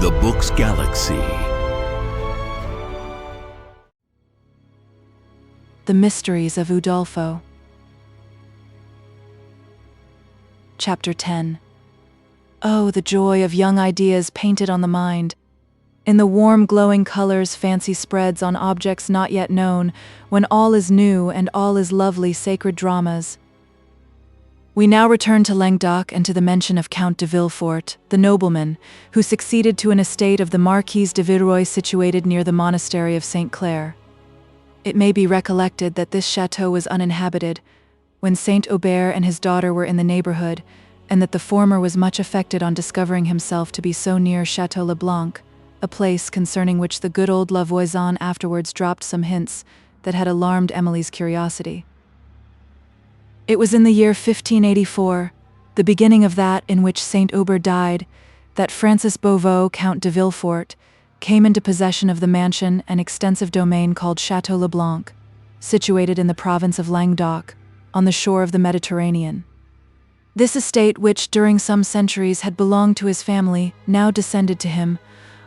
The Books Galaxy. The Mysteries of Udolpho. Chapter 10. Oh, the joy of young ideas painted on the mind. In the warm, glowing colors fancy spreads on objects not yet known, when all is new and all is lovely sacred dramas. We now return to Languedoc and to the mention of Count de Villefort, the nobleman, who succeeded to an estate of the Marquise de Villeroy situated near the monastery of St. Clair. It may be recollected that this chateau was uninhabited when Saint Aubert and his daughter were in the neighborhood, and that the former was much affected on discovering himself to be so near Chateau le Blanc, a place concerning which the good old La Voisin afterwards dropped some hints that had alarmed Emily's curiosity. It was in the year 1584, the beginning of that in which Saint Aubert died, that Francis Beauveau, Count de Villefort, came into possession of the mansion and extensive domain called Chateau le Blanc, situated in the province of Languedoc, on the shore of the Mediterranean. This estate, which during some centuries had belonged to his family, now descended to him,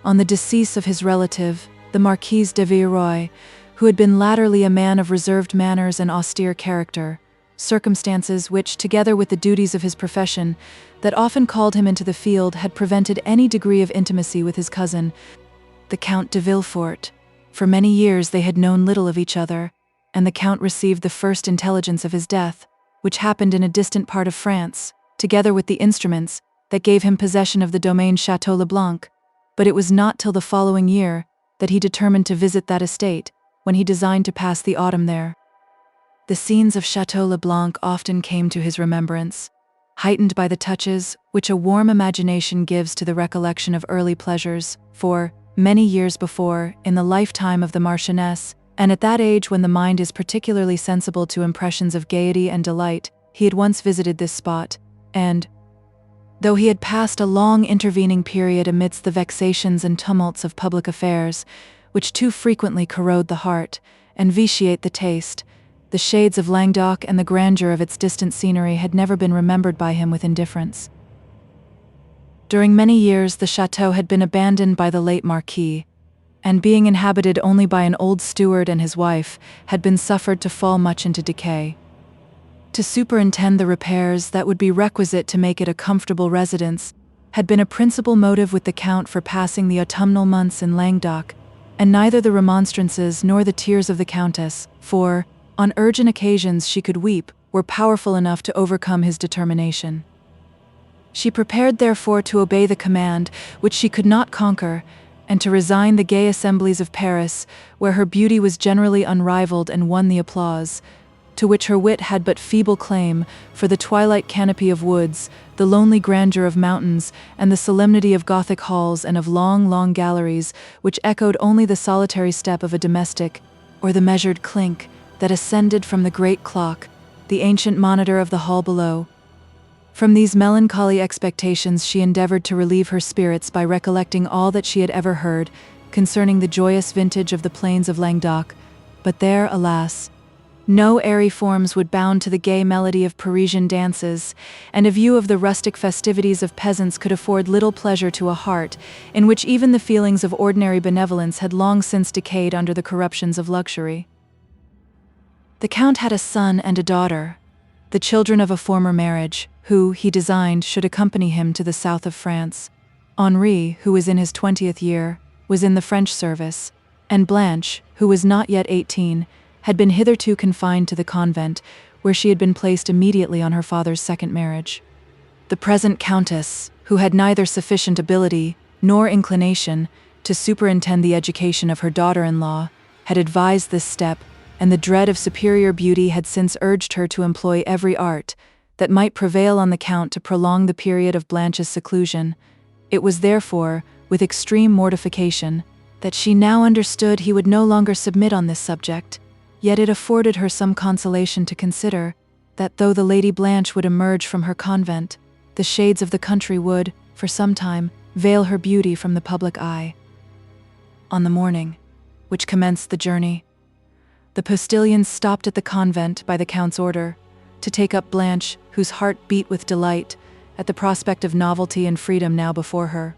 on the decease of his relative, the Marquise de Villeroy, who had been latterly a man of reserved manners and austere character, circumstances which, together with the duties of his profession, that often called him into the field, had prevented any degree of intimacy with his cousin, the Count de Villefort. For many years they had known little of each other, and the Count received the first intelligence of his death, which happened in a distant part of France, together with the instruments that gave him possession of the domain Chateau le Blanc. But it was not till the following year that he determined to visit that estate, when he designed to pass the autumn there. The scenes of Chateau le Blanc often came to his remembrance, heightened by the touches which a warm imagination gives to the recollection of early pleasures, for, many years before, in the lifetime of the Marchioness, and at that age when the mind is particularly sensible to impressions of gaiety and delight, he had once visited this spot, and, though he had passed a long intervening period amidst the vexations and tumults of public affairs, which too frequently corrode the heart and vitiate the taste, the shades of Languedoc and the grandeur of its distant scenery had never been remembered by him with indifference. During many years the chateau had been abandoned by the late Marquis, and being inhabited only by an old steward and his wife, had been suffered to fall much into decay. To superintend the repairs that would be requisite to make it a comfortable residence had been a principal motive with the Count for passing the autumnal months in Languedoc, and neither the remonstrances nor the tears of the Countess, for, on urgent occasions she could weep, were powerful enough to overcome his determination. She prepared therefore to obey the command which she could not conquer, and to resign the gay assemblies of Paris, where her beauty was generally unrivaled and won the applause, to which her wit had but feeble claim, for the twilight canopy of woods, the lonely grandeur of mountains, and the solemnity of Gothic halls and of long, long galleries, which echoed only the solitary step of a domestic, or the measured clink that ascended from the great clock, the ancient monitor of the hall below. From these melancholy expectations she endeavored to relieve her spirits by recollecting all that she had ever heard concerning the joyous vintage of the plains of Languedoc, but there, alas, no airy forms would bound to the gay melody of Parisian dances, and a view of the rustic festivities of peasants could afford little pleasure to a heart in which even the feelings of ordinary benevolence had long since decayed under the corruptions of luxury. The Count had a son and a daughter, the children of a former marriage, who, he designed, should accompany him to the south of France. Henri, who was in his 20th year, was in the French service, and Blanche, who was not yet 18, had been hitherto confined to the convent, where she had been placed immediately on her father's second marriage. The present Countess, who had neither sufficient ability nor inclination to superintend the education of her daughter-in-law, had advised this step, and the dread of superior beauty had since urged her to employ every art that might prevail on the Count to prolong the period of Blanche's seclusion. It was therefore, with extreme mortification, that she now understood he would no longer submit on this subject, yet it afforded her some consolation to consider that though the Lady Blanche would emerge from her convent, the shades of the country would, for some time, veil her beauty from the public eye. On the morning which commenced the journey, the postilions stopped at the convent by the Count's order, to take up Blanche, whose heart beat with delight at the prospect of novelty and freedom now before her.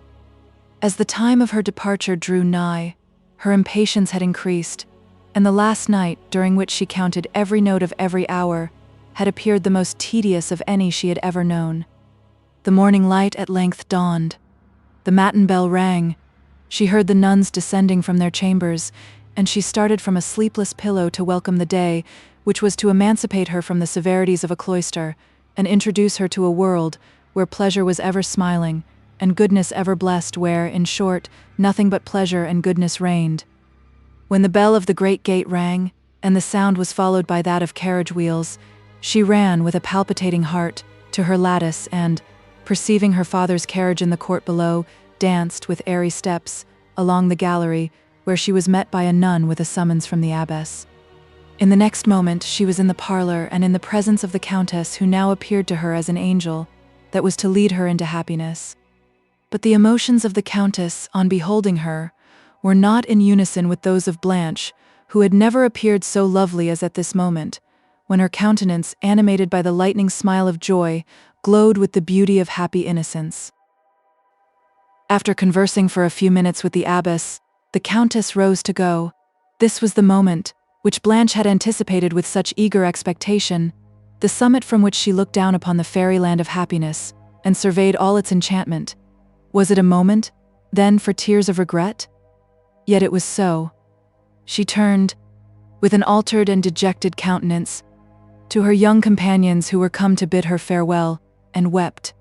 As the time of her departure drew nigh, her impatience had increased, and the last night, during which she counted every note of every hour, had appeared the most tedious of any she had ever known. The morning light at length dawned. The matin bell rang. She heard the nuns descending from their chambers, and she started from a sleepless pillow to welcome the day, which was to emancipate her from the severities of a cloister, and introduce her to a world where pleasure was ever smiling, and goodness ever blessed, where, in short, nothing but pleasure and goodness reigned. When the bell of the great gate rang, and the sound was followed by that of carriage wheels, she ran, with a palpitating heart, to her lattice and, perceiving her father's carriage in the court below, danced, with airy steps, along the gallery, where she was met by a nun with a summons from the abbess. In the next moment she was in the parlor and in the presence of the countess, who now appeared to her as an angel that was to lead her into happiness. But the emotions of the countess, on beholding her, were not in unison with those of Blanche, who had never appeared so lovely as at this moment, when her countenance, animated by the lightning smile of joy, glowed with the beauty of happy innocence. After conversing for a few minutes with the abbess, the countess rose to go. This was the moment, which Blanche had anticipated with such eager expectation, the summit from which she looked down upon the fairyland of happiness, and surveyed all its enchantment. Was it a moment, then, for tears of regret? Yet it was so. She turned, with an altered and dejected countenance, to her young companions who were come to bid her farewell, and wept.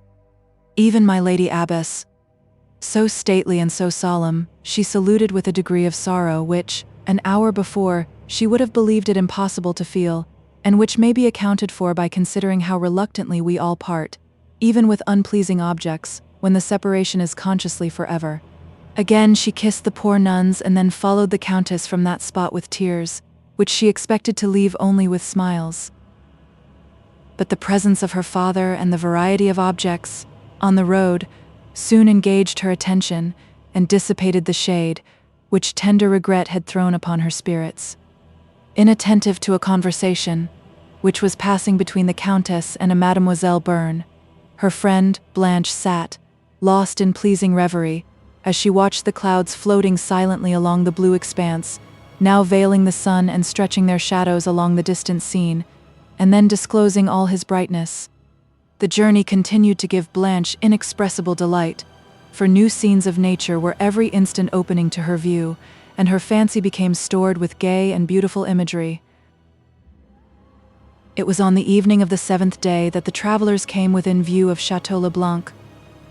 Even my lady abbess, so stately and so solemn, she saluted with a degree of sorrow which, an hour before, she would have believed it impossible to feel, and which may be accounted for by considering how reluctantly we all part, even with unpleasing objects, when the separation is consciously forever. Again she kissed the poor nuns and then followed the countess from that spot with tears, which she expected to leave only with smiles. But the presence of her father and the variety of objects, on the road, soon engaged her attention and dissipated the shade which tender regret had thrown upon her spirits. Inattentive to a conversation, which was passing between the countess and a Mademoiselle Byrne, her friend Blanche sat, lost in pleasing reverie, as she watched the clouds floating silently along the blue expanse, now veiling the sun and stretching their shadows along the distant scene, and then disclosing all his brightness. The journey continued to give Blanche inexpressible delight, for new scenes of nature were every instant opening to her view, and her fancy became stored with gay and beautiful imagery. It was on the evening of the 7th day that the travelers came within view of Château le Blanc,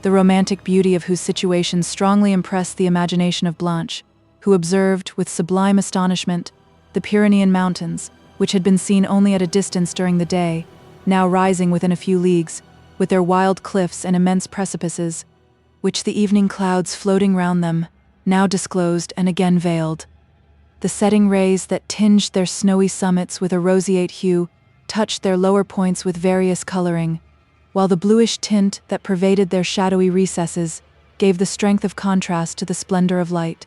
the romantic beauty of whose situation strongly impressed the imagination of Blanche, who observed, with sublime astonishment, the Pyrenean mountains, which had been seen only at a distance during the day, now rising within a few leagues, with their wild cliffs and immense precipices, which the evening clouds floating round them, now disclosed and again veiled. The setting rays that tinged their snowy summits with a roseate hue touched their lower points with various coloring, while the bluish tint that pervaded their shadowy recesses gave the strength of contrast to the splendor of light.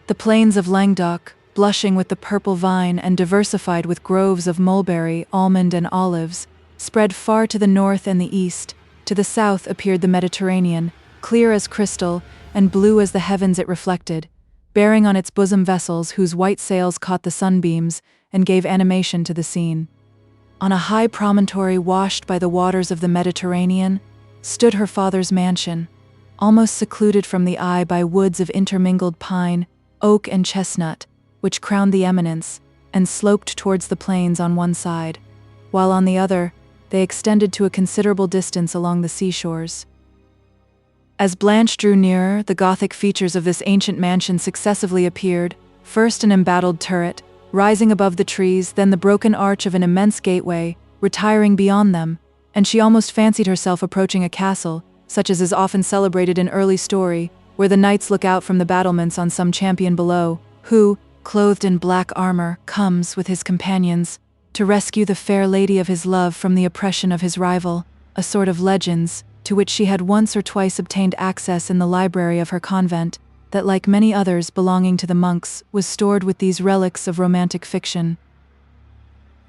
The plains of Languedoc, blushing with the purple vine and diversified with groves of mulberry, almond, and olives, spread far to the north and the east. To the south appeared the Mediterranean, clear as crystal and blue as the heavens it reflected, bearing on its bosom vessels whose white sails caught the sunbeams and gave animation to the scene. On a high promontory washed by the waters of the Mediterranean stood her father's mansion, almost secluded from the eye by woods of intermingled pine, oak, and chestnut, which crowned the eminence and sloped towards the plains on one side, while on the other they extended to a considerable distance along the seashores. As Blanche drew nearer, the Gothic features of this ancient mansion successively appeared, first an embattled turret, rising above the trees, then the broken arch of an immense gateway, retiring beyond them, and she almost fancied herself approaching a castle, such as is often celebrated in early story, where the knights look out from the battlements on some champion below, who, clothed in black armor, comes, with his companions, to rescue the fair lady of his love from the oppression of his rival, a sort of legends, to which she had once or twice obtained access in the library of her convent, that, like many others belonging to the monks, was stored with these relics of romantic fiction.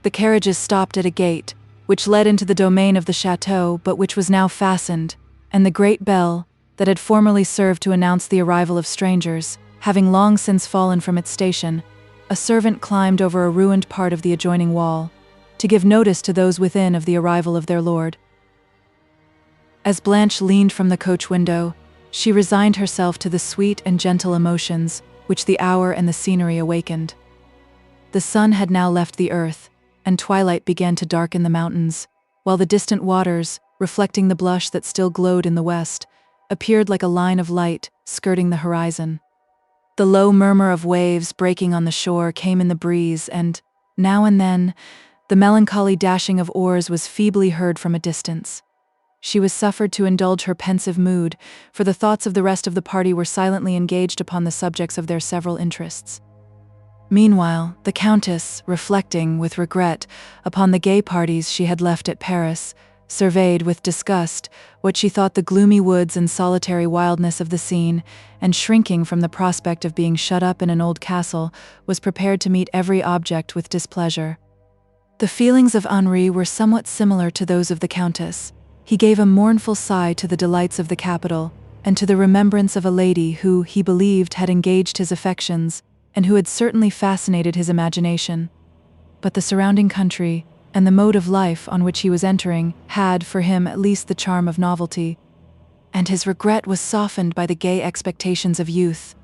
The carriages stopped at a gate, which led into the domain of the chateau, but which was now fastened, and the great bell, that had formerly served to announce the arrival of strangers, having long since fallen from its station, a servant climbed over a ruined part of the adjoining wall, to give notice to those within of the arrival of their lord. As Blanche leaned from the coach window, she resigned herself to the sweet and gentle emotions which the hour and the scenery awakened. The sun had now left the earth, and twilight began to darken the mountains, while the distant waters, reflecting the blush that still glowed in the west, appeared like a line of light skirting the horizon. The low murmur of waves breaking on the shore came in the breeze, and, now and then, the melancholy dashing of oars was feebly heard from a distance. She was suffered to indulge her pensive mood, for the thoughts of the rest of the party were silently engaged upon the subjects of their several interests. Meanwhile, the Countess, reflecting, with regret, upon the gay parties she had left at Paris, surveyed with disgust what she thought the gloomy woods and solitary wildness of the scene, and shrinking from the prospect of being shut up in an old castle, was prepared to meet every object with displeasure. The feelings of Henri were somewhat similar to those of the Countess. He gave a mournful sigh to the delights of the capital, and to the remembrance of a lady who, he believed, had engaged his affections, and who had certainly fascinated his imagination. But the surrounding country, and the mode of life on which he was entering, had, for him at least, the charm of novelty, and his regret was softened by the gay expectations of youth.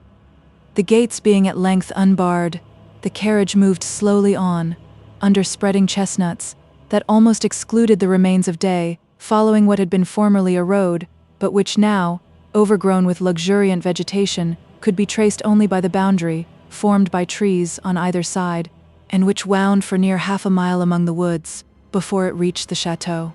The gates being at length unbarred, the carriage moved slowly on, under spreading chestnuts, that almost excluded the remains of day, following what had been formerly a road, but which now, overgrown with luxuriant vegetation, could be traced only by the boundary, formed by trees on either side, and which wound for near half a mile among the woods, before it reached the chateau.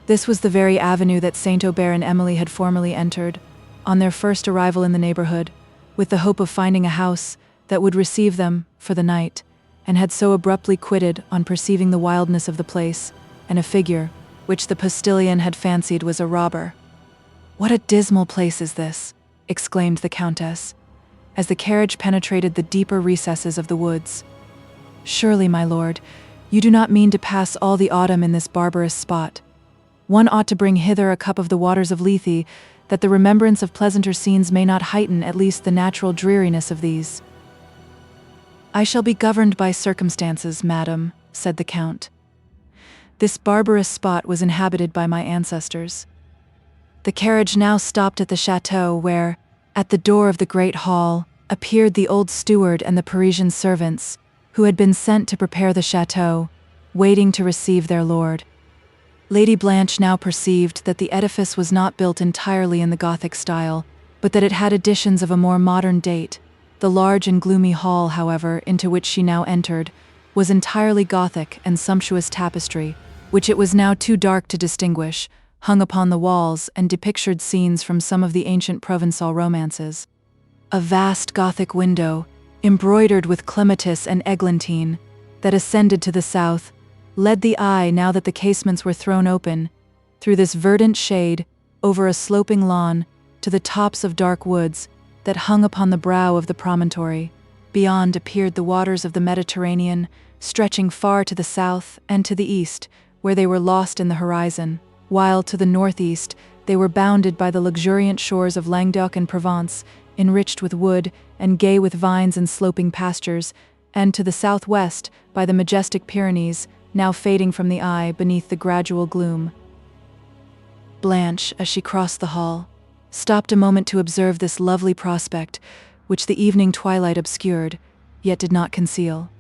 This was the very avenue that Saint Aubert and Emily had formerly entered, on their first arrival in the neighborhood, with the hope of finding a house that would receive them for the night, and had so abruptly quitted on perceiving the wildness of the place, and a figure, which the postilion had fancied was a robber. "What a dismal place is this!" exclaimed the Countess, as the carriage penetrated the deeper recesses of the woods. "Surely, my lord, you do not mean to pass all the autumn in this barbarous spot. One ought to bring hither a cup of the waters of Lethe, that the remembrance of pleasanter scenes may not heighten at least the natural dreariness of these." "I shall be governed by circumstances, madam," said the Count. "This barbarous spot was inhabited by my ancestors." The carriage now stopped at the chateau, where, at the door of the great hall, appeared the old steward and the Parisian servants, who had been sent to prepare the chateau, waiting to receive their lord. Lady Blanche now perceived that the edifice was not built entirely in the Gothic style, but that it had additions of a more modern date. The large and gloomy hall, however, into which she now entered, was entirely Gothic and sumptuous tapestry, which it was now too dark to distinguish, hung upon the walls and depictured scenes from some of the ancient Provençal romances. A vast Gothic window, embroidered with clematis and eglantine, that ascended to the south, led the eye, now that the casements were thrown open, through this verdant shade, over a sloping lawn, to the tops of dark woods that hung upon the brow of the promontory. Beyond appeared the waters of the Mediterranean, stretching far to the south and to the east, where they were lost in the horizon, while to the northeast they were bounded by the luxuriant shores of Languedoc and Provence, enriched with wood and gay with vines and sloping pastures, and to the southwest by the majestic Pyrenees, now fading from the eye beneath the gradual gloom. Blanche, as she crossed the hall, stopped a moment to observe this lovely prospect, which the evening twilight obscured, yet did not conceal.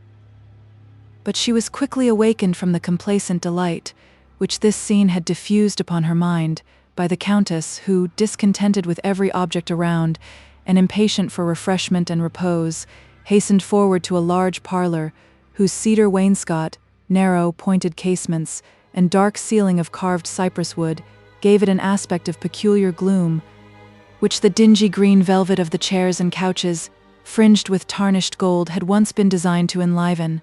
But she was quickly awakened from the complacent delight which this scene had diffused upon her mind by the Countess, who, discontented with every object around, and impatient for refreshment and repose, hastened forward to a large parlor, whose cedar wainscot, narrow, pointed casements, and dark ceiling of carved cypress wood gave it an aspect of peculiar gloom, which the dingy green velvet of the chairs and couches, fringed with tarnished gold, had once been designed to enliven.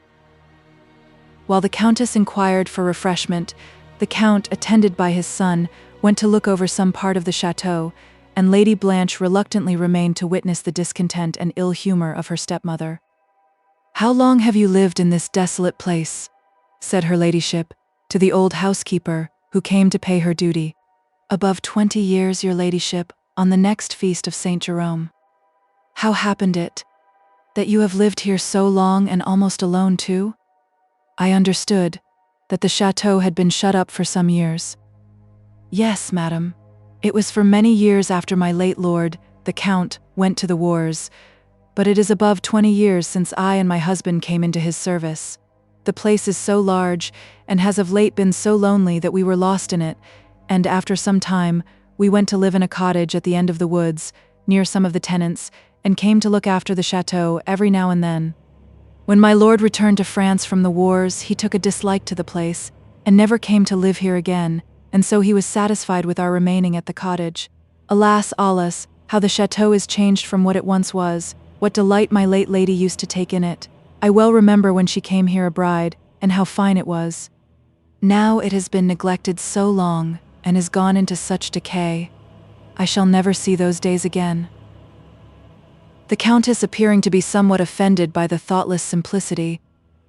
While the Countess inquired for refreshment, the Count, attended by his son, went to look over some part of the chateau, and Lady Blanche reluctantly remained to witness the discontent and ill humor of her stepmother. "How long have you lived in this desolate place?" said her ladyship to the old housekeeper, who came to pay her duty. "Above 20 years, your ladyship," on the next feast of Saint Jerome. How happened it that you have lived here so long and almost alone too? I understood that the chateau had been shut up for some years. Yes, madam. It was for many years after my late lord, the Count, went to the wars, but it is above 20 years since I and my husband came into his service. The place is so large, and has of late been so lonely that we were lost in it, and after some time, we went to live in a cottage at the end of the woods, near some of the tenants, and came to look after the chateau every now and then. When my lord returned to France from the wars, he took a dislike to the place, and never came to live here again, and so he was satisfied with our remaining at the cottage. Alas, Alas, how the chateau is changed from what it once was, what delight my late lady used to take in it. I well remember when she came here a bride, and how fine it was. Now it has been neglected so long, and is gone into such decay. I shall never see those days again. The Countess, appearing to be somewhat offended by the thoughtless simplicity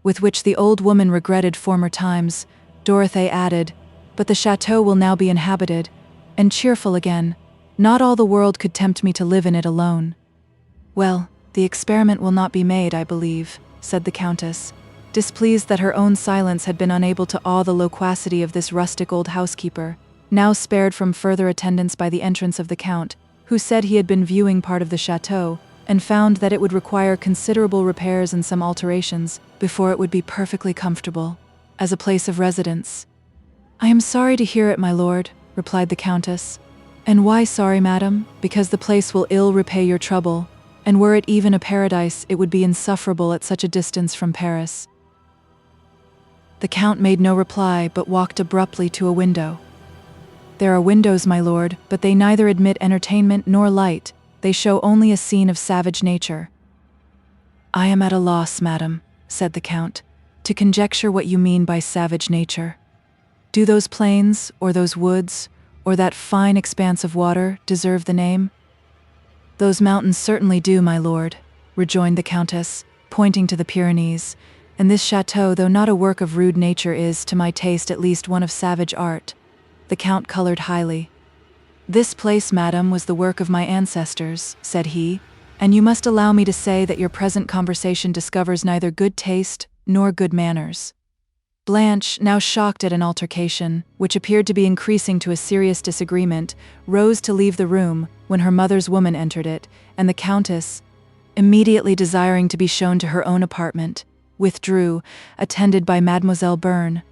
with which the old woman regretted former times, Dorothée added, "But the chateau will now be inhabited, and cheerful again. Not all the world could tempt me to live in it alone." "Well, the experiment will not be made, I believe," said the Countess, displeased that her own silence had been unable to awe the loquacity of this rustic old housekeeper, now spared from further attendance by the entrance of the Count, who said he had been viewing part of the chateau, and found that it would require considerable repairs and some alterations before it would be perfectly comfortable as a place of residence. "I am sorry to hear it, my lord," replied the Countess. "And why sorry, madam? Because the place will ill repay your trouble, and were it even a paradise, it would be insufferable at such a distance from Paris." The Count made no reply, but walked abruptly to a window. "There are windows, my lord, but they neither admit entertainment nor light. They show only a scene of savage nature." "I am at a loss, madam," said the Count, "to conjecture what you mean by savage nature. Do those plains, or those woods, or that fine expanse of water deserve the name?" "Those mountains certainly do, my lord," rejoined the Countess, pointing to the Pyrenees, "and this chateau, though not a work of rude nature, is, to my taste at least, one of savage art." The Count colored highly. "This place, madam, was the work of my ancestors," said he, "and you must allow me to say that your present conversation discovers neither good taste nor good manners." Blanche, now shocked at an altercation, which appeared to be increasing to a serious disagreement, rose to leave the room when her mother's woman entered it, and the Countess, immediately desiring to be shown to her own apartment, withdrew, attended by Mademoiselle Bearn.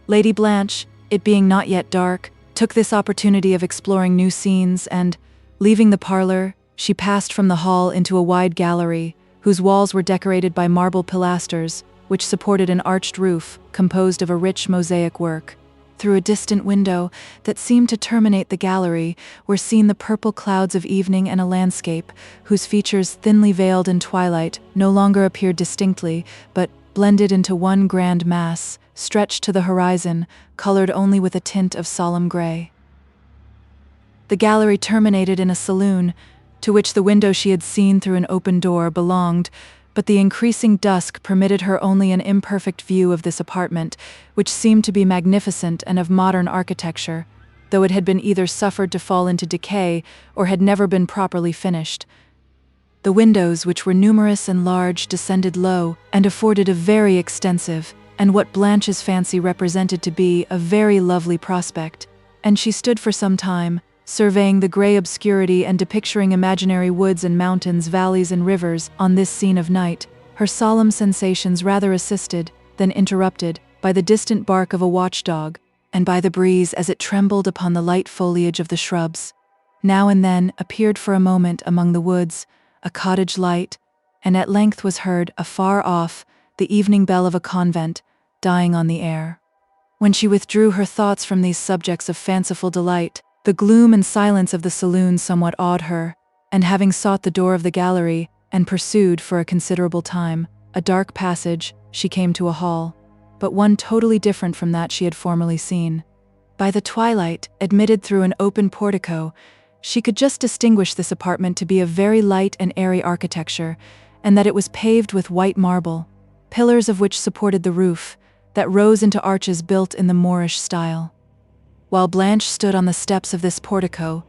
Lady Blanche, it being not yet dark, took this opportunity of exploring new scenes and, leaving the parlor, she passed from the hall into a wide gallery, whose walls were decorated by marble pilasters, which supported an arched roof composed of a rich mosaic work. Through a distant window that seemed to terminate the gallery were seen the purple clouds of evening and a landscape, whose features, thinly veiled in twilight, no longer appeared distinctly, but, blended into one grand mass, stretched to the horizon, colored only with a tint of solemn gray. The gallery terminated in a saloon, to which the window she had seen through an open door belonged, but the increasing dusk permitted her only an imperfect view of this apartment, which seemed to be magnificent and of modern architecture, though it had been either suffered to fall into decay or had never been properly finished. The windows, which were numerous and large, descended low, and afforded a very extensive, and what Blanche's fancy represented to be, a very lovely prospect, and she stood for some time, surveying the grey obscurity and depicturing imaginary woods and mountains, valleys and rivers on this scene of night, her solemn sensations rather assisted than interrupted by the distant bark of a watchdog, and by the breeze as it trembled upon the light foliage of the shrubs. Now and then appeared for a moment among the woods a cottage light, and at length was heard, afar off, the evening bell of a convent, dying on the air. When she withdrew her thoughts from these subjects of fanciful delight, the gloom and silence of the saloon somewhat awed her, and having sought the door of the gallery, and pursued, for a considerable time, a dark passage, she came to a hall, but one totally different from that she had formerly seen. By the twilight, admitted through an open portico, she could just distinguish this apartment to be of very light and airy architecture, and that it was paved with white marble, pillars of which supported the roof, that rose into arches built in the Moorish style. While Blanche stood on the steps of this portico,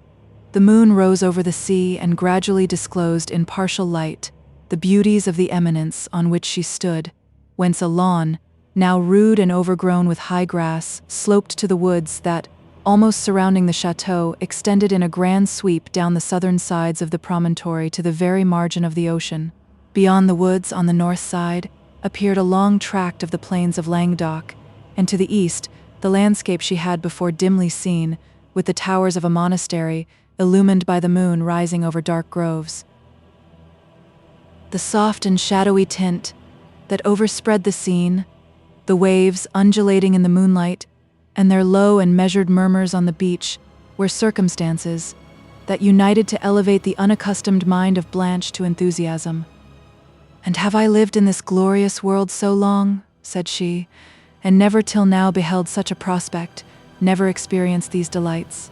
The moon rose over the sea and gradually disclosed in partial light the beauties of the eminence on which she stood, whence a lawn, now rude and overgrown with high grass, sloped to the woods that, almost surrounding the chateau, extended in a grand sweep down the southern sides of the promontory to the very margin of the ocean. Beyond the woods, on the north side, appeared a long tract of the plains of Languedoc, and to the east, the landscape she had before dimly seen, with the towers of a monastery, illumined by the moon rising over dark groves. The soft and shadowy tint that overspread the scene, the waves undulating in the moonlight, and their low and measured murmurs on the beach, were circumstances that united to elevate the unaccustomed mind of Blanche to enthusiasm. "And have I lived in this glorious world so long," said she, "and never till now beheld such a prospect, never experienced these delights?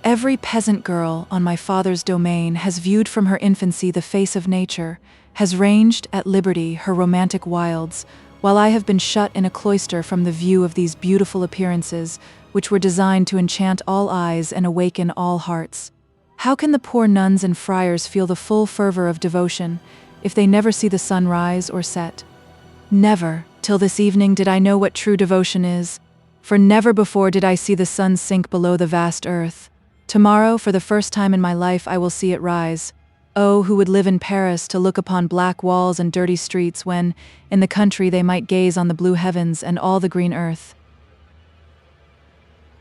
Every peasant girl on my father's domain has viewed from her infancy the face of nature, has ranged at liberty her romantic wilds, while I have been shut in a cloister from the view of these beautiful appearances, which were designed to enchant all eyes and awaken all hearts. How can the poor nuns and friars feel the full fervor of devotion, if they never see the sun rise or set? Never, till this evening, did I know what true devotion is, for never before did I see the sun sink below the vast earth. Tomorrow, for the first time in my life, I will see it rise. Oh, who would live in Paris to look upon black walls and dirty streets when, in the country, they might gaze on the blue heavens and all the green earth?"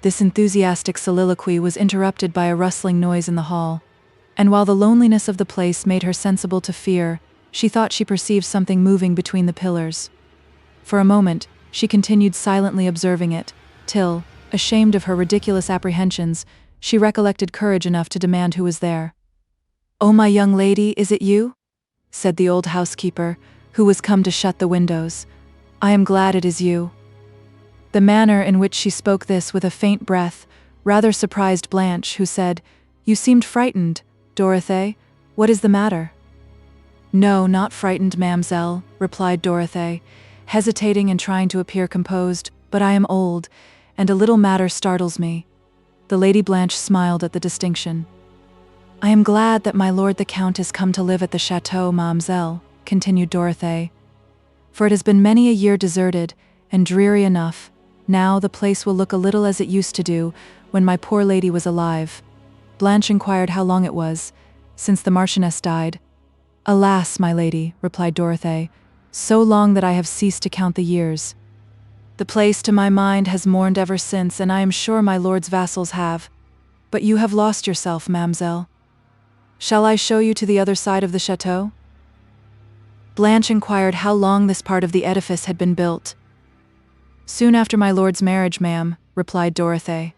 This enthusiastic soliloquy was interrupted by a rustling noise in the hall, and while the loneliness of the place made her sensible to fear, she thought she perceived something moving between the pillars. For a moment, she continued silently observing it, till, ashamed of her ridiculous apprehensions, she recollected courage enough to demand who was there. "Oh, my young lady, is it you?" said the old housekeeper, who was come to shut the windows. "I am glad it is you." The manner in which she spoke this with a faint breath rather surprised Blanche, who said, "You seemed frightened, Dorothée. What is the matter?" "No, not frightened, mademoiselle," replied Dorothée, hesitating and trying to appear composed, "but I am old, and a little matter startles me." The Lady Blanche smiled at the distinction. "I am glad that my lord the Count has come to live at the chateau, mademoiselle," continued Dorothée, "for it has been many a year deserted, and dreary enough. Now the place will look a little as it used to do when my poor lady was alive." Blanche inquired how long it was since the Marchioness died. "Alas, my lady," replied Dorothée, "so long that I have ceased to count the years. The place, to my mind, has mourned ever since, and I am sure my lord's vassals have. But you have lost yourself, mademoiselle. Shall I show you to the other side of the chateau?" Blanche inquired how long this part of the edifice had been built. "Soon after my lord's marriage, ma'am," replied Dorothée.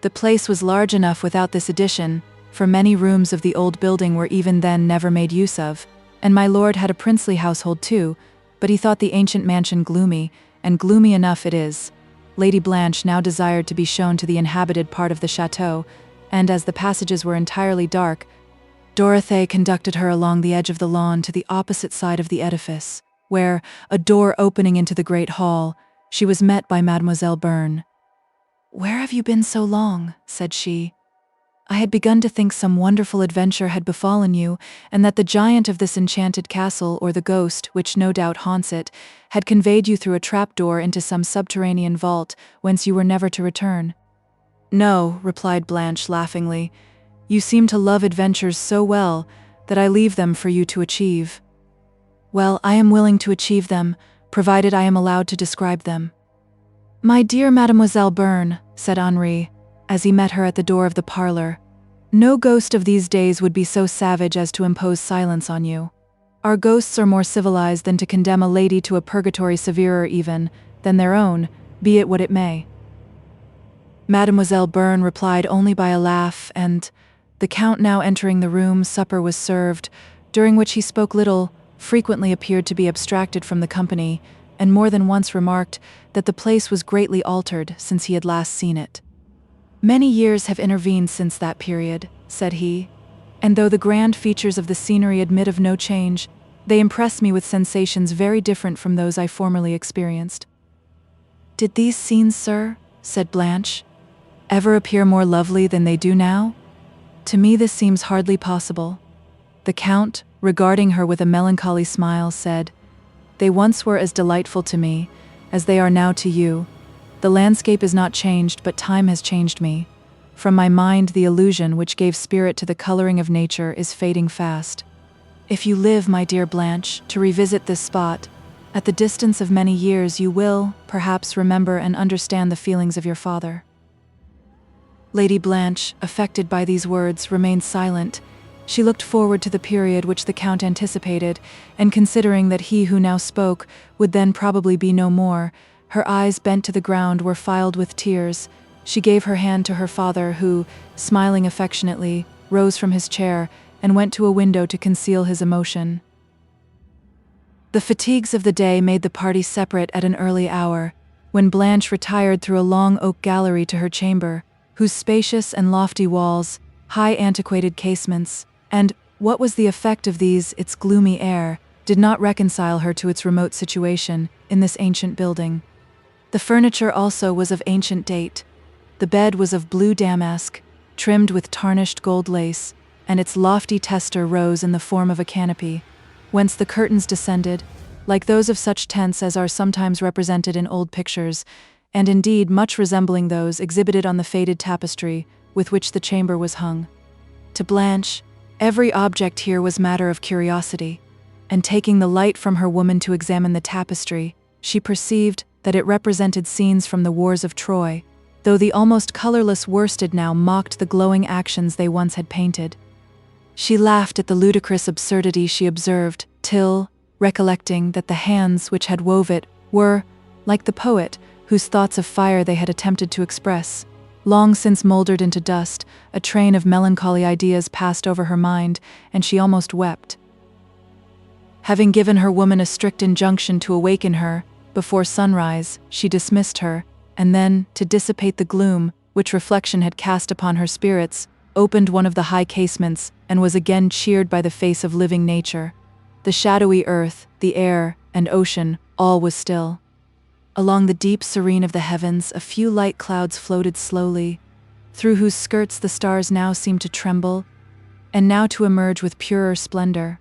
The place was large enough without this addition, for many rooms of the old building were even then never made use of, and my lord had a princely household too, but he thought the ancient mansion gloomy, and gloomy enough it is. Lady Blanche now desired to be shown to the inhabited part of the chateau, and as the passages were entirely dark, Dorothée conducted her along the edge of the lawn to the opposite side of the edifice, where, a door opening into the great hall, she was met by Mademoiselle Bearn. "Where have you been so long?" said she. "I had begun to think some wonderful adventure had befallen you, and that the giant of this enchanted castle, or the ghost, which no doubt haunts it, had conveyed you through a trapdoor into some subterranean vault, whence you were never to return." "No," replied Blanche laughingly. "You seem to love adventures so well that I leave them for you to achieve." "Well, I am willing to achieve them, provided I am allowed to describe them." "My dear Mademoiselle Bearn," said Henri, as he met her at the door of the parlor, "no ghost of these days would be so savage as to impose silence on you. Our ghosts are more civilized than to condemn a lady to a purgatory severer even than their own, be it what it may." Mademoiselle Bearn replied only by a laugh, and, the Count now entering the room, supper was served, during which he spoke little, frequently appeared to be abstracted from the company, and more than once remarked that the place was greatly altered since he had last seen it. "Many years have intervened since that period," said he, "and though the grand features of the scenery admit of no change, they impress me with sensations very different from those I formerly experienced." "Did these scenes, sir," said Blanche, "ever appear more lovely than they do now?" To me this seems hardly possible. The Count, regarding her with a melancholy smile, said, "They once were as delightful to me as they are now to you. The landscape is not changed, but time has changed me. From my mind the illusion which gave spirit to the coloring of nature is fading fast. If you live, my dear Blanche, to revisit this spot, at the distance of many years you will, perhaps, remember and understand the feelings of your father." Lady Blanche, affected by these words, remained silent. She looked forward to the period which the Count anticipated, and considering that he who now spoke would then probably be no more, her eyes bent to the ground were filled with tears. She gave her hand to her father, who, smiling affectionately, rose from his chair and went to a window to conceal his emotion. The fatigues of the day made the party separate at an early hour, when Blanche retired through a long oak gallery to her chamber, whose spacious and lofty walls, high antiquated casements, and, what was the effect of these, its gloomy air, did not reconcile her to its remote situation in this ancient building. The furniture also was of ancient date. The bed was of blue damask, trimmed with tarnished gold lace, and its lofty tester rose in the form of a canopy, whence the curtains descended, like those of such tents as are sometimes represented in old pictures, and indeed much resembling those exhibited on the faded tapestry with which the chamber was hung. To Blanche, every object here was matter of curiosity, and taking the light from her woman to examine the tapestry, she perceived that it represented scenes from the wars of Troy, though the almost colorless worsted now mocked the glowing actions they once had painted. She laughed at the ludicrous absurdity she observed, till, recollecting that the hands which had wove it were, like the poet, whose thoughts of fire they had attempted to express, long since mouldered into dust, a train of melancholy ideas passed over her mind, and she almost wept. Having given her woman a strict injunction to awaken her before sunrise, she dismissed her, and then, to dissipate the gloom which reflection had cast upon her spirits, opened one of the high casements, and was again cheered by the face of living nature. The shadowy earth, the air, and ocean, all was still. Along the deep serene of the heavens, a few light clouds floated slowly, through whose skirts the stars now seemed to tremble, and now to emerge with purer splendor.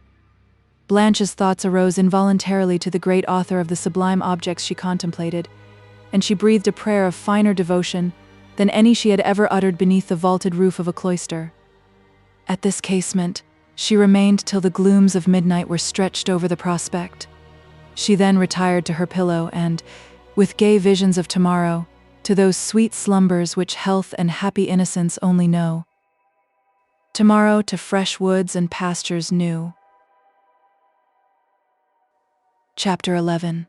Blanche's thoughts arose involuntarily to the great author of the sublime objects she contemplated, and she breathed a prayer of finer devotion than any she had ever uttered beneath the vaulted roof of a cloister. At this casement, she remained till the glooms of midnight were stretched over the prospect. She then retired to her pillow and, with gay visions of tomorrow, to those sweet slumbers which health and happy innocence only know. Tomorrow to fresh woods and pastures new. Chapter 11.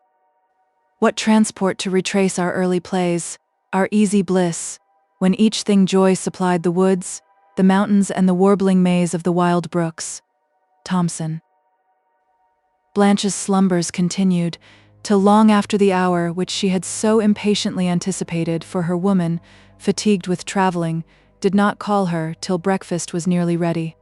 What transport to retrace our early plays, our easy bliss, when each thing joy supplied the woods, the mountains, and the warbling maze of the wild brooks. Thomson. Blanche's slumbers continued, till long after the hour which she had so impatiently anticipated, for her woman, fatigued with traveling, did not call her till breakfast was nearly ready.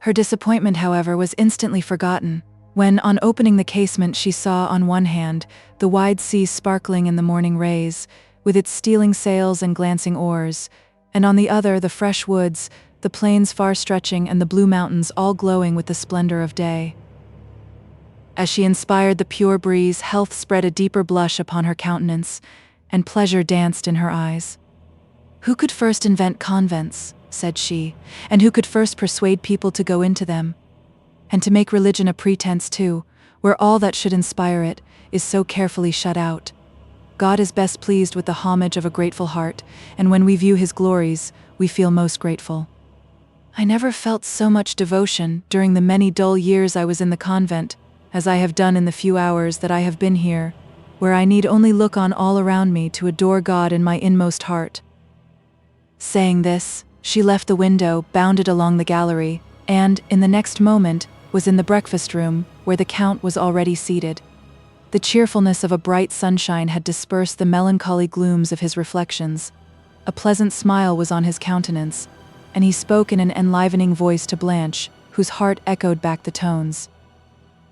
Her disappointment, however, was instantly forgotten, when, on opening the casement, she saw, on one hand, the wide sea sparkling in the morning rays, with its stealing sails and glancing oars, and on the other the fresh woods, the plains far stretching, and the blue mountains all glowing with the splendor of day. As she inspired the pure breeze, health spread a deeper blush upon her countenance, and pleasure danced in her eyes. "Who could first invent convents," said she, "and who could first persuade people to go into them? And to make religion a pretense too, where all that should inspire it is so carefully shut out. God is best pleased with the homage of a grateful heart, and when we view his glories, we feel most grateful. I never felt so much devotion during the many dull years I was in the convent, as I have done in the few hours that I have been here, where I need only look on all around me to adore God in my inmost heart." Saying this, she left the window, bounded along the gallery, and, in the next moment, was in the breakfast room, where the Count was already seated. The cheerfulness of a bright sunshine had dispersed the melancholy glooms of his reflections. A pleasant smile was on his countenance, and he spoke in an enlivening voice to Blanche, whose heart echoed back the tones.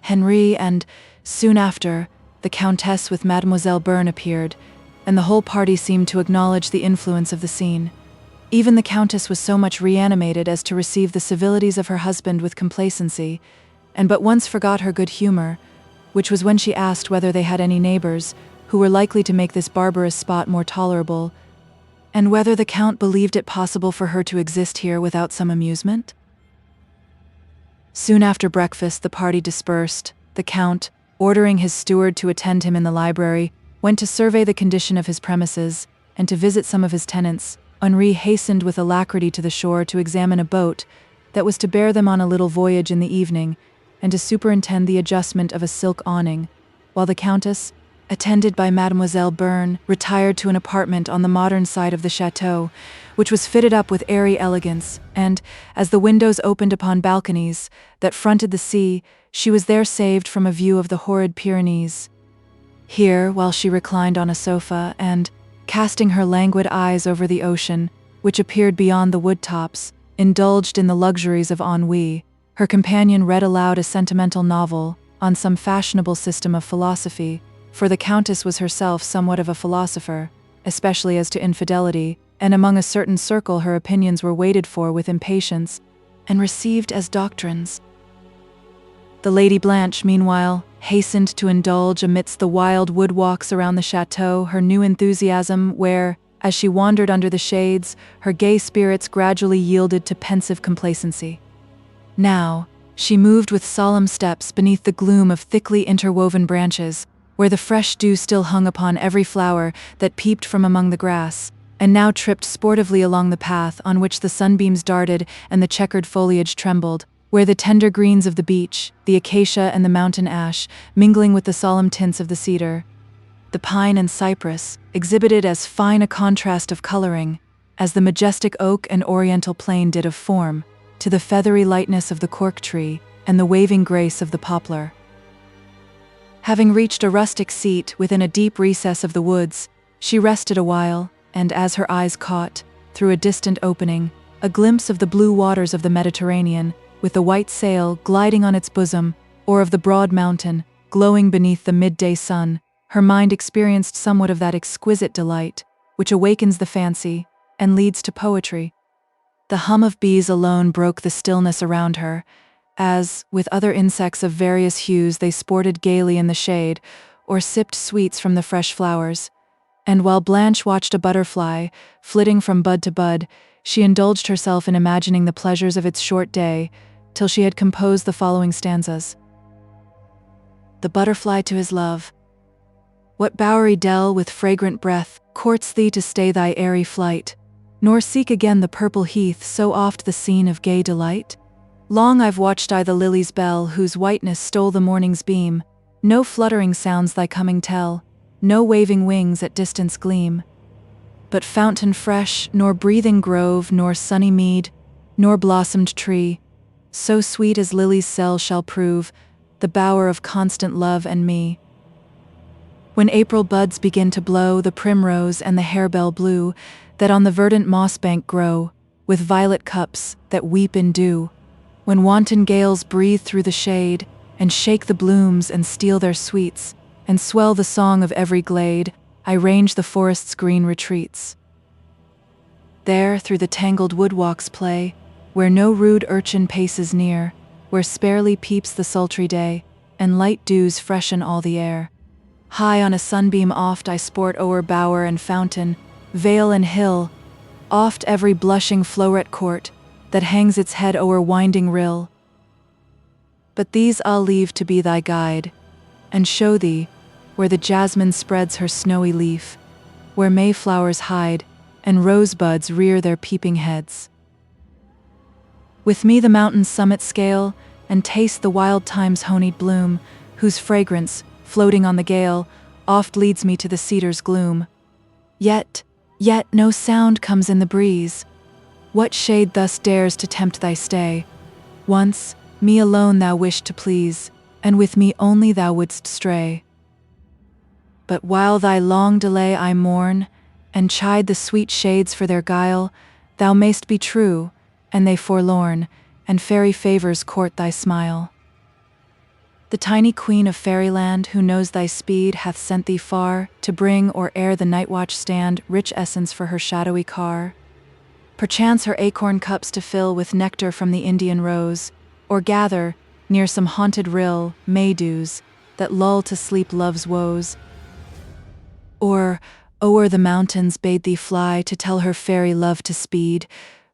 Henri and, soon after, the Countess with Mademoiselle Byrne appeared, and the whole party seemed to acknowledge the influence of the scene. Even the Countess was so much reanimated as to receive the civilities of her husband with complacency, and but once forgot her good humor, which was when she asked whether they had any neighbors who were likely to make this barbarous spot more tolerable, and whether the Count believed it possible for her to exist here without some amusement. Soon after breakfast, the party dispersed. The Count, ordering his steward to attend him in the library, went to survey the condition of his premises and to visit some of his tenants. Henri hastened with alacrity to the shore to examine a boat that was to bear them on a little voyage in the evening, and to superintend the adjustment of a silk awning, while the Countess, attended by Mademoiselle Byrne, retired to an apartment on the modern side of the chateau, which was fitted up with airy elegance, and, as the windows opened upon balconies that fronted the sea, she was there saved from a view of the horrid Pyrenees. Here, while she reclined on a sofa and, casting her languid eyes over the ocean, which appeared beyond the wood-tops, indulged in the luxuries of ennui, her companion read aloud a sentimental novel on some fashionable system of philosophy, for the Countess was herself somewhat of a philosopher, especially as to infidelity, and among a certain circle her opinions were waited for with impatience and received as doctrines. The Lady Blanche, meanwhile, hastened to indulge amidst the wild wood walks around the chateau her new enthusiasm where, as she wandered under the shades, her gay spirits gradually yielded to pensive complacency. Now, she moved with solemn steps beneath the gloom of thickly interwoven branches, where the fresh dew still hung upon every flower that peeped from among the grass, and now tripped sportively along the path on which the sunbeams darted and the checkered foliage trembled, where the tender greens of the beech, the acacia and the mountain ash, mingling with the solemn tints of the cedar, the pine and cypress, exhibited as fine a contrast of coloring as the majestic oak and oriental plane did of form, to the feathery lightness of the cork tree and the waving grace of the poplar. Having reached a rustic seat within a deep recess of the woods, she rested a while, and as her eyes caught, through a distant opening, a glimpse of the blue waters of the Mediterranean, with the white sail gliding on its bosom, or of the broad mountain, glowing beneath the midday sun, her mind experienced somewhat of that exquisite delight, which awakens the fancy, and leads to poetry. The hum of bees alone broke the stillness around her, as, with other insects of various hues, they sported gaily in the shade, or sipped sweets from the fresh flowers. And while Blanche watched a butterfly, flitting from bud to bud, she indulged herself in imagining the pleasures of its short day, till she had composed the following stanzas. The butterfly to his love. What bowery dell with fragrant breath courts thee to stay thy airy flight, nor seek again the purple heath so oft the scene of gay delight? Long I've watched I the lily's bell, whose whiteness stole the morning's beam. No fluttering sounds thy coming tell, no waving wings at distance gleam. But fountain fresh, nor breathing grove, nor sunny mead, nor blossomed tree, so sweet as lily's cell shall prove, the bower of constant love and me. When April buds begin to blow, the primrose and the harebell blue, that on the verdant moss bank grow, with violet cups that weep in dew. When wanton gales breathe through the shade, and shake the blooms and steal their sweets, and swell the song of every glade, I range the forest's green retreats. There through the tangled wood walks play, where no rude urchin paces near, where sparely peeps the sultry day, and light dews freshen all the air. High on a sunbeam oft I sport o'er bower and fountain, vale and hill, oft every blushing floweret court, that hangs its head o'er winding rill. But these I'll leave to be thy guide, and show thee, where the jasmine spreads her snowy leaf, where mayflowers hide, and rosebuds rear their peeping heads. With me the mountain's summit scale, and taste the wild thyme's honeyed bloom, whose fragrance, floating on the gale, oft leads me to the cedar's gloom. Yet no sound comes in the breeze. What shade thus dares to tempt thy stay? Once, me alone thou wished to please, and with me only thou wouldst stray. But while thy long delay I mourn, and chide the sweet shades for their guile, thou mayst be true, and they forlorn, and fairy favors court thy smile. The tiny queen of fairyland, who knows thy speed, hath sent thee far, to bring, or ere the night watch stand, rich essence for her shadowy car. perchance her acorn cups to fill with nectar from the Indian rose, or gather, near some haunted rill, May-dews, that lull to sleep love's woes. Or, o'er the mountains bade thee fly to tell her fairy love to speed,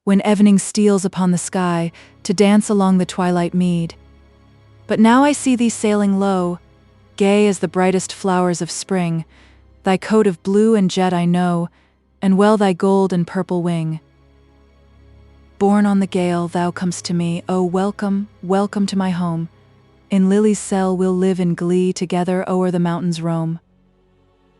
when evening steals upon the sky, to dance along the twilight mead. But now I see thee sailing low, gay as the brightest flowers of spring, thy coat of blue and jet I know, and well thy gold and purple wing. Borne on the gale thou comest to me, oh welcome, welcome to my home. In Lily's cell we'll live in glee, together o'er the mountains roam.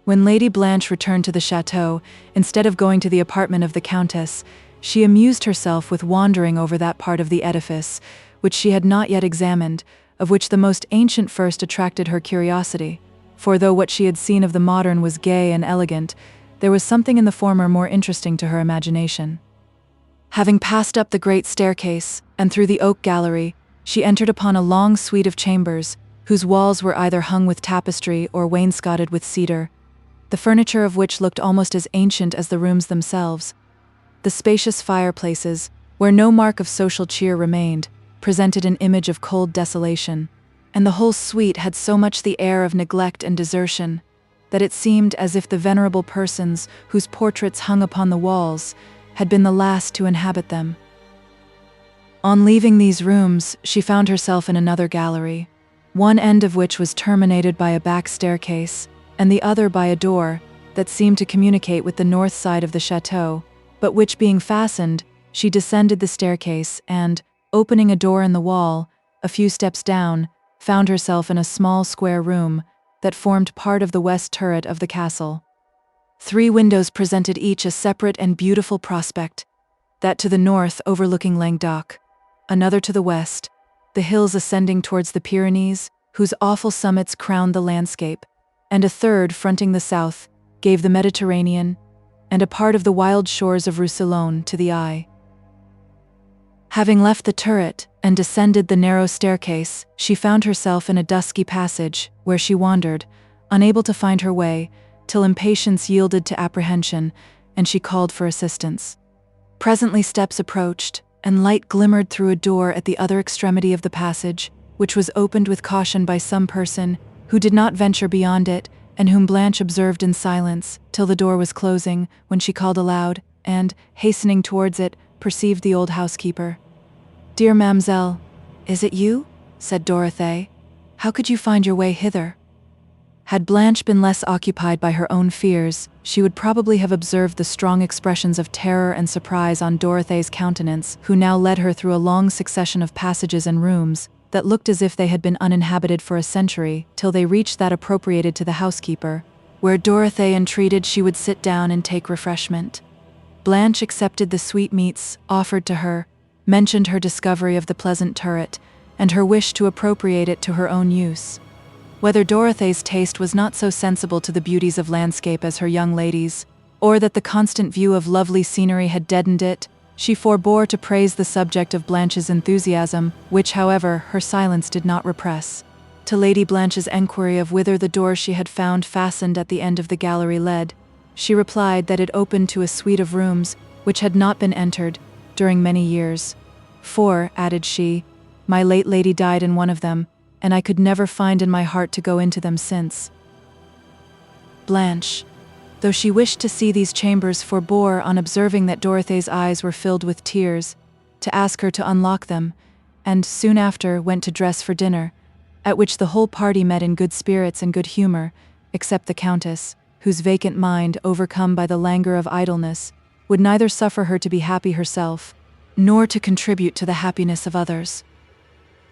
When Lady Blanche returned to the chateau, instead of going to the apartment of the Countess, she amused herself with wandering over that part of the edifice, which she had not yet examined, of which the most ancient first attracted her curiosity, for though what she had seen of the modern was gay and elegant, there was something in the former more interesting to her imagination. Having passed up the great staircase, and through the oak gallery, she entered upon a long suite of chambers, whose walls were either hung with tapestry or wainscoted with cedar, the furniture of which looked almost as ancient as the rooms themselves. The spacious fireplaces, where no mark of social cheer remained, presented an image of cold desolation, and the whole suite had so much the air of neglect and desertion, that it seemed as if the venerable persons whose portraits hung upon the walls had been the last to inhabit them. On leaving these rooms, she found herself in another gallery, one end of which was terminated by a back staircase, and the other by a door that seemed to communicate with the north side of the chateau, but which being fastened, she descended the staircase and, opening a door in the wall, a few steps down, found herself in a small square room that formed part of the west turret of the castle. 3 windows presented each a separate and beautiful prospect, that to the north overlooking Languedoc, another to the west, the hills ascending towards the Pyrenees, whose awful summits crowned the landscape, and a third fronting the south, gave the Mediterranean, and a part of the wild shores of Roussillon to the eye. Having left the turret and descended the narrow staircase, she found herself in a dusky passage, where she wandered, unable to find her way, till impatience yielded to apprehension, and she called for assistance. Presently steps approached, and light glimmered through a door at the other extremity of the passage, which was opened with caution by some person who did not venture beyond it, and whom Blanche observed in silence, till the door was closing, when she called aloud, and, hastening towards it, perceived the old housekeeper. "Dear Mamselle, is it you?" said Dorothée. "How could you find your way hither?" Had Blanche been less occupied by her own fears, she would probably have observed the strong expressions of terror and surprise on Dorothee's countenance, who now led her through a long succession of passages and rooms that looked as if they had been uninhabited for a century, till they reached that appropriated to the housekeeper, where Dorothée entreated she would sit down and take refreshment. Blanche accepted the sweetmeats offered to her, mentioned her discovery of the pleasant turret, and her wish to appropriate it to her own use. Whether Dorothee's taste was not so sensible to the beauties of landscape as her young lady's, or that the constant view of lovely scenery had deadened it, she forbore to praise the subject of Blanche's enthusiasm, which, however, her silence did not repress. To Lady Blanche's enquiry of whither the door she had found fastened at the end of the gallery led, she replied that it opened to a suite of rooms which had not been entered during many years. "For," added she, "my late lady died in one of them, and I could never find in my heart to go into them since." Blanche, though she wished to see these chambers, forbore, on observing that Dorothee's eyes were filled with tears, to ask her to unlock them, and soon after went to dress for dinner, at which the whole party met in good spirits and good humor, except the Countess, whose vacant mind, overcome by the languor of idleness, would neither suffer her to be happy herself, nor to contribute to the happiness of others.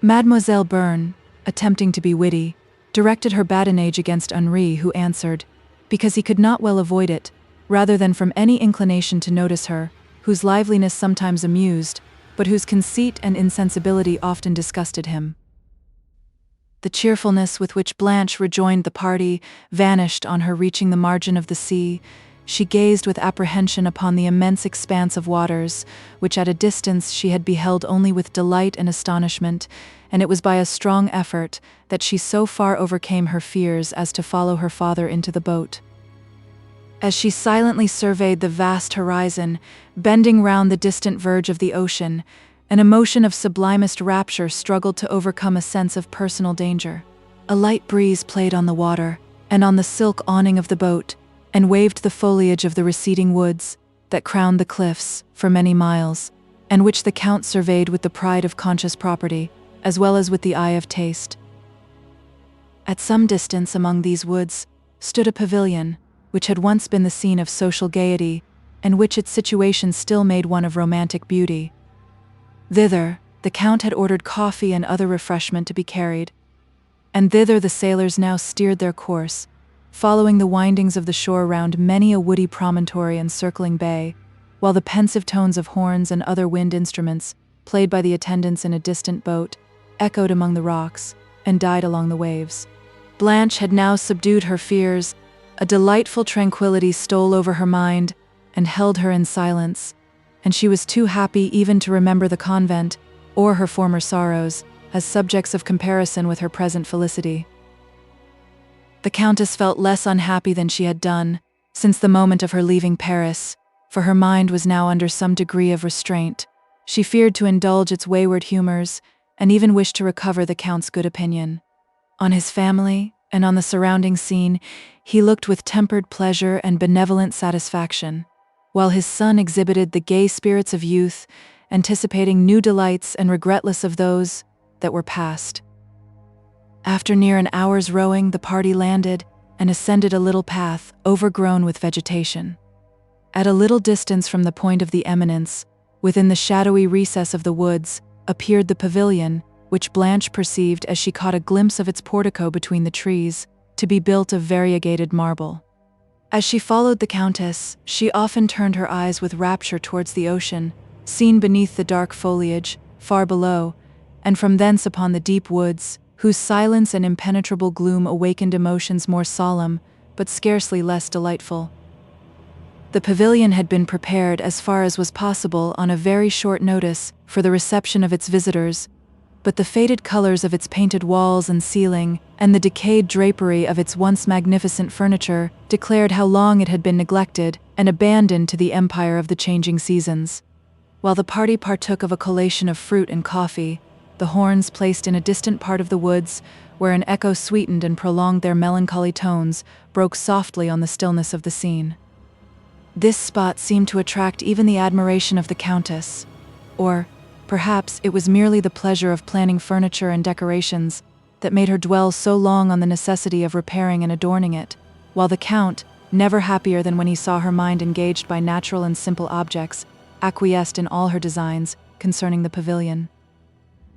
Mademoiselle Bearn, attempting to be witty, directed her badinage against Henri, who answered, because he could not well avoid it, rather than from any inclination to notice her, whose liveliness sometimes amused, but whose conceit and insensibility often disgusted him. The cheerfulness with which Blanche rejoined the party vanished on her reaching the margin of the sea. She gazed with apprehension upon the immense expanse of waters, which at a distance she had beheld only with delight and astonishment, and it was by a strong effort that she so far overcame her fears as to follow her father into the boat. as she silently surveyed the vast horizon, bending round the distant verge of the ocean. An emotion of sublimest rapture struggled to overcome a sense of personal danger. A light breeze played on the water, and on the silk awning of the boat, and waved the foliage of the receding woods that crowned the cliffs for many miles, and which the Count surveyed with the pride of conscious property, as well as with the eye of taste. At some distance among these woods stood a pavilion, which had once been the scene of social gaiety, and which its situation still made one of romantic beauty. Thither, the Count had ordered coffee and other refreshment to be carried, and thither the sailors now steered their course, following the windings of the shore round many a woody promontory and circling bay, while the pensive tones of horns and other wind instruments, played by the attendants in a distant boat, echoed among the rocks and died along the waves. Blanche had now subdued her fears. A delightful tranquility stole over her mind and held her in silence, and she was too happy even to remember the convent or her former sorrows as subjects of comparison with her present felicity. The Countess felt less unhappy than she had done since the moment of her leaving Paris, for her mind was now under some degree of restraint. She feared to indulge its wayward humors, and even wished to recover the Count's good opinion. On his family and on the surrounding scene, he looked with tempered pleasure and benevolent satisfaction, while his son exhibited the gay spirits of youth, anticipating new delights and regretless of those that were past. After near an hour's rowing, the party landed and ascended a little path overgrown with vegetation. At a little distance from the point of the eminence, within the shadowy recess of the woods, appeared the pavilion, which Blanche perceived as she caught a glimpse of its portico between the trees, to be built of variegated marble. As she followed the Countess, she often turned her eyes with rapture towards the ocean, seen beneath the dark foliage, far below, and from thence upon the deep woods, whose silence and impenetrable gloom awakened emotions more solemn, but scarcely less delightful. The pavilion had been prepared as far as was possible on a very short notice for the reception of its visitors, but the faded colors of its painted walls and ceiling, and the decayed drapery of its once magnificent furniture, declared how long it had been neglected and abandoned to the empire of the changing seasons. While the party partook of a collation of fruit and coffee, the horns placed in a distant part of the woods, where an echo sweetened and prolonged their melancholy tones, broke softly on the stillness of the scene. This spot seemed to attract even the admiration of the Countess, or perhaps it was merely the pleasure of planning furniture and decorations that made her dwell so long on the necessity of repairing and adorning it, while the Count, never happier than when he saw her mind engaged by natural and simple objects, acquiesced in all her designs concerning the pavilion.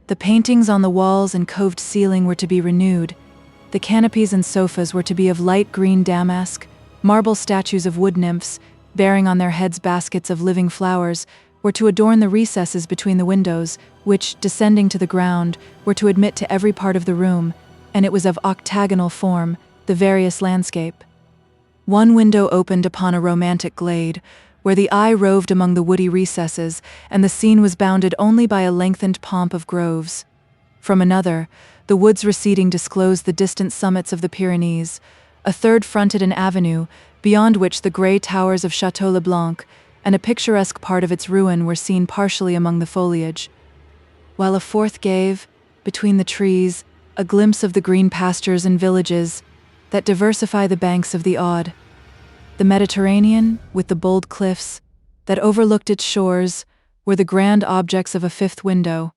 The paintings on the walls and coved ceiling were to be renewed. The canopies and sofas were to be of light green damask. Marble statues of wood nymphs, bearing on their heads baskets of living flowers, were to adorn the recesses between the windows, which, descending to the ground, were to admit to every part of the room, and it was of octagonal form, the various landscape. One window opened upon a romantic glade, where the eye roved among the woody recesses, and the scene was bounded only by a lengthened pomp of groves. From another, the woods receding disclosed the distant summits of the Pyrenees. A third fronted an avenue, beyond which the grey towers of Château le Blanc and a picturesque part of its ruin were seen partially among the foliage, while a fourth gave, between the trees, a glimpse of the green pastures and villages that diversify the banks of the Aude. The Mediterranean, with the bold cliffs that overlooked its shores, were the grand objects of a fifth window,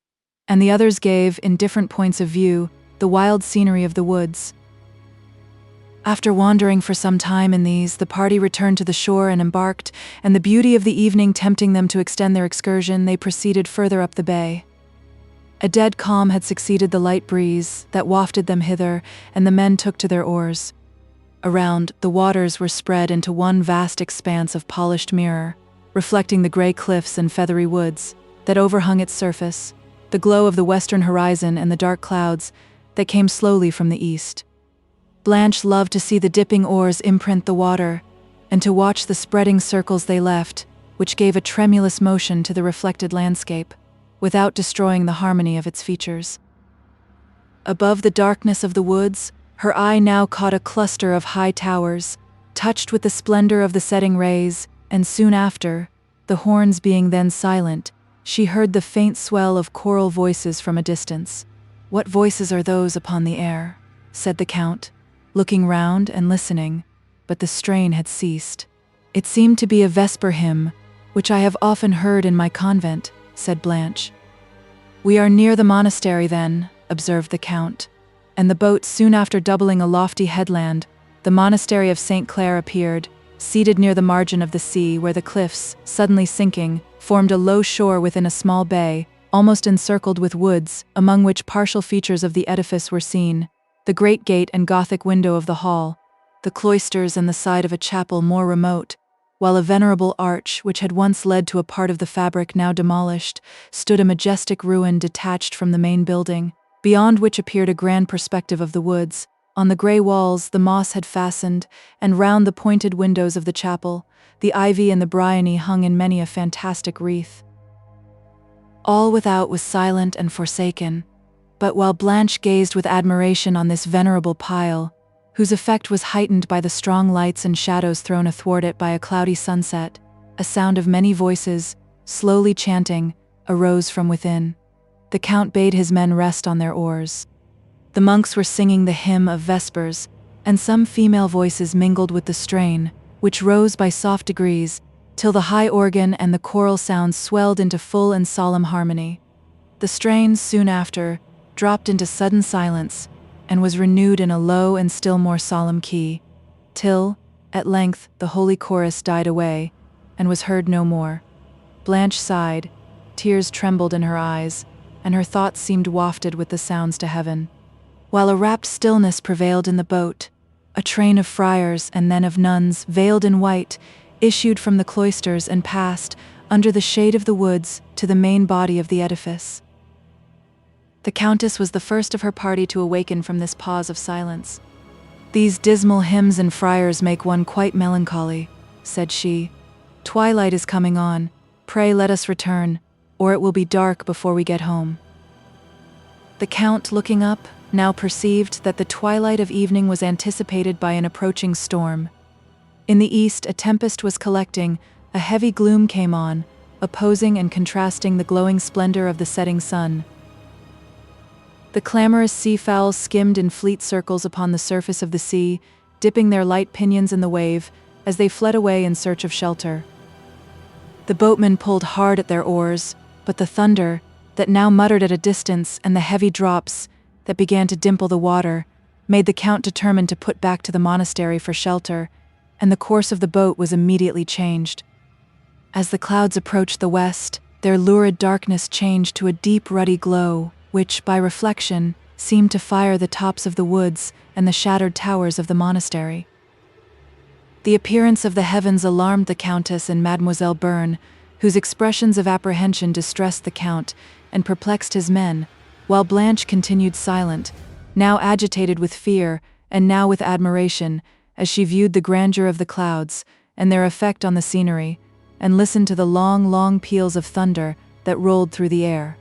and the others gave, in different points of view, the wild scenery of the woods. After wandering for some time in these, the party returned to the shore and embarked, and the beauty of the evening tempting them to extend their excursion, they proceeded further up the bay. A dead calm had succeeded the light breeze that wafted them hither, and the men took to their oars. Around, the waters were spread into one vast expanse of polished mirror, reflecting the grey cliffs and feathery woods that overhung its surface, the glow of the western horizon and the dark clouds that came slowly from the east. Blanche loved to see the dipping oars imprint the water, and to watch the spreading circles they left, which gave a tremulous motion to the reflected landscape, without destroying the harmony of its features. Above the darkness of the woods, her eye now caught a cluster of high towers, touched with the splendor of the setting rays, and soon after, the horns being then silent, she heard the faint swell of choral voices from a distance. "What voices are those upon the air?" said the Count, looking round and listening, but the strain had ceased. "It seemed to be a vesper hymn, which I have often heard in my convent," said Blanche. "We are near the monastery then," observed the Count, and the boat soon after doubling a lofty headland, the monastery of St. Clare appeared, seated near the margin of the sea, where the cliffs, suddenly sinking, formed a low shore within a small bay, almost encircled with woods, among which partial features of the edifice were seen: the great gate and Gothic window of the hall, the cloisters and the side of a chapel more remote, while a venerable arch, which had once led to a part of the fabric now demolished, stood a majestic ruin detached from the main building, beyond which appeared a grand perspective of the woods. On the grey walls the moss had fastened, and round the pointed windows of the chapel, the ivy and the bryony hung in many a fantastic wreath. All without was silent and forsaken, but while Blanche gazed with admiration on this venerable pile, whose effect was heightened by the strong lights and shadows thrown athwart it by a cloudy sunset, a sound of many voices, slowly chanting, arose from within. The Count bade his men rest on their oars. The monks were singing the hymn of Vespers, and some female voices mingled with the strain, which rose by soft degrees, till the high organ and the choral sounds swelled into full and solemn harmony. The strain, soon after, dropped into sudden silence, and was renewed in a low and still more solemn key, till, at length, the holy chorus died away, and was heard no more. Blanche sighed, tears trembled in her eyes, and her thoughts seemed wafted with the sounds to heaven. While a rapt stillness prevailed in the boat, a train of friars and then of nuns, veiled in white, issued from the cloisters and passed, under the shade of the woods, to the main body of the edifice. The Countess was the first of her party to awaken from this pause of silence. "These dismal hymns and friars make one quite melancholy," said she. "Twilight is coming on. Pray let us return, or it will be dark before we get home." The Count, looking up, now perceived that the twilight of evening was anticipated by an approaching storm. In the east a tempest was collecting, a heavy gloom came on, opposing and contrasting the glowing splendor of the setting sun. The clamorous sea-fowl skimmed in fleet circles upon the surface of the sea, dipping their light pinions in the wave, as they fled away in search of shelter. The boatmen pulled hard at their oars, but the thunder, that now muttered at a distance, and the heavy drops, that began to dimple the water, made the Count determined to put back to the monastery for shelter, and the course of the boat was immediately changed. As the clouds approached the west, their lurid darkness changed to a deep ruddy glow, which, by reflection, seemed to fire the tops of the woods and the shattered towers of the monastery. The appearance of the heavens alarmed the Countess and Mademoiselle Bearn, whose expressions of apprehension distressed the Count and perplexed his men, while Blanche continued silent, now agitated with fear and now with admiration, as she viewed the grandeur of the clouds and their effect on the scenery, and listened to the long, long peals of thunder that rolled through the air.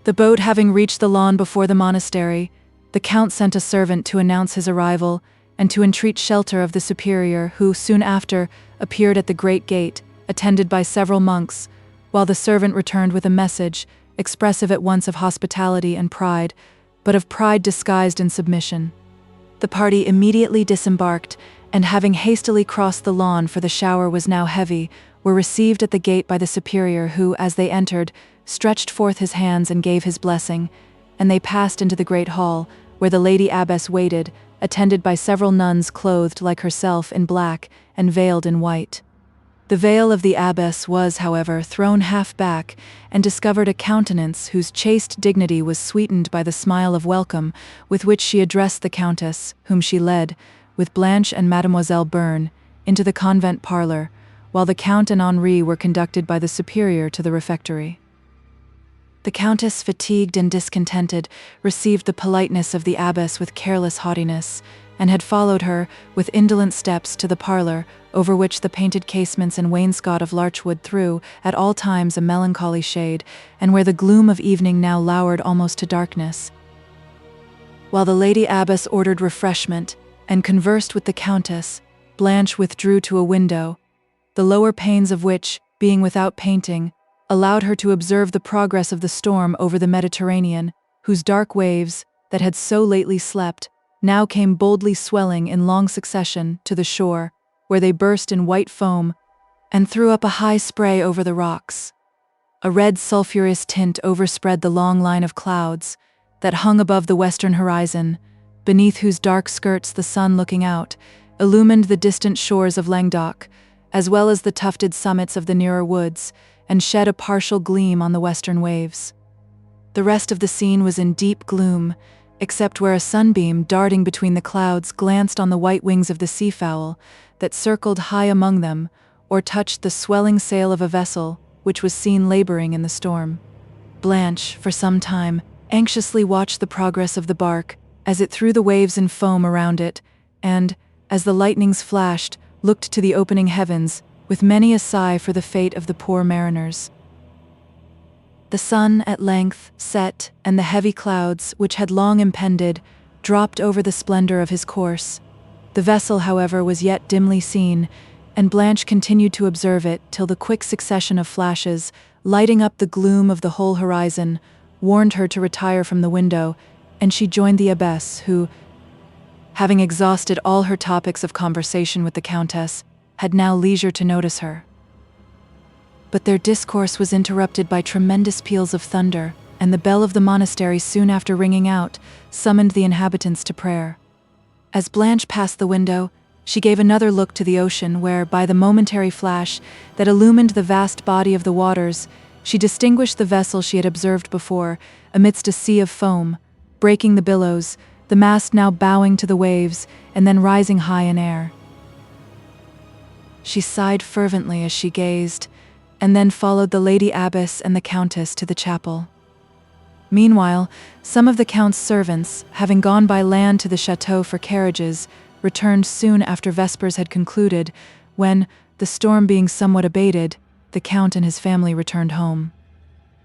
The boat having reached the lawn before the monastery, the Count sent a servant to announce his arrival and to entreat shelter of the superior, who, soon after, appeared at the great gate, attended by several monks, while the servant returned with a message, expressive at once of hospitality and pride, but of pride disguised in submission. The party immediately disembarked, and having hastily crossed the lawn, for the shower was now heavy, were received at the gate by the superior, who, as they entered, stretched forth his hands and gave his blessing, and they passed into the great hall, where the lady abbess waited, attended by several nuns clothed like herself in black and veiled in white. The veil of the abbess was, however, thrown half back, and discovered a countenance whose chaste dignity was sweetened by the smile of welcome with which she addressed the Countess, whom she led, with Blanche and Mademoiselle Bearn, into the convent parlor, while the Count and Henri were conducted by the superior to the refectory. The Countess, fatigued and discontented, received the politeness of the abbess with careless haughtiness, and had followed her, with indolent steps, to the parlor, over which the painted casements and wainscot of larchwood threw, at all times, a melancholy shade, and where the gloom of evening now lowered almost to darkness. While the lady abbess ordered refreshment, and conversed with the Countess, Blanche withdrew to a window, the lower panes of which, being without painting, allowed her to observe the progress of the storm over the Mediterranean, whose dark waves, that had so lately slept, now came boldly swelling in long succession to the shore, where they burst in white foam and threw up a high spray over the rocks. A red sulphurous tint overspread the long line of clouds that hung above the western horizon, beneath whose dark skirts the sun looking out illumined the distant shores of Languedoc, as well as the tufted summits of the nearer woods, and shed a partial gleam on the western waves. The rest of the scene was in deep gloom, except where a sunbeam darting between the clouds glanced on the white wings of the seafowl that circled high among them, or touched the swelling sail of a vessel which was seen laboring in the storm. Blanche, for some time, anxiously watched the progress of the bark as it threw the waves and foam around it, and, as the lightnings flashed, looked to the opening heavens with many a sigh for the fate of the poor mariners. The sun at length set, and the heavy clouds, which had long impended, dropped over the splendor of his course. The vessel, however, was yet dimly seen, and Blanche continued to observe it till the quick succession of flashes, lighting up the gloom of the whole horizon, warned her to retire from the window, and she joined the abbess, who, having exhausted all her topics of conversation with the Countess, had now leisure to notice her. But their discourse was interrupted by tremendous peals of thunder, and the bell of the monastery, soon after ringing out, summoned the inhabitants to prayer. As Blanche passed the window, she gave another look to the ocean, where, by the momentary flash that illumined the vast body of the waters, she distinguished the vessel she had observed before, amidst a sea of foam, breaking the billows, the mast now bowing to the waves, and then rising high in air. She sighed fervently as she gazed, and then followed the Lady Abbess and the Countess to the chapel. Meanwhile, some of the Count's servants, having gone by land to the chateau for carriages, returned soon after vespers had concluded, when, the storm being somewhat abated, the Count and his family returned home.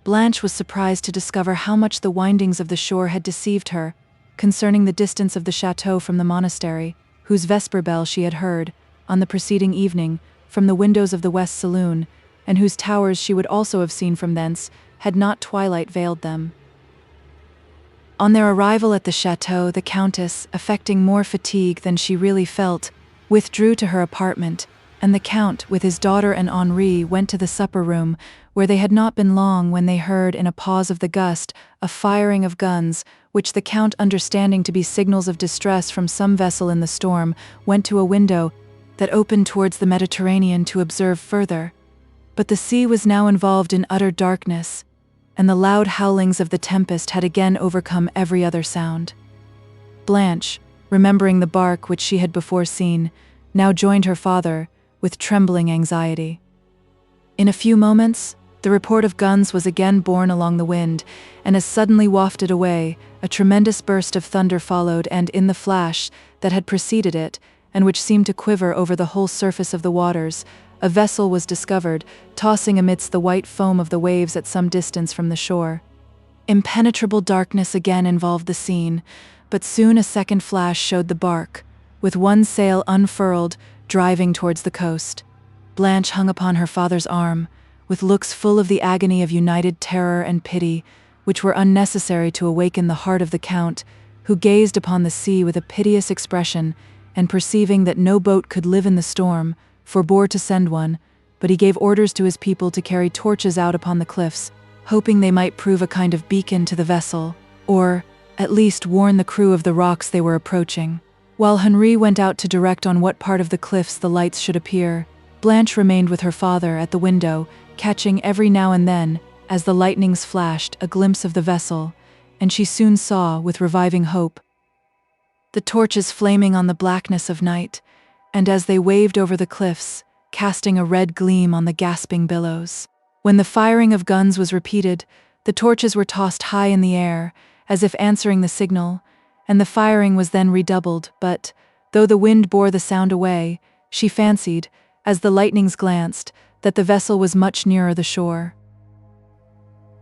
Blanche was surprised to discover how much the windings of the shore had deceived her concerning the distance of the chateau from the monastery, whose vesper bell she had heard, on the preceding evening, from the windows of the west saloon, and whose towers she would also have seen from thence, had not twilight veiled them. On their arrival at the chateau, the Countess, affecting more fatigue than she really felt, withdrew to her apartment, and the Count, with his daughter and Henri, went to the supper-room, where they had not been long when they heard, in a pause of the gust, a firing of guns, which the Count, understanding to be signals of distress from some vessel in the storm, went to a window that opened towards the Mediterranean to observe further. But the sea was now involved in utter darkness, and the loud howlings of the tempest had again overcome every other sound. Blanche, remembering the bark which she had before seen, now joined her father, with trembling anxiety. In a few moments, the report of guns was again borne along the wind, and as suddenly wafted away, a tremendous burst of thunder followed, and in the flash that had preceded it, and which seemed to quiver over the whole surface of the waters, a vessel was discovered, tossing amidst the white foam of the waves at some distance from the shore. Impenetrable darkness again involved the scene, but soon a second flash showed the bark, with one sail unfurled, driving towards the coast. Blanche hung upon her father's arm, with looks full of the agony of united terror and pity, which were unnecessary to awaken the heart of the Count, who gazed upon the sea with a piteous expression, and perceiving that no boat could live in the storm, forbore to send one, but he gave orders to his people to carry torches out upon the cliffs, hoping they might prove a kind of beacon to the vessel, or, at least, warn the crew of the rocks they were approaching. While Henri went out to direct on what part of the cliffs the lights should appear, Blanche remained with her father at the window, catching every now and then, as the lightnings flashed, a glimpse of the vessel, and she soon saw, with reviving hope, the torches flaming on the blackness of night, and as they waved over the cliffs, casting a red gleam on the gasping billows. When the firing of guns was repeated, the torches were tossed high in the air, as if answering the signal, and the firing was then redoubled, but, though the wind bore the sound away, she fancied, as the lightnings glanced, that the vessel was much nearer the shore.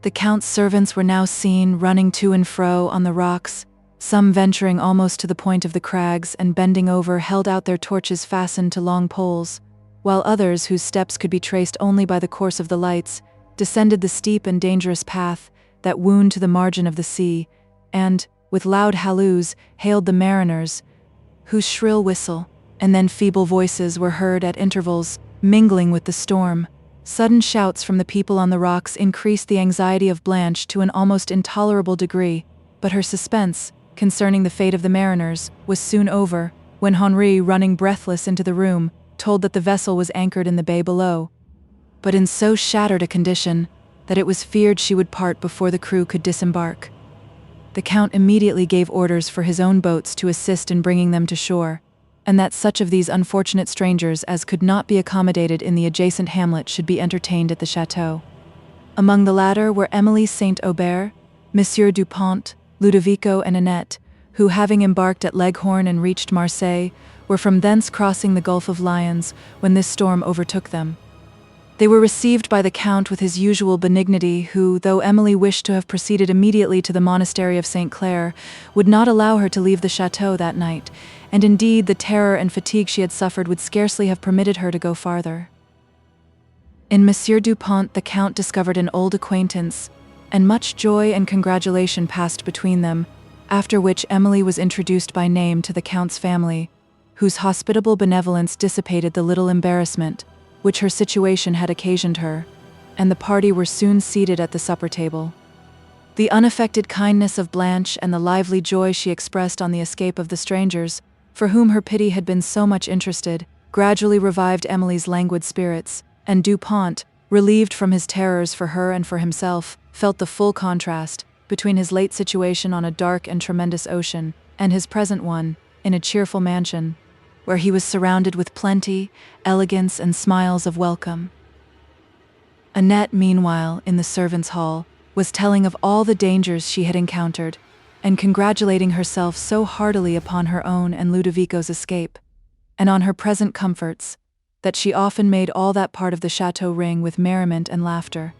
The Count's servants were now seen running to and fro on the rocks, some venturing almost to the point of the crags and bending over held out their torches fastened to long poles, while others, whose steps could be traced only by the course of the lights, descended the steep and dangerous path that wound to the margin of the sea, and, with loud halloos, hailed the mariners, whose shrill whistle and then feeble voices were heard at intervals, mingling with the storm. Sudden shouts from the people on the rocks increased the anxiety of Blanche to an almost intolerable degree, but her suspense, concerning the fate of the mariners, was soon over, when Henri, running breathless into the room, told that the vessel was anchored in the bay below, but in so shattered a condition that it was feared she would part before the crew could disembark. The Count immediately gave orders for his own boats to assist in bringing them to shore, and that such of these unfortunate strangers as could not be accommodated in the adjacent hamlet should be entertained at the chateau. Among the latter were Emily Saint-Aubert, Monsieur Dupont, Ludovico and Annette, who, having embarked at Leghorn and reached Marseille, were from thence crossing the Gulf of Lions when this storm overtook them. They were received by the Count with his usual benignity, who, though Emily wished to have proceeded immediately to the monastery of St. Clair, would not allow her to leave the chateau that night, and indeed the terror and fatigue she had suffered would scarcely have permitted her to go farther. In Monsieur Dupont the Count discovered an old acquaintance, and much joy and congratulation passed between them, after which Emily was introduced by name to the Count's family, whose hospitable benevolence dissipated the little embarrassment which her situation had occasioned her, and the party were soon seated at the supper table. The unaffected kindness of Blanche and the lively joy she expressed on the escape of the strangers, for whom her pity had been so much interested, gradually revived Emily's languid spirits, and Dupont, relieved from his terrors for her and for himself, felt the full contrast between his late situation on a dark and tremendous ocean and his present one, in a cheerful mansion, where he was surrounded with plenty, elegance, and smiles of welcome. Annette, meanwhile, in the servants' hall, was telling of all the dangers she had encountered, and congratulating herself so heartily upon her own and Ludovico's escape, and on her present comforts, that she often made all that part of the chateau ring with merriment and laughter.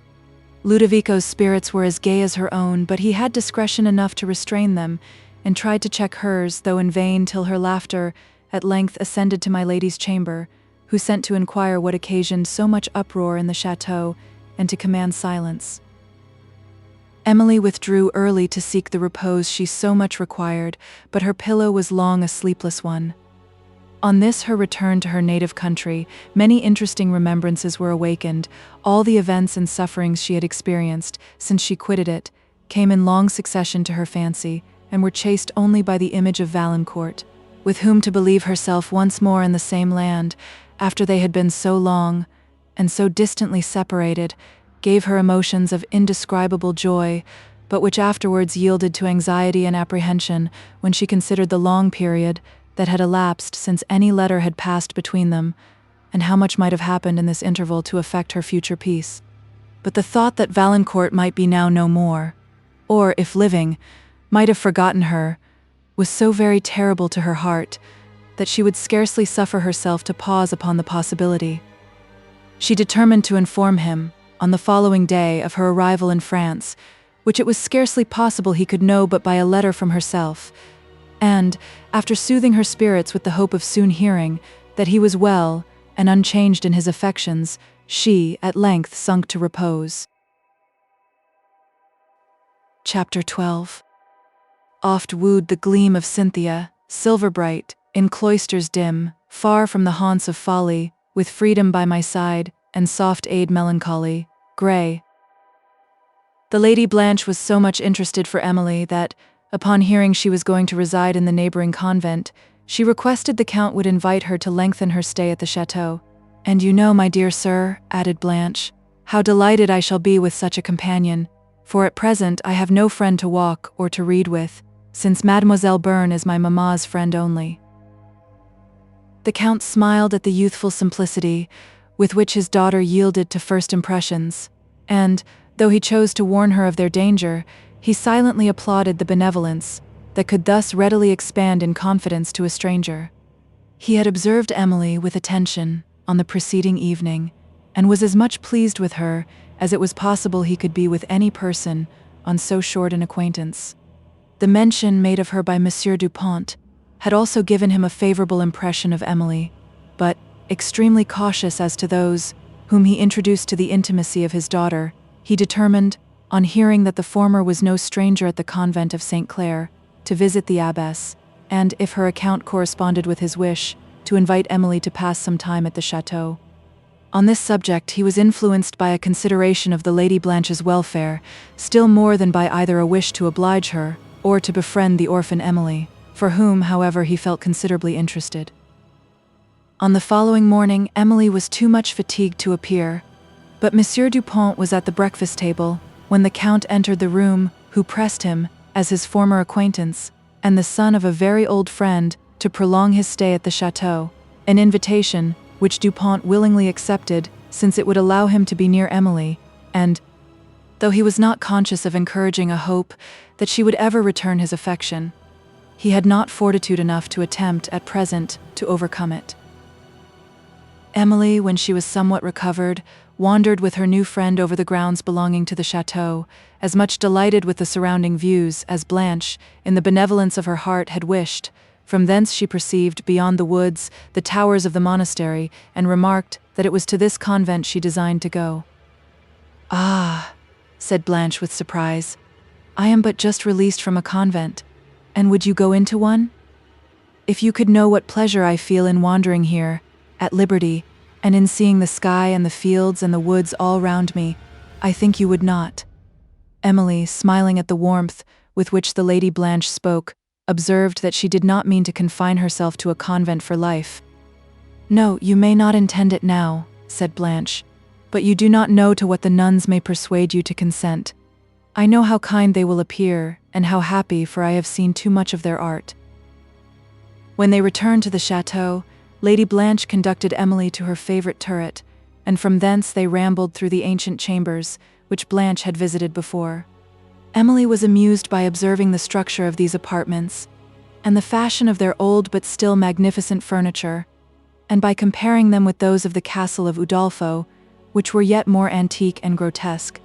Ludovico's spirits were as gay as her own, but he had discretion enough to restrain them, and tried to check hers, though in vain, till her laughter at length ascended to my lady's chamber, who sent to inquire what occasioned so much uproar in the chateau, and to command silence. Emily withdrew early to seek the repose she so much required, but her pillow was long a sleepless one. On this her return to her native country, many interesting remembrances were awakened. All the events and sufferings she had experienced since she quitted it came in long succession to her fancy, and were chased only by the image of Valancourt, with whom to believe herself once more in the same land, after they had been so long and so distantly separated, gave her emotions of indescribable joy, but which afterwards yielded to anxiety and apprehension when she considered the long period that had elapsed since any letter had passed between them, and how much might have happened in this interval to affect her future peace. But the thought that Valancourt might be now no more, or, if living, might have forgotten her, was so very terrible to her heart that she would scarcely suffer herself to pause upon the possibility. She determined to inform him, on the following day, of her arrival in France, which it was scarcely possible he could know but by a letter from herself, and, after soothing her spirits with the hope of soon hearing that he was well and unchanged in his affections, she, at length, sunk to repose. Chapter 12. Oft wooed the gleam of Cynthia, silver bright, in cloisters dim, far from the haunts of folly, with freedom by my side, and soft aid melancholy, grey. The Lady Blanche was so much interested for Emily that, upon hearing she was going to reside in the neighboring convent, she requested the Count would invite her to lengthen her stay at the chateau. "And you know, my dear sir," added Blanche, "how delighted I shall be with such a companion, for at present I have no friend to walk or to read with, since Mademoiselle Bearn is my mamma's friend only." The Count smiled at the youthful simplicity with which his daughter yielded to first impressions, and, though he chose to warn her of their danger, he silently applauded the benevolence that could thus readily expand in confidence to a stranger. He had observed Emily with attention on the preceding evening, and was as much pleased with her as it was possible he could be with any person on so short an acquaintance. The mention made of her by Monsieur Dupont had also given him a favorable impression of Emily, but, extremely cautious as to those whom he introduced to the intimacy of his daughter, he determined, on hearing that the former was no stranger at the convent of St. Clair, to visit the abbess, and, if her account corresponded with his wish, to invite Emily to pass some time at the chateau. On this subject he was influenced by a consideration of the Lady Blanche's welfare, still more than by either a wish to oblige her, or to befriend the orphan Emily, for whom, however, he felt considerably interested. On the following morning, Emily was too much fatigued to appear, but Monsieur Dupont was at the breakfast table when the Count entered the room, who pressed him, as his former acquaintance, and the son of a very old friend, to prolong his stay at the chateau, an invitation which Dupont willingly accepted, since it would allow him to be near Emily, and, though he was not conscious of encouraging a hope that she would ever return his affection, he had not fortitude enough to attempt, at present, to overcome it. Emily, when she was somewhat recovered, wandered with her new friend over the grounds belonging to the chateau, as much delighted with the surrounding views as Blanche, in the benevolence of her heart, had wished. From thence she perceived, beyond the woods, the towers of the monastery, and remarked that it was to this convent she designed to go. "Ah," said Blanche with surprise, "I am but just released from a convent, and would you go into one? If you could know what pleasure I feel in wandering here, at liberty, and in seeing the sky and the fields and the woods all round me, I think you would not." Emily, smiling at the warmth with which the Lady Blanche spoke, observed that she did not mean to confine herself to a convent for life. "No, you may not intend it now," said Blanche, "but you do not know to what the nuns may persuade you to consent. I know how kind they will appear, and how happy, for I have seen too much of their art." When they returned to the chateau, Lady Blanche conducted Emily to her favorite turret, and from thence they rambled through the ancient chambers, which Blanche had visited before. Emily was amused by observing the structure of these apartments, and the fashion of their old but still magnificent furniture, and by comparing them with those of the castle of Udolpho, which were yet more antique and grotesque.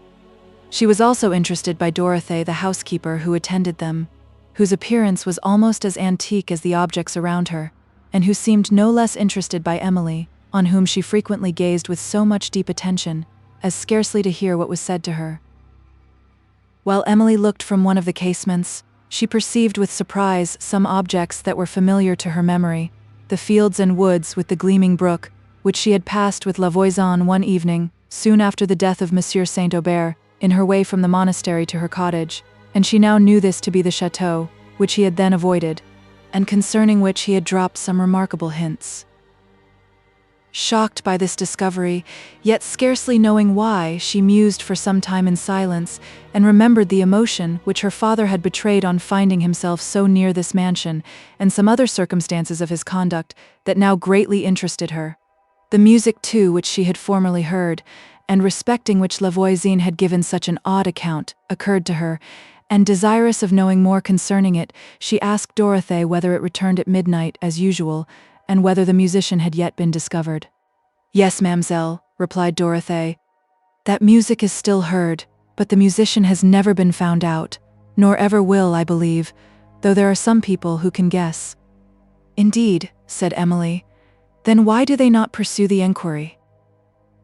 She was also interested by Dorothée, the housekeeper who attended them, whose appearance was almost as antique as the objects around her, and who seemed no less interested by Emily, on whom she frequently gazed with so much deep attention, as scarcely to hear what was said to her. While Emily looked from one of the casements, she perceived with surprise some objects that were familiar to her memory, the fields and woods with the gleaming brook, which she had passed with La Voisin one evening, soon after the death of Monsieur Saint-Aubert, in her way from the monastery to her cottage, and she now knew this to be the chateau, which he had then avoided, and concerning which he had dropped some remarkable hints. Shocked by this discovery, yet scarcely knowing why, she mused for some time in silence, and remembered the emotion which her father had betrayed on finding himself so near this mansion, and some other circumstances of his conduct that now greatly interested her. The music, too, which she had formerly heard, and respecting which La Voisin had given such an odd account, occurred to her, and desirous of knowing more concerning it, she asked Dorothée whether it returned at midnight, as usual, and whether the musician had yet been discovered. "Yes, mademoiselle," replied Dorothée. "That music is still heard, but the musician has never been found out, nor ever will, I believe, though there are some people who can guess." "Indeed," said Emily. "Then why do they not pursue the enquiry?"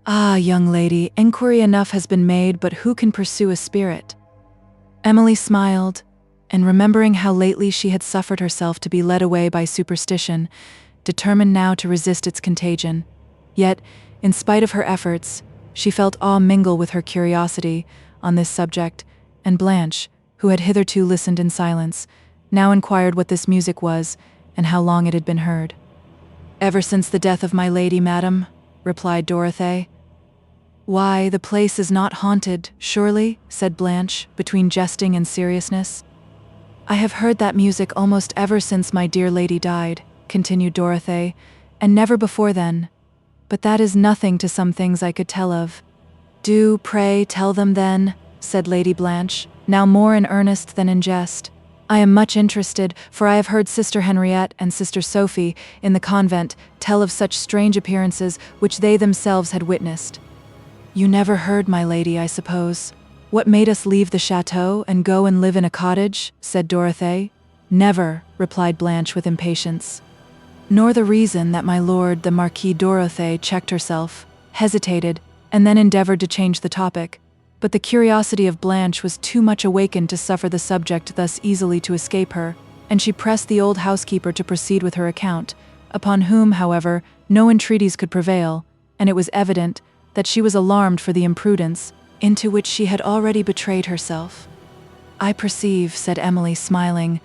"Ah, young lady, enquiry enough has been made, but who can pursue a spirit?" Emily smiled, and remembering how lately she had suffered herself to be led away by superstition, determined now to resist its contagion. Yet, in spite of her efforts, she felt awe mingle with her curiosity on this subject, and Blanche, who had hitherto listened in silence, now inquired what this music was, and how long it had been heard. "Ever since the death of my lady, madam," replied Dorothée. "Why, the place is not haunted, surely?" said Blanche, between jesting and seriousness. "I have heard that music almost ever since my dear lady died," continued Dorothée, "and never before then. But that is nothing to some things I could tell of." "Do, pray, tell them then," said Lady Blanche, now more in earnest than in jest. "I am much interested, for I have heard Sister Henriette and Sister Sophie, in the convent, tell of such strange appearances which they themselves had witnessed." "You never heard, my lady, I suppose?" "What made us leave the chateau and go and live in a cottage?" said Dorothy. "Never," replied Blanche with impatience. "Nor the reason that my lord the Marquis." Dorothy checked herself, hesitated, and then endeavored to change the topic. But the curiosity of Blanche was too much awakened to suffer the subject thus easily to escape her, and she pressed the old housekeeper to proceed with her account, upon whom, however, no entreaties could prevail, and it was evident that she was alarmed for the imprudence into which she had already betrayed herself. "I perceive," said Emily, smiling,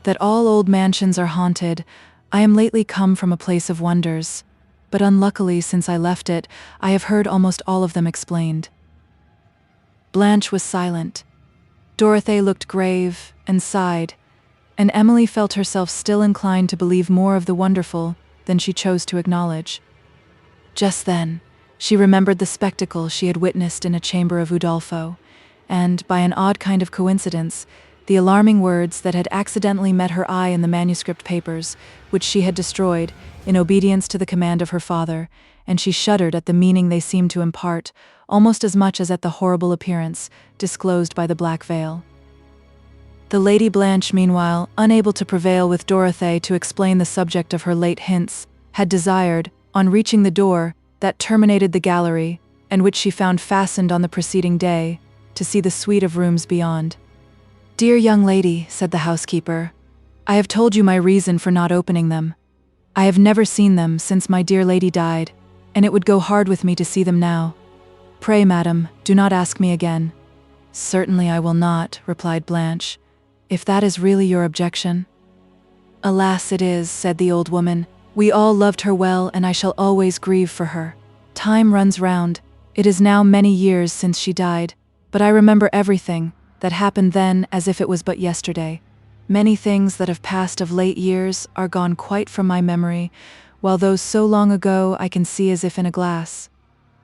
"that all old mansions are haunted. I am lately come from a place of wonders, but unluckily since I left it, I have heard almost all of them explained." Blanche was silent. Dorothy looked grave and sighed, and Emily felt herself still inclined to believe more of the wonderful than she chose to acknowledge. Just then, she remembered the spectacle she had witnessed in a chamber of Udolpho, and, by an odd kind of coincidence, the alarming words that had accidentally met her eye in the manuscript papers, which she had destroyed, in obedience to the command of her father, and she shuddered at the meaning they seemed to impart, almost as much as at the horrible appearance disclosed by the black veil. The Lady Blanche, meanwhile, unable to prevail with Dorothy to explain the subject of her late hints, had desired, on reaching the door that terminated the gallery, and which she found fastened on the preceding day, to see the suite of rooms beyond. "Dear young lady," said the housekeeper, "I have told you my reason for not opening them. I have never seen them since my dear lady died, and it would go hard with me to see them now. Pray, madam, do not ask me again." "Certainly I will not," replied Blanche, "if that is really your objection." "Alas, it is," said the old woman. "We all loved her well, and I shall always grieve for her. Time runs round. It is now many years since she died, but I remember everything that happened then as if it was but yesterday. Many things that have passed of late years are gone quite from my memory, while those so long ago I can see as if in a glass."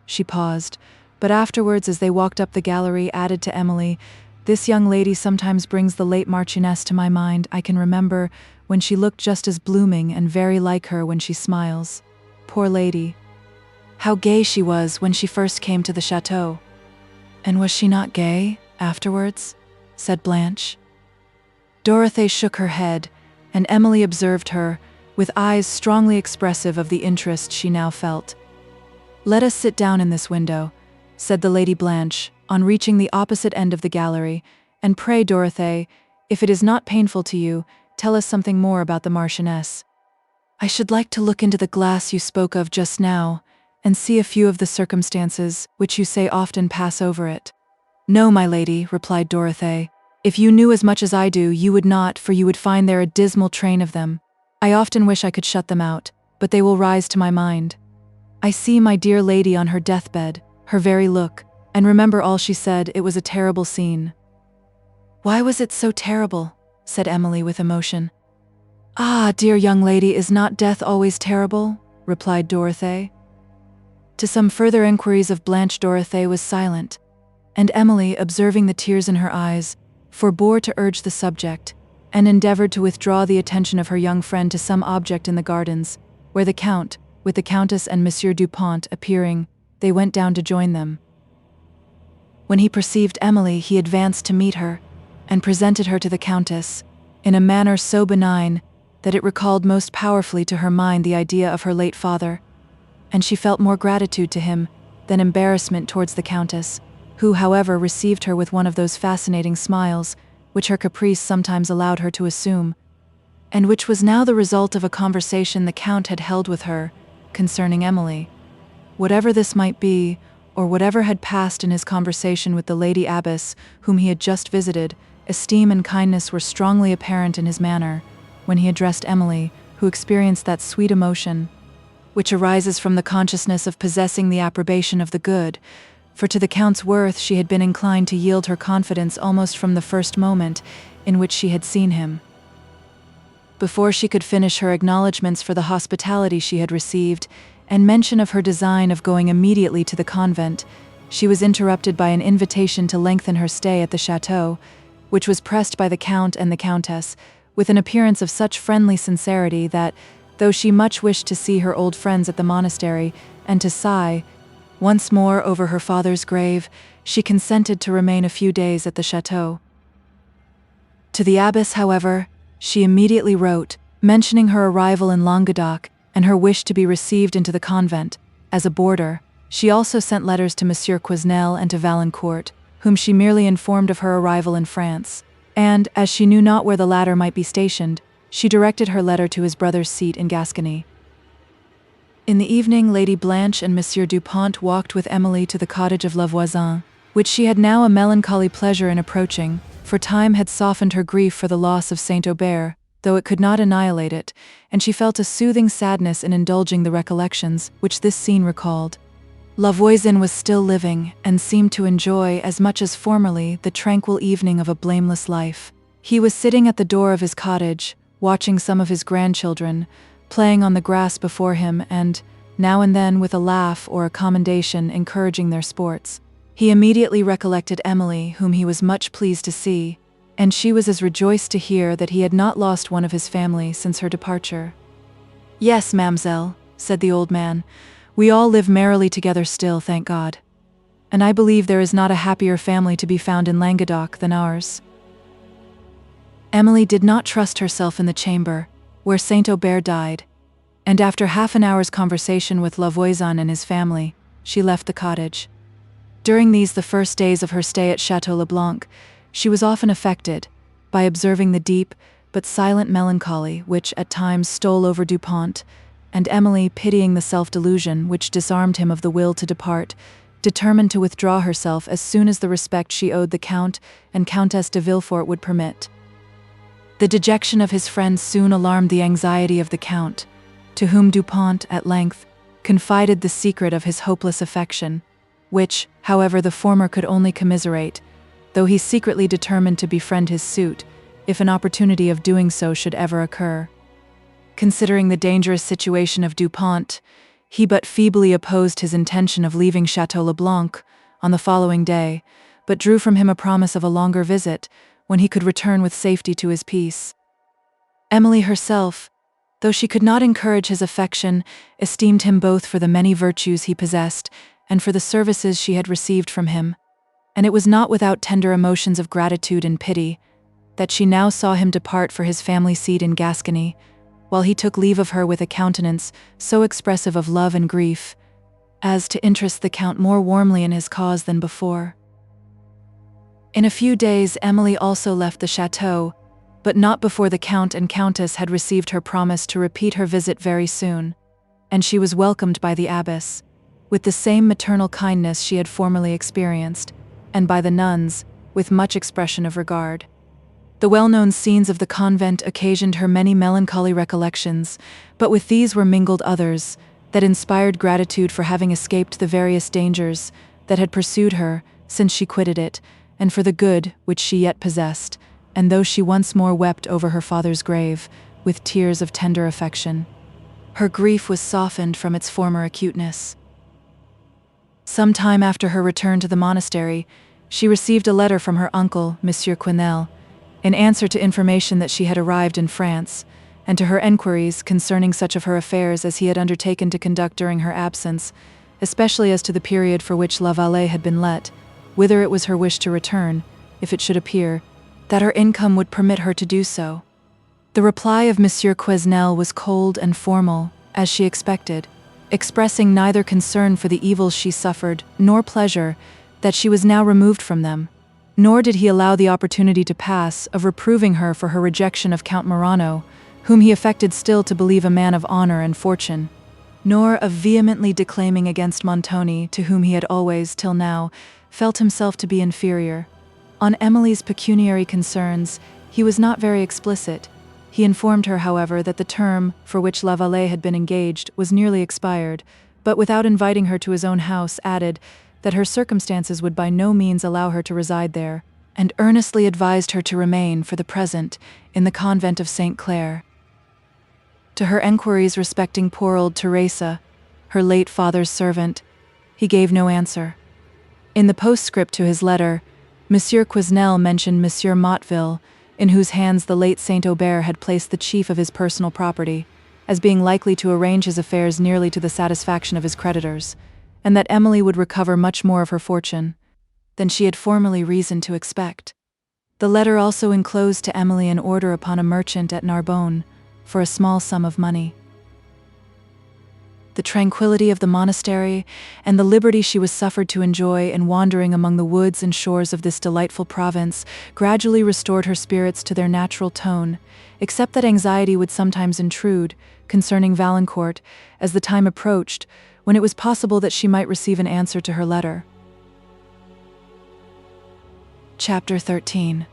She paused, but afterwards, as they walked up the gallery, added to Emily, "This young lady sometimes brings the late Marchioness to my mind. I can remember when she looked just as blooming and very like her when she smiles. Poor lady! How gay she was when she first came to the chateau." "And was she not gay afterwards?" said Blanche. Dorothy shook her head, and Emily observed her, with eyes strongly expressive of the interest she now felt. "Let us sit down in this window," said the Lady Blanche, on reaching the opposite end of the gallery, "and pray, Dorothy, if it is not painful to you, tell us something more about the Marchioness." "I should like to look into the glass you spoke of just now, and see a few of the circumstances which you say often pass over it." "No, my lady," replied Dorothy. "If you knew as much as I do, you would not, for you would find there a dismal train of them. I often wish I could shut them out, but they will rise to my mind. I see my dear lady on her deathbed, her very look, and remember all she said. It was a terrible scene." "Why was it so terrible?" said Emily with emotion. "Ah, dear young lady, is not death always terrible?" replied Dorothy. To some further inquiries of Blanche, Dorothy was silent, and Emily, observing the tears in her eyes, forbore to urge the subject, and endeavored to withdraw the attention of her young friend to some object in the gardens, where the Count, with the Countess and Monsieur Dupont appearing, they went down to join them. When he perceived Emily, he advanced to meet her, and presented her to the Countess, in a manner so benign that it recalled most powerfully to her mind the idea of her late father, and she felt more gratitude to him than embarrassment towards the Countess, who, however, received her with one of those fascinating smiles which her caprice sometimes allowed her to assume, and which was now the result of a conversation the Count had held with her concerning Emily. Whatever this might be, or whatever had passed in his conversation with the Lady Abbess whom he had just visited, esteem and kindness were strongly apparent in his manner when he addressed Emily, who experienced that sweet emotion which arises from the consciousness of possessing the approbation of the good, for to the Count's worth she had been inclined to yield her confidence almost from the first moment in which she had seen him. Before she could finish her acknowledgments for the hospitality she had received, and mention of her design of going immediately to the convent, she was interrupted by an invitation to lengthen her stay at the chateau, which was pressed by the Count and the Countess, with an appearance of such friendly sincerity that, though she much wished to see her old friends at the monastery, and to sigh, Once more over her father's grave, she consented to remain a few days at the chateau. To the abbess, however, she immediately wrote, mentioning her arrival in Languedoc and her wish to be received into the convent as a boarder. She also sent letters to Monsieur Quesnel and to Valancourt, whom she merely informed of her arrival in France, and, as she knew not where the latter might be stationed, she directed her letter to his brother's seat in Gascony. In the evening, Lady Blanche and Monsieur Dupont walked with Emily to the cottage of La Voisin, which she had now a melancholy pleasure in approaching, for time had softened her grief for the loss of Saint Aubert, though it could not annihilate it, and she felt a soothing sadness in indulging the recollections which this scene recalled. La Voisin was still living, and seemed to enjoy, as much as formerly, the tranquil evening of a blameless life. He was sitting at the door of his cottage, watching some of his grandchildren, playing on the grass before him and, now and then with a laugh or a commendation, encouraging their sports. He immediately recollected Emily, whom he was much pleased to see, and she was as rejoiced to hear that he had not lost one of his family since her departure. "Yes, mademoiselle," said the old man, "we all live merrily together still, thank God. And I believe there is not a happier family to be found in Languedoc than ours." Emily did not trust herself in the chamber where Saint Aubert died, and after half an hour's conversation with La Voisin and his family, she left the cottage. During these, the first days of her stay at Château le Blanc, she was often affected by observing the deep but silent melancholy which at times stole over Dupont, and Emily, pitying the self-delusion which disarmed him of the will to depart, determined to withdraw herself as soon as the respect she owed the Count and Countess de Villefort would permit. The dejection of his friend soon alarmed the anxiety of the Count, to whom Dupont, at length, confided the secret of his hopeless affection, which, however, the former could only commiserate, though he secretly determined to befriend his suit, if an opportunity of doing so should ever occur. Considering the dangerous situation of Dupont, he but feebly opposed his intention of leaving Château le Blanc on the following day, but drew from him a promise of a longer visit, when he could return with safety to his peace. Emily herself, though she could not encourage his affection, esteemed him both for the many virtues he possessed and for the services she had received from him, and it was not without tender emotions of gratitude and pity that she now saw him depart for his family seat in Gascony, while he took leave of her with a countenance so expressive of love and grief as to interest the Count more warmly in his cause than before. In a few days Emily also left the chateau, but not before the Count and Countess had received her promise to repeat her visit very soon, and she was welcomed by the abbess, with the same maternal kindness she had formerly experienced, and by the nuns, with much expression of regard. The well-known scenes of the convent occasioned her many melancholy recollections, but with these were mingled others, that inspired gratitude for having escaped the various dangers that had pursued her since she quitted it, and for the good which she yet possessed, and though she once more wept over her father's grave, with tears of tender affection, her grief was softened from its former acuteness. Some time after her return to the monastery, she received a letter from her uncle, Monsieur Quesnel, in answer to information that she had arrived in France, and to her enquiries concerning such of her affairs as he had undertaken to conduct during her absence, especially as to the period for which La Vallée had been let, whither it was her wish to return, if it should appear that her income would permit her to do so. The reply of Monsieur Quesnel was cold and formal, as she expected, expressing neither concern for the evils she suffered, nor pleasure that she was now removed from them, nor did he allow the opportunity to pass of reproving her for her rejection of Count Morano, whom he affected still to believe a man of honor and fortune, nor of vehemently declaiming against Montoni, to whom he had always, till now, felt himself to be inferior. On Emily's pecuniary concerns, he was not very explicit. He informed her, however, that the term for which La Vallée had been engaged was nearly expired, but without inviting her to his own house, added that her circumstances would by no means allow her to reside there, and earnestly advised her to remain, for the present, in the convent of St. Clair. To her enquiries respecting poor old Teresa, her late father's servant, he gave no answer. In the postscript to his letter, Monsieur Quesnel mentioned Monsieur Motteville, in whose hands the late Saint Aubert had placed the chief of his personal property, as being likely to arrange his affairs nearly to the satisfaction of his creditors, and that Emily would recover much more of her fortune than she had formerly reason to expect. The letter also enclosed to Emily an order upon a merchant at Narbonne for a small sum of money. The tranquility of the monastery and the liberty she was suffered to enjoy in wandering among the woods and shores of this delightful province gradually restored her spirits to their natural tone, except that anxiety would sometimes intrude concerning Valancourt as the time approached when it was possible that she might receive an answer to her letter. Chapter 13.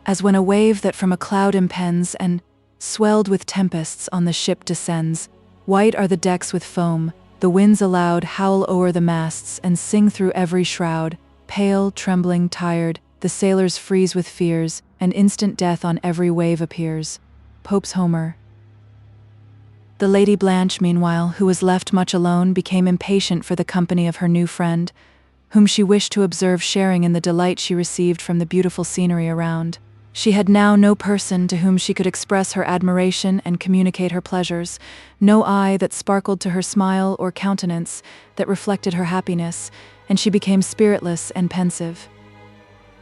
As when a wave that from a cloud impends and, swelled with tempests, on the ship descends, white are the decks with foam, the winds aloud howl o'er the masts and sing through every shroud, pale, trembling, tired, the sailors freeze with fears, and instant death on every wave appears. Pope's Homer. The Lady Blanche, meanwhile, who was left much alone, became impatient for the company of her new friend, whom she wished to observe sharing in the delight she received from the beautiful scenery around. She had now no person to whom she could express her admiration and communicate her pleasures, no eye that sparkled to her smile or countenance that reflected her happiness, and she became spiritless and pensive.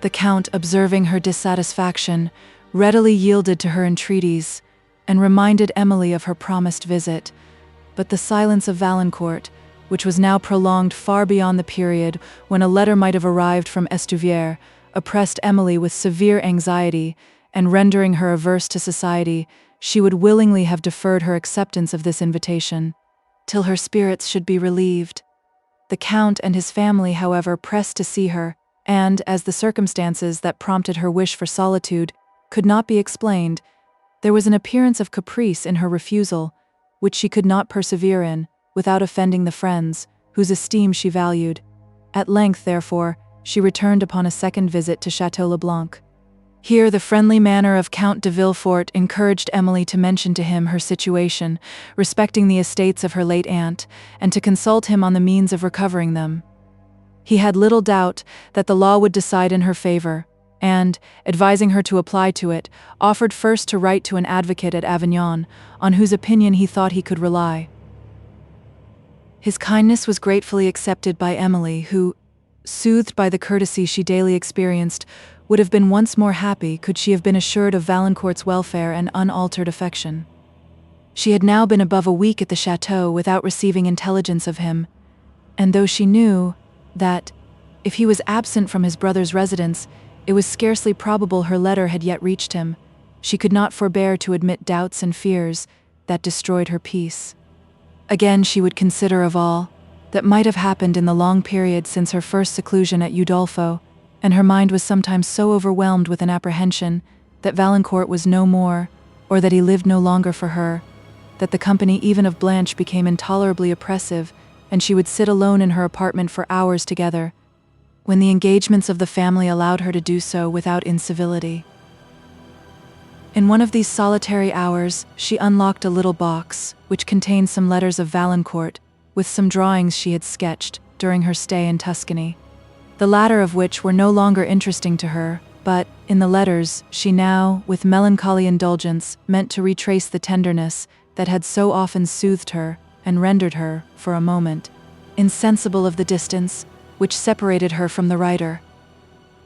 The Count, observing her dissatisfaction, readily yielded to her entreaties, and reminded Emily of her promised visit, but the silence of Valancourt, which was now prolonged far beyond the period when a letter might have arrived from Estuvière, oppressed Emily with severe anxiety, and rendering her averse to society, she would willingly have deferred her acceptance of this invitation, till her spirits should be relieved. The Count and his family, however, pressed to see her, and, as the circumstances that prompted her wish for solitude could not be explained, there was an appearance of caprice in her refusal, which she could not persevere in, without offending the friends, whose esteem she valued. At length, therefore, she returned upon a second visit to Château le Blanc. Here the friendly manner of Count de Villefort encouraged Emily to mention to him her situation respecting the estates of her late aunt, and to consult him on the means of recovering them. He had little doubt that the law would decide in her favor, and, advising her to apply to it, offered first to write to an advocate at Avignon, on whose opinion he thought he could rely. His kindness was gratefully accepted by Emily, who, soothed by the courtesy she daily experienced, would have been once more happy could she have been assured of Valancourt's welfare and unaltered affection. She had now been above a week at the chateau without receiving intelligence of him, and though she knew that, if he was absent from his brother's residence, it was scarcely probable her letter had yet reached him, she could not forbear to admit doubts and fears that destroyed her peace. Again she would consider of all that might have happened in the long period since her first seclusion at Udolpho, and her mind was sometimes so overwhelmed with an apprehension that Valancourt was no more, or that he lived no longer for her, that the company even of Blanche became intolerably oppressive, and she would sit alone in her apartment for hours together, when the engagements of the family allowed her to do so without incivility. In one of these solitary hours, she unlocked a little box, which contained some letters of Valancourt, with some drawings she had sketched during her stay in Tuscany, the latter of which were no longer interesting to her, but, in the letters, she now, with melancholy indulgence, meant to retrace the tenderness that had so often soothed her and rendered her, for a moment, insensible of the distance which separated her from the writer.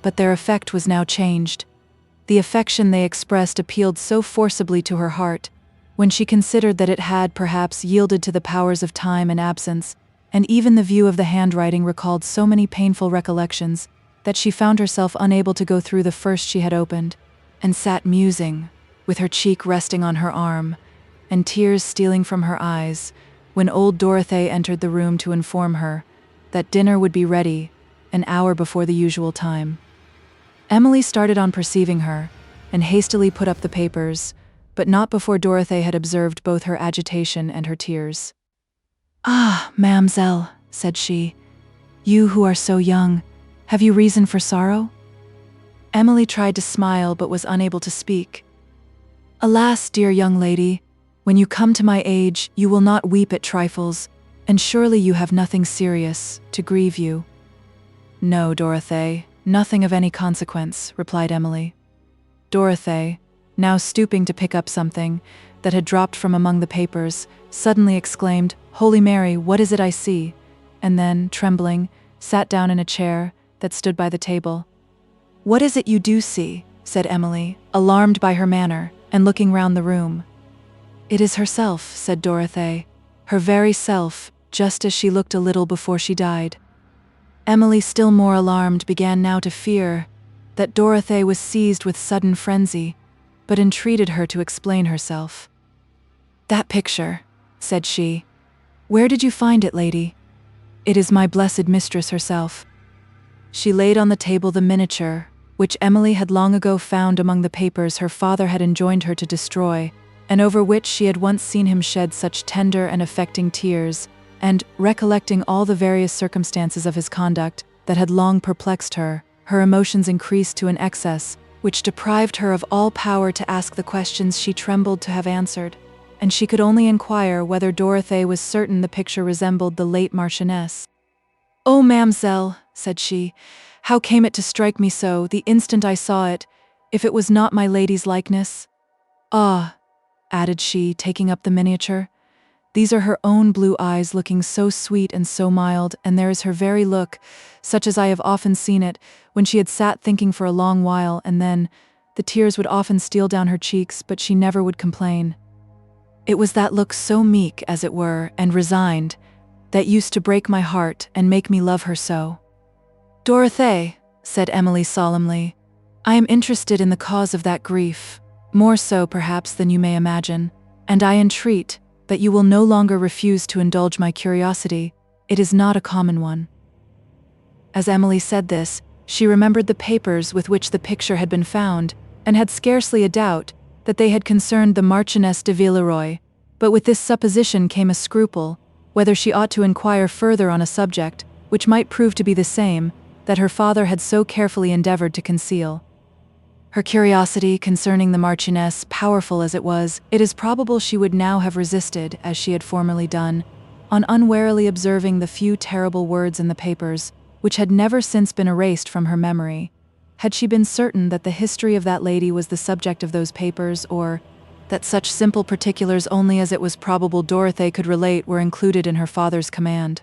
But their effect was now changed. The affection they expressed appealed so forcibly to her heart, when she considered that it had perhaps yielded to the powers of time and absence, and even the view of the handwriting recalled so many painful recollections, that she found herself unable to go through the first she had opened, and sat musing, with her cheek resting on her arm, and tears stealing from her eyes, when old Dorothée entered the room to inform her that dinner would be ready an hour before the usual time. Emily started on perceiving her, and hastily put up the papers, but not before Dorothée had observed both her agitation and her tears. "Ah, mademoiselle," said she, "you who are so young, have you reason for sorrow?" Emily tried to smile but was unable to speak. "Alas, dear young lady, when you come to my age, you will not weep at trifles, and surely you have nothing serious to grieve you." "No, Dorothée, nothing of any consequence," replied Emily. Dorothée, now stooping to pick up something that had dropped from among the papers, suddenly exclaimed, "Holy Mary, what is it I see?" and then, trembling, sat down in a chair that stood by the table. "What is it you do see?" said Emily, alarmed by her manner, and looking round the room. "It is herself," said Dorothée, "her very self, just as she looked a little before she died." Emily, still more alarmed, began now to fear that Dorothée was seized with sudden frenzy, but entreated her to explain herself. "That picture," said she. "Where did you find it, lady?" "It is my blessed mistress herself." She laid on the table the miniature, which Emily had long ago found among the papers her father had enjoined her to destroy, and over which she had once seen him shed such tender and affecting tears, and, recollecting all the various circumstances of his conduct that had long perplexed her, her emotions increased to an excess which deprived her of all power to ask the questions she trembled to have answered, and she could only inquire whether Dorothée was certain the picture resembled the late Marchioness. "Oh, ma'amselle," said she, "how came it to strike me so, the instant I saw it, if it was not my lady's likeness? Ah," added she, taking up the miniature, "these are her own blue eyes, looking so sweet and so mild, and there is her very look, such as I have often seen it, when she had sat thinking for a long while, and then the tears would often steal down her cheeks, but she never would complain. It was that look so meek, as it were, and resigned, that used to break my heart and make me love her so." "Dorothée," said Emily solemnly, "I am interested in the cause of that grief, more so, perhaps, than you may imagine, and I entreat that you will no longer refuse to indulge my curiosity. It is not a common one." As Emily said this, she remembered the papers with which the picture had been found, and had scarcely a doubt that they had concerned the Marchioness de Villeroy, but with this supposition came a scruple, whether she ought to inquire further on a subject, which might prove to be the same, that her father had so carefully endeavored to conceal. Her curiosity concerning the Marchioness, powerful as it was, it is probable she would now have resisted, as she had formerly done, on unwarily observing the few terrible words in the papers, which had never since been erased from her memory, had she been certain that the history of that lady was the subject of those papers, or that such simple particulars only as it was probable Dorothée could relate were included in her father's command.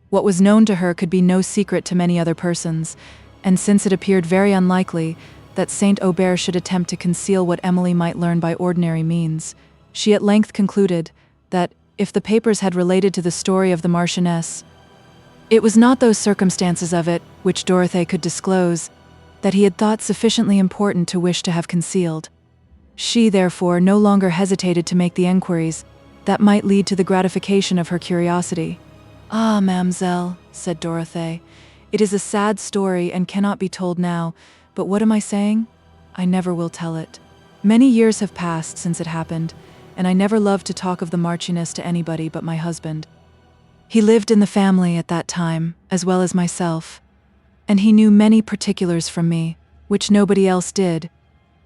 What was known to her could be no secret to many other persons, and since it appeared very unlikely that Saint Aubert should attempt to conceal what Emily might learn by ordinary means, she at length concluded that, if the papers had related to the story of the Marchioness, it was not those circumstances of it which Dorothée could disclose that he had thought sufficiently important to wish to have concealed. She, therefore, no longer hesitated to make the enquiries that might lead to the gratification of her curiosity. "Ah, mademoiselle," said Dorothée, "it is a sad story and cannot be told now, but what am I saying? I never will tell it. Many years have passed since it happened, and I never loved to talk of the Marchioness to anybody but my husband. He lived in the family at that time, as well as myself, and he knew many particulars from me, which nobody else did,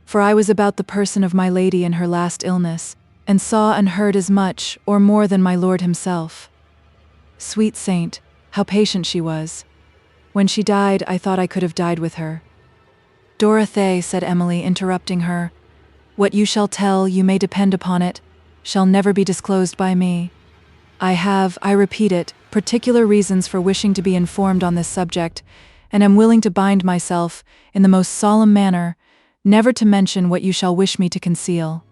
for I was about the person of my lady in her last illness, and saw and heard as much, or more than my lord himself. Sweet saint, how patient she was! When she died, I thought I could have died with her." "Dorothée," said Emily, interrupting her, "what you shall tell, you may depend upon it, shall never be disclosed by me. I have, I repeat it, particular reasons for wishing to be informed on this subject, and am willing to bind myself, in the most solemn manner, never to mention what you shall wish me to conceal."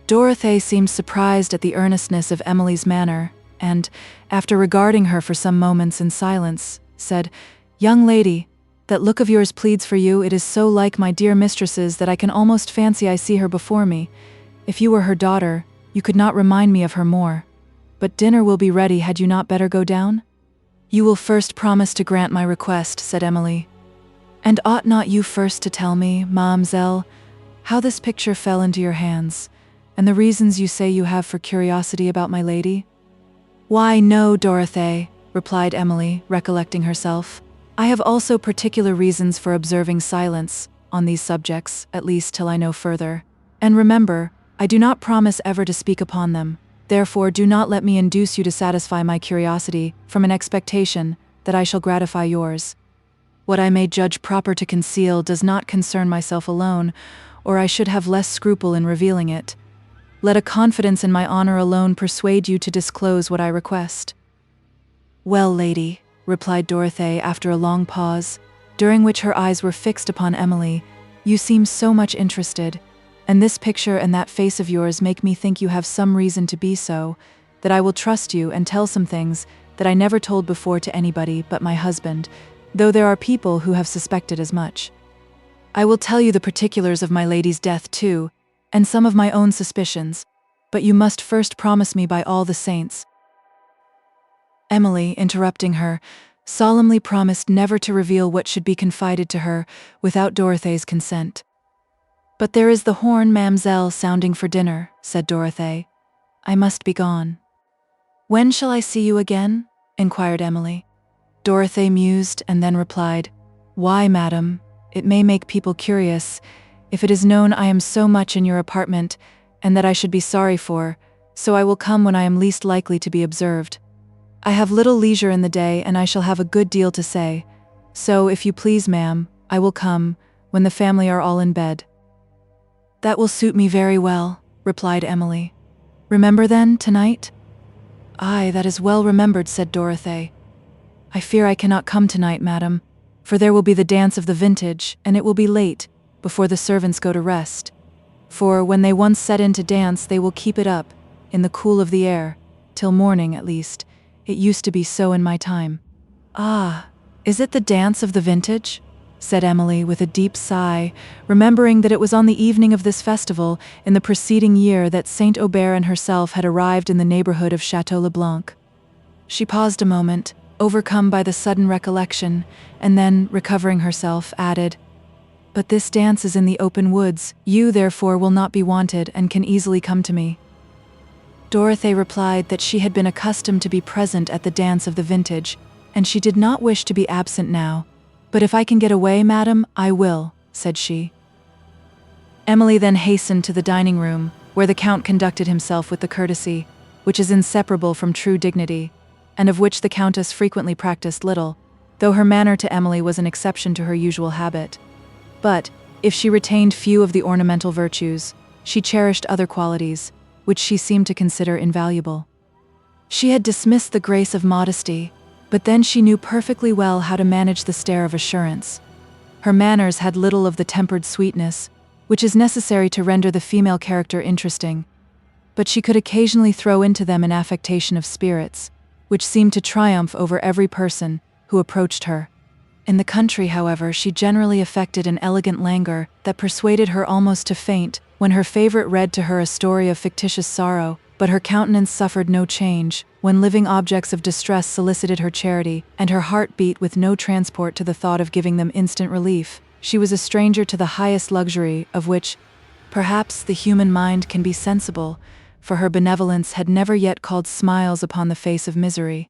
Dorothée seemed surprised at the earnestness of Emily's manner, and, after regarding her for some moments in silence, said, "Young lady, that look of yours pleads for you. It is so like my dear mistress's that I can almost fancy I see her before me. If you were her daughter, you could not remind me of her more. But dinner will be ready, had you not better go down?" "You will first promise to grant my request," said Emily. "And ought not you first to tell me, mademoiselle, how this picture fell into your hands, and the reasons you say you have for curiosity about my lady?" "Why, no, Dorothée," replied Emily, recollecting herself. "I have also particular reasons for observing silence on these subjects, at least till I know further. And remember, I do not promise ever to speak upon them. Therefore, do not let me induce you to satisfy my curiosity from an expectation that I shall gratify yours. What I may judge proper to conceal does not concern myself alone, or I should have less scruple in revealing it. Let a confidence in my honor alone persuade you to disclose what I request." "Well, lady," replied Dorothée after a long pause, during which her eyes were fixed upon Emily, "you seem so much interested, and this picture and that face of yours make me think you have some reason to be so, that I will trust you and tell some things that I never told before to anybody but my husband, though there are people who have suspected as much. I will tell you the particulars of my lady's death too, and some of my own suspicions, but you must first promise me by all the saints." Emily, interrupting her, solemnly promised never to reveal what should be confided to her without Dorothee's consent. "But there is the horn, ma'amselle, sounding for dinner," said Dorothée. "I must be gone." "When shall I see you again?" inquired Emily. Dorothée mused and then replied, "Why, madam, it may make people curious, if it is known I am so much in your apartment, and that I should be sorry for, so I will come when I am least likely to be observed. I have little leisure in the day, and I shall have a good deal to say, so, if you please, ma'am, I will come, when the family are all in bed." "That will suit me very well," replied Emily. "Remember then, tonight?" "Aye, that is well remembered," said Dorothée. "I fear I cannot come tonight, madam, for there will be the dance of the vintage, and it will be late, before the servants go to rest. For, when they once set in to dance, they will keep it up, in the cool of the air, till morning at least. It used to be so in my time." "Ah, is it the dance of the vintage?" said Emily with a deep sigh, remembering that it was on the evening of this festival in the preceding year that Saint Aubert and herself had arrived in the neighbourhood of Château le Blanc. She paused a moment, overcome by the sudden recollection, and then, recovering herself, added, "But this dance is in the open woods. You, therefore, will not be wanted, and can easily come to me." Dorothée replied that she had been accustomed to be present at the dance of the vintage, and she did not wish to be absent now. "But if I can get away, madam, I will," said she. Emily then hastened to the dining room, where the Count conducted himself with the courtesy, which is inseparable from true dignity, and of which the Countess frequently practiced little, though her manner to Emily was an exception to her usual habit. But, if she retained few of the ornamental virtues, she cherished other qualities, which she seemed to consider invaluable. She had dismissed the grace of modesty, but then she knew perfectly well how to manage the stare of assurance. Her manners had little of the tempered sweetness, which is necessary to render the female character interesting, but she could occasionally throw into them an affectation of spirits, which seemed to triumph over every person who approached her. In the country, however, she generally affected an elegant languor that persuaded her almost to faint when her favorite read to her a story of fictitious sorrow, but her countenance suffered no change when living objects of distress solicited her charity, and her heart beat with no transport to the thought of giving them instant relief. She was a stranger to the highest luxury of which, perhaps, the human mind can be sensible, for her benevolence had never yet called smiles upon the face of misery.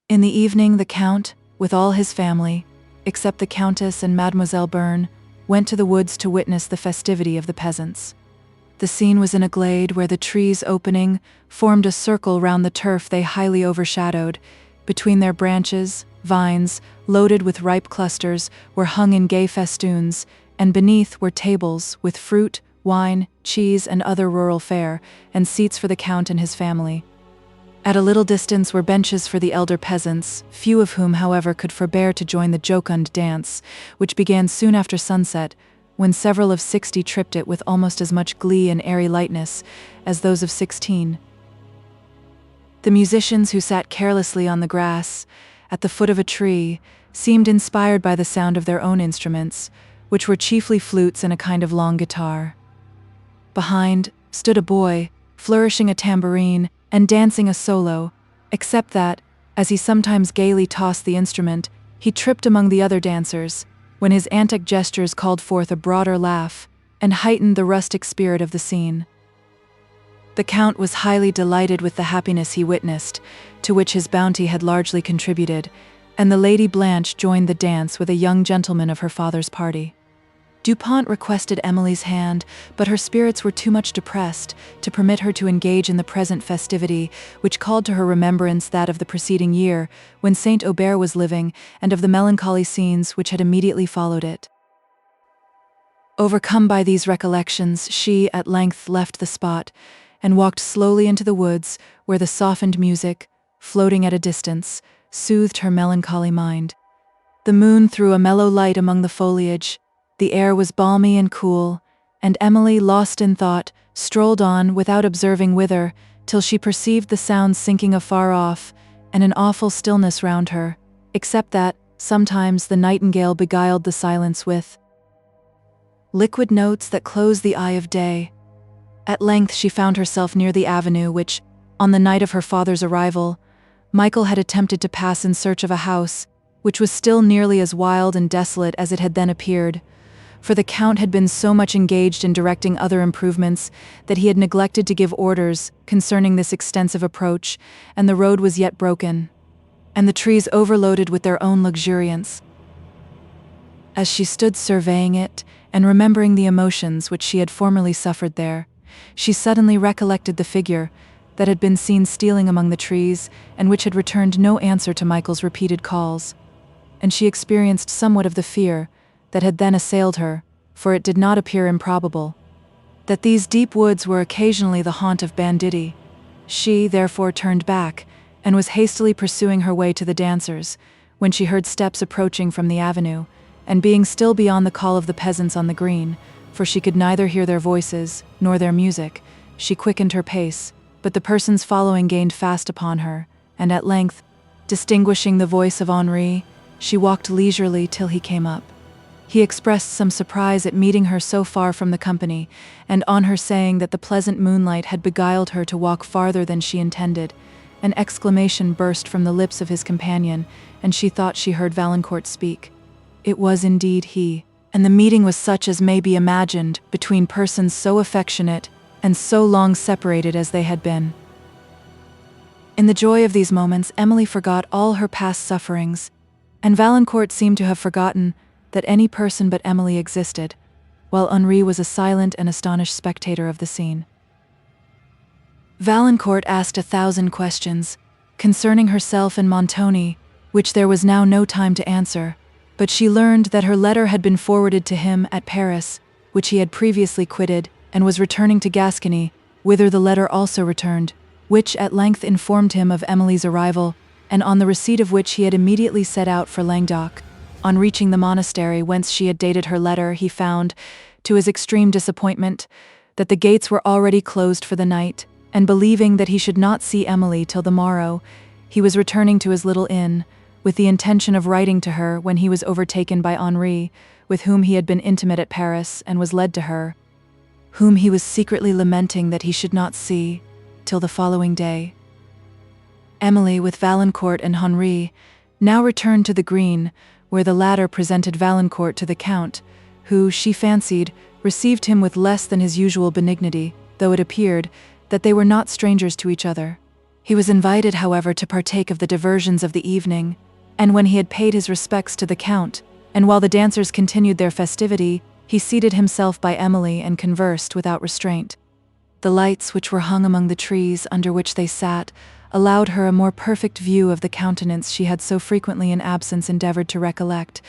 In the evening, the Count, with all his family, except the Countess and Mademoiselle Bearn, went to the woods to witness the festivity of the peasants. The scene was in a glade where the trees opening formed a circle round the turf they highly overshadowed. Between their branches, vines, loaded with ripe clusters, were hung in gay festoons, and beneath were tables with fruit, wine, cheese, and other rural fare, and seats for the Count and his family. At a little distance were benches for the elder peasants, few of whom, however, could forbear to join the jocund dance, which began soon after sunset, when several of 60 tripped it with almost as much glee and airy lightness as those of 16. The musicians, who sat carelessly on the grass, at the foot of a tree, seemed inspired by the sound of their own instruments, which were chiefly flutes and a kind of long guitar. Behind stood a boy, flourishing a tambourine and dancing a solo, except that, as he sometimes gaily tossed the instrument, he tripped among the other dancers, when his antic gestures called forth a broader laugh and heightened the rustic spirit of the scene. The Count was highly delighted with the happiness he witnessed, to which his bounty had largely contributed, and the Lady Blanche joined the dance with a young gentleman of her father's party. Dupont requested Emily's hand, but her spirits were too much depressed to permit her to engage in the present festivity, which called to her remembrance that of the preceding year, when Saint Aubert was living, and of the melancholy scenes which had immediately followed it. Overcome by these recollections, she at length left the spot, and walked slowly into the woods, where the softened music, floating at a distance, soothed her melancholy mind. The moon threw a mellow light among the foliage, the air was balmy and cool, and Emily, lost in thought, strolled on without observing whither, till she perceived the sounds sinking afar off, and an awful stillness round her, except that, sometimes, the nightingale beguiled the silence with liquid notes that closed the eye of day. At length she found herself near the avenue which, on the night of her father's arrival, Michael had attempted to pass in search of a house, which was still nearly as wild and desolate as it had then appeared, for the Count had been so much engaged in directing other improvements that he had neglected to give orders concerning this extensive approach, and the road was yet broken, and the trees overloaded with their own luxuriance. As she stood surveying it, and remembering the emotions which she had formerly suffered there, she suddenly recollected the figure that had been seen stealing among the trees, and which had returned no answer to Michael's repeated calls, and she experienced somewhat of the fear that had then assailed her, for it did not appear improbable that these deep woods were occasionally the haunt of banditti. She, therefore, turned back, and was hastily pursuing her way to the dancers, when she heard steps approaching from the avenue, and being still beyond the call of the peasants on the green, for she could neither hear their voices nor their music, she quickened her pace, but the persons following gained fast upon her, and at length, distinguishing the voice of Henri, she walked leisurely till he came up. He expressed some surprise at meeting her so far from the company, and on her saying that the pleasant moonlight had beguiled her to walk farther than she intended, an exclamation burst from the lips of his companion, and she thought she heard Valancourt speak. It was indeed he, and the meeting was such as may be imagined between persons so affectionate and so long separated as they had been. In the joy of these moments, Emily forgot all her past sufferings, and Valancourt seemed to have forgotten that any person but Emily existed, while Henri was a silent and astonished spectator of the scene. Valancourt asked 1,000 questions concerning herself and Montoni, which there was now no time to answer, but she learned that her letter had been forwarded to him at Paris, which he had previously quitted, and was returning to Gascony, whither the letter also returned, which at length informed him of Emily's arrival, and on the receipt of which he had immediately set out for Languedoc. On reaching the monastery whence she had dated her letter, he found, to his extreme disappointment, that the gates were already closed for the night, and believing that he should not see Emily till the morrow, he was returning to his little inn, with the intention of writing to her when he was overtaken by Henri, with whom he had been intimate at Paris, and was led to her, whom he was secretly lamenting that he should not see till the following day. Emily, with Valancourt and Henri, now returned to the green, where the latter presented Valancourt to the Count, who, she fancied, received him with less than his usual benignity, though it appeared that they were not strangers to each other. He was invited, however, to partake of the diversions of the evening, and when he had paid his respects to the Count, and while the dancers continued their festivity, he seated himself by Emily and conversed without restraint. The lights which were hung among the trees under which they sat allowed her a more perfect view of the countenance she had so frequently in absence endeavoured to recollect,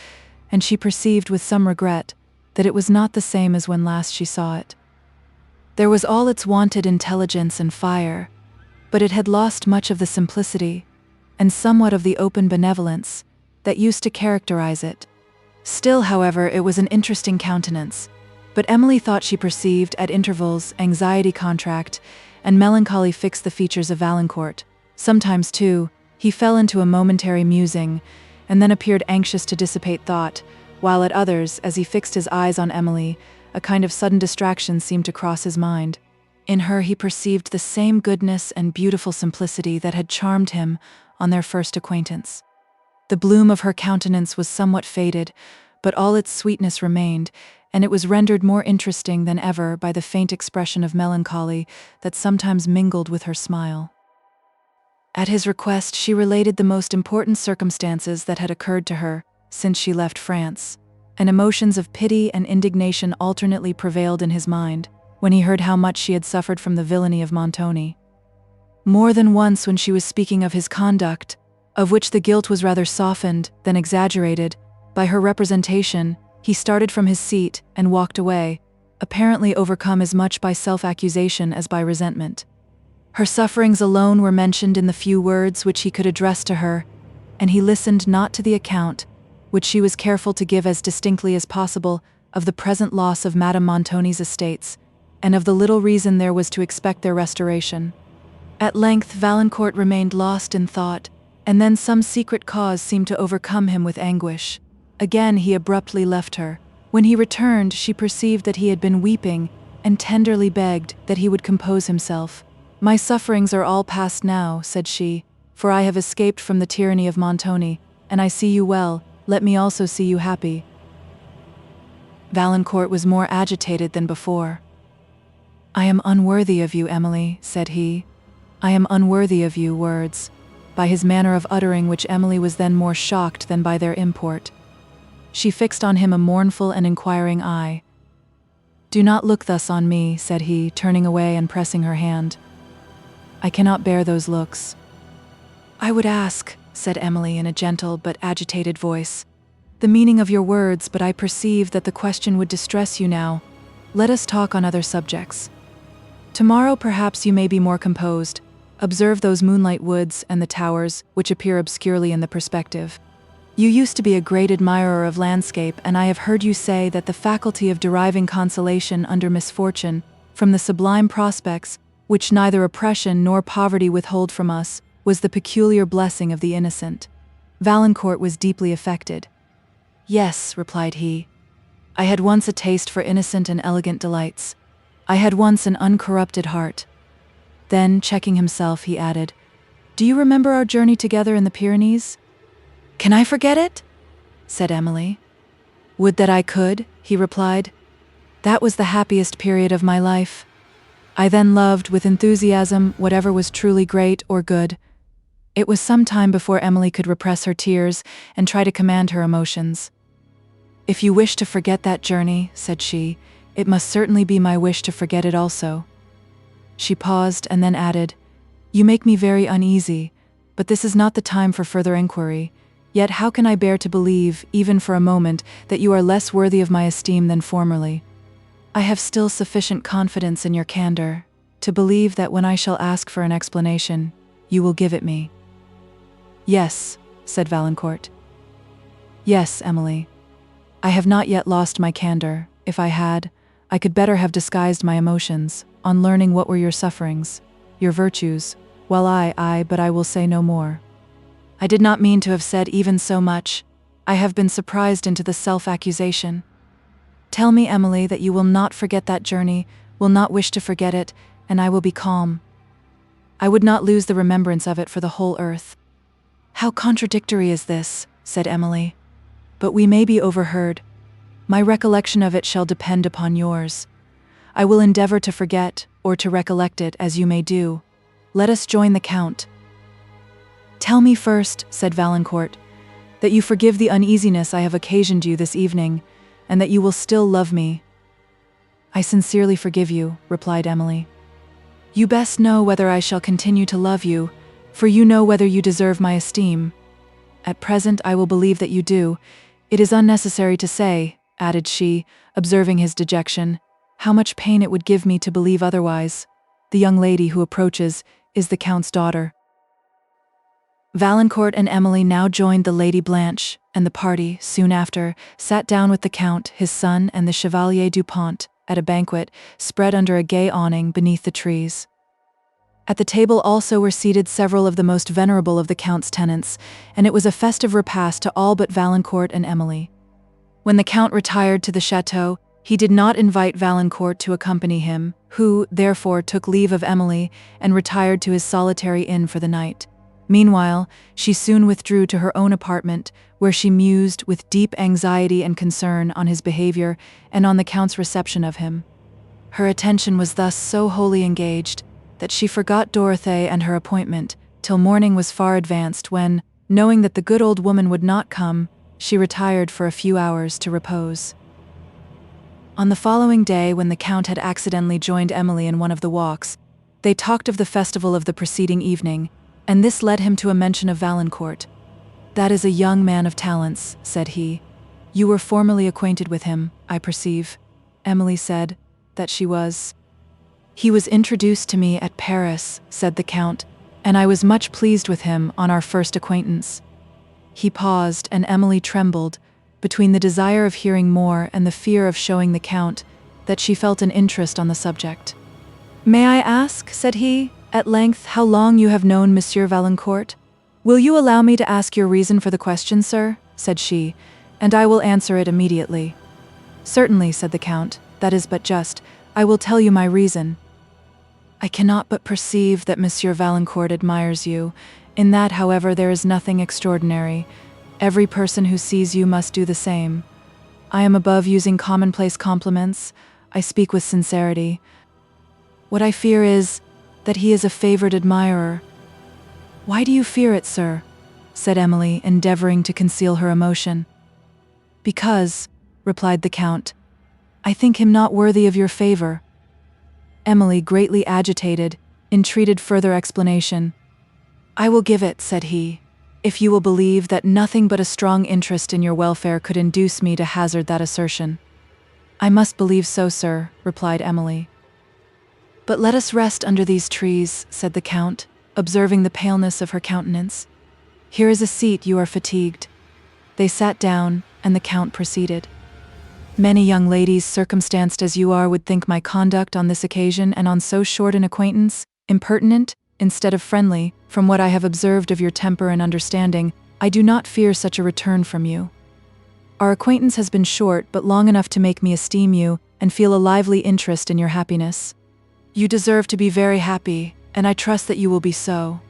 and she perceived with some regret that it was not the same as when last she saw it. There was all its wonted intelligence and fire, but it had lost much of the simplicity, and somewhat of the open benevolence, that used to characterize it. Still, however, it was an interesting countenance, but Emily thought she perceived, at intervals, anxiety contract, and melancholy fix the features of Valancourt. Sometimes, too, he fell into a momentary musing, and then appeared anxious to dissipate thought, while at others, as he fixed his eyes on Emily, a kind of sudden distraction seemed to cross his mind. In her he perceived the same goodness and beautiful simplicity that had charmed him on their first acquaintance. The bloom of her countenance was somewhat faded, but all its sweetness remained, and it was rendered more interesting than ever by the faint expression of melancholy that sometimes mingled with her smile. At his request, she related the most important circumstances that had occurred to her since she left France, and emotions of pity and indignation alternately prevailed in his mind when he heard how much she had suffered from the villainy of Montoni. More than once, when she was speaking of his conduct, of which the guilt was rather softened than exaggerated by her representation, he started from his seat and walked away, apparently overcome as much by self-accusation as by resentment. Her sufferings alone were mentioned in the few words which he could address to her, and he listened not to the account, which she was careful to give as distinctly as possible, of the present loss of Madame Montoni's estates, and of the little reason there was to expect their restoration. At length Valancourt remained lost in thought, and then some secret cause seemed to overcome him with anguish. Again he abruptly left her. When he returned, she perceived that he had been weeping, and tenderly begged that he would compose himself. "My sufferings are all past now," said she, "for I have escaped from the tyranny of Montoni, and I see you well, let me also see you happy." Valancourt was more agitated than before. "I am unworthy of you, Emily," said he. "I am unworthy of you," words, by his manner of uttering which Emily was then more shocked than by their import. She fixed on him a mournful and inquiring eye. "Do not look thus on me," said he, turning away and pressing her hand. "I cannot bear those looks." "I would ask," said Emily in a gentle but agitated voice, "the meaning of your words, but I perceive that the question would distress you now. Let us talk on other subjects. Tomorrow perhaps you may be more composed. Observe those moonlight woods and the towers, which appear obscurely in the perspective. You used to be a great admirer of landscape, and I have heard you say that the faculty of deriving consolation under misfortune from the sublime prospects, which neither oppression nor poverty withhold from us, was the peculiar blessing of the innocent." Valancourt was deeply affected. "Yes," replied he, "I had once a taste for innocent and elegant delights. I had once an uncorrupted heart." Then, checking himself, he added, "Do you remember our journey together in the Pyrenees?" "Can I forget it?" said Emily. "Would that I could," he replied. "That was the happiest period of my life. I then loved with enthusiasm whatever was truly great or good." It was some time before Emily could repress her tears and try to command her emotions. "If you wish to forget that journey," said she, "it must certainly be my wish to forget it also." She paused and then added, "You make me very uneasy, but this is not the time for further inquiry. Yet how can I bear to believe, even for a moment, that you are less worthy of my esteem than formerly? I have still sufficient confidence in your candor to believe that when I shall ask for an explanation, you will give it me." "Yes," said Valancourt. "Yes, Emily. I have not yet lost my candor. If I had, I could better have disguised my emotions, on learning what were your sufferings, your virtues, while but I will say no more. I did not mean to have said even so much. I have been surprised into the self-accusation. Tell me, Emily, that you will not forget that journey, will not wish to forget it, and I will be calm. I would not lose the remembrance of it for the whole earth." "How contradictory is this," said Emily. "But we may be overheard. My recollection of it shall depend upon yours. I will endeavor to forget, or to recollect it, as you may do. Let us join the Count." "Tell me first," said Valancourt, "that you forgive the uneasiness I have occasioned you this evening, and that you will still love me." "I sincerely forgive you," replied Emily. "You best know whether I shall continue to love you, for you know whether you deserve my esteem. At present I will believe that you do. It is unnecessary to say," added she, observing his dejection, "how much pain it would give me to believe otherwise. The young lady who approaches is the Count's daughter." Valancourt and Emily now joined the Lady Blanche, and the party, soon after, sat down with the Count, his son, and the Chevalier du Pont, at a banquet spread under a gay awning beneath the trees. At the table also were seated several of the most venerable of the Count's tenants, and it was a festive repast to all but Valancourt and Emily. When the Count retired to the chateau, he did not invite Valancourt to accompany him, who, therefore, took leave of Emily and retired to his solitary inn for the night. Meanwhile, she soon withdrew to her own apartment, where she mused with deep anxiety and concern on his behavior and on the Count's reception of him. Her attention was thus so wholly engaged that she forgot Dorothée and her appointment till morning was far advanced, when, knowing that the good old woman would not come, she retired for a few hours to repose. On the following day, when the Count had accidentally joined Emily in one of the walks, they talked of the festival of the preceding evening, and this led him to a mention of Valancourt. "That is a young man of talents," said he. "You were formerly acquainted with him, I perceive." Emily said that she was. "He was introduced to me at Paris," said the Count, "and I was much pleased with him on our first acquaintance." He paused, and Emily trembled, between the desire of hearing more and the fear of showing the Count that she felt an interest on the subject. "May I ask," said he, at length, "how long you have known Monsieur Valancourt?" "Will you allow me to ask your reason for the question, sir?" said she, "and I will answer it immediately." "Certainly," said the Count, "that is but just. I will tell you my reason. I cannot but perceive that Monsieur Valancourt admires you. In that, however, there is nothing extraordinary. Every person who sees you must do the same. I am above using commonplace compliments. I speak with sincerity. What I fear is that he is a favored admirer." "Why do you fear it, sir?" said Emily, endeavoring to conceal her emotion. "Because," replied the Count, "I think him not worthy of your favor." Emily, greatly agitated, entreated further explanation. "I will give it," said he, "if you will believe that nothing but a strong interest in your welfare could induce me to hazard that assertion." "I must believe so, sir," replied Emily. "But let us rest under these trees," said the Count, observing the paleness of her countenance. "Here is a seat, you are fatigued." They sat down, and the Count proceeded. "Many young ladies circumstanced as you are would think my conduct on this occasion and on so short an acquaintance impertinent instead of friendly. From what I have observed of your temper and understanding, I do not fear such a return from you. Our acquaintance has been short, but long enough to make me esteem you and feel a lively interest in your happiness. You deserve to be very happy, and I trust that you will be so."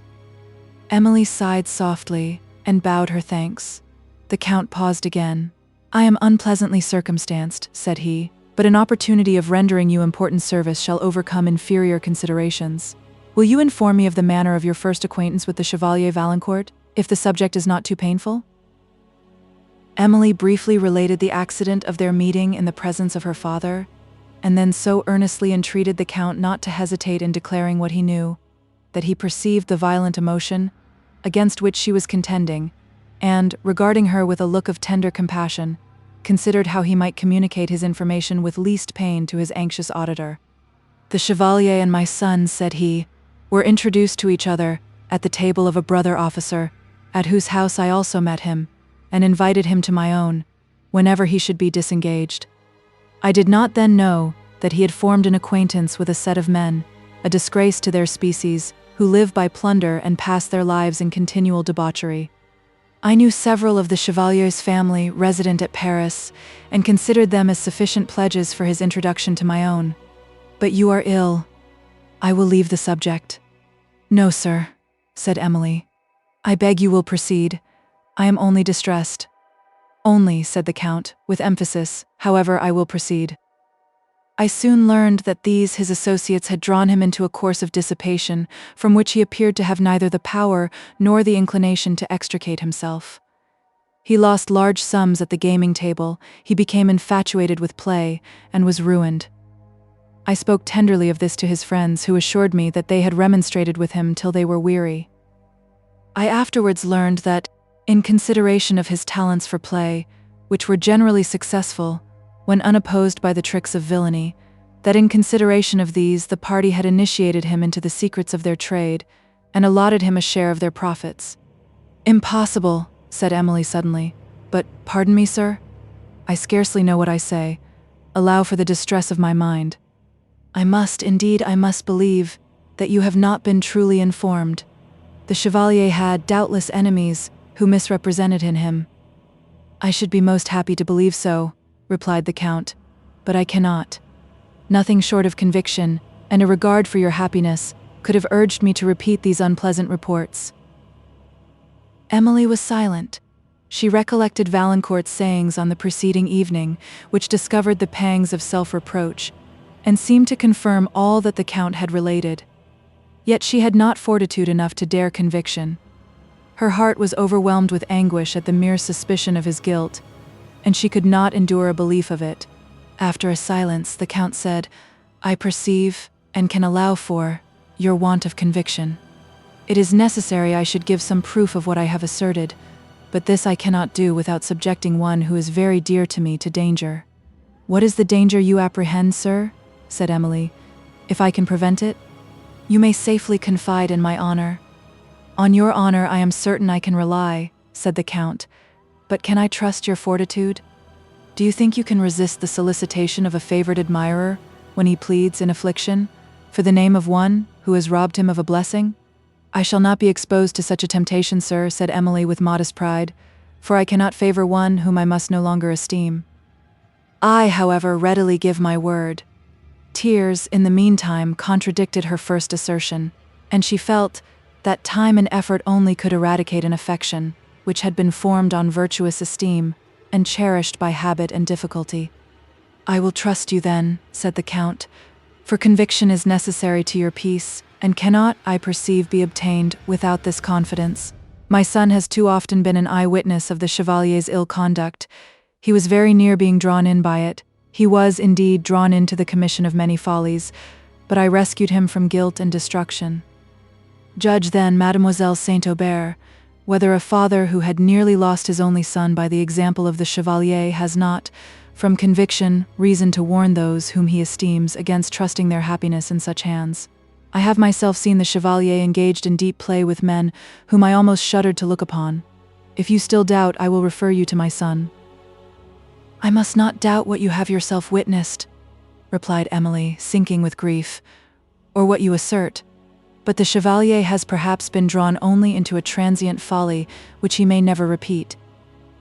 Emily sighed softly and bowed her thanks. The Count paused again. "I am unpleasantly circumstanced," said he, "but an opportunity of rendering you important service shall overcome inferior considerations. Will you inform me of the manner of your first acquaintance with the Chevalier Valancourt, if the subject is not too painful?" Emily briefly related the accident of their meeting in the presence of her father, and then so earnestly entreated the Count not to hesitate in declaring what he knew, that he perceived the violent emotion against which she was contending, and, regarding her with a look of tender compassion, considered how he might communicate his information with least pain to his anxious auditor. "The Chevalier and my son," said he, "were introduced to each other at the table of a brother officer, at whose house I also met him, and invited him to my own, whenever he should be disengaged. I did not then know that he had formed an acquaintance with a set of men, a disgrace to their species, who live by plunder and pass their lives in continual debauchery. I knew several of the Chevalier's family resident at Paris, and considered them as sufficient pledges for his introduction to my own. But you are ill. I will leave the subject." "No, sir," said Emily. "I beg you will proceed. I am only distressed." "Only," said the Count, with emphasis, "however, I will proceed. I soon learned that these, his associates, had drawn him into a course of dissipation, from which he appeared to have neither the power nor the inclination to extricate himself. He lost large sums at the gaming table, he became infatuated with play, and was ruined. I spoke tenderly of this to his friends, who assured me that they had remonstrated with him till they were weary. I afterwards learned that, in consideration of his talents for play, which were generally successful, when unopposed by the tricks of villainy, that in consideration of these the party had initiated him into the secrets of their trade, and allotted him a share of their profits." "Impossible," said Emily suddenly. "But, pardon me, sir? I scarcely know what I say. Allow for the distress of my mind. I must believe that you have not been truly informed. The Chevalier had, doubtless, enemies who misrepresented in him." "I should be most happy to believe so," replied the Count, "but I cannot. Nothing short of conviction, and a regard for your happiness, could have urged me to repeat these unpleasant reports." Emily was silent. She recollected Valancourt's sayings on the preceding evening, which discovered the pangs of self-reproach, and seemed to confirm all that the Count had related. Yet she had not fortitude enough to dare conviction. Her heart was overwhelmed with anguish at the mere suspicion of his guilt, and she could not endure a belief of it. After a silence, the Count said, "I perceive, and can allow for, your want of conviction. It is necessary I should give some proof of what I have asserted, but this I cannot do without subjecting one who is very dear to me to danger." "What is the danger you apprehend, sir?" said Emily. If I can prevent it, you may safely confide in my honor." "On your honor I am certain I can rely," said the Count, "but can I trust your fortitude? Do you think you can resist the solicitation of a favored admirer when he pleads in affliction for the name of one who has robbed him of a blessing?" "I shall not be exposed to such a temptation, sir," said Emily with modest pride, "for I cannot favor one whom I must no longer esteem." "I, however, readily give my word." Tears, in the meantime, contradicted her first assertion, and she felt that time and effort only could eradicate an affection which had been formed on virtuous esteem and cherished by habit and difficulty. "I will trust you then," said the Count, "for conviction is necessary to your peace, and cannot, I perceive, be obtained without this confidence. My son has too often been an eyewitness of the Chevalier's ill conduct. He was very near being drawn in by it. He was, indeed, drawn into the commission of many follies, but I rescued him from guilt and destruction. Judge then, Mademoiselle Saint-Aubert, whether a father who had nearly lost his only son by the example of the Chevalier has not, from conviction, reason to warn those whom he esteems against trusting their happiness in such hands. I have myself seen the Chevalier engaged in deep play with men whom I almost shuddered to look upon. If you still doubt, I will refer you to my son." "I must not doubt what you have yourself witnessed," replied Emily, sinking with grief, "or what you assert. But the Chevalier has perhaps been drawn only into a transient folly which he may never repeat.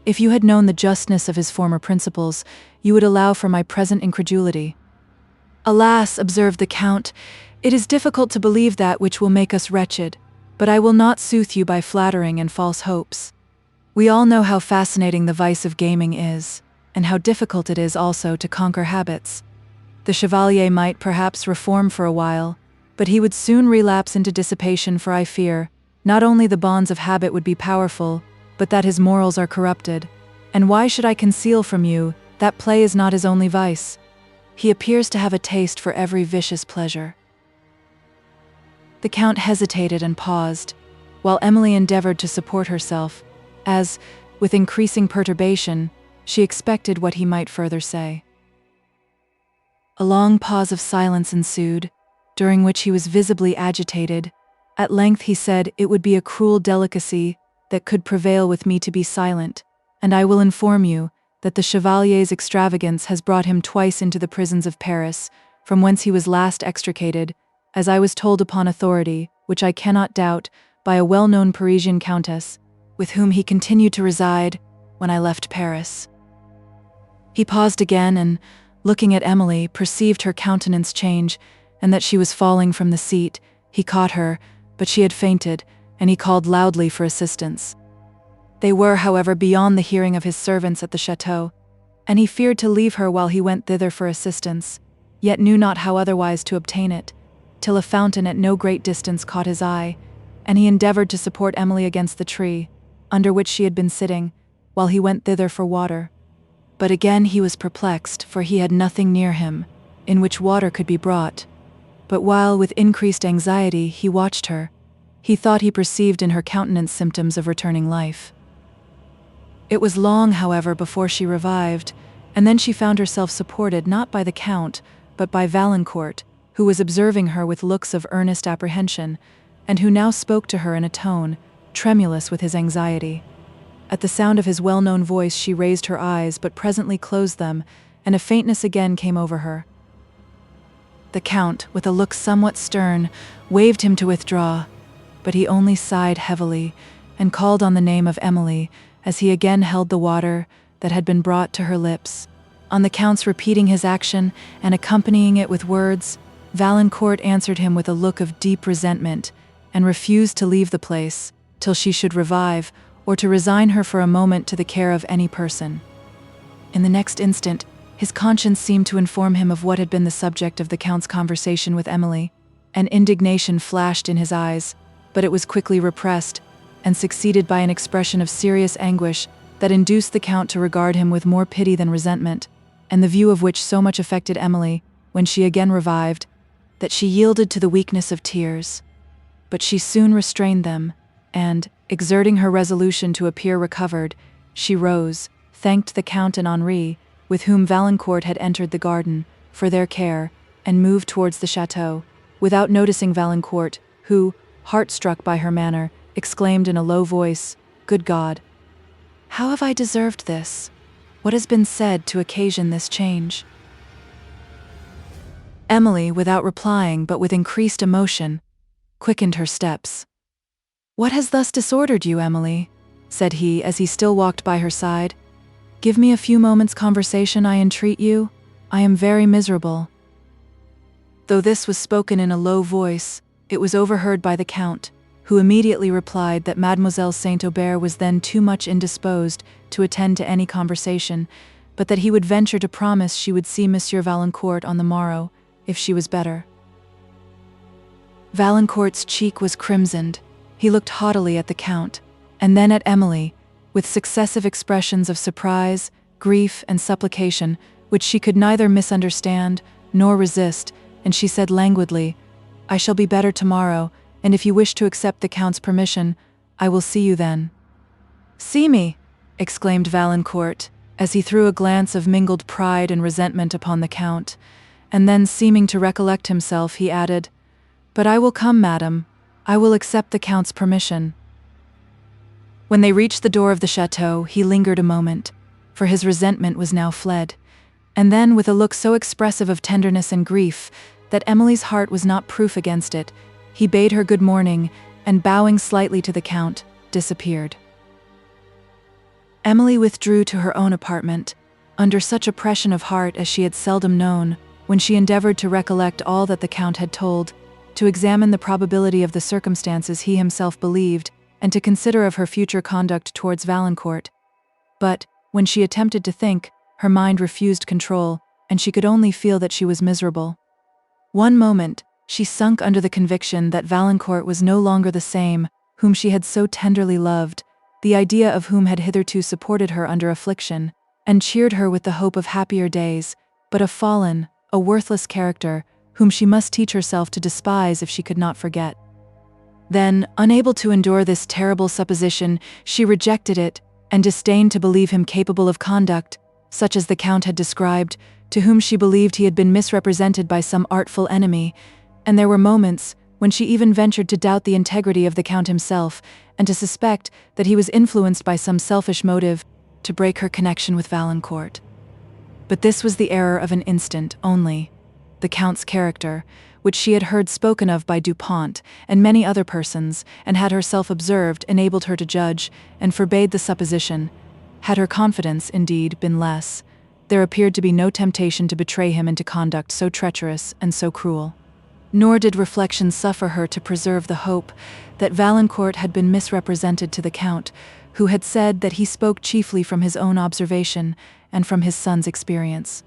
If you had known the justness of his former principles, you would allow for my present incredulity." "Alas," observed the Count, "it is difficult to believe that which will make us wretched, but I will not soothe you by flattering and false hopes. We all know how fascinating the vice of gaming is, and how difficult it is also to conquer habits. The Chevalier might perhaps reform for a while, but he would soon relapse into dissipation, for I fear, not only the bonds of habit would be powerful, but that his morals are corrupted. And why should I conceal from you that play is not his only vice? He appears to have a taste for every vicious pleasure." The Count hesitated and paused, while Emily endeavored to support herself, as, with increasing perturbation, she expected what he might further say. A long pause of silence ensued, during which he was visibly agitated. At length he said, "It would be a cruel delicacy that could prevail with me to be silent, and I will inform you that the Chevalier's extravagance has brought him twice into the prisons of Paris, from whence he was last extricated, as I was told upon authority, which I cannot doubt, by a well-known Parisian countess, with whom he continued to reside when I left Paris." He paused again and, looking at Emily, perceived her countenance change, and that she was falling from the seat. He caught her, but she had fainted, and he called loudly for assistance. They were, however, beyond the hearing of his servants at the chateau, and he feared to leave her while he went thither for assistance, yet knew not how otherwise to obtain it, till a fountain at no great distance caught his eye, and he endeavored to support Emily against the tree, under which she had been sitting, while he went thither for water. But again he was perplexed, for he had nothing near him, in which water could be brought. But while, with increased anxiety, he watched her, he thought he perceived in her countenance symptoms of returning life. It was long, however, before she revived, and then she found herself supported not by the Count, but by Valancourt, who was observing her with looks of earnest apprehension, and who now spoke to her in a tone tremulous with his anxiety. At the sound of his well-known voice she raised her eyes, but presently closed them, and a faintness again came over her. The Count, with a look somewhat stern, waved him to withdraw, but he only sighed heavily, and called on the name of Emily, as he again held the water that had been brought to her lips. On the Count's repeating his action, and accompanying it with words, Valancourt answered him with a look of deep resentment, and refused to leave the place, till she should revive, or to resign her for a moment to the care of any person. In the next instant, his conscience seemed to inform him of what had been the subject of the Count's conversation with Emily, and indignation flashed in his eyes, but it was quickly repressed, and succeeded by an expression of serious anguish that induced the Count to regard him with more pity than resentment, and the view of which so much affected Emily, when she again revived, that she yielded to the weakness of tears. But she soon restrained them, and, exerting her resolution to appear recovered, she rose, thanked the Count and Henri, with whom Valancourt had entered the garden, for their care, and moved towards the chateau, without noticing Valancourt, who, heart-struck by her manner, exclaimed in a low voice, "Good God! How have I deserved this? What has been said to occasion this change?" Emily, without replying but with increased emotion, quickened her steps. "What has thus disordered you, Emily?" said he as he still walked by her side. "Give me a few moments' conversation, I entreat you. I am very miserable." Though this was spoken in a low voice, it was overheard by the Count, who immediately replied that Mademoiselle Saint-Aubert was then too much indisposed to attend to any conversation, but that he would venture to promise she would see Monsieur Valancourt on the morrow, if she was better. Valancourt's cheek was crimsoned. He looked haughtily at the Count, and then at Emily, with successive expressions of surprise, grief, and supplication, which she could neither misunderstand nor resist, and she said languidly, "I shall be better tomorrow, and if you wish to accept the Count's permission, I will see you then." "See me!" exclaimed Valancourt, as he threw a glance of mingled pride and resentment upon the Count, and then, seeming to recollect himself, he added, "But I will come, madam. I will accept the Count's permission." When they reached the door of the chateau, he lingered a moment, for his resentment was now fled, and then, with a look so expressive of tenderness and grief that Emily's heart was not proof against it, he bade her good morning, and bowing slightly to the Count, disappeared. Emily withdrew to her own apartment, under such oppression of heart as she had seldom known, when she endeavoured to recollect all that the Count had told, to examine the probability of the circumstances he himself believed, and to consider of her future conduct towards Valancourt. But, when she attempted to think, her mind refused control, and she could only feel that she was miserable. One moment, she sunk under the conviction that Valancourt was no longer the same, whom she had so tenderly loved, the idea of whom had hitherto supported her under affliction, and cheered her with the hope of happier days, but a fallen, a worthless character, whom she must teach herself to despise if she could not forget. Then, unable to endure this terrible supposition, she rejected it, and disdained to believe him capable of conduct, such as the Count had described, to whom she believed he had been misrepresented by some artful enemy, and there were moments when she even ventured to doubt the integrity of the Count himself, and to suspect that he was influenced by some selfish motive to break her connection with Valancourt. But this was the error of an instant only. The Count's character, which she had heard spoken of by Dupont and many other persons, and had herself observed, enabled her to judge, and forbade the supposition. Had her confidence, indeed, been less, there appeared to be no temptation to betray him into conduct so treacherous and so cruel. Nor did reflection suffer her to preserve the hope that Valancourt had been misrepresented to the Count, who had said that he spoke chiefly from his own observation and from his son's experience.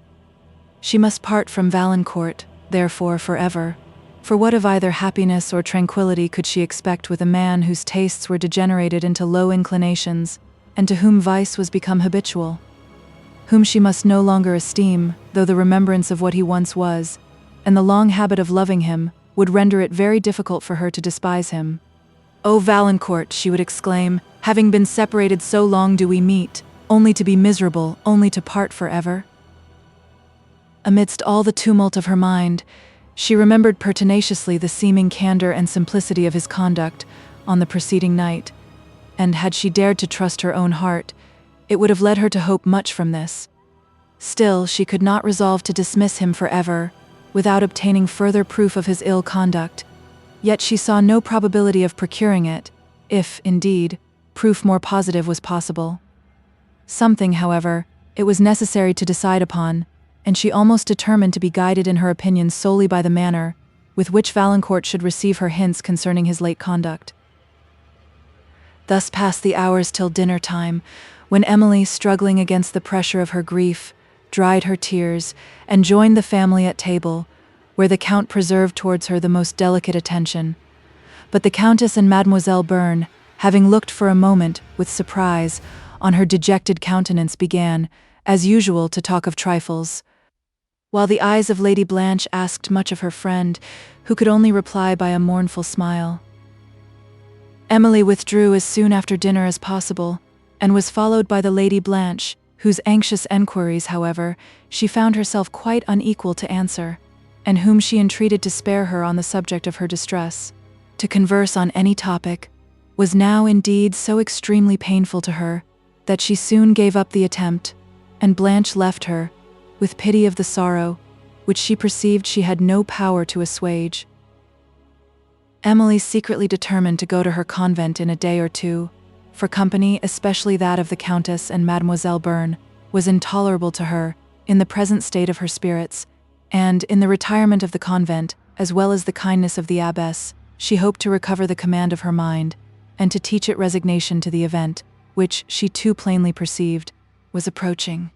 She must part from Valancourt, therefore, forever, for what of either happiness or tranquillity could she expect with a man whose tastes were degenerated into low inclinations, and to whom vice was become habitual? Whom she must no longer esteem, though the remembrance of what he once was, and the long habit of loving him, would render it very difficult for her to despise him. "O Valancourt," she would exclaim, "having been separated so long do we meet, only to be miserable, only to part forever?" Amidst all the tumult of her mind, she remembered pertinaciously the seeming candor and simplicity of his conduct on the preceding night, and had she dared to trust her own heart, it would have led her to hope much from this. Still, she could not resolve to dismiss him forever, without obtaining further proof of his ill conduct, yet she saw no probability of procuring it, if, indeed, proof more positive was possible. Something, however, it was necessary to decide upon, and she almost determined to be guided in her opinions solely by the manner with which Valancourt should receive her hints concerning his late conduct. Thus passed the hours till dinner time, when Emily, struggling against the pressure of her grief, dried her tears, and joined the family at table, where the Count preserved towards her the most delicate attention. But the Countess and Mademoiselle Bearn, having looked for a moment, with surprise, on her dejected countenance, began, as usual, to talk of trifles, while the eyes of Lady Blanche asked much of her friend, who could only reply by a mournful smile. Emily withdrew as soon after dinner as possible, and was followed by the Lady Blanche, whose anxious enquiries, however, she found herself quite unequal to answer, and whom she entreated to spare her on the subject of her distress. To converse on any topic was now indeed so extremely painful to her that she soon gave up the attempt, and Blanche left her, with pity of the sorrow which she perceived she had no power to assuage. Emily secretly determined to go to her convent in a day or two, for company, especially that of the Countess and Mademoiselle Bearn, was intolerable to her in the present state of her spirits, and in the retirement of the convent, as well as the kindness of the abbess, she hoped to recover the command of her mind, and to teach it resignation to the event, which, she too plainly perceived, was approaching.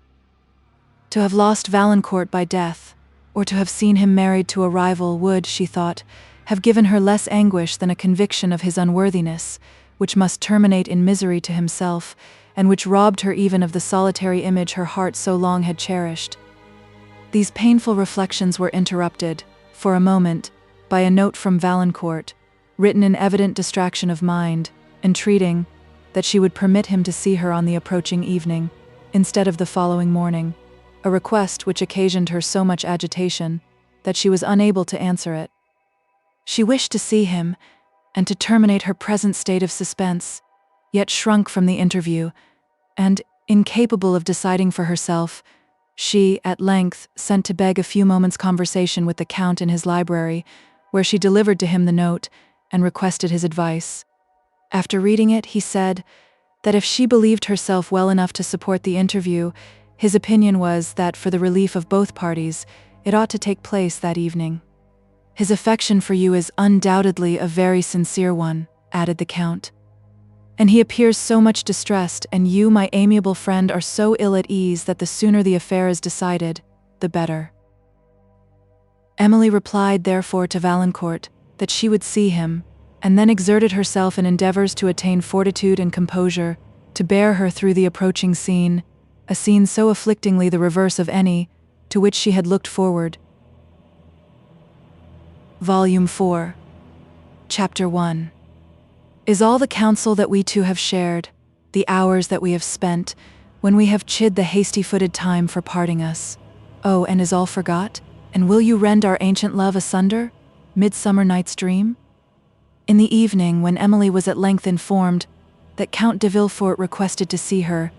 To have lost Valancourt by death, or to have seen him married to a rival would, she thought, have given her less anguish than a conviction of his unworthiness, which must terminate in misery to himself, and which robbed her even of the solitary image her heart so long had cherished. These painful reflections were interrupted, for a moment, by a note from Valancourt, written in evident distraction of mind, entreating that she would permit him to see her on the approaching evening, instead of the following morning, a request which occasioned her so much agitation that she was unable to answer it. She wished to see him, and to terminate her present state of suspense, yet shrunk from the interview, and, incapable of deciding for herself, she, at length, sent to beg a few moments' conversation with the Count in his library, where she delivered to him the note, and requested his advice. After reading it, he said that if she believed herself well enough to support the interview, his opinion was that for the relief of both parties, it ought to take place that evening. His affection for you is undoubtedly a very sincere one, added the Count. And he appears so much distressed, and you, my amiable friend, are so ill at ease that the sooner the affair is decided, the better. Emily replied therefore to Valancourt that she would see him, and then exerted herself in endeavours to attain fortitude and composure, to bear her through the approaching scene, a scene so afflictingly the reverse of any to which she had looked forward. Volume 4, Chapter 1. Is all the counsel that we two have shared, the hours that we have spent, when we have chid the hasty-footed time for parting us? Oh, and is all forgot? And will you rend our ancient love asunder? Midsummer Night's Dream? In the evening, when Emily was at length informed that Count de Villefort requested to see her,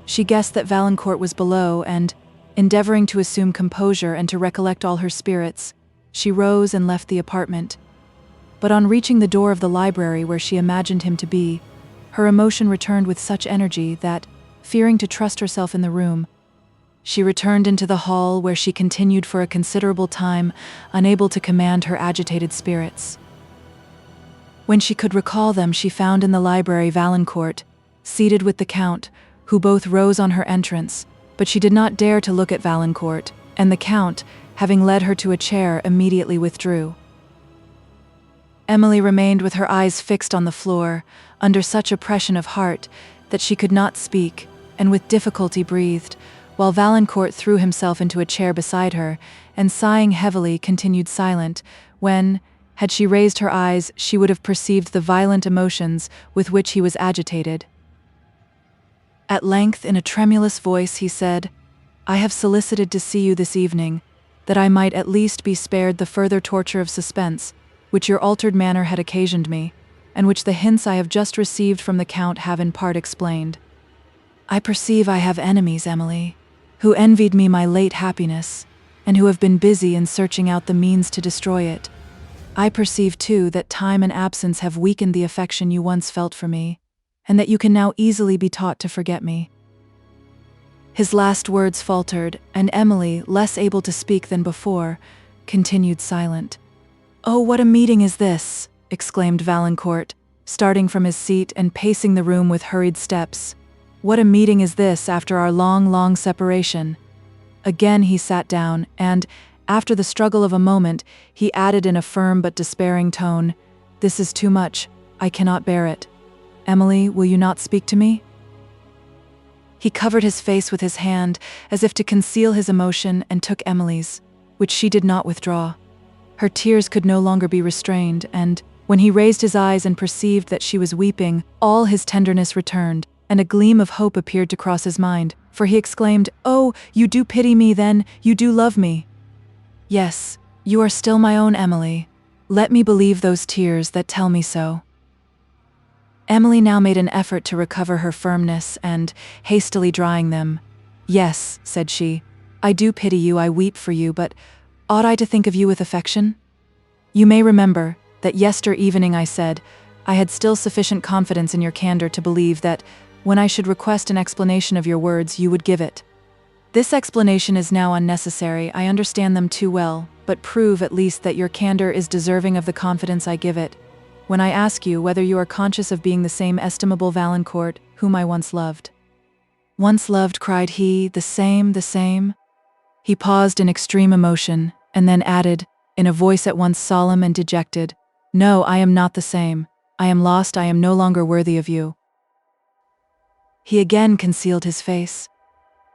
she guessed that Valancourt was below, and, endeavouring to assume composure and to recollect all her spirits, she rose and left the apartment. But on reaching the door of the library where she imagined him to be, her emotion returned with such energy that, fearing to trust herself in the room, she returned into the hall, where she continued for a considerable time, unable to command her agitated spirits. When she could recall them, she found in the library Valancourt, seated with the Count, who both rose on her entrance, but she did not dare to look at Valancourt, and the Count, having led her to a chair, immediately withdrew. Emily remained with her eyes fixed on the floor, under such oppression of heart that she could not speak, and with difficulty breathed, while Valancourt threw himself into a chair beside her, and sighing heavily continued silent, when, had she raised her eyes, she would have perceived the violent emotions with which he was agitated. At length, in a tremulous voice, he said, "I have solicited to see you this evening, that I might at least be spared the further torture of suspense, which your altered manner had occasioned me, and which the hints I have just received from the Count have in part explained. I perceive I have enemies, Emily, who envied me my late happiness, and who have been busy in searching out the means to destroy it. I perceive, too, that time and absence have weakened the affection you once felt for me, and that you can now easily be taught to forget me." His last words faltered, and Emily, less able to speak than before, continued silent. "Oh, what a meeting is this!" exclaimed Valancourt, starting from his seat and pacing the room with hurried steps. "What a meeting is this after our long, long separation!" Again he sat down, and, after the struggle of a moment, he added in a firm but despairing tone, "This is too much. I cannot bear it. Emily, will you not speak to me?" He covered his face with his hand, as if to conceal his emotion, and took Emily's, which she did not withdraw. Her tears could no longer be restrained, and, when he raised his eyes and perceived that she was weeping, all his tenderness returned, and a gleam of hope appeared to cross his mind, for he exclaimed, "Oh, you do pity me then, you do love me." "Yes, You are still my own Emily. Let me believe those tears that tell me so." Emily now made an effort to recover her firmness and, hastily drying them, "Yes," said she, "I do pity you, I weep for you, but ought I to think of you with affection? You may remember that yester evening I said I had still sufficient confidence in your candor to believe that, when I should request an explanation of your words, you would give it. This explanation is now unnecessary, I understand them too well, but prove at least that your candor is deserving of the confidence I give it, when I ask you whether you are conscious of being the same estimable Valancourt whom I once loved." "Once loved," cried he, the same, the same?" He paused in extreme emotion, and then added, in a voice at once solemn and dejected, "No, I am not the same. I am lost, I am no longer worthy of you." He again concealed his face.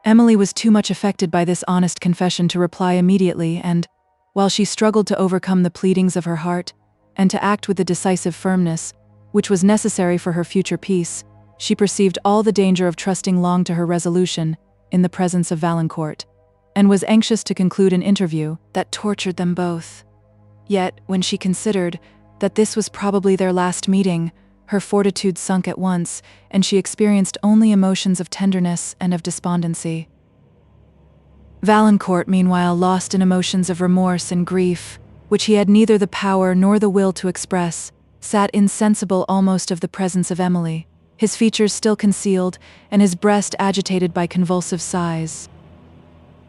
Emily was too much affected by this honest confession to reply immediately, and, while she struggled to overcome the pleadings of her heart, and to act with the decisive firmness, which was necessary for her future peace, she perceived all the danger of trusting long to her resolution in the presence of Valancourt, and was anxious to conclude an interview that tortured them both. Yet, when she considered that this was probably their last meeting, her fortitude sunk at once, and she experienced only emotions of tenderness and of despondency. Valancourt, meanwhile, lost in emotions of remorse and grief, which he had neither the power nor the will to express, sat insensible almost of the presence of Emily, his features still concealed, and his breast agitated by convulsive sighs.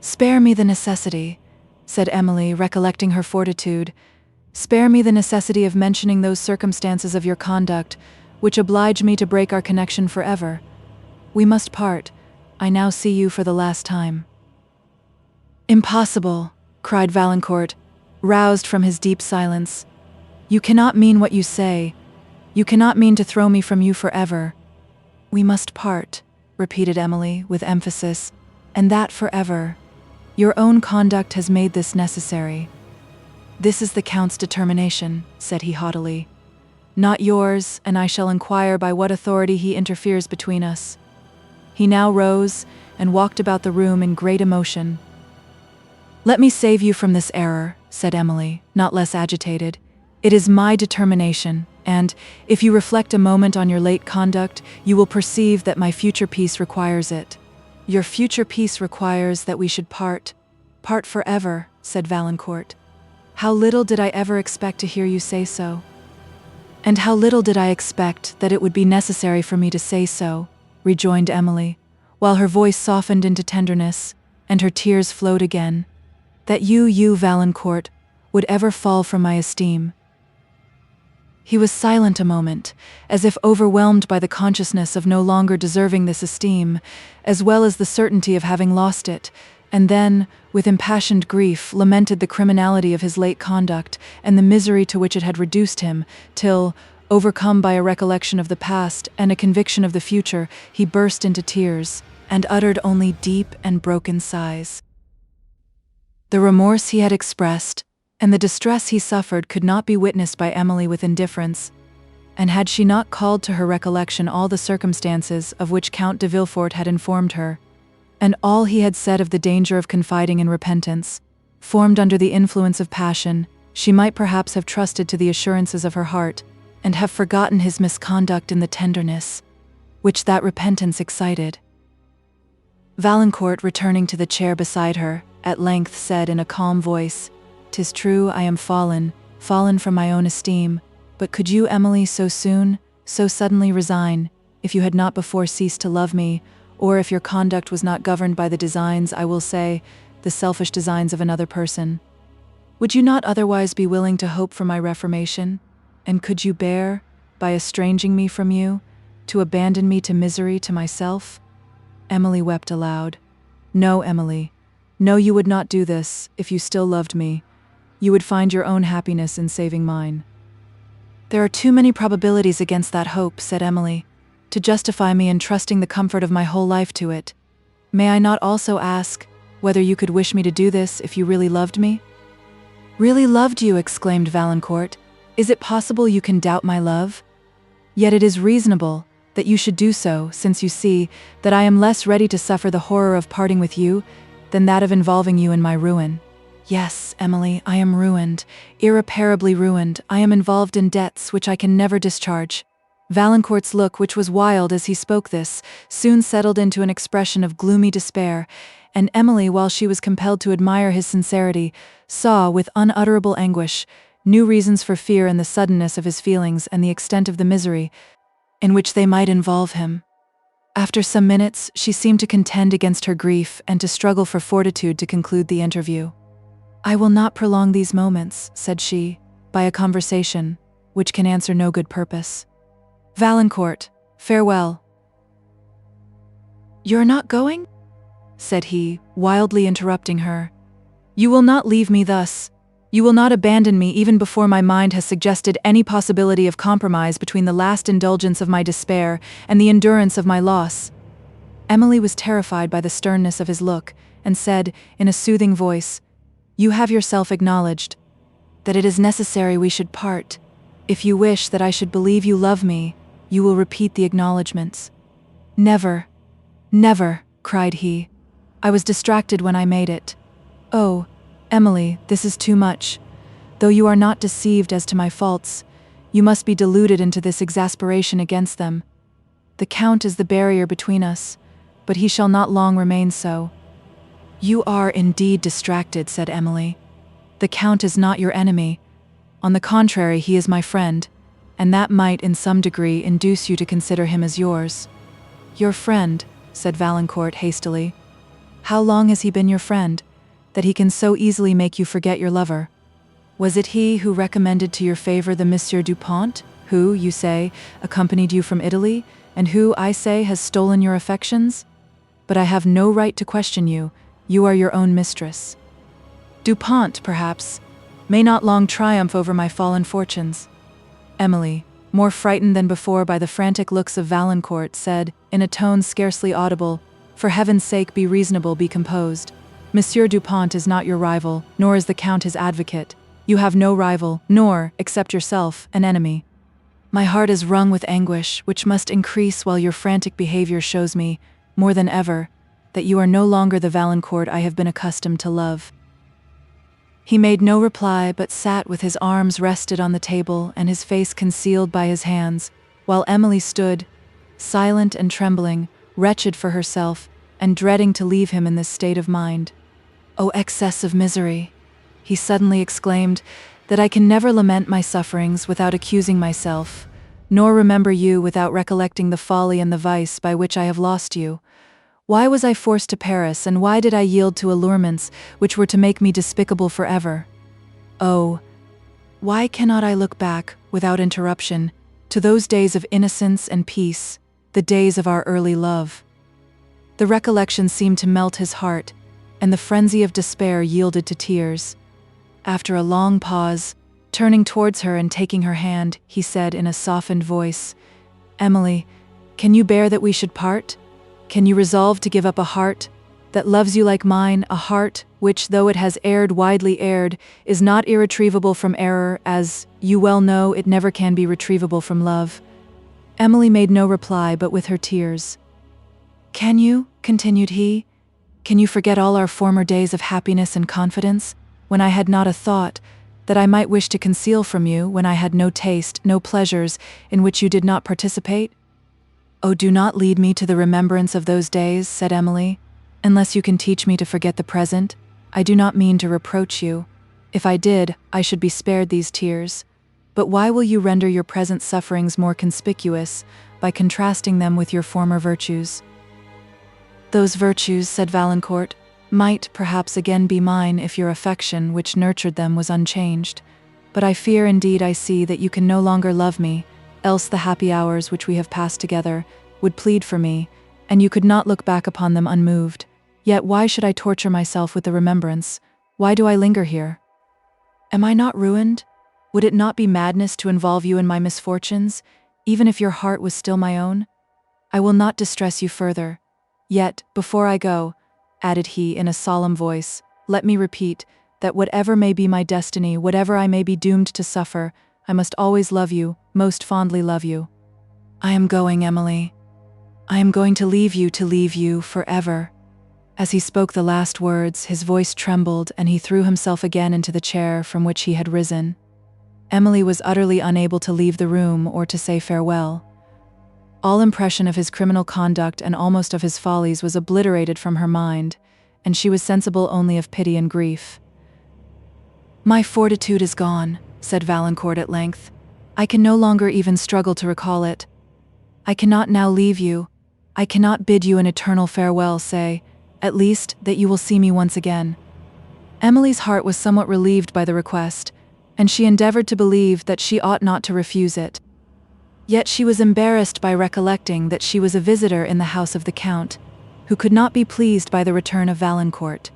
"Spare me the necessity," said Emily, recollecting her fortitude, "spare me the necessity of mentioning those circumstances of your conduct which oblige me to break our connection forever. We must part. I now see you for the last time." "Impossible," cried Valancourt, roused from his deep silence. "You cannot mean what you say. You cannot mean to throw me from you forever." "We must part," repeated Emily with emphasis, "and that forever. Your own conduct has made this necessary." "This is the Count's determination," said he haughtily. "Not yours, and I shall inquire by what authority he interferes between us." He now rose and walked about the room in great emotion. "Let me save you from this error," said Emily, not less agitated. "It is my determination, and, if you reflect a moment on your late conduct, you will perceive that my future peace requires it." "Your future peace requires that we should part forever," said Valancourt. "How little did I ever expect to hear you say so." "And how little did I expect that it would be necessary for me to say so," rejoined Emily, while her voice softened into tenderness, and her tears flowed again, "that you, Valancourt, would ever fall from my esteem." He was silent a moment, as if overwhelmed by the consciousness of no longer deserving this esteem, as well as the certainty of having lost it, and then, with impassioned grief, lamented the criminality of his late conduct and the misery to which it had reduced him, till, overcome by a recollection of the past and a conviction of the future, he burst into tears, and uttered only deep and broken sighs. The remorse he had expressed, and the distress he suffered, could not be witnessed by Emily with indifference, and had she not called to her recollection all the circumstances of which Count de Villefort had informed her, and all he had said of the danger of confiding in repentance, formed under the influence of passion, she might perhaps have trusted to the assurances of her heart, and have forgotten his misconduct in the tenderness which that repentance excited. Valancourt, returning to the chair beside her, at length said in a calm voice, "'Tis true, I am fallen from my own esteem, but could you, Emily, so soon, so suddenly resign, if you had not before ceased to love me, or if your conduct was not governed by the designs, I will say, the selfish designs of another person? Would you not otherwise be willing to hope for my reformation? And could you bear, by estranging me from you, to abandon me to misery, to myself?" Emily wept aloud. "No, Emily. No, you would not do this, if you still loved me. You would find your own happiness in saving mine." "There are too many probabilities against that hope," said Emily, "to justify me in trusting the comfort of my whole life to it. May I not also ask whether you could wish me to do this if you really loved me?" "Really loved you!" exclaimed Valancourt. "Is it possible you can doubt my love? Yet it is reasonable that you should do so, since you see that I am less ready to suffer the horror of parting with you than that of involving you in my ruin. Yes, Emily, I am ruined, irreparably ruined. I am involved in debts which I can never discharge. Valancourt's look, which was wild as he spoke this, soon settled into an expression of gloomy despair, and Emily, while she was compelled to admire his sincerity, saw, with unutterable anguish, new reasons for fear in the suddenness of his feelings and the extent of the misery in which they might involve him. After some minutes, she seemed to contend against her grief and to struggle for fortitude to conclude the interview. "I will not prolong these moments," said she, "by a conversation which can answer no good purpose. Valancourt, farewell." "You're not going?" said he, wildly interrupting her. "You will not leave me thus. You will not abandon me even before my mind has suggested any possibility of compromise between the last indulgence of my despair and the endurance of my loss." Emily was terrified by the sternness of his look, and said, in a soothing voice, "You have yourself acknowledged that it is necessary we should part. If you wish that I should believe you love me, you will repeat the acknowledgments." "Never, never," cried he. "I was distracted when I made it. Oh, Emily, this is too much. Though you are not deceived as to my faults, you must be deluded into this exasperation against them. The Count is the barrier between us, but he shall not long remain so." "You are indeed distracted," said Emily. "The Count is not your enemy. On the contrary, he is my friend, and that might in some degree induce you to consider him as yours." "Your friend," said Valancourt hastily. "How long has he been your friend, that he can so easily make you forget your lover? Was it he who recommended to your favor the Monsieur Du Pont, who, you say, accompanied you from Italy, and who, I say, has stolen your affections? But I have no right to question you. You are your own mistress. Du Pont, perhaps, may not long triumph over my fallen fortunes." Emily, more frightened than before by the frantic looks of Valancourt, said, in a tone scarcely audible, "For heaven's sake, be reasonable, be composed. Monsieur Du Pont is not your rival, nor is the Count his advocate. You have no rival, nor, except yourself, an enemy. My heart is wrung with anguish, which must increase while your frantic behavior shows me, more than ever, that you are no longer the Valancourt I have been accustomed to love." He made no reply, but sat with his arms rested on the table and his face concealed by his hands, while Emily stood, silent and trembling, wretched for herself, and dreading to leave him in this state of mind. "O excess of misery," he suddenly exclaimed, "that I can never lament my sufferings without accusing myself, nor remember you without recollecting the folly and the vice by which I have lost you. Why was I forced to Paris, and why did I yield to allurements which were to make me despicable forever? Oh, why cannot I look back, without interruption, to those days of innocence and peace, the days of our early love?" The recollection seemed to melt his heart, and the frenzy of despair yielded to tears. After a long pause, turning towards her and taking her hand, he said in a softened voice, "Emily, can you bear that we should part? Can you resolve to give up a heart that loves you like mine, a heart which, though it has widely erred, is not irretrievable from error, as, you well know, it never can be retrievable from love?" Emily made no reply but with her tears. "Can you," continued he, "can you forget all our former days of happiness and confidence, when I had not a thought that I might wish to conceal from you, when I had no taste, no pleasures, in which you did not participate?" "Oh, do not lead me to the remembrance of those days," said Emily, "unless you can teach me to forget the present. I do not mean to reproach you. If I did, I should be spared these tears. But why will you render your present sufferings more conspicuous by contrasting them with your former virtues?" "Those virtues," said Valancourt, "might perhaps again be mine if your affection, which nurtured them, was unchanged. But I fear indeed I see that you can no longer love me, else the happy hours which we have passed together would plead for me, and you could not look back upon them unmoved. Yet why should I torture myself with the remembrance? Why do I linger here? Am I not ruined? Would it not be madness to involve you in my misfortunes, even if your heart was still my own? I will not distress you further. Yet, before I go," added he in a solemn voice, "let me repeat, that whatever may be my destiny, whatever I may be doomed to suffer, I must always love you, most fondly love you. I am going, Emily. I am going to leave you forever." As he spoke the last words, his voice trembled and he threw himself again into the chair from which he had risen. Emily was utterly unable to leave the room or to say farewell. All impression of his criminal conduct and almost of his follies was obliterated from her mind, and she was sensible only of pity and grief. "My fortitude is gone," said Valancourt at length. "I can no longer even struggle to recall it. I cannot now leave you. I cannot bid you an eternal farewell, say, at least, that you will see me once again." Emily's heart was somewhat relieved by the request, and she endeavored to believe that she ought not to refuse it. Yet she was embarrassed by recollecting that she was a visitor in the house of the Count, who could not be pleased by the return of Valancourt.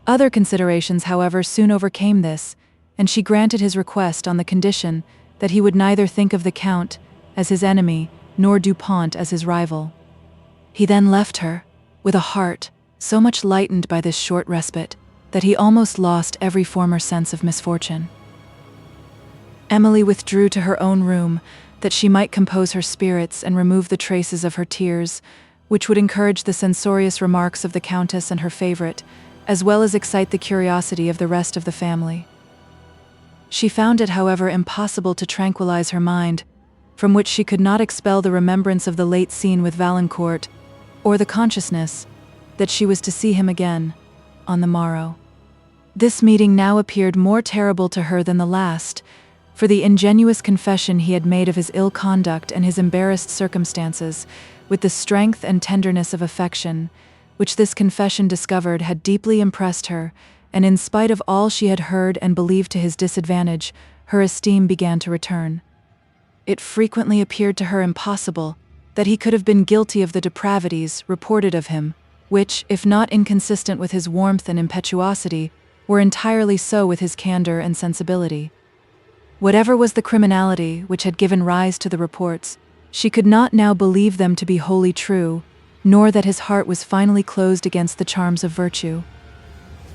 Other considerations, however, soon overcame this, and she granted his request on the condition that he would neither think of the Count as his enemy nor Dupont as his rival. He then left her, with a heart so much lightened by this short respite that he almost lost every former sense of misfortune. Emily withdrew to her own room, that she might compose her spirits and remove the traces of her tears, which would encourage the censorious remarks of the Countess and her favourite, as well as excite the curiosity of the rest of the family. She found it, however, impossible to tranquilize her mind, from which she could not expel the remembrance of the late scene with Valancourt, or the consciousness that she was to see him again on the morrow. This meeting now appeared more terrible to her than the last, for the ingenuous confession he had made of his ill conduct and his embarrassed circumstances, with the strength and tenderness of affection, which this confession discovered, had deeply impressed her, and in spite of all she had heard and believed to his disadvantage, her esteem began to return. It frequently appeared to her impossible that he could have been guilty of the depravities reported of him, which, if not inconsistent with his warmth and impetuosity, were entirely so with his candor and sensibility. Whatever was the criminality which had given rise to the reports, she could not now believe them to be wholly true, nor that his heart was finally closed against the charms of virtue.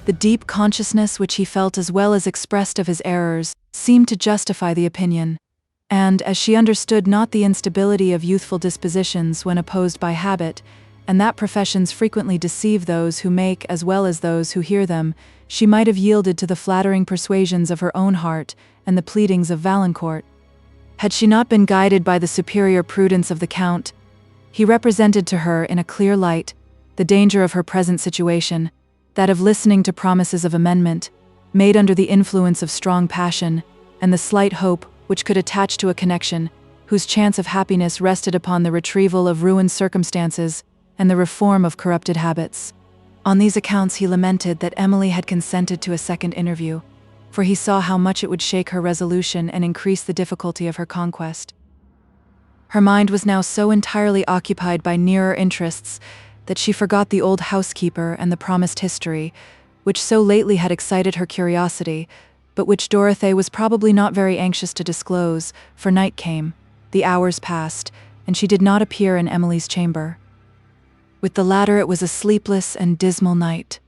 The deep consciousness which he felt as well as expressed of his errors seemed to justify the opinion, and as she understood not the instability of youthful dispositions when opposed by habit, and that professions frequently deceive those who make as well as those who hear them, she might have yielded to the flattering persuasions of her own heart and the pleadings of Valancourt. Had she not been guided by the superior prudence of the Count, he represented to her in a clear light the danger of her present situation, that of listening to promises of amendment, made under the influence of strong passion, and the slight hope which could attach to a connection, whose chance of happiness rested upon the retrieval of ruined circumstances and the reform of corrupted habits. On these accounts he lamented that Emily had consented to a second interview, for he saw how much it would shake her resolution and increase the difficulty of her conquest. Her mind was now so entirely occupied by nearer interests that she forgot the old housekeeper and the promised history, which so lately had excited her curiosity, but which Dorothée was probably not very anxious to disclose, for night came, the hours passed, and she did not appear in Emily's chamber. With the latter it was a sleepless and dismal night.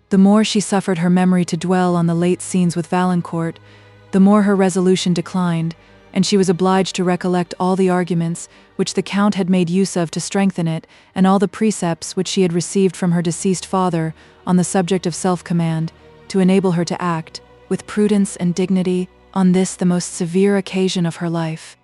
The more she suffered her memory to dwell on the late scenes with Valancourt, the more her resolution declined, and she was obliged to recollect all the arguments which the Count had made use of to strengthen it, and all the precepts which she had received from her deceased father on the subject of self-command, to enable her to act, with prudence and dignity, on this the most severe occasion of her life.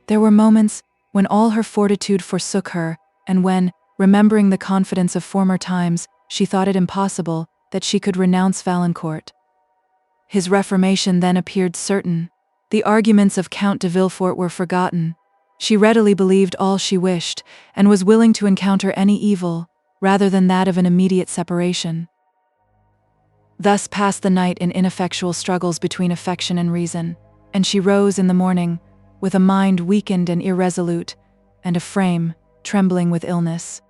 There were moments when all her fortitude forsook her, and when, remembering the confidence of former times, she thought it impossible that she could renounce Valancourt. His reformation then appeared certain. The arguments of Count de Villefort were forgotten. She readily believed all she wished, and was willing to encounter any evil, rather than that of an immediate separation. Thus passed the night in ineffectual struggles between affection and reason, and she rose in the morning, with a mind weakened and irresolute, and a frame trembling with illness.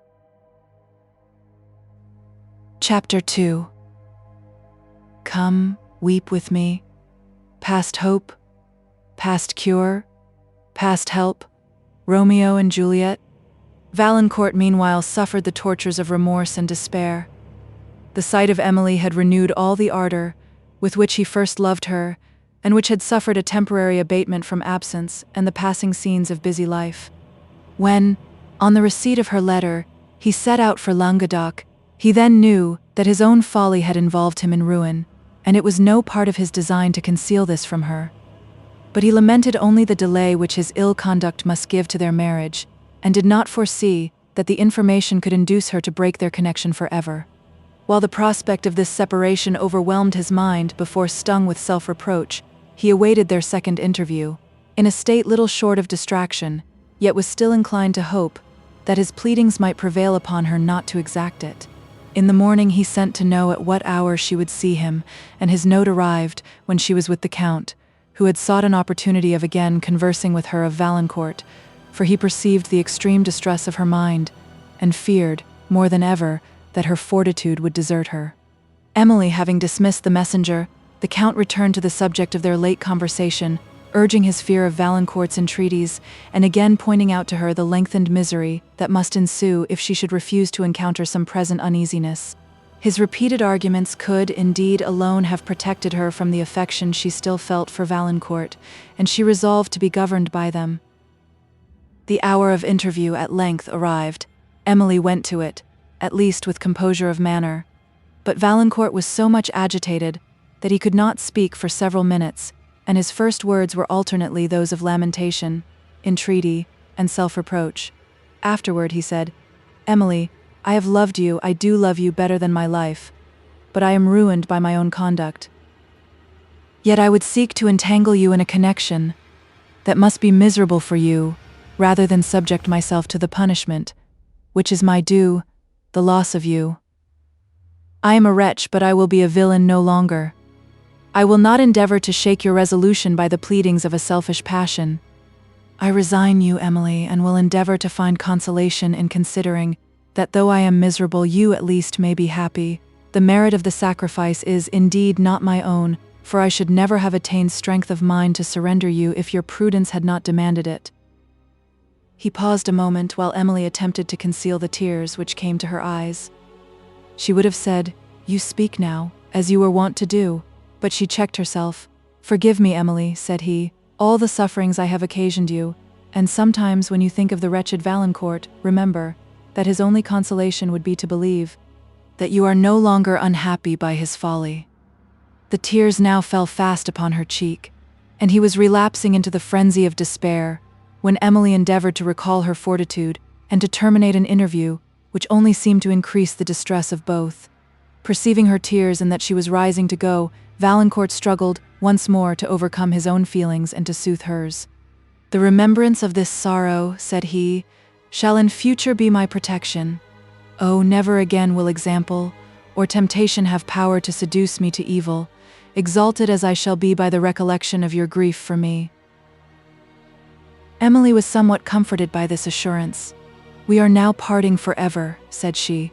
Chapter 2. Come, weep with me. Past hope, past cure, past help, Romeo and Juliet. Valancourt meanwhile suffered the tortures of remorse and despair. The sight of Emily had renewed all the ardor with which he first loved her, and which had suffered a temporary abatement from absence and the passing scenes of busy life. When, on the receipt of her letter, he set out for Languedoc, He then knew that his own folly had involved him in ruin, and it was no part of his design to conceal this from her. But he lamented only the delay which his ill conduct must give to their marriage, and did not foresee that the information could induce her to break their connection forever. While the prospect of this separation overwhelmed his mind before stung with self-reproach, he awaited their second interview, in a state little short of distraction, yet was still inclined to hope that his pleadings might prevail upon her not to exact it. In the morning he sent to know at what hour she would see him, and his note arrived when she was with the Count, who had sought an opportunity of again conversing with her of Valancourt, for he perceived the extreme distress of her mind, and feared, more than ever, that her fortitude would desert her. Emily having dismissed the messenger, the Count returned to the subject of their late conversation, urging his fear of Valancourt's entreaties, and again pointing out to her the lengthened misery that must ensue if she should refuse to encounter some present uneasiness. His repeated arguments could, indeed, alone have protected her from the affection she still felt for Valancourt, and she resolved to be governed by them. The hour of interview at length arrived. Emily went to it, at least with composure of manner, but Valancourt was so much agitated that he could not speak for several minutes, and his first words were alternately those of lamentation, entreaty, and self-reproach. Afterward he said, "Emily, I have loved you, I do love you better than my life, but I am ruined by my own conduct. Yet I would seek to entangle you in a connection that must be miserable for you, rather than subject myself to the punishment, which is my due, the loss of you. I am a wretch, but I will be a villain no longer. I will not endeavor to shake your resolution by the pleadings of a selfish passion. I resign you, Emily, and will endeavor to find consolation in considering that though I am miserable, you at least may be happy. The merit of the sacrifice is indeed not my own, for I should never have attained strength of mind to surrender you if your prudence had not demanded it." He paused a moment while Emily attempted to conceal the tears which came to her eyes. She would have said, "You speak now, as you were wont to do," but she checked herself. "Forgive me, Emily," said he, "all the sufferings I have occasioned you, and sometimes when you think of the wretched Valancourt, remember that his only consolation would be to believe that you are no longer unhappy by his folly." The tears now fell fast upon her cheek, and he was relapsing into the frenzy of despair, when Emily endeavored to recall her fortitude and to terminate an interview which only seemed to increase the distress of both. Perceiving her tears and that she was rising to go, Valancourt struggled once more to overcome his own feelings and to soothe hers. "The remembrance of this sorrow," said he, "shall in future be my protection. Oh, never again will example or temptation have power to seduce me to evil, exalted as I shall be by the recollection of your grief for me." Emily was somewhat comforted by this assurance. "We are now parting forever," said she,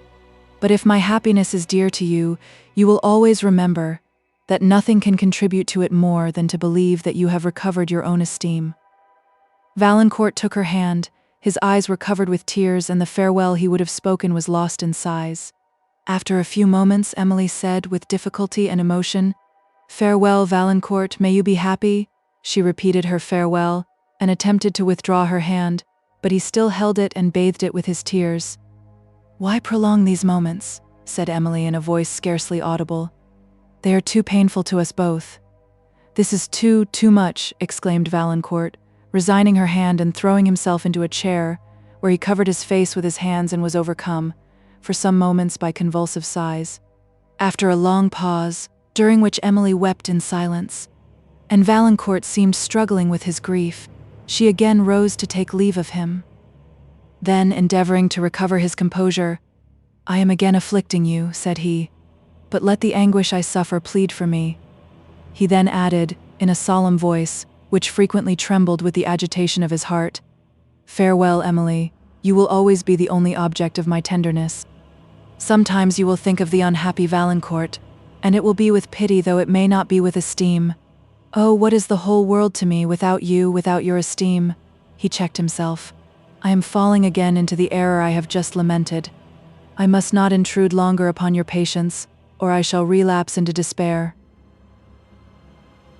"but if my happiness is dear to you, you will always remember that nothing can contribute to it more than to believe that you have recovered your own esteem." Valancourt took her hand. His eyes were covered with tears, and the farewell he would have spoken was lost in sighs. After a few moments, Emily said, with difficulty and emotion, "Farewell, Valancourt, may you be happy?" She repeated her farewell, and attempted to withdraw her hand, but he still held it and bathed it with his tears. "Why prolong these moments?" said Emily in a voice scarcely audible. "They are too painful to us both." "This is too much," exclaimed Valancourt, resigning her hand and throwing himself into a chair, where he covered his face with his hands and was overcome, for some moments, by convulsive sighs. After a long pause, during which Emily wept in silence, and Valancourt seemed struggling with his grief, she again rose to take leave of him. Then, endeavoring to recover his composure, "I am again afflicting you," said he, "but let the anguish I suffer plead for me." He then added, in a solemn voice, which frequently trembled with the agitation of his heart, "Farewell, Emily, you will always be the only object of my tenderness. Sometimes you will think of the unhappy Valancourt, and it will be with pity, though it may not be with esteem. Oh, what is the whole world to me without you, without your esteem?" He checked himself. "I am falling again into the error I have just lamented. I must not intrude longer upon your patience, or I shall relapse into despair."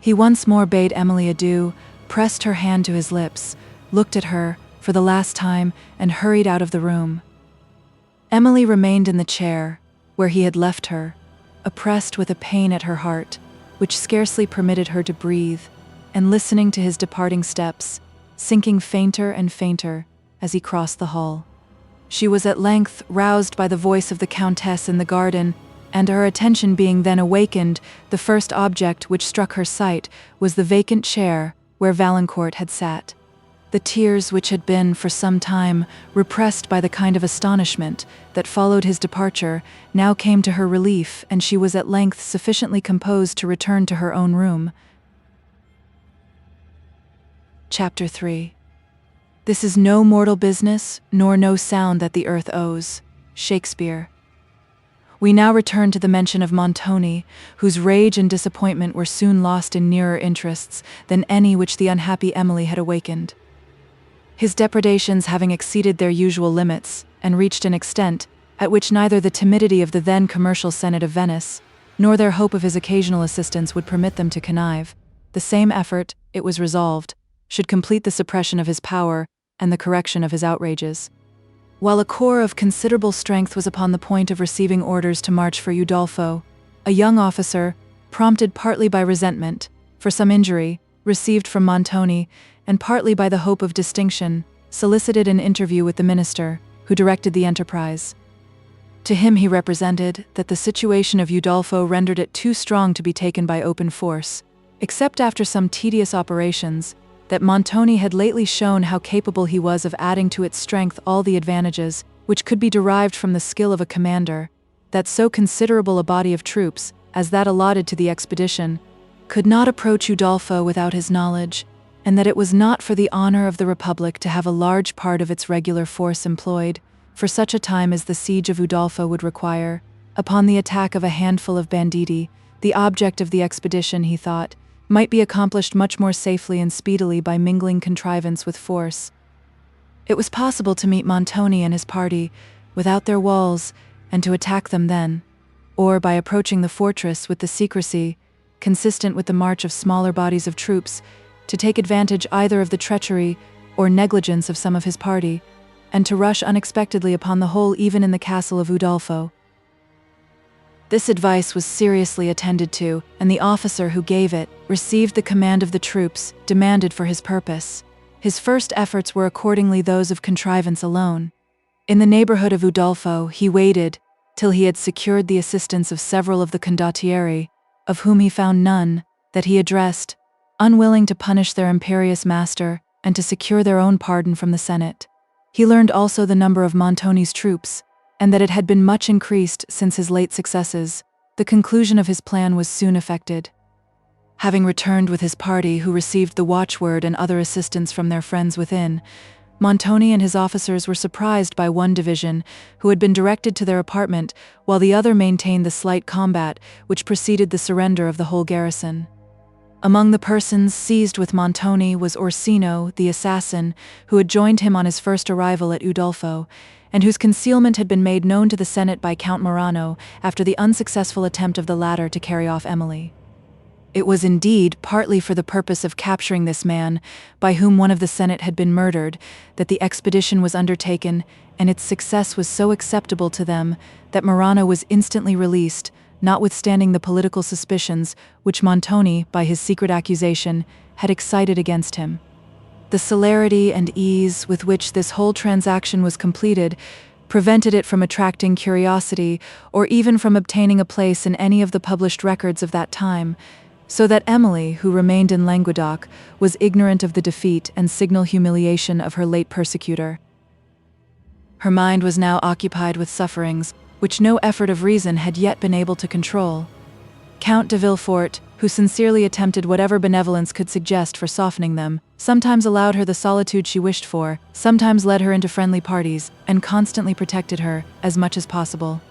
He once more bade Emily adieu, pressed her hand to his lips, looked at her for the last time, and hurried out of the room. Emily remained in the chair, where he had left her, oppressed with a pain at her heart, which scarcely permitted her to breathe, and listening to his departing steps, sinking fainter and fainter as he crossed the hall. She was at length roused by the voice of the Countess in the garden, and her attention being then awakened, the first object which struck her sight was the vacant chair where Valancourt had sat. The tears which had been, for some time, repressed by the kind of astonishment that followed his departure, now came to her relief, and she was at length sufficiently composed to return to her own room. Chapter 3. This is no mortal business, nor no sound that the earth owes. Shakespeare. We now return to the mention of Montoni, whose rage and disappointment were soon lost in nearer interests than any which the unhappy Emily had awakened. His depredations having exceeded their usual limits, and reached an extent at which neither the timidity of the then commercial Senate of Venice, nor their hope of his occasional assistance would permit them to connive, the same effort, it was resolved, should complete the suppression of his power and the correction of his outrages. While a corps of considerable strength was upon the point of receiving orders to march for Udolpho, a young officer, prompted partly by resentment for some injury received from Montoni, and partly by the hope of distinction, solicited an interview with the minister, who directed the enterprise. To him he represented that the situation of Udolpho rendered it too strong to be taken by open force, except after some tedious operations, that Montoni had lately shown how capable he was of adding to its strength all the advantages which could be derived from the skill of a commander, that so considerable a body of troops, as that allotted to the expedition, could not approach Udolpho without his knowledge, and that it was not for the honor of the Republic to have a large part of its regular force employed, for such a time as the siege of Udolpho would require, upon the attack of a handful of banditti. The object of the expedition, he thought, might be accomplished much more safely and speedily by mingling contrivance with force. It was possible to meet Montoni and his party without their walls, and to attack them then, or by approaching the fortress with the secrecy consistent with the march of smaller bodies of troops, to take advantage either of the treachery or negligence of some of his party, and to rush unexpectedly upon the whole even in the castle of Udolpho. This advice was seriously attended to, and the officer who gave it received the command of the troops demanded for his purpose. His first efforts were accordingly those of contrivance alone. In the neighborhood of Udolpho he waited till he had secured the assistance of several of the condottieri, of whom he found none that he addressed, unwilling to punish their imperious master and to secure their own pardon from the Senate. He learned also the number of Montoni's troops, and that it had been much increased since his late successes. The conclusion of his plan was soon effected. Having returned with his party, who received the watchword and other assistance from their friends within, Montoni and his officers were surprised by one division, who had been directed to their apartment, while the other maintained the slight combat which preceded the surrender of the whole garrison. Among the persons seized with Montoni was Orsino, the assassin, who had joined him on his first arrival at Udolpho, and whose concealment had been made known to the Senate by Count Morano after the unsuccessful attempt of the latter to carry off Emily. It was indeed partly for the purpose of capturing this man, by whom one of the Senate had been murdered, that the expedition was undertaken, and its success was so acceptable to them that Morano was instantly released, notwithstanding the political suspicions which Montoni, by his secret accusation, had excited against him. The celerity and ease with which this whole transaction was completed prevented it from attracting curiosity or even from obtaining a place in any of the published records of that time, so that Emily, who remained in Languedoc, was ignorant of the defeat and signal humiliation of her late persecutor. Her mind was now occupied with sufferings which no effort of reason had yet been able to control. Count de Villefort, who sincerely attempted whatever benevolence could suggest for softening them, sometimes allowed her the solitude she wished for, sometimes led her into friendly parties, and constantly protected her, as much as possible,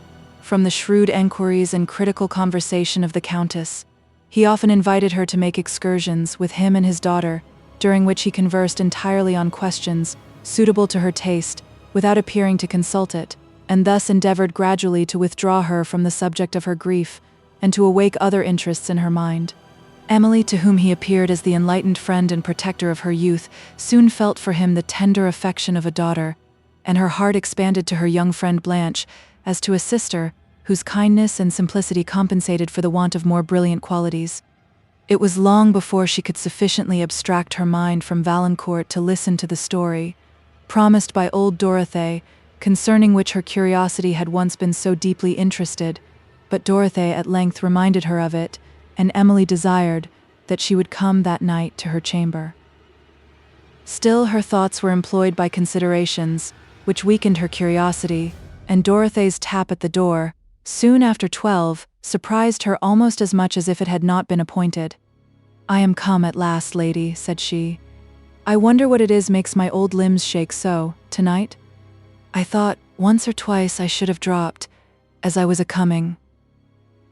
from the shrewd enquiries and critical conversation of the Countess. He often invited her to make excursions with him and his daughter, during which he conversed entirely on questions suitable to her taste, without appearing to consult it, and thus endeavored gradually to withdraw her from the subject of her grief, and to awake other interests in her mind. Emily, to whom he appeared as the enlightened friend and protector of her youth, soon felt for him the tender affection of a daughter, and her heart expanded to her young friend Blanche, as to a sister, whose kindness and simplicity compensated for the want of more brilliant qualities. It was long before she could sufficiently abstract her mind from Valancourt to listen to the story, promised by old Dorothée, concerning which her curiosity had once been so deeply interested, but Dorothée at length reminded her of it, and Emily desired that she would come that night to her chamber. Still her thoughts were employed by considerations which weakened her curiosity, and Dorothee's tap at the door, soon after 12, surprised her almost as much as if it had not been appointed. "I am come at last, lady," said she. "I wonder what it is makes my old limbs shake so, tonight? I thought once or twice I should have dropped, as I was a-coming."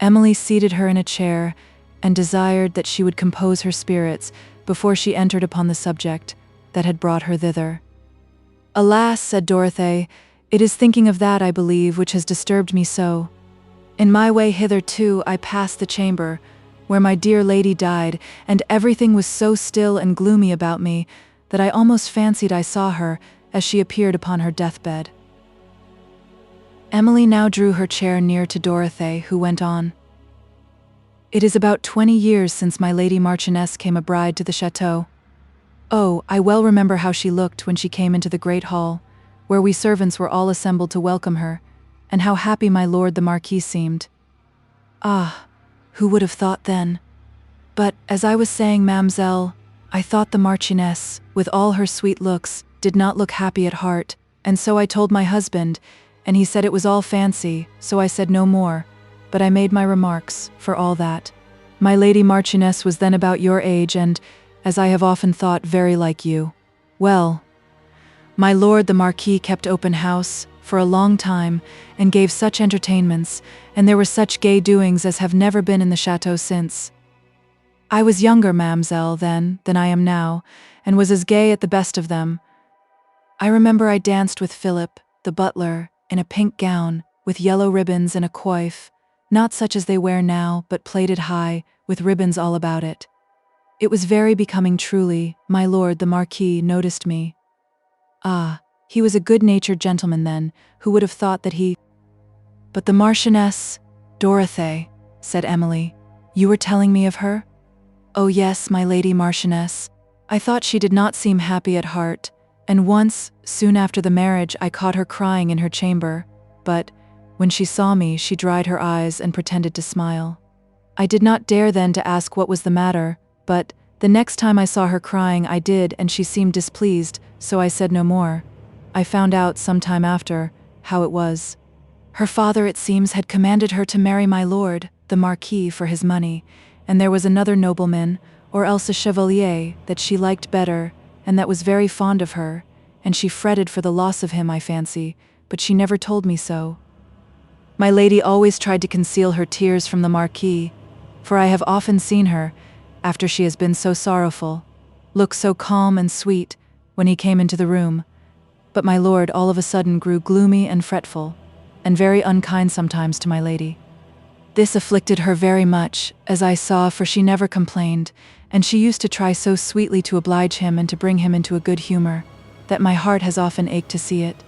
Emily seated her in a chair, and desired that she would compose her spirits before she entered upon the subject that had brought her thither. "Alas," said Dorothée, "it is thinking of that, I believe, which has disturbed me so. In my way hither, too, I passed the chamber where my dear lady died, and everything was so still and gloomy about me that I almost fancied I saw her as she appeared upon her deathbed." Emily now drew her chair near to Dorothée, who went on. "It is about 20 years since my lady Marchioness came a bride to the chateau. Oh, I well remember how she looked when she came into the great hall, where we servants were all assembled to welcome her, and how happy my lord the Marquis seemed. Ah, who would have thought then? But, as I was saying, ma'amselle, I thought the Marchioness, with all her sweet looks, did not look happy at heart, and so I told my husband, and he said it was all fancy, so I said no more, but I made my remarks, for all that. My lady Marchioness was then about your age and, as I have often thought, very like you. Well, my lord the Marquis kept open house for a long time, and gave such entertainments, and there were such gay doings as have never been in the chateau since. I was younger, ma'amselle, then than I am now, and was as gay at the best of them. I remember I danced with Philip, the butler, in a pink gown, with yellow ribbons and a coif, not such as they wear now, but plaited high, with ribbons all about it. It was very becoming truly. My lord the Marquis noticed me. Ah, he was a good-natured gentleman then, who would have thought that he— But the Marchioness— Dorothée, said Emily, you were telling me of her? Oh yes, my lady Marchioness. I thought she did not seem happy at heart, and once, soon after the marriage, I caught her crying in her chamber, but, when she saw me, she dried her eyes and pretended to smile. I did not dare then to ask what was the matter, but, the next time I saw her crying I did, and she seemed displeased, so I said no more. I found out, some time after, how it was. Her father, it seems, had commanded her to marry my lord, the Marquis, for his money, and there was another nobleman, or else a chevalier, that she liked better, and that was very fond of her, and she fretted for the loss of him, I fancy, but she never told me so. My lady always tried to conceal her tears from the Marquis, for I have often seen her, after she has been so sorrowful, look so calm and sweet when he came into the room, but my lord all of a sudden grew gloomy and fretful, and very unkind sometimes to my lady. This afflicted her very much, as I saw, for she never complained, and she used to try so sweetly to oblige him and to bring him into a good humor, that my heart has often ached to see it.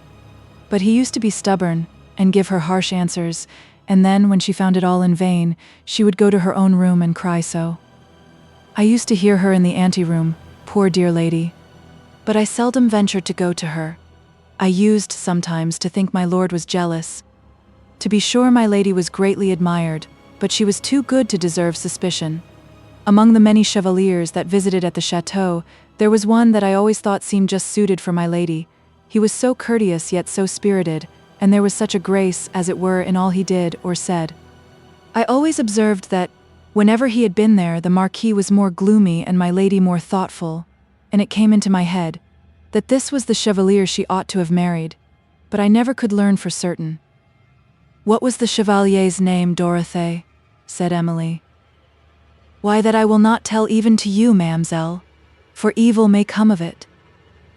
But he used to be stubborn, and give her harsh answers, and then, when she found it all in vain, she would go to her own room and cry so. I used to hear her in the ante-room, poor dear lady, but I seldom ventured to go to her. I used, sometimes, to think my lord was jealous. To be sure, my lady was greatly admired, but she was too good to deserve suspicion. Among the many chevaliers that visited at the chateau, there was one that I always thought seemed just suited for my lady. He was so courteous yet so spirited, and there was such a grace, as it were, in all he did or said. I always observed that, whenever he had been there, the Marquis was more gloomy and my lady more thoughtful, and it came into my head that this was the chevalier she ought to have married, but I never could learn for certain. What was the chevalier's name, Dorothée? Said Emily. Why, that I will not tell even to you, ma'amselle, for evil may come of it.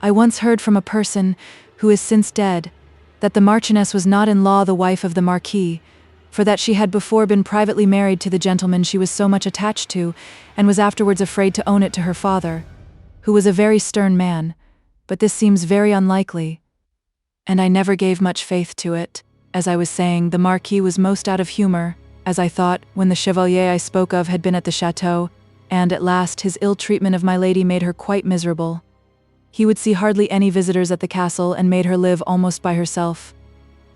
I once heard from a person, who is since dead, that the Marchioness was not in law the wife of the Marquis, for that she had before been privately married to the gentleman she was so much attached to, and was afterwards afraid to own it to her father, who was a very stern man, but this seems very unlikely, and I never gave much faith to it. As I was saying, the Marquis was most out of humor, as I thought, when the Chevalier I spoke of had been at the chateau, and at last his ill treatment of my lady made her quite miserable. He would see hardly any visitors at the castle and made her live almost by herself.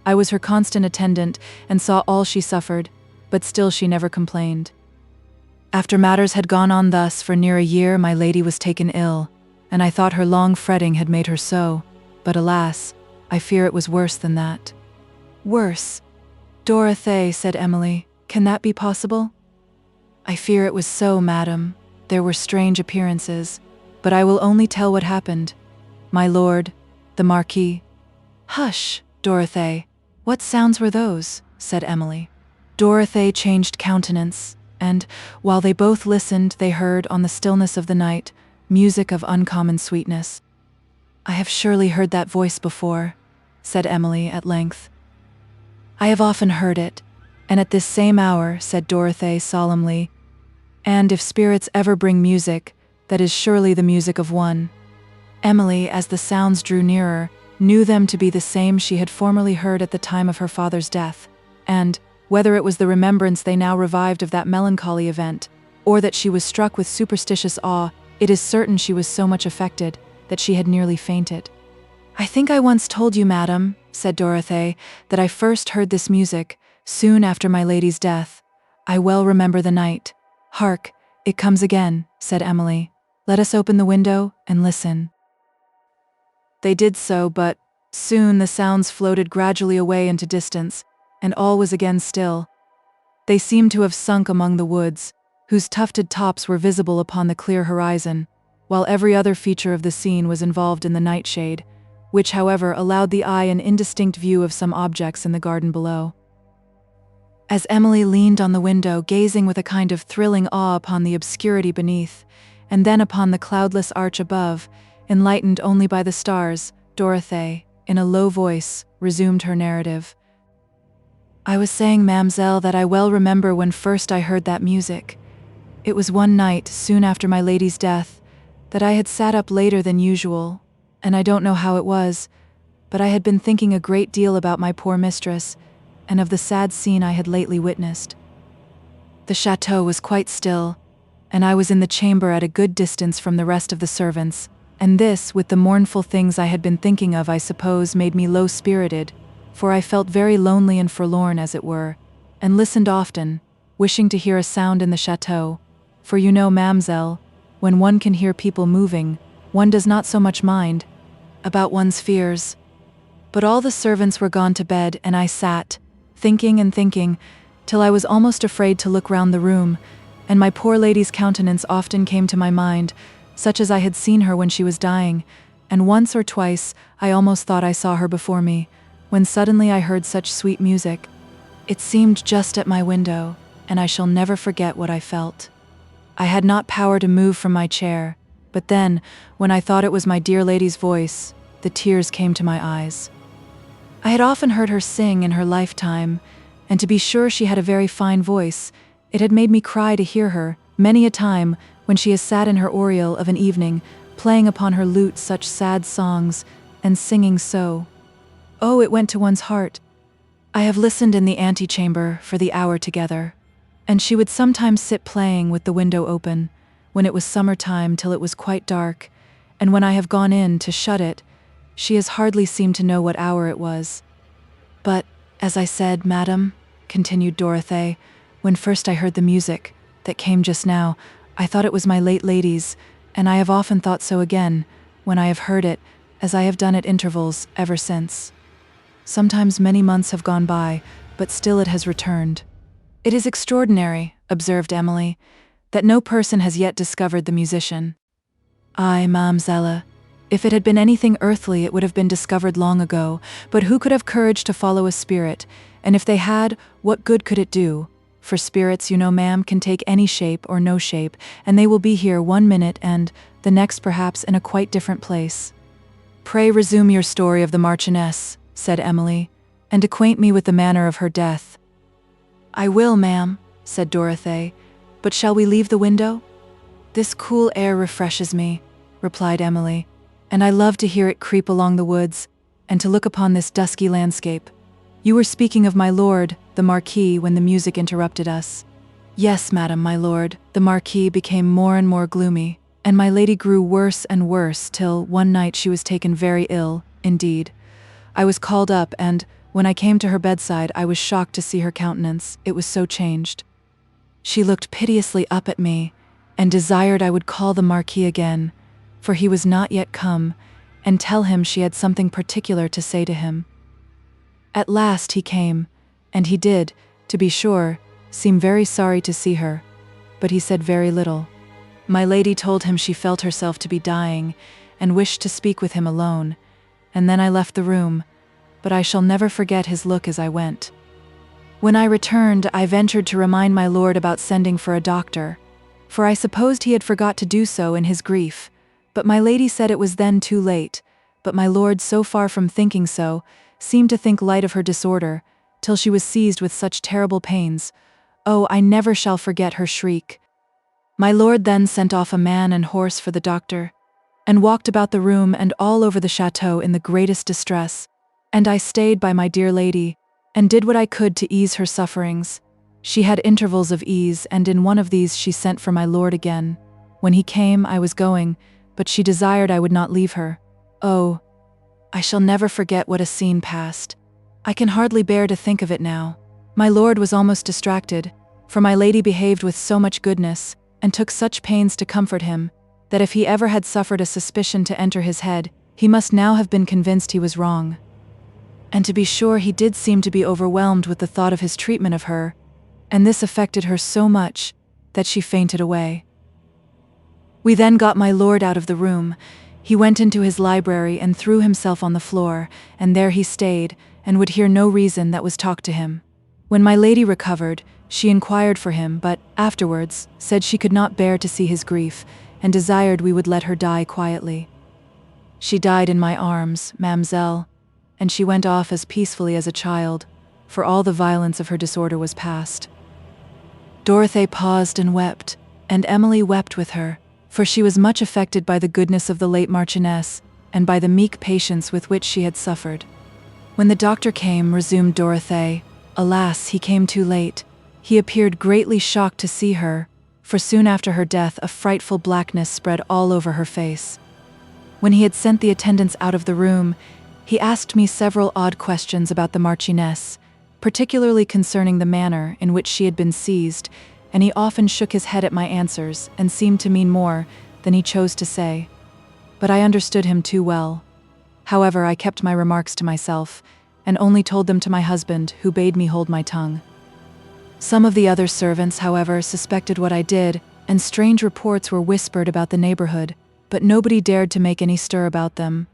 I was her constant attendant and saw all she suffered, but still she never complained. After matters had gone on thus for near a year, my lady was taken ill, and I thought her long fretting had made her so, but alas, I fear it was worse than that. Worse? Dorothée, said Emily, can that be possible? I fear it was so, madam. There were strange appearances, but I will only tell what happened. My lord, the Marquis— Hush, Dorothée, what sounds were those? Said Emily. Dorothée changed countenance, and, while they both listened, they heard, on the stillness of the night, music of uncommon sweetness. I have surely heard that voice before, said Emily at length. I have often heard it, and at this same hour, said Dorothée solemnly, and if spirits ever bring music, that is surely the music of one. Emily, as the sounds drew nearer, knew them to be the same she had formerly heard at the time of her father's death, and, whether it was the remembrance they now revived of that melancholy event, or that she was struck with superstitious awe, it is certain she was so much affected that she had nearly fainted. I think I once told you, madam, said Dorothée, that I first heard this music soon after my lady's death. I well remember the night. Hark, it comes again, said Emily. Let us open the window and listen. They did so, but soon the sounds floated gradually away into distance, and all was again still. They seemed to have sunk among the woods, whose tufted tops were visible upon the clear horizon, while every other feature of the scene was involved in the nightshade, which, however, allowed the eye an indistinct view of some objects in the garden below. As Emily leaned on the window, gazing with a kind of thrilling awe upon the obscurity beneath, and then upon the cloudless arch above, enlightened only by the stars, Dorothée, in a low voice, resumed her narrative. I was saying, ma'amselle, that I well remember when first I heard that music. It was one night, soon after my lady's death, that I had sat up later than usual, and I don't know how it was, but I had been thinking a great deal about my poor mistress, and of the sad scene I had lately witnessed. The chateau was quite still, and I was in the chamber at a good distance from the rest of the servants, and this, with the mournful things I had been thinking of, I suppose, made me low-spirited, for I felt very lonely and forlorn, as it were, and listened often, wishing to hear a sound in the chateau, for you know, ma'amselle, when one can hear people moving, one does not so much mind about one's fears. But all the servants were gone to bed, and I sat, thinking and thinking, till I was almost afraid to look round the room, and my poor lady's countenance often came to my mind, such as I had seen her when she was dying, and once or twice I almost thought I saw her before me, when suddenly I heard such sweet music. It seemed just at my window, and I shall never forget what I felt. I had not power to move from my chair, but then, when I thought it was my dear lady's voice, the tears came to my eyes. I had often heard her sing in her lifetime, and to be sure she had a very fine voice. It had made me cry to hear her, many a time, when she has sat in her oriel of an evening, playing upon her lute such sad songs, and singing so. Oh, it went to one's heart. I have listened in the antechamber for the hour together, and she would sometimes sit playing with the window open, when it was summer-time, till it was quite dark, and when I have gone in to shut it, she has hardly seemed to know what hour it was. But, as I said, madam, continued Dorothée, when first I heard the music that came just now, I thought it was my late lady's, and I have often thought so again, when I have heard it, as I have done at intervals ever since. Sometimes many months have gone by, but still it has returned. It is extraordinary, observed Emily, that no person has yet discovered the musician. Ay, ma'amselle, if it had been anything earthly it would have been discovered long ago, but who could have courage to follow a spirit, and if they had, what good could it do? For spirits, you know, ma'am, can take any shape or no shape, and they will be here 1 minute and, the next perhaps, in a quite different place. Pray resume your story of the Marchioness, said Emily, and acquaint me with the manner of her death. I will, ma'am, said Dorothée, but shall we leave the window? This cool air refreshes me, replied Emily, and I love to hear it creep along the woods, and to look upon this dusky landscape. You were speaking of my lord, the Marquis, when the music interrupted us. Yes, madam, my lord. The Marquis became more and more gloomy, and my lady grew worse and worse till one night she was taken very ill, indeed. I was called up, and when I came to her bedside I was shocked to see her countenance, it was so changed. She looked piteously up at me, and desired I would call the Marquis again, for he was not yet come, and tell him she had something particular to say to him. At last he came, and he did, to be sure, seem very sorry to see her, but he said very little. My lady told him she felt herself to be dying, and wished to speak with him alone, and then I left the room, but I shall never forget his look as I went. When I returned, I ventured to remind my lord about sending for a doctor, for I supposed he had forgot to do so in his grief, but my lady said it was then too late, but my lord, so far from thinking so, seemed to think light of her disorder, till she was seized with such terrible pains. Oh, I never shall forget her shriek. My lord then sent off a man and horse for the doctor, and walked about the room and all over the chateau in the greatest distress, and I stayed by my dear lady, and did what I could to ease her sufferings. She had intervals of ease, and in one of these she sent for my lord again. When he came, I was going, but she desired I would not leave her. Oh, I shall never forget what a scene passed. I can hardly bear to think of it now. My lord was almost distracted, for my lady behaved with so much goodness, and took such pains to comfort him, that if he ever had suffered a suspicion to enter his head, he must now have been convinced he was wrong. And to be sure, he did seem to be overwhelmed with the thought of his treatment of her, and this affected her so much that she fainted away. We then got my lord out of the room. He went into his library and threw himself on the floor, and there he stayed, and would hear no reason that was talked to him. When my lady recovered, she inquired for him, but afterwards said she could not bear to see his grief, and desired we would let her die quietly. She died in my arms, mademoiselle, and she went off as peacefully as a child, for all the violence of her disorder was past. Dorothée paused and wept, and Emily wept with her, for she was much affected by the goodness of the late Marchioness, and by the meek patience with which she had suffered. When the doctor came, resumed Dorothée, alas, he came too late. He appeared greatly shocked to see her, for soon after her death a frightful blackness spread all over her face. When he had sent the attendants out of the room, he asked me several odd questions about the Marchioness, particularly concerning the manner in which she had been seized, and he often shook his head at my answers and seemed to mean more than he chose to say. But I understood him too well. However, I kept my remarks to myself, and only told them to my husband, who bade me hold my tongue. Some of the other servants, however, suspected what I did, and strange reports were whispered about the neighborhood, but nobody dared to make any stir about them.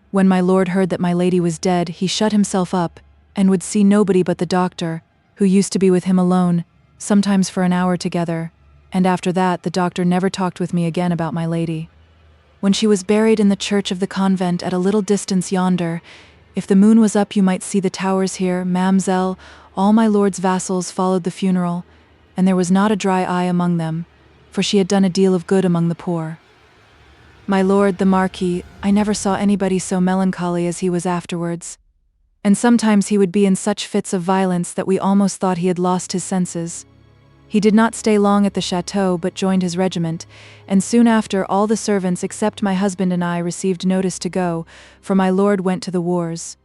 When my lord heard that my lady was dead, he shut himself up, and would see nobody but the doctor, who used to be with him alone, sometimes for an hour together, and after that the doctor never talked with me again about my lady. When she was buried in the church of the convent at a little distance yonder, if the moon was up you might see the towers here, ma'amselle, all my lord's vassals followed the funeral, and there was not a dry eye among them, for she had done a deal of good among the poor. My lord, the Marquis, I never saw anybody so melancholy as he was afterwards, and sometimes he would be in such fits of violence that we almost thought he had lost his senses. He did not stay long at the chateau, but joined his regiment, and soon after all the servants except my husband and I received notice to go, for my lord went to the wars.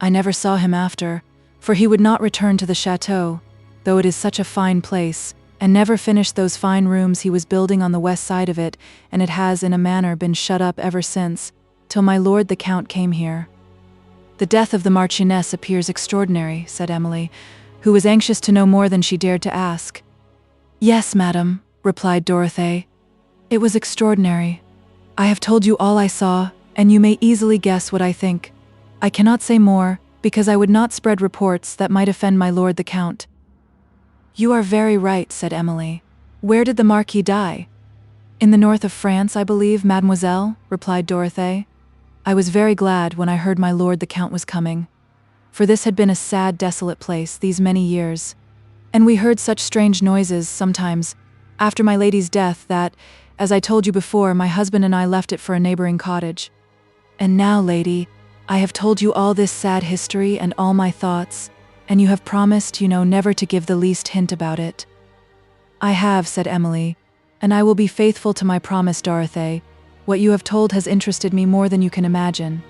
I never saw him after, for he would not return to the chateau, though it is such a fine place, and never finished those fine rooms he was building on the west side of it, and it has in a manner been shut up ever since, till my lord the Count came here. The death of the Marchioness appears extraordinary, said Emily, who was anxious to know more than she dared to ask. Yes, madam, replied Dorothée. It was extraordinary. I have told you all I saw, and you may easily guess what I think. I cannot say more, because I would not spread reports that might offend my lord the Count. You are very right, said Emily. Where did the Marquis die? In the north of France, I believe, mademoiselle, replied Dorothée. I was very glad when I heard my lord the Count was coming, for this had been a sad, desolate place these many years, and we heard such strange noises sometimes, after my lady's death, that, as I told you before, my husband and I left it for a neighboring cottage. And now, lady, I have told you all this sad history and all my thoughts, and you have promised, never to give the least hint about it." "I have," said Emily, "and I will be faithful to my promise, Dorothy. What you have told has interested me more than you can imagine.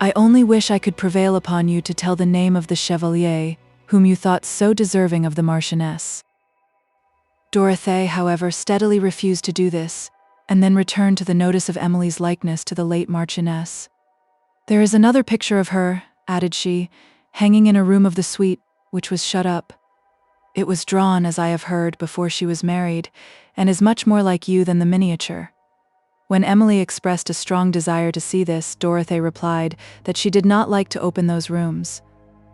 I only wish I could prevail upon you to tell the name of the chevalier, whom you thought so deserving of the Marchioness." Dorothy, however, steadily refused to do this, and then returned to the notice of Emily's likeness to the late Marchioness. "There is another picture of her," added she, "hanging in a room of the suite, which was shut up. It was drawn, as I have heard, before she was married, and is much more like you than the miniature." When Emily expressed a strong desire to see this, Dorothy replied that she did not like to open those rooms.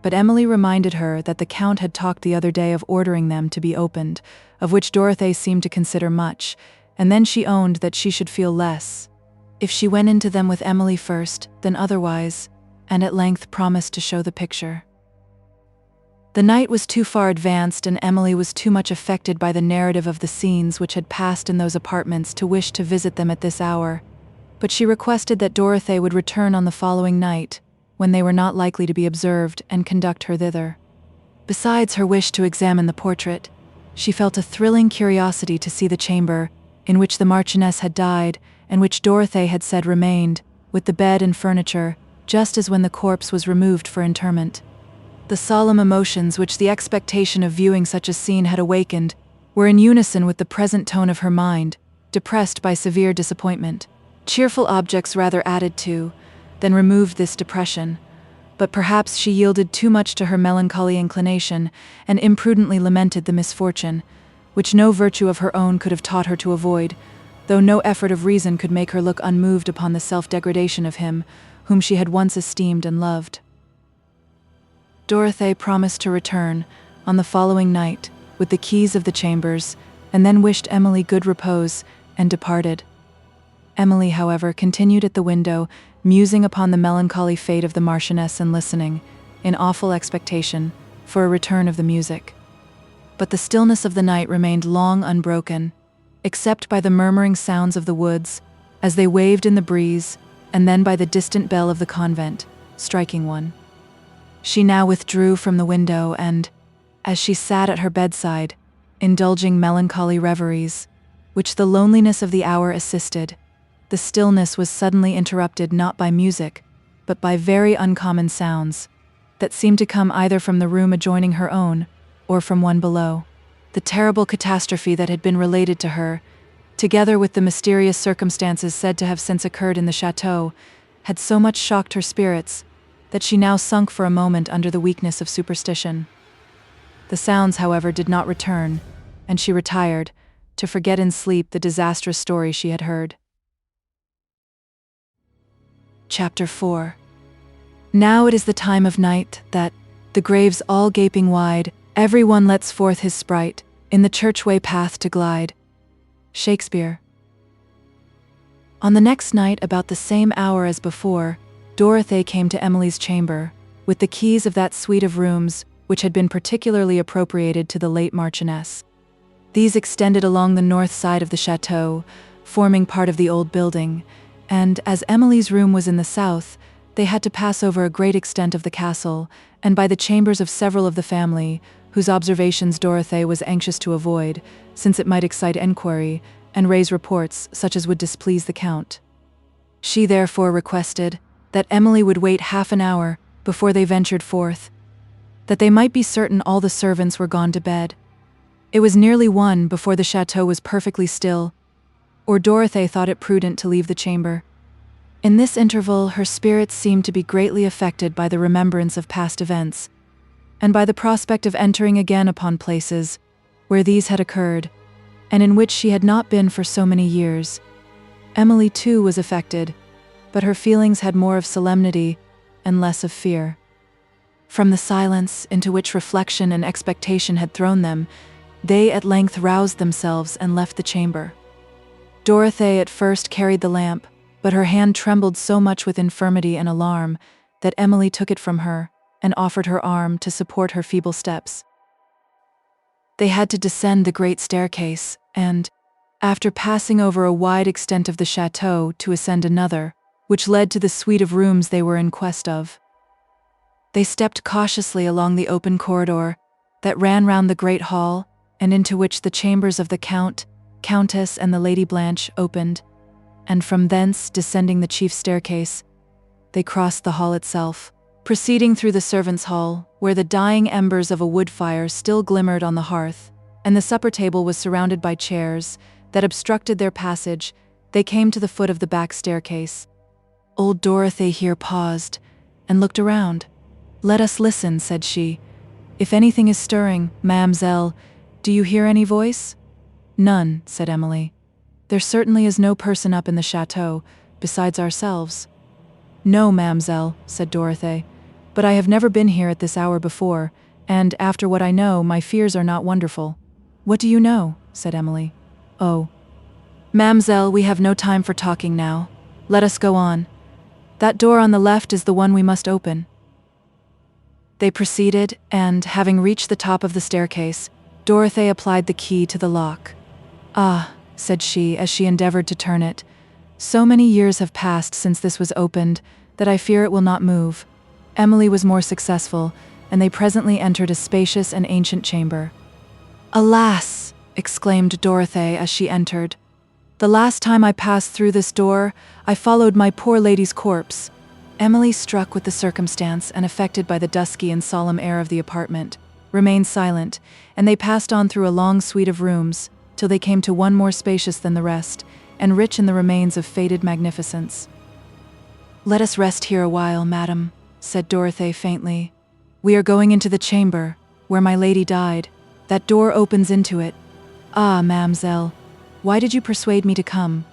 But Emily reminded her that the Count had talked the other day of ordering them to be opened, of which Dorothy seemed to consider much, and then she owned that she should feel less if she went into them with Emily first, than otherwise, and at length promised to show the picture. The night was too far advanced, and Emily was too much affected by the narrative of the scenes which had passed in those apartments to wish to visit them at this hour, but she requested that Dorothy would return on the following night, when they were not likely to be observed, and conduct her thither. Besides her wish to examine the portrait, she felt a thrilling curiosity to see the chamber in which the Marchioness had died, and which Dorothy had said remained, with the bed and furniture, just as when the corpse was removed for interment. The solemn emotions which the expectation of viewing such a scene had awakened were in unison with the present tone of her mind, depressed by severe disappointment. Cheerful objects rather added to than removed this depression, but perhaps she yielded too much to her melancholy inclination, and imprudently lamented the misfortune, which no virtue of her own could have taught her to avoid, though no effort of reason could make her look unmoved upon the self-degradation of him whom she had once esteemed and loved. Dorothy promised to return, on the following night, with the keys of the chambers, and then wished Emily good repose, and departed. Emily, however, continued at the window, musing upon the melancholy fate of the Marchioness and listening, in awful expectation, for a return of the music. But the stillness of the night remained long unbroken, except by the murmuring sounds of the woods, as they waved in the breeze, and then by the distant bell of the convent, striking one. She now withdrew from the window, and, as she sat at her bedside, indulging melancholy reveries, which the loneliness of the hour assisted, the stillness was suddenly interrupted not by music, but by very uncommon sounds, that seemed to come either from the room adjoining her own, or from one below. The terrible catastrophe that had been related to her, together with the mysterious circumstances said to have since occurred in the chateau, had so much shocked her spirits, that she now sunk for a moment under the weakness of superstition. The sounds, however, did not return, and she retired, to forget in sleep the disastrous story she had heard. Chapter 4. Now it is the time of night, that, the graves all gaping wide, every one lets forth his sprite, in the churchway path to glide. Shakespeare. On the next night, about the same hour as before, Dorothy came to Emily's chamber, with the keys of that suite of rooms which had been particularly appropriated to the late Marchioness. These extended along the north side of the chateau, forming part of the old building, and, as Emily's room was in the south, they had to pass over a great extent of the castle, and by the chambers of several of the family, whose observations Dorothy was anxious to avoid, since it might excite enquiry, and raise reports such as would displease the Count. She therefore requested that Emily would wait half an hour before they ventured forth, that they might be certain all the servants were gone to bed. It was nearly 1 before the chateau was perfectly still, or Dorothy thought it prudent to leave the chamber. In this interval, her spirits seemed to be greatly affected by the remembrance of past events, and by the prospect of entering again upon places where these had occurred, and in which she had not been for so many years. Emily, too, was affected, but her feelings had more of solemnity and less of fear. From the silence into which reflection and expectation had thrown them, they at length roused themselves and left the chamber. Dorothy at first carried the lamp, but her hand trembled so much with infirmity and alarm that Emily took it from her and offered her arm to support her feeble steps. They had to descend the great staircase, and, after passing over a wide extent of the chateau to ascend another, which led to the suite of rooms they were in quest of. They stepped cautiously along the open corridor that ran round the great hall and into which the chambers of the Count, Countess, and the Lady Blanche opened, and from thence, descending the chief staircase, they crossed the hall itself, proceeding through the servants' hall, where the dying embers of a wood fire still glimmered on the hearth, and the supper table was surrounded by chairs that obstructed their passage. They came to the foot of the back staircase. Old Dorothy here paused and looked around. "Let us listen," said she. "If anything is stirring, Mademoiselle, do you hear any voice?" "None," said Emily. "There certainly is no person up in the chateau, besides ourselves." "No, Mademoiselle," said Dorothy, "but I have never been here at this hour before, and, after what I know, my fears are not wonderful." "What do you know?" said Emily. "Oh, Mademoiselle, we have no time for talking now. Let us go on. That door on the left is the one we must open." They proceeded, and, having reached the top of the staircase, Dorothy applied the key to the lock. "Ah," said she as she endeavored to turn it, "so many years have passed since this was opened that I fear it will not move." Emily was more successful, and they presently entered a spacious and ancient chamber. "Alas!" exclaimed Dorothy as she entered. "The last time I passed through this door, I followed my poor lady's corpse." Emily, struck with the circumstance and affected by the dusky and solemn air of the apartment, remained silent, and they passed on through a long suite of rooms, till they came to one more spacious than the rest, and rich in the remains of faded magnificence. "Let us rest here a while, madam," said Dorothy faintly. "We are going into the chamber where my lady died. That door opens into it. Ah, mademoiselle, why did you persuade me to come?"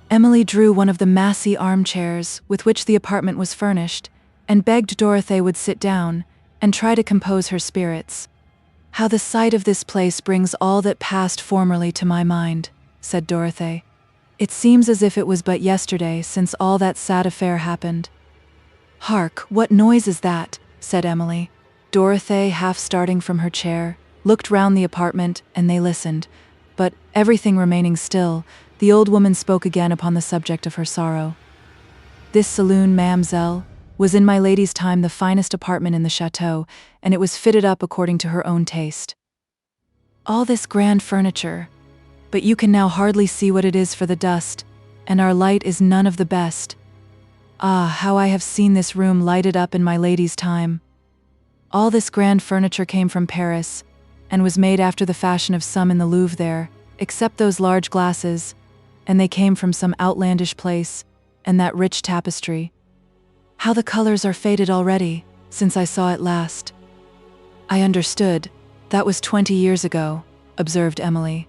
Emily drew one of the massy armchairs with which the apartment was furnished, and begged Dorothy would sit down and try to compose her spirits. "How the sight of this place brings all that passed formerly to my mind," said Dorothy. "It seems as if it was but yesterday since all that sad affair happened." "Hark, what noise is that?" said Emily. Dorothy, half starting from her chair, looked round the apartment, and they listened, but, everything remaining still, the old woman spoke again upon the subject of her sorrow. "This saloon, mademoiselle, was in my lady's time the finest apartment in the chateau, and it was fitted up according to her own taste. All this grand furniture, but you can now hardly see what it is for the dust, and our light is none of the best. Ah, how I have seen this room lighted up in my lady's time! All this grand furniture came from Paris, and was made after the fashion of some in the Louvre there, except those large glasses, and they came from some outlandish place, and that rich tapestry. How the colors are faded already, since I saw it last." "I understood. That was 20 years ago," observed Emily.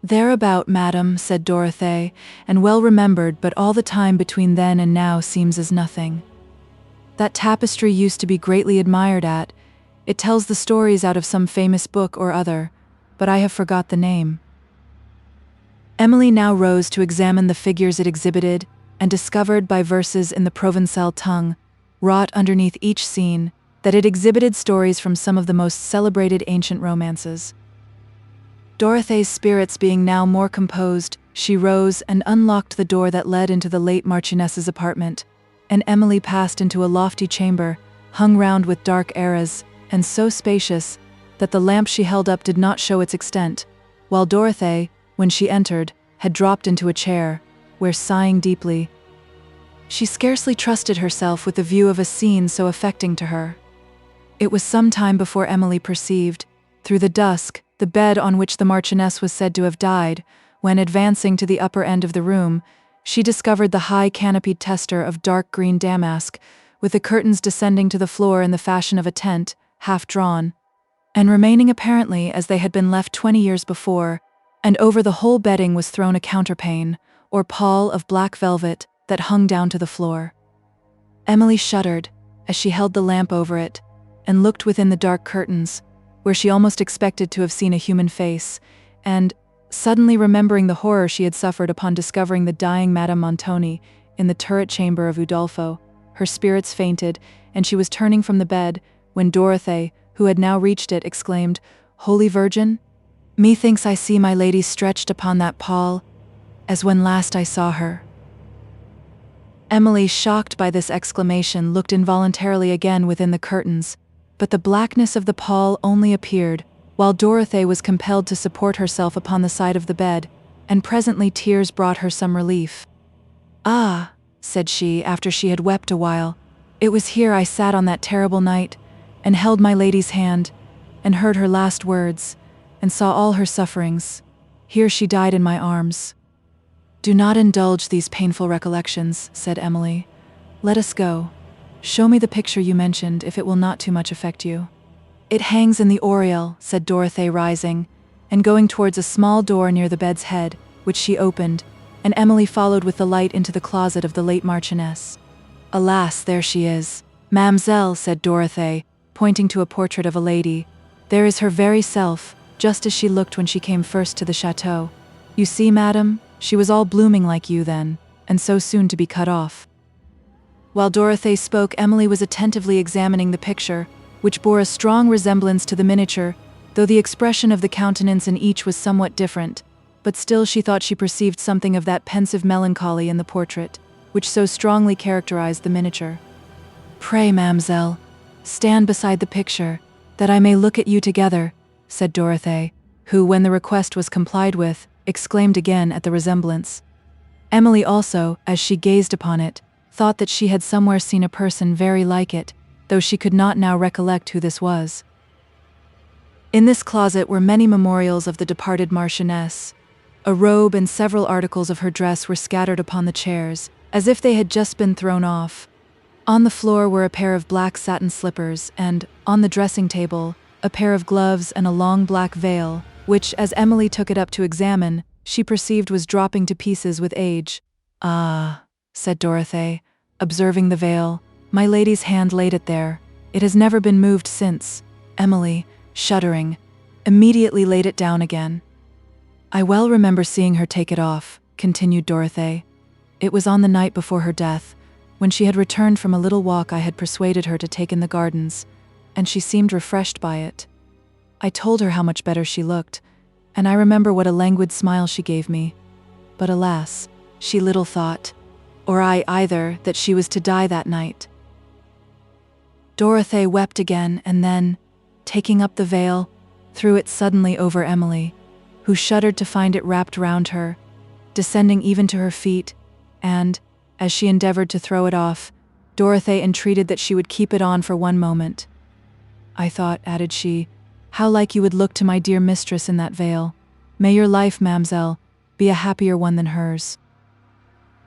"Thereabout, madam," said Dorothy, "and well remembered, but all the time between then and now seems as nothing. That tapestry used to be greatly admired at. It tells the stories out of some famous book or other, but I have forgot the name." Emily now rose to examine the figures it exhibited, and discovered by verses in the Provençal tongue, wrought underneath each scene, that it exhibited stories from some of the most celebrated ancient romances. Dorothy's spirits being now more composed, she rose and unlocked the door that led into the late Marchioness's apartment, and Emily passed into a lofty chamber, hung round with dark arras, and so spacious that the lamp she held up did not show its extent, while Dorothy, when she entered, had dropped into a chair, where, sighing deeply, she scarcely trusted herself with the view of a scene so affecting to her. It was some time before Emily perceived, through the dusk, the bed on which the Marchioness was said to have died, when, advancing to the upper end of the room, she discovered the high canopied tester of dark green damask, with the curtains descending to the floor in the fashion of a tent, half drawn, and remaining apparently as they had been left 20 years before, and over the whole bedding was thrown a counterpane, or pall of black velvet, that hung down to the floor. Emily shuddered as she held the lamp over it, and looked within the dark curtains, where she almost expected to have seen a human face, and, suddenly remembering the horror she had suffered upon discovering the dying Madame Montoni in the turret chamber of Udolpho, her spirits fainted, and she was turning from the bed, when Dorothy, who had now reached it, exclaimed, "Holy Virgin, methinks I see my lady stretched upon that pall, as when last I saw her." Emily, shocked by this exclamation, looked involuntarily again within the curtains, but the blackness of the pall only appeared, while Dorothée was compelled to support herself upon the side of the bed, and presently tears brought her some relief. "Ah," said she, after she had wept a while, "it was here I sat on that terrible night, and held my lady's hand, and heard her last words, and saw all her sufferings. Here she died in my arms." "Do not indulge these painful recollections," said Emily. "Let us go. Show me the picture you mentioned, if it will not too much affect you." "It hangs in the oriel," said Dorothée, rising, and going towards a small door near the bed's head, which she opened, and Emily followed with the light into the closet of the late Marchioness. "Alas, there she is." "Mademoiselle," said Dorothée, pointing to a portrait of a lady, "there is her very self, just as she looked when she came first to the chateau. You see, madam, she was all blooming like you then, and so soon to be cut off." While Dorothée spoke, Emily was attentively examining the picture, which bore a strong resemblance to the miniature, though the expression of the countenance in each was somewhat different, but still she thought she perceived something of that pensive melancholy in the portrait, which so strongly characterized the miniature. "Pray, mademoiselle, stand beside the picture, that I may look at you together," said Dorothée, who, when the request was complied with, exclaimed again at the resemblance. Emily also, as she gazed upon it, thought that she had somewhere seen a person very like it, though she could not now recollect who this was. In this closet were many memorials of the departed Marchioness. A robe and several articles of her dress were scattered upon the chairs, as if they had just been thrown off. On the floor were a pair of black satin slippers, and, on the dressing table, a pair of gloves and a long black veil, which, as Emily took it up to examine, she perceived was dropping to pieces with age. "Ah," said Dorothée, observing the veil, "my lady's hand laid it there. It has never been moved since." Emily, shuddering, immediately laid it down again. "I well remember seeing her take it off," continued Dorothée. "It was on the night before her death. When she had returned from a little walk, I had persuaded her to take in the gardens, and she seemed refreshed by it. I told her how much better she looked, and I remember what a languid smile she gave me. But alas, she little thought, or I either, that she was to die that night." Dorothée wept again, and then, taking up the veil, threw it suddenly over Emily, who shuddered to find it wrapped round her, descending even to her feet, and, as she endeavored to throw it off, Dorothée entreated that she would keep it on for one moment. "I thought," added she, "how like you would look to my dear mistress in that veil. May your life, mademoiselle, be a happier one than hers."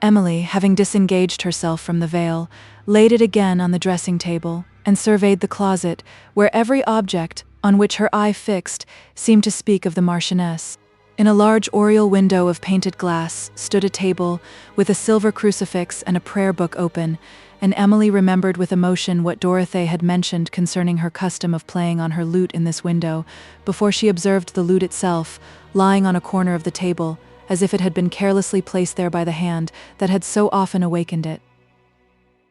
Emily, having disengaged herself from the veil, laid it again on the dressing table, and surveyed the closet, where every object, on which her eye fixed, seemed to speak of the Marchioness. In a large oriel window of painted glass stood a table, with a silver crucifix and a prayer book open, and Emily remembered with emotion what Dorothée had mentioned concerning her custom of playing on her lute in this window, before she observed the lute itself, lying on a corner of the table, as if it had been carelessly placed there by the hand that had so often awakened it.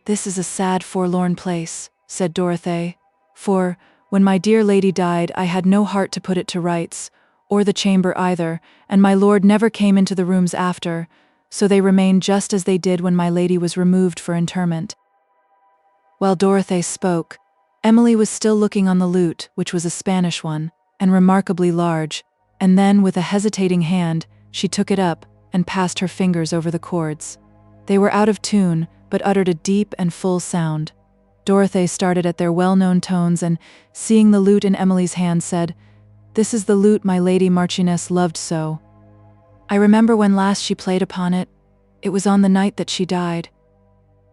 "This is a sad, forlorn place," said Dorothée, "for, when my dear lady died, I had no heart to put it to rights, or the chamber either, and my lord never came into the rooms after, so they remained just as they did when my lady was removed for interment." While Dorothée spoke, Emily was still looking on the lute, which was a Spanish one, and remarkably large, and then, with a hesitating hand, she took it up and passed her fingers over the chords. They were out of tune, but uttered a deep and full sound. Dorothée started at their well-known tones and, seeing the lute in Emily's hand, said, "This is the lute my lady Marchioness loved so. I remember when last she played upon it. It was on the night that she died.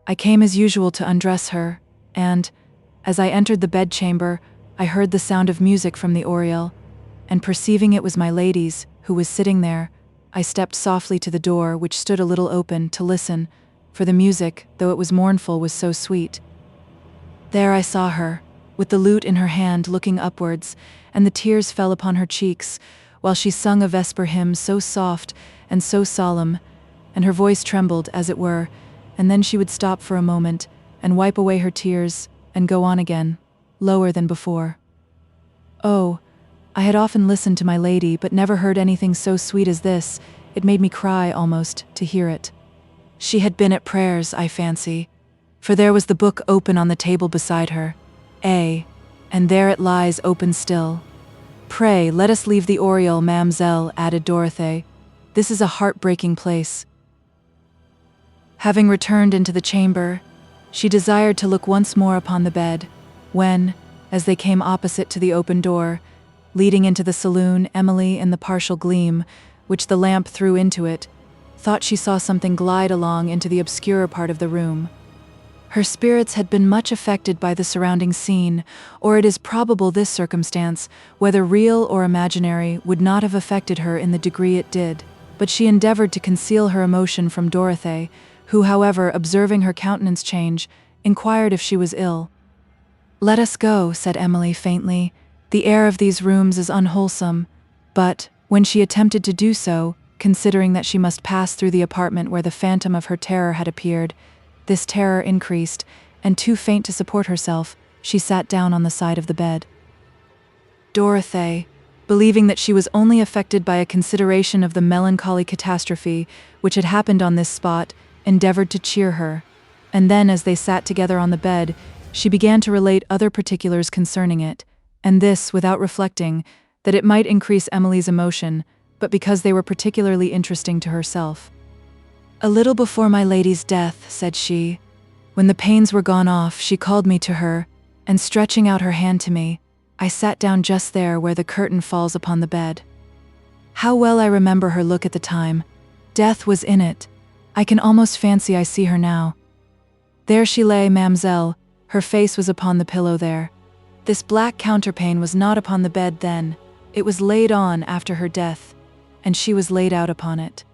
I came as usual to undress her, and, as I entered the bedchamber, I heard the sound of music from the oriel, and perceiving it was my lady's, who was sitting there, I stepped softly to the door, which stood a little open, to listen, for the music, though it was mournful, was so sweet. There I saw her, with the lute in her hand, looking upwards, and the tears fell upon her cheeks, while she sung a vesper hymn so soft and so solemn, and her voice trembled, as it were, and then she would stop for a moment, and wipe away her tears, and go on again, lower than before. Oh, I had often listened to my lady, but never heard anything so sweet as this. It made me cry, almost, to hear it. She had been at prayers, I fancy, for there was the book open on the table beside her. And there it lies open still. Pray, let us leave the oriel, Mamselle, added Dorothée. This is a heartbreaking place. Having returned into the chamber, she desired to look once more upon the bed, when, as they came opposite to the open door, leading into the saloon, Emily, in the partial gleam, which the lamp threw into it, thought she saw something glide along into the obscurer part of the room. Her spirits had been much affected by the surrounding scene, or it is probable this circumstance, whether real or imaginary, would not have affected her in the degree it did, but she endeavored to conceal her emotion from Dorothée, who, however, observing her countenance change, inquired if she was ill. "Let us go," said Emily faintly. "The air of these rooms is unwholesome." But, when she attempted to do so, considering that she must pass through the apartment where the phantom of her terror had appeared, this terror increased, and too faint to support herself, she sat down on the side of the bed. Dorothée, believing that she was only affected by a consideration of the melancholy catastrophe which had happened on this spot, endeavored to cheer her, and then, as they sat together on the bed, she began to relate other particulars concerning it, and this without reflecting that it might increase Emily's emotion, but because they were particularly interesting to herself. "A little before my lady's death," said she, "when the pains were gone off, she called me to her, and stretching out her hand to me, I sat down just there where the curtain falls upon the bed. How well I remember her look at the time. Death was in it. I can almost fancy I see her now. There she lay, Mamselle, her face was upon the pillow there. This black counterpane was not upon the bed then, it was laid on after her death, and she was laid out upon it."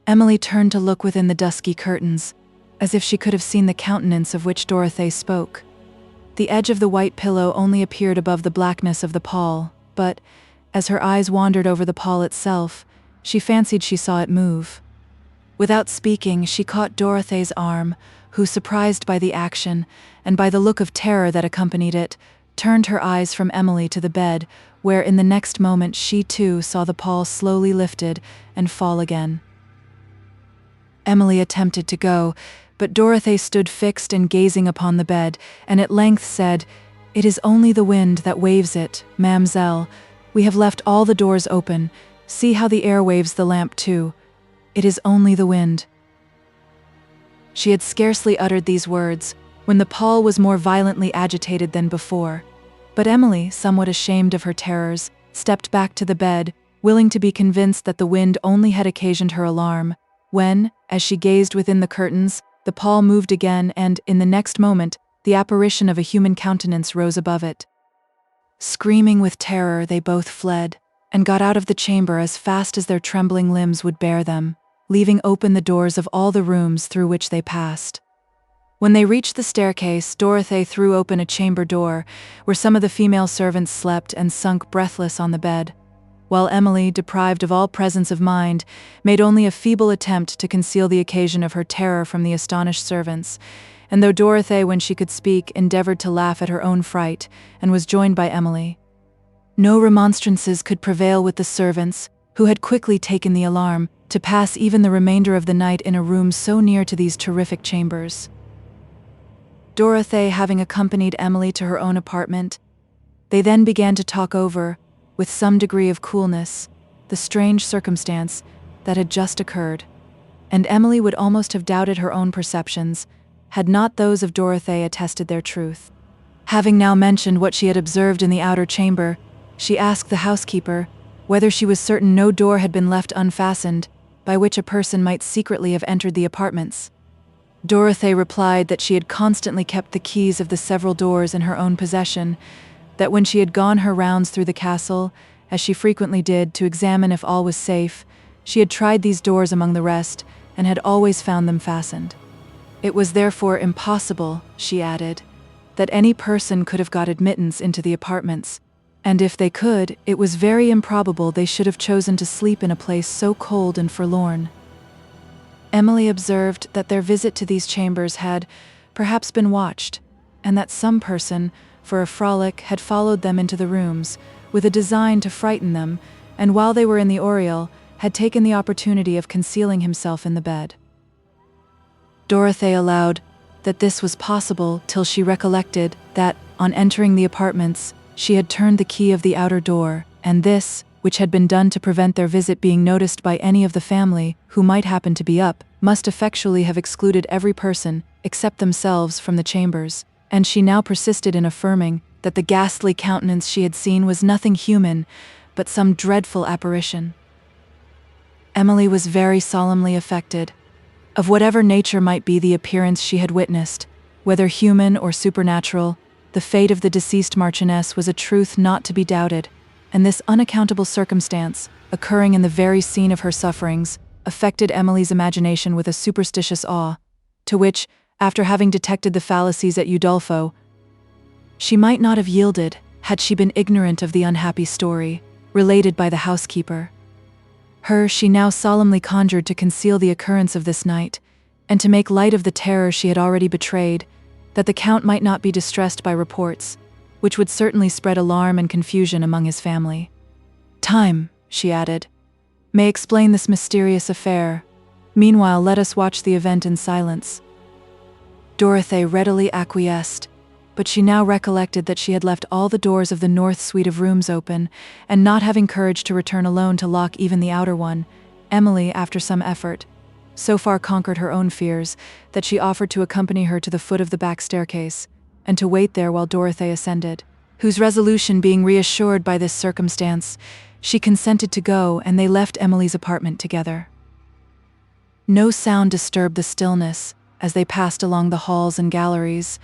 Emily turned to look within the dusky curtains, as if she could have seen the countenance of which Dorothée spoke. The edge of the white pillow only appeared above the blackness of the pall, but, as her eyes wandered over the pall itself, she fancied she saw it move. Without speaking, she caught Dorothèe's arm, who, surprised by the action, and by the look of terror that accompanied it, turned her eyes from Emily to the bed, where in the next moment she too saw the pall slowly lifted and fall again. Emily attempted to go, but Dorothée stood fixed and gazing upon the bed, and at length said, "It is only the wind that waves it, Mamselle. We have left all the doors open. See how the air waves the lamp too. It is only the wind." She had scarcely uttered these words, when the pall was more violently agitated than before. But Emily, somewhat ashamed of her terrors, stepped back to the bed, willing to be convinced that the wind only had occasioned her alarm, when, as she gazed within the curtains, the pall moved again and, in the next moment, the apparition of a human countenance rose above it. Screaming with terror, they both fled, and got out of the chamber as fast as their trembling limbs would bear them, leaving open the doors of all the rooms through which they passed. When they reached the staircase, Dorothée threw open a chamber door, where some of the female servants slept and sunk breathless on the bed, while Emily, deprived of all presence of mind, made only a feeble attempt to conceal the occasion of her terror from the astonished servants, and though Dorothée, when she could speak, endeavored to laugh at her own fright, and was joined by Emily, no remonstrances could prevail with the servants, who had quickly taken the alarm, to pass even the remainder of the night in a room so near to these terrific chambers. Dorothée having accompanied Emily to her own apartment, they then began to talk over, with some degree of coolness, the strange circumstance that had just occurred, and Emily would almost have doubted her own perceptions, had not those of Dorothée attested their truth. Having now mentioned what she had observed in the outer chamber, she asked the housekeeper whether she was certain no door had been left unfastened, by which a person might secretly have entered the apartments. Dorothée replied that she had constantly kept the keys of the several doors in her own possession, that when she had gone her rounds through the castle, as she frequently did, to examine if all was safe, she had tried these doors among the rest, and had always found them fastened. It was therefore impossible, she added, that any person could have got admittance into the apartments, and if they could, it was very improbable they should have chosen to sleep in a place so cold and forlorn. Emily observed that their visit to these chambers had perhaps been watched, and that some person, for a frolic, had followed them into the rooms, with a design to frighten them, and while they were in the oriel, had taken the opportunity of concealing himself in the bed. Dorothée allowed that this was possible till she recollected that, on entering the apartments, she had turned the key of the outer door, and this, which had been done to prevent their visit being noticed by any of the family who might happen to be up, must effectually have excluded every person, except themselves, from the chambers, and she now persisted in affirming that the ghastly countenance she had seen was nothing human, but some dreadful apparition. Emily was very solemnly affected. Of whatever nature might be the appearance she had witnessed, whether human or supernatural, the fate of the deceased Marchioness was a truth not to be doubted, and this unaccountable circumstance, occurring in the very scene of her sufferings, affected Emily's imagination with a superstitious awe, to which, after having detected the fallacies at Udolpho, she might not have yielded had she been ignorant of the unhappy story related by the housekeeper. Her she now solemnly conjured to conceal the occurrence of this night, and to make light of the terror she had already betrayed, that the Count might not be distressed by reports, which would certainly spread alarm and confusion among his family. Time, she added, may explain this mysterious affair. Meanwhile, let us watch the event in silence. Dorothée readily acquiesced, but she now recollected that she had left all the doors of the north suite of rooms open, and not having courage to return alone to lock even the outer one, Emily, after some effort, so far conquered her own fears that she offered to accompany her to the foot of the back staircase, and to wait there while Dorothée ascended, whose resolution being reassured by this circumstance, she consented to go, and they left Emily's apartment together. No sound disturbed the stillness as they passed along the halls and galleries,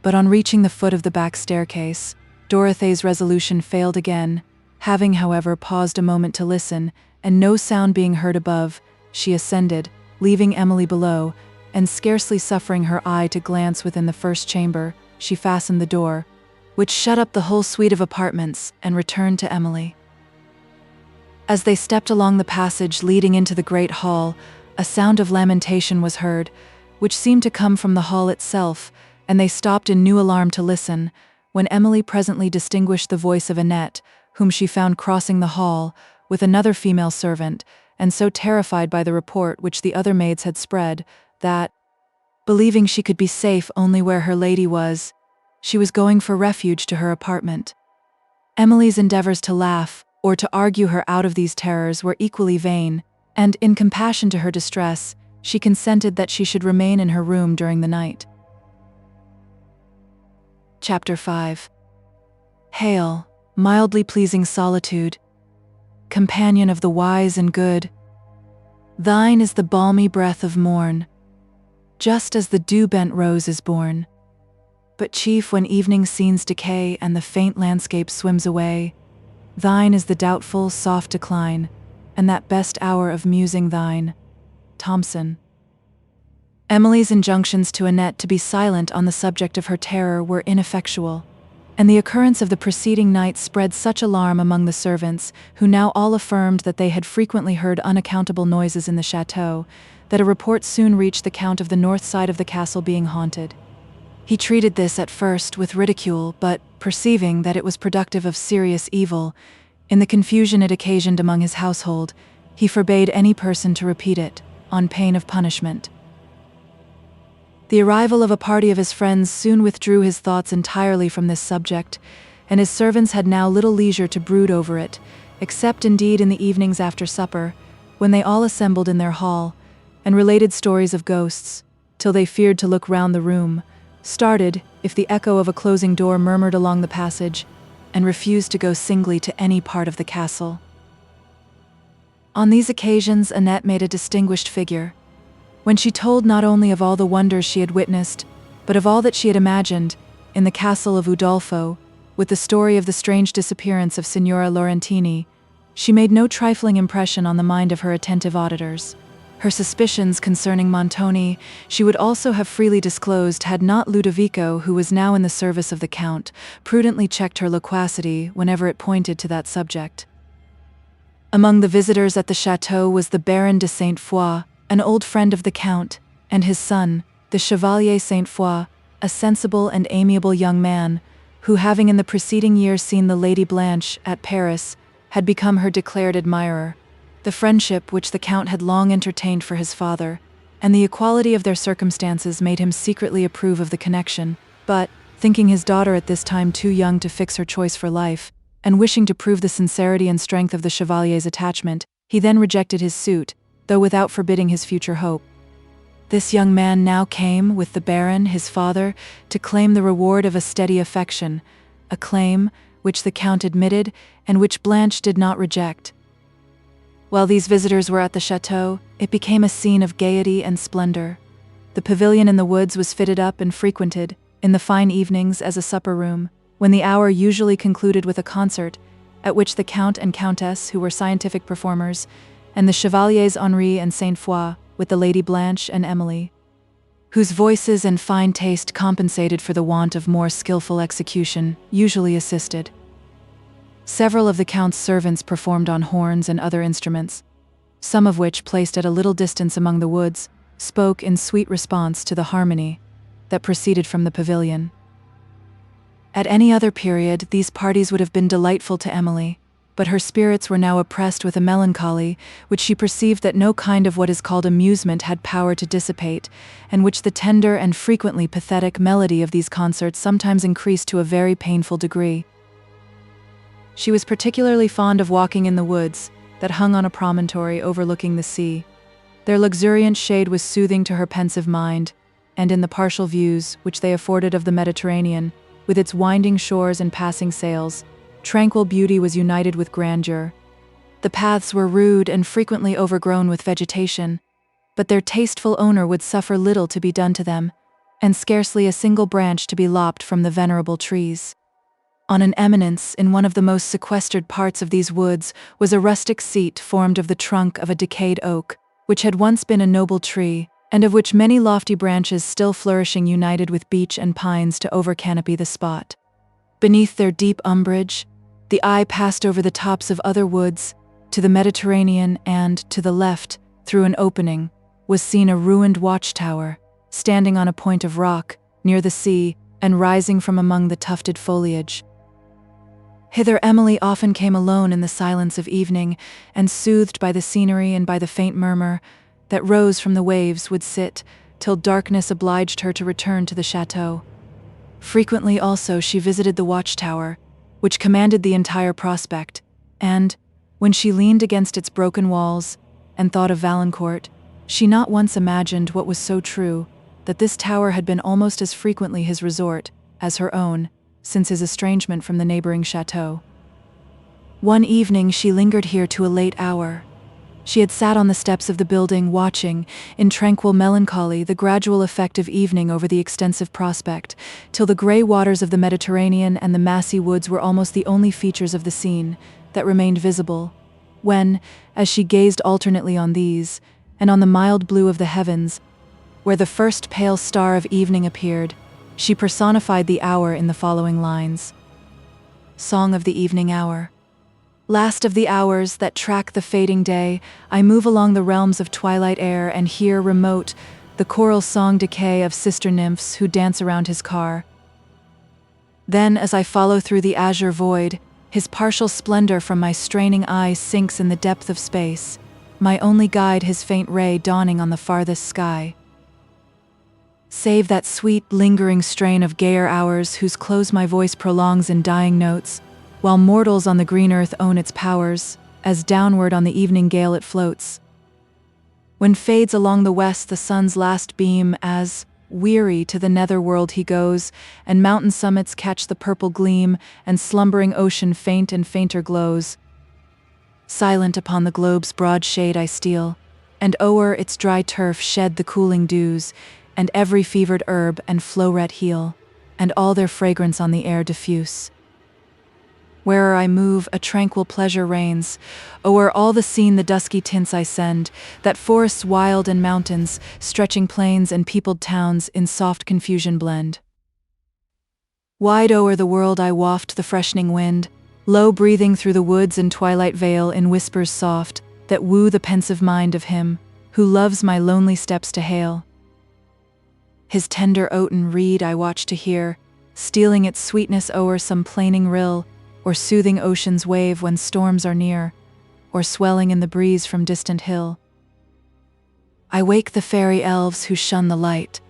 but on reaching the foot of the back staircase, Dorothée's resolution failed again. Having, however, paused a moment to listen, and no sound being heard above, she ascended, leaving Emily below, and scarcely suffering her eye to glance within the first chamber, she fastened the door, which shut up the whole suite of apartments, and returned to Emily. As they stepped along the passage leading into the great hall, a sound of lamentation was heard, which seemed to come from the hall itself, and they stopped in new alarm to listen, when Emily presently distinguished the voice of Annette, whom she found crossing the hall, with another female servant, and so terrified by the report which the other maids had spread, that, believing she could be safe only where her lady was, she was going for refuge to her apartment. Emily's endeavors to laugh, or to argue her out of these terrors, were equally vain, and, in compassion to her distress, she consented that she should remain in her room during the night. Chapter 5. Hail, mildly pleasing solitude, companion of the wise and good, thine is the balmy breath of morn, just as the dew-bent rose is born. But chief when evening scenes decay and the faint landscape swims away, thine is the doubtful, soft decline, and that best hour of musing thine. Thomson. Emily's injunctions to Annette to be silent on the subject of her terror were ineffectual, and the occurrence of the preceding night spread such alarm among the servants, who now all affirmed that they had frequently heard unaccountable noises in the chateau, that a report soon reached the Count of the north side of the castle being haunted. He treated this at first with ridicule, but, perceiving that it was productive of serious evil, in the confusion it occasioned among his household, he forbade any person to repeat it, on pain of punishment. The arrival of a party of his friends soon withdrew his thoughts entirely from this subject, and his servants had now little leisure to brood over it, except indeed in the evenings after supper, when they all assembled in their hall, and related stories of ghosts, till they feared to look round the room, started if the echo of a closing door murmured along the passage, and refused to go singly to any part of the castle. On these occasions Annette made a distinguished figure, when she told not only of all the wonders she had witnessed, but of all that she had imagined, in the castle of Udolpho, with the story of the strange disappearance of Signora Laurentini. She made no trifling impression on the mind of her attentive auditors. Her suspicions concerning Montoni she would also have freely disclosed had not Ludovico, who was now in the service of the Count, prudently checked her loquacity whenever it pointed to that subject. Among the visitors at the chateau was the Baron de Sainte-Foy, an old friend of the Count, and his son, the Chevalier Sainte-Foy, a sensible and amiable young man, who, having in the preceding year seen the Lady Blanche at Paris, had become her declared admirer. The friendship which the Count had long entertained for his father, and the equality of their circumstances made him secretly approve of the connection, but, thinking his daughter at this time too young to fix her choice for life, and wishing to prove the sincerity and strength of the chevalier's attachment, he then rejected his suit, though without forbidding his future hope. This young man now came, with the Baron, his father, to claim the reward of a steady affection, a claim which the Count admitted and which Blanche did not reject. While these visitors were at the chateau, it became a scene of gaiety and splendor. The pavilion in the woods was fitted up and frequented, in the fine evenings, as a supper room, when the hour usually concluded with a concert, at which the Count and Countess, who were scientific performers, and the Chevaliers Henri and Sainte-Foy, with the Lady Blanche and Emily, whose voices and fine taste compensated for the want of more skillful execution, usually assisted. Several of the Count's servants performed on horns and other instruments, some of which, placed at a little distance among the woods, spoke in sweet response to the harmony that proceeded from the pavilion. At any other period, these parties would have been delightful to Emily, but her spirits were now oppressed with a melancholy which she perceived that no kind of what is called amusement had power to dissipate, and which the tender and frequently pathetic melody of these concerts sometimes increased to a very painful degree. She was particularly fond of walking in the woods that hung on a promontory overlooking the sea. Their luxuriant shade was soothing to her pensive mind, and in the partial views which they afforded of the Mediterranean, with its winding shores and passing sails, tranquil beauty was united with grandeur. The paths were rude and frequently overgrown with vegetation, but their tasteful owner would suffer little to be done to them, and scarcely a single branch to be lopped from the venerable trees. On an eminence, in one of the most sequestered parts of these woods, was a rustic seat formed of the trunk of a decayed oak, which had once been a noble tree, and of which many lofty branches still flourishing united with beech and pines to over-canopy the spot. Beneath their deep umbrage, the eye passed over the tops of other woods, to the Mediterranean, and, to the left, through an opening, was seen a ruined watchtower, standing on a point of rock, near the sea, and rising from among the tufted foliage. Hither Emily often came alone in the silence of evening, and soothed by the scenery and by the faint murmur that rose from the waves, would sit, till darkness obliged her to return to the chateau. Frequently also she visited the watchtower, which commanded the entire prospect, and, when she leaned against its broken walls, and thought of Valancourt, she not once imagined what was so true, that this tower had been almost as frequently his resort as her own, since his estrangement from the neighboring chateau. One evening she lingered here to a late hour. She had sat on the steps of the building, watching, in tranquil melancholy, the gradual effect of evening over the extensive prospect, till the grey waters of the Mediterranean and the massy woods were almost the only features of the scene that remained visible, when, as she gazed alternately on these, and on the mild blue of the heavens, where the first pale star of evening appeared, she personified the hour in the following lines. Song of the Evening Hour. Last of the hours that track the fading day, I move along the realms of twilight air and hear remote the choral song decay of sister nymphs who dance around his car. Then, as I follow through the azure void, his partial splendor from my straining eyes sinks in the depth of space, my only guide his faint ray dawning on the farthest sky. Save that sweet, lingering strain of gayer hours whose close my voice prolongs in dying notes, while mortals on the green earth own its powers, as downward on the evening gale it floats. When fades along the west the sun's last beam, as, weary, to the nether world he goes, and mountain summits catch the purple gleam, and slumbering ocean faint and fainter glows. Silent upon the globe's broad shade I steal, and o'er its dry turf shed the cooling dews, and every fevered herb and floweret heal, and all their fragrance on the air diffuse. Where'er I move, a tranquil pleasure reigns. O'er all the scene the dusky tints I send, that forests wild and mountains, stretching plains and peopled towns in soft confusion blend. Wide o'er the world I waft the freshening wind, low breathing through the woods and twilight vale in whispers soft, that woo the pensive mind of him, who loves my lonely steps to hail. His tender oaten reed I watch to hear, stealing its sweetness o'er some plaining rill, or soothing ocean's wave when storms are near, or swelling in the breeze from distant hill. I wake the fairy elves who shun the light,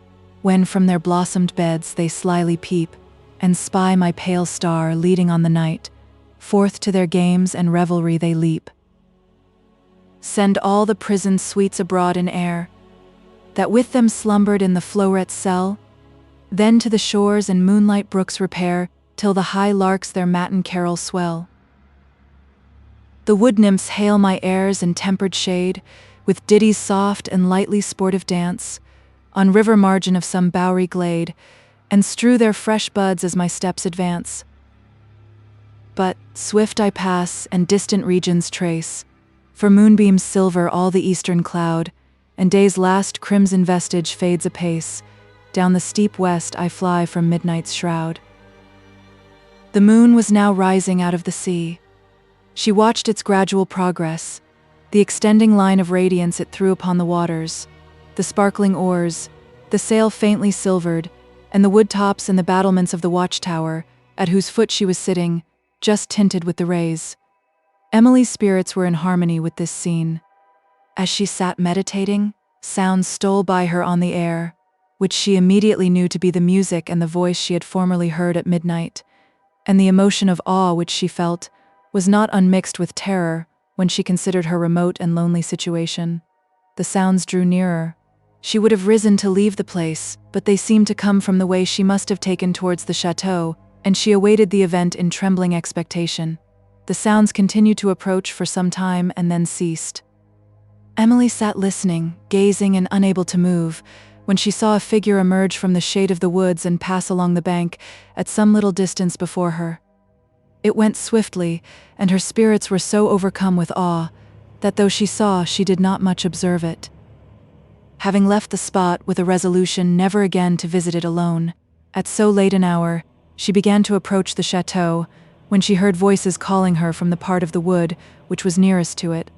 when from their blossomed beds they slyly peep, and spy my pale star leading on the night. Forth to their games and revelry they leap. Send all the prisoned sweets abroad in air, that with them slumbered in the flowret's cell. Then to the shores and moonlight brooks repair, till the high larks their matin carol swell. The wood nymphs hail my airs in tempered shade, with ditties soft and lightly sportive dance, on river margin of some bowery glade, and strew their fresh buds as my steps advance. But swift I pass and distant regions trace, for moonbeams silver all the eastern cloud, and day's last crimson vestige fades apace. Down the steep west I fly from midnight's shroud. The moon was now rising out of the sea. She watched its gradual progress, the extending line of radiance it threw upon the waters, the sparkling oars, the sail faintly silvered, and the wood tops and the battlements of the watchtower, at whose foot she was sitting, just tinted with the rays. Emily's spirits were in harmony with this scene. As she sat meditating, sounds stole by her on the air, which she immediately knew to be the music and the voice she had formerly heard at midnight, and the emotion of awe which she felt was not unmixed with terror when she considered her remote and lonely situation. The sounds drew nearer. She would have risen to leave the place, but they seemed to come from the way she must have taken towards the chateau, and she awaited the event in trembling expectation. The sounds continued to approach for some time and then ceased. Emily sat listening, gazing and unable to move, when she saw a figure emerge from the shade of the woods and pass along the bank at some little distance before her. It went swiftly, and her spirits were so overcome with awe that though she saw, she did not much observe it. Having left the spot with a resolution never again to visit it alone, at so late an hour, she began to approach the chateau, when she heard voices calling her from the part of the wood which was nearest to it.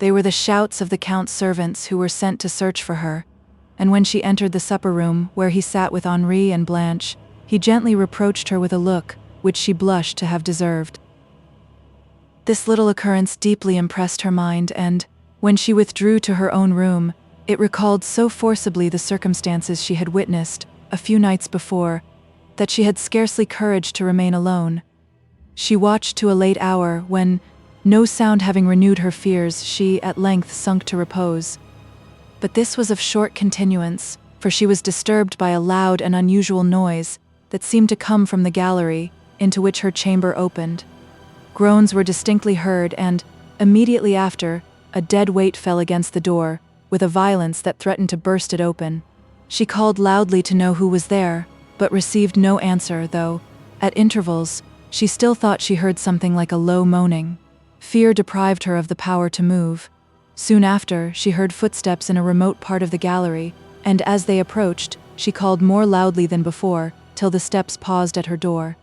They were the shouts of the Count's servants who were sent to search for her, and when she entered the supper room where he sat with Henri and Blanche, he gently reproached her with a look which she blushed to have deserved. This little occurrence deeply impressed her mind, and, when she withdrew to her own room, it recalled so forcibly the circumstances she had witnessed a few nights before, that she had scarcely courage to remain alone. She watched to a late hour when, no sound having renewed her fears, she at length sunk to repose. But this was of short continuance, for she was disturbed by a loud and unusual noise that seemed to come from the gallery into which her chamber opened. Groans were distinctly heard, and, immediately after, a dead weight fell against the door, with a violence that threatened to burst it open. She called loudly to know who was there, but received no answer, though, at intervals, she still thought she heard something like a low moaning. Fear deprived her of the power to move. Soon after, she heard footsteps in a remote part of the gallery, and as they approached, she called more loudly than before, till the steps paused at her door.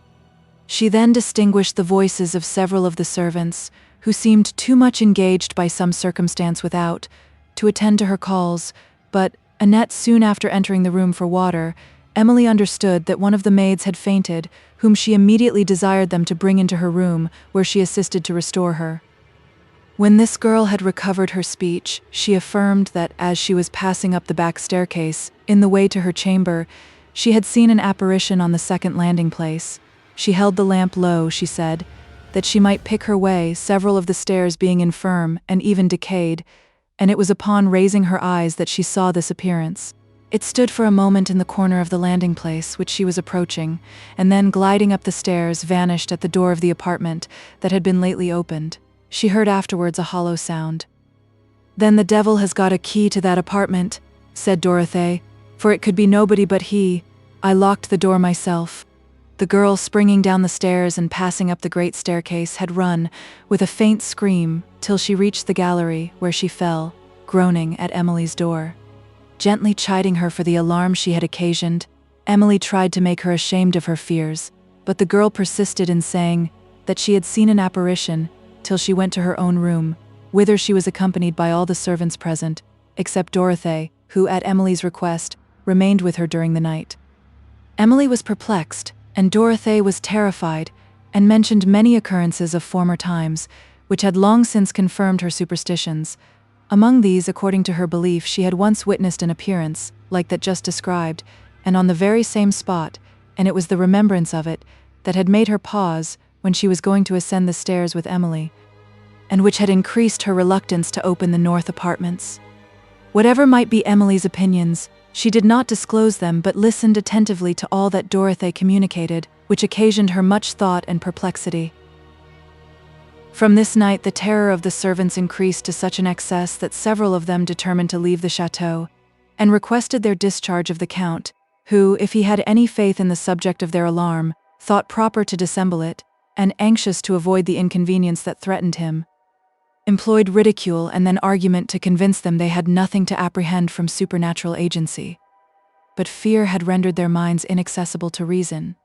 She then distinguished the voices of several of the servants, who seemed too much engaged by some circumstance without to attend to her calls, but, Annette soon after entering the room for water, Emily understood that one of the maids had fainted, whom she immediately desired them to bring into her room, where she assisted to restore her. When this girl had recovered her speech, she affirmed that as she was passing up the back staircase, in the way to her chamber, she had seen an apparition on the second landing place. She held the lamp low, she said, that she might pick her way, several of the stairs being infirm and even decayed, and it was upon raising her eyes that she saw this appearance. It stood for a moment in the corner of the landing place which she was approaching, and then, gliding up the stairs, vanished at the door of the apartment that had been lately opened. She heard afterwards a hollow sound. "Then the devil has got a key to that apartment," said Dorothée, "for it could be nobody but he. I locked the door myself." The girl, springing down the stairs and passing up the great staircase, had run, with a faint scream, till she reached the gallery, where she fell, groaning, at Emily's door. Gently chiding her for the alarm she had occasioned, Emily tried to make her ashamed of her fears, but the girl persisted in saying that she had seen an apparition, till she went to her own room, whither she was accompanied by all the servants present, except Dorothée, who, at Emily's request, remained with her during the night. Emily was perplexed, and Dorothée was terrified, and mentioned many occurrences of former times, which had long since confirmed her superstitions, Among these, according to her belief, she had once witnessed an appearance, like that just described, and on the very same spot, and it was the remembrance of it that had made her pause when she was going to ascend the stairs with Emily, and which had increased her reluctance to open the north apartments. Whatever might be Emily's opinions, she did not disclose them but listened attentively to all that Dorothy communicated, which occasioned her much thought and perplexity. From this night the terror of the servants increased to such an excess that several of them determined to leave the chateau, and requested their discharge of the Count, who, if he had any faith in the subject of their alarm, thought proper to dissemble it, and anxious to avoid the inconvenience that threatened him, employed ridicule and then argument to convince them they had nothing to apprehend from supernatural agency. But fear had rendered their minds inaccessible to reason,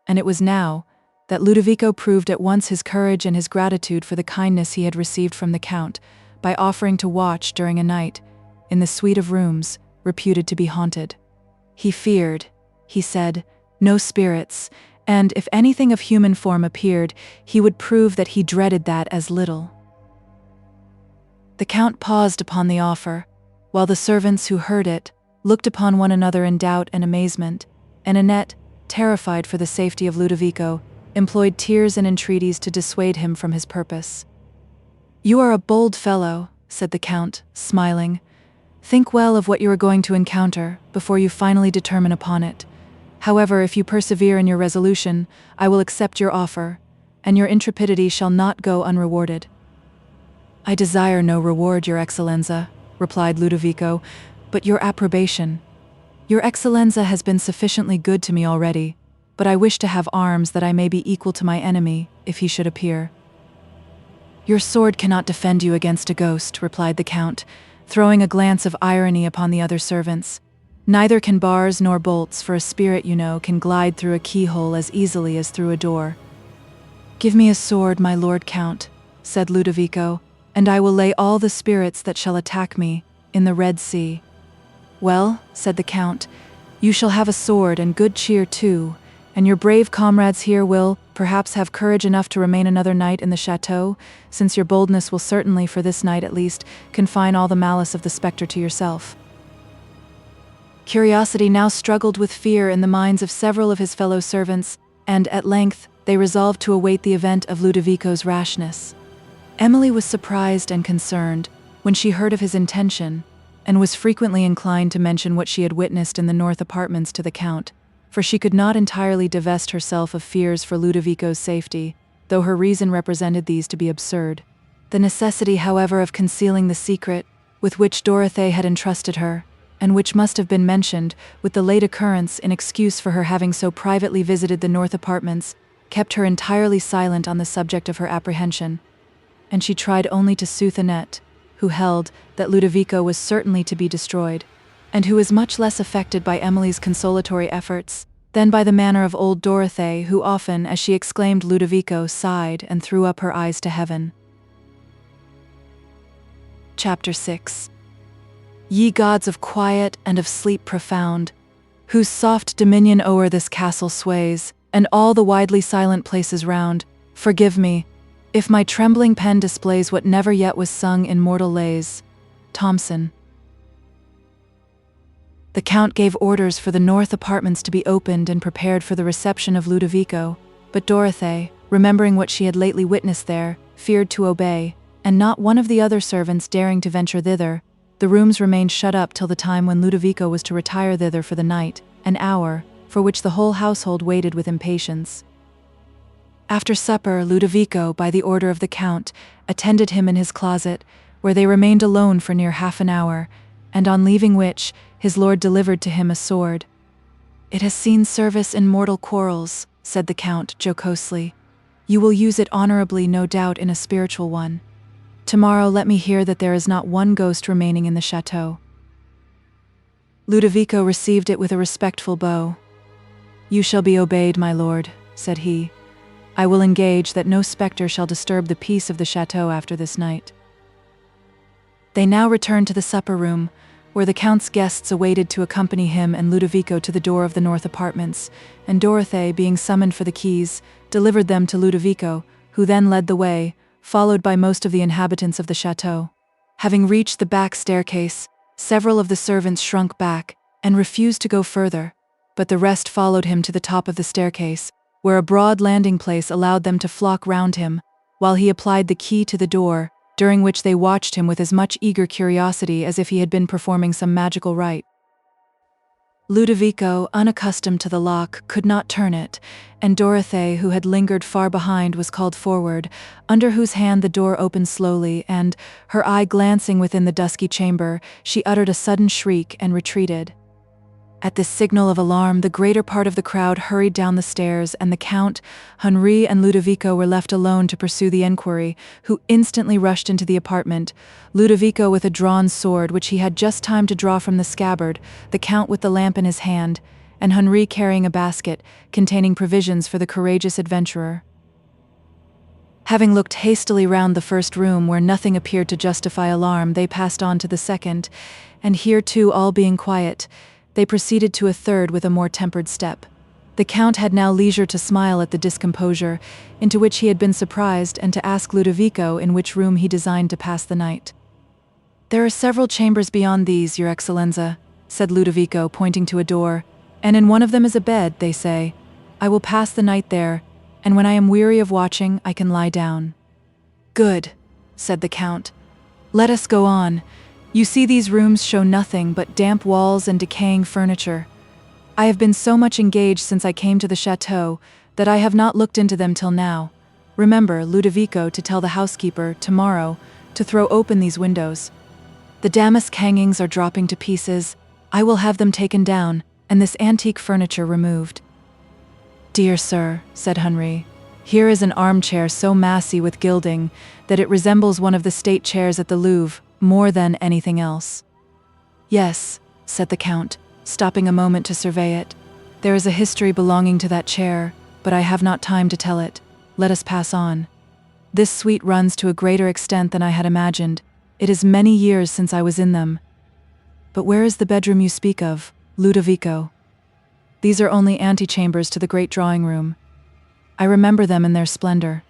and it was now that Ludovico proved at once his courage and his gratitude for the kindness he had received from the Count by offering to watch during a night in the suite of rooms reputed to be haunted. He feared, he said, no spirits, and if anything of human form appeared, he would prove that he dreaded that as little. The Count paused upon the offer, while the servants who heard it looked upon one another in doubt and amazement, and Annette, terrified for the safety of Ludovico, employed tears and entreaties to dissuade him from his purpose. "You are a bold fellow," said the Count, smiling. "Think well of what you are going to encounter before you finally determine upon it. However, if you persevere in your resolution, I will accept your offer, and your intrepidity shall not go unrewarded." "I desire no reward, Your Excellenza," replied Ludovico, "but your approbation. Your Excellenza has been sufficiently good to me already, but I wish to have arms that I may be equal to my enemy, if he should appear." "Your sword cannot defend you against a ghost," replied the Count, throwing a glance of irony upon the other servants. "Neither can bars nor bolts, for a spirit, you know, can glide through a keyhole as easily as through a door." "Give me a sword, my Lord Count," said Ludovico, "and I will lay all the spirits that shall attack me in the Red Sea." "Well," said the Count, "you shall have a sword and good cheer too, and your brave comrades here will, perhaps, have courage enough to remain another night in the chateau, since your boldness will certainly, for this night at least, confine all the malice of the spectre to yourself." Curiosity now struggled with fear in the minds of several of his fellow servants, and at length they resolved to await the event of Ludovico's rashness. Emily was surprised and concerned when she heard of his intention, and was frequently inclined to mention what she had witnessed in the north apartments to the Count, for she could not entirely divest herself of fears for Ludovico's safety, though her reason represented these to be absurd. The necessity, however, of concealing the secret with which Dorothy had entrusted her, and which must have been mentioned with the late occurrence in excuse for her having so privately visited the north apartments, kept her entirely silent on the subject of her apprehension, and she tried only to soothe Annette, who held that Ludovico was certainly to be destroyed, and who was much less affected by Emily's consolatory efforts than by the manner of old Dorothy, who often, as she exclaimed Ludovico, sighed and threw up her eyes to heaven. Chapter 6. Ye gods of quiet and of sleep profound, whose soft dominion o'er this castle sways, and all the widely silent places round, forgive me, if my trembling pen displays what never yet was sung in mortal lays. Thomson. The Count gave orders for the north apartments to be opened and prepared for the reception of Ludovico, but Dorothy, remembering what she had lately witnessed there, feared to obey, and not one of the other servants daring to venture thither, the rooms remained shut up till the time when Ludovico was to retire thither for the night, an hour for which the whole household waited with impatience. After supper, Ludovico, by the order of the Count, attended him in his closet, where they remained alone for near half an hour, and on leaving which, his lord delivered to him a sword. "It has seen service in mortal quarrels," said the Count jocosely. "You will use it honorably, no doubt, in a spiritual one. Tomorrow let me hear that there is not one ghost remaining in the chateau." Ludovico received it with a respectful bow. "You shall be obeyed, my lord," said he. "I will engage that no spectre shall disturb the peace of the chateau after this night." They now returned to the supper room, where the Count's guests awaited to accompany him and Ludovico to the door of the north apartments, and Dorothy, being summoned for the keys, delivered them to Ludovico, who then led the way, followed by most of the inhabitants of the chateau. Having reached the back staircase, several of the servants shrunk back and refused to go further, but the rest followed him to the top of the staircase, where a broad landing place allowed them to flock round him, while he applied the key to the door, during which they watched him with as much eager curiosity as if he had been performing some magical rite. Ludovico, unaccustomed to the lock, could not turn it, and Dorothée, who had lingered far behind, was called forward, under whose hand the door opened slowly, and, her eye glancing within the dusky chamber, she uttered a sudden shriek and retreated. At this signal of alarm, the greater part of the crowd hurried down the stairs, and the Count, Henri, and Ludovico were left alone to pursue the enquiry, who instantly rushed into the apartment, Ludovico with a drawn sword which he had just time to draw from the scabbard, the Count with the lamp in his hand, and Henri carrying a basket containing provisions for the courageous adventurer. Having looked hastily round the first room where nothing appeared to justify alarm, they passed on to the second, and here too, all being quiet, they proceeded to a third with a more tempered step. The Count had now leisure to smile at the discomposure into which he had been surprised and to ask Ludovico in which room he designed to pass the night. "There are several chambers beyond these, Your Excellenza," said Ludovico, pointing to a door, "and in one of them is a bed, they say. I will pass the night there, and when I am weary of watching, I can lie down." "Good," said the Count. "Let us go on. You see, these rooms show nothing but damp walls and decaying furniture. I have been so much engaged since I came to the chateau that I have not looked into them till now. Remember, Ludovico, to tell the housekeeper, tomorrow, to throw open these windows. The damask hangings are dropping to pieces. I will have them taken down, and this antique furniture removed." "Dear sir," said Henri, "here is an armchair so massy with gilding that it resembles one of the state chairs at the Louvre, more than anything else." "Yes," said the Count, stopping a moment to survey it. "There is a history belonging to that chair, but I have not time to tell it. Let us pass on. This suite runs to a greater extent than I had imagined. It is many years since I was in them. But where is the bedroom you speak of, Ludovico?" "These are only antechambers to the great drawing room. I remember them in their splendor."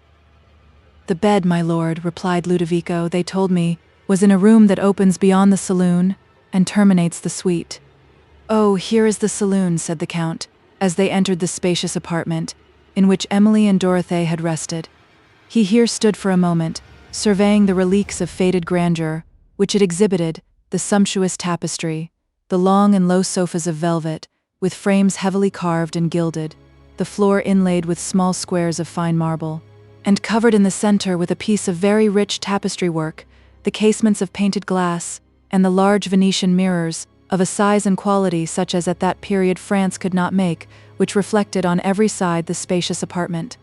"The bed, my lord," replied Ludovico, "they told me, was in a room that opens beyond the saloon and terminates the suite." "Oh, here is the saloon," said the Count, as they entered the spacious apartment, in which Emily and Dorothée had rested. He here stood for a moment, surveying the relics of faded grandeur, which it exhibited, the sumptuous tapestry, the long and low sofas of velvet, with frames heavily carved and gilded, the floor inlaid with small squares of fine marble, and covered in the center with a piece of very rich tapestry work, the casements of painted glass, and the large Venetian mirrors, of a size and quality such as at that period France could not make, which reflected on every side the spacious apartment.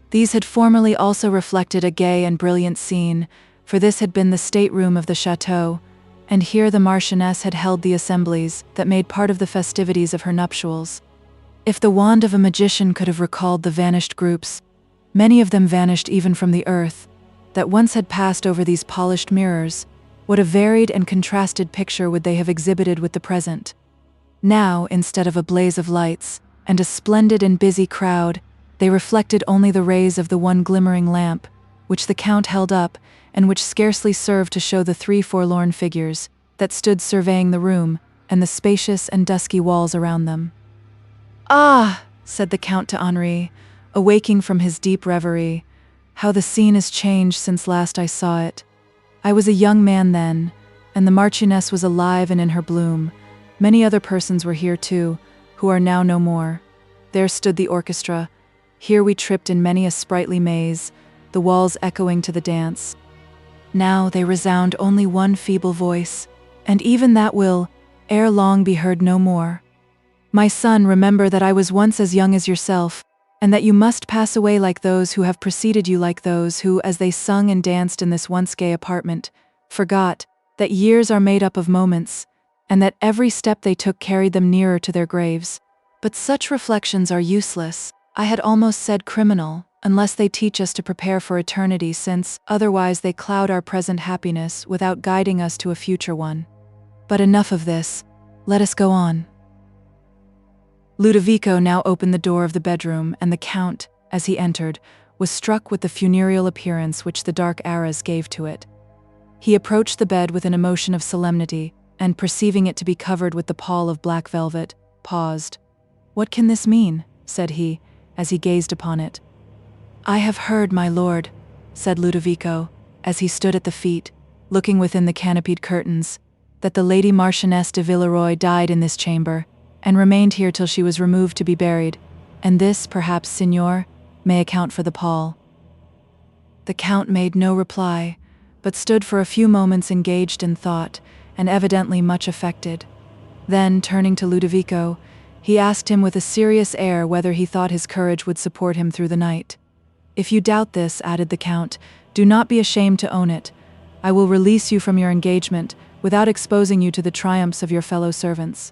These had formerly also reflected a gay and brilliant scene, for this had been the state-room of the chateau, and here the Marchioness had held the assemblies that made part of the festivities of her nuptials. If the wand of a magician could have recalled the vanished groups, many of them vanished even from the earth, that once had passed over these polished mirrors, what a varied and contrasted picture would they have exhibited with the present. Now, instead of a blaze of lights, and a splendid and busy crowd, they reflected only the rays of the one glimmering lamp, which the Count held up, and which scarcely served to show the three forlorn figures that stood surveying the room, and the spacious and dusky walls around them. "Ah!" said the Count to Henri, awaking from his deep reverie, "how the scene is changed since last I saw it. I was a young man then, and the Marchioness was alive and in her bloom. Many other persons were here too, who are now no more. There stood the orchestra. Here we tripped in many a sprightly maze, the walls echoing to the dance. Now they resound only one feeble voice, and even that will, ere long, be heard no more. My son, remember that I was once as young as yourself, and that you must pass away like those who have preceded you, like those who, as they sung and danced in this once gay apartment, forgot that years are made up of moments, and that every step they took carried them nearer to their graves. But such reflections are useless, I had almost said criminal, unless they teach us to prepare for eternity, since, otherwise, they cloud our present happiness without guiding us to a future one. But enough of this, let us go on." Ludovico now opened the door of the bedroom, and the Count, as he entered, was struck with the funereal appearance which the dark arras gave to it. He approached the bed with an emotion of solemnity, and perceiving it to be covered with the pall of black velvet, paused. "What can this mean?" said he, as he gazed upon it. "I have heard, my lord," said Ludovico, as he stood at the feet, looking within the canopied curtains, "that the Lady Marchioness de Villeroy died in this chamber, and remained here till she was removed to be buried, and this, perhaps, signor, may account for the pall." The Count made no reply, but stood for a few moments engaged in thought, and evidently much affected. Then, turning to Ludovico, he asked him with a serious air whether he thought his courage would support him through the night. "If you doubt this," added the Count, "do not be ashamed to own it. I will release you from your engagement, without exposing you to the triumphs of your fellow servants."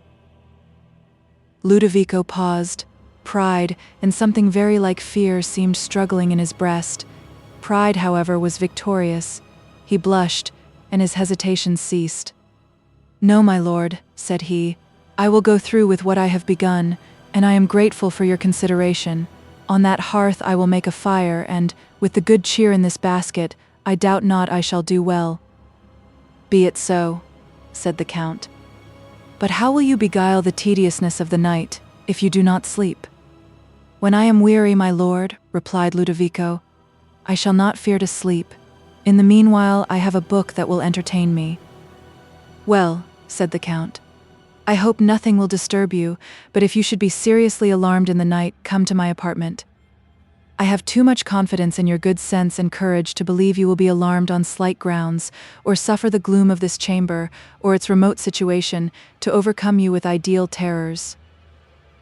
Ludovico paused. Pride, and something very like fear, seemed struggling in his breast. Pride, however, was victorious. He blushed, and his hesitation ceased. "No, my lord," said he, "I will go through with what I have begun, and I am grateful for your consideration. On that hearth I will make a fire, and, with the good cheer in this basket, I doubt not I shall do well." "Be it so," said the Count. "But how will you beguile the tediousness of the night, if you do not sleep?" "When I am weary, my lord," replied Ludovico, "I shall not fear to sleep. In the meanwhile I have a book that will entertain me." "Well," said the Count, "I hope nothing will disturb you, but if you should be seriously alarmed in the night, come to my apartment. I have too much confidence in your good sense and courage to believe you will be alarmed on slight grounds, or suffer the gloom of this chamber, or its remote situation, to overcome you with ideal terrors.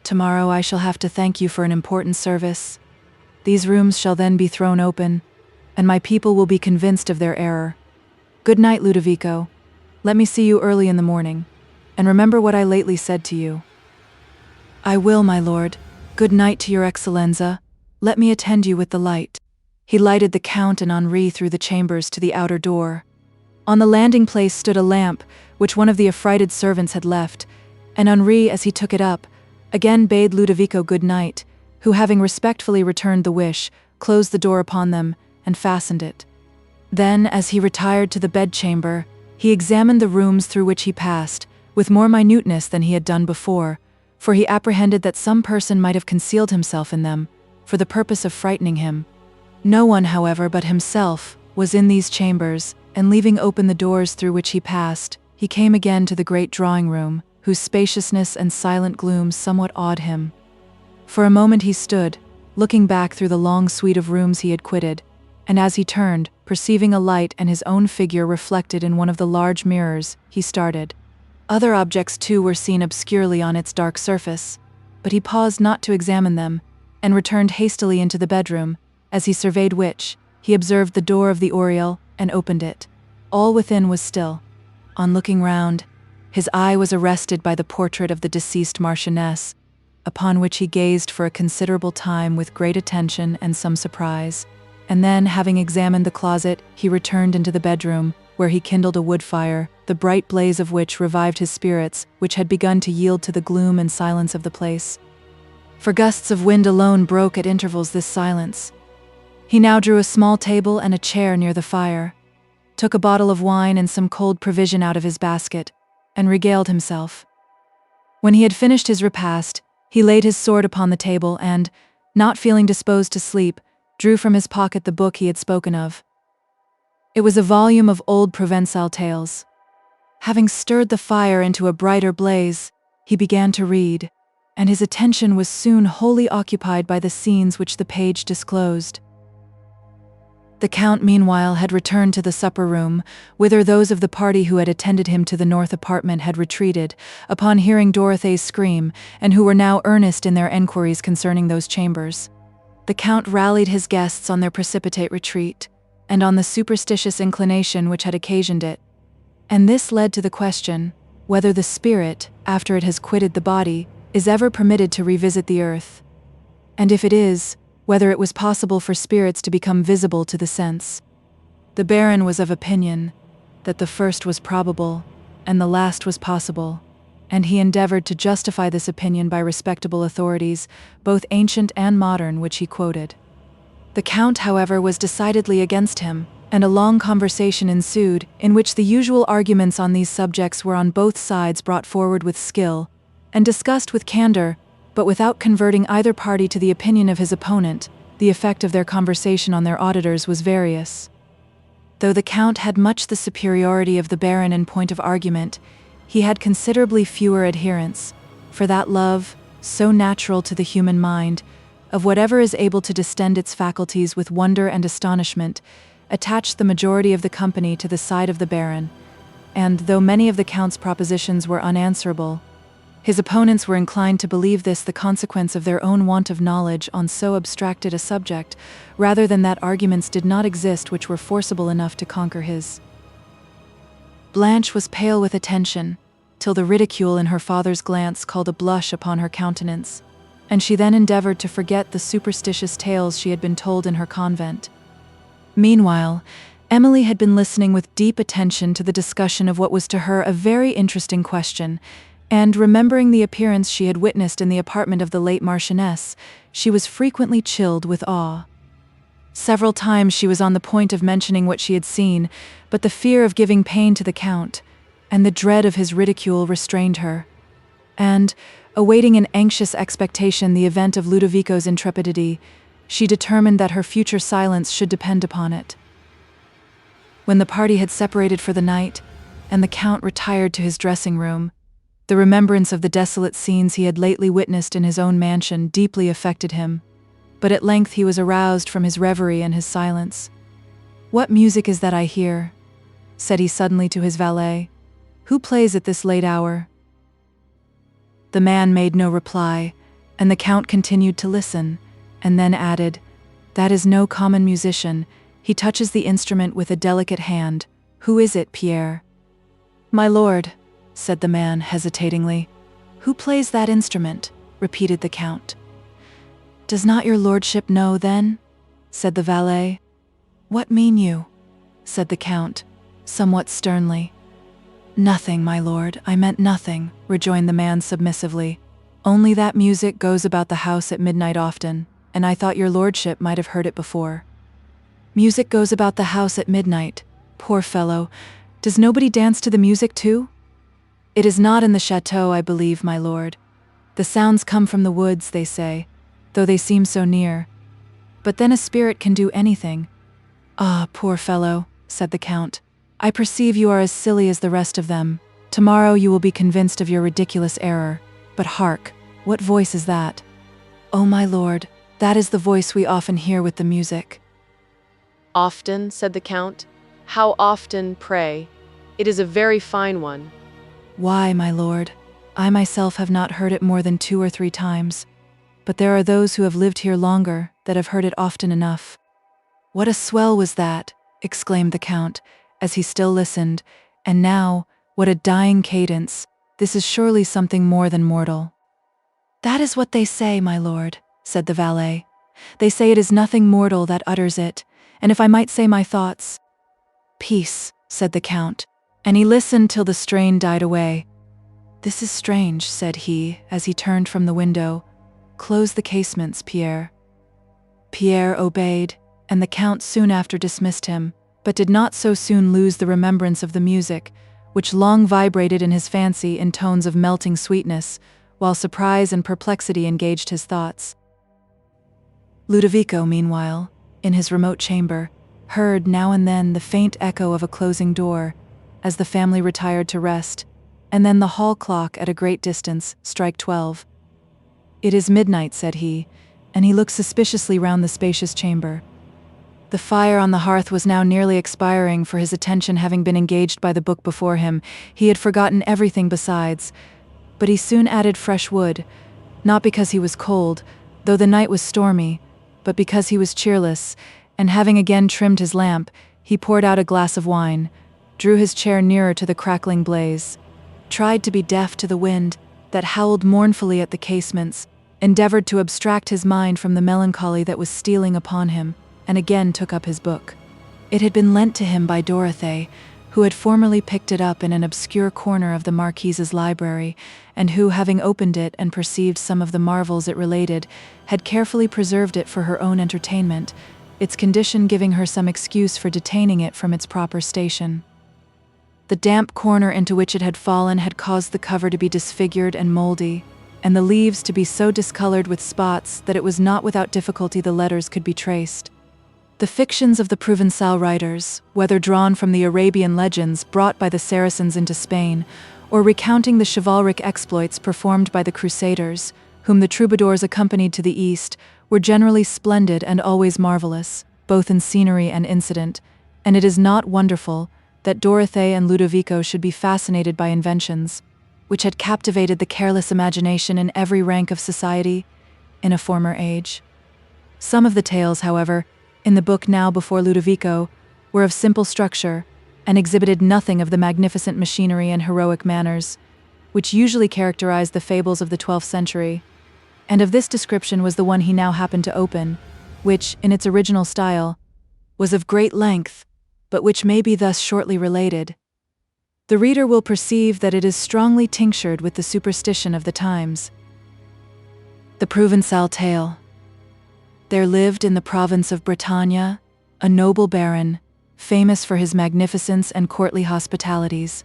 Tomorrow I shall have to thank you for an important service. These rooms shall then be thrown open, and my people will be convinced of their error. Good night, Ludovico. Let me see you early in the morning, and remember what I lately said to you." "I will, my lord. Good night to your Excellenza. Let me attend you with the light." He lighted the Count and Henri through the chambers to the outer door. On the landing place stood a lamp, which one of the affrighted servants had left, and Henri, as he took it up, again bade Ludovico good night, who, having respectfully returned the wish, closed the door upon them and fastened it. Then, as he retired to the bedchamber, he examined the rooms through which he passed, with more minuteness than he had done before, for he apprehended that some person might have concealed himself in them, for the purpose of frightening him. No one, however, but himself, was in these chambers, and leaving open the doors through which he passed, he came again to the great drawing-room, whose spaciousness and silent gloom somewhat awed him. For a moment he stood, looking back through the long suite of rooms he had quitted, and as he turned, perceiving a light and his own figure reflected in one of the large mirrors, he started. Other objects too were seen obscurely on its dark surface, but he paused not to examine them, and returned hastily into the bedroom, as he surveyed which, he observed the door of the oriel, and opened it. All within was still. On looking round, his eye was arrested by the portrait of the deceased Marchioness, upon which he gazed for a considerable time with great attention and some surprise, and then, having examined the closet, he returned into the bedroom, where he kindled a wood fire, the bright blaze of which revived his spirits, which had begun to yield to the gloom and silence of the place. For gusts of wind alone broke at intervals this silence. He now drew a small table and a chair near the fire, took a bottle of wine and some cold provision out of his basket, and regaled himself. When he had finished his repast, he laid his sword upon the table and, not feeling disposed to sleep, drew from his pocket the book he had spoken of. It was a volume of old Provençal tales. Having stirred the fire into a brighter blaze, he began to read, and his attention was soon wholly occupied by the scenes which the page disclosed. The Count, meanwhile, had returned to the supper-room, whither those of the party who had attended him to the north apartment had retreated, upon hearing Dorothee's scream, and who were now earnest in their enquiries concerning those chambers. The Count rallied his guests on their precipitate retreat, and on the superstitious inclination which had occasioned it, and this led to the question, whether the spirit, after it has quitted the body, is ever permitted to revisit the earth, and if it is, whether it was possible for spirits to become visible to the sense. The Baron was of opinion that the first was probable, and the last was possible, and he endeavored to justify this opinion by respectable authorities, both ancient and modern, which he quoted. The Count, however, was decidedly against him, and a long conversation ensued, in which the usual arguments on these subjects were on both sides brought forward with skill, and discussed with candor, but without converting either party to the opinion of his opponent. The effect of their conversation on their auditors was various. Though the Count had much the superiority of the Baron in point of argument, he had considerably fewer adherents, for that love, so natural to the human mind, of whatever is able to distend its faculties with wonder and astonishment, attached the majority of the company to the side of the Baron, and, though many of the Count's propositions were unanswerable, his opponents were inclined to believe this the consequence of their own want of knowledge on so abstracted a subject, rather than that arguments did not exist which were forcible enough to conquer his. Blanche was pale with attention, till the ridicule in her father's glance called a blush upon her countenance, and she then endeavored to forget the superstitious tales she had been told in her convent. Meanwhile, Emily had been listening with deep attention to the discussion of what was to her a very interesting question, and, remembering the appearance she had witnessed in the apartment of the late Marchioness, she was frequently chilled with awe. Several times she was on the point of mentioning what she had seen, but the fear of giving pain to the Count, and the dread of his ridicule restrained her, and, awaiting in anxious expectation the event of Ludovico's intrepidity, she determined that her future silence should depend upon it. When the party had separated for the night, and the Count retired to his dressing room, the remembrance of the desolate scenes he had lately witnessed in his own mansion deeply affected him, but at length he was aroused from his reverie and his silence. "What music is that I hear?" said he suddenly to his valet. "Who plays at this late hour?" The man made no reply, and the Count continued to listen, and then added, "That is no common musician. He touches the instrument with a delicate hand. Who is it, Pierre?" "My lord," said the man hesitatingly. "Who plays that instrument?" repeated the Count. "Does not your lordship know, then?" said the valet. "What mean you?" said the Count, somewhat sternly. "Nothing, my lord, I meant nothing," rejoined the man submissively. "Only that music goes about the house at midnight often, and I thought your lordship might have heard it before." "Music goes about the house at midnight? Poor fellow! Does nobody dance to the music too?" "It is not in the chateau, I believe, my lord. The sounds come from the woods, they say, though they seem so near. But then a spirit can do anything." "Ah, poor fellow," said the Count. "I perceive you are as silly as the rest of them. Tomorrow you will be convinced of your ridiculous error. But hark, what voice is that?" "Oh, my lord, that is the voice we often hear with the music." "Often?" said the Count. "How often, pray? It is a very fine one." "Why, my lord, I myself have not heard it more than 2 or 3 times, but there are those who have lived here longer that have heard it often enough." "What a swell was that!" exclaimed the Count, as he still listened, "and now, what a dying cadence! This is surely something more than mortal." "That is what they say, my lord," said the valet. "They say it is nothing mortal that utters it, and if I might say my thoughts—" "Peace," said the Count, and he listened till the strain died away. "This is strange," said he, as he turned from the window. "Close the casements, Pierre." Pierre obeyed, and the Count soon after dismissed him, but did not so soon lose the remembrance of the music, which long vibrated in his fancy in tones of melting sweetness, while surprise and perplexity engaged his thoughts. Ludovico, meanwhile, in his remote chamber, heard now and then the faint echo of a closing door, as the family retired to rest, and then the hall clock at a great distance strike 12. "It is midnight," said he, and he looked suspiciously round the spacious chamber. The fire on the hearth was now nearly expiring, for his attention having been engaged by the book before him, he had forgotten everything besides, but he soon added fresh wood, not because he was cold, though the night was stormy, but because he was cheerless, and having again trimmed his lamp, he poured out a glass of wine, drew his chair nearer to the crackling blaze, tried to be deaf to the wind that howled mournfully at the casements, endeavored to abstract his mind from the melancholy that was stealing upon him, and again took up his book. It had been lent to him by Dorothée, who had formerly picked it up in an obscure corner of the Marquise's library, and who, having opened it and perceived some of the marvels it related, had carefully preserved it for her own entertainment, its condition giving her some excuse for detaining it from its proper station. The damp corner into which it had fallen had caused the cover to be disfigured and moldy, and the leaves to be so discolored with spots that it was not without difficulty the letters could be traced. The fictions of the Provençal writers, whether drawn from the Arabian legends brought by the Saracens into Spain, or recounting the chivalric exploits performed by the Crusaders, whom the troubadours accompanied to the east, were generally splendid and always marvelous, both in scenery and incident, and it is not wonderful that Dorothée and Ludovico should be fascinated by inventions, which had captivated the careless imagination in every rank of society in a former age. Some of the tales, however, in the book now before Ludovico, were of simple structure, and exhibited nothing of the magnificent machinery and heroic manners, which usually characterized the fables of the 12th century, and of this description was the one he now happened to open, which, in its original style, was of great length, but which may be thus shortly related. The reader will perceive that it is strongly tinctured with the superstition of the times. The Provençal tale. There lived in the province of Bretagne a noble baron, famous for his magnificence and courtly hospitalities.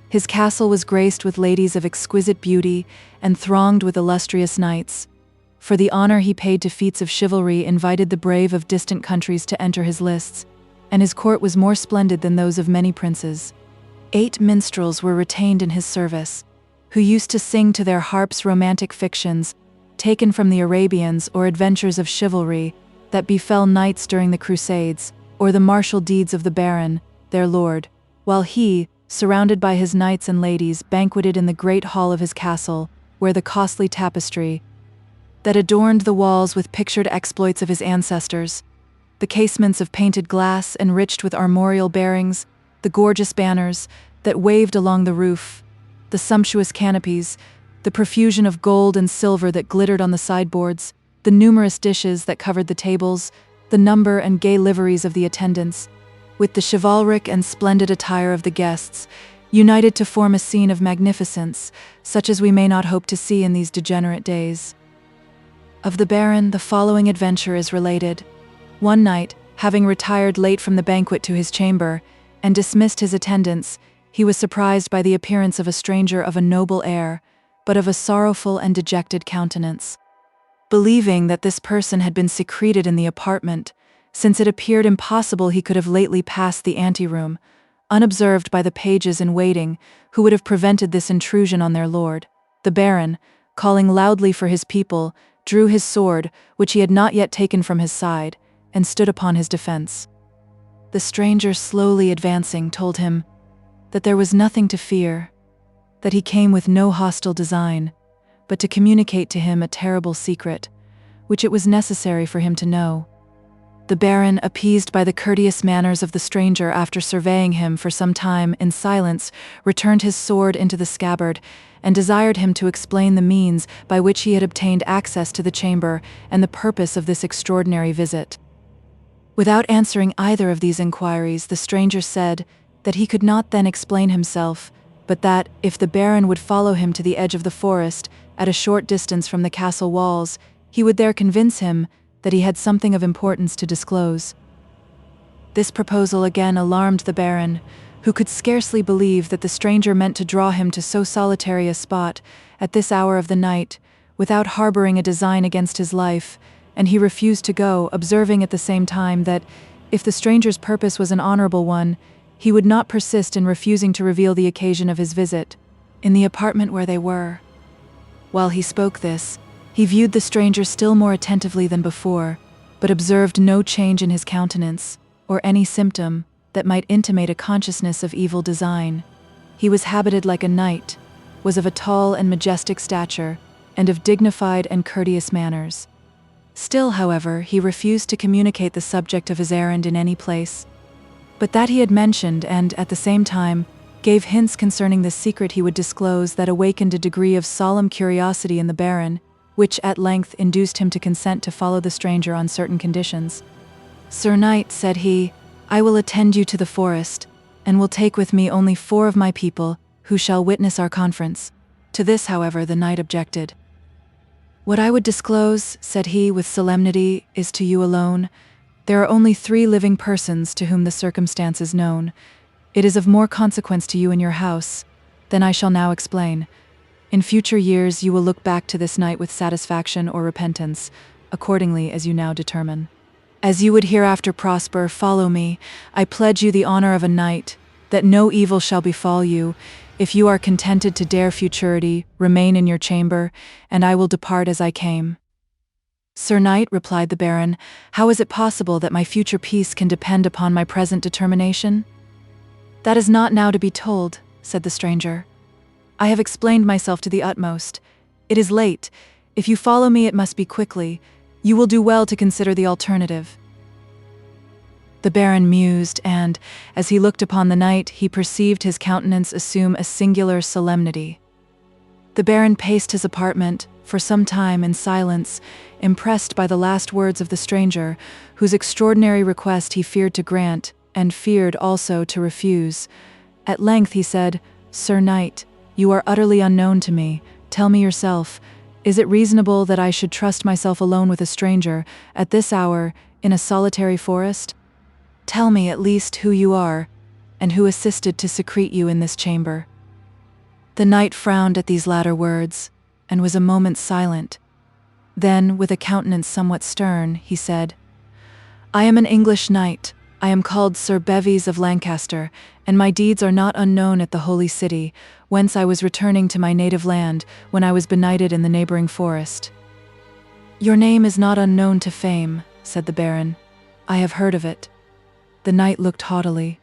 His castle was graced with ladies of exquisite beauty and thronged with illustrious knights. For the honor he paid to feats of chivalry invited the brave of distant countries to enter his lists, and his court was more splendid than those of many princes. 8 minstrels were retained in his service, who used to sing to their harps romantic fictions, taken from the Arabians or adventures of chivalry that befell knights during the Crusades, or the martial deeds of the baron, their lord, while he, surrounded by his knights and ladies, banqueted in the great hall of his castle, where the costly tapestry that adorned the walls with pictured exploits of his ancestors, the casements of painted glass enriched with armorial bearings, the gorgeous banners that waved along the roof, the sumptuous canopies, the profusion of gold and silver that glittered on the sideboards, the numerous dishes that covered the tables, the number and gay liveries of the attendants, with the chivalric and splendid attire of the guests, united to form a scene of magnificence, such as we may not hope to see in these degenerate days. Of the baron, the following adventure is related. One night, having retired late from the banquet to his chamber, and dismissed his attendants, he was surprised by the appearance of a stranger of a noble air, but of a sorrowful and dejected countenance. Believing that this person had been secreted in the apartment, since it appeared impossible he could have lately passed the anteroom, unobserved by the pages in waiting, who would have prevented this intrusion on their lord, the baron, calling loudly for his people, drew his sword, which he had not yet taken from his side, and stood upon his defense. The stranger, slowly advancing, told him that there was nothing to fear, that he came with no hostile design, but to communicate to him a terrible secret, which it was necessary for him to know. The baron, appeased by the courteous manners of the stranger after surveying him for some time in silence, returned his sword into the scabbard, and desired him to explain the means by which he had obtained access to the chamber and the purpose of this extraordinary visit. Without answering either of these inquiries, the stranger said that he could not then explain himself, but that, if the baron would follow him to the edge of the forest, at a short distance from the castle walls, he would there convince him that he had something of importance to disclose. This proposal again alarmed the baron, who could scarcely believe that the stranger meant to draw him to so solitary a spot, at this hour of the night, without harboring a design against his life, and he refused to go, observing at the same time that, if the stranger's purpose was an honorable one, he would not persist in refusing to reveal the occasion of his visit, in the apartment where they were. While he spoke this, he viewed the stranger still more attentively than before, but observed no change in his countenance, or any symptom that might intimate a consciousness of evil design. He was habited like a knight, was of a tall and majestic stature, and of dignified and courteous manners. Still, however, he refused to communicate the subject of his errand in any place, but that he had mentioned, and, at the same time, gave hints concerning the secret he would disclose that awakened a degree of solemn curiosity in the baron, which at length induced him to consent to follow the stranger on certain conditions. "Sir Knight," said he, "I will attend you to the forest, and will take with me only 4 of my people, who shall witness our conference." To this, however, the knight objected. "What I would disclose," said he with solemnity, "is to you alone, There are only 3 living persons to whom the circumstance is known. It is of more consequence to you in your house than I shall now explain. In future years you will look back to this night with satisfaction or repentance, accordingly as you now determine. As you would hereafter prosper, follow me. I pledge you the honor of a knight, that no evil shall befall you. If you are contented to dare futurity, remain in your chamber, and I will depart as I came. Sir Knight, replied the Baron, how is it possible that my future peace can depend upon my present determination? That is not now to be told, said the stranger. I have explained myself to the utmost. It is late. If you follow me, it must be quickly. You will do well to consider the alternative. The Baron mused, and, as he looked upon the knight, he perceived his countenance assume a singular solemnity. The Baron paced his apartment, for some time in silence, impressed by the last words of the stranger, whose extraordinary request he feared to grant, and feared also to refuse. At length he said, Sir Knight, you are utterly unknown to me. Tell me yourself, is it reasonable that I should trust myself alone with a stranger, at this hour, in a solitary forest? Tell me at least who you are, and who assisted to secrete you in this chamber. The knight frowned at these latter words, and was a moment silent. Then, with a countenance somewhat stern, he said, I am an English knight. I am called Sir Bevis of Lancaster, and my deeds are not unknown at the Holy City, whence I was returning to my native land when I was benighted in the neighboring forest. Your name is not unknown to fame, said the Baron. I have heard of it. The knight looked haughtily.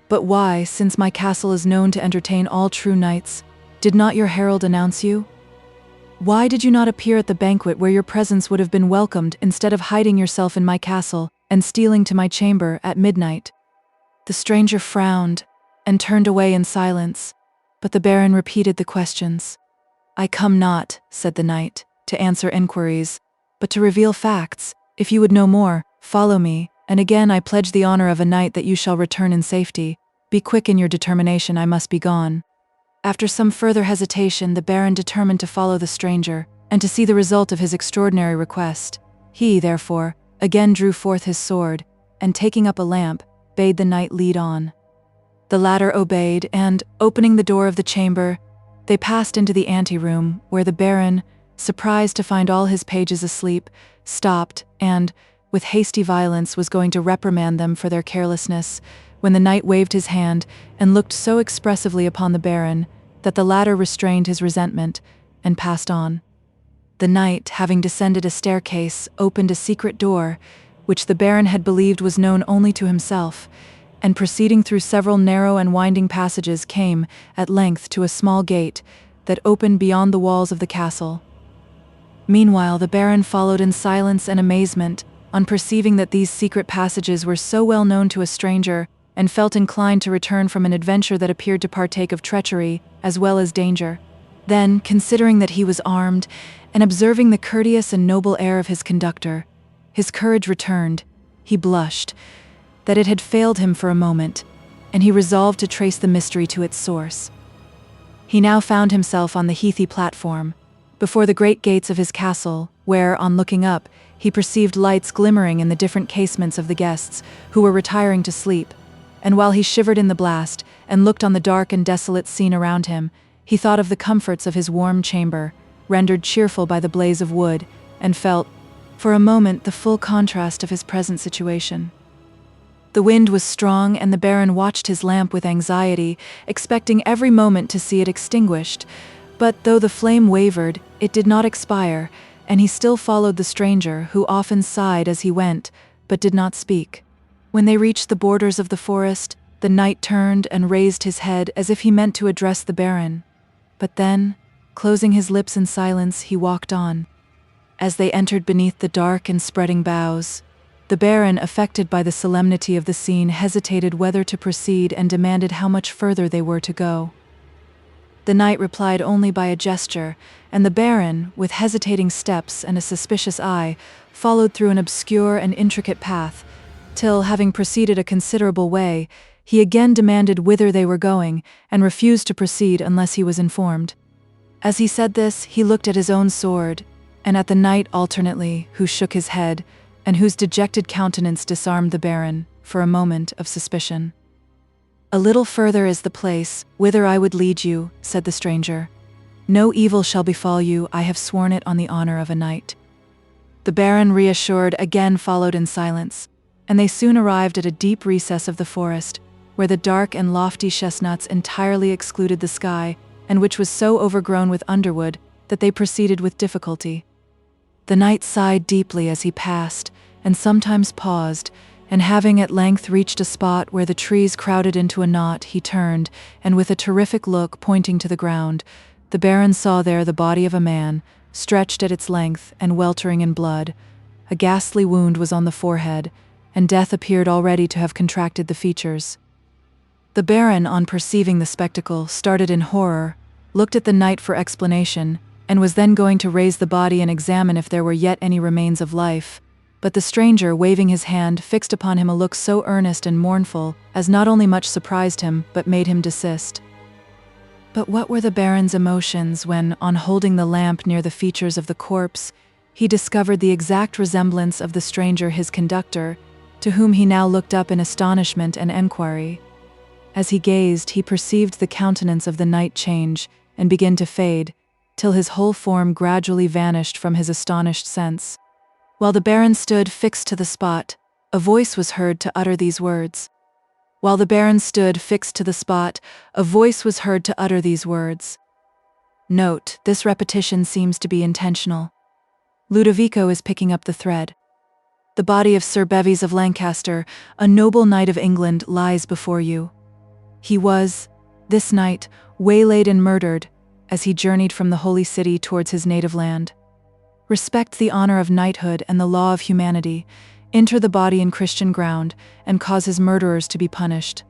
But why, since my castle is known to entertain all true knights, did not your herald announce you? Why did you not appear at the banquet where your presence would have been welcomed instead of hiding yourself in my castle and stealing to my chamber at midnight? The stranger frowned and turned away in silence, but the Baron repeated the questions. I come not, said the knight, to answer inquiries, but to reveal facts. If you would know more, follow me, and again I pledge the honor of a knight that you shall return in safety. Be quick in your determination, I must be gone. After some further hesitation, the Baron determined to follow the stranger, and to see the result of his extraordinary request. He, therefore, again drew forth his sword, and taking up a lamp, bade the knight lead on. The latter obeyed, and, opening the door of the chamber, they passed into the anteroom, where the Baron, surprised to find all his pages asleep, stopped, and, with hasty violence, was going to reprimand them for their carelessness, when the knight waved his hand and looked so expressively upon the Baron that the latter restrained his resentment and passed on. The knight, having descended a staircase, opened a secret door, which the Baron had believed was known only to himself, and proceeding through several narrow and winding passages came, at length, to a small gate that opened beyond the walls of the castle. Meanwhile, the Baron followed in silence and amazement, on perceiving that these secret passages were so well known to a stranger, and felt inclined to return from an adventure that appeared to partake of treachery as well as danger. Then, considering that he was armed, and observing the courteous and noble air of his conductor, his courage returned. He blushed that it had failed him for a moment, and he resolved to trace the mystery to its source. He now found himself on the heathy platform, before the great gates of his castle, where, on looking up, he perceived lights glimmering in the different casements of the guests, who were retiring to sleep. And while he shivered in the blast, and looked on the dark and desolate scene around him, he thought of the comforts of his warm chamber, rendered cheerful by the blaze of wood, and felt, for a moment, the full contrast of his present situation. The wind was strong, and the Baron watched his lamp with anxiety, expecting every moment to see it extinguished. But though the flame wavered, it did not expire, and he still followed the stranger, who often sighed as he went, but did not speak. When they reached the borders of the forest, the knight turned and raised his head as if he meant to address the Baron. But then, closing his lips in silence, he walked on. As they entered beneath the dark and spreading boughs, the Baron, affected by the solemnity of the scene, hesitated whether to proceed and demanded how much further they were to go. The knight replied only by a gesture, and the Baron, with hesitating steps and a suspicious eye, followed through an obscure and intricate path, till, having proceeded a considerable way, he again demanded whither they were going, and refused to proceed unless he was informed. As he said this, he looked at his own sword, and at the knight alternately, who shook his head, and whose dejected countenance disarmed the Baron, for a moment, of suspicion. "A little further is the place, whither I would lead you," said the stranger. "No evil shall befall you, I have sworn it on the honor of a knight." The Baron, reassured, again followed in silence, and they soon arrived at a deep recess of the forest, where the dark and lofty chestnuts entirely excluded the sky, and which was so overgrown with underwood that they proceeded with difficulty. The knight sighed deeply as he passed, and sometimes paused, and having at length reached a spot where the trees crowded into a knot, he turned, and with a terrific look pointing to the ground, the Baron saw there the body of a man, stretched at its length and weltering in blood. A ghastly wound was on the forehead, and death appeared already to have contracted the features. The Baron, on perceiving the spectacle, started in horror, looked at the knight for explanation, and was then going to raise the body and examine if there were yet any remains of life. But the stranger, waving his hand, fixed upon him a look so earnest and mournful as not only much surprised him, but made him desist. But what were the Baron's emotions when, on holding the lamp near the features of the corpse, he discovered the exact resemblance of the stranger, his conductor, to whom he now looked up in astonishment and enquiry. As he gazed, he perceived the countenance of the knight change and begin to fade, till his whole form gradually vanished from his astonished sense. While the Baron stood fixed to the spot, a voice was heard to utter these words. While the Baron stood fixed to the spot, a voice was heard to utter these words. Note, this repetition seems to be intentional. Ludovico is picking up the thread. The body of Sir Bevis of Lancaster, a noble knight of England, lies before you. He was, this night, waylaid and murdered, as he journeyed from the Holy City towards his native land. Respect the honor of knighthood and the law of humanity, enter the body in Christian ground, and cause his murderers to be punished.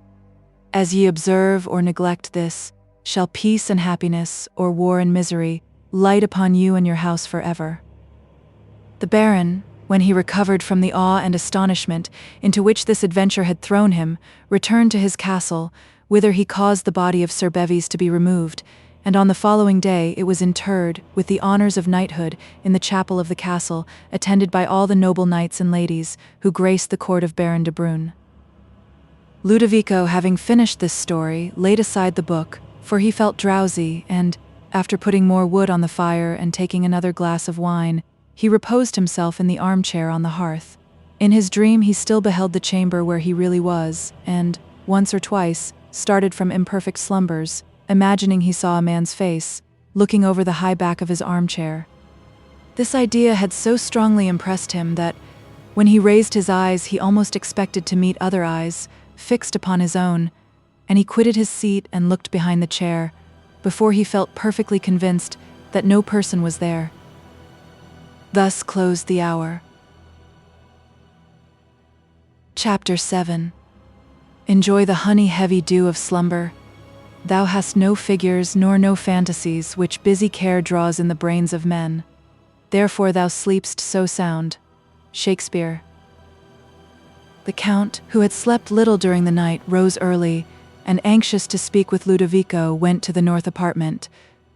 As ye observe or neglect this, shall peace and happiness, or war and misery, light upon you and your house forever. The Baron, when he recovered from the awe and astonishment into which this adventure had thrown him, returned to his castle, whither he caused the body of Sir Bevis to be removed, and on the following day it was interred, with the honors of knighthood, in the chapel of the castle, attended by all the noble knights and ladies who graced the court of Baron de Brune. Ludovico, having finished this story, laid aside the book, for he felt drowsy, and, after putting more wood on the fire and taking another glass of wine, he reposed himself in the armchair on the hearth. In his dream he still beheld the chamber where he really was, and, once or twice, started from imperfect slumbers, imagining he saw a man's face, looking over the high back of his armchair. This idea had so strongly impressed him that, when he raised his eyes, he almost expected to meet other eyes, fixed upon his own, and he quitted his seat and looked behind the chair, before he felt perfectly convinced that no person was there. Thus closed the hour. Chapter 7. Enjoy the honey-heavy dew of slumber. Thou hast no figures nor no fantasies which busy care draws in the brains of men. Therefore thou sleepst so sound. Shakespeare. The Count, who had slept little during the night, rose early, and anxious to speak with Ludovico, went to the north apartment.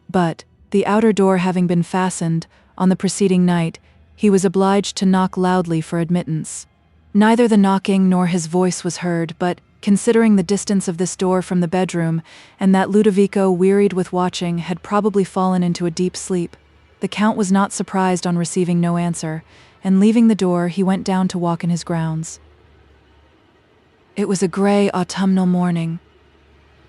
But, the outer door having been fastened, on the preceding night, he was obliged to knock loudly for admittance. Neither the knocking nor his voice was heard, but, considering the distance of this door from the bedroom, and that Ludovico, wearied with watching, had probably fallen into a deep sleep, the Count was not surprised on receiving no answer, and leaving the door, he went down to walk in his grounds. It was a grey autumnal morning.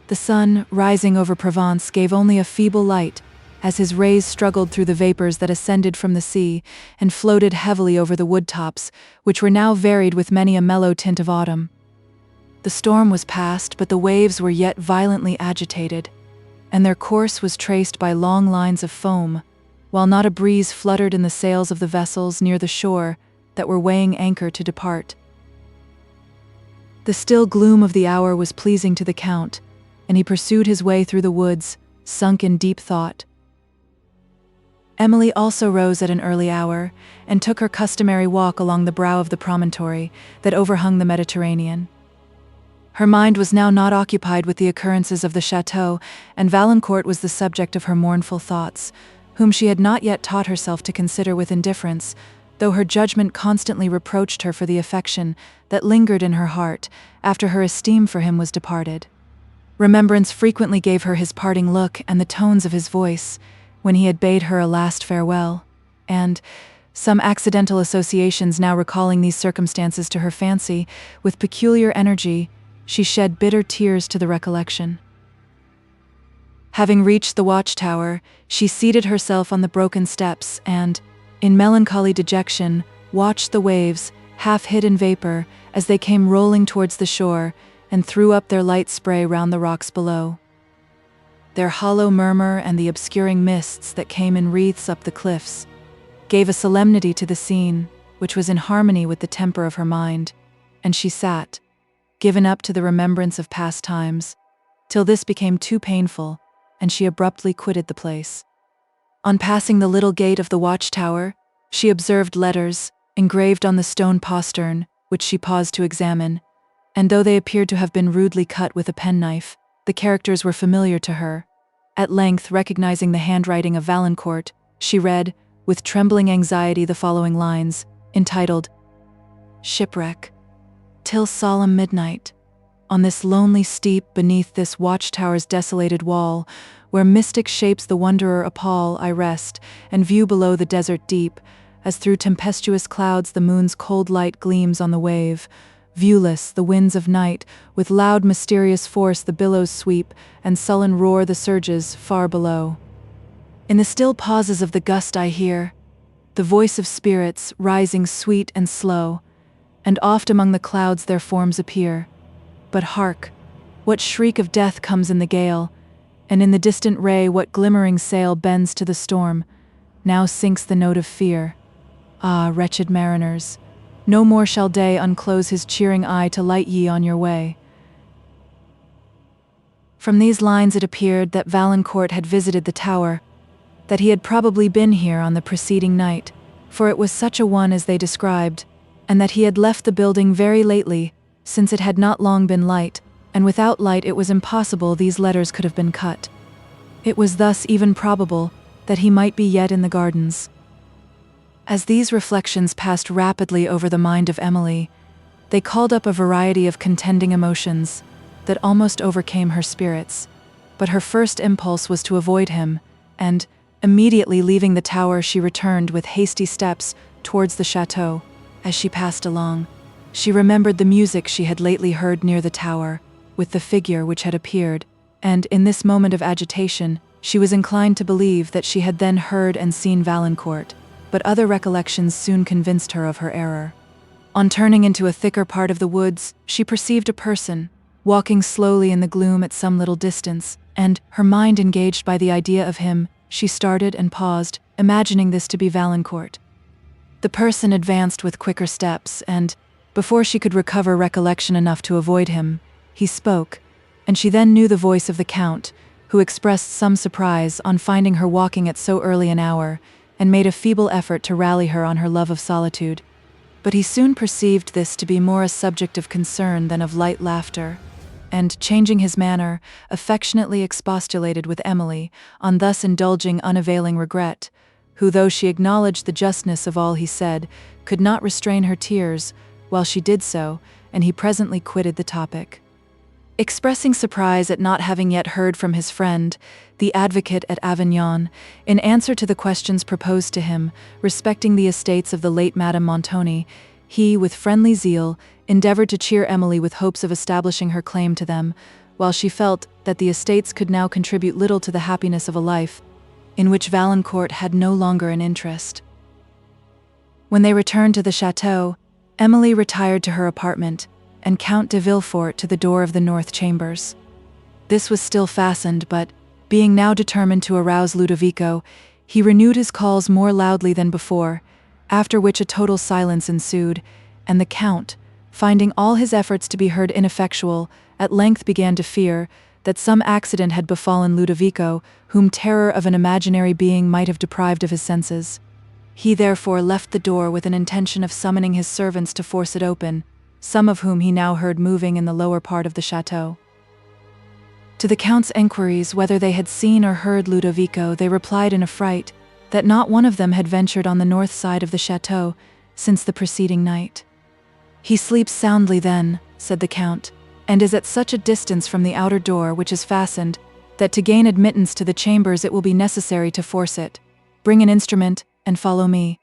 The sun, rising over Provence, gave only a feeble light, as his rays struggled through the vapors that ascended from the sea and floated heavily over the wood-tops, which were now varied with many a mellow tint of autumn. The storm was past, but the waves were yet violently agitated, and their course was traced by long lines of foam, while not a breeze fluttered in the sails of the vessels near the shore that were weighing anchor to depart. The still gloom of the hour was pleasing to the Count, and he pursued his way through the woods, sunk in deep thought. Emily also rose at an early hour, and took her customary walk along the brow of the promontory that overhung the Mediterranean. Her mind was now not occupied with the occurrences of the chateau, and Valancourt was the subject of her mournful thoughts, whom she had not yet taught herself to consider with indifference, though her judgment constantly reproached her for the affection that lingered in her heart after her esteem for him was departed. Remembrance frequently gave her his parting look and the tones of his voice when he had bade her a last farewell, and, some accidental associations now recalling these circumstances to her fancy, with peculiar energy, she shed bitter tears to the recollection. Having reached the watchtower, she seated herself on the broken steps and, in melancholy dejection, watched the waves, half hid in vapor, as they came rolling towards the shore and threw up their light spray round the rocks below. Their hollow murmur and the obscuring mists that came in wreaths up the cliffs gave a solemnity to the scene which was in harmony with the temper of her mind, and she sat, given up to the remembrance of past times, till this became too painful, and she abruptly quitted the place. On passing the little gate of the watchtower, she observed letters, engraved on the stone postern, which she paused to examine, and though they appeared to have been rudely cut with a penknife, the characters were familiar to her. At length, recognizing the handwriting of Valancourt, she read, with trembling anxiety, the following lines, entitled, "Shipwreck. Till solemn midnight. On this lonely steep beneath this watchtower's desolated wall, where mystic shapes the wanderer appall, I rest, and view below the desert deep, as through tempestuous clouds the moon's cold light gleams on the wave. Viewless, the winds of night, with loud mysterious force the billows sweep, and sullen roar the surges far below. In the still pauses of the gust I hear the voice of spirits rising sweet and slow, and oft among the clouds their forms appear. But hark, what shriek of death comes in the gale, and in the distant ray what glimmering sail bends to the storm. Now sinks the note of fear. Ah, wretched mariners, no more shall day unclose his cheering eye to light ye on your way." From these lines it appeared that Valancourt had visited the tower, that he had probably been here on the preceding night, for it was such a one as they described, and that he had left the building very lately, since it had not long been light, and without light it was impossible these letters could have been cut. It was thus even probable that he might be yet in the gardens. As these reflections passed rapidly over the mind of Emily, they called up a variety of contending emotions that almost overcame her spirits, but her first impulse was to avoid him, and, immediately leaving the tower, she returned with hasty steps towards the chateau. As she passed along, she remembered the music she had lately heard near the tower, with the figure which had appeared, and in this moment of agitation, she was inclined to believe that she had then heard and seen Valancourt, but other recollections soon convinced her of her error. On turning into a thicker part of the woods, she perceived a person, walking slowly in the gloom at some little distance, and, her mind engaged by the idea of him, she started and paused, imagining this to be Valancourt. The person advanced with quicker steps, and, before she could recover recollection enough to avoid him, he spoke, and she then knew the voice of the Count, who expressed some surprise on finding her walking at so early an hour, and made a feeble effort to rally her on her love of solitude. But he soon perceived this to be more a subject of concern than of light laughter, and, changing his manner, affectionately expostulated with Emily on thus indulging unavailing regret, who, though she acknowledged the justness of all he said, could not restrain her tears while she did so, and he presently quitted the topic. Expressing surprise at not having yet heard from his friend, the advocate at Avignon, in answer to the questions proposed to him respecting the estates of the late Madame Montoni, he, with friendly zeal, endeavoured to cheer Emily with hopes of establishing her claim to them, while she felt that the estates could now contribute little to the happiness of a life in which Valancourt had no longer an interest. When they returned to the chateau, Emily retired to her apartment, and Count de Villefort to the door of the north chambers. This was still fastened, but, being now determined to arouse Ludovico, he renewed his calls more loudly than before, after which a total silence ensued, and the Count, finding all his efforts to be heard ineffectual, at length began to fear that some accident had befallen Ludovico, whom terror of an imaginary being might have deprived of his senses. He therefore left the door with an intention of summoning his servants to force it open, some of whom he now heard moving in the lower part of the chateau. To the Count's enquiries whether they had seen or heard Ludovico, they replied in affright that not one of them had ventured on the north side of the chateau since the preceding night. "He sleeps soundly then," said the Count, "and is at such a distance from the outer door, which is fastened, that to gain admittance to the chambers it will be necessary to force it. Bring an instrument and follow me."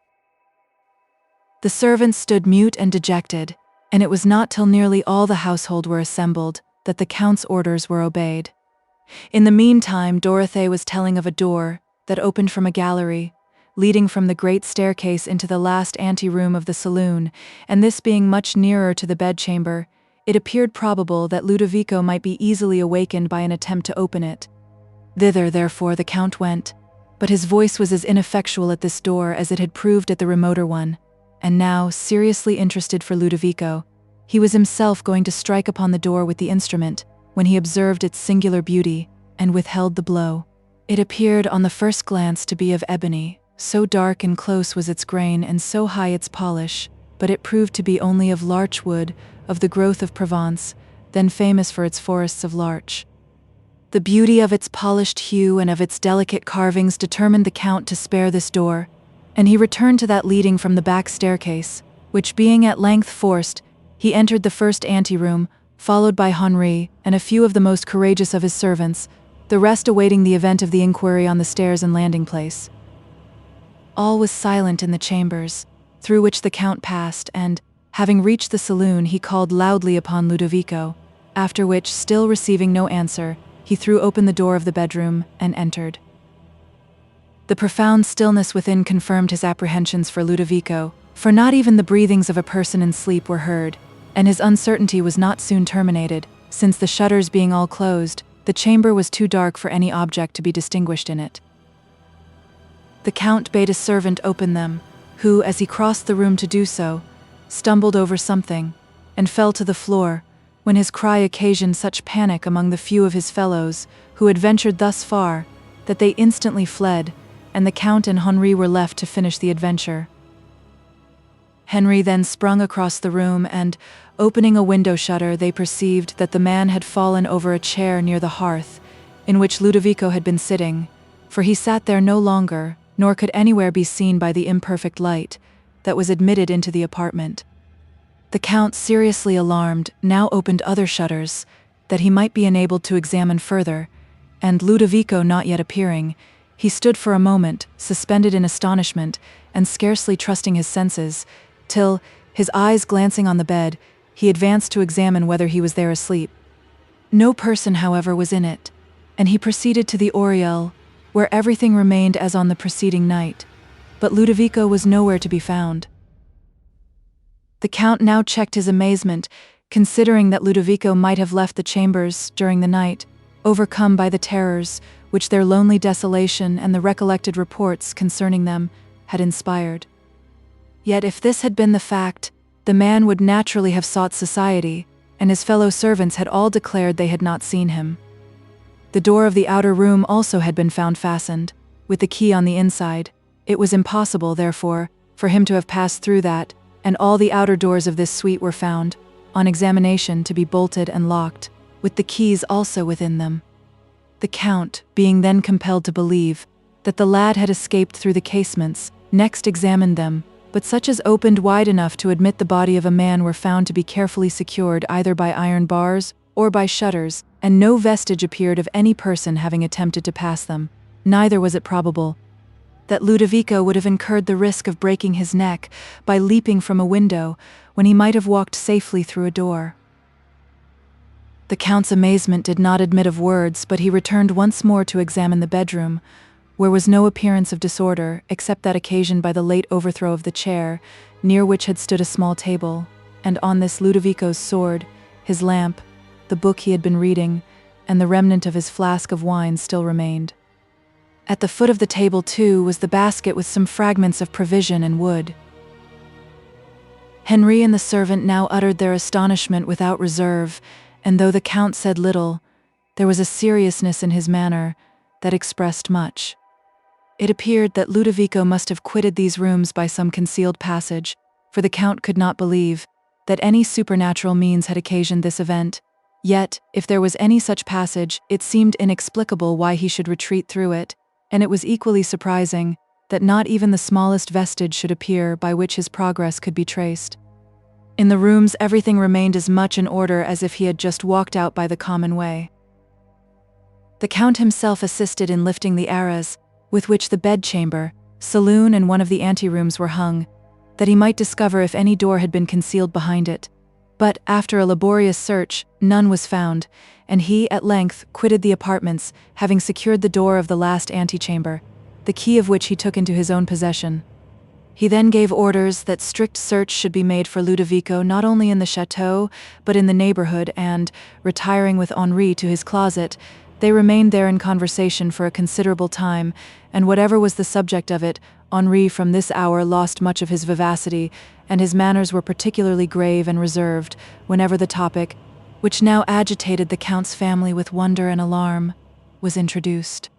The servants stood mute and dejected, and it was not till nearly all the household were assembled that the Count's orders were obeyed. In the meantime, Dorothée was telling of a door that opened from a gallery, leading from the great staircase into the last anteroom of the saloon, and this being much nearer to the bedchamber, it appeared probable that Ludovico might be easily awakened by an attempt to open it. Thither, therefore, the Count went, but his voice was as ineffectual at this door as it had proved at the remoter one, and now, seriously interested for Ludovico, he was himself going to strike upon the door with the instrument, when he observed its singular beauty, and withheld the blow. It appeared on the first glance to be of ebony, so dark and close was its grain and so high its polish, but it proved to be only of larch wood, of the growth of Provence, then famous for its forests of larch. The beauty of its polished hue and of its delicate carvings determined the Count to spare this door, and he returned to that leading from the back staircase, which being at length forced, he entered the first anteroom, followed by Henri and a few of the most courageous of his servants, the rest awaiting the event of the inquiry on the stairs and landing place. All was silent in the chambers, through which the Count passed, and, having reached the saloon, he called loudly upon Ludovico, after which, still receiving no answer, he threw open the door of the bedroom and entered. The profound stillness within confirmed his apprehensions for Ludovico, for not even the breathings of a person in sleep were heard, and his uncertainty was not soon terminated, since the shutters being all closed, the chamber was too dark for any object to be distinguished in it. The Count bade a servant open them, who, as he crossed the room to do so, stumbled over something, and fell to the floor, when his cry occasioned such panic among the few of his fellows who had ventured thus far, that they instantly fled, and the Count and Henri were left to finish the adventure. Henri then sprung across the room and, opening a window shutter, they perceived that the man had fallen over a chair near the hearth, in which Ludovico had been sitting, for he sat there no longer, nor could anywhere be seen by the imperfect light that was admitted into the apartment. The Count, seriously alarmed, now opened other shutters, that he might be enabled to examine further, and Ludovico not yet appearing, he stood for a moment, suspended in astonishment, and scarcely trusting his senses, till, his eyes glancing on the bed, he advanced to examine whether he was there asleep. No person, however, was in it, and he proceeded to the oriel, where everything remained as on the preceding night, but Ludovico was nowhere to be found. The Count now checked his amazement, considering that Ludovico might have left the chambers during the night, overcome by the terrors which their lonely desolation and the recollected reports concerning them had inspired. Yet if this had been the fact, the man would naturally have sought society, and his fellow servants had all declared they had not seen him. The door of the outer room also had been found fastened, with the key on the inside. It was impossible, therefore, for him to have passed through that, and all the outer doors of this suite were found, on examination, to be bolted and locked, with the keys also within them. The Count, being then compelled to believe that the lad had escaped through the casements, next examined them, but such as opened wide enough to admit the body of a man were found to be carefully secured either by iron bars or by shutters, and no vestige appeared of any person having attempted to pass them. Neither was it probable that Ludovico would have incurred the risk of breaking his neck by leaping from a window when he might have walked safely through a door. The Count's amazement did not admit of words, but he returned once more to examine the bedroom, where was no appearance of disorder, except that occasioned by the late overthrow of the chair, near which had stood a small table, and on this Ludovico's sword, his lamp, the book he had been reading, and the remnant of his flask of wine still remained. At the foot of the table, too, was the basket with some fragments of provision and wood. Henri and the servant now uttered their astonishment without reserve, and though the Count said little, there was a seriousness in his manner that expressed much. It appeared that Ludovico must have quitted these rooms by some concealed passage, for the Count could not believe that any supernatural means had occasioned this event. Yet, if there was any such passage, it seemed inexplicable why he should retreat through it, and it was equally surprising that not even the smallest vestige should appear by which his progress could be traced. In the rooms, everything remained as much in order as if he had just walked out by the common way. The Count himself assisted in lifting the arras, with which the bedchamber, saloon and one of the anterooms were hung, that he might discover if any door had been concealed behind it. But, after a laborious search, none was found, and he, at length, quitted the apartments, having secured the door of the last antechamber, the key of which he took into his own possession. He then gave orders that strict search should be made for Ludovico not only in the chateau, but in the neighborhood, and, retiring with Henri to his closet, they remained there in conversation for a considerable time, and whatever was the subject of it, Henri from this hour lost much of his vivacity, and his manners were particularly grave and reserved whenever the topic, which now agitated the Count's family with wonder and alarm, was introduced.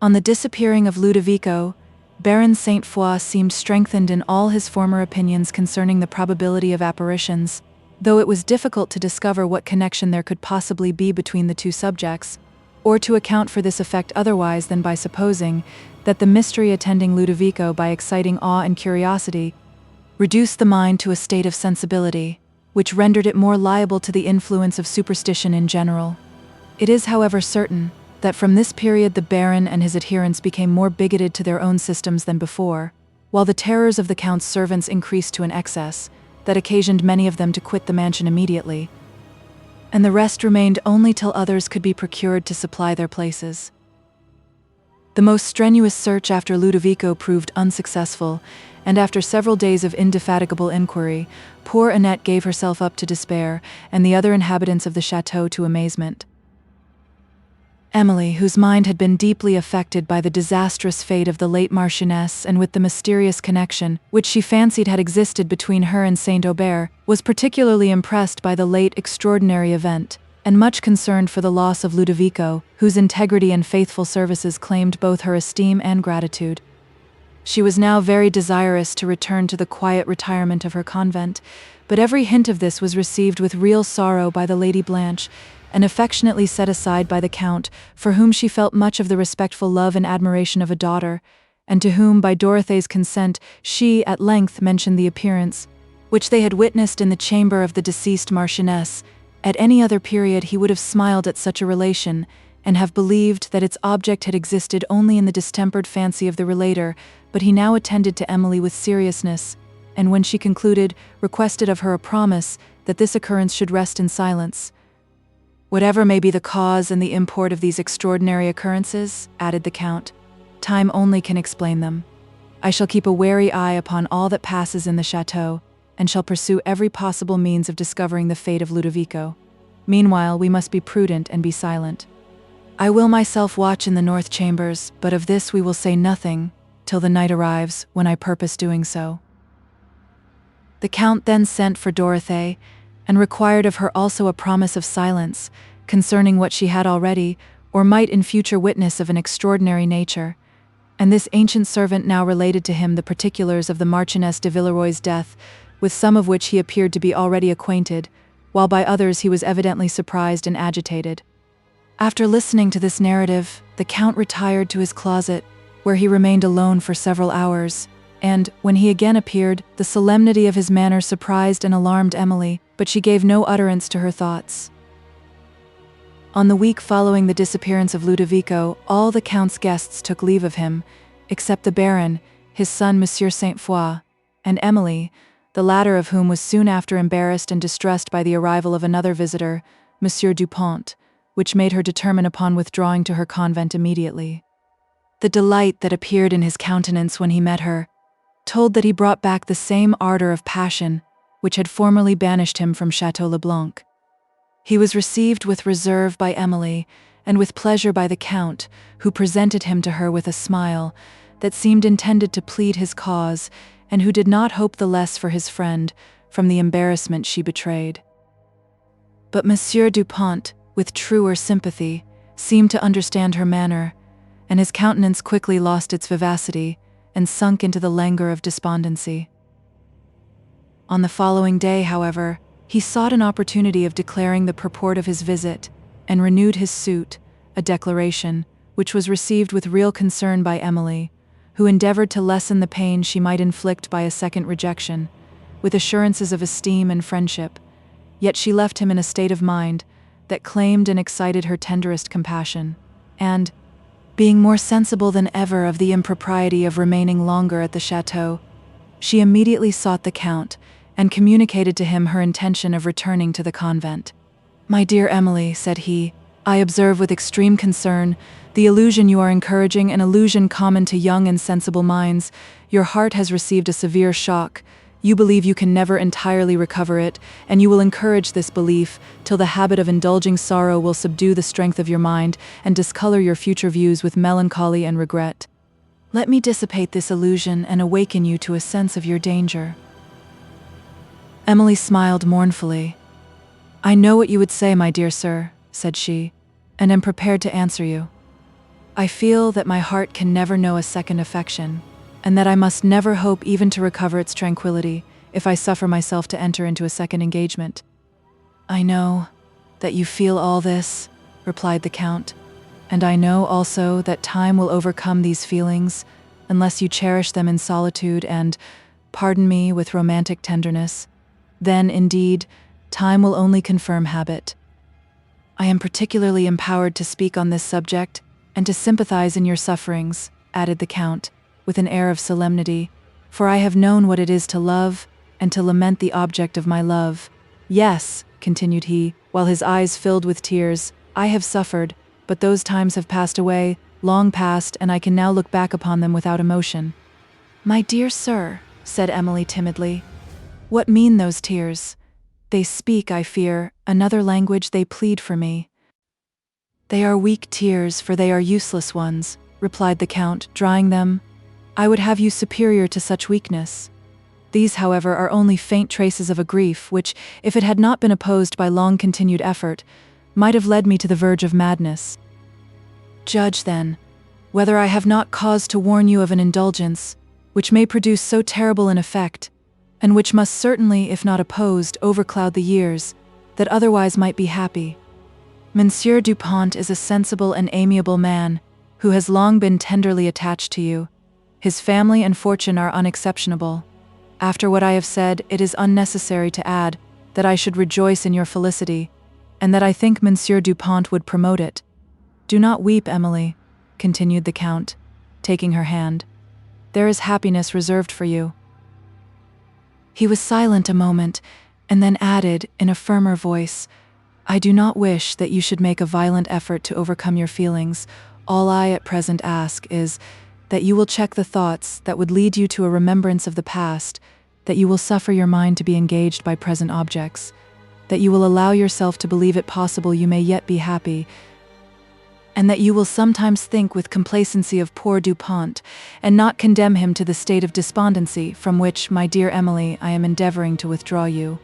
On the disappearing of Ludovico, Baron Sainte-Foix seemed strengthened in all his former opinions concerning the probability of apparitions, though it was difficult to discover what connection there could possibly be between the two subjects, or to account for this effect otherwise than by supposing that the mystery attending Ludovico by exciting awe and curiosity reduced the mind to a state of sensibility, which rendered it more liable to the influence of superstition in general. It is, however, certain that from this period the Baron and his adherents became more bigoted to their own systems than before, while the terrors of the Count's servants increased to an excess that occasioned many of them to quit the mansion immediately, and the rest remained only till others could be procured to supply their places. The most strenuous search after Ludovico proved unsuccessful, and after several days of indefatigable inquiry, poor Annette gave herself up to despair, and the other inhabitants of the chateau to amazement. Emily, whose mind had been deeply affected by the disastrous fate of the late Marchioness and with the mysterious connection which she fancied had existed between her and Saint Aubert, was particularly impressed by the late extraordinary event, and much concerned for the loss of Ludovico, whose integrity and faithful services claimed both her esteem and gratitude. She was now very desirous to return to the quiet retirement of her convent, but every hint of this was received with real sorrow by the Lady Blanche, and affectionately set aside by the Count, for whom she felt much of the respectful love and admiration of a daughter, and to whom, by Dorothee's consent, she at length mentioned the appearance, which they had witnessed in the chamber of the deceased Marchioness. At any other period he would have smiled at such a relation, and have believed that its object had existed only in the distempered fancy of the relator, but he now attended to Emily with seriousness, and when she concluded, requested of her a promise that this occurrence should rest in silence. "Whatever may be the cause and the import of these extraordinary occurrences," added the Count, "time only can explain them. I shall keep a wary eye upon all that passes in the chateau, and shall pursue every possible means of discovering the fate of Ludovico. Meanwhile, we must be prudent and be silent. I will myself watch in the north chambers, but of this we will say nothing till the night arrives, when I purpose doing so." The Count then sent for Dorothée, and required of her also a promise of silence concerning what she had already, or might in future witness of an extraordinary nature, and this ancient servant now related to him the particulars of the Marchioness de Villeroy's death, with some of which he appeared to be already acquainted, while by others he was evidently surprised and agitated. After listening to this narrative, the Count retired to his closet, where he remained alone for several hours, and, when he again appeared, the solemnity of his manner surprised and alarmed Emily, but she gave no utterance to her thoughts. On the week following the disappearance of Ludovico, all the Count's guests took leave of him, except the Baron, his son Monsieur Sainte-Foix, and Emily, the latter of whom was soon after embarrassed and distressed by the arrival of another visitor, Monsieur Dupont, which made her determine upon withdrawing to her convent immediately. The delight that appeared in his countenance when he met her told that he brought back the same ardor of passion which had formerly banished him from Château le Blanc. He was received with reserve by Emily, and with pleasure by the Count, who presented him to her with a smile that seemed intended to plead his cause, and who did not hope the less for his friend from the embarrassment she betrayed. But Monsieur Dupont, with truer sympathy, seemed to understand her manner, and his countenance quickly lost its vivacity and sunk into the languor of despondency. On the following day, however, he sought an opportunity of declaring the purport of his visit, and renewed his suit, a declaration which was received with real concern by Emily, who endeavored to lessen the pain she might inflict by a second rejection, with assurances of esteem and friendship. Yet she left him in a state of mind that claimed and excited her tenderest compassion, and, being more sensible than ever of the impropriety of remaining longer at the chateau, she immediately sought the Count and communicated to him her intention of returning to the convent. "My dear Emily," said he, "I observe with extreme concern the illusion you are encouraging, an illusion common to young and sensible minds. Your heart has received a severe shock. You believe you can never entirely recover it, and you will encourage this belief till the habit of indulging sorrow will subdue the strength of your mind and discolor your future views with melancholy and regret. Let me dissipate this illusion and awaken you to a sense of your danger." Emily smiled mournfully. "I know what you would say, my dear sir," said she, "and am prepared to answer you. I feel that my heart can never know a second affection, and that I must never hope even to recover its tranquility if I suffer myself to enter into a second engagement." "I know that you feel all this," replied the Count, "and I know also that time will overcome these feelings unless you cherish them in solitude and, pardon me, with romantic tenderness. Then, indeed, time will only confirm habit. I am particularly empowered to speak on this subject and to sympathize in your sufferings," added the Count, with an air of solemnity, "for I have known what it is to love and to lament the object of my love. Yes," continued he, while his eyes filled with tears, "I have suffered, but those times have passed away, long past, and I can now look back upon them without emotion." "My dear sir," said Emily timidly, "what mean those tears? They speak, I fear, another language. They plead for me." "They are weak tears, for they are useless ones," replied the Count, drying them. "I would have you superior to such weakness. These, however, are only faint traces of a grief which, if it had not been opposed by long-continued effort, might have led me to the verge of madness. Judge, then, whether I have not cause to warn you of an indulgence which may produce so terrible an effect, and which must certainly, if not opposed, overcloud the years that otherwise might be happy. Monsieur Dupont is a sensible and amiable man who has long been tenderly attached to you. His family and fortune are unexceptionable. After what I have said, it is unnecessary to add that I should rejoice in your felicity, and that I think Monsieur Dupont would promote it. Do not weep, Emily," continued the Count, taking her hand. "There is happiness reserved for you." He was silent a moment, and then added, in a firmer voice, "I do not wish that you should make a violent effort to overcome your feelings. All I at present ask is that you will check the thoughts that would lead you to a remembrance of the past, that you will suffer your mind to be engaged by present objects, that you will allow yourself to believe it possible you may yet be happy, and that you will sometimes think with complacency of poor Dupont, and not condemn him to the state of despondency from which, my dear Emily, I am endeavoring to withdraw you."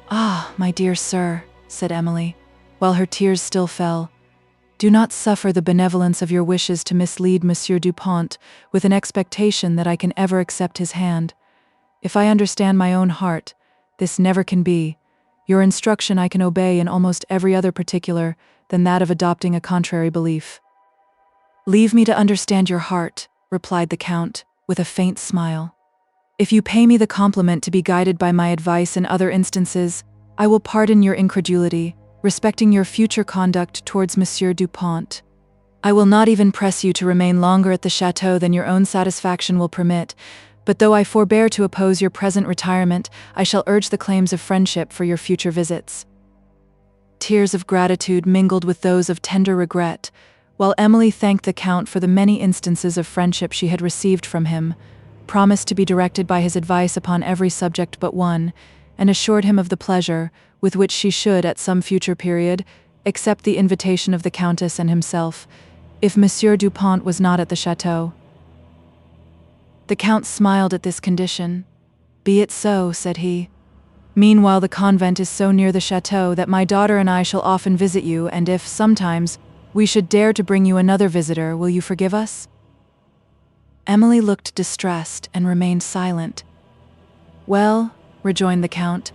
"Ah, my dear sir," said Emily, while her tears still fell, "do not suffer the benevolence of your wishes to mislead Monsieur Dupont with an expectation that I can ever accept his hand. If I understand my own heart, this never can be. Your instruction I can obey in almost every other particular than that of adopting a contrary belief." "Leave me to understand your heart," replied the Count, with a faint smile. "If you pay me the compliment to be guided by my advice in other instances, I will pardon your incredulity, respecting your future conduct towards Monsieur Dupont. I will not even press you to remain longer at the chateau than your own satisfaction will permit, but though I forbear to oppose your present retirement, I shall urge the claims of friendship for your future visits." Tears of gratitude mingled with those of tender regret, while Emily thanked the Count for the many instances of friendship she had received from him, promised to be directed by his advice upon every subject but one, and assured him of the pleasure with which she should, at some future period, accept the invitation of the Countess and himself, if Monsieur Dupont was not at the chateau. The Count smiled at this condition. "Be it so," said he. "Meanwhile the convent is so near the chateau that my daughter and I shall often visit you, and if, sometimes, we should dare to bring you another visitor, will you forgive us?" Emily looked distressed and remained silent. "Well," rejoined the Count,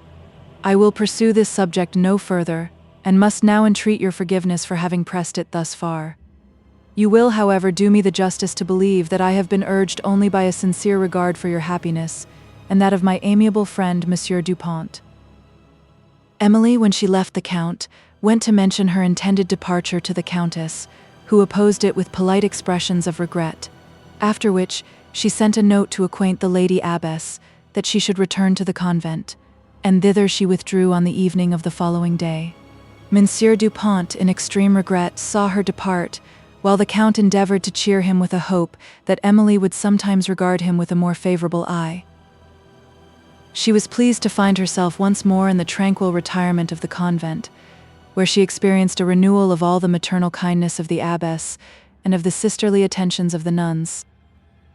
"I will pursue this subject no further, and must now entreat your forgiveness for having pressed it thus far. You will, however, do me the justice to believe that I have been urged only by a sincere regard for your happiness, and that of my amiable friend, Monsieur Dupont." Emily, when she left the Count, went to mention her intended departure to the Countess, who opposed it with polite expressions of regret, after which she sent a note to acquaint the Lady Abbess that she should return to the convent, and thither she withdrew on the evening of the following day. Monsieur Dupont, in extreme regret, saw her depart, while the Count endeavored to cheer him with a hope that Emily would sometimes regard him with a more favorable eye. She was pleased to find herself once more in the tranquil retirement of the convent, where she experienced a renewal of all the maternal kindness of the abbess and of the sisterly attentions of the nuns.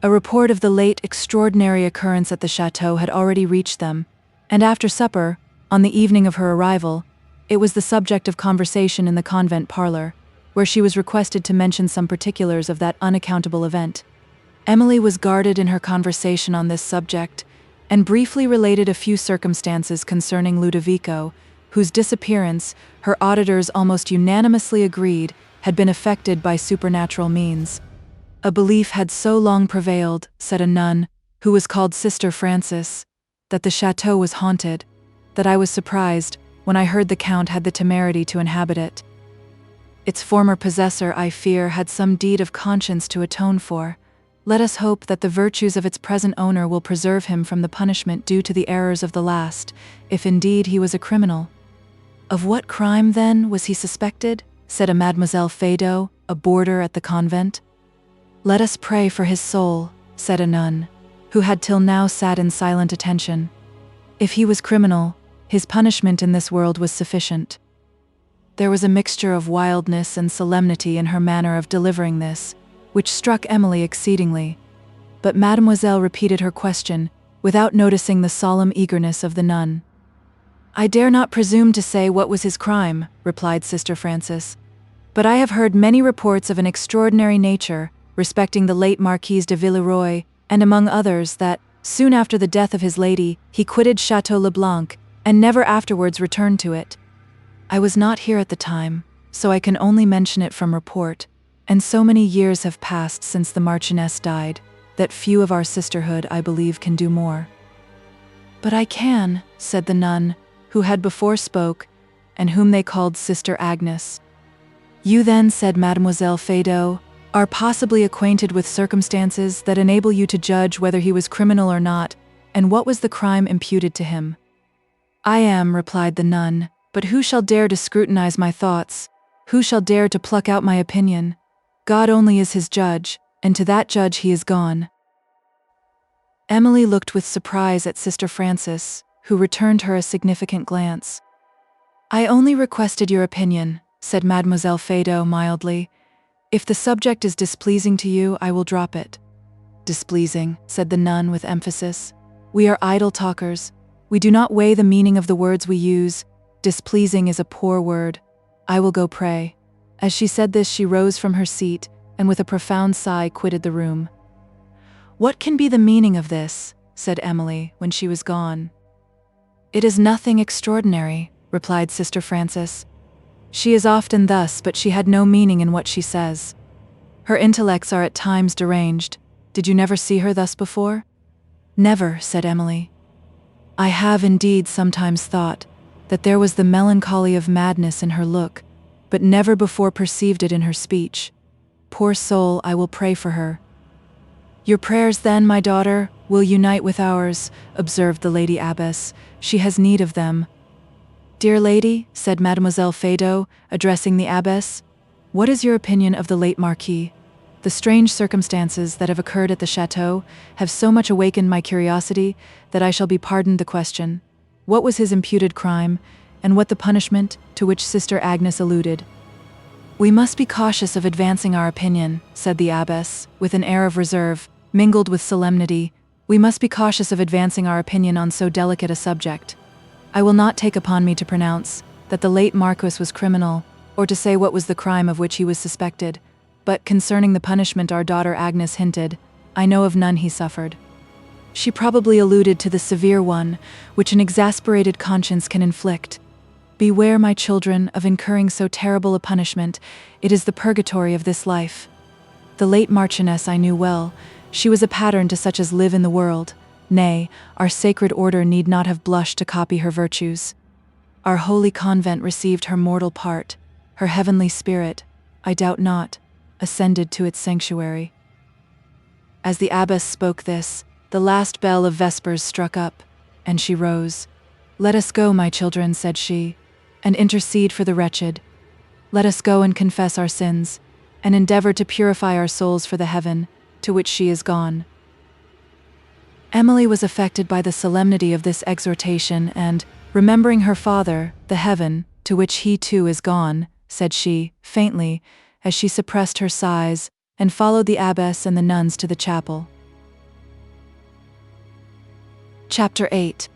A report of the late extraordinary occurrence at the chateau had already reached them, and after supper, on the evening of her arrival, it was the subject of conversation in the convent parlor, where she was requested to mention some particulars of that unaccountable event. Emily was guarded in her conversation on this subject, and briefly related a few circumstances concerning Ludovico, whose disappearance, her auditors almost unanimously agreed, had been effected by supernatural means. A belief had so long prevailed, said a nun, who was called Sister Francis, that the chateau was haunted, that I was surprised when I heard the Count had the temerity to inhabit it. Its former possessor, I fear, had some deed of conscience to atone for. Let us hope that the virtues of its present owner will preserve him from the punishment due to the errors of the last, if indeed he was a criminal. Of what crime, then, was he suspected? Said a Mademoiselle Feydeau, a boarder at the convent. Let us pray for his soul, said a nun, who had till now sat in silent attention. If he was criminal, his punishment in this world was sufficient. There was a mixture of wildness and solemnity in her manner of delivering this, which struck Emily exceedingly. But Mademoiselle repeated her question, without noticing the solemn eagerness of the nun. I dare not presume to say what was his crime, replied Sister Francis, but I have heard many reports of an extraordinary nature respecting the late Marquis de Villeroy, and among others that, soon after the death of his lady, he quitted Chateau Leblanc, and never afterwards returned to it. I was not here at the time, so I can only mention it from report, and so many years have passed since the Marchioness died, that few of our sisterhood, I believe, can do more. But I can, said the nun, who had before spoke, and whom they called Sister Agnes. You then, said Mademoiselle Feydeau, are possibly acquainted with circumstances that enable you to judge whether he was criminal or not, and what was the crime imputed to him. I am, replied the nun, but who shall dare to scrutinize my thoughts? Who shall dare to pluck out my opinion? God only is his judge, and to that judge he is gone. Emily looked with surprise at Sister Francis, who returned her a significant glance. I only requested your opinion, said Mademoiselle Feydeau mildly. If the subject is displeasing to you, I will drop it. Displeasing, said the nun with emphasis. We are idle talkers. We do not weigh the meaning of the words we use. Displeasing is a poor word. I will go pray. As she said this, she rose from her seat, and with a profound sigh quitted the room. What can be the meaning of this? Said Emily, when she was gone. It is nothing extraordinary, replied Sister Francis. She is often thus, but she had no meaning in what she says. Her intellects are at times deranged. Did you never see her thus before? Never, said Emily. I have indeed sometimes thought that there was the melancholy of madness in her look, but never before perceived it in her speech. Poor soul, I will pray for her. Your prayers then, my daughter, will unite with ours, observed the Lady Abbess. She has need of them. Dear lady, said Mademoiselle Feydeau, addressing the abbess, what is your opinion of the late Marquis? The strange circumstances that have occurred at the chateau have so much awakened my curiosity that I shall be pardoned the question. What was his imputed crime, and what the punishment to which Sister Agnes alluded? We must be cautious of advancing our opinion, said the abbess, with an air of reserve, mingled with solemnity. We must be cautious of advancing our opinion on so delicate a subject. I will not take upon me to pronounce that the late Marquis was criminal, or to say what was the crime of which he was suspected, but concerning the punishment our daughter Agnes hinted, I know of none he suffered. She probably alluded to the severe one, which an exasperated conscience can inflict. Beware, my children, of incurring so terrible a punishment. It is the purgatory of this life. The late Marchioness I knew well. She was a pattern to such as live in the world. Nay, our sacred order need not have blushed to copy her virtues. Our holy convent received her mortal part. Her heavenly spirit, I doubt not, ascended to its sanctuary." As the abbess spoke this, the last bell of vespers struck up, and she rose. "Let us go, my children," said she, "and intercede for the wretched. Let us go and confess our sins, and endeavor to purify our souls for the heaven to which she is gone." Emily was affected by the solemnity of this exhortation, and, remembering her father, the heaven, to which he too is gone, said she, faintly, as she suppressed her sighs, and followed the abbess and the nuns to the chapel. Chapter 8.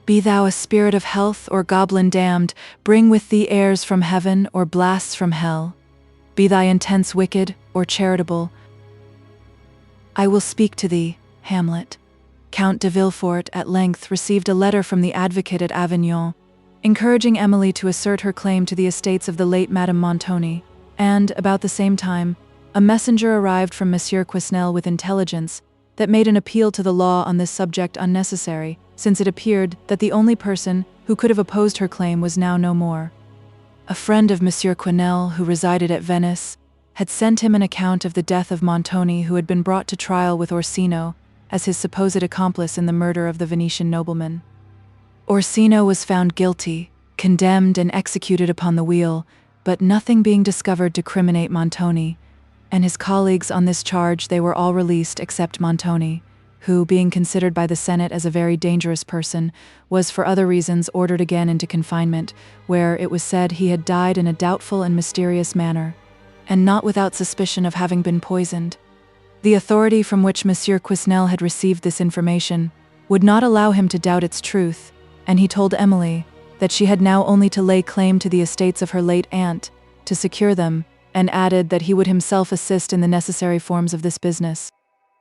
Be thou a spirit of health or goblin damned, bring with thee airs from heaven or blasts from hell. Be thy intents wicked or charitable, I will speak to thee, Hamlet. Count de Villefort at length received a letter from the advocate at Avignon, encouraging Emily to assert her claim to the estates of the late Madame Montoni, and, about the same time, a messenger arrived from Monsieur Quesnel with intelligence that made an appeal to the law on this subject unnecessary, since it appeared that the only person who could have opposed her claim was now no more. A friend of Monsieur Quesnel, who resided at Venice, had sent him an account of the death of Montoni, who had been brought to trial with Orsino as his supposed accomplice in the murder of the Venetian nobleman. Orsino was found guilty, condemned and executed upon the wheel, but nothing being discovered to criminate Montoni, and his colleagues on this charge they were all released except Montoni, who, being considered by the Senate as a very dangerous person, was for other reasons ordered again into confinement, where it was said he had died in a doubtful and mysterious manner, and not without suspicion of having been poisoned. The authority from which Monsieur Quesnel had received this information would not allow him to doubt its truth, and he told Emily that she had now only to lay claim to the estates of her late aunt, to secure them, and added that he would himself assist in the necessary forms of this business.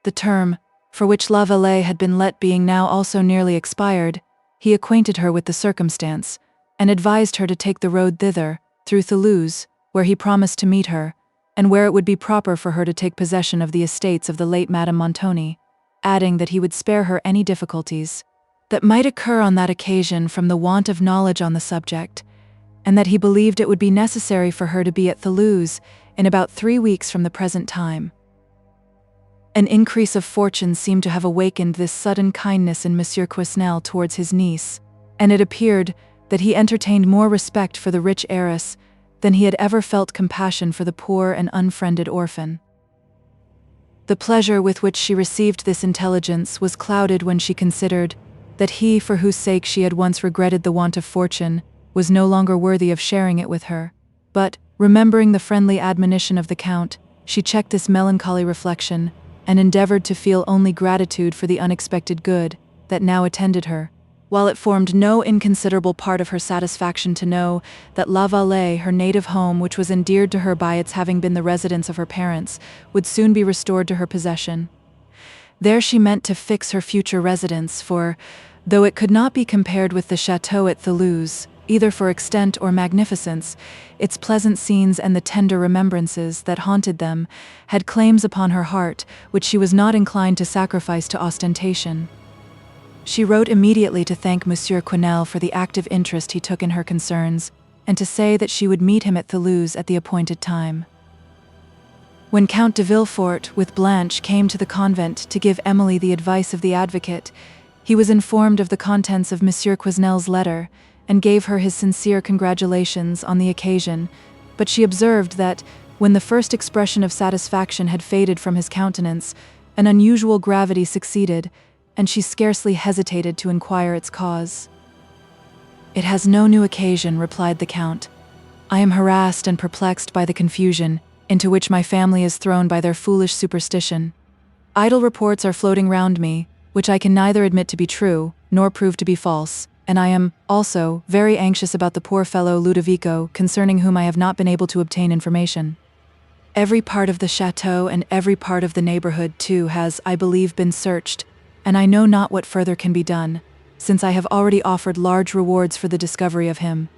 The term, for which La Vallée had been let being now also nearly expired, he acquainted her with the circumstance, and advised her to take the road thither, through Thoulouse, where he promised to meet her, and where it would be proper for her to take possession of the estates of the late Madame Montoni, adding that he would spare her any difficulties that might occur on that occasion from the want of knowledge on the subject, and that he believed it would be necessary for her to be at Thoulouse in about 3 weeks from the present time. An increase of fortune seemed to have awakened this sudden kindness in Monsieur Quesnel towards his niece, and it appeared that he entertained more respect for the rich heiress than he had ever felt compassion for the poor and unfriended orphan. The pleasure with which she received this intelligence was clouded when she considered that he for whose sake she had once regretted the want of fortune was no longer worthy of sharing it with her. But, remembering the friendly admonition of the Count, she checked this melancholy reflection and endeavored to feel only gratitude for the unexpected good that now attended her, while it formed no inconsiderable part of her satisfaction to know that La Vallée, her native home, which was endeared to her by its having been the residence of her parents, would soon be restored to her possession. There she meant to fix her future residence, for, though it could not be compared with the château at Thoulouse, either for extent or magnificence, its pleasant scenes and the tender remembrances that haunted them had claims upon her heart which she was not inclined to sacrifice to ostentation. She wrote immediately to thank Monsieur Quesnel for the active interest he took in her concerns, and to say that she would meet him at Thoulouse at the appointed time. When Count de Villefort, with Blanche, came to the convent to give Emily the advice of the advocate, he was informed of the contents of Monsieur Quesnel's letter, and gave her his sincere congratulations on the occasion, but she observed that, when the first expression of satisfaction had faded from his countenance, an unusual gravity succeeded, and she scarcely hesitated to inquire its cause. "It has no new occasion," replied the Count. "I am harassed and perplexed by the confusion into which my family is thrown by their foolish superstition. Idle reports are floating round me, which I can neither admit to be true, nor prove to be false, and I am, also, very anxious about the poor fellow Ludovico, concerning whom I have not been able to obtain information. Every part of the chateau and every part of the neighborhood, too, has, I believe, been searched, and I know not what further can be done, since I have already offered large rewards for the discovery of him.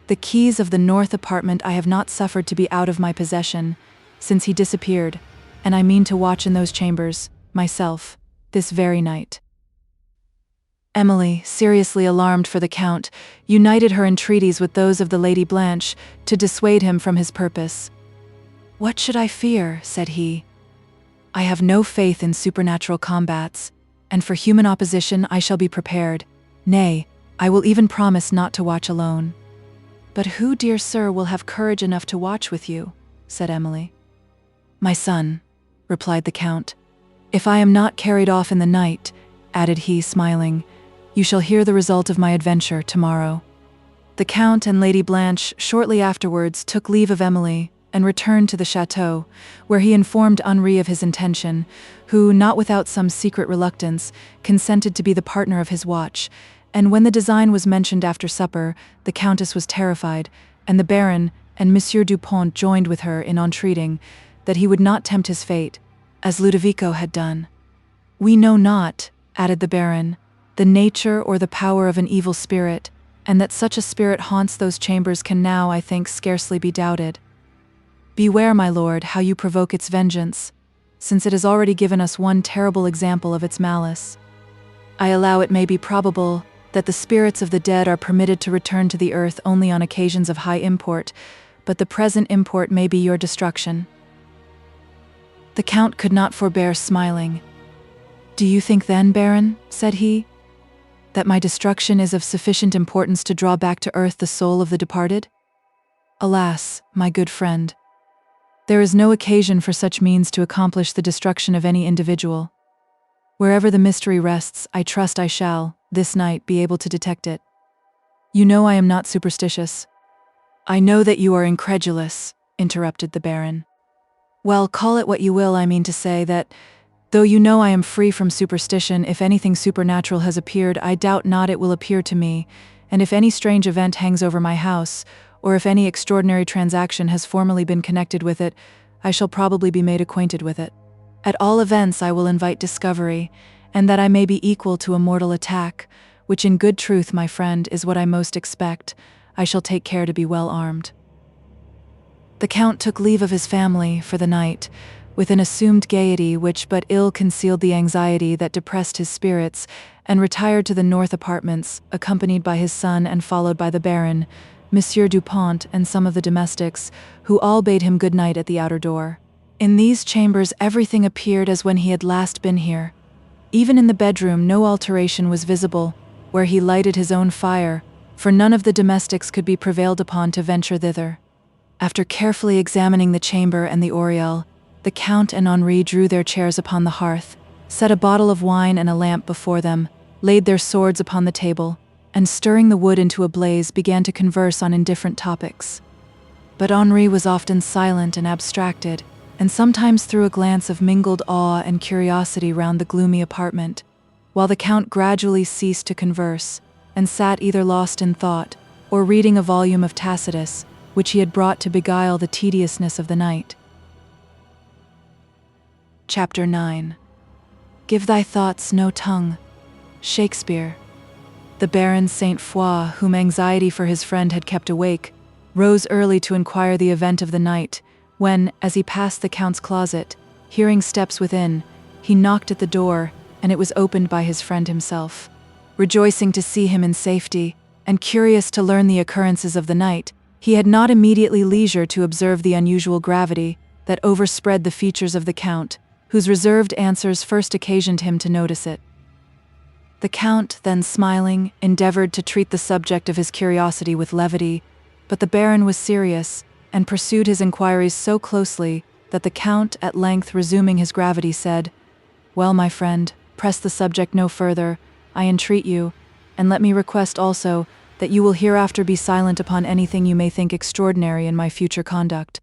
The keys of the north apartment I have not suffered to be out of my possession, since he disappeared, and I mean to watch in those chambers, myself, this very night." Emily, seriously alarmed for the Count, united her entreaties with those of the Lady Blanche to dissuade him from his purpose. "What should I fear?" said he. "I have no faith in supernatural combats, and for human opposition I shall be prepared. Nay, I will even promise not to watch alone." "But who, dear sir, will have courage enough to watch with you?" said Emily. "My son," replied the Count. "If I am not carried off in the night," added he, smiling, "you shall hear the result of my adventure tomorrow." The Count and Lady Blanche shortly afterwards took leave of Emily and returned to the chateau, where he informed Henri of his intention, who, not without some secret reluctance, consented to be the partner of his watch, and when the design was mentioned after supper, the Countess was terrified, and the Baron and Monsieur Dupont joined with her in entreating that he would not tempt his fate, as Ludovico had done. "We know not," added the Baron, "the nature or the power of an evil spirit, and that such a spirit haunts those chambers can now, I think, scarcely be doubted. Beware, my lord, how you provoke its vengeance, since it has already given us one terrible example of its malice. I allow it may be probable that the spirits of the dead are permitted to return to the earth only on occasions of high import, but the present import may be your destruction." The Count could not forbear smiling. "Do you think then, Baron," said he, "that my destruction is of sufficient importance to draw back to earth the soul of the departed? Alas, my good friend, there is no occasion for such means to accomplish the destruction of any individual. Wherever the mystery rests, I trust I shall, this night, be able to detect it. You know I am not superstitious." "I know that you are incredulous," interrupted the Baron. "Well, call it what you will. I mean to say that, though you know I am free from superstition, if anything supernatural has appeared, I doubt not it will appear to me, and if any strange event hangs over my house, or if any extraordinary transaction has formerly been connected with it, I shall probably be made acquainted with it. At all events I will invite discovery, and that I may be equal to a mortal attack, which in good truth, my friend, is what I most expect, I shall take care to be well armed." The Count took leave of his family for the night, with an assumed gaiety which but ill concealed the anxiety that depressed his spirits, and retired to the north apartments, accompanied by his son and followed by the Baron, Monsieur Dupont, and some of the domestics, who all bade him good night at the outer door. In these chambers everything appeared as when he had last been here. Even in the bedroom no alteration was visible, where he lighted his own fire, for none of the domestics could be prevailed upon to venture thither. After carefully examining the chamber and the oriel, the Count and Henri drew their chairs upon the hearth, set a bottle of wine and a lamp before them, laid their swords upon the table, and stirring the wood into a blaze began to converse on indifferent topics. But Henri was often silent and abstracted, and sometimes threw a glance of mingled awe and curiosity round the gloomy apartment, while the Count gradually ceased to converse, and sat either lost in thought, or reading a volume of Tacitus, which he had brought to beguile the tediousness of the night. Chapter IX. Give thy thoughts no tongue. Shakespeare. The Baron Saint-Foix, whom anxiety for his friend had kept awake, rose early to inquire the event of the night, when, as he passed the Count's closet, hearing steps within, he knocked at the door, and it was opened by his friend himself. Rejoicing to see him in safety, and curious to learn the occurrences of the night, he had not immediately leisure to observe the unusual gravity that overspread the features of the Count, whose reserved answers first occasioned him to notice it. The Count, then smiling, endeavored to treat the subject of his curiosity with levity, but the Baron was serious, and pursued his inquiries so closely that the Count, at length resuming his gravity, said, "Well, my friend, press the subject no further, I entreat you, and let me request also that you will hereafter be silent upon anything you may think extraordinary in my future conduct.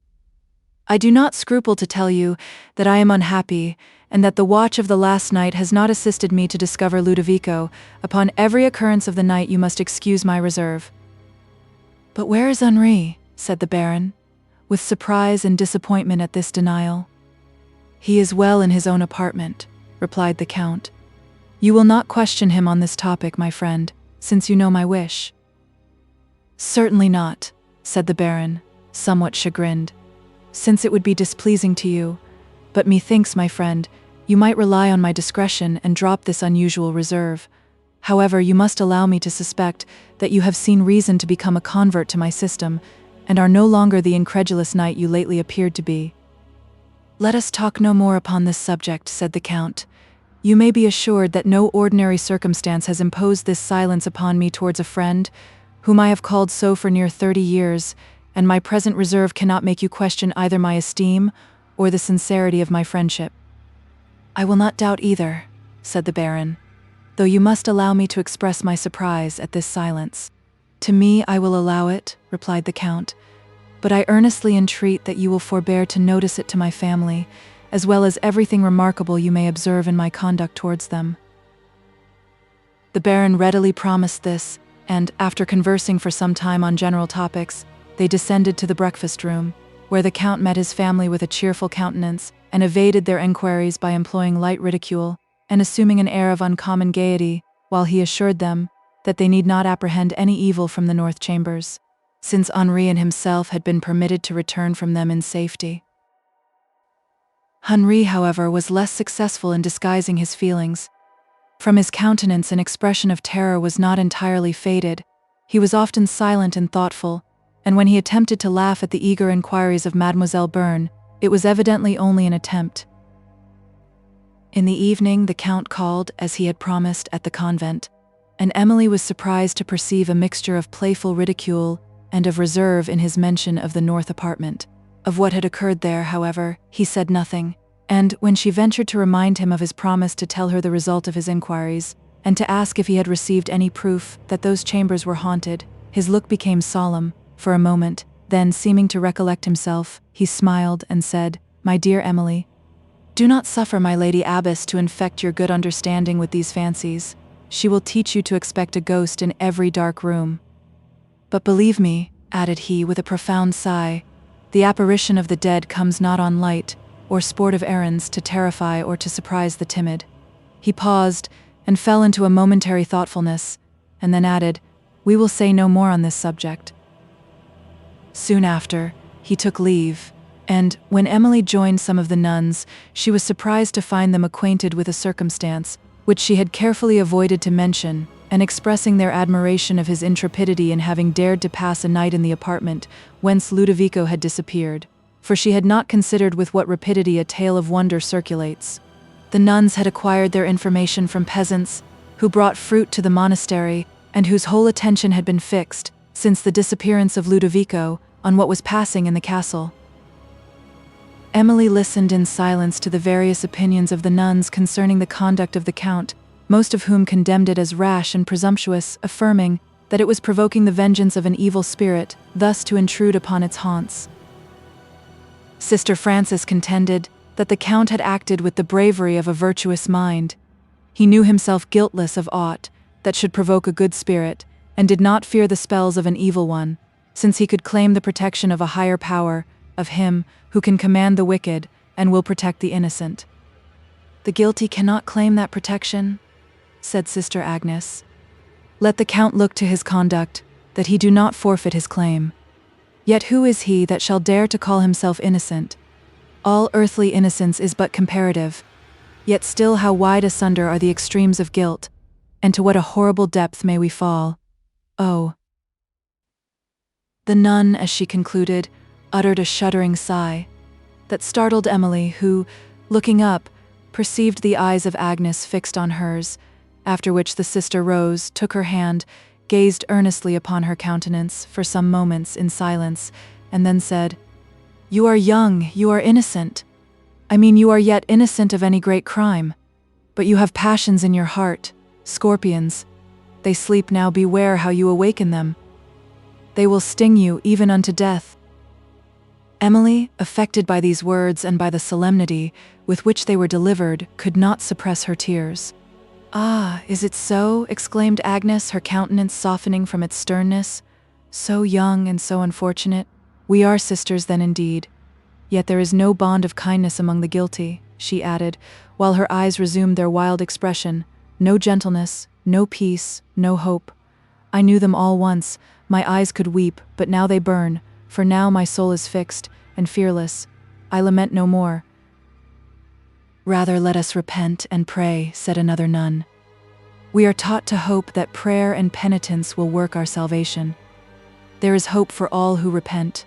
I do not scruple to tell you that I am unhappy, and that the watch of the last night has not assisted me to discover Ludovico. Upon every occurrence of the night you must excuse my reserve." "But where is Henri?" said the Baron, with surprise and disappointment at this denial. "He is well in his own apartment," replied the Count. "You will not question him on this topic, my friend, since you know my wish." "Certainly not," said the Baron, somewhat chagrined. since it would be displeasing to you. But methinks, my friend, you might rely on my discretion and drop this unusual reserve. However, you must allow me to suspect that you have seen reason to become a convert to my system, and are no longer the incredulous knight you lately appeared to be." "Let us talk no more upon this subject," said the Count. "You may be assured that no ordinary circumstance has imposed this silence upon me towards a friend, whom I have called so for near 30 years, and my present reserve cannot make you question either my esteem or the sincerity of my friendship." "I will not doubt either," said the Baron, "though you must allow me to express my surprise at this silence." "To me I will allow it," replied the Count, "but I earnestly entreat that you will forbear to notice it to my family, as well as everything remarkable you may observe in my conduct towards them." The Baron readily promised this, and, after conversing for some time on general topics, they descended to the breakfast room, where the Count met his family with a cheerful countenance, and evaded their enquiries by employing light ridicule, and assuming an air of uncommon gaiety, while he assured them that they need not apprehend any evil from the north chambers, since Henri and himself had been permitted to return from them in safety. Henri, however, was less successful in disguising his feelings. From his countenance an expression of terror was not entirely faded. He was often silent and thoughtful, and when he attempted to laugh at the eager inquiries of Mademoiselle Bearn, it was evidently only an attempt. In the evening the Count called, as he had promised, at the convent, and Emily was surprised to perceive a mixture of playful ridicule and of reserve in his mention of the north apartment. Of what had occurred there, however, he said nothing, and when she ventured to remind him of his promise to tell her the result of his inquiries, and to ask if he had received any proof that those chambers were haunted, his look became solemn for a moment. Then, seeming to recollect himself, he smiled and said, "My dear Emily, do not suffer my Lady Abbess to infect your good understanding with these fancies. She will teach you to expect a ghost in every dark room. But believe me," added he with a profound sigh, "the apparition of the dead comes not on light or sportive errands to terrify or to surprise the timid." He paused and fell into a momentary thoughtfulness, and then added, "We will say no more on this subject." Soon after, he took leave, and, when Emily joined some of the nuns, she was surprised to find them acquainted with a circumstance which she had carefully avoided to mention, and expressing their admiration of his intrepidity in having dared to pass a night in the apartment whence Ludovico had disappeared, for she had not considered with what rapidity a tale of wonder circulates. The nuns had acquired their information from peasants who brought fruit to the monastery, and whose whole attention had been fixed, since the disappearance of Ludovico, on what was passing in the castle. Emily listened in silence to the various opinions of the nuns concerning the conduct of the Count, most of whom condemned it as rash and presumptuous, affirming that it was provoking the vengeance of an evil spirit, thus to intrude upon its haunts. Sister Frances contended that the Count had acted with the bravery of a virtuous mind. He knew himself guiltless of aught that should provoke a good spirit, and did not fear the spells of an evil one, since he could claim the protection of a higher power, of him who can command the wicked and will protect the innocent. "The guilty cannot claim that protection," said Sister Agnes. "Let the Count look to his conduct, that he do not forfeit his claim. Yet who is he that shall dare to call himself innocent? All earthly innocence is but comparative, yet still how wide asunder are the extremes of guilt, and to what a horrible depth may we fall. Oh!" The nun, as she concluded, uttered a shuddering sigh that startled Emily, who, looking up, perceived the eyes of Agnes fixed on hers, after which the sister rose, took her hand, gazed earnestly upon her countenance for some moments in silence, and then said, "You are young, you are innocent. I mean, you are yet innocent of any great crime. But you have passions in your heart, scorpions. They sleep now, beware how you awaken them. They will sting you even unto death." Emily, affected by these words and by the solemnity with which they were delivered, could not suppress her tears. "Ah, is it so?" exclaimed Agnes, her countenance softening from its sternness. "So young and so unfortunate. We are sisters then indeed. Yet there is no bond of kindness among the guilty," she added, while her eyes resumed their wild expression. "No gentleness, no peace, no hope. I knew them all once, my eyes could weep, but now they burn, for now my soul is fixed, and fearless. I lament no more. Rather let us repent and pray, said another nun. We are taught to hope that prayer and penitence will work our salvation. There is hope for all who repent.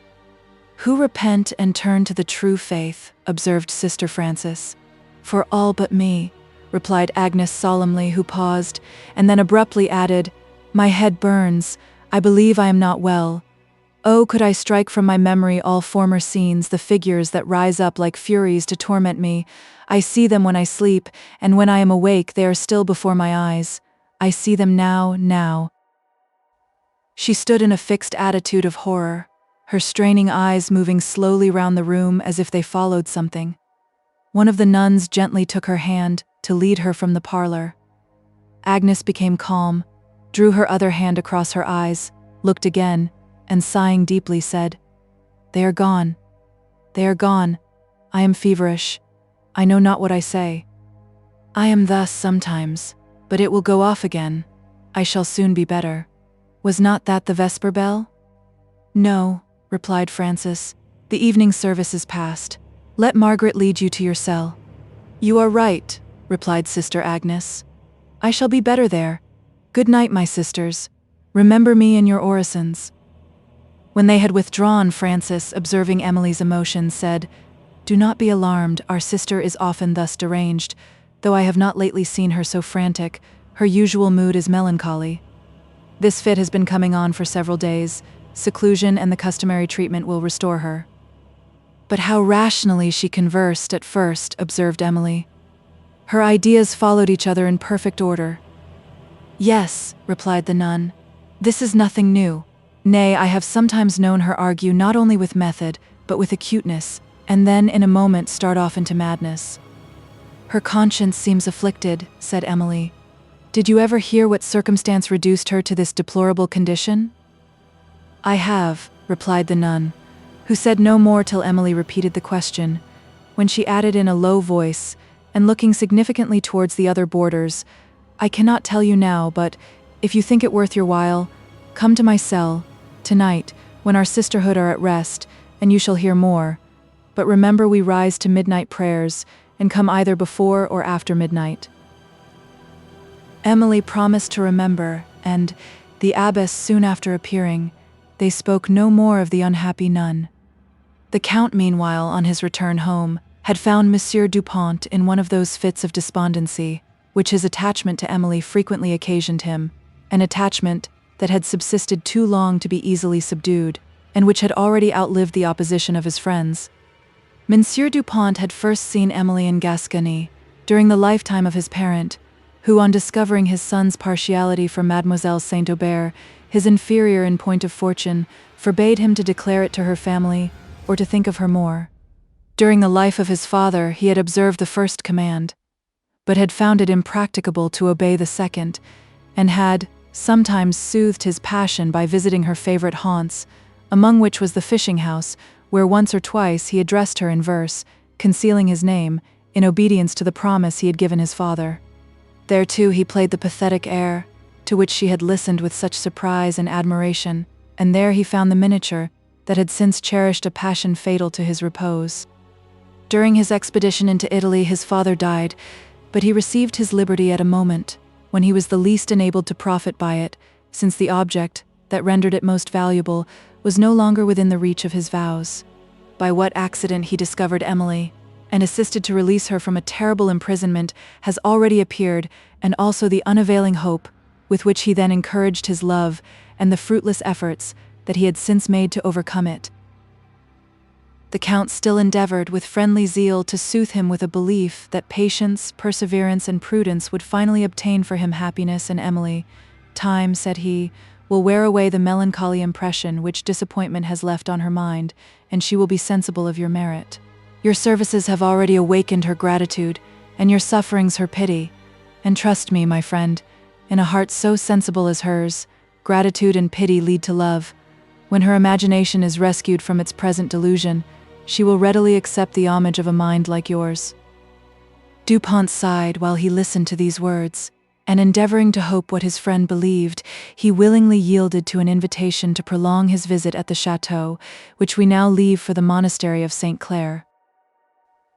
Who repent and turn to the true faith, observed Sister Frances. For all but me, replied Agnes solemnly, who paused, and then abruptly added, My head burns. I believe I am not well. Oh, could I strike from my memory all former scenes, the figures that rise up like furies to torment me. I see them when I sleep, and when I am awake they are still before my eyes. I see them now. She stood in a fixed attitude of horror, her straining eyes moving slowly round the room as if they followed something. One of the nuns gently took her hand to lead her from the parlor. Agnes became calm, drew her other hand across her eyes, looked again, and sighing deeply said, They are gone. They are gone. I am feverish. I know not what I say. I am thus sometimes, but it will go off again. I shall soon be better. Was not that the vesper bell? No, replied Frances. The evening service is past. Let Margaret lead you to your cell. You are right, replied Sister Agnes. I shall be better there. Good night, my sisters. Remember me in your orisons. When they had withdrawn, Frances, observing Emily's emotion, said, Do not be alarmed, our sister is often thus deranged. Though I have not lately seen her so frantic, her usual mood is melancholy. This fit has been coming on for several days. Seclusion and the customary treatment will restore her. But how rationally she conversed at first, observed Emily. Her ideas followed each other in perfect order. Yes, replied the nun. This is nothing new. Nay, I have sometimes known her argue not only with method, but with acuteness, and then in a moment start off into madness. Her conscience seems afflicted, said Emily. Did you ever hear what circumstance reduced her to this deplorable condition? I have, replied the nun, who said no more till Emily repeated the question, when she added in a low voice, and looking significantly towards the other boarders, I cannot tell you now, but, if you think it worth your while, come to my cell, tonight, when our sisterhood are at rest, and you shall hear more. But remember we rise to midnight prayers, and come either before or after midnight. Emily promised to remember, and, the abbess soon after appearing, they spoke no more of the unhappy nun. The Count, meanwhile, on his return home, had found Monsieur Dupont in one of those fits of despondency, which his attachment to Emily frequently occasioned him, an attachment that had subsisted too long to be easily subdued, and which had already outlived the opposition of his friends. Monsieur Dupont had first seen Emily in Gascony, during the lifetime of his parent, who, on discovering his son's partiality for Mademoiselle Saint-Aubert, his inferior in point of fortune, forbade him to declare it to her family, or to think of her more. During the life of his father he had observed the first command, but had found it impracticable to obey the second, and had sometimes soothed his passion by visiting her favorite haunts, among which was the fishing house, where once or twice he addressed her in verse, concealing his name, in obedience to the promise he had given his father. There, too, he played the pathetic air, to which she had listened with such surprise and admiration, and there he found the miniature, that had since cherished a passion fatal to his repose. During his expedition into Italy his father died, but he received his liberty at a moment, when he was the least enabled to profit by it, since the object, that rendered it most valuable, was no longer within the reach of his vows. By what accident he discovered Emily, and assisted to release her from a terrible imprisonment, has already appeared, and also the unavailing hope, with which he then encouraged his love, and the fruitless efforts that he had since made to overcome it. The Count still endeavored with friendly zeal to soothe him with a belief that patience, perseverance, and prudence would finally obtain for him happiness and Emily. Time, said he, will wear away the melancholy impression which disappointment has left on her mind, and she will be sensible of your merit. Your services have already awakened her gratitude, and your sufferings her pity. And trust me, my friend, in a heart so sensible as hers, gratitude and pity lead to love. When her imagination is rescued from its present delusion, she will readily accept the homage of a mind like yours. Dupont sighed while he listened to these words. and endeavoring to hope what his friend believed, he willingly yielded to an invitation to prolong his visit at the chateau, which we now leave for the monastery of St. Clare.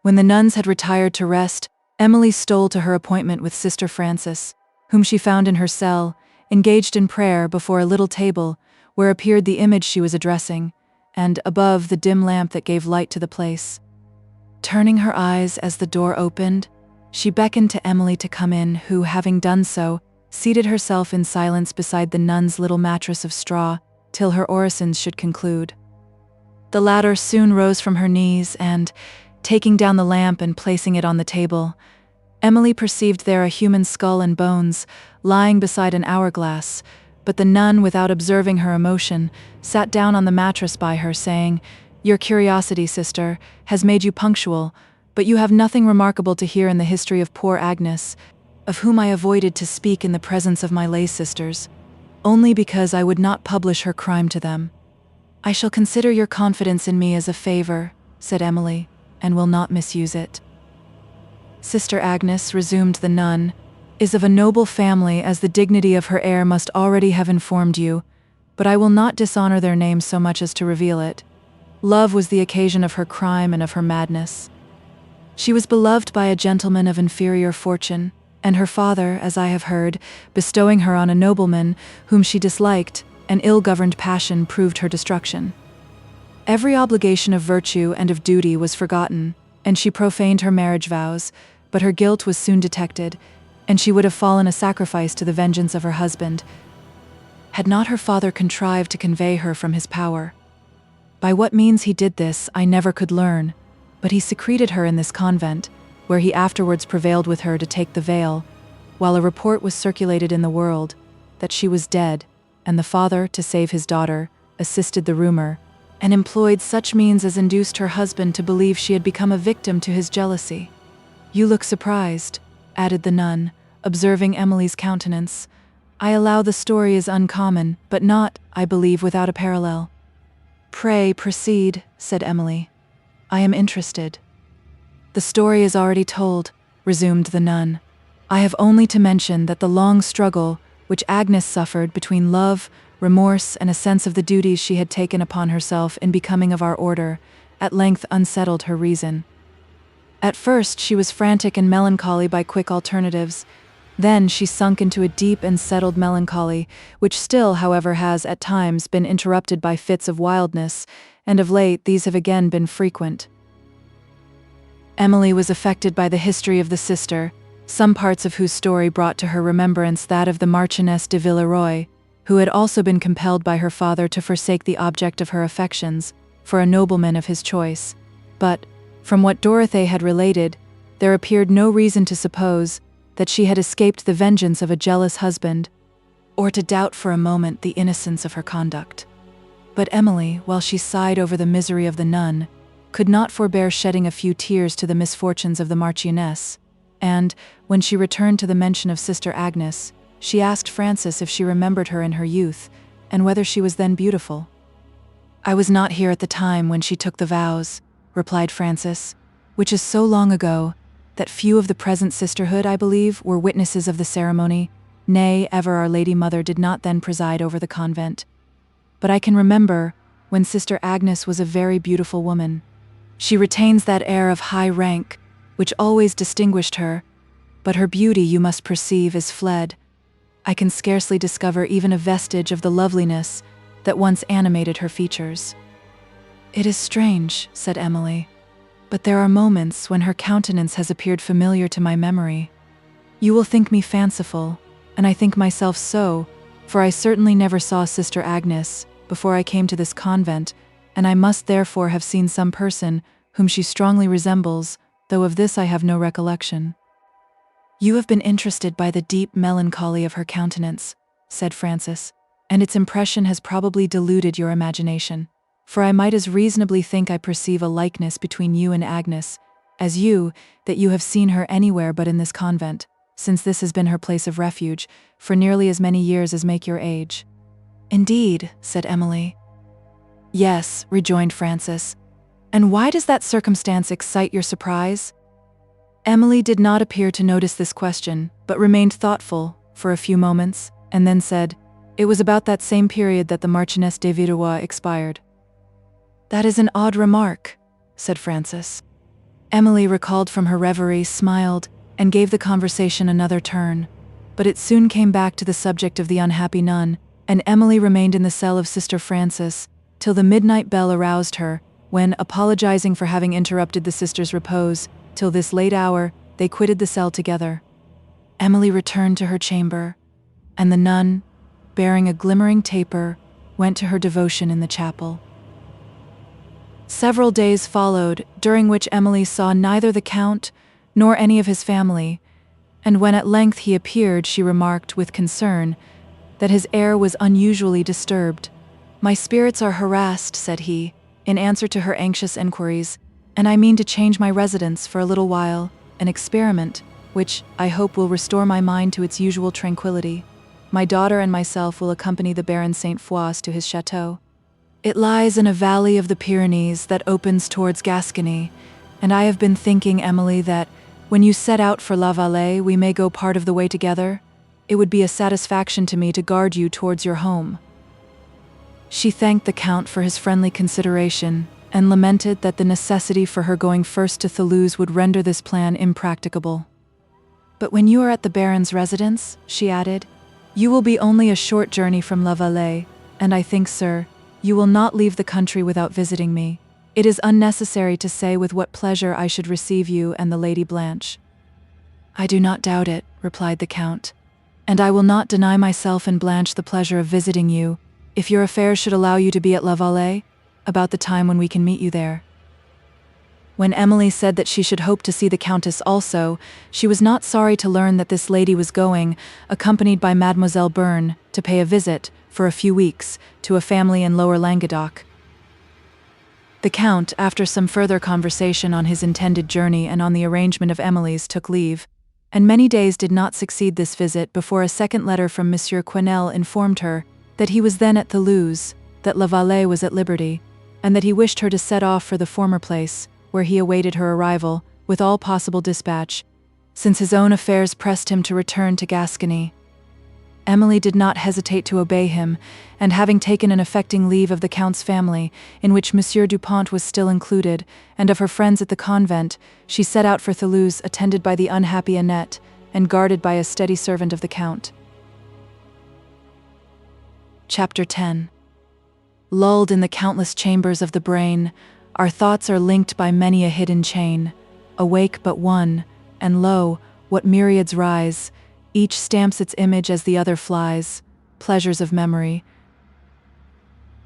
When the nuns had retired to rest, Emily stole to her appointment with Sister Frances, whom she found in her cell, engaged in prayer before a little table, where appeared the image she was addressing, and, above, the dim lamp that gave light to the place. Turning her eyes as the door opened, she beckoned to Emily to come in, who, having done so, seated herself in silence beside the nun's little mattress of straw till her orisons should conclude. The latter soon rose from her knees and, taking down the lamp and placing it on the table, Emily perceived there a human skull and bones lying beside an hourglass, but the nun, without observing her emotion, sat down on the mattress by her, saying, "Your curiosity, sister, has made you punctual, but you have nothing remarkable to hear in the history of poor Agnes, of whom I avoided to speak in the presence of my lay sisters, only because I would not publish her crime to them. I shall consider your confidence in me as a favor," said Emily, "and will not misuse it. Sister Agnes," resumed the nun, "is of a noble family, as the dignity of her heir must already have informed you, but I will not dishonor their name so much as to reveal it. Love was the occasion of her crime and of her madness. She was beloved by a gentleman of inferior fortune, and her father, as I have heard, bestowing her on a nobleman whom she disliked, an ill-governed passion proved her destruction. Every obligation of virtue and of duty was forgotten, and she profaned her marriage vows, but her guilt was soon detected, and she would have fallen a sacrifice to the vengeance of her husband, had not her father contrived to convey her from his power. By what means he did this, I never could learn, but he secreted her in this convent, where he afterwards prevailed with her to take the veil, while a report was circulated in the world that she was dead, and the father, to save his daughter, assisted the rumor, and employed such means as induced her husband to believe she had become a victim to his jealousy. You look surprised," added the nun, observing Emily's countenance. "I allow the story is uncommon, but not, I believe, without a parallel." "Pray proceed," said Emily. "I am interested." "The story is already told," resumed the nun. "I have only to mention that the long struggle which Agnes suffered between love, remorse, and a sense of the duties she had taken upon herself in becoming of our order, at length unsettled her reason. At first she was frantic and melancholy by quick alternatives. Then she sunk into a deep and settled melancholy, which still, however, has, at times, been interrupted by fits of wildness, and of late these have again been frequent. Emily was affected by the history of the sister, some parts of whose story brought to her remembrance that of the Marchioness de Villeroy, who had also been compelled by her father to forsake the object of her affections for a nobleman of his choice. But, from what Dorothée had related, there appeared no reason to suppose that she had escaped the vengeance of a jealous husband, or to doubt for a moment the innocence of her conduct. But Emily, while she sighed over the misery of the nun, could not forbear shedding a few tears to the misfortunes of the Marchioness, and, when she returned to the mention of Sister Agnes, she asked Frances if she remembered her in her youth, and whether she was then beautiful. "I was not here at the time when she took the vows," replied Frances, "which is so long ago, that few of the present sisterhood, I believe, were witnesses of the ceremony. Nay, ever Our Lady Mother did not then preside over the convent. But I can remember when Sister Agnes was a very beautiful woman. She retains that air of high rank, which always distinguished her, but her beauty, you must perceive, is fled. I can scarcely discover even a vestige of the loveliness that once animated her features." "It is strange," said Emily, "but there are moments when her countenance has appeared familiar to my memory. You will think me fanciful, and I think myself so, for I certainly never saw Sister Agnes before I came to this convent, and I must therefore have seen some person whom she strongly resembles, though of this I have no recollection." "You have been interested by the deep melancholy of her countenance," said Frances, "and its impression has probably deluded your imagination, for I might as reasonably think I perceive a likeness between you and Agnes, as you, that you have seen her anywhere but in this convent, since this has been her place of refuge, for nearly as many years as make your age." "Indeed," said Emily. "Yes," rejoined Frances. "And why does that circumstance excite your surprise?" Emily did not appear to notice this question, but remained thoughtful, for a few moments, and then said, "It was about that same period that the Marchioness de Villeroy expired." "That is an odd remark," said Francis. Emily, recalled from her reverie, smiled and gave the conversation another turn. But it soon came back to the subject of the unhappy nun, and Emily remained in the cell of Sister Francis till the midnight bell aroused her, when, apologizing for having interrupted the sister's repose till this late hour, they quitted the cell together. Emily returned to her chamber, and the nun, bearing a glimmering taper, went to her devotion in the chapel. Several days followed, during which Emily saw neither the Count nor any of his family, and when at length he appeared, she remarked with concern that his air was unusually disturbed. "My spirits are harassed," said he, in answer to her anxious enquiries, "and I mean to change my residence for a little while, an experiment which, I hope, will restore my mind to its usual tranquility. My daughter and myself will accompany the Baron St. Foix to his chateau. It lies in a valley of the Pyrenees that opens towards Gascony, and I have been thinking, Emily, that when you set out for La Vallée, we may go part of the way together. It would be a satisfaction to me to guard you towards your home." She thanked the Count for his friendly consideration, and lamented that the necessity for her going first to Thoulouse would render this plan impracticable. "But when you are at the Baron's residence," she added, "you will be only a short journey from La Vallée, and I think, sir, you will not leave the country without visiting me. It is unnecessary to say with what pleasure I should receive you and the Lady Blanche." "I do not doubt it," replied the Count, "and I will not deny myself and Blanche the pleasure of visiting you, if your affairs should allow you to be at La Vallée, about the time when we can meet you there." When Emily said that she should hope to see the Countess also, she was not sorry to learn that this lady was going, accompanied by Mademoiselle Bearn, to pay a visit, for a few weeks, to a family in Lower Languedoc. The Count, after some further conversation on his intended journey and on the arrangement of Emily's, took leave, and many days did not succeed this visit before a second letter from Monsieur Quesnel informed her that he was then at Thoulouse, that La Vallée was at liberty, and that he wished her to set off for the former place, where he awaited her arrival, with all possible dispatch, since his own affairs pressed him to return to Gascony. Emily did not hesitate to obey him, and having taken an affecting leave of the Count's family, in which Monsieur Dupont was still included, and of her friends at the convent, she set out for Thoulouse, attended by the unhappy Annette, and guarded by a steady servant of the Count. Chapter 10. Lulled in the countless chambers of the brain, our thoughts are linked by many a hidden chain. Awake but one, and lo, what myriads rise, each stamps its image as the other flies, pleasures of memory.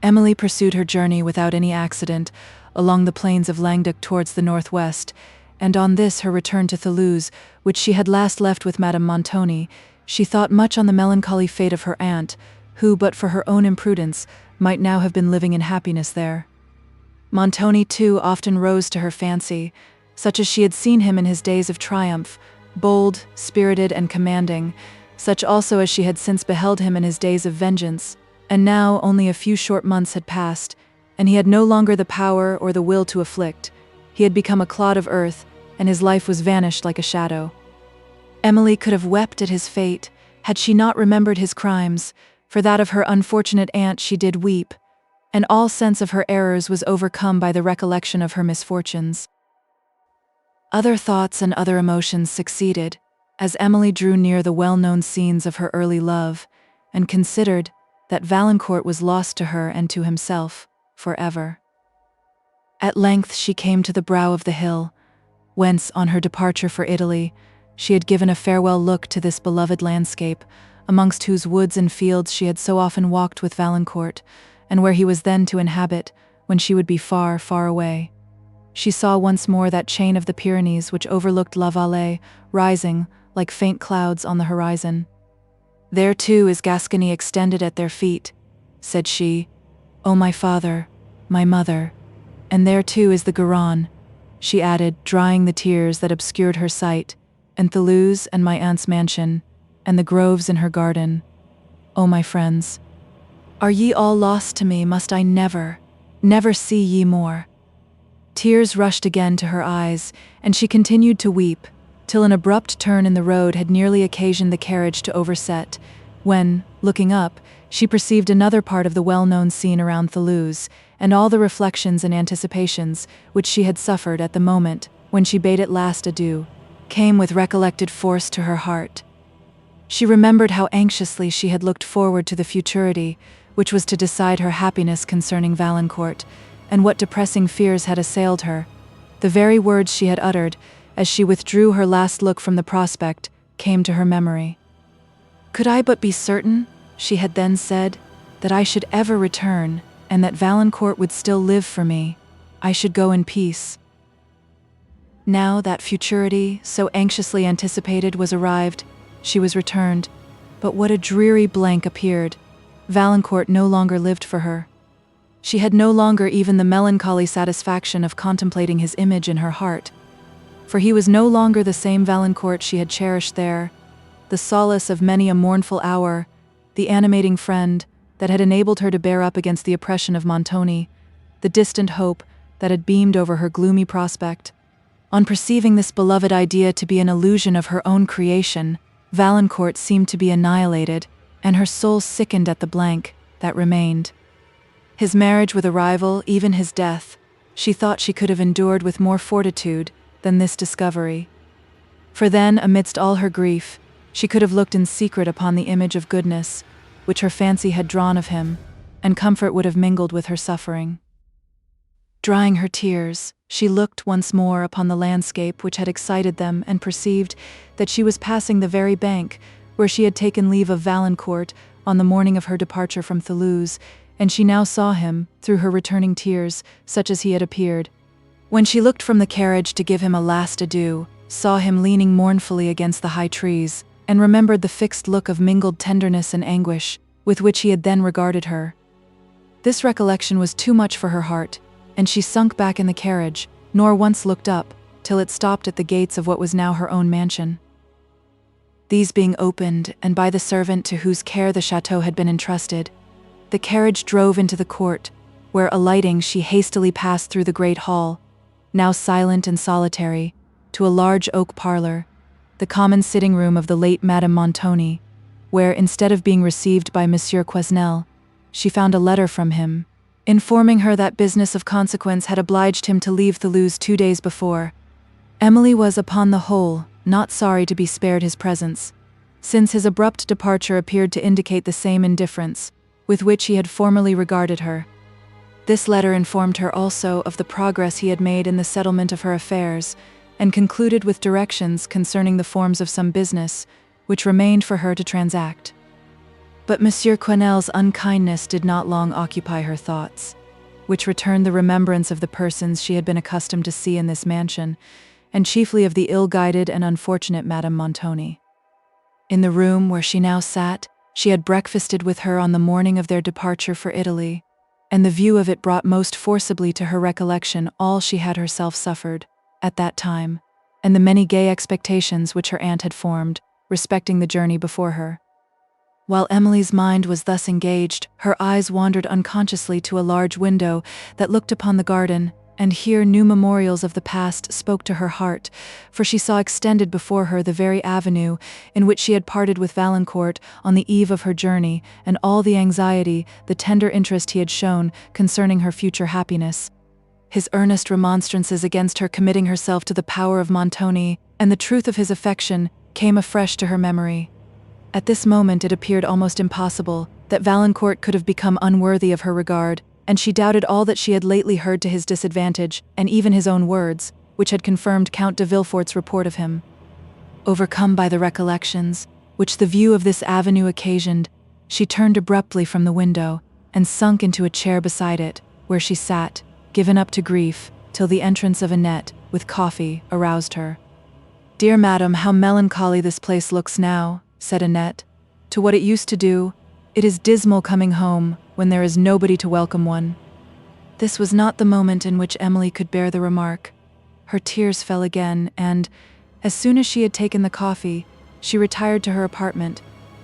Emily pursued her journey without any accident, along the plains of Languedoc towards the northwest, and on this her return to Thoulouse, which she had last left with Madame Montoni, she thought much on the melancholy fate of her aunt, who, but for her own imprudence, might now have been living in happiness there. Montoni, too, often rose to her fancy, such as she had seen him in his days of triumph, bold, spirited, and commanding, such also as she had since beheld him in his days of vengeance, and now only a few short months had passed, and he had no longer the power or the will to afflict. He had become a clod of earth, and his life was vanished like a shadow. Emily could have wept at his fate, had she not remembered his crimes. For that of her unfortunate aunt she did weep, and all sense of her errors was overcome by the recollection of her misfortunes. Other thoughts and other emotions succeeded, as Emily drew near the well-known scenes of her early love, and considered that Valancourt was lost to her and to himself, forever. At length she came to the brow of the hill, whence, on her departure for Italy, she had given a farewell look to this beloved landscape, amongst whose woods and fields she had so often walked with Valancourt, and where he was then to inhabit, when she would be far, far away. She saw once more that chain of the Pyrenees which overlooked La Vallée, rising, like faint clouds, on the horizon. "There too is Gascony extended at their feet," said she. "O my father, my mother, and there too is the Garonne," she added, drying the tears that obscured her sight, "and Thoulouse and my aunt's mansion, and the groves in her garden. O my friends, are ye all lost to me? Must I never, never see ye more?" Tears rushed again to her eyes, and she continued to weep, till an abrupt turn in the road had nearly occasioned the carriage to overset, when, looking up, she perceived another part of the well-known scene around Thoulouse, and all the reflections and anticipations which she had suffered at the moment when she bade it last adieu, came with recollected force to her heart. She remembered how anxiously she had looked forward to the futurity, which was to decide her happiness concerning Valancourt, and what depressing fears had assailed her. The very words she had uttered, as she withdrew her last look from the prospect, came to her memory. "Could I but be certain," she had then said, "that I should ever return, and that Valancourt would still live for me, I should go in peace." Now that futurity, so anxiously anticipated, was arrived, she was returned, but what a dreary blank appeared! Valancourt no longer lived for her. She had no longer even the melancholy satisfaction of contemplating his image in her heart, for he was no longer the same Valancourt she had cherished there, the solace of many a mournful hour, the animating friend that had enabled her to bear up against the oppression of Montoni, the distant hope that had beamed over her gloomy prospect. On perceiving this beloved idea to be an illusion of her own creation, Valancourt seemed to be annihilated, and her soul sickened at the blank that remained. His marriage with a rival, even his death, she thought she could have endured with more fortitude than this discovery. For then, amidst all her grief, she could have looked in secret upon the image of goodness, which her fancy had drawn of him, and comfort would have mingled with her suffering. Drying her tears, she looked once more upon the landscape which had excited them, and perceived that she was passing the very bank where she had taken leave of Valancourt on the morning of her departure from Thoulouse, and she now saw him, through her returning tears, such as he had appeared. When she looked from the carriage to give him a last adieu, saw him leaning mournfully against the high trees, and remembered the fixed look of mingled tenderness and anguish with which he had then regarded her. This recollection was too much for her heart, and she sunk back in the carriage, nor once looked up, till it stopped at the gates of what was now her own mansion. These being opened, and by the servant to whose care the chateau had been entrusted, the carriage drove into the court, where, alighting, she hastily passed through the great hall, now silent and solitary, to a large oak parlour, the common sitting room of the late Madame Montoni, where, instead of being received by Monsieur Quesnel, she found a letter from him, informing her that business of consequence had obliged him to leave Thoulouse 2 days before. Emily was, upon the whole, not sorry to be spared his presence, since his abrupt departure appeared to indicate the same indifference with which he had formerly regarded her. This letter informed her also of the progress he had made in the settlement of her affairs, and concluded with directions concerning the forms of some business which remained for her to transact. But Monsieur Quesnel's unkindness did not long occupy her thoughts, which returned the remembrance of the persons she had been accustomed to see in this mansion, and chiefly of the ill-guided and unfortunate Madame Montoni. In the room where she now sat, she had breakfasted with her on the morning of their departure for Italy, and the view of it brought most forcibly to her recollection all she had herself suffered at that time, and the many gay expectations which her aunt had formed respecting the journey before her. While Emily's mind was thus engaged, her eyes wandered unconsciously to a large window that looked upon the garden, and here new memorials of the past spoke to her heart, for she saw extended before her the very avenue in which she had parted with Valancourt on the eve of her journey, and all the anxiety, the tender interest he had shown concerning her future happiness. His earnest remonstrances against her committing herself to the power of Montoni, and the truth of his affection, came afresh to her memory. At this moment it appeared almost impossible that Valancourt could have become unworthy of her regard, and she doubted all that she had lately heard to his disadvantage, and even his own words, which had confirmed Count de Villefort's report of him. Overcome by the recollections which the view of this avenue occasioned, she turned abruptly from the window, and sunk into a chair beside it, where she sat, given up to grief, till the entrance of Annette, with coffee, aroused her. "Dear madam, how melancholy this place looks now," said Annette, "to what it used to do. It is dismal coming home, when there is nobody to welcome one." This was not the moment in which Emily could bear the remark. Her tears fell again, and, as soon as she had taken the coffee, she retired to her apartment,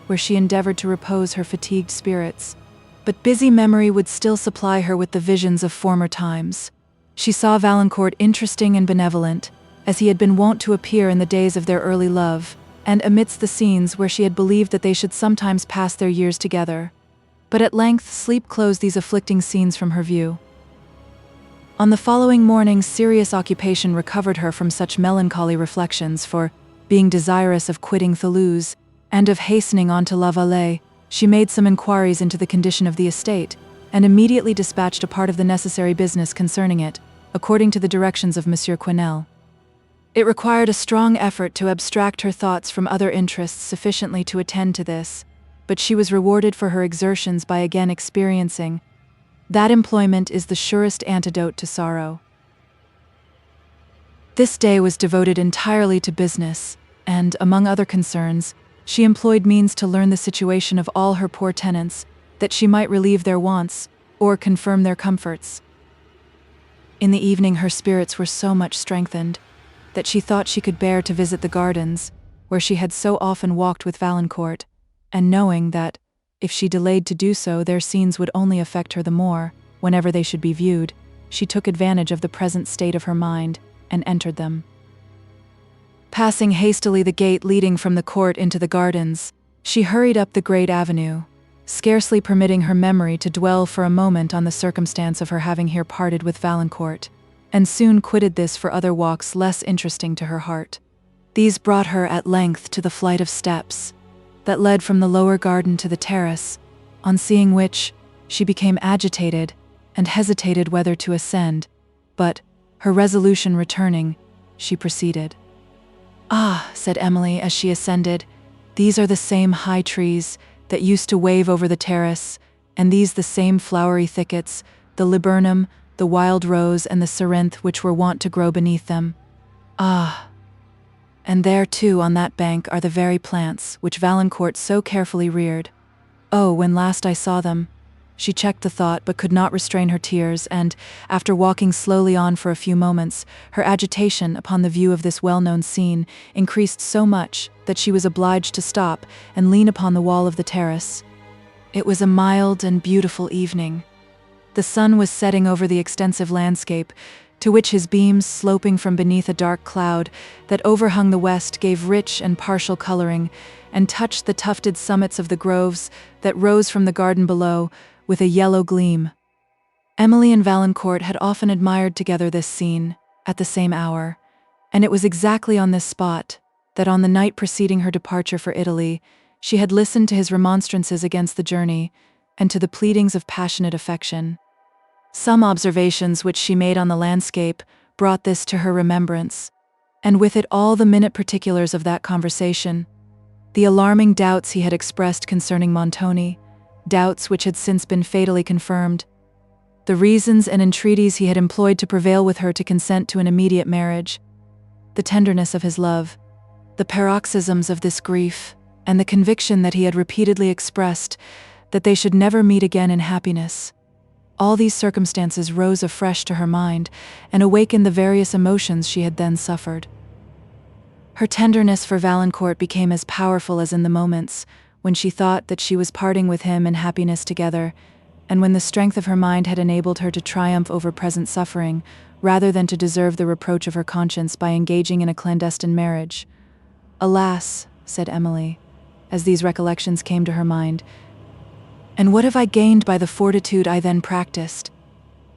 where she endeavored to repose her fatigued spirits. But busy memory would still supply her with the visions of former times. She saw Valancourt interesting and benevolent, as he had been wont to appear in the days of their early love, and amidst the scenes where she had believed that they should sometimes pass their years together. But at length sleep closed these afflicting scenes from her view. On the following morning, serious occupation recovered her from such melancholy reflections, for, being desirous of quitting Thoulouse, and of hastening on to La Vallée, she made some inquiries into the condition of the estate, and immediately dispatched a part of the necessary business concerning it, according to the directions of Monsieur Quesnel. It required a strong effort to abstract her thoughts from other interests sufficiently to attend to this, but she was rewarded for her exertions by again experiencing that employment is the surest antidote to sorrow. This day was devoted entirely to business, and, among other concerns, she employed means to learn the situation of all her poor tenants, that she might relieve their wants, or confirm their comforts. In the evening her spirits were so much strengthened, that she thought she could bear to visit the gardens, where she had so often walked with Valancourt, and knowing that, if she delayed to do so, their scenes would only affect her the more, whenever they should be viewed, she took advantage of the present state of her mind, and entered them. Passing hastily the gate leading from the court into the gardens, she hurried up the great avenue, scarcely permitting her memory to dwell for a moment on the circumstance of her having here parted with Valancourt, and soon quitted this for other walks less interesting to her heart. These brought her at length to the flight of steps that led from the lower garden to the terrace, on seeing which, she became agitated and hesitated whether to ascend, but, her resolution returning, she proceeded. "Ah," said Emily as she ascended, "these are the same high trees that used to wave over the terrace, and these the same flowery thickets, the laburnum, the wild rose, and the cerinthe which were wont to grow beneath them. Ah! And there, too, on that bank, are the very plants which Valancourt so carefully reared. Oh, when last I saw them!" She checked the thought, but could not restrain her tears, and, after walking slowly on for a few moments, her agitation, upon the view of this well-known scene, increased so much that she was obliged to stop and lean upon the wall of the terrace. It was a mild and beautiful evening. The sun was setting over the extensive landscape, to which his beams, sloping from beneath a dark cloud that overhung the west, gave rich and partial coloring, and touched the tufted summits of the groves that rose from the garden below with a yellow gleam. Emily and Valancourt had often admired together this scene, at the same hour, and it was exactly on this spot that, on the night preceding her departure for Italy, she had listened to his remonstrances against the journey, and to the pleadings of passionate affection. Some observations which she made on the landscape brought this to her remembrance, and with it all the minute particulars of that conversation, the alarming doubts he had expressed concerning Montoni, doubts which had since been fatally confirmed, the reasons and entreaties he had employed to prevail with her to consent to an immediate marriage, the tenderness of his love, the paroxysms of this grief, and the conviction that he had repeatedly expressed that they should never meet again in happiness. All these circumstances rose afresh to her mind, and awakened the various emotions she had then suffered. Her tenderness for Valancourt became as powerful as in the moments when she thought that she was parting with him in happiness together, and when the strength of her mind had enabled her to triumph over present suffering, rather than to deserve the reproach of her conscience by engaging in a clandestine marriage. "Alas," said Emily, as these recollections came to her mind, "and what have I gained by the fortitude I then practiced?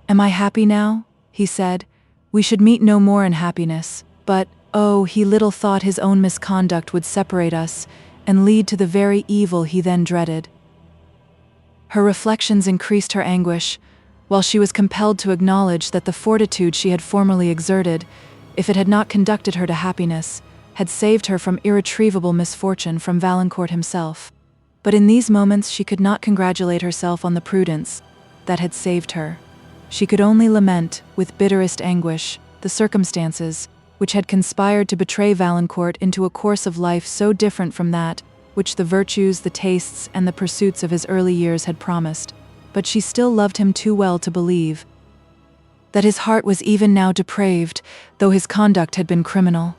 Am I happy now?" he said. "We should meet no more in happiness, but, oh, he little thought his own misconduct would separate us, and lead to the very evil he then dreaded." Her reflections increased her anguish, while she was compelled to acknowledge that the fortitude she had formerly exerted, if it had not conducted her to happiness, had saved her from irretrievable misfortune from Valancourt himself. But in these moments she could not congratulate herself on the prudence that had saved her. She could only lament, with bitterest anguish, the circumstances which had conspired to betray Valancourt into a course of life so different from that which the virtues, the tastes, and the pursuits of his early years had promised. But she still loved him too well to believe that his heart was even now depraved, though his conduct had been criminal.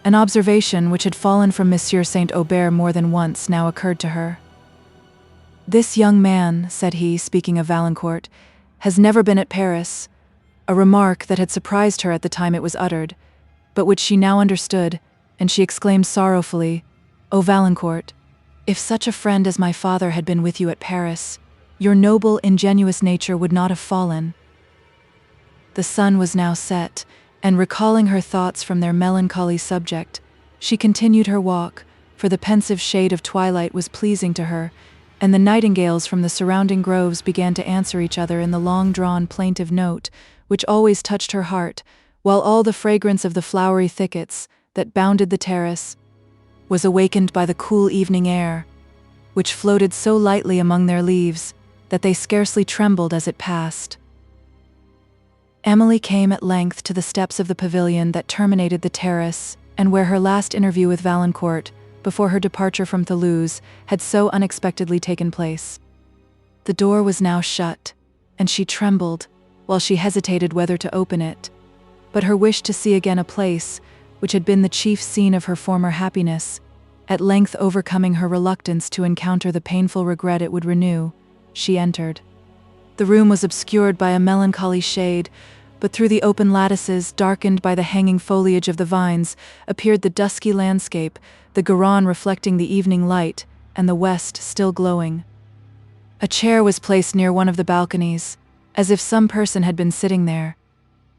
An observation which had fallen from Monsieur St. Aubert more than once now occurred to her. "This young man," said he, speaking of Valancourt, "has never been at Paris," a remark that had surprised her at the time it was uttered, but which she now understood, and she exclaimed sorrowfully, "O Valancourt, if such a friend as my father had been with you at Paris, your noble, ingenuous nature would not have fallen." The sun was now set, and recalling her thoughts from their melancholy subject, she continued her walk, for the pensive shade of twilight was pleasing to her, and the nightingales from the surrounding groves began to answer each other in the long-drawn plaintive note, which always touched her heart, while all the fragrance of the flowery thickets that bounded the terrace was awakened by the cool evening air, which floated so lightly among their leaves that they scarcely trembled as it passed. Emily came at length to the steps of the pavilion that terminated the terrace, and where her last interview with Valancourt, before her departure from Toulouse, had so unexpectedly taken place. The door was now shut, and she trembled, while she hesitated whether to open it. But her wish to see again a place, which had been the chief scene of her former happiness, at length overcoming her reluctance to encounter the painful regret it would renew, she entered. The room was obscured by a melancholy shade, but through the open lattices, darkened by the hanging foliage of the vines, appeared the dusky landscape, the Garonne reflecting the evening light, and the west still glowing. A chair was placed near one of the balconies, as if some person had been sitting there.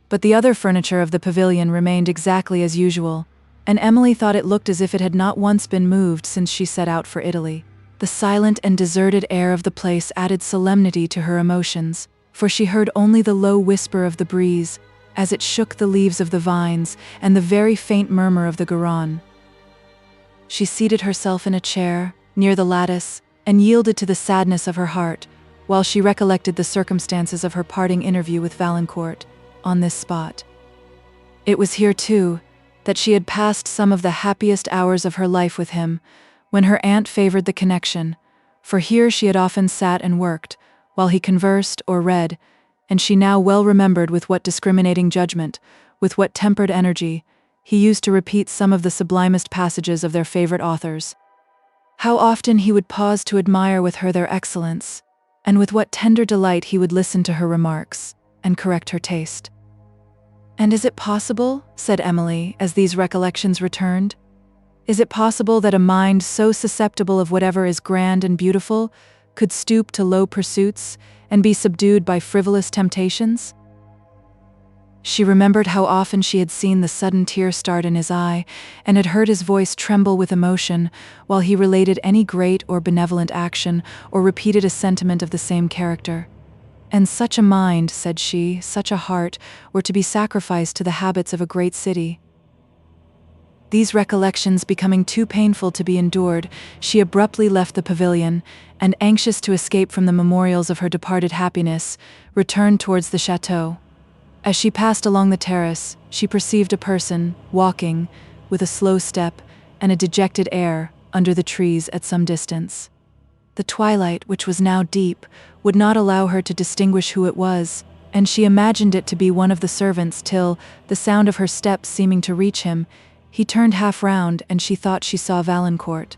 But the other furniture of the pavilion remained exactly as usual, and Emily thought it looked as if it had not once been moved since she set out for Italy. The silent and deserted air of the place added solemnity to her emotions, for she heard only the low whisper of the breeze, as it shook the leaves of the vines, and the very faint murmur of the Garonne. She seated herself in a chair, near the lattice, and yielded to the sadness of her heart, while she recollected the circumstances of her parting interview with Valancourt, on this spot. It was here, too, that she had passed some of the happiest hours of her life with him, when her aunt favored the connection, for here she had often sat and worked, while he conversed or read, and she now well remembered with what discriminating judgment, with what tempered energy, he used to repeat some of the sublimest passages of their favorite authors. How often he would pause to admire with her their excellence, and with what tender delight he would listen to her remarks, and correct her taste. "And is it possible," said Emily, as these recollections returned, "is it possible that a mind so susceptible of whatever is grand and beautiful could stoop to low pursuits and be subdued by frivolous temptations?" She remembered how often she had seen the sudden tear start in his eye, and had heard his voice tremble with emotion while he related any great or benevolent action, or repeated a sentiment of the same character. And such a mind, said she, such a heart, were to be sacrificed to the habits of a great city. These recollections becoming too painful to be endured, she abruptly left the pavilion, and anxious to escape from the memorials of her departed happiness, returned towards the chateau. As she passed along the terrace, she perceived a person, walking, with a slow step, and a dejected air, under the trees at some distance. The twilight, which was now deep, would not allow her to distinguish who it was, and she imagined it to be one of the servants till, the sound of her steps seeming to reach him, he turned half round and she thought she saw Valancourt.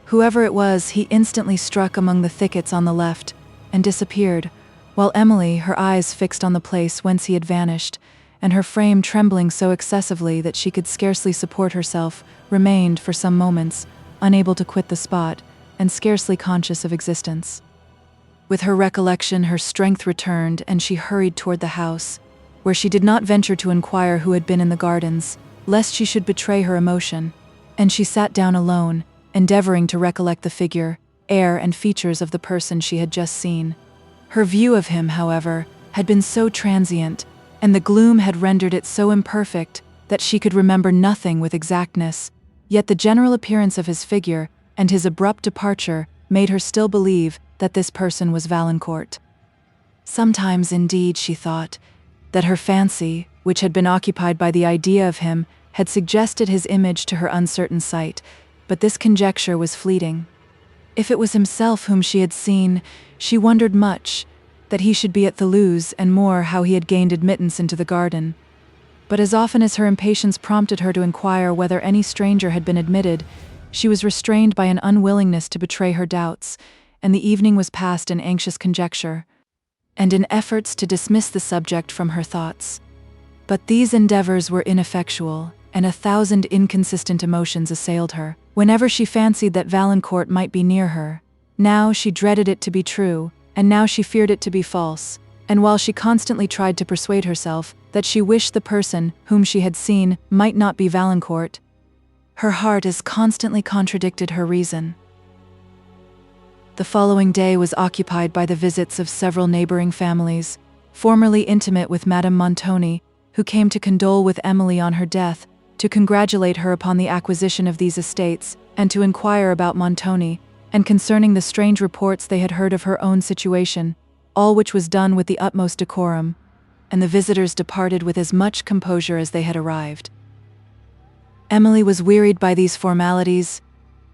Whoever it was, he instantly struck among the thickets on the left, and disappeared, while Emily, her eyes fixed on the place whence he had vanished, and her frame trembling so excessively that she could scarcely support herself, remained, for some moments, unable to quit the spot, and scarcely conscious of existence. With her recollection, her strength returned, and she hurried toward the house, where she did not venture to inquire who had been in the gardens, lest she should betray her emotion, and she sat down alone, endeavoring to recollect the figure, air, and features of the person she had just seen. Her view of him, however, had been so transient, and the gloom had rendered it so imperfect that she could remember nothing with exactness, yet the general appearance of his figure and his abrupt departure made her still believe that this person was Valancourt. Sometimes, indeed, she thought, that her fancy, which had been occupied by the idea of him, had suggested his image to her uncertain sight, but this conjecture was fleeting. If it was himself whom she had seen, she wondered much that he should be at Toulouse, and more how he had gained admittance into the garden. But as often as her impatience prompted her to inquire whether any stranger had been admitted, she was restrained by an unwillingness to betray her doubts, and the evening was passed in anxious conjecture, and in efforts to dismiss the subject from her thoughts. But these endeavors were ineffectual, and 1,000 inconsistent emotions assailed her. Whenever she fancied that Valancourt might be near her, now she dreaded it to be true, and now she feared it to be false. And while she constantly tried to persuade herself that she wished the person whom she had seen might not be Valancourt, her heart as constantly contradicted her reason. The following day was occupied by the visits of several neighboring families, formerly intimate with Madame Montoni, who came to condole with Emily on her death, to congratulate her upon the acquisition of these estates, and to inquire about Montoni, and concerning the strange reports they had heard of her own situation, all which was done with the utmost decorum, and the visitors departed with as much composure as they had arrived. Emily was wearied by these formalities,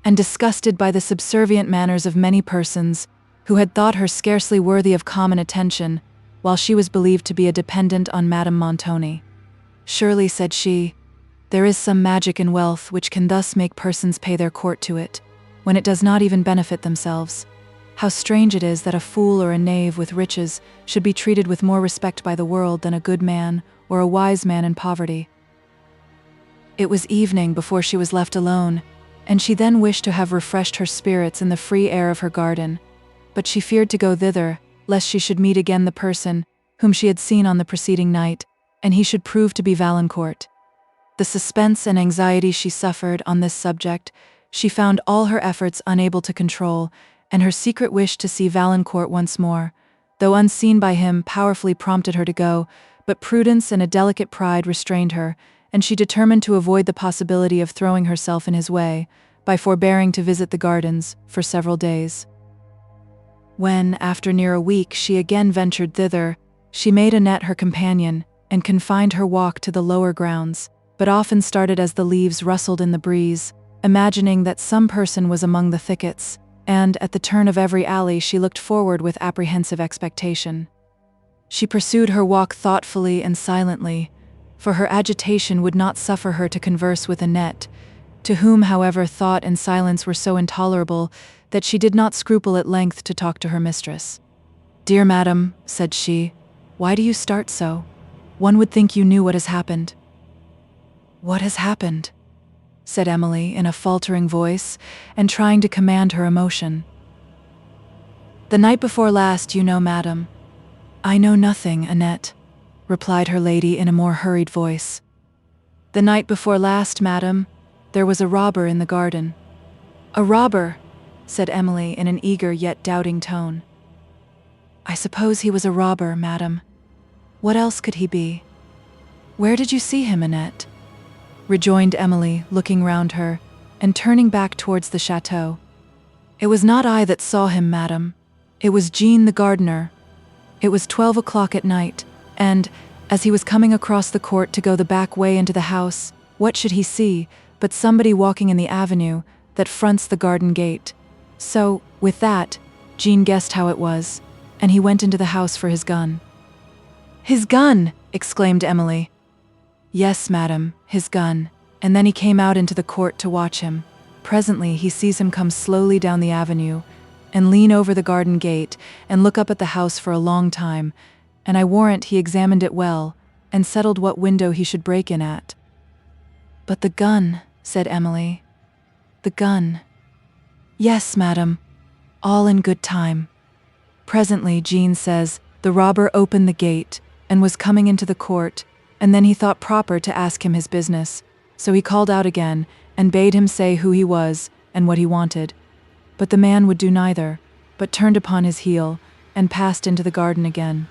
and disgusted by the subservient manners of many persons who had thought her scarcely worthy of common attention, while she was believed to be a dependent on Madame Montoni. "Surely," said she, "there is some magic in wealth which can thus make persons pay their court to it, when it does not even benefit themselves. How strange it is that a fool or a knave with riches should be treated with more respect by the world than a good man or a wise man in poverty." It was evening before she was left alone, and she then wished to have refreshed her spirits in the free air of her garden, but she feared to go thither, lest she should meet again the person whom she had seen on the preceding night, and he should prove to be Valancourt. The suspense and anxiety she suffered on this subject, she found all her efforts unable to control, and her secret wish to see Valancourt once more, though unseen by him, powerfully prompted her to go, but prudence and a delicate pride restrained her, and she determined to avoid the possibility of throwing herself in his way, by forbearing to visit the gardens for several days. When, after near a week, she again ventured thither, she made Annette her companion, and confined her walk to the lower grounds, but often started as the leaves rustled in the breeze, imagining that some person was among the thickets, and, at the turn of every alley, she looked forward with apprehensive expectation. She pursued her walk thoughtfully and silently, for her agitation would not suffer her to converse with Annette, to whom, however, thought and silence were so intolerable that she did not scruple at length to talk to her mistress. "Dear madam," said she, "why do you start so? One would think you knew what has happened." "What has happened?" said Emily in a faltering voice, and trying to command her emotion. "The night before last, you know, madam." "I know nothing, Annette," replied her lady in a more hurried voice. "The night before last, madam, there was a robber in the garden." "A robber?" said Emily in an eager yet doubting tone. "I suppose he was a robber, madam. What else could he be?" "Where did you see him, Annette?" rejoined Emily, looking round her, and turning back towards the chateau. "It was not I that saw him, madam. It was Jean the gardener. It was 12 o'clock at night, and, as he was coming across the court to go the back way into the house, what should he see but somebody walking in the avenue that fronts the garden gate. So, with that, Jean guessed how it was, and he went into the house for his gun." "His gun!" exclaimed Emily. "Yes, madam, his gun, and then he came out into the court to watch him. Presently he sees him come slowly down the avenue, and lean over the garden gate, and look up at the house for a long time, and I warrant he examined it well, and settled what window he should break in at." "But the gun," said Emily. "The gun." "Yes, madam, all in good time. Presently, Jean says, the robber opened the gate, and was coming into the court, and then he thought proper to ask him his business, so he called out again, and bade him say who he was, and what he wanted. But the man would do neither, but turned upon his heel, and passed into the garden again.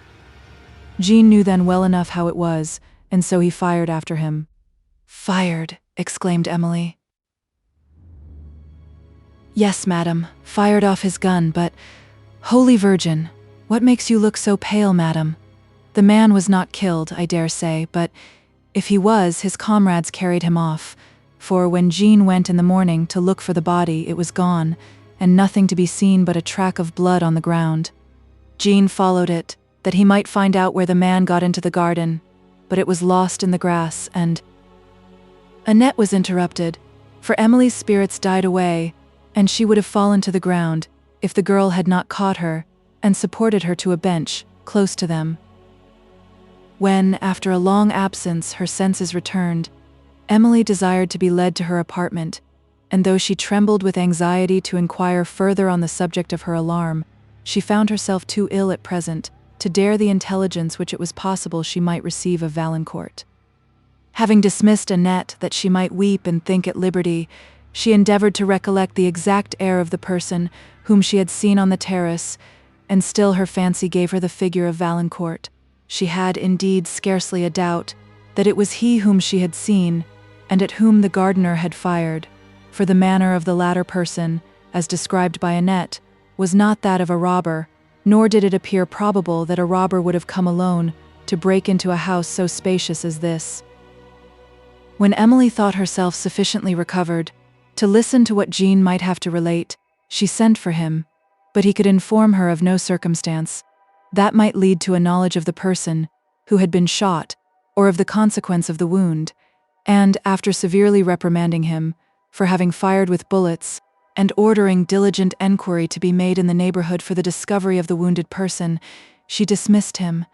Jean knew then well enough how it was, and so he fired after him." "Fired!" exclaimed Emily. "Yes, madam, fired off his gun, but, Holy Virgin, what makes you look so pale, madam? The man was not killed, I dare say, but if he was, his comrades carried him off, for when Jean went in the morning to look for the body, it was gone, and nothing to be seen but a track of blood on the ground. Jean followed it, that he might find out where the man got into the garden, but it was lost in the grass, and—" Annette was interrupted, for Emily's spirits died away, and she would have fallen to the ground if the girl had not caught her and supported her to a bench close to them. When, after a long absence, her senses returned, Emily desired to be led to her apartment, and though she trembled with anxiety to inquire further on the subject of her alarm, she found herself too ill at present to dare the intelligence which it was possible she might receive of Valancourt. Having dismissed Annette that she might weep and think at liberty, she endeavoured to recollect the exact air of the person whom she had seen on the terrace, and still her fancy gave her the figure of Valancourt. She had, indeed, scarcely a doubt that it was he whom she had seen, and at whom the gardener had fired, for the manner of the latter person, as described by Annette, was not that of a robber, nor did it appear probable that a robber would have come alone to break into a house so spacious as this. When Emily thought herself sufficiently recovered to listen to what Jean might have to relate, she sent for him, but he could inform her of no circumstance that might lead to a knowledge of the person who had been shot, or of the consequence of the wound, and, after severely reprimanding him for having fired with bullets, and ordering diligent enquiry to be made in the neighbourhood for the discovery of the wounded person, she dismissed him,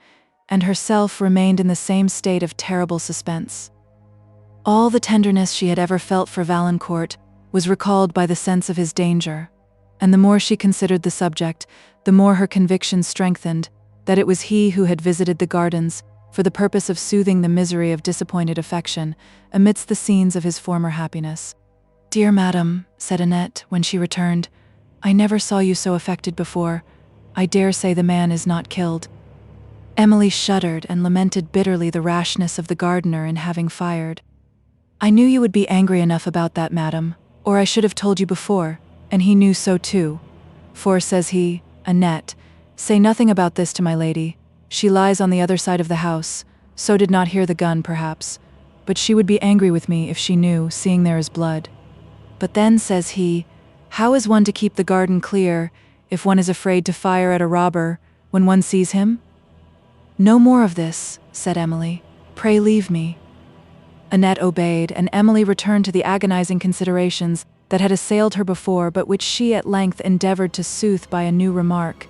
and herself remained in the same state of terrible suspense. All the tenderness she had ever felt for Valancourt was recalled by the sense of his danger, and the more she considered the subject, the more her conviction strengthened that it was he who had visited the gardens for the purpose of soothing the misery of disappointed affection amidst the scenes of his former happiness. "Dear madam," said Annette, when she returned, "I never saw you so affected before. I dare say the man is not killed." Emily shuddered and lamented bitterly the rashness of the gardener in having fired. "I knew you would be angry enough about that, madam, or I should have told you before, and he knew so too. For, says he, Annette, say nothing about this to my lady. She lies on the other side of the house, so did not hear the gun, perhaps, but she would be angry with me if she knew, seeing there is blood. But then, says he, how is one to keep the garden clear if one is afraid to fire at a robber when one sees him?" "No more of this," said Emily. "Pray leave me." Annette obeyed, and Emily returned to the agonizing considerations that had assailed her before, but which she at length endeavoured to soothe by a new remark.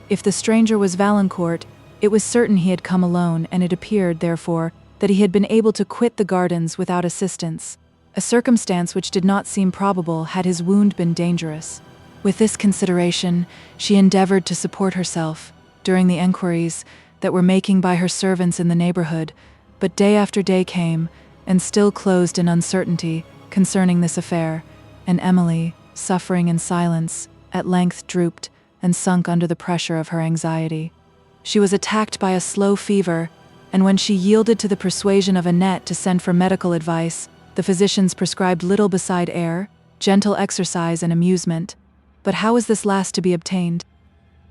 If the stranger was Valancourt, it was certain he had come alone, and it appeared, therefore, that he had been able to quit the gardens without assistance, a circumstance which did not seem probable had his wound been dangerous. With this consideration, she endeavoured to support herself during the enquiries that were making by her servants in the neighbourhood, but day after day came, and still closed in uncertainty concerning this affair, and Emily, suffering in silence, at length drooped and sunk under the pressure of her anxiety. She was attacked by a slow fever, and when she yielded to the persuasion of Annette to send for medical advice, the physicians prescribed little beside air, gentle exercise, and amusement. But how was this last to be obtained?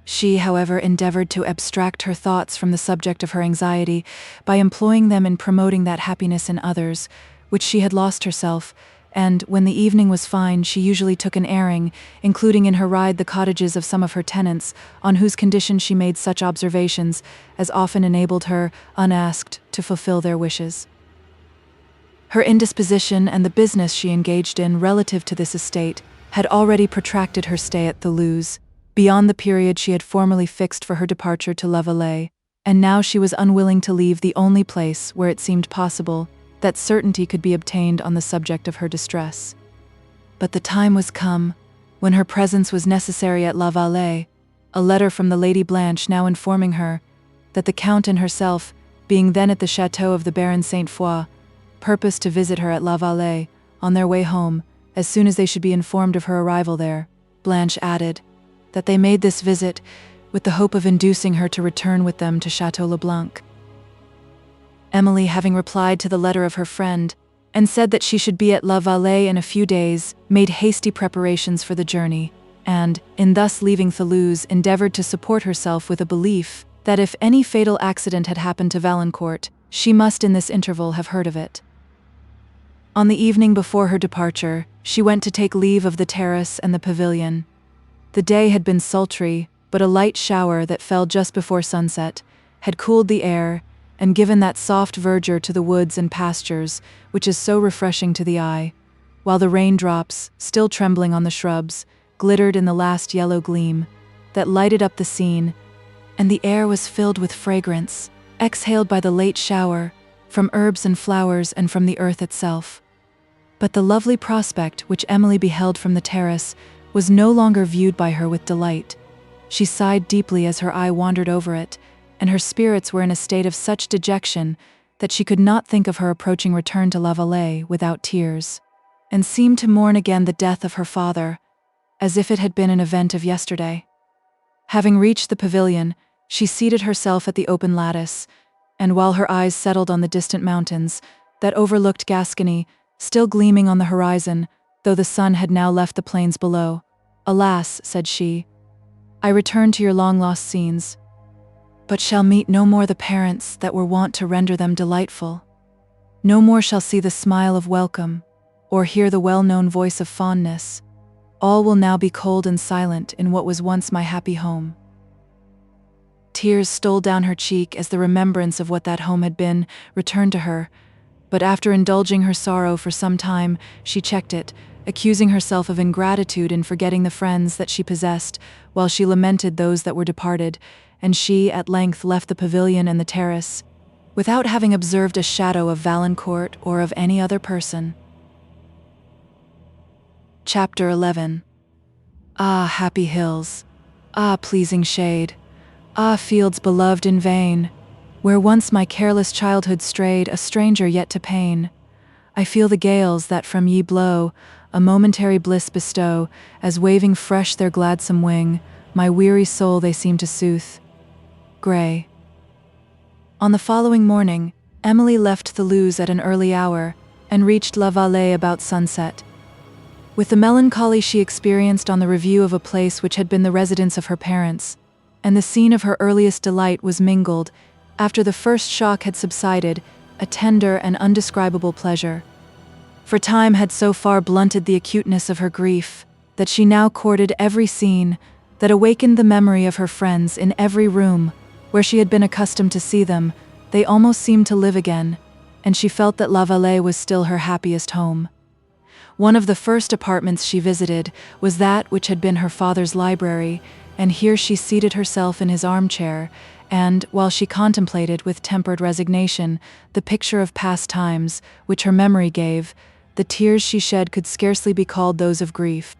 She, however, endeavoured to abstract her thoughts from the subject of her anxiety by employing them in promoting that happiness in others, which she had lost herself, and, when the evening was fine, she usually took an airing, including in her ride the cottages of some of her tenants, on whose condition she made such observations as often enabled her, unasked, to fulfil their wishes. Her indisposition and the business she engaged in relative to this estate had already protracted her stay at Thoulouse, beyond the period she had formerly fixed for her departure to La Vallée, and now she was unwilling to leave the only place where it seemed possible that certainty could be obtained on the subject of her distress. But the time was come when her presence was necessary at La Vallée, a letter from the Lady Blanche now informing her that the Count and herself, being then at the chateau of the Baron Sainte-Foy, purposed to visit her at La Vallée on their way home as soon as they should be informed of her arrival there. Blanche added that they made this visit with the hope of inducing her to return with them to Château Leblanc. Emily, having replied to the letter of her friend, and said that she should be at La Vallée in a few days, made hasty preparations for the journey, and, in thus leaving Thoulouse, endeavoured to support herself with a belief that if any fatal accident had happened to Valancourt, she must in this interval have heard of it. On the evening before her departure, she went to take leave of the terrace and the pavilion. The day had been sultry, but a light shower that fell just before sunset had cooled the air and given that soft verdure to the woods and pastures which is so refreshing to the eye, while the raindrops, still trembling on the shrubs, glittered in the last yellow gleam that lighted up the scene, and the air was filled with fragrance, exhaled by the late shower, from herbs and flowers and from the earth itself. But the lovely prospect which Emily beheld from the terrace was no longer viewed by her with delight. She sighed deeply as her eye wandered over it, and her spirits were in a state of such dejection that she could not think of her approaching return to La Vallée without tears, and seemed to mourn again the death of her father, as if it had been an event of yesterday. Having reached the pavilion, she seated herself at the open lattice, and while her eyes settled on the distant mountains that overlooked Gascony, still gleaming on the horizon, though the sun had now left the plains below, "Alas," said she, "I return to your long-lost scenes, but shall meet no more the parents that were wont to render them delightful. No more shall see the smile of welcome, or hear the well-known voice of fondness. All will now be cold and silent in what was once my happy home." Tears stole down her cheek as the remembrance of what that home had been returned to her, but after indulging her sorrow for some time, she checked it, accusing herself of ingratitude in forgetting the friends that she possessed, while she lamented those that were departed, and she at length left the pavilion and the terrace, without having observed a shadow of Valancourt or of any other person. Chapter 11. Ah, happy hills! Ah, pleasing shade! Ah, fields beloved in vain! Where once my careless childhood strayed, a stranger yet to pain. I feel the gales that from ye blow a momentary bliss bestow, as waving fresh their gladsome wing, my weary soul they seem to soothe. Gray. On the following morning, Emily left Thoulouse at an early hour, and reached La Vallée about sunset. With the melancholy she experienced on the review of a place which had been the residence of her parents, and the scene of her earliest delight was mingled, after the first shock had subsided, a tender and undescribable pleasure. For time had so far blunted the acuteness of her grief, that she now courted every scene that awakened the memory of her friends in every room where she had been accustomed to see them. They almost seemed to live again, and she felt that La Vallée was still her happiest home. One of the first apartments she visited was that which had been her father's library, and here she seated herself in his armchair, and, while she contemplated with tempered resignation the picture of past times which her memory gave, the tears she shed could scarcely be called those of grief.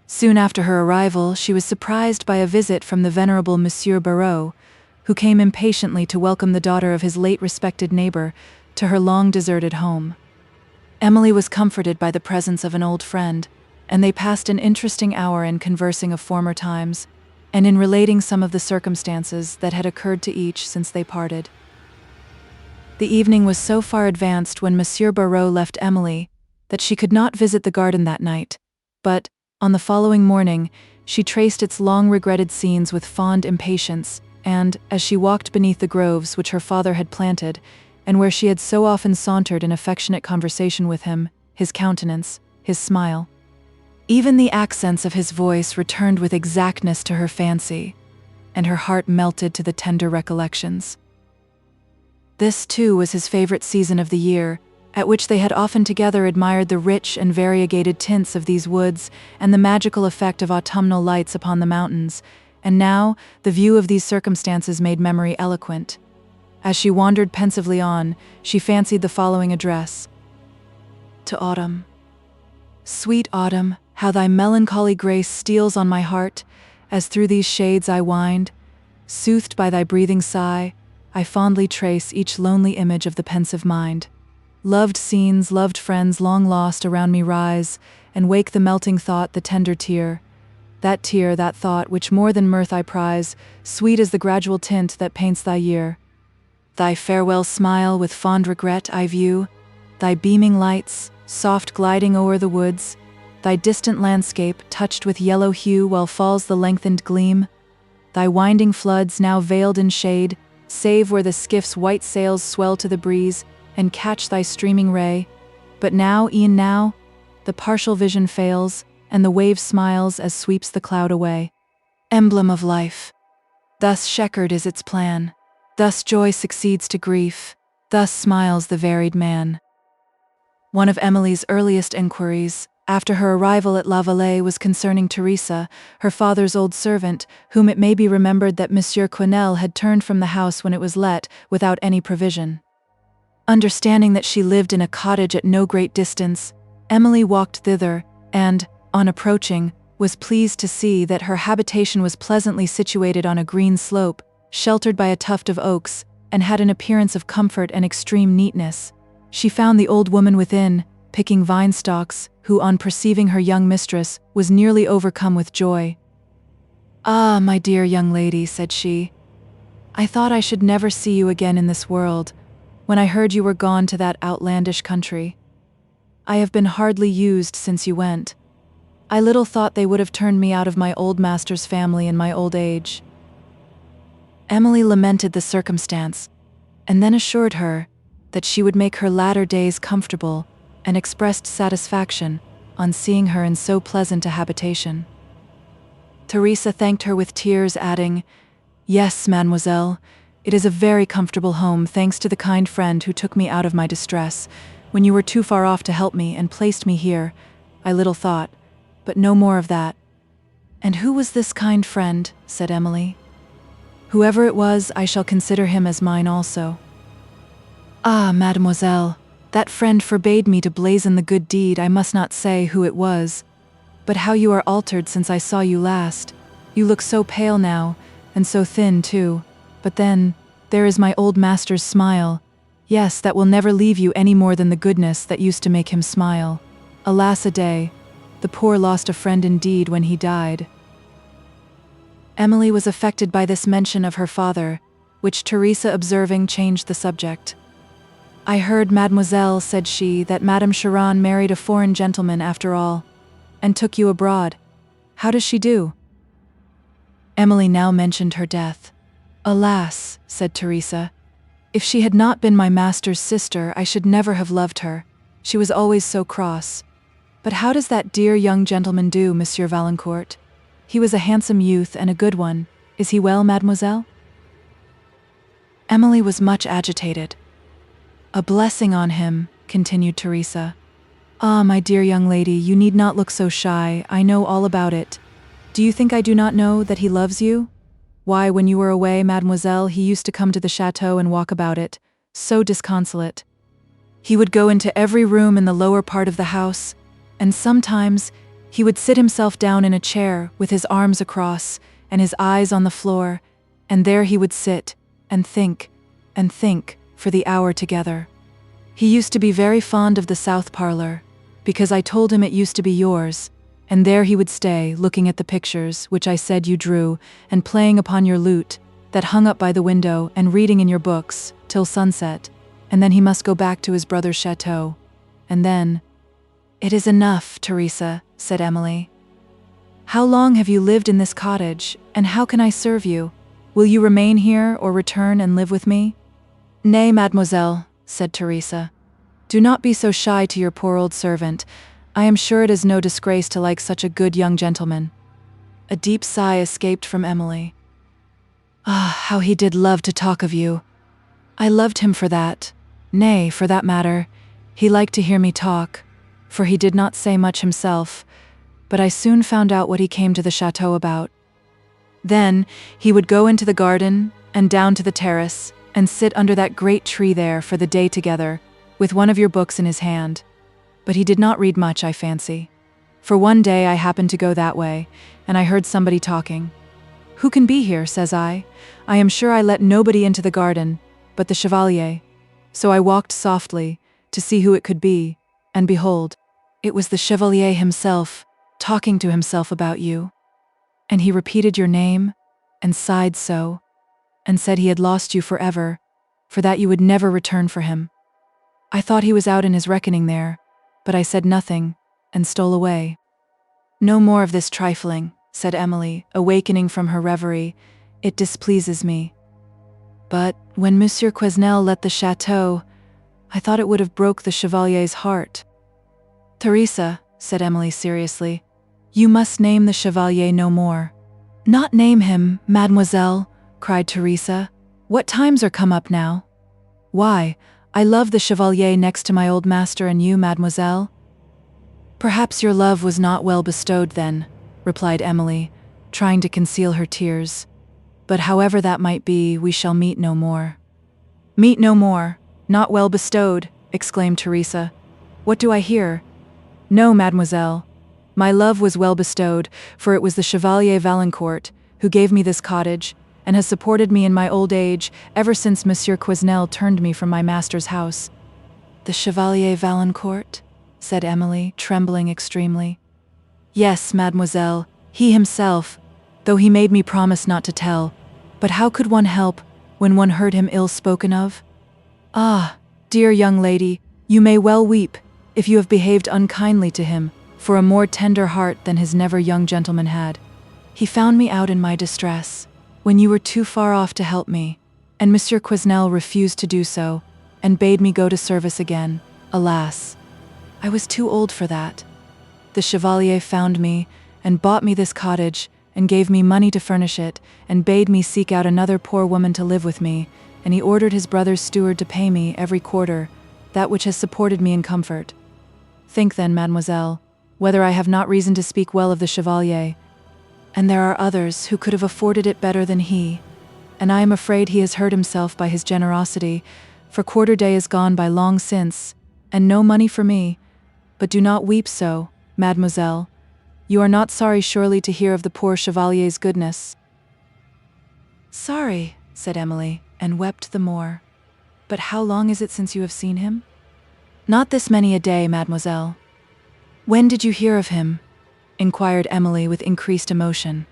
Soon after her arrival, she was surprised by a visit from the venerable Monsieur Barreau, who came impatiently to welcome the daughter of his late respected neighbor to her long-deserted home. Emily was comforted by the presence of an old friend, and they passed an interesting hour in conversing of former times, and in relating some of the circumstances that had occurred to each since they parted. The evening was so far advanced when Monsieur Barreau left Emily that she could not visit the garden that night, but, on the following morning, she traced its long-regretted scenes with fond impatience, and, as she walked beneath the groves which her father had planted, and where she had so often sauntered in affectionate conversation with him, his countenance, his smile, even the accents of his voice returned with exactness to her fancy, and her heart melted to the tender recollections. This, too, was his favorite season of the year, at which they had often together admired the rich and variegated tints of these woods and the magical effect of autumnal lights upon the mountains, and now the view of these circumstances made memory eloquent. As she wandered pensively on, she fancied the following address: To Autumn. Sweet Autumn, how thy melancholy grace steals on my heart, as through these shades I wind. Soothed by thy breathing sigh, I fondly trace each lonely image of the pensive mind. Loved scenes, loved friends long lost around me rise, and wake the melting thought, the tender tear. That tear, that thought, which more than mirth I prize, sweet as the gradual tint that paints thy year. Thy farewell smile with fond regret I view, thy beaming lights, soft gliding o'er the woods, thy distant landscape touched with yellow hue while falls the lengthened gleam, thy winding floods now veiled in shade, save where the skiff's white sails swell to the breeze and catch thy streaming ray. But now, e'en now, the partial vision fails, and the wave smiles as sweeps the cloud away. Emblem of life. Thus checkered is its plan. Thus joy succeeds to grief. Thus smiles the varied man. One of Emily's earliest enquiries, after her arrival at La Vallée was concerning Teresa, her father's old servant, whom it may be remembered that Monsieur Quesnel had turned from the house when it was let, without any provision. Understanding that she lived in a cottage at no great distance, Emily walked thither, and, on approaching, was pleased to see that her habitation was pleasantly situated on a green slope, sheltered by a tuft of oaks, and had an appearance of comfort and extreme neatness. She found the old woman within, picking vine stalks, who, on perceiving her young mistress, was nearly overcome with joy. "Ah, my dear young lady," said she, "I thought I should never see you again in this world, when I heard you were gone to that outlandish country. I have been hardly used since you went. I little thought they would have turned me out of my old master's family in my old age." Emily lamented the circumstance, and then assured her that she would make her latter days comfortable, and expressed satisfaction on seeing her in so pleasant a habitation. Teresa thanked her with tears, adding, "Yes, mademoiselle, it is a very comfortable home, thanks to the kind friend who took me out of my distress, when you were too far off to help me, and placed me here. I little thought, but no more of that." "And who was this kind friend?" said Emily. "Whoever it was, I shall consider him as mine also." "Ah, mademoiselle, that friend forbade me to blazon the good deed. I must not say who it was. But how you are altered since I saw you last. You look so pale now, and so thin too. But then, there is my old master's smile. Yes, that will never leave you any more than the goodness that used to make him smile. Alas a day, the poor lost a friend indeed when he died." Emily was affected by this mention of her father, which Teresa, observing, changed the subject. "I heard, mademoiselle," said she, "that Madame Chiron married a foreign gentleman after all, and took you abroad. How does she do?" Emily now mentioned her death. "Alas," said Teresa, "if she had not been my master's sister, I should never have loved her. She was always so cross. But how does that dear young gentleman do, Monsieur Valancourt? He was a handsome youth and a good one. Is he well, mademoiselle?" Emily was much agitated. "A blessing on him," continued Teresa. "Ah, my dear young lady, you need not look so shy. I know all about it. Do you think I do not know that he loves you? Why, when you were away, mademoiselle, he used to come to the chateau and walk about it, so disconsolate. He would go into every room in the lower part of the house, and sometimes he would sit himself down in a chair with his arms across and his eyes on the floor, and there he would sit and think for the hour together. He used to be very fond of the south parlor, because I told him it used to be yours, and there he would stay, looking at the pictures which I said you drew, and playing upon your lute that hung up by the window, and reading in your books till sunset, and then he must go back to his brother's chateau, and then—" "It is enough, Teresa," said Emily. "How long have you lived in this cottage, and how can I serve you? Will you remain here, or return and live with me?" "Nay, mademoiselle," said Teresa, "do not be so shy to your poor old servant. I am sure it is no disgrace to like such a good young gentleman." A deep sigh escaped from Emily. "Ah, how he did love to talk of you! I loved him for that. Nay, for that matter, he liked to hear me talk, for he did not say much himself, but I soon found out what he came to the chateau about. Then he would go into the garden and down to the terrace, and sit under that great tree there for the day together, with one of your books in his hand. But he did not read much, I fancy. For one day I happened to go that way, and I heard somebody talking. 'Who can be here?' says I. I am sure I let nobody into the garden, but the Chevalier. So I walked softly, to see who it could be, and behold, it was the Chevalier himself, talking to himself about you. And he repeated your name, and sighed so, and said he had lost you forever, for that you would never return for him. I thought he was out in his reckoning there, but I said nothing, and stole away." "No more of this trifling," said Emily, awakening from her reverie. "It displeases me. But when Monsieur Quesnel let the chateau, I thought it would have broke the Chevalier's heart." "Teresa," said Emily seriously, "you must name the Chevalier no more." "Not name him, mademoiselle," cried Teresa. "What times are come up now? Why, I love the Chevalier next to my old master and you, mademoiselle." "Perhaps your love was not well bestowed then," replied Emily, trying to conceal her tears. "But however that might be, we shall meet no more." "Meet no more? Not well bestowed?" exclaimed Teresa. "What do I hear?" "No, mademoiselle. My love was well bestowed, for it was the Chevalier Valancourt who gave me this cottage, and has supported me in my old age ever since Monsieur Quesnel turned me from my master's house." "The Chevalier Valancourt?" said Emily, trembling extremely. "Yes, mademoiselle, he himself, though he made me promise not to tell. But how could one help when one heard him ill spoken of? Ah, dear young lady, you may well weep, if you have behaved unkindly to him, for a more tender heart than his never young gentleman had. He found me out in my distress, when you were too far off to help me, and Monsieur Quesnel refused to do so, and bade me go to service again. Alas, I was too old for that. The Chevalier found me, and bought me this cottage, and gave me money to furnish it, and bade me seek out another poor woman to live with me, and he ordered his brother's steward to pay me, every quarter, that which has supported me in comfort. Think then, mademoiselle, whether I have not reason to speak well of the Chevalier. And there are others who could have afforded it better than he, and I am afraid he has hurt himself by his generosity, for quarter day is gone by long since, and no money for me. But do not weep so, mademoiselle. You are not sorry surely to hear of the poor Chevalier's goodness." "Sorry," said Emily, and wept the more. "But how long is it since you have seen him?" "Not this many a day, mademoiselle." "When did you hear of him?" inquired Emily with increased emotion.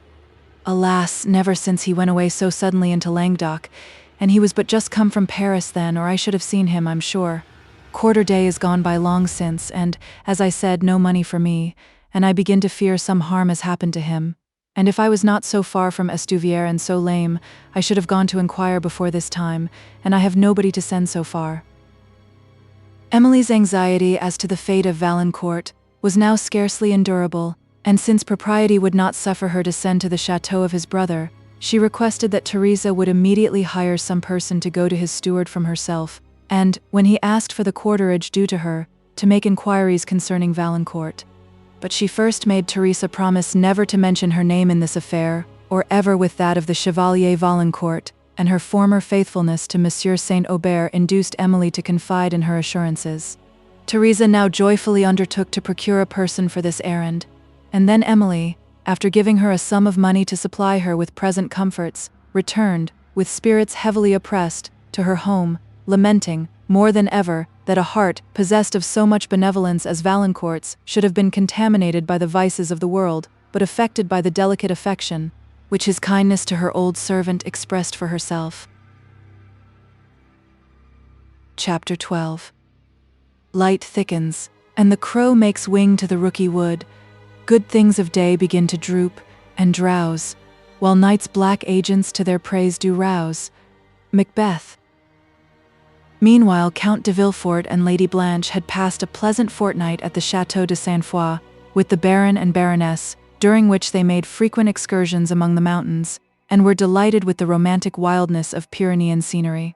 "Alas, never since he went away so suddenly into Languedoc, and he was but just come from Paris then, or I should have seen him, I'm sure. Quarter day is gone by long since, and, as I said, no money for me, and I begin to fear some harm has happened to him. And if I was not so far from Estuvière and so lame, I should have gone to inquire before this time, and I have nobody to send so far." Emily's anxiety as to the fate of Valancourt was now scarcely endurable, and since propriety would not suffer her to send to the chateau of his brother, she requested that Teresa would immediately hire some person to go to his steward from herself, and, when he asked for the quarterage due to her, to make inquiries concerning Valancourt. But she first made Teresa promise never to mention her name in this affair, or ever with that of the Chevalier Valancourt, and her former faithfulness to Monsieur Saint-Aubert induced Emily to confide in her assurances. Teresa now joyfully undertook to procure a person for this errand, and then Emily, after giving her a sum of money to supply her with present comforts, returned, with spirits heavily oppressed, to her home, lamenting, more than ever, that a heart, possessed of so much benevolence as Valancourt's, should have been contaminated by the vices of the world, but affected by the delicate affection, which his kindness to her old servant expressed for herself. Chapter 12. Light thickens, and the crow makes wing to the rooky wood. Good things of day begin to droop and drowse, while night's black agents to their praise do rouse. Macbeth. Meanwhile, Count de Villefort and Lady Blanche had passed a pleasant fortnight at the Château de Saint-Foy with the Baron and Baroness, during which they made frequent excursions among the mountains, and were delighted with the romantic wildness of Pyrenean scenery.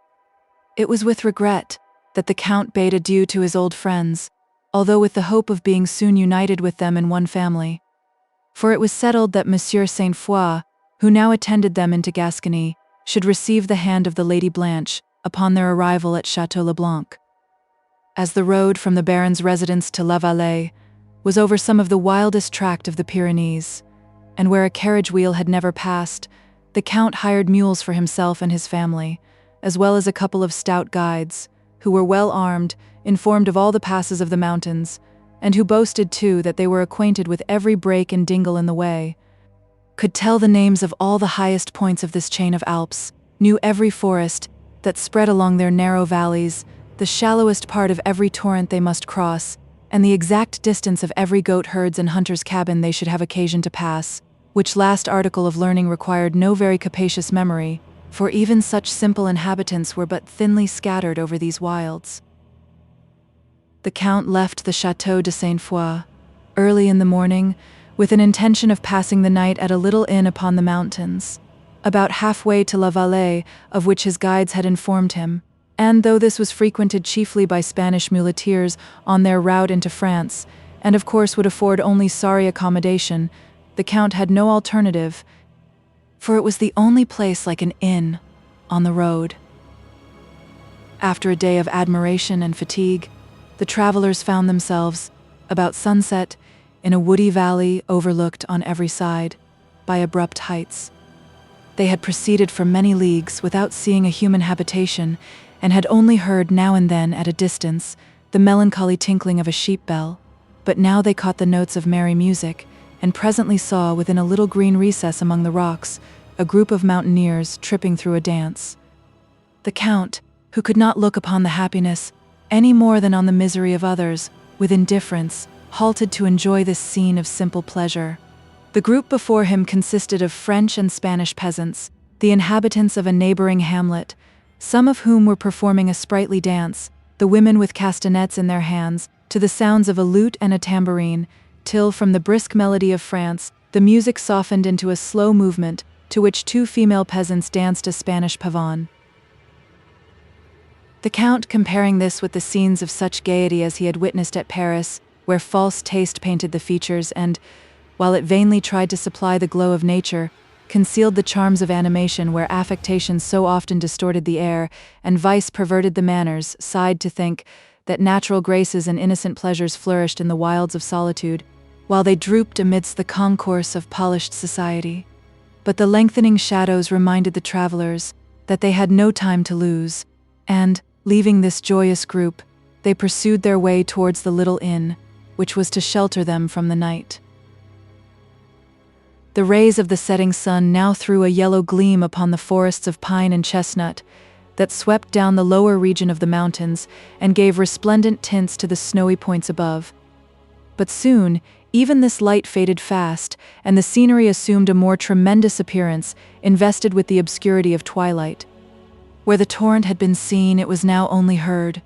It was with regret that the Count bade adieu to his old friends, although with the hope of being soon united with them in one family. For it was settled that Monsieur Saint-Foy, who now attended them into Gascony, should receive the hand of the Lady Blanche upon their arrival at Château le Blanc. As the road from the Baron's residence to La Vallée was over some of the wildest tract of the Pyrenees, and where a carriage wheel had never passed, the Count hired mules for himself and his family, as well as a couple of stout guides, who were well armed, informed of all the passes of the mountains, and who boasted too that they were acquainted with every break and dingle in the way, could tell the names of all the highest points of this chain of Alps, knew every forest that spread along their narrow valleys, the shallowest part of every torrent they must cross, and the exact distance of every goat herd's and hunter's cabin they should have occasion to pass, which last article of learning required no very capacious memory, for even such simple inhabitants were but thinly scattered over these wilds. The Count left the Château de Saint-Foy early in the morning, with an intention of passing the night at a little inn upon the mountains, about halfway to La Vallée, of which his guides had informed him, and though this was frequented chiefly by Spanish muleteers on their route into France, and of course would afford only sorry accommodation, the Count had no alternative, for it was the only place like an inn on the road. After a day of admiration and fatigue, the travelers found themselves, about sunset, in a woody valley overlooked on every side by abrupt heights. They had proceeded for many leagues without seeing a human habitation, and had only heard now and then at a distance the melancholy tinkling of a sheep bell. But now they caught the notes of merry music, and presently saw within a little green recess among the rocks a group of mountaineers tripping through a dance. The Count, who could not look upon the happiness any more than on the misery of others, with indifference, halted to enjoy this scene of simple pleasure. The group before him consisted of French and Spanish peasants, the inhabitants of a neighboring hamlet, some of whom were performing a sprightly dance, the women with castanets in their hands, to the sounds of a lute and a tambourine, till from the brisk melody of France, the music softened into a slow movement, to which two female peasants danced a Spanish pavane. The Count, comparing this with the scenes of such gaiety as he had witnessed at Paris, where false taste painted the features and, while it vainly tried to supply the glow of nature, concealed the charms of animation where affectation so often distorted the air and vice perverted the manners, sighed to think that natural graces and innocent pleasures flourished in the wilds of solitude, while they drooped amidst the concourse of polished society. But the lengthening shadows reminded the travelers that they had no time to lose, and, leaving this joyous group, they pursued their way towards the little inn, which was to shelter them from the night. The rays of the setting sun now threw a yellow gleam upon the forests of pine and chestnut that swept down the lower region of the mountains and gave resplendent tints to the snowy points above. But soon, even this light faded fast, and the scenery assumed a more tremendous appearance, invested with the obscurity of twilight. Where the torrent had been seen, it was now only heard.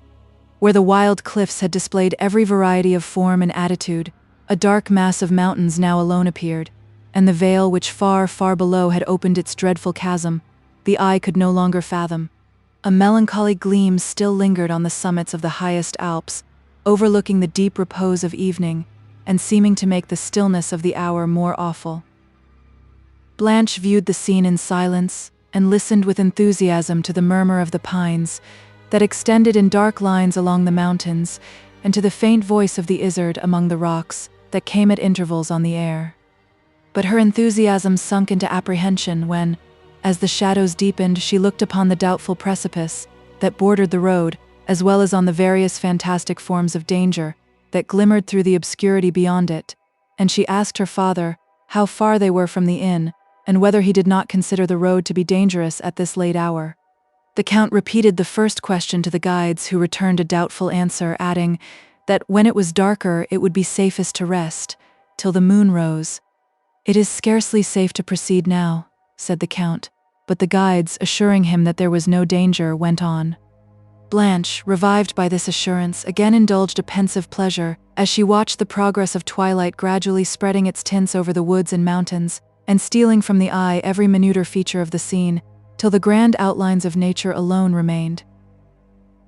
Where the wild cliffs had displayed every variety of form and attitude, a dark mass of mountains now alone appeared, and the vale which far, far below had opened its dreadful chasm, the eye could no longer fathom. A melancholy gleam still lingered on the summits of the highest Alps, overlooking the deep repose of evening, and seeming to make the stillness of the hour more awful. Blanche viewed the scene in silence, and listened with enthusiasm to the murmur of the pines that extended in dark lines along the mountains, and to the faint voice of the Izard among the rocks that came at intervals on the air. But her enthusiasm sunk into apprehension when, as the shadows deepened, she looked upon the doubtful precipice that bordered the road, as well as on the various fantastic forms of danger that glimmered through the obscurity beyond it, and she asked her father how far they were from the inn, and whether he did not consider the road to be dangerous at this late hour. The Count repeated the first question to the guides, who returned a doubtful answer, adding that when it was darker it would be safest to rest till the moon rose. "It is scarcely safe to proceed now," said the Count, but the guides, assuring him that there was no danger, went on. Blanche, revived by this assurance, again indulged a pensive pleasure as she watched the progress of twilight gradually spreading its tints over the woods and mountains, and stealing from the eye every minuter feature of the scene, till the grand outlines of nature alone remained.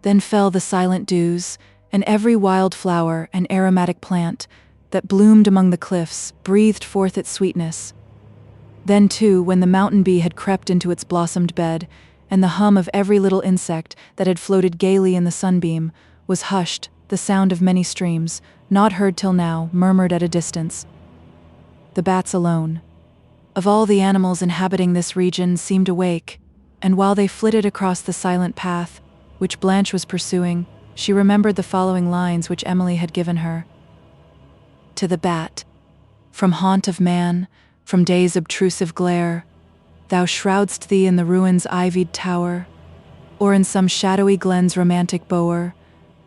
Then fell the silent dews, and every wild flower and aromatic plant that bloomed among the cliffs breathed forth its sweetness. Then, too, when the mountain bee had crept into its blossomed bed, and the hum of every little insect that had floated gaily in the sunbeam was hushed, the sound of many streams, not heard till now, murmured at a distance. The bats alone, of all the animals inhabiting this region, seemed awake, and while they flitted across the silent path, which Blanche was pursuing, she remembered the following lines which Emily had given her. To the bat, from haunt of man, from day's obtrusive glare, thou shroud'st thee in the ruin's ivied tower, or in some shadowy glen's romantic bower,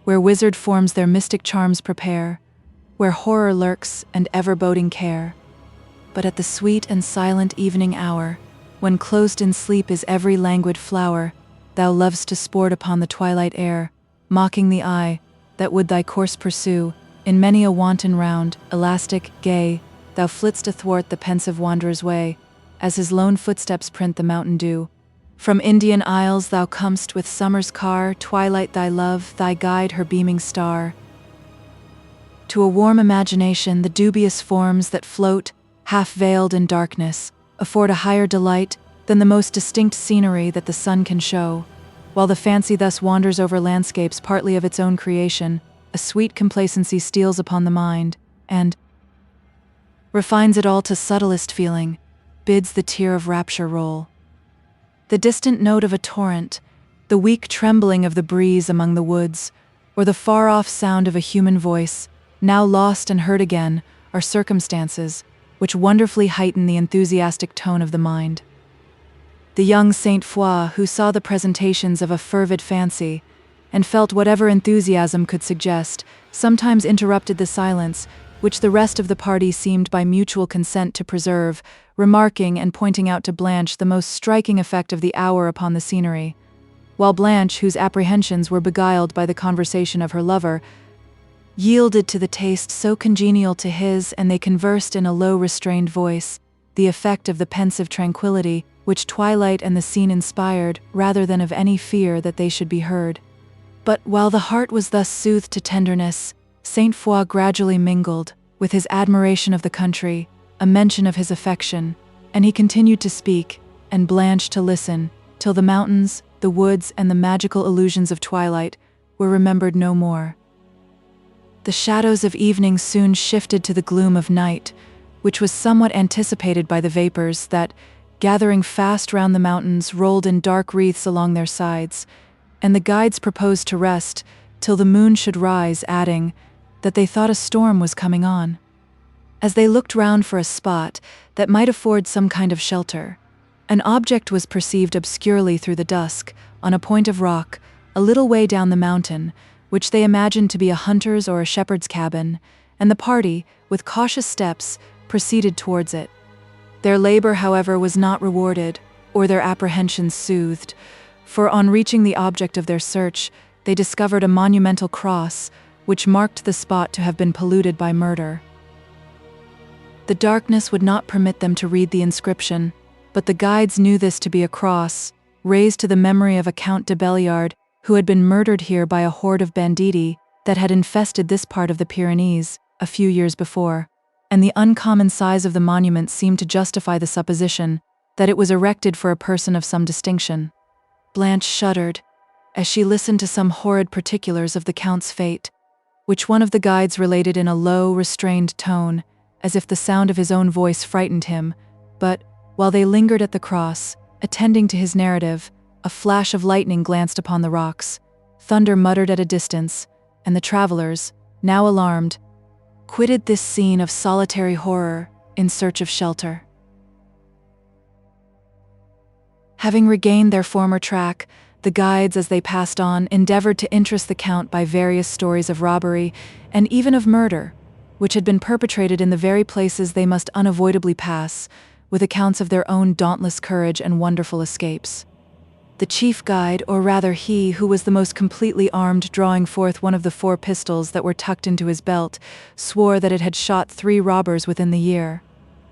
where wizard forms their mystic charms prepare, where horror lurks and ever-boding care. But at the sweet and silent evening hour, when closed in sleep is every languid flower, thou lov'st to sport upon the twilight air, mocking the eye that would thy course pursue. In many a wanton round, elastic, gay, thou flitst athwart the pensive wanderer's way, as his lone footsteps print the mountain dew. From Indian isles thou comest with summer's car, twilight thy love, thy guide her beaming star. To a warm imagination, the dubious forms that float, half-veiled in darkness, afford a higher delight than the most distinct scenery that the sun can show. While the fancy thus wanders over landscapes partly of its own creation, a sweet complacency steals upon the mind, and refines it all to subtlest feeling, bids the tear of rapture roll. The distant note of a torrent, the weak trembling of the breeze among the woods, or the far-off sound of a human voice, now lost and heard again, are circumstances which wonderfully heighten the enthusiastic tone of the mind. The young Saint Foix, who saw the presentations of a fervid fancy, and felt whatever enthusiasm could suggest, sometimes interrupted the silence, which the rest of the party seemed by mutual consent to preserve, remarking and pointing out to Blanche the most striking effect of the hour upon the scenery, while Blanche, whose apprehensions were beguiled by the conversation of her lover, yielded to the taste so congenial to his, and they conversed in a low, restrained voice, the effect of the pensive tranquillity which twilight and the scene inspired, rather than of any fear that they should be heard. But while the heart was thus soothed to tenderness, Saint Foix gradually mingled, with his admiration of the country, a mention of his affection, and he continued to speak, and Blanche to listen, till the mountains, the woods, and the magical illusions of twilight were remembered no more. The shadows of evening soon shifted to the gloom of night, which was somewhat anticipated by the vapors that, gathering fast round the mountains, rolled in dark wreaths along their sides, and the guides proposed to rest till the moon should rise, adding that they thought a storm was coming on. As they looked round for a spot that might afford some kind of shelter, an object was perceived obscurely through the dusk, on a point of rock, a little way down the mountain, which they imagined to be a hunter's or a shepherd's cabin, and the party, with cautious steps, proceeded towards it. Their labor, however, was not rewarded, or their apprehensions soothed, for on reaching the object of their search, they discovered a monumental cross, which marked the spot to have been polluted by murder. The darkness would not permit them to read the inscription, but the guides knew this to be a cross, raised to the memory of a Count de Belliard, who had been murdered here by a horde of banditti that had infested this part of the Pyrenees a few years before, and the uncommon size of the monument seemed to justify the supposition that it was erected for a person of some distinction. Blanche shuddered as she listened to some horrid particulars of the Count's fate, which one of the guides related in a low, restrained tone, as if the sound of his own voice frightened him, but, while they lingered at the cross, attending to his narrative, a flash of lightning glanced upon the rocks, thunder muttered at a distance, and the travelers, now alarmed, quitted this scene of solitary horror in search of shelter. Having regained their former track, the guides, as they passed on, endeavored to interest the Count by various stories of robbery and even of murder, which had been perpetrated in the very places they must unavoidably pass, with accounts of their own dauntless courage and wonderful escapes. The chief guide, or rather he who was the most completely armed, drawing forth one of the 4 pistols that were tucked into his belt, swore that it had shot 3 robbers within the year.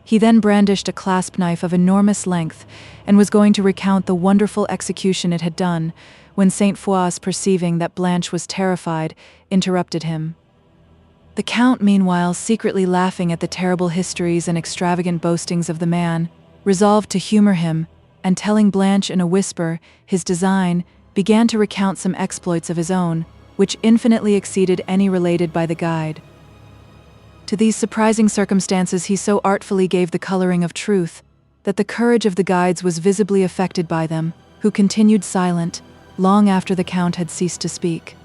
He then brandished a clasp knife of enormous length and was going to recount the wonderful execution it had done, when Saint Foix, perceiving that Blanche was terrified, interrupted him. The Count, meanwhile, secretly laughing at the terrible histories and extravagant boastings of the man, resolved to humor him, and telling Blanche in a whisper his design, began to recount some exploits of his own, which infinitely exceeded any related by the guide. To these surprising circumstances he so artfully gave the coloring of truth, that the courage of the guides was visibly affected by them, who continued silent, long after the Count had ceased to speak.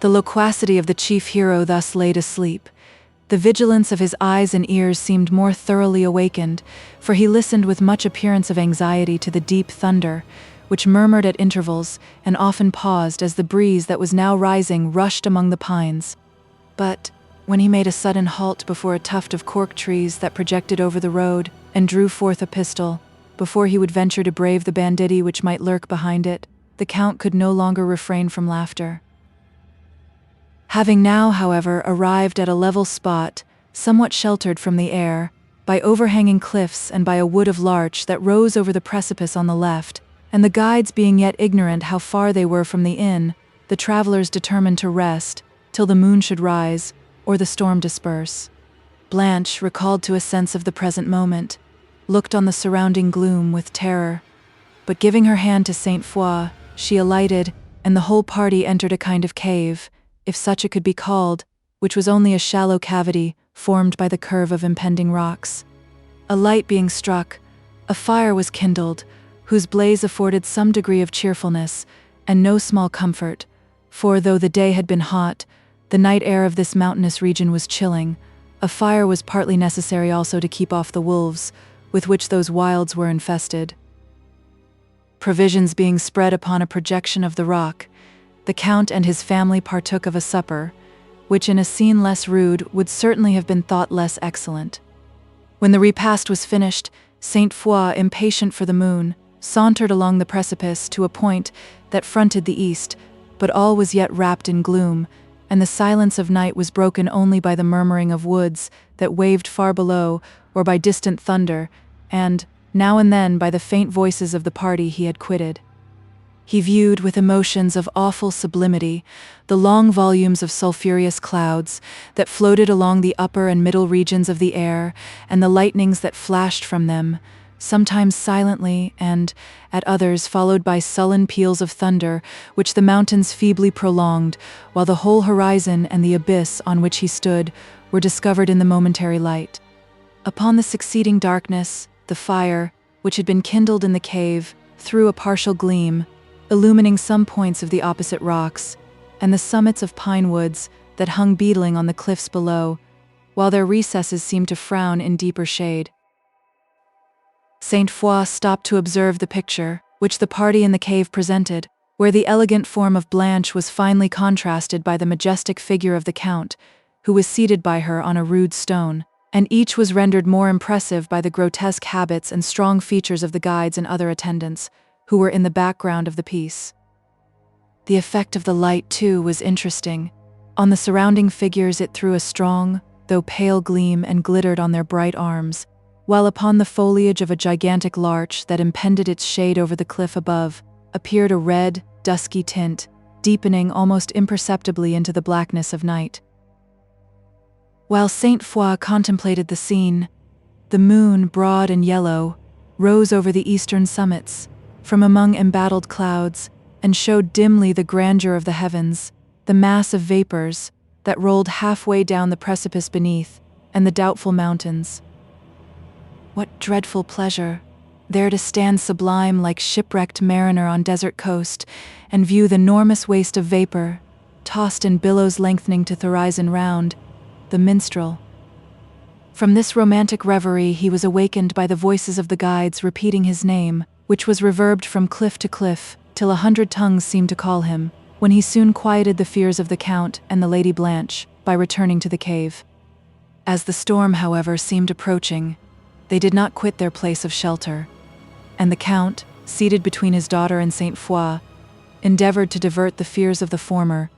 The loquacity of the chief hero thus laid asleep. The vigilance of his eyes and ears seemed more thoroughly awakened, for he listened with much appearance of anxiety to the deep thunder, which murmured at intervals and often paused as the breeze that was now rising rushed among the pines. But, when he made a sudden halt before a tuft of cork trees that projected over the road and drew forth a pistol, before he would venture to brave the banditti which might lurk behind it, the Count could no longer refrain from laughter. Having now, however, arrived at a level spot, somewhat sheltered from the air, by overhanging cliffs and by a wood of larch that rose over the precipice on the left, and the guides being yet ignorant how far they were from the inn, the travelers determined to rest, till the moon should rise, or the storm disperse. Blanche, recalled to a sense of the present moment, looked on the surrounding gloom with terror. But giving her hand to Saint Foix, she alighted, and the whole party entered a kind of cave, if such it could be called, which was only a shallow cavity formed by the curve of impending rocks. A light being struck, a fire was kindled, whose blaze afforded some degree of cheerfulness, and no small comfort, for though the day had been hot, the night air of this mountainous region was chilling. A fire was partly necessary also to keep off the wolves, with which those wilds were infested. Provisions being spread upon a projection of the rock, the Count and his family partook of a supper, which in a scene less rude would certainly have been thought less excellent. When the repast was finished, Saint Foix, impatient for the moon, sauntered along the precipice to a point that fronted the east, but all was yet wrapped in gloom, and the silence of night was broken only by the murmuring of woods that waved far below, or by distant thunder, and, now and then, by the faint voices of the party he had quitted. He viewed, with emotions of awful sublimity, the long volumes of sulphureous clouds that floated along the upper and middle regions of the air, and the lightnings that flashed from them, sometimes silently and, at others, followed by sullen peals of thunder, which the mountains feebly prolonged, while the whole horizon and the abyss on which he stood were discovered in the momentary light. Upon the succeeding darkness, the fire, which had been kindled in the cave, threw a partial gleam, illumining some points of the opposite rocks, and the summits of pine woods that hung beetling on the cliffs below, while their recesses seemed to frown in deeper shade. Saint Foix stopped to observe the picture, which the party in the cave presented, where the elegant form of Blanche was finely contrasted by the majestic figure of the Count, who was seated by her on a rude stone, and each was rendered more impressive by the grotesque habits and strong features of the guides and other attendants, who were in the background of the piece. The effect of the light, too, was interesting. On the surrounding figures it threw a strong, though pale gleam and glittered on their bright arms, while upon the foliage of a gigantic larch that impended its shade over the cliff above appeared a red, dusky tint, deepening almost imperceptibly into the blackness of night. While Saint Foix contemplated the scene, the moon, broad and yellow, rose over the eastern summits, from among embattled clouds, and showed dimly the grandeur of the heavens, the mass of vapors that rolled halfway down the precipice beneath, and the doubtful mountains. What dreadful pleasure, there to stand sublime like shipwrecked mariner on desert coast, and view the enormous waste of vapor, tossed in billows lengthening to the horizon round, the minstrel. From this romantic reverie he was awakened by the voices of the guides repeating his name, which was reverbed from cliff to cliff, till 100 tongues seemed to call him, when he soon quieted the fears of the Count and the Lady Blanche by returning to the cave. As the storm, however, seemed approaching, they did not quit their place of shelter, and the Count, seated between his daughter and Saint Foix, endeavored to divert the fears of the former,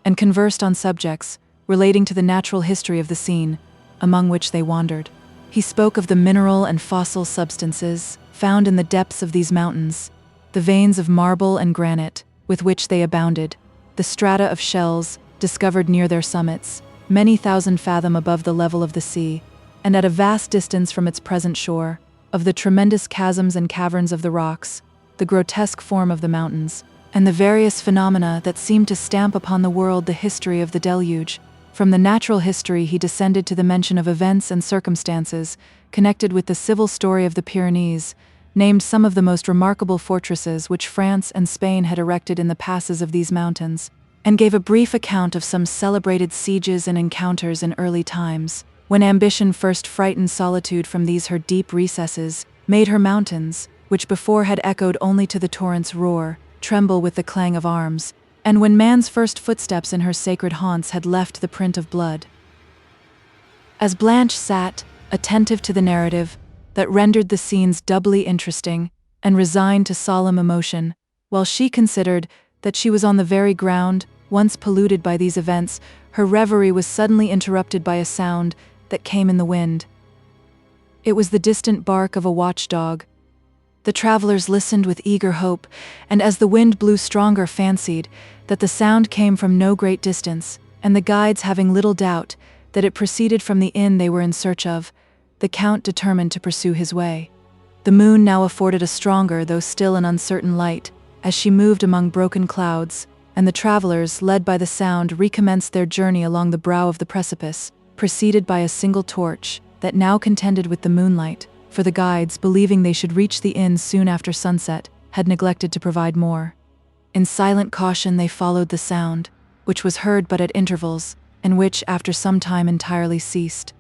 and conversed on subjects relating to the natural history of the scene, among which they wandered. He spoke of the mineral and fossil substances found in the depths of these mountains, the veins of marble and granite with which they abounded, the strata of shells discovered near their summits, many thousand fathom above the level of the sea, and at a vast distance from its present shore, of the tremendous chasms and caverns of the rocks, the grotesque form of the mountains, and the various phenomena that seemed to stamp upon the world the history of the deluge. From the natural history he descended to the mention of events and circumstances connected with the civil story of the Pyrenees, named some of the most remarkable fortresses which France and Spain had erected in the passes of these mountains, and gave a brief account of some celebrated sieges and encounters in early times, when ambition first frightened solitude from these her deep recesses, made her mountains, which before had echoed only to the torrent's roar, tremble with the clang of arms, and when man's first footsteps in her sacred haunts had left the print of blood. As Blanche sat, attentive to the narrative, that rendered the scenes doubly interesting, and resigned to solemn emotion, while she considered that she was on the very ground, once polluted by these events, her reverie was suddenly interrupted by a sound that came in the wind. It was the distant bark of a watchdog. The travelers listened with eager hope, and as the wind blew stronger fancied that the sound came from no great distance, and the guides, having little doubt that it proceeded from the inn they were in search of, the Count determined to pursue his way. The moon now afforded a stronger, though still an uncertain light, as she moved among broken clouds, and the travelers, led by the sound, recommenced their journey along the brow of the precipice, preceded by a single torch that now contended with the moonlight, for the guides, believing they should reach the inn soon after sunset, had neglected to provide more. In silent caution they followed the sound, which was heard but at intervals, and which, after some time, entirely ceased.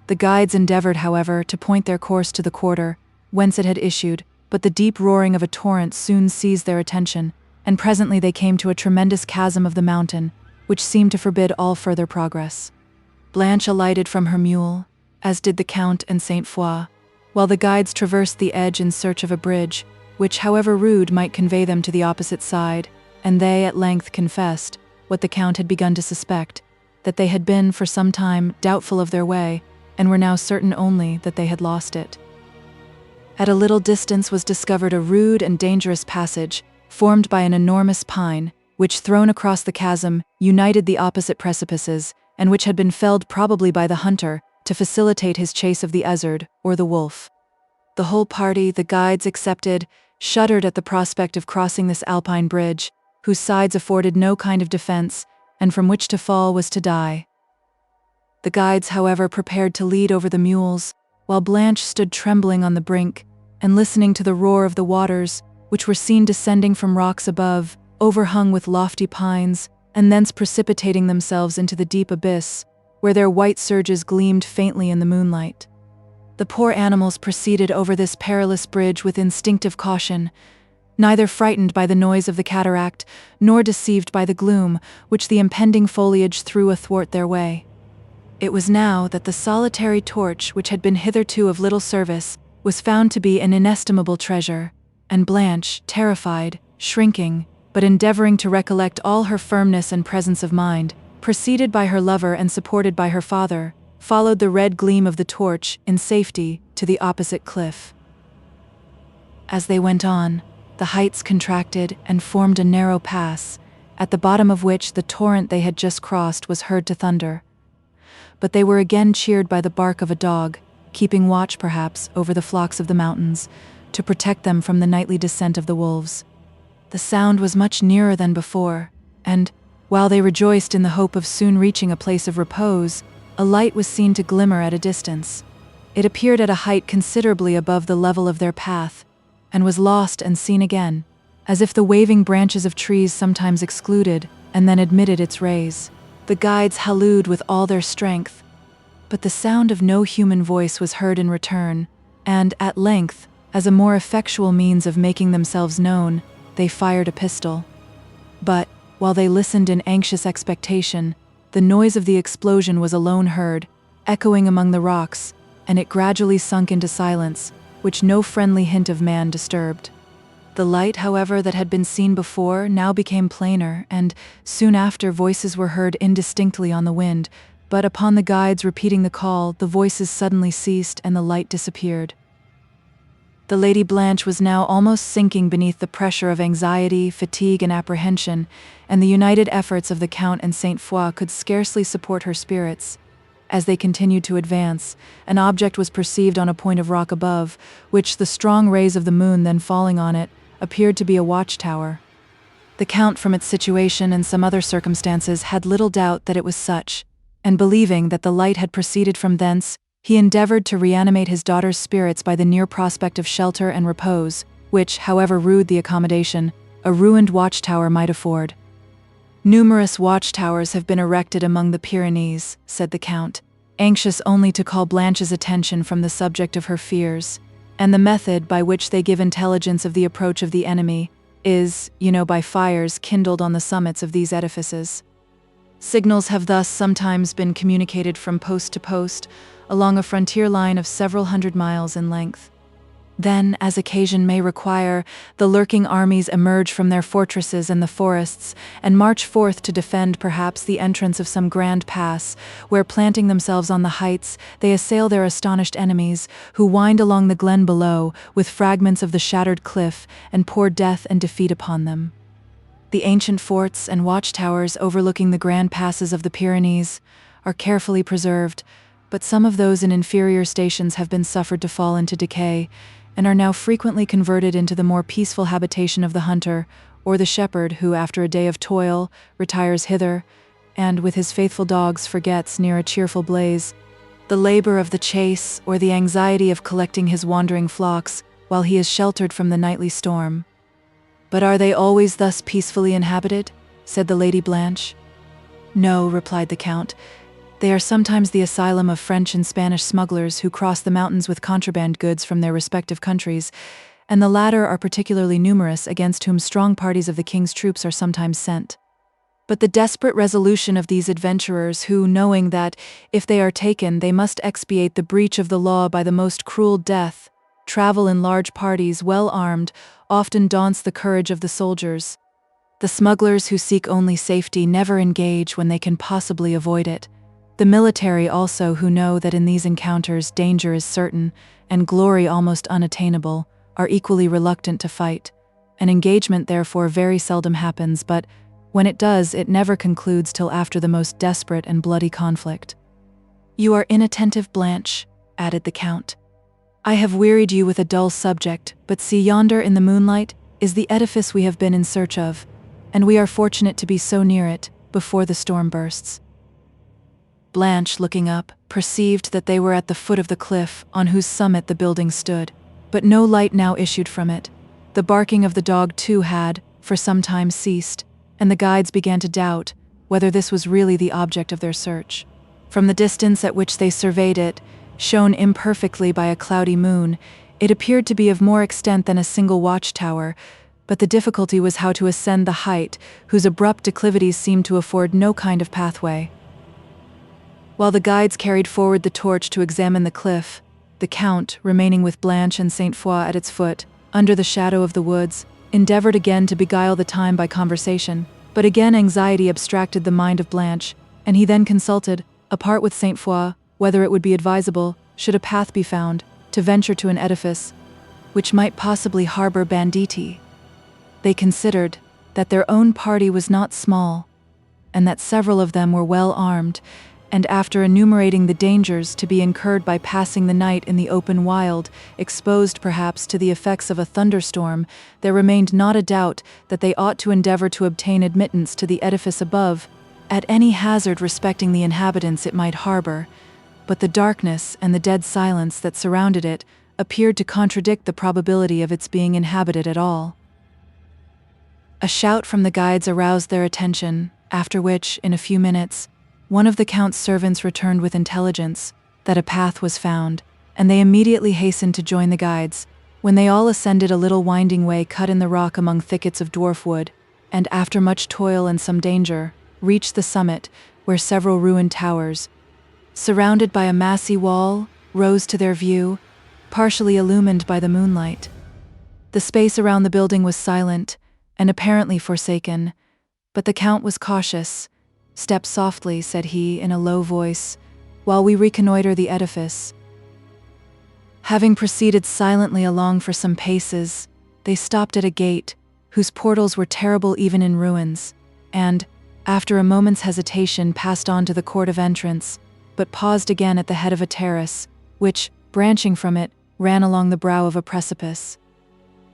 The guides endeavored, however, to point their course to the quarter whence it had issued, but the deep roaring of a torrent soon seized their attention, and presently they came to a tremendous chasm of the mountain, which seemed to forbid all further progress. Blanche alighted from her mule, as did the Count and Saint Foix, while the guides traversed the edge in search of a bridge, which, however rude, might convey them to the opposite side, and they at length confessed, what the Count had begun to suspect, that they had been, for some time, doubtful of their way, and were now certain only that they had lost it. At a little distance was discovered a rude and dangerous passage, formed by an enormous pine, which, thrown across the chasm, united the opposite precipices, and which had been felled probably by the hunter to facilitate his chase of the ezzard, or the wolf. The whole party, the guides excepted, shuddered at the prospect of crossing this alpine bridge, whose sides afforded no kind of defense, and from which to fall was to die. The guides, however, prepared to lead over the mules, while Blanche stood trembling on the brink, and listening to the roar of the waters, which were seen descending from rocks above, overhung with lofty pines, and thence precipitating themselves into the deep abyss, where their white surges gleamed faintly in the moonlight. The poor animals proceeded over this perilous bridge with instinctive caution, neither frightened by the noise of the cataract, nor deceived by the gloom which the impending foliage threw athwart their way. It was now that the solitary torch, which had been hitherto of little service, was found to be an inestimable treasure, and Blanche, terrified, shrinking, but endeavoring to recollect all her firmness and presence of mind, preceded by her lover and supported by her father, followed the red gleam of the torch, in safety, to the opposite cliff. As they went on, the heights contracted and formed a narrow pass, at the bottom of which the torrent they had just crossed was heard to thunder. But they were again cheered by the bark of a dog, keeping watch, perhaps, over the flocks of the mountains, to protect them from the nightly descent of the wolves. The sound was much nearer than before, and, while they rejoiced in the hope of soon reaching a place of repose, a light was seen to glimmer at a distance. It appeared at a height considerably above the level of their path, and was lost and seen again, as if the waving branches of trees sometimes excluded and then admitted its rays. The guides hallooed with all their strength, but the sound of no human voice was heard in return, and, at length, as a more effectual means of making themselves known, they fired a pistol. But, while they listened in anxious expectation, the noise of the explosion was alone heard, echoing among the rocks, and it gradually sunk into silence, which no friendly hint of man disturbed. The light, however, that had been seen before now became plainer, and soon after voices were heard indistinctly on the wind, but upon the guides repeating the call, the voices suddenly ceased and the light disappeared. The Lady Blanche was now almost sinking beneath the pressure of anxiety, fatigue, and apprehension, and the united efforts of the Count and Saint Foix could scarcely support her spirits. As they continued to advance, an object was perceived on a point of rock above, which, the strong rays of the moon then falling on it, appeared to be a watchtower. The Count, from its situation and some other circumstances, had little doubt that it was such, and believing that the light had proceeded from thence, he endeavored to reanimate his daughter's spirits by the near prospect of shelter and repose, which, however rude the accommodation, a ruined watchtower might afford. "Numerous watchtowers have been erected among the Pyrenees," said the Count, anxious only to call Blanche's attention from the subject of her fears, "and the method by which they give intelligence of the approach of the enemy is, by fires kindled on the summits of these edifices. Signals have thus sometimes been communicated from post to post, along a frontier line of several hundred miles in length. Then, as occasion may require, the lurking armies emerge from their fortresses and the forests, and march forth to defend perhaps the entrance of some grand pass, where, planting themselves on the heights, they assail their astonished enemies, who wind along the glen below, with fragments of the shattered cliff, and pour death and defeat upon them. The ancient forts and watchtowers overlooking the grand passes of the Pyrenees are carefully preserved, but some of those in inferior stations have been suffered to fall into decay, and are now frequently converted into the more peaceful habitation of the hunter, or the shepherd who, after a day of toil, retires hither, and, with his faithful dogs, forgets, near a cheerful blaze, the labor of the chase or the anxiety of collecting his wandering flocks, while he is sheltered from the nightly storm. "But are they always thus peacefully inhabited?" said the Lady Blanche. "No," replied the Count. "They are sometimes the asylum of French and Spanish smugglers who cross the mountains with contraband goods from their respective countries, and the latter are particularly numerous, against whom strong parties of the king's troops are sometimes sent. But the desperate resolution of these adventurers who, knowing that, if they are taken, they must expiate the breach of the law by the most cruel death, travel in large parties, well armed, often daunts the courage of the soldiers. The smugglers who seek only safety never engage when they can possibly avoid it. The military also, who know that in these encounters danger is certain, and glory almost unattainable, are equally reluctant to fight. An engagement therefore very seldom happens, but when it does, it never concludes till after the most desperate and bloody conflict." "You are inattentive, Blanche," added the Count. "I have wearied you with a dull subject, but see yonder in the moonlight is the edifice we have been in search of, and we are fortunate to be so near it before the storm bursts." Blanche, looking up, perceived that they were at the foot of the cliff on whose summit the building stood, but no light now issued from it. The barking of the dog too had, for some time, ceased, and the guides began to doubt whether this was really the object of their search. From the distance at which they surveyed it, shown imperfectly by a cloudy moon, it appeared to be of more extent than a single watchtower, but the difficulty was how to ascend the height, whose abrupt declivities seemed to afford no kind of pathway. While the guides carried forward the torch to examine the cliff, the Count, remaining with Blanche and Saint Foix at its foot, under the shadow of the woods, endeavored again to beguile the time by conversation, but again anxiety abstracted the mind of Blanche, and he then consulted, apart with Saint Foix, whether it would be advisable, should a path be found, to venture to an edifice which might possibly harbor banditti. They considered that their own party was not small, and that several of them were well armed, and after enumerating the dangers to be incurred by passing the night in the open wild, exposed perhaps to the effects of a thunderstorm, there remained not a doubt that they ought to endeavor to obtain admittance to the edifice above, at any hazard respecting the inhabitants it might harbor. But the darkness and the dead silence that surrounded it appeared to contradict the probability of its being inhabited at all. A shout from the guides aroused their attention, after which, in a few minutes, one of the Count's servants returned with intelligence that a path was found, and they immediately hastened to join the guides, when they all ascended a little winding way cut in the rock among thickets of dwarf wood, and after much toil and some danger, reached the summit, where several ruined towers, surrounded by a massy wall, rose to their view, partially illumined by the moonlight. The space around the building was silent, and apparently forsaken, but the Count was cautious. "Step softly," said he in a low voice, "while we reconnoiter the edifice." Having proceeded silently along for some paces, they stopped at a gate, whose portals were terrible even in ruins, and, after a moment's hesitation, passed on to the court of entrance, but paused again at the head of a terrace, which, branching from it, ran along the brow of a precipice.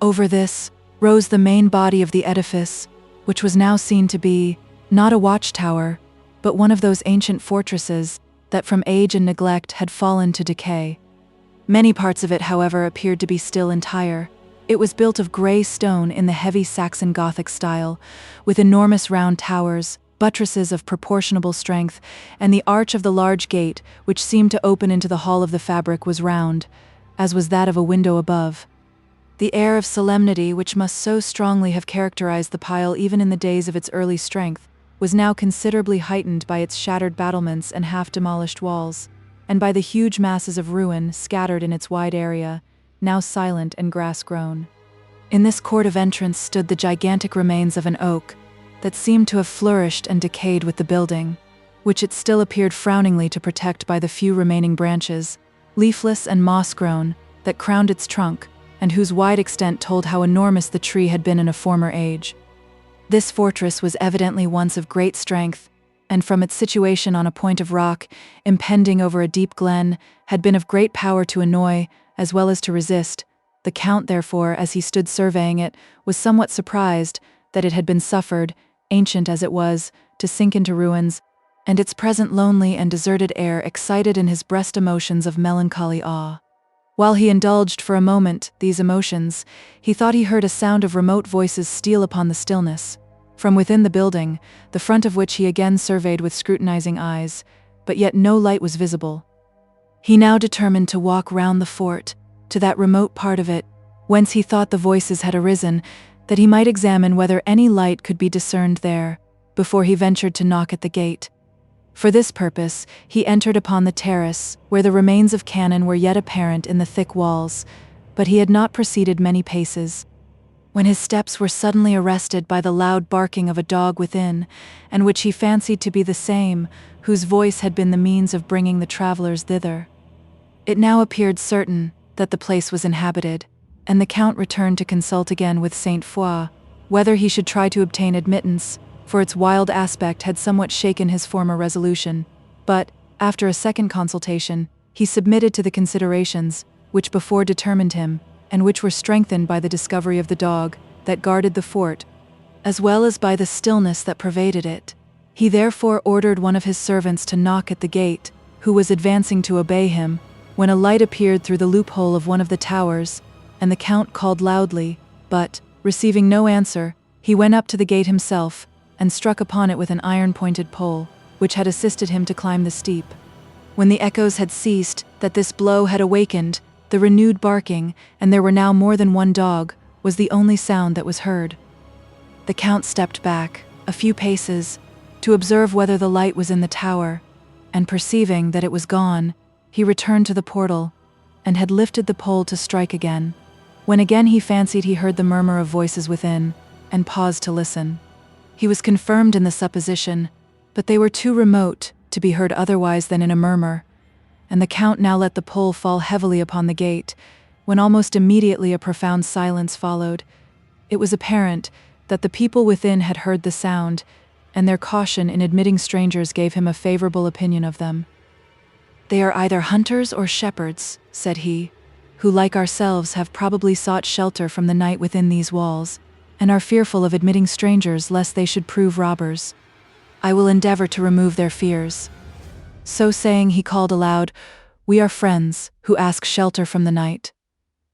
Over this rose the main body of the edifice, which was now seen to be not a watchtower, but one of those ancient fortresses that from age and neglect had fallen to decay. Many parts of it, however, appeared to be still entire. It was built of grey stone in the heavy Saxon Gothic style, with enormous round towers, buttresses of proportionable strength, and the arch of the large gate, which seemed to open into the hall of the fabric, was round, as was that of a window above. The air of solemnity which must so strongly have characterized the pile even in the days of its early strength was now considerably heightened by its shattered battlements and half-demolished walls, and by the huge masses of ruin scattered in its wide area, now silent and grass-grown. In this court of entrance stood the gigantic remains of an oak that seemed to have flourished and decayed with the building, which it still appeared frowningly to protect by the few remaining branches, leafless and moss-grown, that crowned its trunk, and whose wide extent told how enormous the tree had been in a former age. This fortress was evidently once of great strength, and from its situation on a point of rock, impending over a deep glen, had been of great power to annoy, as well as to resist. The Count, therefore, as he stood surveying it, was somewhat surprised that it had been suffered, ancient as it was, to sink into ruins, and its present lonely and deserted air excited in his breast emotions of melancholy awe. While he indulged for a moment these emotions, he thought he heard a sound of remote voices steal upon the stillness, from within the building, the front of which he again surveyed with scrutinizing eyes, but yet no light was visible. He now determined to walk round the fort, to that remote part of it, whence he thought the voices had arisen, that he might examine whether any light could be discerned there, before he ventured to knock at the gate. For this purpose, he entered upon the terrace, where the remains of cannon were yet apparent in the thick walls, but he had not proceeded many paces, when his steps were suddenly arrested by the loud barking of a dog within, and which he fancied to be the same whose voice had been the means of bringing the travelers thither. It now appeared certain that the place was inhabited, and the Count returned to consult again with Saint Foix whether he should try to obtain admittance, for its wild aspect had somewhat shaken his former resolution. But, after a second consultation, he submitted to the considerations which before determined him, and which were strengthened by the discovery of the dog that guarded the fort, as well as by the stillness that pervaded it. He therefore ordered one of his servants to knock at the gate, who was advancing to obey him, when a light appeared through the loophole of one of the towers, and the Count called loudly, but, receiving no answer, he went up to the gate himself, and struck upon it with an iron-pointed pole, which had assisted him to climb the steep. When the echoes had ceased, that this blow had awakened, the renewed barking, and there were now more than one dog, was the only sound that was heard. The Count stepped back, a few paces, to observe whether the light was in the tower, and perceiving that it was gone, he returned to the portal, and had lifted the pole to strike again, when again he fancied he heard the murmur of voices within, and paused to listen. He was confirmed in the supposition, but they were too remote to be heard otherwise than in a murmur, and the Count now let the pole fall heavily upon the gate, when almost immediately a profound silence followed. It was apparent that the people within had heard the sound, and their caution in admitting strangers gave him a favorable opinion of them. "They are either hunters or shepherds," said he, "who, like ourselves, have probably sought shelter from the night within these walls, and are fearful of admitting strangers lest they should prove robbers. I will endeavor to remove their fears." So saying, he called aloud, "We are friends, who ask shelter from the night."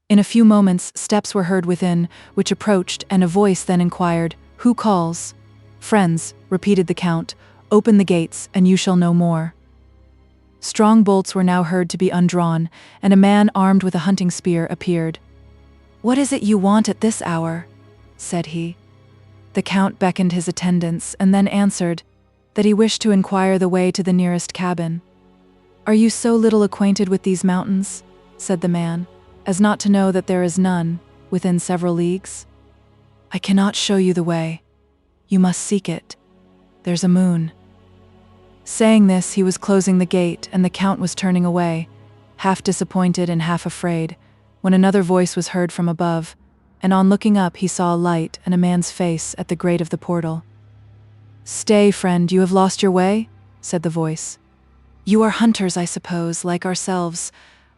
In a few moments, steps were heard within, which approached, and a voice then inquired, "Who calls?" "Friends," repeated the Count, "open the gates, and you shall know more." Strong bolts were now heard to be undrawn, and a man armed with a hunting spear appeared. "What is it you want at this hour?" said he. The Count beckoned his attendants, and then answered that he wished to inquire the way to the nearest cabin. "Are you so little acquainted with these mountains," said the man, "as not to know that there is none, within several leagues? I cannot show you the way. You must seek it. There's a moon." Saying this, he was closing the gate, and the Count was turning away, half disappointed and half afraid, when another voice was heard from above, and on looking up he saw a light and a man's face at the grate of the portal. "Stay, friend, you have lost your way?" said the voice. "You are hunters, I suppose, like ourselves.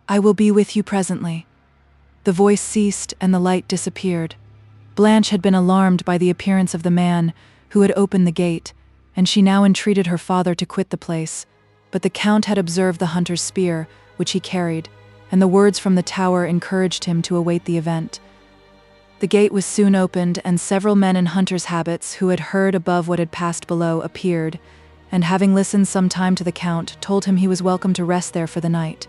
I will be with you presently." The voice ceased, and the light disappeared. Blanche had been alarmed by the appearance of the man who had opened the gate, and she now entreated her father to quit the place, but the Count had observed the hunter's spear, which he carried, and the words from the tower encouraged him to await the event. The gate was soon opened, and several men in hunters' habits who had heard above what had passed below appeared, and having listened some time to the Count, told him he was welcome to rest there for the night.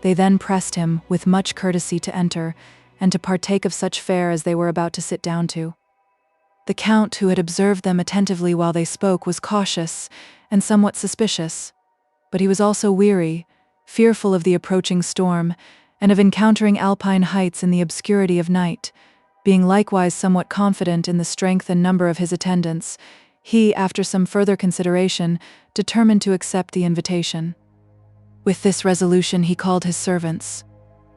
They then pressed him, with much courtesy, to enter, and to partake of such fare as they were about to sit down to. The Count, who had observed them attentively while they spoke, was cautious and somewhat suspicious, but he was also weary, fearful of the approaching storm, and of encountering alpine heights in the obscurity of night. Being likewise somewhat confident in the strength and number of his attendants, he, after some further consideration, determined to accept the invitation. With this resolution he called his servants,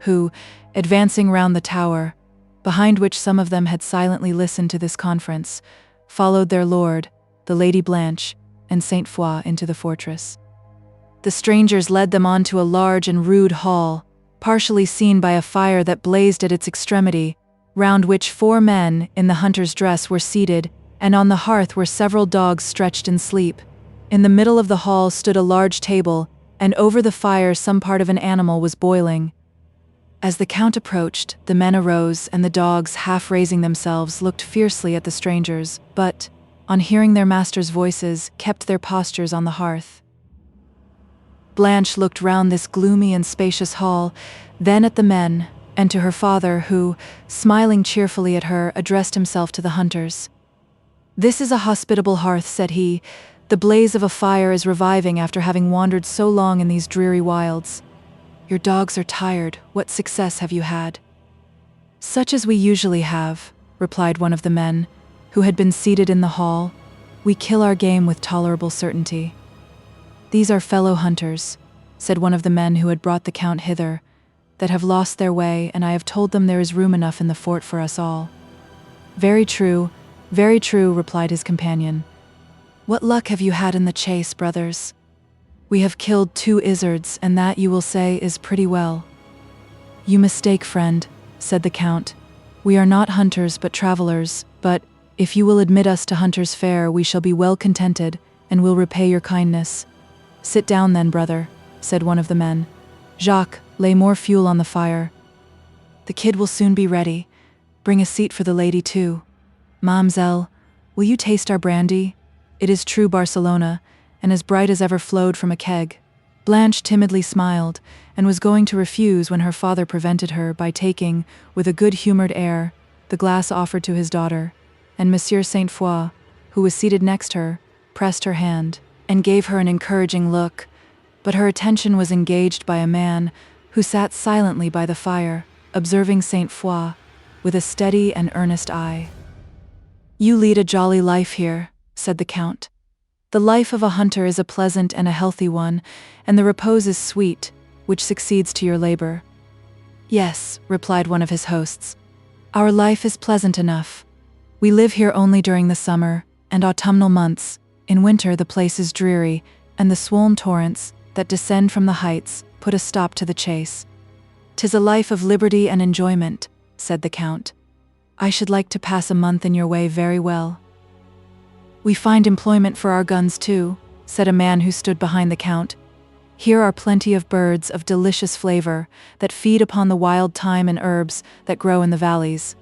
who, advancing round the tower, behind which some of them had silently listened to this conference, followed their lord, the Lady Blanche, and Saint Foix into the fortress. The strangers led them on to a large and rude hall, partially seen by a fire that blazed at its extremity, round which 4 men in the hunter's dress were seated, and on the hearth were several dogs stretched in sleep. In the middle of the hall stood a large table, and over the fire some part of an animal was boiling. As the Count approached, the men arose, and the dogs, half raising themselves, looked fiercely at the strangers, but, on hearing their masters' voices, kept their postures on the hearth. Blanche looked round this gloomy and spacious hall, then at the men, and to her father, who, smiling cheerfully at her, addressed himself to the hunters. "This is a hospitable hearth," said he. "The blaze of a fire is reviving after having wandered so long in these dreary wilds. Your dogs are tired. What success have you had?" "Such as we usually have," replied one of the men, who had been seated in the hall. "We kill our game with tolerable certainty." "These are fellow hunters," said one of the men who had brought the Count hither, "that have lost their way, and I have told them there is room enough in the fort for us all." very true," replied his companion. "What luck have you had in the chase, brothers?" "We have killed 2 izzards, and that, you will say, is pretty well." "You mistake, friend," said the Count. "We are not hunters but travelers, but, if you will admit us to hunters' fare, we shall be well contented, and will repay your kindness." "Sit down then, brother," said one of the men. "Jacques, lay more fuel on the fire." "The kid will soon be ready. Bring a seat for the lady too. Mamselle, will you taste our brandy? It is true Barcelona, and as bright as ever flowed from a keg." Blanche timidly smiled, and was going to refuse when her father prevented her by taking, with a good-humored air, the glass offered to his daughter, and Monsieur Saint Foix, who was seated next her, pressed her hand, and gave her an encouraging look, but her attention was engaged by a man who sat silently by the fire, observing Saint Foix with a steady and earnest eye. "You lead a jolly life here," said the Count. "The life of a hunter is a pleasant and a healthy one, and the repose is sweet, which succeeds to your labor." "Yes," replied one of his hosts. "Our life is pleasant enough. We live here only during the summer and autumnal months. In winter the place is dreary, and the swollen torrents that descend from the heights put a stop to the chase." "'Tis a life of liberty and enjoyment," said the Count. "I should like to pass a month in your way very well." "We find employment for our guns too," said a man who stood behind the Count. "Here are plenty of birds of delicious flavor that feed upon the wild thyme and herbs that grow in the valleys.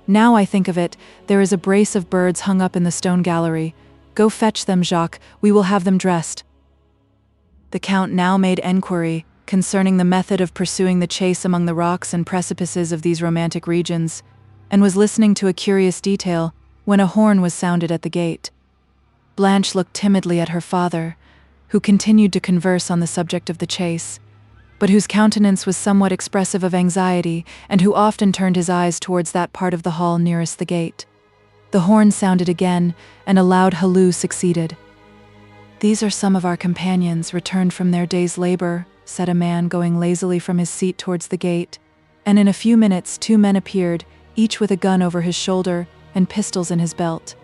Now I think of it, there is a brace of birds hung up in the stone gallery. Go fetch them, Jacques, we will have them dressed." The Count now made enquiry concerning the method of pursuing the chase among the rocks and precipices of these romantic regions, and was listening to a curious detail when a horn was sounded at the gate. Blanche looked timidly at her father, who continued to converse on the subject of the chase, but whose countenance was somewhat expressive of anxiety, and who often turned his eyes towards that part of the hall nearest the gate. The horn sounded again, and a loud halloo succeeded. "These are some of our companions returned from their day's labor," said a man, going lazily from his seat towards the gate, and in a few minutes 2 men appeared, each with a gun over his shoulder and pistols in his belt.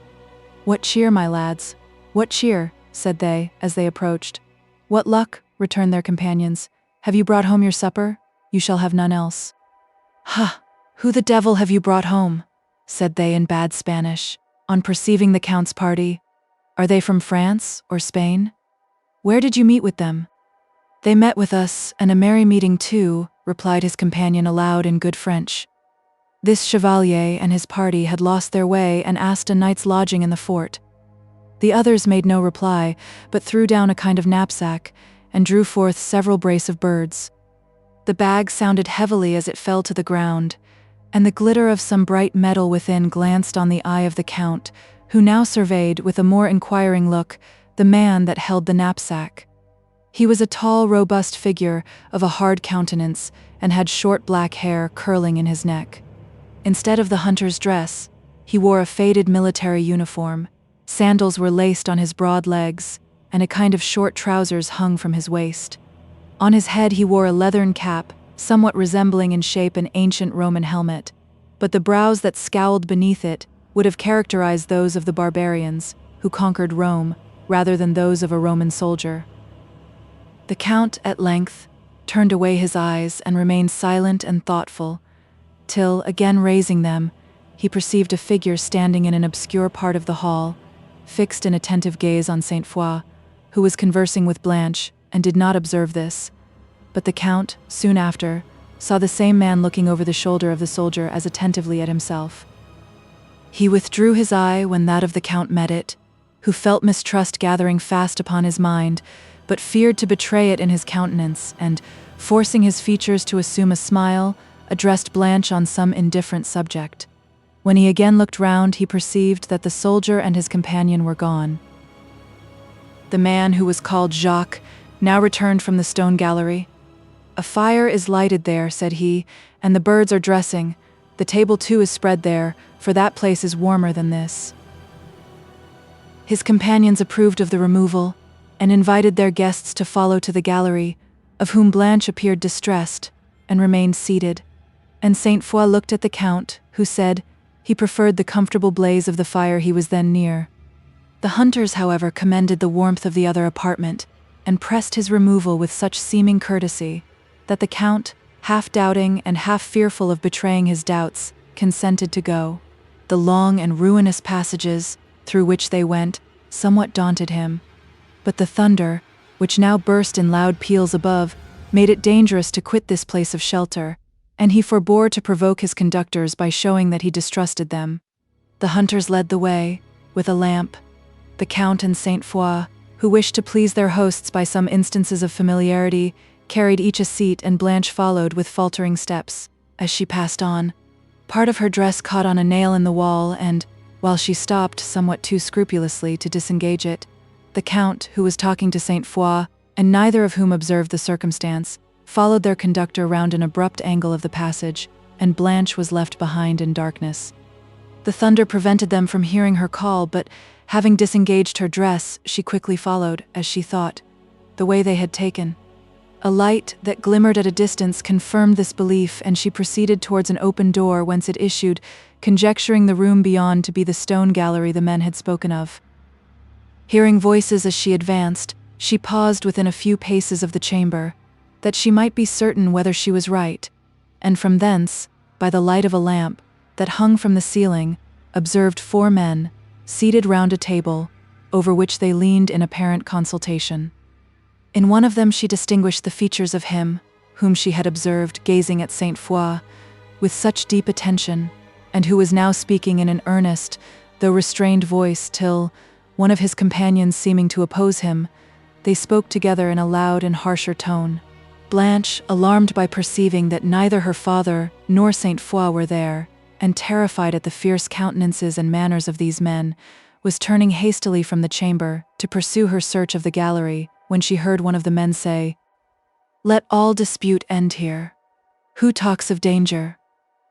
"What cheer, my lads? What cheer?" said they, as they approached. "What luck?" returned their companions. "Have you brought home your supper? You shall have none else." "Ha! Who the devil have you brought home?" said they in bad Spanish, on perceiving the Count's party. "Are they from France or Spain? Where did you meet with them?" "They met with us, and a merry meeting too," replied his companion aloud in good French. This chevalier and his party had lost their way and asked a night's lodging in the fort. The others made no reply, but threw down a kind of knapsack and drew forth several brace of birds. The bag sounded heavily as it fell to the ground, and the glitter of some bright metal within glanced on the eye of the Count, who now surveyed, with a more inquiring look, the man that held the knapsack. He was a tall, robust figure of a hard countenance, and had short black hair curling in his neck. Instead of the hunter's dress, he wore a faded military uniform. Sandals were laced on his broad legs, and a kind of short trousers hung from his waist. On his head he wore a leathern cap, somewhat resembling in shape an ancient Roman helmet, but the brows that scowled beneath it would have characterized those of the barbarians who conquered Rome, rather than those of a Roman soldier. The Count, at length, turned away his eyes and remained silent and thoughtful, till, again raising them, he perceived a figure standing in an obscure part of the hall, fixed in attentive gaze on Saint Foix, who was conversing with Blanche, and did not observe this. But the Count, soon after, saw the same man looking over the shoulder of the soldier as attentively at himself. He withdrew his eye when that of the Count met it, who felt mistrust gathering fast upon his mind, but feared to betray it in his countenance, and, forcing his features to assume a smile, addressed Blanche on some indifferent subject. When he again looked round, he perceived that the soldier and his companion were gone. The man, who was called Jacques, now returned from the stone gallery. "A fire is lighted there," said he, "and the birds are dressing. The table too is spread there, for that place is warmer than this." His companions approved of the removal, and invited their guests to follow to the gallery, of whom Blanche appeared distressed, and remained seated. And Saint Foix looked at the Count, who said he preferred the comfortable blaze of the fire he was then near. The hunters, however, commended the warmth of the other apartment, and pressed his removal with such seeming courtesy, that the Count, half doubting and half fearful of betraying his doubts, consented to go. The long and ruinous passages, through which they went, somewhat daunted him, but the thunder, which now burst in loud peals above, made it dangerous to quit this place of shelter, and he forbore to provoke his conductors by showing that he distrusted them. The hunters led the way, with a lamp. The Count and Saint Foix, who wished to please their hosts by some instances of familiarity, carried each a seat, and Blanche followed with faltering steps. As she passed on, part of her dress caught on a nail in the wall, and, while she stopped somewhat too scrupulously to disengage it, the Count, who was talking to Saint Foix, and neither of whom observed the circumstance, followed their conductor round an abrupt angle of the passage, and Blanche was left behind in darkness. The thunder prevented them from hearing her call, but, having disengaged her dress, she quickly followed, as she thought, the way they had taken. A light that glimmered at a distance confirmed this belief, and she proceeded towards an open door whence it issued, conjecturing the room beyond to be the stone gallery the men had spoken of. Hearing voices as she advanced, she paused within a few paces of the chamber, that she might be certain whether she was right, and from thence, by the light of a lamp that hung from the ceiling, observed 4 men, seated round a table, over which they leaned in apparent consultation. In one of them she distinguished the features of him, whom she had observed gazing at Saint Foix with such deep attention, and who was now speaking in an earnest, though restrained voice, till, one of his companions seeming to oppose him, they spoke together in a loud and harsher tone. Blanche, alarmed by perceiving that neither her father nor Saint Foix were there, and terrified at the fierce countenances and manners of these men, was turning hastily from the chamber to pursue her search of the gallery, when she heard one of the men say, "Let all dispute end here. Who talks of danger?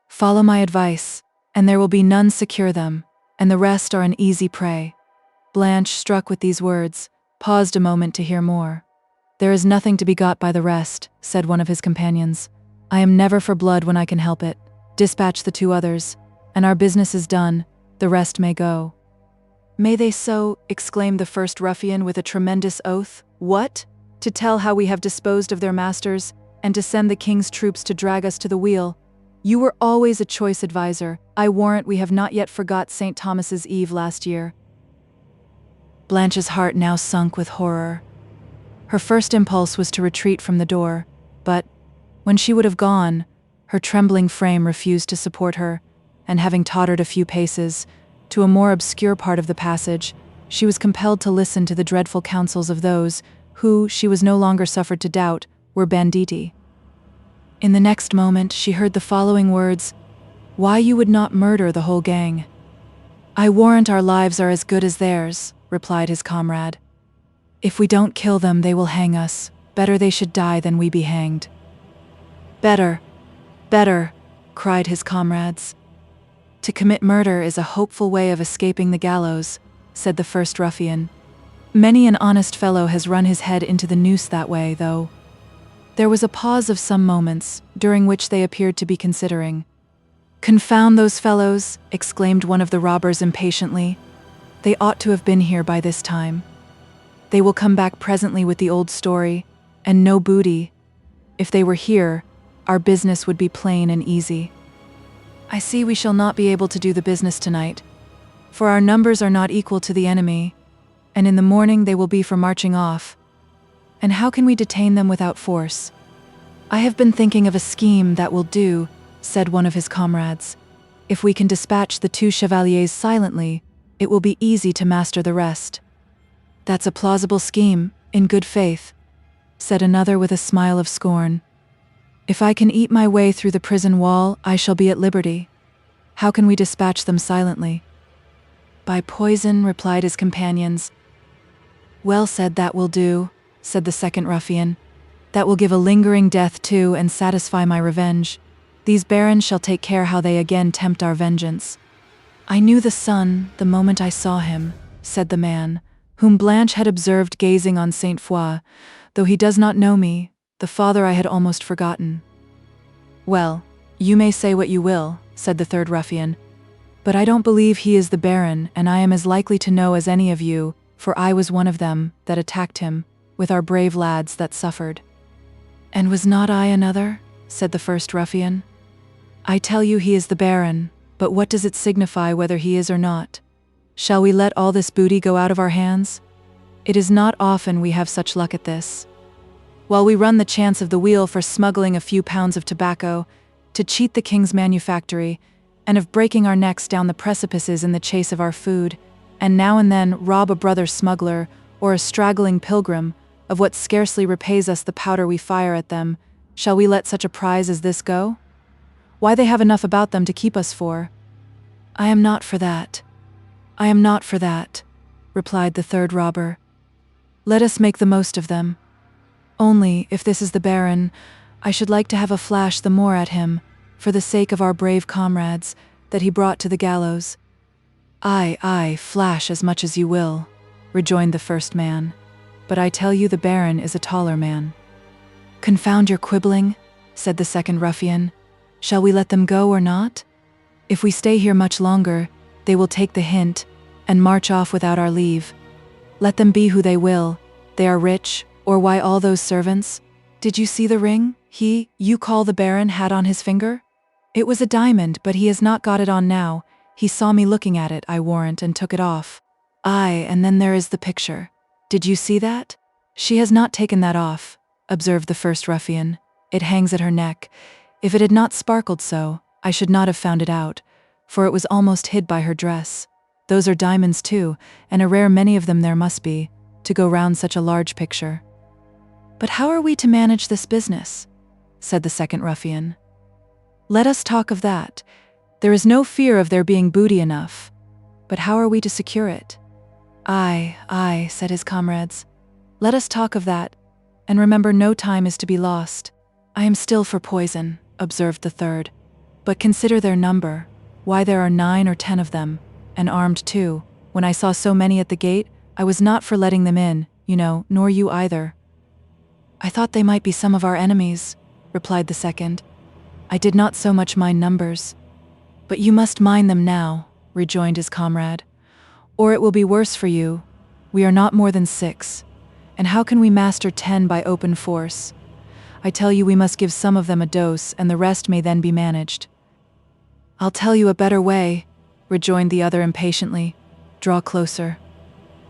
Follow my advice, and there will be none secure them, and the rest are an easy prey." Blanche, struck with these words, paused a moment to hear more. "There is nothing to be got by the rest," said one of his companions. "I am never for blood when I can help it. Dispatch the 2 others, and our business is done, the rest may go." "May they so?" exclaimed the first ruffian with a tremendous oath. "What? To tell how we have disposed of their masters, and to send the king's troops to drag us to the wheel? You were always a choice adviser. I warrant we have not yet forgot St. Thomas's Eve last year." Blanche's heart now sunk with horror. Her first impulse was to retreat from the door, but, when she would have gone, her trembling frame refused to support her, and having tottered a few paces, to a more obscure part of the passage, she was compelled to listen to the dreadful counsels of those who, she was no longer suffered to doubt, were banditti. In the next moment she heard the following words, "Why you would not murder the whole gang?" "I warrant our lives are as good as theirs," replied his comrade. "If we don't kill them, they will hang us. Better they should die than we be hanged." "Better, better," cried his comrades. "To commit murder is a hopeful way of escaping the gallows," said the first ruffian. "Many an honest fellow has run his head into the noose that way, though." There was a pause of some moments, during which they appeared to be considering. "Confound those fellows!" exclaimed one of the robbers impatiently. "They ought to have been here by this time." They will come back presently with the old story, and no booty. If they were here, our business would be plain and easy. I see we shall not be able to do the business tonight, for our numbers are not equal to the enemy, and in the morning they will be for marching off. And how can we detain them without force? I have been thinking of a scheme that will do, said one of his comrades. If we can dispatch the 2 chevaliers silently, it will be easy to master the rest. That's a plausible scheme, in good faith, said another with a smile of scorn. If I can eat my way through the prison wall, I shall be at liberty. How can we dispatch them silently? By poison, replied his companions. Well said, that will do, said the second ruffian. That will give a lingering death too, and satisfy my revenge. These barons shall take care how they again tempt our vengeance. I knew the son the moment I saw him, said the man, whom Blanche had observed gazing on Saint Foix. Though he does not know me, the father I had almost forgotten. Well, you may say what you will, said the third ruffian, but I don't believe he is the baron, and I am as likely to know as any of you, for I was one of them that attacked him, with our brave lads that suffered. And was not I another? Said the first ruffian. I tell you he is the baron, but what does it signify whether he is or not? Shall we let all this booty go out of our hands? It is not often we have such luck at this. While we run the chance of the wheel for smuggling a few pounds of tobacco, to cheat the king's manufactory, and of breaking our necks down the precipices in the chase of our food, and now and then rob a brother smuggler or a straggling pilgrim of what scarcely repays us the powder we fire at them, shall we let such a prize as this go? Why, they have enough about them to keep us for. I am not for that. I am not for that, replied the third robber. Let us make the most of them. Only, if this is the baron, I should like to have a flash the more at him, for the sake of our brave comrades, that he brought to the gallows. Aye, flash as much as you will, rejoined the first man, but I tell you the baron is a taller man. Confound your quibbling, said the second ruffian. Shall we let them go or not? If we stay here much longer, they will take the hint, and march off without our leave. Let them be who they will, they are rich, or why all those servants? Did you see the ring you call the baron had on his finger? It was a diamond, but he has not got it on now. He saw me looking at it, I warrant, and took it off. Aye, and then there is the picture. Did you see that? She has not taken that off, observed the first ruffian. It hangs at her neck. If it had not sparkled so, I should not have found it out, for it was almost hid by her dress. Those are diamonds too, and a rare many of them there must be, to go round such a large picture. But how are we to manage this business? Said the second ruffian. Let us talk of that. There is no fear of there being booty enough. But how are we to secure it? Aye, said his comrades. Let us talk of that, and remember no time is to be lost. I am still for poison, observed the third. But consider their number. Why, there are 9 or 10 of them, and armed too. When I saw so many at the gate, I was not for letting them in, nor you either. I thought they might be some of our enemies, replied the second. I did not so much mind numbers. But you must mind them now, rejoined his comrade, or it will be worse for you. We are not more than 6, and how can we master 10 by open force? I tell you we must give some of them a dose, and the rest may then be managed. I'll tell you a better way, rejoined the other impatiently. Draw closer.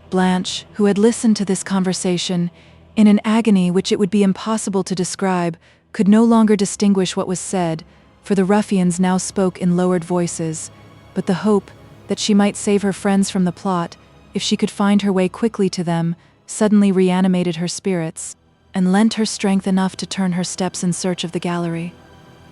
Blanche, who had listened to this conversation, in an agony which it would be impossible to describe, could no longer distinguish what was said, for the ruffians now spoke in lowered voices, but the hope that she might save her friends from the plot, if she could find her way quickly to them, suddenly reanimated her spirits, and lent her strength enough to turn her steps in search of the gallery.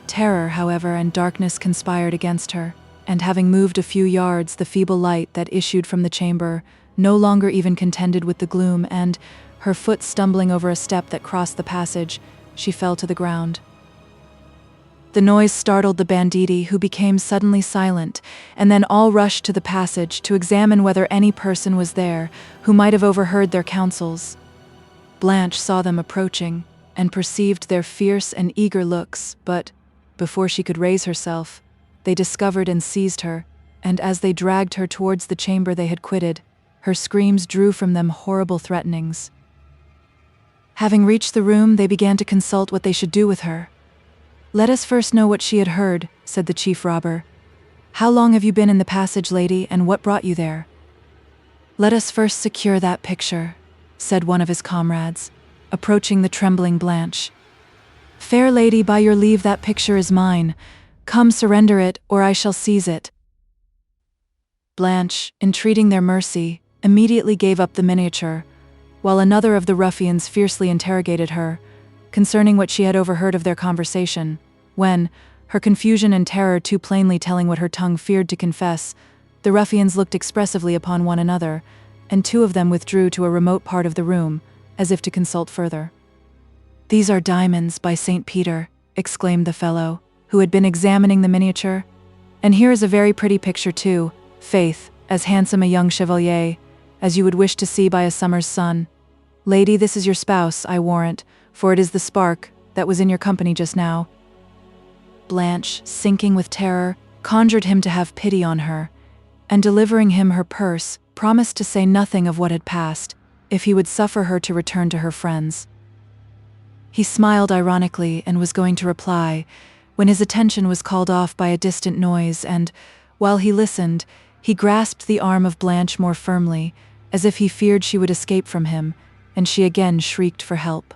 Terror, however, and darkness conspired against her, and having moved a few yards, the feeble light that issued from the chamber no longer even contended with the gloom, and, her foot stumbling over a step that crossed the passage, she fell to the ground. The noise startled the banditti, who became suddenly silent, and then all rushed to the passage to examine whether any person was there who might have overheard their counsels. Blanche saw them approaching, and perceived their fierce and eager looks, but, before she could raise herself, they discovered and seized her, and as they dragged her towards the chamber they had quitted, Her screams drew from them horrible threatenings. Having reached the room, they began to consult what they should do with her. "Let us first know what she had heard," said the chief robber. "How long have you been in the passage, lady, and what brought you there?" "Let us first secure that picture," said one of his comrades, approaching the trembling Blanche. "Fair lady, by your leave, that picture is mine. Come, surrender it, or I shall seize it." Blanche, entreating their mercy, immediately gave up the miniature, while another of the ruffians fiercely interrogated her concerning what she had overheard of their conversation, when, her confusion and terror too plainly telling what her tongue feared to confess, the ruffians looked expressively upon one another, and two of them withdrew to a remote part of the room, as if to consult further. "These are diamonds, by St. Peter," exclaimed the fellow, who had been examining the miniature. "And here is a very pretty picture too, faith, as handsome a young chevalier as you would wish to see by a summer's sun. Lady, this is your spouse, I warrant, for it is the spark that was in your company just now." Blanche, sinking with terror, conjured him to have pity on her, and delivering him her purse, promised to say nothing of what had passed, if he would suffer her to return to her friends. He smiled ironically and was going to reply, when his attention was called off by a distant noise, and, while he listened, he grasped the arm of Blanche more firmly, as if he feared she would escape from him, and she again shrieked for help.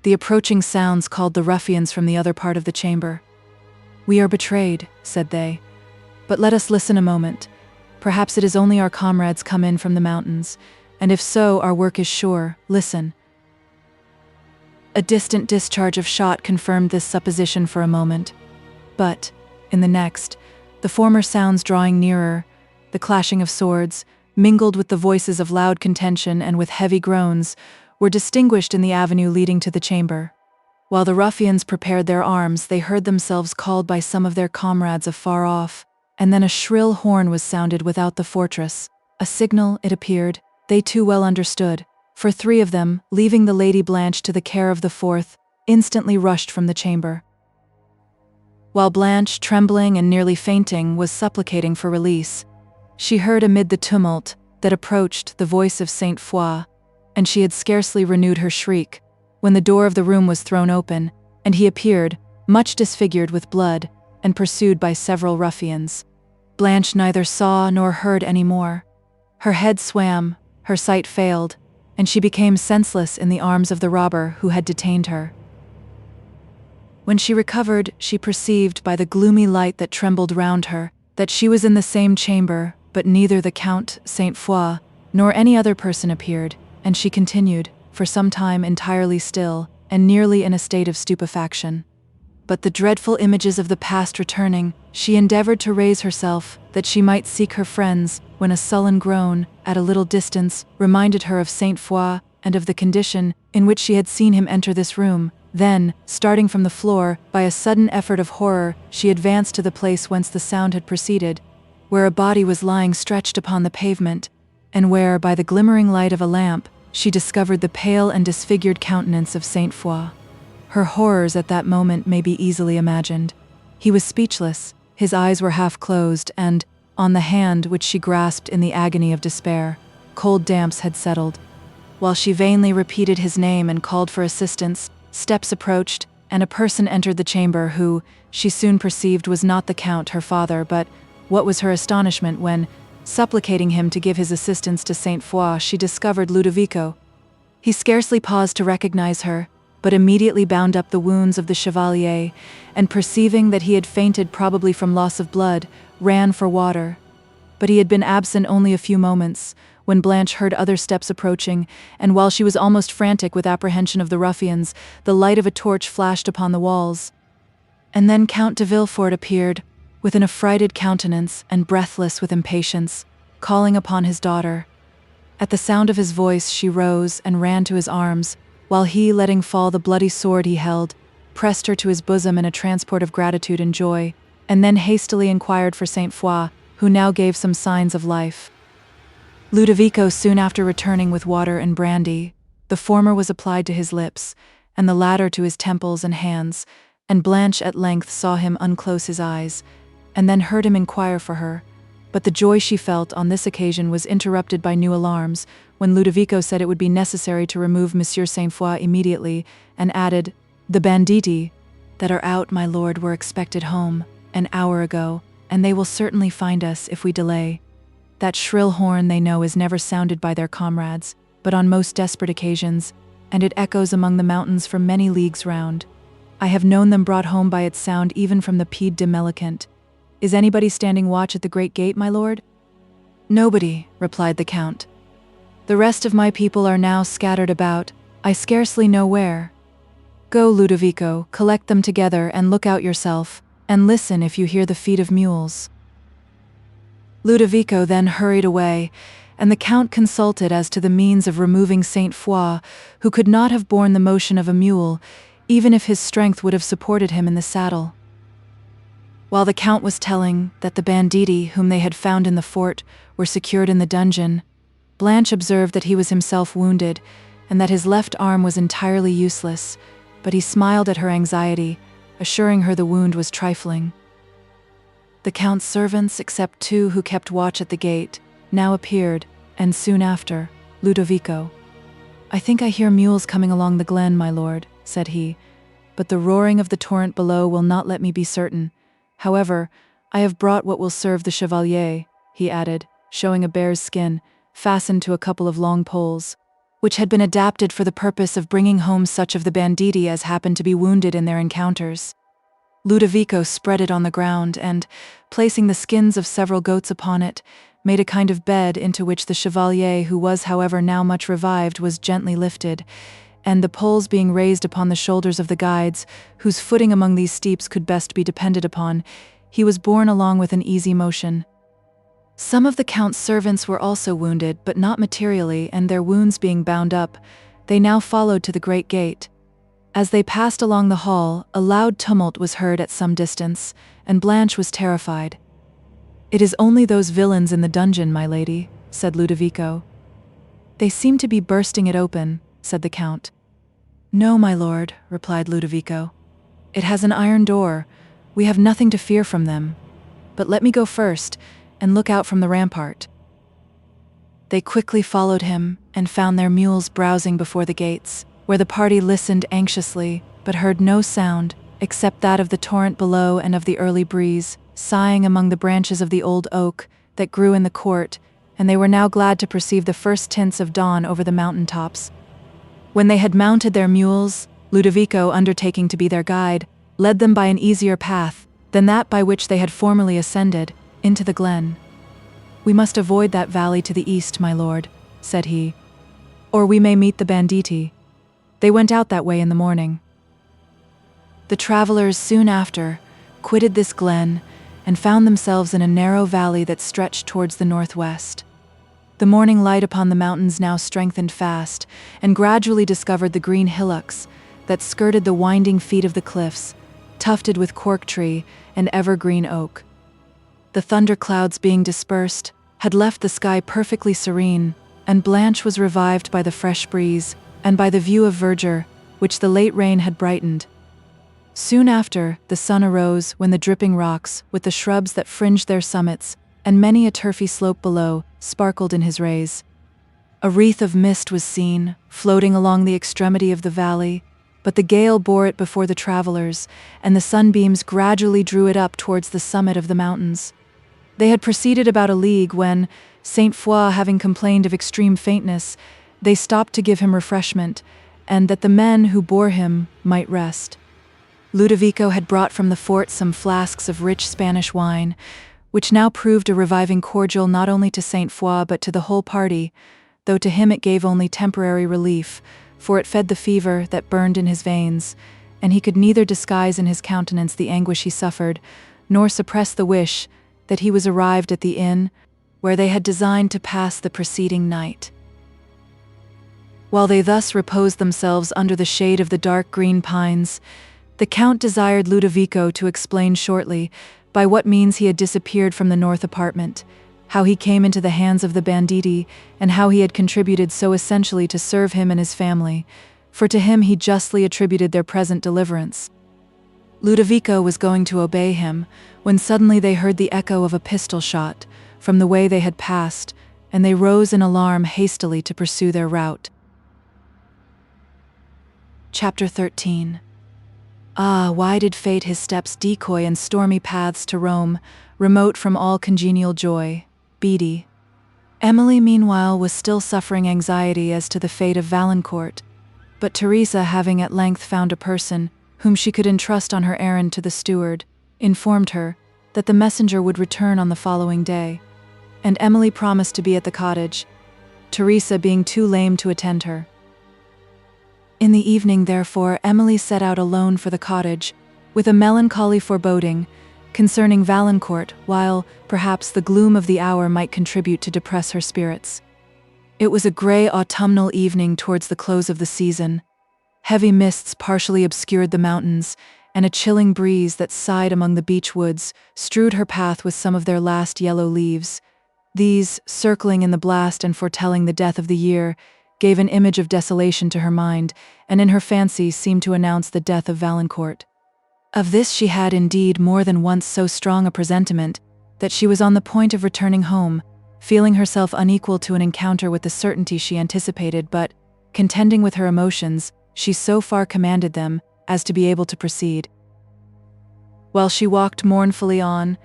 The approaching sounds called the ruffians from the other part of the chamber. "We are betrayed," said they. "But let us listen a moment. Perhaps it is only our comrades come in from the mountains, and if so, our work is sure. Listen." A distant discharge of shot confirmed this supposition for a moment. But, in the next, the former sounds drawing nearer, the clashing of swords, mingled with the voices of loud contention and with heavy groans, were distinguished in the avenue leading to the chamber. While the ruffians prepared their arms, they heard themselves called by some of their comrades afar off, and then a shrill horn was sounded without the fortress, a signal, it appeared, they too well understood, for three of them, leaving the Lady Blanche to the care of the fourth, instantly rushed from the chamber. While Blanche, trembling and nearly fainting, was supplicating for release, she heard amid the tumult that approached the voice of Saint Foix, and she had scarcely renewed her shriek, when the door of the room was thrown open, and he appeared, much disfigured with blood, and pursued by several ruffians. Blanche neither saw nor heard any more. Her head swam, her sight failed, and she became senseless in the arms of the robber who had detained her. When she recovered, she perceived by the gloomy light that trembled round her that she was in the same chamber, but neither the Count Saint Foix nor any other person appeared, and she continued, for some time, entirely still, and nearly in a state of stupefaction. But the dreadful images of the past returning, she endeavored to raise herself, that she might seek her friends, when a sullen groan, at a little distance, reminded her of Saint Foix and of the condition in which she had seen him enter this room. Then, starting from the floor, by a sudden effort of horror, she advanced to the place whence the sound had proceeded, where a body was lying stretched upon the pavement, and where, by the glimmering light of a lamp, she discovered the pale and disfigured countenance of Saint Foix. Her horrors at that moment may be easily imagined. He was speechless, his eyes were half closed, and, on the hand which she grasped in the agony of despair, cold damps had settled. While she vainly repeated his name and called for assistance, steps approached, and a person entered the chamber who, she soon perceived, was not the Count, her father, but what was her astonishment when, supplicating him to give his assistance to Saint Foix, she discovered Ludovico. He scarcely paused to recognize her, but immediately bound up the wounds of the chevalier, and perceiving that he had fainted probably from loss of blood, ran for water. But he had been absent only a few moments, when Blanche heard other steps approaching, and while she was almost frantic with apprehension of the ruffians, the light of a torch flashed upon the walls. And then Count de Villefort appeared, with an affrighted countenance and breathless with impatience, calling upon his daughter. At the sound of his voice she rose and ran to his arms, while he, letting fall the bloody sword he held, pressed her to his bosom in a transport of gratitude and joy, and then hastily inquired for Saint Foix, who now gave some signs of life. Ludovico soon after returning with water and brandy, the former was applied to his lips, and the latter to his temples and hands, and Blanche at length saw him unclose his eyes, and then heard him inquire for her, But the joy she felt on this occasion was interrupted by new alarms, when Ludovico said it would be necessary to remove Monsieur Saint-Foix immediately, and added, "The banditti that are out, my lord, were expected home an hour ago, and they will certainly find us if we delay. That shrill horn, they know, is never sounded by their comrades, but on most desperate occasions, and it echoes among the mountains for many leagues round. I have known them brought home by its sound even from the Pied de Melicant. Is anybody standing watch at the great gate, my lord?" "Nobody," replied the count. "The rest of my people are now scattered about, I scarcely know where. Go, Ludovico, collect them together and look out yourself, and listen if you hear the feet of mules." Ludovico then hurried away, and the count consulted as to the means of removing Saint-Foix, who could not have borne the motion of a mule, even if his strength would have supported him in the saddle. While the count was telling that the banditti whom they had found in the fort were secured in the dungeon, Blanche observed that he was himself wounded, and that his left arm was entirely useless, but he smiled at her anxiety, assuring her the wound was trifling. The count's servants, except 2 who kept watch at the gate, now appeared, and soon after, Ludovico. "I think I hear mules coming along the glen, my lord," said he, "but the roaring of the torrent below will not let me be certain. However, I have brought what will serve the chevalier," he added, showing a bear's skin, fastened to a couple of long poles, which had been adapted for the purpose of bringing home such of the banditti as happened to be wounded in their encounters. Ludovico spread it on the ground, and, placing the skins of several goats upon it, made a kind of bed into which the chevalier, who was however now much revived, was gently lifted, and the poles being raised upon the shoulders of the guides, whose footing among these steeps could best be depended upon, he was borne along with an easy motion. Some of the count's servants were also wounded, but not materially, and their wounds being bound up, they now followed to the great gate. As they passed along the hall, a loud tumult was heard at some distance, and Blanche was terrified. "It is only those villains in the dungeon, my lady," said Ludovico. "They seem to be bursting it open," said the count. "No, my lord," replied Ludovico. "It has an iron door. We have nothing to fear from them. But let me go first, and look out from the rampart." They quickly followed him, and found their mules browsing before the gates, where the party listened anxiously, but heard no sound, except that of the torrent below and of the early breeze, sighing among the branches of the old oak that grew in the court, and they were now glad to perceive the first tints of dawn over the mountain tops. When they had mounted their mules, Ludovico, undertaking to be their guide, led them by an easier path than that by which they had formerly ascended, into the glen. "We must avoid that valley to the east, my lord," said he, "or we may meet the banditti. They went out that way in the morning." The travelers soon after quitted this glen and found themselves in a narrow valley that stretched towards the northwest. The morning light upon the mountains now strengthened fast, and gradually discovered the green hillocks that skirted the winding feet of the cliffs, tufted with cork tree and evergreen oak. The thunderclouds being dispersed, had left the sky perfectly serene, and Blanche was revived by the fresh breeze, and by the view of verdure, which the late rain had brightened. Soon after, the sun arose when the dripping rocks, with the shrubs that fringed their summits, and many a turfy slope below, sparkled in his rays. A wreath of mist was seen, floating along the extremity of the valley, but the gale bore it before the travelers, and the sunbeams gradually drew it up towards the summit of the mountains. They had proceeded about a league when, Saint-Foix having complained of extreme faintness, they stopped to give him refreshment, and that the men who bore him might rest. Ludovico had brought from the fort some flasks of rich Spanish wine, which now proved a reviving cordial not only to Saint-Foix but to the whole party, though to him it gave only temporary relief, for it fed the fever that burned in his veins, and he could neither disguise in his countenance the anguish he suffered, nor suppress the wish that he was arrived at the inn where they had designed to pass the preceding night. While they thus reposed themselves under the shade of the dark green pines, the Count desired Ludovico to explain shortly by what means he had disappeared from the north apartment, how he came into the hands of the banditti, and how he had contributed so essentially to serve him and his family, for to him he justly attributed their present deliverance. Ludovico was going to obey him, when suddenly they heard the echo of a pistol shot, from the way they had passed, and they rose in alarm hastily to pursue their route. Chapter 13. Ah, why did fate his steps decoy in stormy paths to Rome, remote from all congenial joy? Beattie. Emily, meanwhile, was still suffering anxiety as to the fate of Valancourt, but Teresa, having at length found a person whom she could entrust on her errand to the steward, informed her that the messenger would return on the following day, and Emily promised to be at the cottage, Teresa being too lame to attend her. In the evening, therefore, Emily set out alone for the cottage, with a melancholy foreboding concerning Valancourt, while, perhaps, the gloom of the hour might contribute to depress her spirits. It was a grey autumnal evening towards the close of the season. Heavy mists partially obscured the mountains, and a chilling breeze that sighed among the beech woods strewed her path with some of their last yellow leaves. These, circling in the blast and foretelling the death of the year, gave an image of desolation to her mind, and in her fancy seemed to announce the death of Valancourt. Of this she had indeed more than once so strong a presentiment that she was on the point of returning home, feeling herself unequal to an encounter with the certainty she anticipated, but, contending with her emotions, she so far commanded them as to be able to proceed. While she walked mournfully on,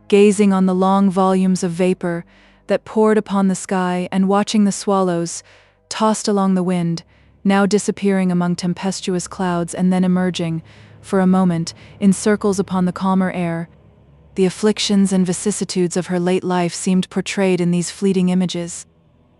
gazing on the long volumes of vapor that poured upon the sky and watching the swallows, tossed along the wind, now disappearing among tempestuous clouds and then emerging, for a moment, in circles upon the calmer air, the afflictions and vicissitudes of her late life seemed portrayed in these fleeting images.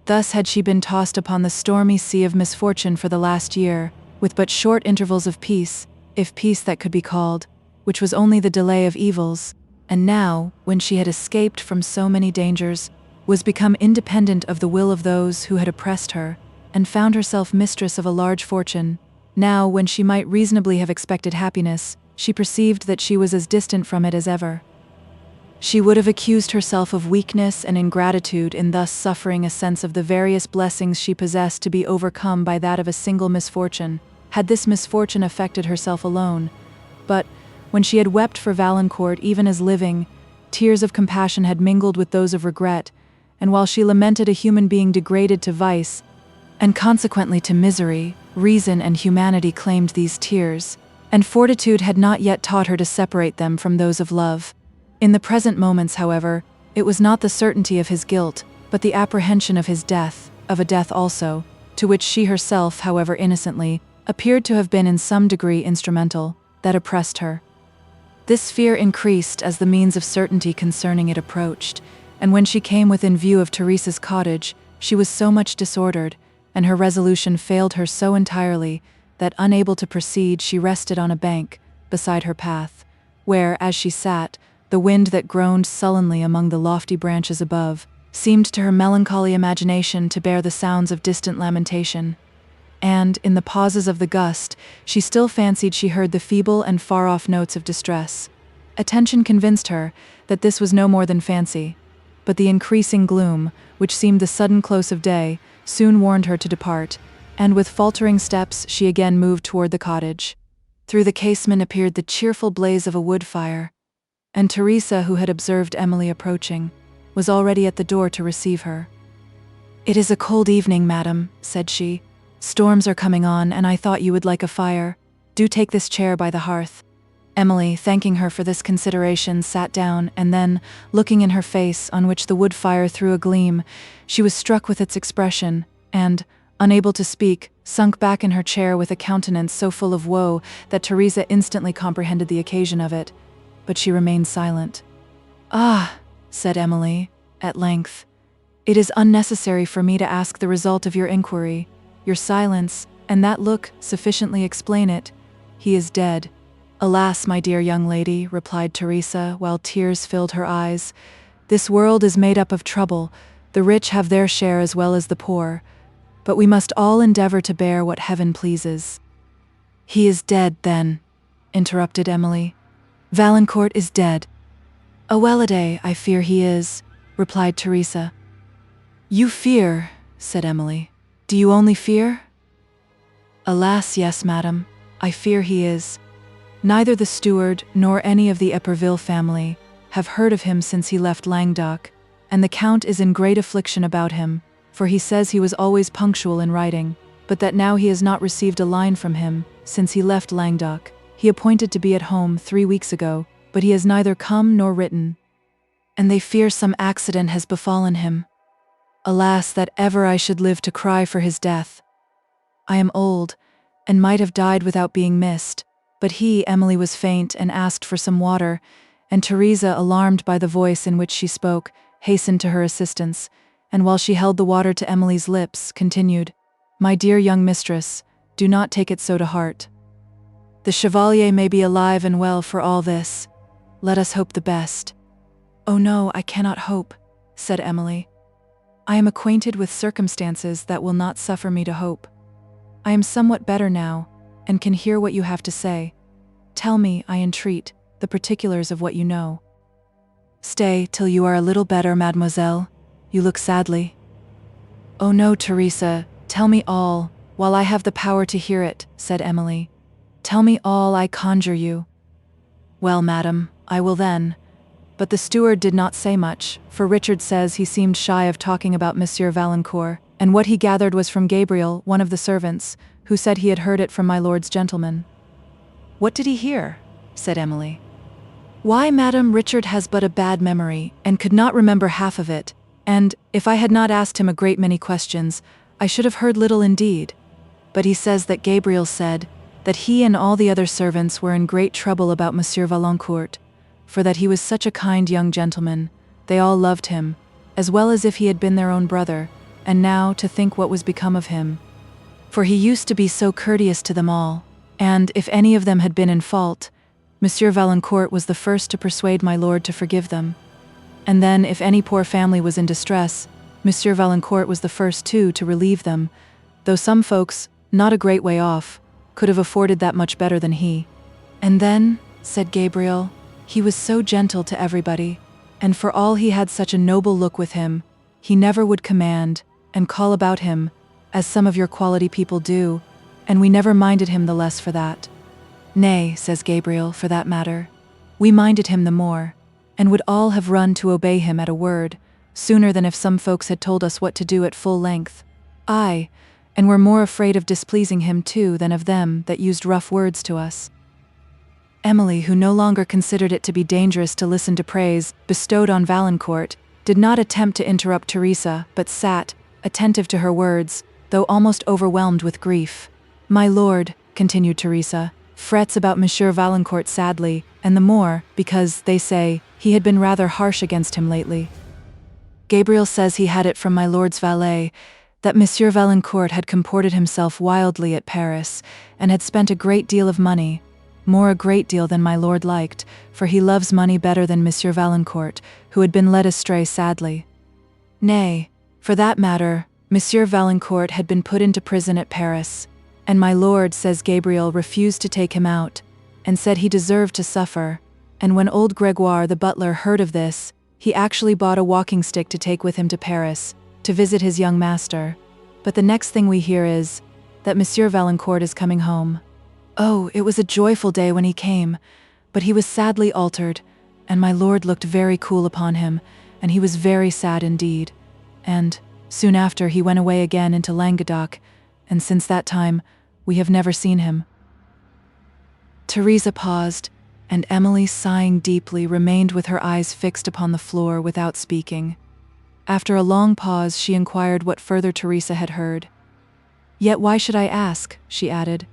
Thus had she been tossed upon the stormy sea of misfortune for the last year, with but short intervals of peace, if peace that could be called, which was only the delay of evils, and now, when she had escaped from so many dangers, was become independent of the will of those who had oppressed her, and found herself mistress of a large fortune. Now, when she might reasonably have expected happiness, she perceived that she was as distant from it as ever. She would have accused herself of weakness and ingratitude in thus suffering a sense of the various blessings she possessed to be overcome by that of a single misfortune, had this misfortune affected herself alone. But, when she had wept for Valancourt even as living, tears of compassion had mingled with those of regret, and while she lamented a human being degraded to vice, and consequently to misery, reason and humanity claimed these tears, and fortitude had not yet taught her to separate them from those of love. In the present moments, however, it was not the certainty of his guilt, but the apprehension of his death, of a death also, to which she herself, however innocently, appeared to have been in some degree instrumental, that oppressed her. This fear increased as the means of certainty concerning it approached, and when she came within view of Teresa's cottage, she was so much disordered, and her resolution failed her so entirely, that unable to proceed she rested on a bank, beside her path, where, as she sat, the wind that groaned sullenly among the lofty branches above, seemed to her melancholy imagination to bear the sounds of distant lamentation. And, in the pauses of the gust, she still fancied she heard the feeble and far-off notes of distress. Attention convinced her that this was no more than fancy, but the increasing gloom, which seemed the sudden close of day, soon warned her to depart, and with faltering steps she again moved toward the cottage. Through the casement appeared the cheerful blaze of a wood fire, and Teresa, who had observed Emily approaching, was already at the door to receive her. "It is a cold evening, madam," said she. "Storms are coming on, and I thought you would like a fire. Do take this chair by the hearth." Emily, thanking her for this consideration, sat down, and then, looking in her face, on which the wood fire threw a gleam, she was struck with its expression, and, unable to speak, sunk back in her chair with a countenance so full of woe that Teresa instantly comprehended the occasion of it, but she remained silent. "Ah," said Emily, at length, "it is unnecessary for me to ask the result of your inquiry. Your silence, and that look, sufficiently explain it. He is dead." "Alas, my dear young lady," replied Teresa, while tears filled her eyes, "this world is made up of trouble. The rich have their share as well as the poor, but we must all endeavor to bear what heaven pleases." "He is dead, then," interrupted Emily. "Valancourt is dead." "A well-a-day, I fear he is," replied Teresa. "You fear," said Emily. "Do you only fear?" "Alas, yes, madam, I fear he is. Neither the steward nor any of the Eperville family have heard of him since he left Languedoc, and the Count is in great affliction about him, for he says he was always punctual in writing, but that now he has not received a line from him since he left Languedoc. He appointed to be at home 3 weeks ago, but he has neither come nor written, and they fear some accident has befallen him. Alas, that ever I should live to cry for his death. I am old, and might have died without being missed, but Emily was faint and asked for some water, and Teresa, alarmed by the voice in which she spoke, hastened to her assistance, and while she held the water to Emily's lips, continued, "My dear young mistress, do not take it so to heart. The Chevalier may be alive and well for all this. Let us hope the best." "Oh no, I cannot hope," said Emily. "I am acquainted with circumstances that will not suffer me to hope. I am somewhat better now, and can hear what you have to say. Tell me, I entreat, the particulars of what you know." "Stay till you are a little better, mademoiselle. You look sadly." "Oh no, Teresa, tell me all, while I have the power to hear it," said Emily. "Tell me all, I conjure you." "Well, madam, I will then." But the steward did not say much, for Richard says he seemed shy of talking about Monsieur Valancourt, and what he gathered was from Gabriel, one of the servants, who said he had heard it from my lord's gentleman. "What did he hear?" said Emily. "Why, madam, Richard has but a bad memory, and could not remember half of it, and, if I had not asked him a great many questions, I should have heard little indeed. But he says that Gabriel said that he and all the other servants were in great trouble about Monsieur Valancourt, for that he was such a kind young gentleman, they all loved him, as well as if he had been their own brother, and now to think what was become of him. For he used to be so courteous to them all, and, if any of them had been in fault, Monsieur Valancourt was the first to persuade my lord to forgive them. And then, if any poor family was in distress, Monsieur Valancourt was the first too to relieve them, though some folks, not a great way off, could have afforded that much better than he. And then, said Gabriel, he was so gentle to everybody, and for all he had such a noble look with him, he never would command and call about him, as some of your quality people do, and we never minded him the less for that. Nay, says Gabriel, for that matter, we minded him the more, and would all have run to obey him at a word, sooner than if some folks had told us what to do at full length. Aye, and were more afraid of displeasing him too than of them that used rough words to us. Emily, who no longer considered it to be dangerous to listen to praise bestowed on Valancourt, did not attempt to interrupt Teresa, but sat, attentive to her words, though almost overwhelmed with grief. My lord, continued Teresa, frets about Monsieur Valancourt sadly, and the more, because, they say, he had been rather harsh against him lately. Gabriel says he had it from my lord's valet, that Monsieur Valancourt had comported himself wildly at Paris, and had spent a great deal of money, more a great deal than my lord liked, for he loves money better than Monsieur Valancourt, who had been led astray sadly. Nay, for that matter, Monsieur Valancourt had been put into prison at Paris, and my lord, says Gabriel, refused to take him out, and said he deserved to suffer, and when old Gregoire the butler heard of this, he actually bought a walking stick to take with him to Paris, to visit his young master. But the next thing we hear is, that Monsieur Valancourt is coming home. Oh, it was a joyful day when he came, but he was sadly altered, and my lord looked very cool upon him, and he was very sad indeed. And, soon after, he went away again into Languedoc, and since that time, we have never seen him. Teresa paused, and Emily, sighing deeply, remained with her eyes fixed upon the floor without speaking. After a long pause, she inquired what further Teresa had heard. Yet why should I ask? She added.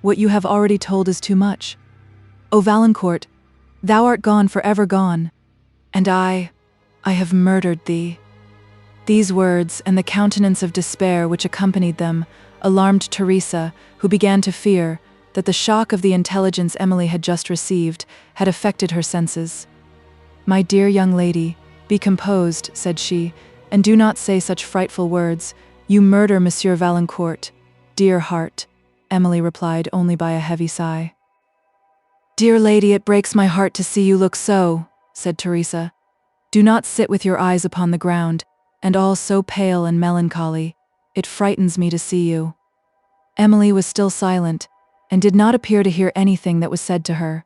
What you have already told is too much. O Valancourt, thou art gone, forever gone, and I have murdered thee. These words, and the countenance of despair which accompanied them, alarmed Teresa, who began to fear that the shock of the intelligence Emily had just received had affected her senses. My dear young lady, be composed, said she, and do not say such frightful words. You murder Monsieur Valancourt. Dear heart, Emily replied only by a heavy sigh. Dear lady, it breaks my heart to see you look so, said Teresa. Do not sit with your eyes upon the ground, and all so pale and melancholy. It frightens me to see you. Emily was still silent, and did not appear to hear anything that was said to her.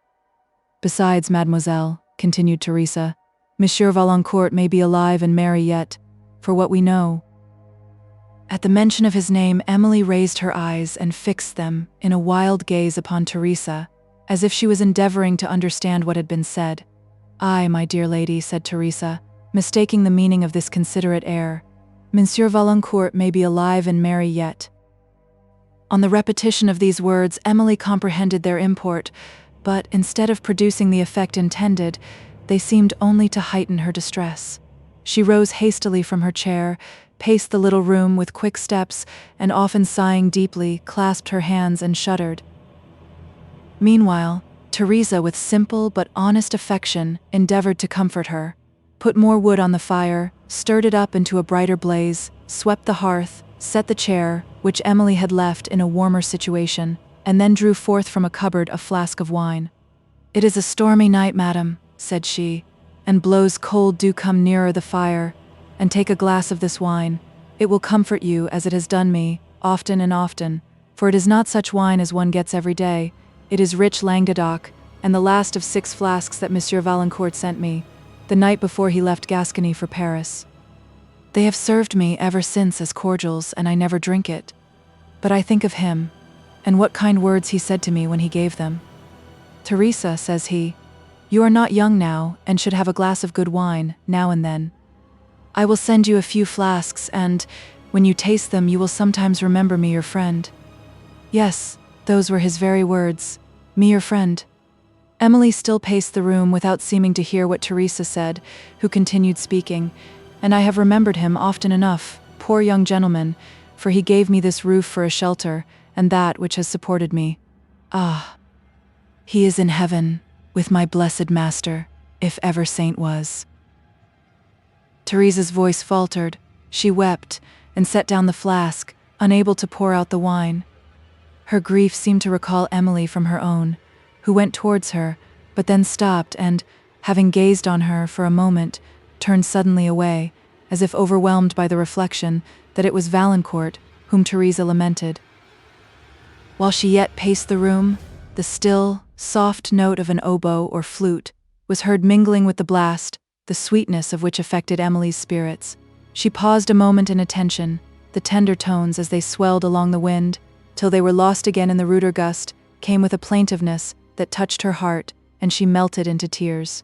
Besides, mademoiselle, continued Teresa, Monsieur Valancourt may be alive and merry yet, for what we know." At the mention of his name, Emily raised her eyes and fixed them in a wild gaze upon Teresa, as if she was endeavoring to understand what had been said. "Ay, my dear lady," said Teresa, mistaking the meaning of this considerate air. "Monsieur Valancourt may be alive and merry yet." On the repetition of these words, Emily comprehended their import, but instead of producing the effect intended, they seemed only to heighten her distress. She rose hastily from her chair, paced the little room with quick steps, and often sighing deeply, clasped her hands and shuddered. Meanwhile, Teresa, with simple but honest affection, endeavored to comfort her, put more wood on the fire, stirred it up into a brighter blaze, swept the hearth, set the chair, which Emily had left, in a warmer situation, and then drew forth from a cupboard a flask of wine. "It is a stormy night, madam," said she, "and blows cold. Do come nearer the fire, and take a glass of this wine. It will comfort you, as it has done me, often and often, for it is not such wine as one gets every day. It is rich Languedoc, and the last of 6 flasks that Monsieur Valancourt sent me, the night before he left Gascony for Paris. They have served me ever since as cordials, and I never drink it. But I think of him, and what kind words he said to me when he gave them. 'Teresa,' says he, 'you are not young now, and should have a glass of good wine, now and then. I will send you a few flasks, and, when you taste them, you will sometimes remember me your friend.' Yes, those were his very words, 'me your friend.'" Emily still paced the room without seeming to hear what Teresa said, who continued speaking, "And I have remembered him often enough, poor young gentleman, for he gave me this roof for a shelter, and that which has supported me. Ah, he is in heaven, with my blessed master, if ever saint was." Teresa's voice faltered. She wept, and set down the flask, unable to pour out the wine. Her grief seemed to recall Emily from her own, who went towards her, but then stopped and, having gazed on her for a moment, turned suddenly away, as if overwhelmed by the reflection that it was Valancourt whom Teresa lamented. While she yet paced the room, the still, soft note of an oboe or flute was heard mingling with the blast, the sweetness of which affected Emily's spirits. She paused a moment in attention, the tender tones as they swelled along the wind, till they were lost again in the ruder gust, came with a plaintiveness that touched her heart, and she melted into tears.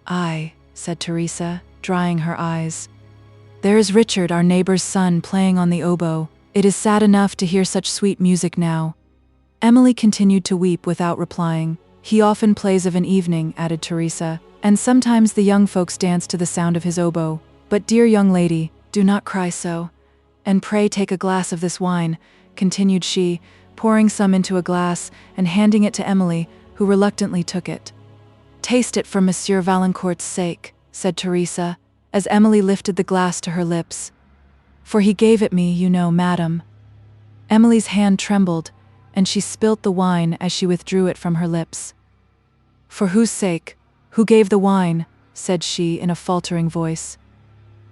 "Ay," said Teresa, drying her eyes. "There is Richard, our neighbour's son, playing on the oboe. It is sad enough to hear such sweet music now." Emily continued to weep without replying. "He often plays of an evening," added Teresa, "and sometimes the young folks dance to the sound of his oboe. But, dear young lady, do not cry so. And pray take a glass of this wine," continued she, pouring some into a glass and handing it to Emily, who reluctantly took it. "Taste it for Monsieur Valancourt's sake," said Teresa, as Emily lifted the glass to her lips. "For he gave it me, you know, madam." Emily's hand trembled, and she spilt the wine as she withdrew it from her lips. "For whose sake? Who gave the wine?" said she in a faltering voice.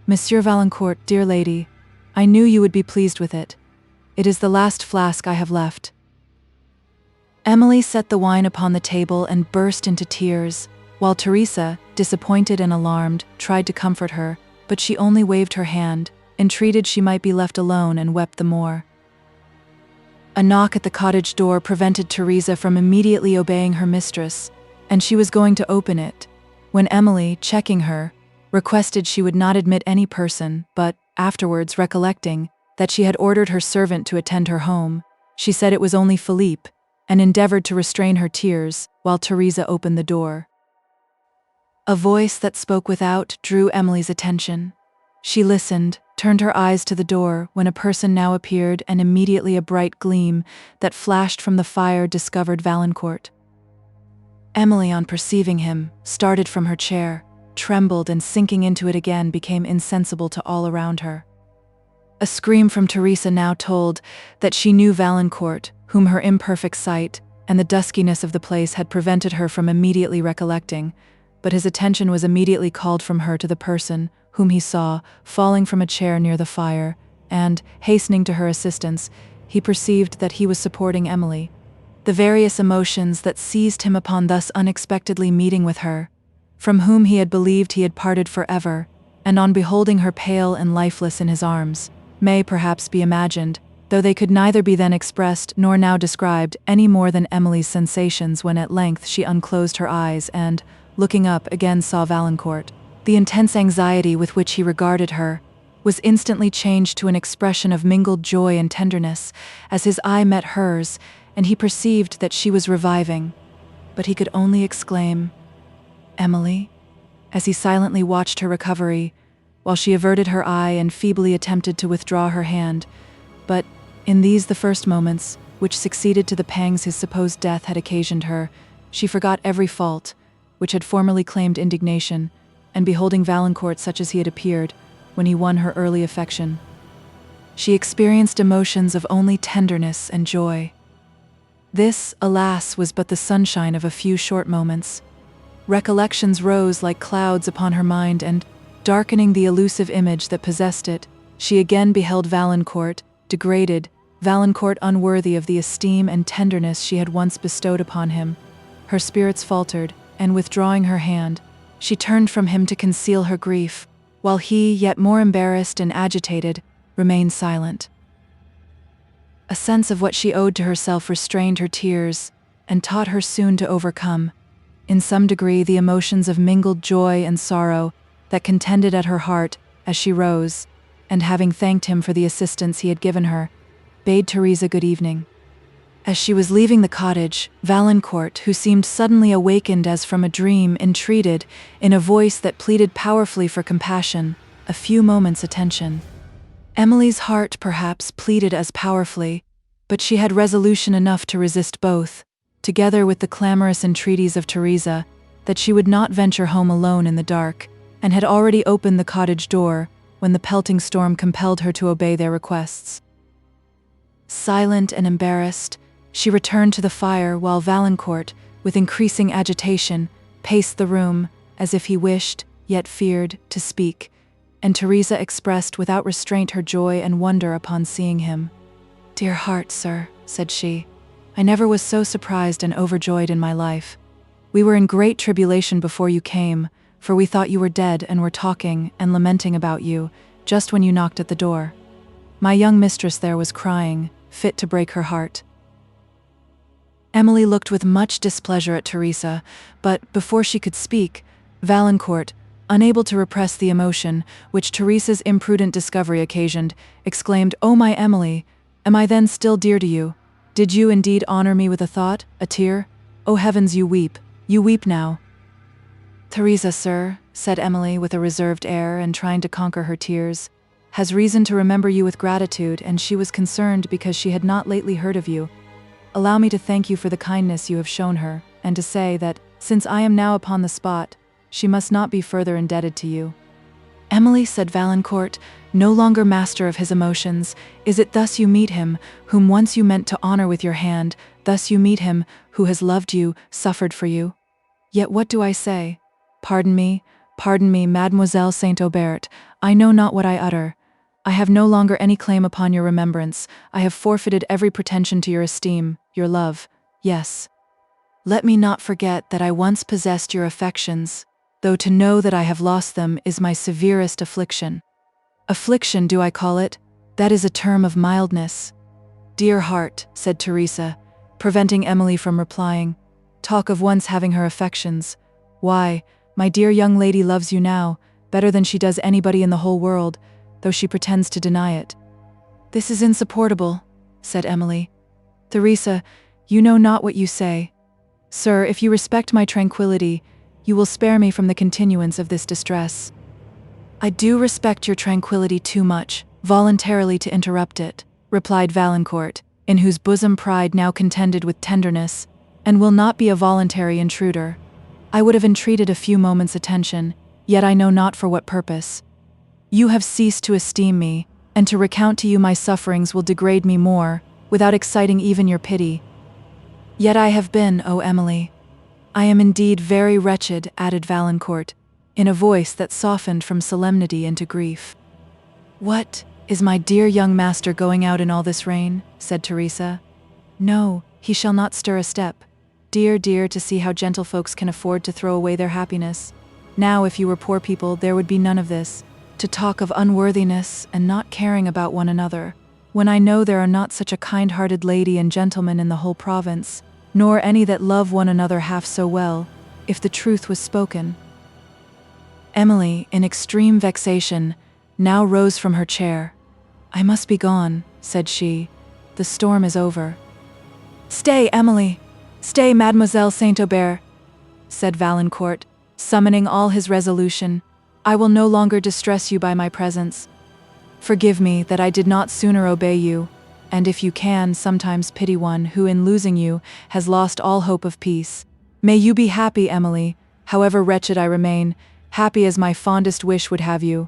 "Monsieur Valancourt, dear lady. I knew you would be pleased with it. It is the last flask I have left." Emily set the wine upon the table and burst into tears, while Teresa, disappointed and alarmed, tried to comfort her, but she only waved her hand, entreated she might be left alone, and wept the more. A knock at the cottage door prevented Teresa from immediately obeying her mistress, and she was going to open it, when Emily, checking her, requested she would not admit any person, but, afterwards recollecting that she had ordered her servant to attend her home, she said it was only Philippe, and endeavored to restrain her tears while Teresa opened the door. A voice that spoke without drew Emily's attention. She listened, turned her eyes to the door, when a person now appeared, and immediately a bright gleam that flashed from the fire discovered Valancourt. Emily, on perceiving him, started from her chair, trembled, and sinking into it again, became insensible to all around her. A scream from Teresa now told that she knew Valancourt, whom her imperfect sight and the duskiness of the place had prevented her from immediately recollecting, but his attention was immediately called from her to the person whom he saw falling from a chair near the fire, and, hastening to her assistance, he perceived that he was supporting Emily. The various emotions that seized him upon thus unexpectedly meeting with her, from whom he had believed he had parted forever, and on beholding her pale and lifeless in his arms, may perhaps be imagined, though they could neither be then expressed nor now described any more than Emily's sensations when at length she unclosed her eyes and, looking up, again saw Valancourt. The intense anxiety with which he regarded her was instantly changed to an expression of mingled joy and tenderness as his eye met hers, and he perceived that she was reviving. But he could only exclaim, "Emily?" as he silently watched her recovery, while she averted her eye and feebly attempted to withdraw her hand. But, in these the first moments, which succeeded to the pangs his supposed death had occasioned her, she forgot every fault, which had formerly claimed indignation, and beholding Valancourt such as he had appeared, when he won her early affection, she experienced emotions of only tenderness and joy. This, alas, was but the sunshine of a few short moments. Recollections rose like clouds upon her mind, and, darkening the elusive image that possessed it, she again beheld Valancourt, degraded, Valancourt unworthy of the esteem and tenderness she had once bestowed upon him. Her spirits faltered, and withdrawing her hand, she turned from him to conceal her grief, while he, yet more embarrassed and agitated, remained silent. A sense of what she owed to herself restrained her tears, and taught her soon to overcome, in some degree, the emotions of mingled joy and sorrow that contended at her heart as she rose, and having thanked him for the assistance he had given her, bade Teresa good evening. As she was leaving the cottage, Valancourt, who seemed suddenly awakened as from a dream, entreated, in a voice that pleaded powerfully for compassion, a few moments' attention. Emily's heart, perhaps, pleaded as powerfully, but she had resolution enough to resist both, together with the clamorous entreaties of Teresa, that she would not venture home alone in the dark, and had already opened the cottage door, when the pelting storm compelled her to obey their requests. Silent and embarrassed, she returned to the fire, while Valancourt, with increasing agitation, paced the room, as if he wished, yet feared, to speak, and Teresa expressed without restraint her joy and wonder upon seeing him. "Dear heart, sir," said she, "I never was so surprised and overjoyed in my life. We were in great tribulation before you came, for we thought you were dead and were talking and lamenting about you, just when you knocked at the door. My young mistress there was crying, fit to break her heart." Emily looked with much displeasure at Teresa, but, before she could speak, Valancourt, unable to repress the emotion which Teresa's imprudent discovery occasioned, exclaimed, "Oh, my Emily, am I then still dear to you? Did you indeed honor me with a thought, a tear? Oh heavens, you weep now." "Teresa, sir," said Emily with a reserved air and trying to conquer her tears, "has reason to remember you with gratitude, and she was concerned because she had not lately heard of you. Allow me to thank you for the kindness you have shown her, and to say that, since I am now upon the spot, she must not be further indebted to you." "Emily," said Valancourt, no longer master of his emotions, "is it thus you meet him, whom once you meant to honor with your hand, thus you meet him, who has loved you, suffered for you? Yet what do I say? Pardon me, Mademoiselle Saint-Aubert, I know not what I utter. I have no longer any claim upon your remembrance. I have forfeited every pretension to your esteem, your love. Yes. Let me not forget that I once possessed your affections, though to know that I have lost them is my severest affliction. Affliction, do I call it? That is a term of mildness." "Dear heart," said Teresa, preventing Emily from replying, "talk of once having her affections. Why, my dear young lady loves you now, better than she does anybody in the whole world, though she pretends to deny it." "This is insupportable," said Emily. "Teresa, you know not what you say. Sir, if you respect my tranquillity, you will spare me from the continuance of this distress." "I do respect your tranquillity too much, voluntarily to interrupt it," replied Valancourt, in whose bosom pride now contended with tenderness, "and will not be a voluntary intruder. I would have entreated a few moments' attention, yet I know not for what purpose. You have ceased to esteem me, and to recount to you my sufferings will degrade me more, without exciting even your pity. Yet I have been, oh Emily. I am indeed very wretched," added Valancourt, in a voice that softened from solemnity into grief. "What, is my dear young master going out in all this rain?" said Teresa. "No, he shall not stir a step. Dear, to see how gentlefolks can afford to throw away their happiness. Now, if you were poor people, there would be none of this. To talk of unworthiness and not caring about one another, when I know there are not such a kind-hearted lady and gentleman in the whole province, nor any that love one another half so well, if the truth was spoken." Emily, in extreme vexation, now rose from her chair. "I must be gone," said she. "The storm is over." "Stay, Emily! Stay, Mademoiselle Saint-Aubert," said Valancourt, summoning all his resolution. "I will no longer distress you by my presence. Forgive me that I did not sooner obey you, and if you can, sometimes pity one who, in losing you, has lost all hope of peace. May you be happy, Emily, however wretched I remain, happy as my fondest wish would have you."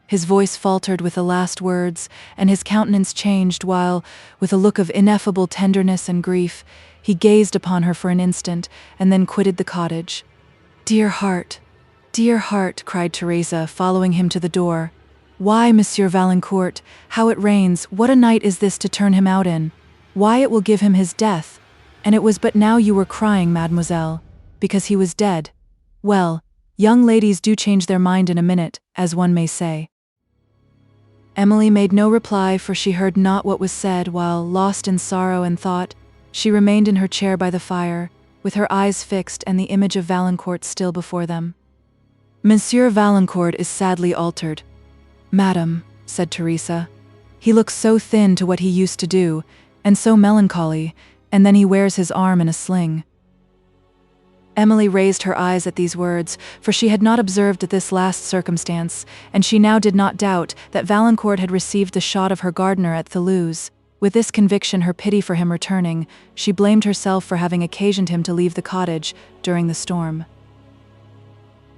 His voice faltered with the last words, and his countenance changed while, with a look of ineffable tenderness and grief, he gazed upon her for an instant, and then quitted the cottage. Dear heart, cried Teresa, following him to the door. "Why, Monsieur Valancourt, how it rains, what a night is this to turn him out in! Why, it will give him his death! And it was but now you were crying, mademoiselle, because he was dead. Well, young ladies do change their mind in a minute, as one may say." Emily made no reply, for she heard not what was said, while, lost in sorrow and thought, she remained in her chair by the fire, with her eyes fixed and the image of Valancourt still before them. "Monsieur Valancourt is sadly altered." "Madam," said Teresa, "he looks so thin to what he used to do, and so melancholy, and then he wears his arm in a sling." Emily raised her eyes at these words, for she had not observed this last circumstance, and she now did not doubt that Valancourt had received the shot of her gardener at Thoulouse. With this conviction, her pity for him returning, she blamed herself for having occasioned him to leave the cottage during the storm.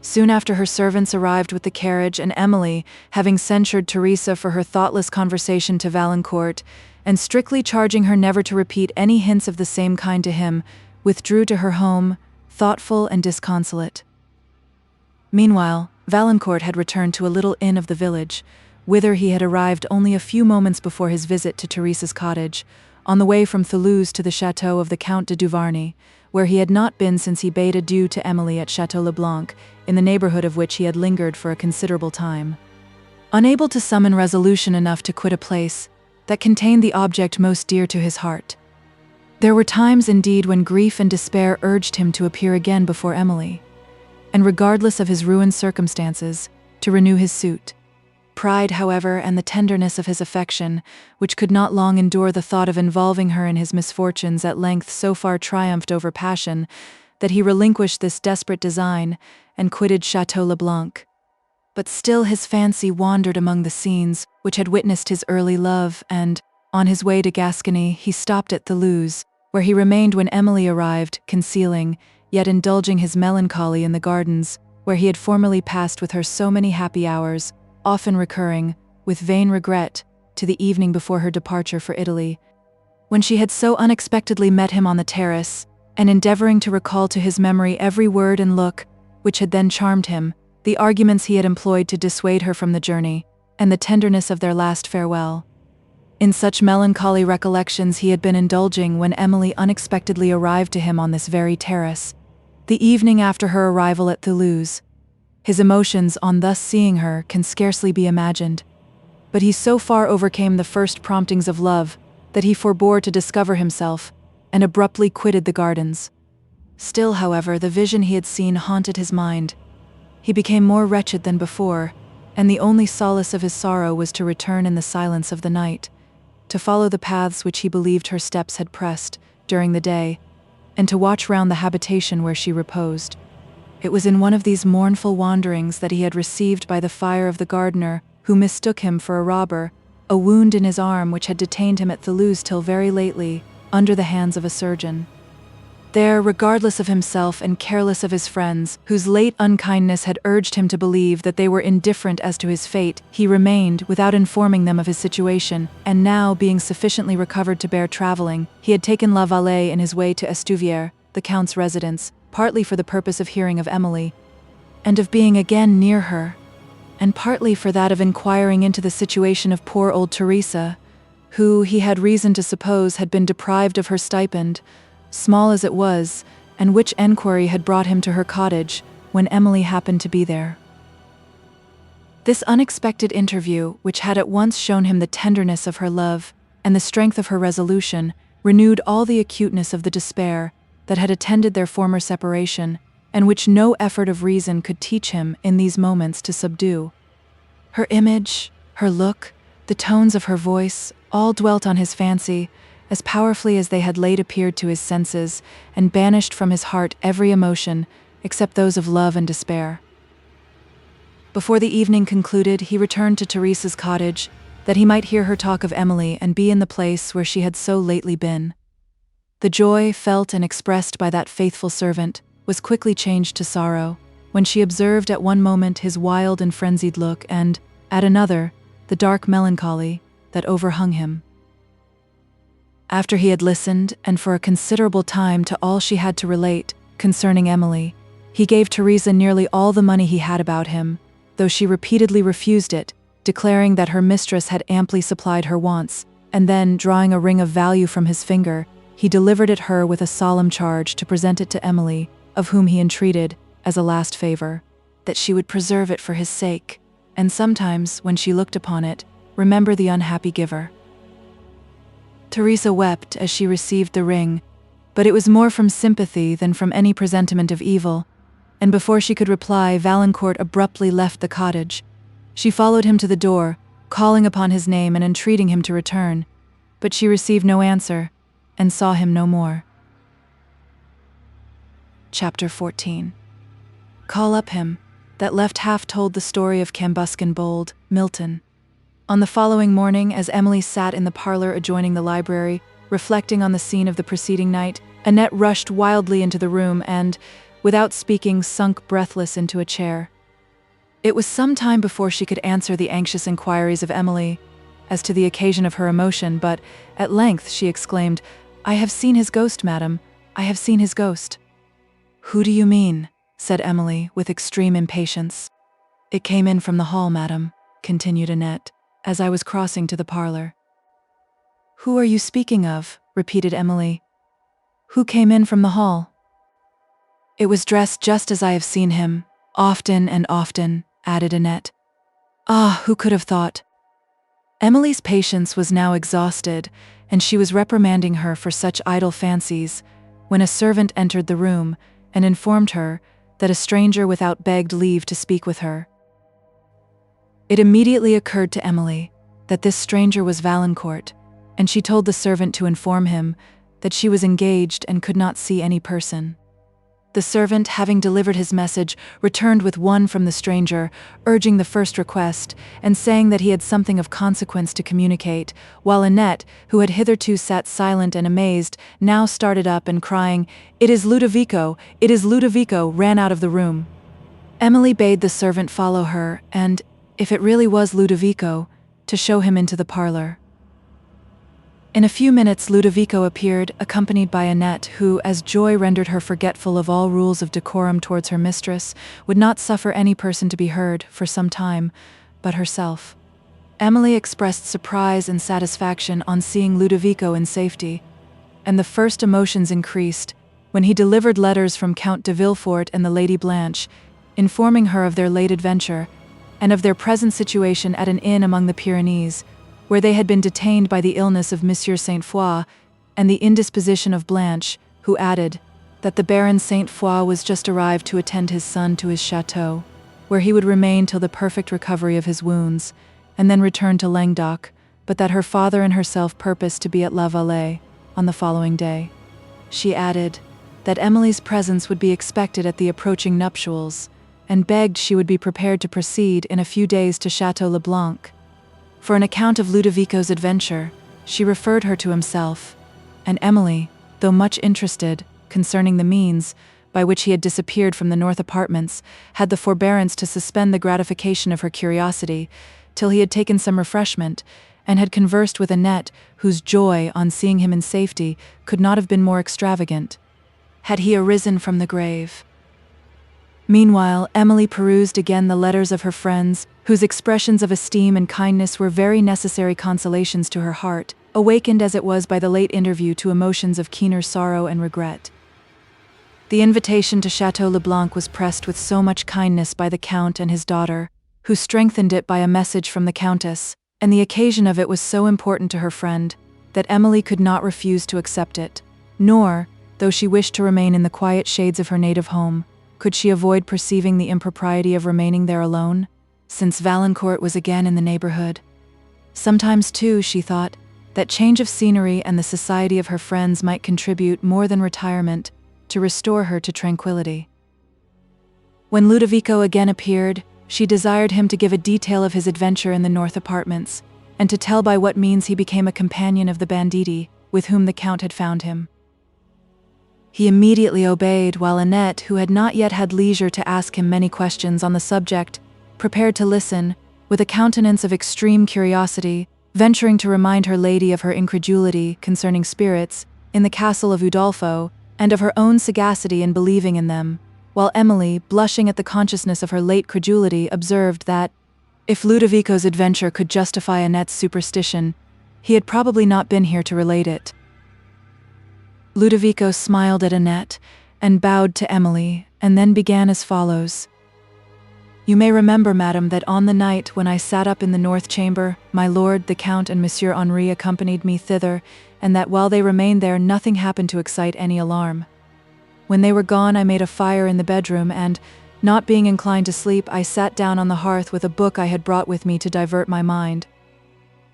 Soon after, her servants arrived with the carriage, and Emily, having censured Teresa for her thoughtless conversation to Valancourt, and strictly charging her never to repeat any hints of the same kind to him, withdrew to her home, thoughtful and disconsolate. Meanwhile, Valancourt had returned to a little inn of the village, whither he had arrived only a few moments before his visit to Teresa's cottage, on the way from Thoulouse to the chateau of the Count de Duvarney, where he had not been since he bade adieu to Emily at Chateau Leblanc, in the neighbourhood of which he had lingered for a considerable time. Unable to summon resolution enough to quit a place that contained the object most dear to his heart, there were times indeed when grief and despair urged him to appear again before Emily, and regardless of his ruined circumstances, to renew his suit. Pride, however, and the tenderness of his affection, which could not long endure the thought of involving her in his misfortunes, at length so far triumphed over passion, that he relinquished this desperate design, and quitted Chateau Leblanc. But still his fancy wandered among the scenes which had witnessed his early love, and, on his way to Gascony, he stopped at Thoulouse, where he remained when Emily arrived, concealing, yet indulging his melancholy in the gardens, where he had formerly passed with her so many happy hours, often recurring, with vain regret, to the evening before her departure for Italy, when she had so unexpectedly met him on the terrace, and endeavouring to recall to his memory every word and look which had then charmed him, the arguments he had employed to dissuade her from the journey, and the tenderness of their last farewell. In such melancholy recollections he had been indulging when Emily unexpectedly arrived to him on this very terrace, the evening after her arrival at Thoulouse. His emotions on thus seeing her can scarcely be imagined, but he so far overcame the first promptings of love that he forbore to discover himself, and abruptly quitted the gardens. Still, however, the vision he had seen haunted his mind. He became more wretched than before, and the only solace of his sorrow was to return in the silence of the night, to follow the paths which he believed her steps had pressed during the day, and to watch round the habitation where she reposed. It was in one of these mournful wanderings that he had received by the fire of the gardener, who mistook him for a robber, a wound in his arm which had detained him at Thoulouse till very lately, under the hands of a surgeon. There, regardless of himself and careless of his friends, whose late unkindness had urged him to believe that they were indifferent as to his fate, he remained, without informing them of his situation, and now, being sufficiently recovered to bear travelling, he had taken La Vallée in his way to Estuvière, the Count's residence, partly for the purpose of hearing of Emily, and of being again near her, and partly for that of inquiring into the situation of poor old Teresa, who, he had reason to suppose, had been deprived of her stipend, small as it was, and which enquiry had brought him to her cottage, when Emily happened to be there. This unexpected interview, which had at once shown him the tenderness of her love and the strength of her resolution, renewed all the acuteness of the despair that had attended their former separation, and which no effort of reason could teach him in these moments to subdue. Her image, her look, the tones of her voice, all dwelt on his fancy, as powerfully as they had late appeared to his senses, and banished from his heart every emotion except those of love and despair. Before the evening concluded, he returned to Teresa's cottage, that he might hear her talk of Emily and be in the place where she had so lately been. The joy felt and expressed by that faithful servant was quickly changed to sorrow, when she observed at one moment his wild and frenzied look, and, at another, the dark melancholy that overhung him. After he had listened, and for a considerable time, to all she had to relate concerning Emily, he gave Teresa nearly all the money he had about him, though she repeatedly refused it, declaring that her mistress had amply supplied her wants, and then, drawing a ring of value from his finger, he delivered it her with a solemn charge to present it to Emily, of whom he entreated, as a last favor, that she would preserve it for his sake, and sometimes, when she looked upon it, remember the unhappy giver. Teresa wept as she received the ring, but it was more from sympathy than from any presentiment of evil, and before she could reply, Valancourt abruptly left the cottage. She followed him to the door, calling upon his name and entreating him to return, but she received no answer, and saw him no more. Chapter 14. Call up him, that left half told the story of Cambuscan bold, Milton. On the following morning, as Emily sat in the parlor adjoining the library, reflecting on the scene of the preceding night, Annette rushed wildly into the room and, without speaking, sunk breathless into a chair. It was some time before she could answer the anxious inquiries of Emily as to the occasion of her emotion, but at length she exclaimed, "I have seen his ghost, madam. I have seen his ghost." "Who do you mean?" said Emily, with extreme impatience. "It came in from the hall, madam," continued Annette, "as I was crossing to the parlor." "Who are you speaking of?" repeated Emily. "Who came in from the hall?" "It was dressed just as I have seen him, often and often," added Annette. "Ah, who could have thought?" Emily's patience was now exhausted, and she was reprimanding her for such idle fancies, when a servant entered the room and informed her that a stranger without begged leave to speak with her. It immediately occurred to Emily that this stranger was Valancourt, and she told the servant to inform him that she was engaged and could not see any person. The servant, having delivered his message, returned with one from the stranger, urging the first request, and saying that he had something of consequence to communicate, while Annette, who had hitherto sat silent and amazed, now started up and crying, "It is Ludovico! It is Ludovico!" ran out of the room. Emily bade the servant follow her, and, if it really was Ludovico, to show him into the parlor. In a few minutes Ludovico appeared, accompanied by Annette, who, as joy rendered her forgetful of all rules of decorum towards her mistress, would not suffer any person to be heard, for some time, but herself. Emily expressed surprise and satisfaction on seeing Ludovico in safety, and the first emotions increased when he delivered letters from Count de Villefort and the Lady Blanche, informing her of their late adventure, and of their present situation at an inn among the Pyrenees, where they had been detained by the illness of Monsieur Saint-Foix and the indisposition of Blanche, who added that the Baron Saint-Foix was just arrived to attend his son to his chateau, where he would remain till the perfect recovery of his wounds, and then return to Languedoc, but that her father and herself purposed to be at La Vallée on the following day. She added that Emily's presence would be expected at the approaching nuptials, and begged she would be prepared to proceed in a few days to Chateau Le Blanc. For an account of Ludovico's adventure, she referred her to himself, and Emily, though much interested concerning the means by which he had disappeared from the north apartments, had the forbearance to suspend the gratification of her curiosity till he had taken some refreshment, and had conversed with Annette, whose joy on seeing him in safety could not have been more extravagant. Had he arisen from the grave? Meanwhile, Emily perused again the letters of her friends, whose expressions of esteem and kindness were very necessary consolations to her heart, awakened as it was by the late interview to emotions of keener sorrow and regret. The invitation to Chateau Leblanc was pressed with so much kindness by the Count and his daughter, who strengthened it by a message from the Countess, and the occasion of it was so important to her friend, that Emily could not refuse to accept it, nor, though she wished to remain in the quiet shades of her native home, could she avoid perceiving the impropriety of remaining there alone, since Valancourt was again in the neighborhood. Sometimes, too, she thought, that change of scenery and the society of her friends might contribute more than retirement to restore her to tranquility. When Ludovico again appeared, she desired him to give a detail of his adventure in the north apartments, and to tell by what means he became a companion of the banditti with whom the Count had found him. He immediately obeyed, while Annette, who had not yet had leisure to ask him many questions on the subject, prepared to listen, with a countenance of extreme curiosity, venturing to remind her lady of her incredulity concerning spirits in the castle of Udolpho, and of her own sagacity in believing in them, while Emily, blushing at the consciousness of her late credulity, observed that, if Ludovico's adventure could justify Annette's superstition, he had probably not been here to relate it. Ludovico smiled at Annette, and bowed to Emily, and then began as follows. "You may remember, madam, that on the night when I sat up in the north chamber, my lord, the Count, and Monsieur Henri accompanied me thither, and that while they remained there nothing happened to excite any alarm. When they were gone, I made a fire in the bedroom, and, not being inclined to sleep, I sat down on the hearth with a book I had brought with me to divert my mind.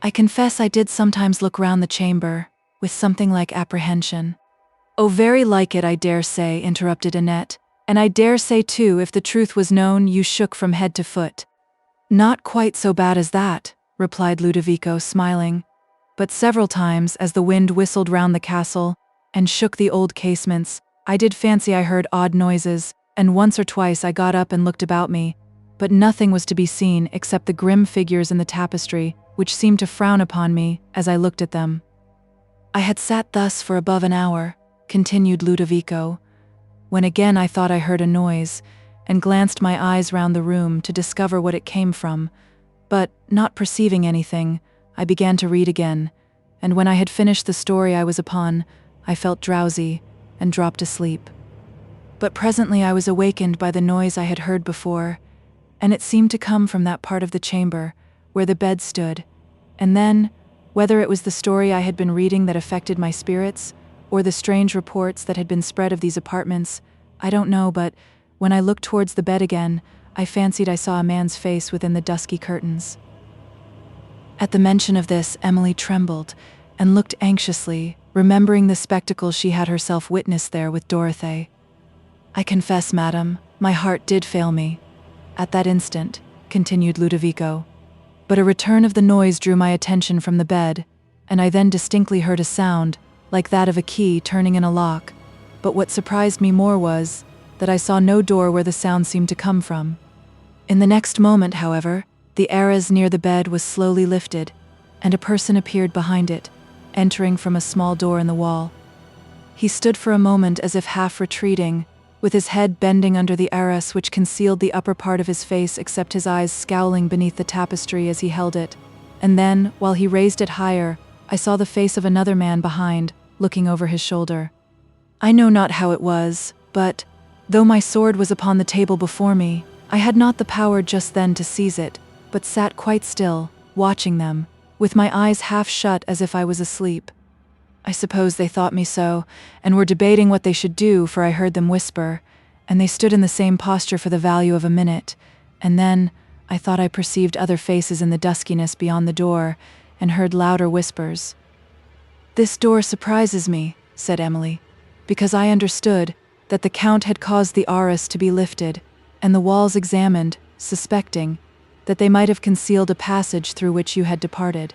I confess I did sometimes look round the chamber, with something like apprehension." "Oh, very like it, I dare say," interrupted Annette. "And I dare say, too, if the truth was known, you shook from head to foot." "Not quite so bad as that," replied Ludovico, smiling. "But several times, as the wind whistled round the castle, and shook the old casements, I did fancy I heard odd noises, and once or twice I got up and looked about me, but nothing was to be seen except the grim figures in the tapestry, which seemed to frown upon me as I looked at them. I had sat thus for above an hour," continued Ludovico, "when again I thought I heard a noise, and glanced my eyes round the room to discover what it came from, but, not perceiving anything, I began to read again, and when I had finished the story I was upon, I felt drowsy, and dropped asleep. But presently I was awakened by the noise I had heard before, and it seemed to come from that part of the chamber where the bed stood, and then, whether it was the story I had been reading that affected my spirits, or the strange reports that had been spread of these apartments, I don't know, but when I looked towards the bed again, I fancied I saw a man's face within the dusky curtains." At the mention of this, Emily trembled, and looked anxiously, remembering the spectacle she had herself witnessed there with Dorothée. "I confess, madam, my heart did fail me at that instant," continued Ludovico, "but a return of the noise drew my attention from the bed, and I then distinctly heard a sound, like that of a key turning in a lock, but what surprised me more was, that I saw no door where the sound seemed to come from. In the next moment, however, the arras near the bed was slowly lifted, and a person appeared behind it, entering from a small door in the wall. He stood for a moment as if half retreating, with his head bending under the arras which concealed the upper part of his face except his eyes scowling beneath the tapestry as he held it, and then, while he raised it higher, I saw the face of another man behind, looking over his shoulder. I know not how it was, but, though my sword was upon the table before me, I had not the power just then to seize it, but sat quite still, watching them, with my eyes half shut as if I was asleep. I suppose they thought me so, and were debating what they should do, for I heard them whisper, and they stood in the same posture for the value of a minute, and then I thought I perceived other faces in the duskiness beyond the door, and heard louder whispers. "This door surprises me," said Emily, "because I understood that the Count had caused the arras to be lifted, and the walls examined, suspecting that they might have concealed a passage through which you had departed."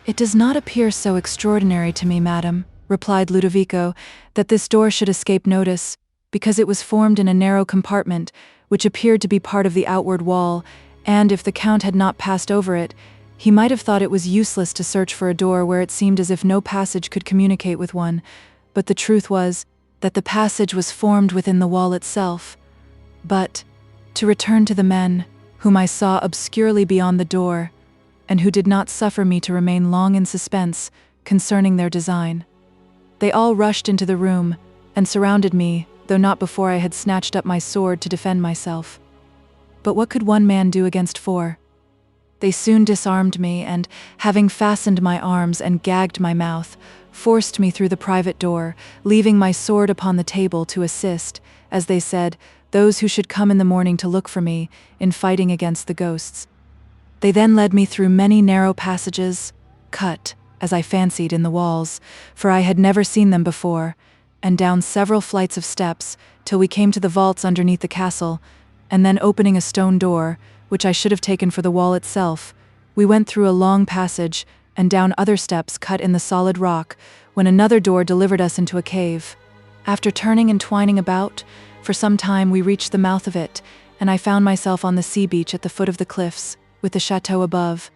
"It does not appear so extraordinary to me, madam," replied Ludovico, "that this door should escape notice, because it was formed in a narrow compartment, which appeared to be part of the outward wall, and if the Count had not passed over it, he might have thought it was useless to search for a door where it seemed as if no passage could communicate with one, but the truth was that the passage was formed within the wall itself. But, to return to the men, whom I saw obscurely beyond the door, and who did not suffer me to remain long in suspense concerning their design. They all rushed into the room, and surrounded me, though not before I had snatched up my sword to defend myself. But what could one man do against four? They soon disarmed me and, having fastened my arms and gagged my mouth, forced me through the private door, leaving my sword upon the table to assist, as they said, those who should come in the morning to look for me, in fighting against the ghosts. They then led me through many narrow passages, cut, as I fancied, in the walls, for I had never seen them before, and down several flights of steps, till we came to the vaults underneath the castle, and then opening a stone door, which I should have taken for the wall itself, we went through a long passage and down other steps cut in the solid rock, when another door delivered us into a cave. After turning and twining about, for some time we reached the mouth of it, and I found myself on the sea beach at the foot of the cliffs, with the chateau above.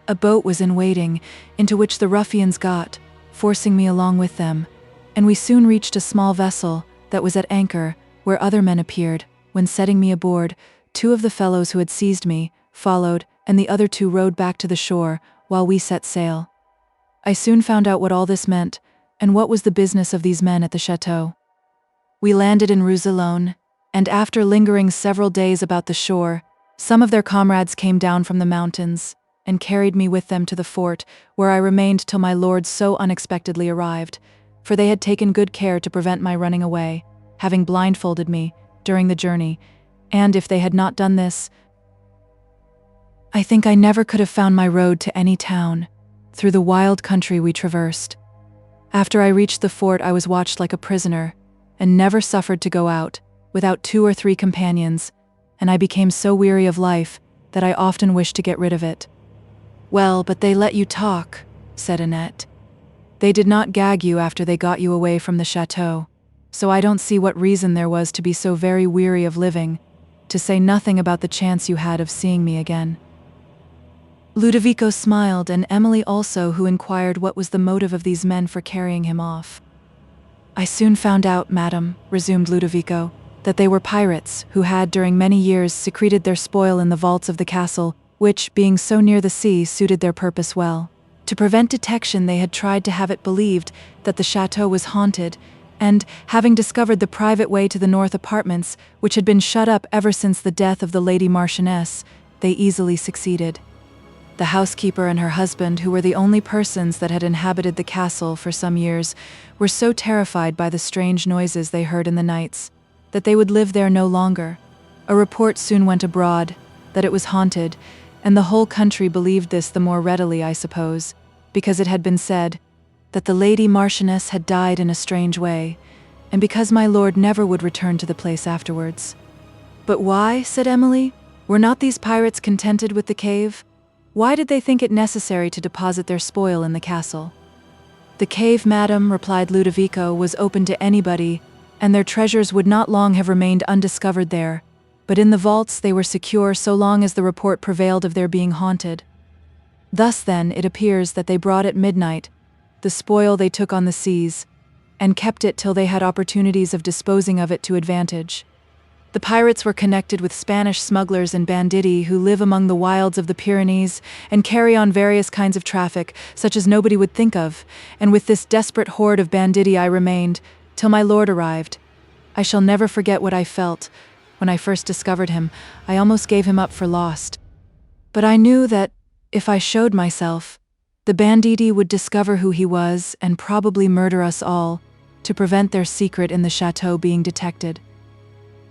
A boat was in waiting, into which the ruffians got, forcing me along with them, and we soon reached a small vessel that was at anchor, where other men appeared, when setting me aboard. Two of the fellows who had seized me followed, and the other two rowed back to the shore, while we set sail. I soon found out what all this meant, and what was the business of these men at the chateau. We landed in Roussillon, and after lingering several days about the shore, some of their comrades came down from the mountains, and carried me with them to the fort, where I remained till my lord so unexpectedly arrived, for they had taken good care to prevent my running away, having blindfolded me during the journey, and if they had not done this, I think I never could have found my road to any town, through the wild country we traversed. After I reached the fort, I was watched like a prisoner, and never suffered to go out, without 2 or 3 companions, and I became so weary of life that I often wished to get rid of it. "Well, but they let you talk," said Annette. "They did not gag you after they got you away from the chateau, so I don't see what reason there was to be so very weary of living, to say nothing about the chance you had of seeing me again." Ludovico smiled, and Emily also, who inquired what was the motive of these men for carrying him off. "I soon found out, madam," resumed Ludovico, "that they were pirates who had during many years secreted their spoil in the vaults of the castle, which, being so near the sea, suited their purpose well. To prevent detection, they had tried to have it believed that the chateau was haunted, and, having discovered the private way to the north apartments, which had been shut up ever since the death of the Lady Marchioness, they easily succeeded. The housekeeper and her husband, who were the only persons that had inhabited the castle for some years, were so terrified by the strange noises they heard in the nights, that they would live there no longer. A report soon went abroad that it was haunted, and the whole country believed this the more readily, I suppose, because it had been said that the Lady Marchioness had died in a strange way, and because my lord never would return to the place afterwards." "But why?" said Emily. "Were not these pirates contented with the cave? Why did they think it necessary to deposit their spoil in the castle?" "The cave, madam," replied Ludovico, "was open to anybody, and their treasures would not long have remained undiscovered there, but in the vaults they were secure so long as the report prevailed of their being haunted. Thus then, it appears that they brought at midnight the spoil they took on the seas, and kept it till they had opportunities of disposing of it to advantage. The pirates were connected with Spanish smugglers and banditti who live among the wilds of the Pyrenees and carry on various kinds of traffic, such as nobody would think of, and with this desperate horde of banditti I remained, till my lord arrived. I shall never forget what I felt. When I first discovered him, I almost gave him up for lost. But I knew that, if I showed myself, the banditti would discover who he was and probably murder us all, to prevent their secret in the chateau being detected.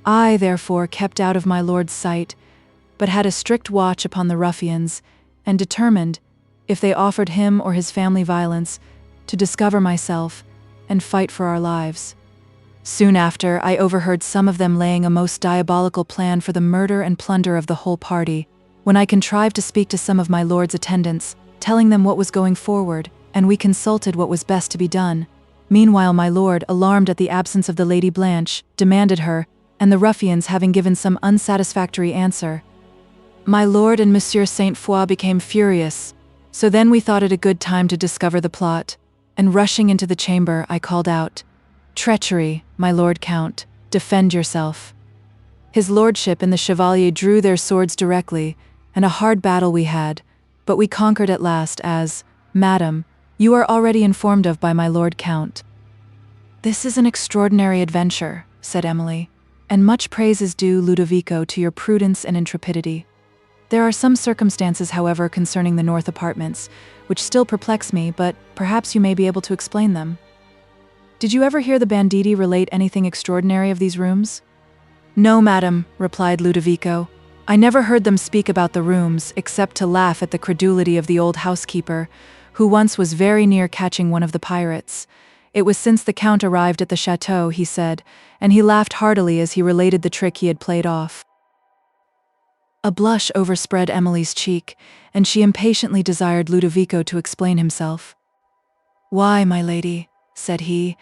I, therefore, kept out of my lord's sight, but had a strict watch upon the ruffians, and determined, if they offered him or his family violence, to discover myself and fight for our lives. Soon after, I overheard some of them laying a most diabolical plan for the murder and plunder of the whole party, when I contrived to speak to some of my lord's attendants, telling them what was going forward, and we consulted what was best to be done. Meanwhile my lord, alarmed at the absence of the Lady Blanche, demanded her, and the ruffians having given some unsatisfactory answer, my lord and Monsieur Sainte-Foy became furious, so then we thought it a good time to discover the plot, and rushing into the chamber, I called out, "Treachery, my lord Count, defend yourself." His lordship and the chevalier drew their swords directly, and a hard battle we had, but we conquered at last, as, madam, you are already informed of by my lord Count. "This is an extraordinary adventure," said Emily, "and much praise is due, Ludovico, to your prudence and intrepidity. There are some circumstances, however, concerning the north apartments, which still perplex me, but perhaps you may be able to explain them. Did you ever hear the banditti relate anything extraordinary of these rooms?" "No, madam," replied Ludovico. "I never heard them speak about the rooms, except to laugh at the credulity of the old housekeeper, who once was very near catching one of the pirates. It was since the Count arrived at the chateau, he said, and he laughed heartily as he related the trick he had played off." A blush overspread Emily's cheek, and she impatiently desired Ludovico to explain himself. "Why, my lady," said he,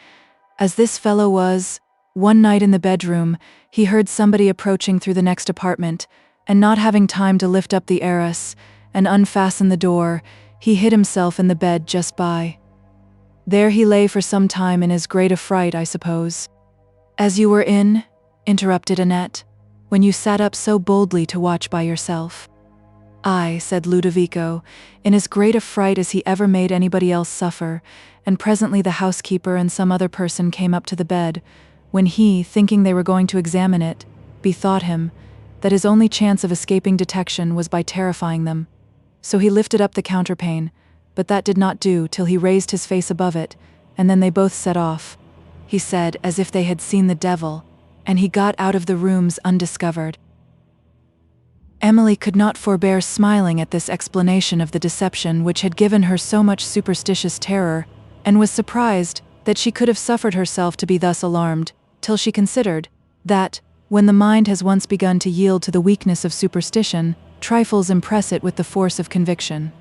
"as this fellow was, one night in the bedroom, he heard somebody approaching through the next apartment, and not having time to lift up the arras and unfasten the door, he hid himself in the bed just by. There he lay for some time in as great a fright, I suppose." "As you were in," interrupted Annette, "when you sat up so boldly to watch by yourself." "Aye," said Ludovico, "in as great a fright as he ever made anybody else suffer, and presently the housekeeper and some other person came up to the bed, when he, thinking they were going to examine it, bethought him that his only chance of escaping detection was by terrifying them. So he lifted up the counterpane, but that did not do till he raised his face above it, and then they both set off, he said, as if they had seen the devil, and he got out of the rooms undiscovered." Emily could not forbear smiling at this explanation of the deception which had given her so much superstitious terror, and was surprised that she could have suffered herself to be thus alarmed, till she considered that, when the mind has once begun to yield to the weakness of superstition, trifles impress it with the force of conviction.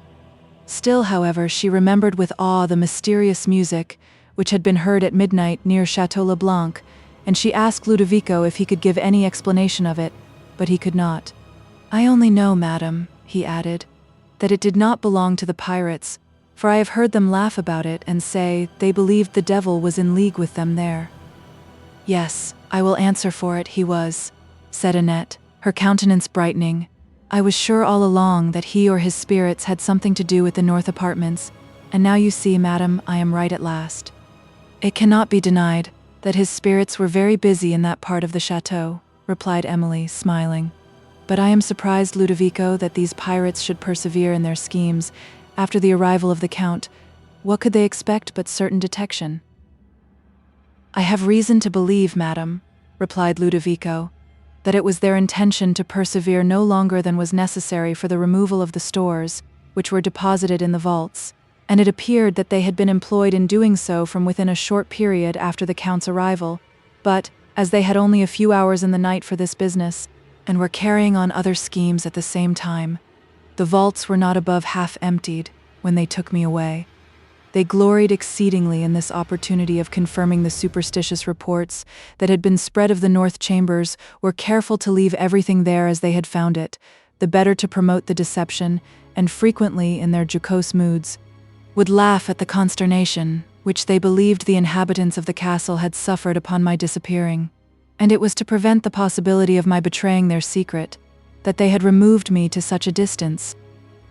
Still, however, she remembered with awe the mysterious music which had been heard at midnight near Chateau Leblanc, and she asked Ludovico if he could give any explanation of it, but he could not. "I only know, madam," he added, "that it did not belong to the pirates, for I have heard them laugh about it and say they believed the devil was in league with them there." "Yes, I will answer for it, he was," said Annette, her countenance brightening. "I was sure all along that he or his spirits had something to do with the north apartments, and now you see, madam, I am right at last. It cannot be denied that his spirits were very busy in that part of the chateau," replied Emily, smiling. "But I am surprised, Ludovico, that these pirates should persevere in their schemes after the arrival of the Count. What could they expect but certain detection?" "I have reason to believe, madam," replied Ludovico, "that it was their intention to persevere no longer than was necessary for the removal of the stores, which were deposited in the vaults, and it appeared that they had been employed in doing so from within a short period after the Count's arrival, but, as they had only a few hours in the night for this business, and were carrying on other schemes at the same time, the vaults were not above half emptied when they took me away. They gloried exceedingly in this opportunity of confirming the superstitious reports that had been spread of the north chambers, were careful to leave everything there as they had found it, the better to promote the deception, and frequently, in their jocose moods, would laugh at the consternation which they believed the inhabitants of the castle had suffered upon my disappearing, and it was to prevent the possibility of my betraying their secret that they had removed me to such a distance.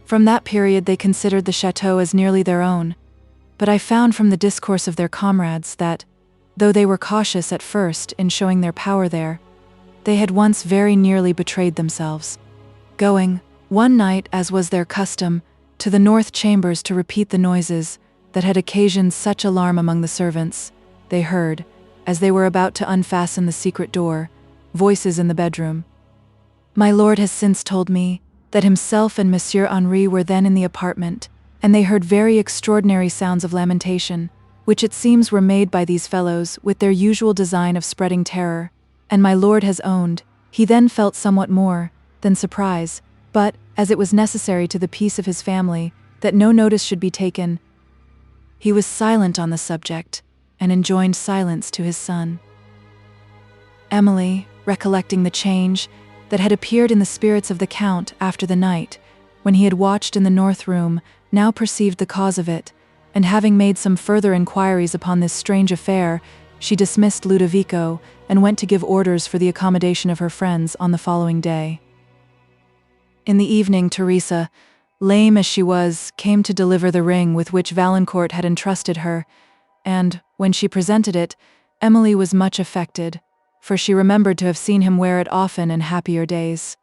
From that period they considered the chateau as nearly their own, but I found from the discourse of their comrades that, though they were cautious at first in showing their power there, they had once very nearly betrayed themselves. Going, one night, as was their custom, to the north chambers to repeat the noises that had occasioned such alarm among the servants, they heard, as they were about to unfasten the secret door, voices in the bedroom. My lord has since told me that himself and Monsieur Henri were then in the apartment, and they heard very extraordinary sounds of lamentation, which it seems were made by these fellows with their usual design of spreading terror, and my lord has owned, he then felt somewhat more than surprise, but, as it was necessary to the peace of his family that no notice should be taken, he was silent on the subject, and enjoined silence to his son. Emily, recollecting the change that had appeared in the spirits of the Count after the night, when he had watched in the north room, now perceived the cause of it, and having made some further inquiries upon this strange affair, she dismissed Ludovico and went to give orders for the accommodation of her friends on the following day. In the evening, Teresa, lame as she was, came to deliver the ring with which Valancourt had entrusted her, and, when she presented it, Emily was much affected, for she remembered to have seen him wear it often in happier days.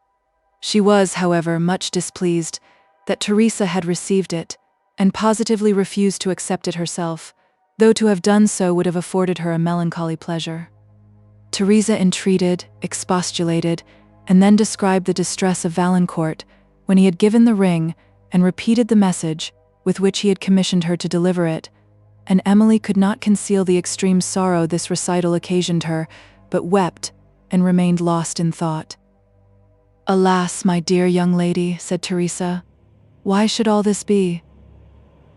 She was, however, much displeased that Teresa had received it, and positively refused to accept it herself, though to have done so would have afforded her a melancholy pleasure. Teresa entreated, expostulated, and then described the distress of Valancourt when he had given the ring and repeated the message with which he had commissioned her to deliver it, and Emily could not conceal the extreme sorrow this recital occasioned her, but wept and remained lost in thought. "Alas, my dear young lady," said Teresa, "why should all this be?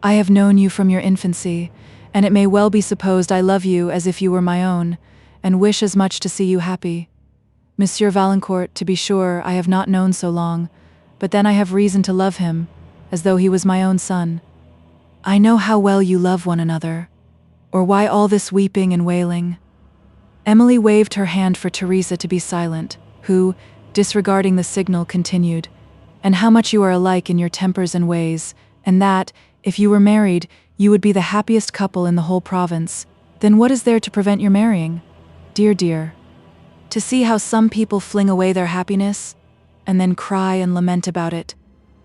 I have known you from your infancy, and it may well be supposed I love you as if you were my own, and wish as much to see you happy. Monsieur Valancourt, to be sure, I have not known so long, but then I have reason to love him, as though he was my own son. I know how well you love one another, or why all this weeping and wailing." Emily waved her hand for Teresa to be silent, who, disregarding the signal, continued, "And how much you are alike in your tempers and ways, and that, if you were married, you would be the happiest couple in the whole province. Then what is there to prevent your marrying? Dear, dear, to see how some people fling away their happiness, and then cry and lament about it,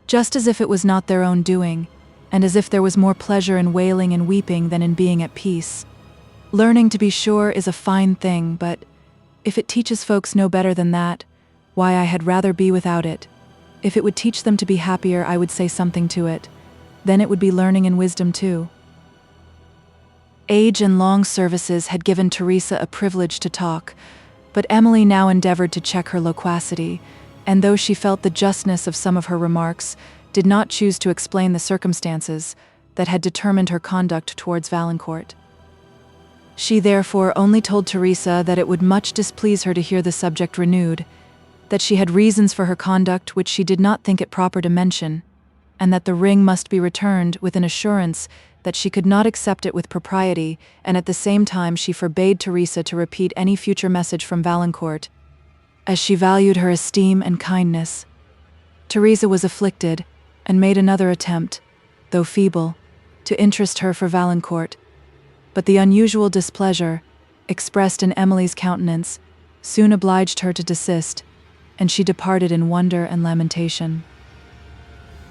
just as if it was not their own doing, and as if there was more pleasure in wailing and weeping than in being at peace. Learning, to be sure, is a fine thing, but if it teaches folks no better than that, why, I had rather be without it. If it would teach them to be happier, I would say something to it. Then it would be learning and wisdom too." Age and long services had given Teresa a privilege to talk, but Emily now endeavored to check her loquacity, and though she felt the justness of some of her remarks, did not choose to explain the circumstances that had determined her conduct towards Valancourt. She therefore only told Teresa that it would much displease her to hear the subject renewed, that she had reasons for her conduct which she did not think it proper to mention, and that the ring must be returned with an assurance that she could not accept it with propriety, and at the same time she forbade Teresa to repeat any future message from Valancourt, as she valued her esteem and kindness. Teresa was afflicted, and made another attempt, though feeble, to interest her for Valancourt, but the unusual displeasure, expressed in Emily's countenance, soon obliged her to desist, and she departed in wonder and lamentation.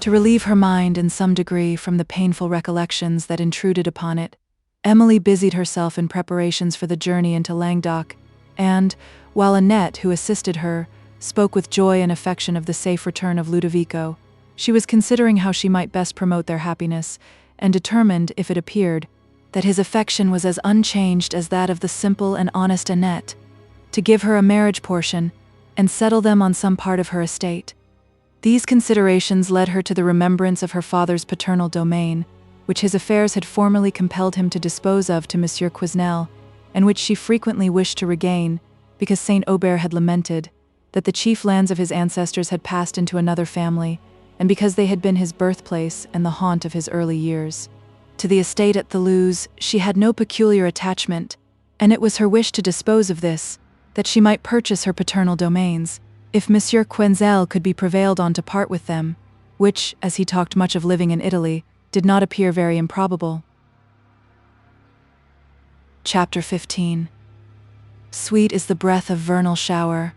To relieve her mind in some degree from the painful recollections that intruded upon it, Emily busied herself in preparations for the journey into Languedoc, and, while Annette, who assisted her, spoke with joy and affection of the safe return of Ludovico, she was considering how she might best promote their happiness, and determined, if it appeared, that his affection was as unchanged as that of the simple and honest Annette, to give her a marriage portion, and settle them on some part of her estate. These considerations led her to the remembrance of her father's paternal domain, which his affairs had formerly compelled him to dispose of to Monsieur Quesnel, and which she frequently wished to regain, because Saint Aubert had lamented that the chief lands of his ancestors had passed into another family, and because they had been his birthplace and the haunt of his early years. To the estate at Thoulouse she had no peculiar attachment, and it was her wish to dispose of this, that she might purchase her paternal domains, if Monsieur Quesnel could be prevailed on to part with them, which, as he talked much of living in Italy, did not appear very improbable. Chapter 15. Sweet is the breath of vernal shower,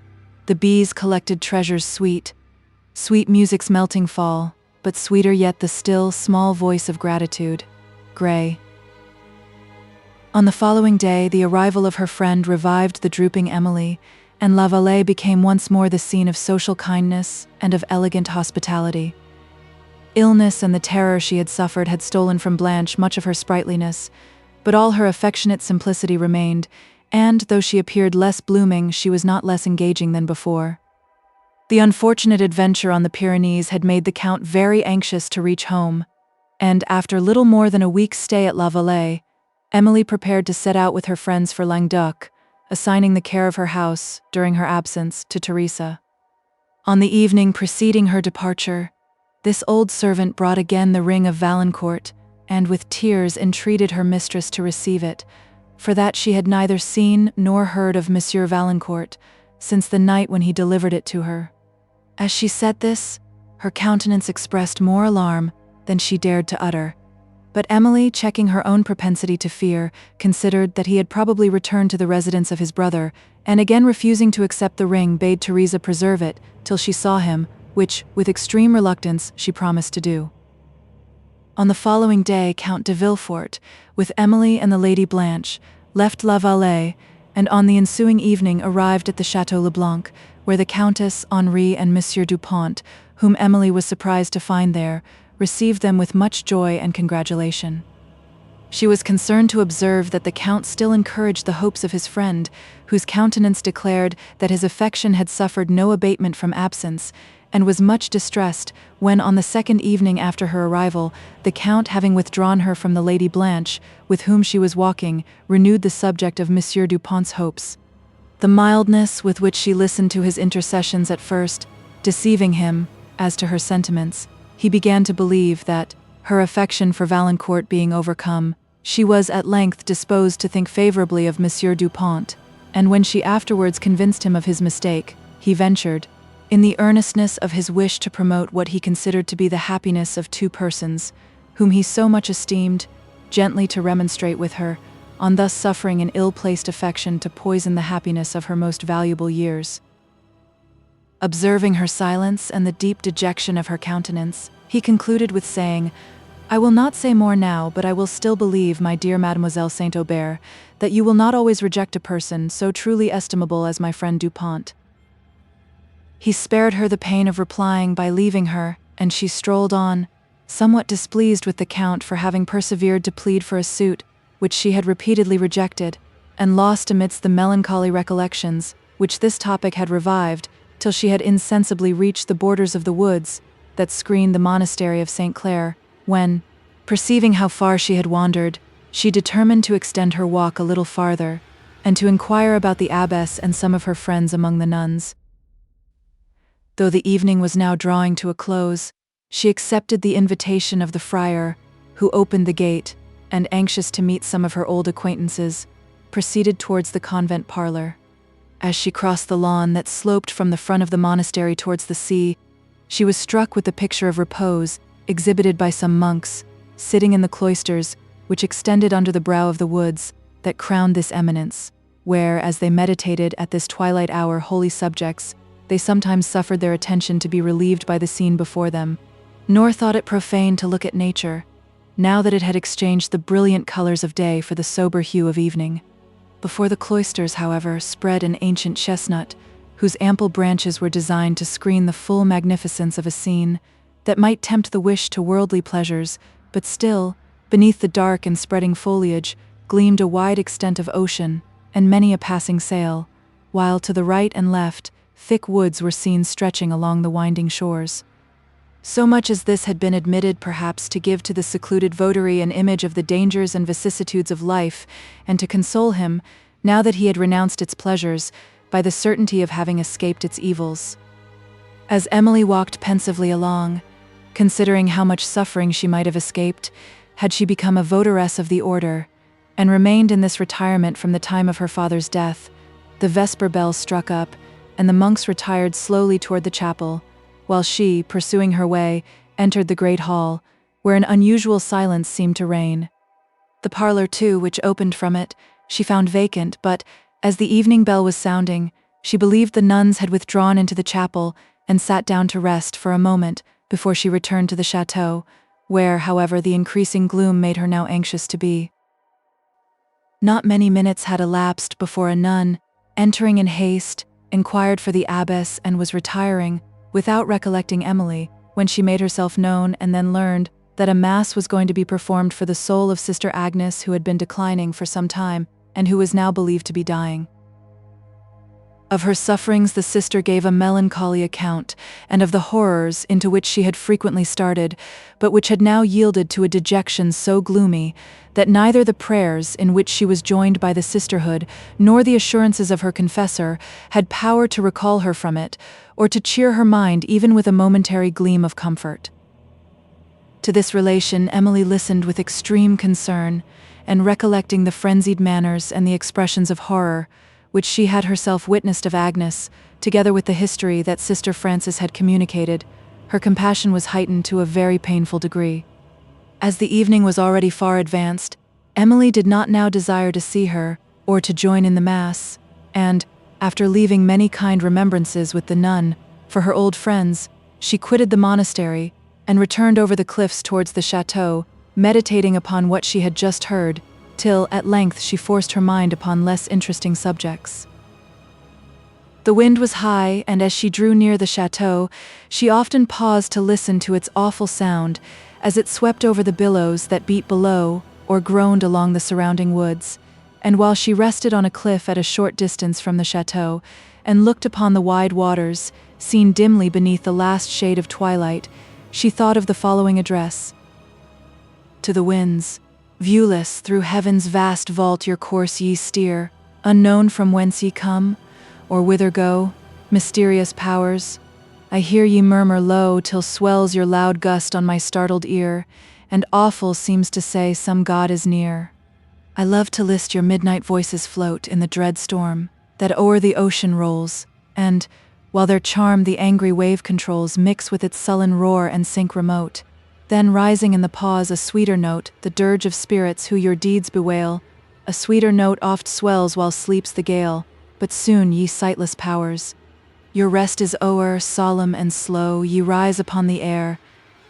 the bees' collected treasures sweet, sweet music's melting fall, but sweeter yet the still, small voice of gratitude. Gray. On the following day, the arrival of her friend revived the drooping Emily, and La Vallée became once more the scene of social kindness and of elegant hospitality. Illness and the terror she had suffered had stolen from Blanche much of her sprightliness, but all her affectionate simplicity remained, and, though she appeared less blooming, she was not less engaging than before. The unfortunate adventure on the Pyrenees had made the Count very anxious to reach home, and after little more than a week's stay at La Vallée, Emily prepared to set out with her friends for Languedoc, assigning the care of her house, during her absence, to Teresa. On the evening preceding her departure, this old servant brought again the ring of Valancourt, and with tears entreated her mistress to receive it, for that she had neither seen nor heard of Monsieur Valancourt since the night when he delivered it to her. As she said this, her countenance expressed more alarm than she dared to utter, But Emily, checking her own propensity to fear, considered that he had probably returned to the residence of his brother, and again refusing to accept the ring, bade Teresa preserve it till she saw him, which, with extreme reluctance, she promised to do. On the following day, Count de Villefort, with Emily and the Lady Blanche, left La Vallée, and on the ensuing evening arrived at the Château Leblanc, where the Countess, Henri, and Monsieur Dupont, whom Emily was surprised to find there, received them with much joy and congratulation. She was concerned to observe that the Count still encouraged the hopes of his friend, whose countenance declared that his affection had suffered no abatement from absence, and was much distressed when, on the second evening after her arrival, the Count, having withdrawn her from the Lady Blanche, with whom she was walking, renewed the subject of Monsieur Dupont's hopes. The mildness with which she listened to his intercessions at first, deceiving him as to her sentiments, he began to believe that, her affection for Valancourt being overcome, she was at length disposed to think favourably of Monsieur Dupont, and when she afterwards convinced him of his mistake, he ventured, in the earnestness of his wish to promote what he considered to be the happiness of two persons, whom he so much esteemed, gently to remonstrate with her, on thus suffering an ill-placed affection to poison the happiness of her most valuable years. Observing her silence and the deep dejection of her countenance, he concluded with saying, "I will not say more now, but I will still believe, my dear Mademoiselle Saint-Aubert, that you will not always reject a person so truly estimable as my friend Dupont." He spared her the pain of replying by leaving her, and she strolled on, somewhat displeased with the Count for having persevered to plead for a suit which she had repeatedly rejected, and lost amidst the melancholy recollections which this topic had revived, till she had insensibly reached the borders of the woods that screened the monastery of St. Clair, when, perceiving how far she had wandered, she determined to extend her walk a little farther, and to inquire about the abbess and some of her friends among the nuns. Though the evening was now drawing to a close, she accepted the invitation of the friar, who opened the gate, and, anxious to meet some of her old acquaintances, proceeded towards the convent parlour. As she crossed the lawn that sloped from the front of the monastery towards the sea, she was struck with the picture of repose exhibited by some monks, sitting in the cloisters which extended under the brow of the woods that crowned this eminence, where, as they meditated at this twilight hour holy subjects, they sometimes suffered their attention to be relieved by the scene before them, nor thought it profane to look at nature, now that it had exchanged the brilliant colours of day for the sober hue of evening. Before the cloisters, however, spread an ancient chestnut, whose ample branches were designed to screen the full magnificence of a scene that might tempt the wish to worldly pleasures, but still, beneath the dark and spreading foliage, gleamed a wide extent of ocean and many a passing sail, while to the right and left, thick woods were seen stretching along the winding shores. So much as this had been admitted perhaps to give to the secluded votary an image of the dangers and vicissitudes of life, and to console him, now that he had renounced its pleasures, by the certainty of having escaped its evils. As Emily walked pensively along, considering how much suffering she might have escaped, had she become a votaress of the order, and remained in this retirement from the time of her father's death, the vesper bell struck up, and the monks retired slowly toward the chapel, while she, pursuing her way, entered the great hall, where an unusual silence seemed to reign. The parlour, too, which opened from it, she found vacant, but, as the evening bell was sounding, she believed the nuns had withdrawn into the chapel and sat down to rest for a moment before she returned to the chateau, where, however, the increasing gloom made her now anxious to be. Not many minutes had elapsed before a nun, entering in haste, inquired for the abbess and was retiring, without recollecting Emily, when she made herself known and then learned that a mass was going to be performed for the soul of Sister Agnes, who had been declining for some time and who was now believed to be dying. Of her sufferings the sister gave a melancholy account, and of the horrors into which she had frequently started, but which had now yielded to a dejection so gloomy that neither the prayers in which she was joined by the sisterhood nor the assurances of her confessor had power to recall her from it, or to cheer her mind even with a momentary gleam of comfort. To this relation Emily listened with extreme concern, and recollecting the frenzied manners and the expressions of horror which she had herself witnessed of Agnes, together with the history that Sister Frances had communicated, her compassion was heightened to a very painful degree. As the evening was already far advanced, Emily did not now desire to see her or to join in the mass, and, after leaving many kind remembrances with the nun for her old friends, she quitted the monastery and returned over the cliffs towards the chateau, meditating upon what she had just heard, till at length she forced her mind upon less interesting subjects. The wind was high, and as she drew near the chateau, she often paused to listen to its awful sound as it swept over the billows that beat below or groaned along the surrounding woods, and while she rested on a cliff at a short distance from the chateau and looked upon the wide waters, seen dimly beneath the last shade of twilight, she thought of the following address. To the winds, viewless through heaven's vast vault your course ye steer, unknown from whence ye come, or whither go, mysterious powers. I hear ye murmur low till swells your loud gust on my startled ear, and awful seems to say some god is near. I love to list your midnight voices float in the dread storm that o'er the ocean rolls, and, while their charm the angry wave controls, mix with its sullen roar and sink remote. Then rising in the pause a sweeter note, the dirge of spirits who your deeds bewail, a sweeter note oft swells while sleeps the gale, but soon, ye sightless powers, your rest is o'er, solemn and slow, ye rise upon the air,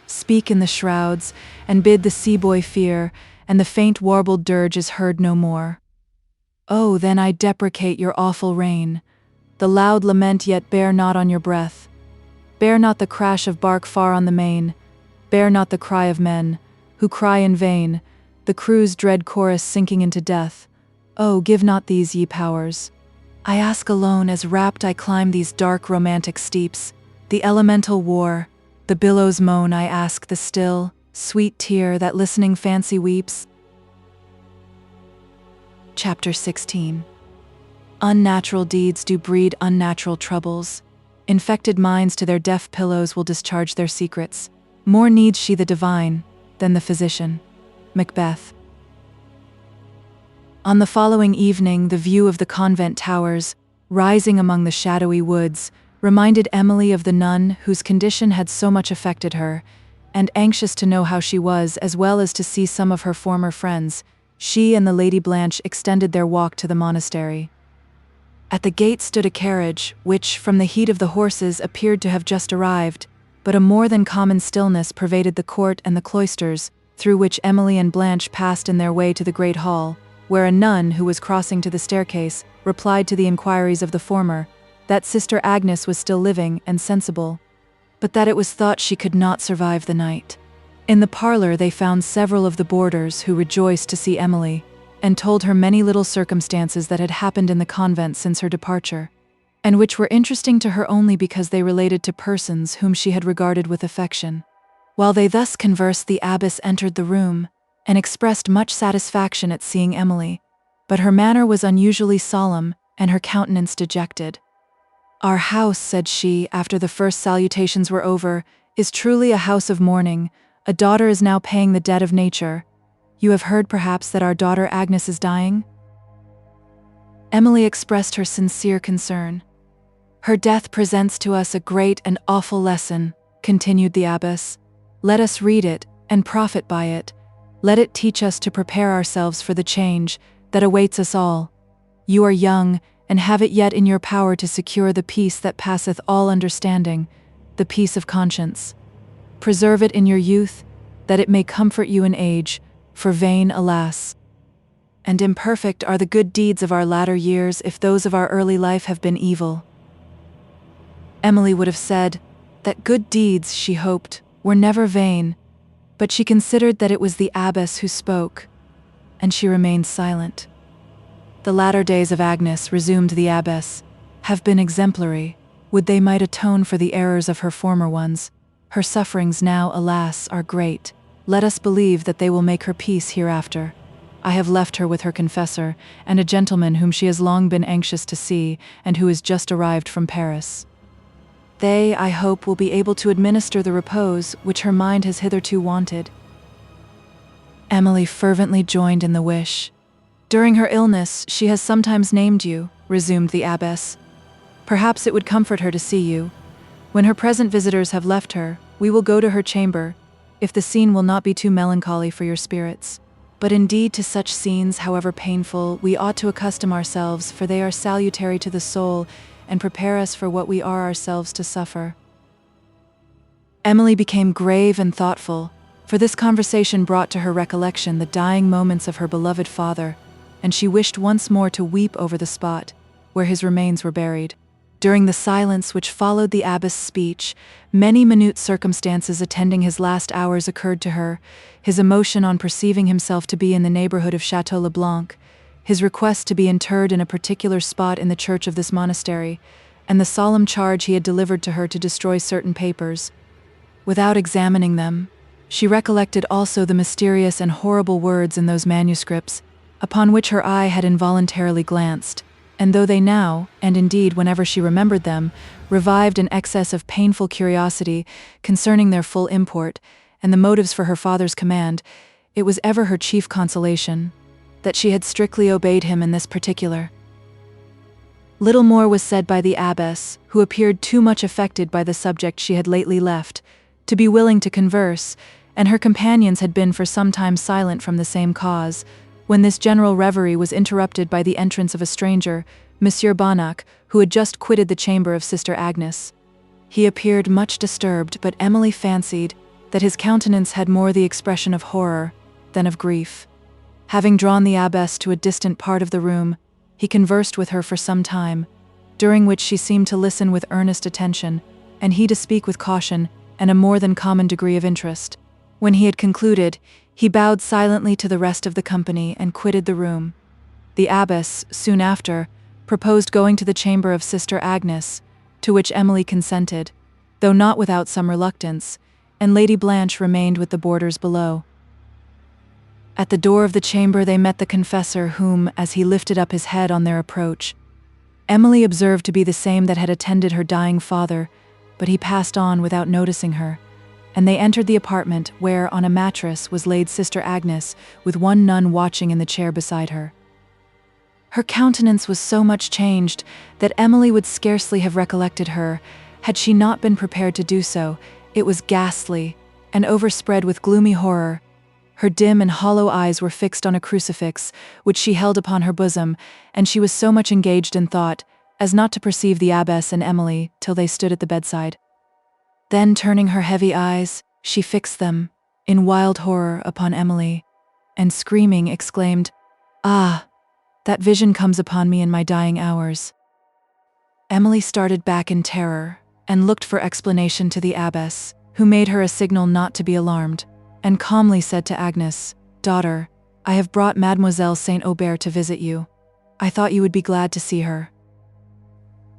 speak in the shrouds, and bid the sea-boy fear, and the faint warbled dirge is heard no more. Oh, then I deprecate your awful reign, the loud lament yet bear not on your breath, bear not the crash of bark far on the main, bear not the cry of men, who cry in vain, the crew's dread chorus sinking into death. Oh, give not these, ye powers. I ask alone as rapt I climb these dark romantic steeps, the elemental war, the billows moan, I ask the still, sweet tear that listening fancy weeps. Chapter 16. Unnatural deeds do breed unnatural troubles. Infected minds to their deaf pillows will discharge their secrets. More needs she the divine than the physician. Macbeth. On the following evening, the view of the convent towers, rising among the shadowy woods, reminded Emily of the nun whose condition had so much affected her, and anxious to know how she was, as well as to see some of her former friends, she and the Lady Blanche extended their walk to the monastery. At the gate stood a carriage, which, from the heat of the horses, appeared to have just arrived, but a more than common stillness pervaded the court and the cloisters, through which Emily and Blanche passed in their way to the great hall, where a nun who was crossing to the staircase replied to the inquiries of the former that Sister Agnes was still living and sensible, but that it was thought she could not survive the night. In the parlor they found several of the boarders who rejoiced to see Emily, and told her many little circumstances that had happened in the convent since her departure, and which were interesting to her only because they related to persons whom she had regarded with affection. While they thus conversed, the abbess entered the room, and expressed much satisfaction at seeing Emily, but her manner was unusually solemn, and her countenance dejected. "Our house," said she, after the first salutations were over, "is truly a house of mourning. A daughter is now paying the debt of nature. You have heard, perhaps, that our daughter Agnes is dying?" Emily expressed her sincere concern. "Her death presents to us a great and awful lesson," continued the abbess. "Let us read it, and profit by it. Let it teach us to prepare ourselves for the change that awaits us all. You are young, and have it yet in your power to secure the peace that passeth all understanding, the peace of conscience. Preserve it in your youth, that it may comfort you in age, for vain, alas, and imperfect are the good deeds of our latter years if those of our early life have been evil." Emily would have said that good deeds, she hoped, were never vain, but she considered that it was the abbess who spoke, and she remained silent. "The latter days of Agnes," resumed the abbess, "have been exemplary. Would they might atone for the errors of her former ones. Her sufferings now, alas, are great. Let us believe that they will make her peace hereafter. I have left her with her confessor, and a gentleman whom she has long been anxious to see, and who is just arrived from Paris. They, I hope, will be able to administer the repose which her mind has hitherto wanted." Emily fervently joined in the wish. "During her illness, she has sometimes named you," resumed the abbess. "Perhaps it would comfort her to see you. When her present visitors have left her, we will go to her chamber. if the scene will not be too melancholy for your spirits. But indeed to such scenes, however painful, we ought to accustom ourselves, for they are salutary to the soul, and prepare us for what we are ourselves to suffer." Emily became grave and thoughtful, for this conversation brought to her recollection the dying moments of her beloved father, and she wished once more to weep over the spot where his remains were buried. During the silence which followed the abbess' speech, many minute circumstances attending his last hours occurred to her: his emotion on perceiving himself to be in the neighborhood of Château le Blanc, his request to be interred in a particular spot in the church of this monastery, and the solemn charge he had delivered to her to destroy certain papers. Without examining them, she recollected also the mysterious and horrible words in those manuscripts, upon which her eye had involuntarily glanced, and though they now, and indeed whenever she remembered them, revived an excess of painful curiosity concerning their full import and the motives for her father's command, it was ever her chief consolation that she had strictly obeyed him in this particular. Little more was said by the abbess, who appeared too much affected by the subject she had lately left to be willing to converse, and her companions had been for some time silent from the same cause, when this general reverie was interrupted by the entrance of a stranger, Monsieur Bonnac, who had just quitted the chamber of Sister Agnes. He appeared much disturbed, but Emily fancied that his countenance had more the expression of horror than of grief. Having drawn the abbess to a distant part of the room, he conversed with her for some time, during which she seemed to listen with earnest attention, and he to speak with caution and a more than common degree of interest. When he had concluded, he bowed silently to the rest of the company and quitted the room. The abbess, soon after, proposed going to the chamber of Sister Agnes, to which Emily consented, though not without some reluctance, and Lady Blanche remained with the boarders below. At the door of the chamber they met the confessor, whom, as he lifted up his head on their approach, Emily observed to be the same that had attended her dying father, but he passed on without noticing her, and they entered the apartment where, on a mattress, was laid Sister Agnes, with one nun watching in the chair beside her. Her countenance was so much changed that Emily would scarcely have recollected her, had she not been prepared to do so. It was ghastly, and overspread with gloomy horror. Her dim and hollow eyes were fixed on a crucifix, which she held upon her bosom, and she was so much engaged in thought as not to perceive the abbess and Emily till they stood at the bedside. Then, turning her heavy eyes, she fixed them, in wild horror, upon Emily, and screaming, exclaimed, "Ah, that vision comes upon me in my dying hours." Emily started back in terror, and looked for explanation to the abbess, who made her a signal not to be alarmed, and calmly said to Agnes, "Daughter, I have brought Mademoiselle Saint Aubert to visit you. I thought you would be glad to see her."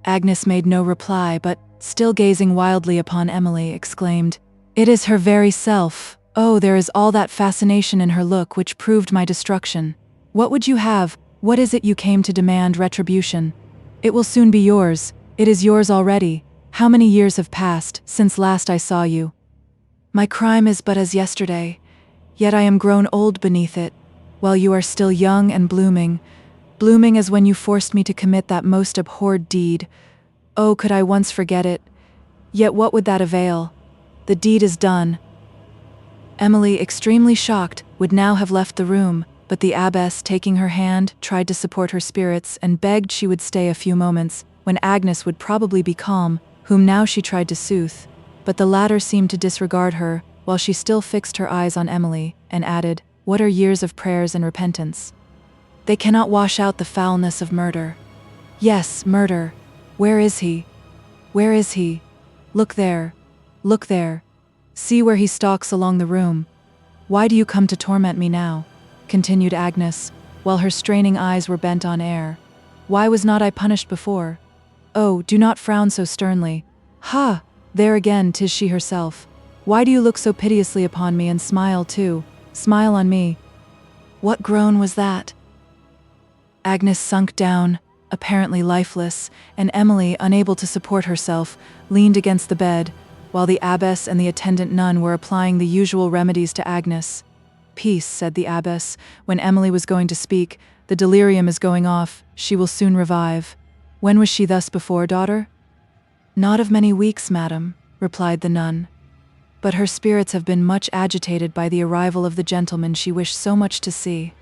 Agnes made no reply, but, still gazing wildly upon Emily, exclaimed, "It is her very self. Oh, there is all that fascination in her look which proved my destruction. What would you have? What is it you came to demand retribution? It will soon be yours. It is yours already. How many years have passed since last I saw you? My crime is but as yesterday, yet I am grown old beneath it, while you are still young and blooming as when you forced me to commit that most abhorred deed. Oh, could I once forget it! Yet what would that avail? The deed is done." Emily, extremely shocked, would now have left the room, but the abbess, taking her hand, tried to support her spirits and begged she would stay a few moments, when Agnes would probably be calm, whom now she tried to soothe, but the latter seemed to disregard her, while she still fixed her eyes on Emily, and added, "What are years of prayers and repentance? They cannot wash out the foulness of murder. Yes, murder. Where is he? Where is he? Look there. Look there. See where he stalks along the room. Why do you come to torment me now?" continued Agnes, while her straining eyes were bent on air. "Why was not I punished before? Oh, do not frown so sternly. Ha! There again, 'tis she herself. Why do you look so piteously upon me, and smile too? Smile on me. What groan was that?" Agnes sunk down, apparently lifeless, and Emily, unable to support herself, leaned against the bed, while the abbess and the attendant nun were applying the usual remedies to Agnes. "Peace," said the abbess, when Emily was going to speak, "the delirium is going off, she will soon revive. When was she thus before, daughter?" "Not of many weeks, madam," replied the nun. but her spirits have been much agitated by the arrival of the gentleman she wished so much to see."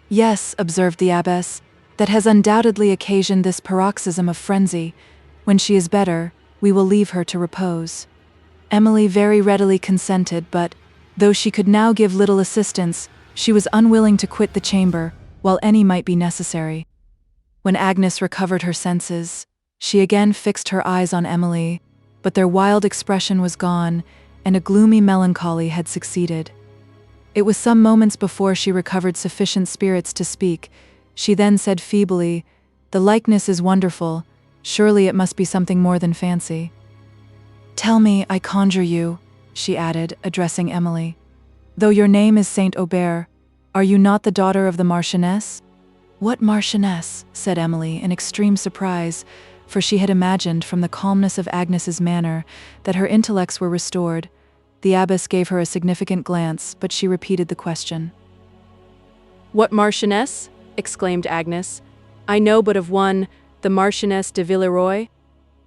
"Yes," observed the abbess, "that has undoubtedly occasioned this paroxysm of frenzy. When she is better, we will leave her to repose." Emily very readily consented, but, though she could now give little assistance, she was unwilling to quit the chamber, while any might be necessary. When Agnes recovered her senses, she again fixed her eyes on Emily, but their wild expression was gone, and a gloomy melancholy had succeeded. It was some moments before she recovered sufficient spirits to speak. She then said feebly, "The likeness is wonderful. Surely it must be something more than fancy. Tell me, I conjure you," she added, addressing Emily, "though your name is Saint Aubert, are you not the daughter of the Marchioness?" "What Marchioness?" said Emily in extreme surprise, for she had imagined from the calmness of Agnes's manner that her intellects were restored. The abbess gave her a significant glance, but she repeated the question. "What Marchioness?" exclaimed Agnes. "I know but of one, the Marchioness de Villeroy."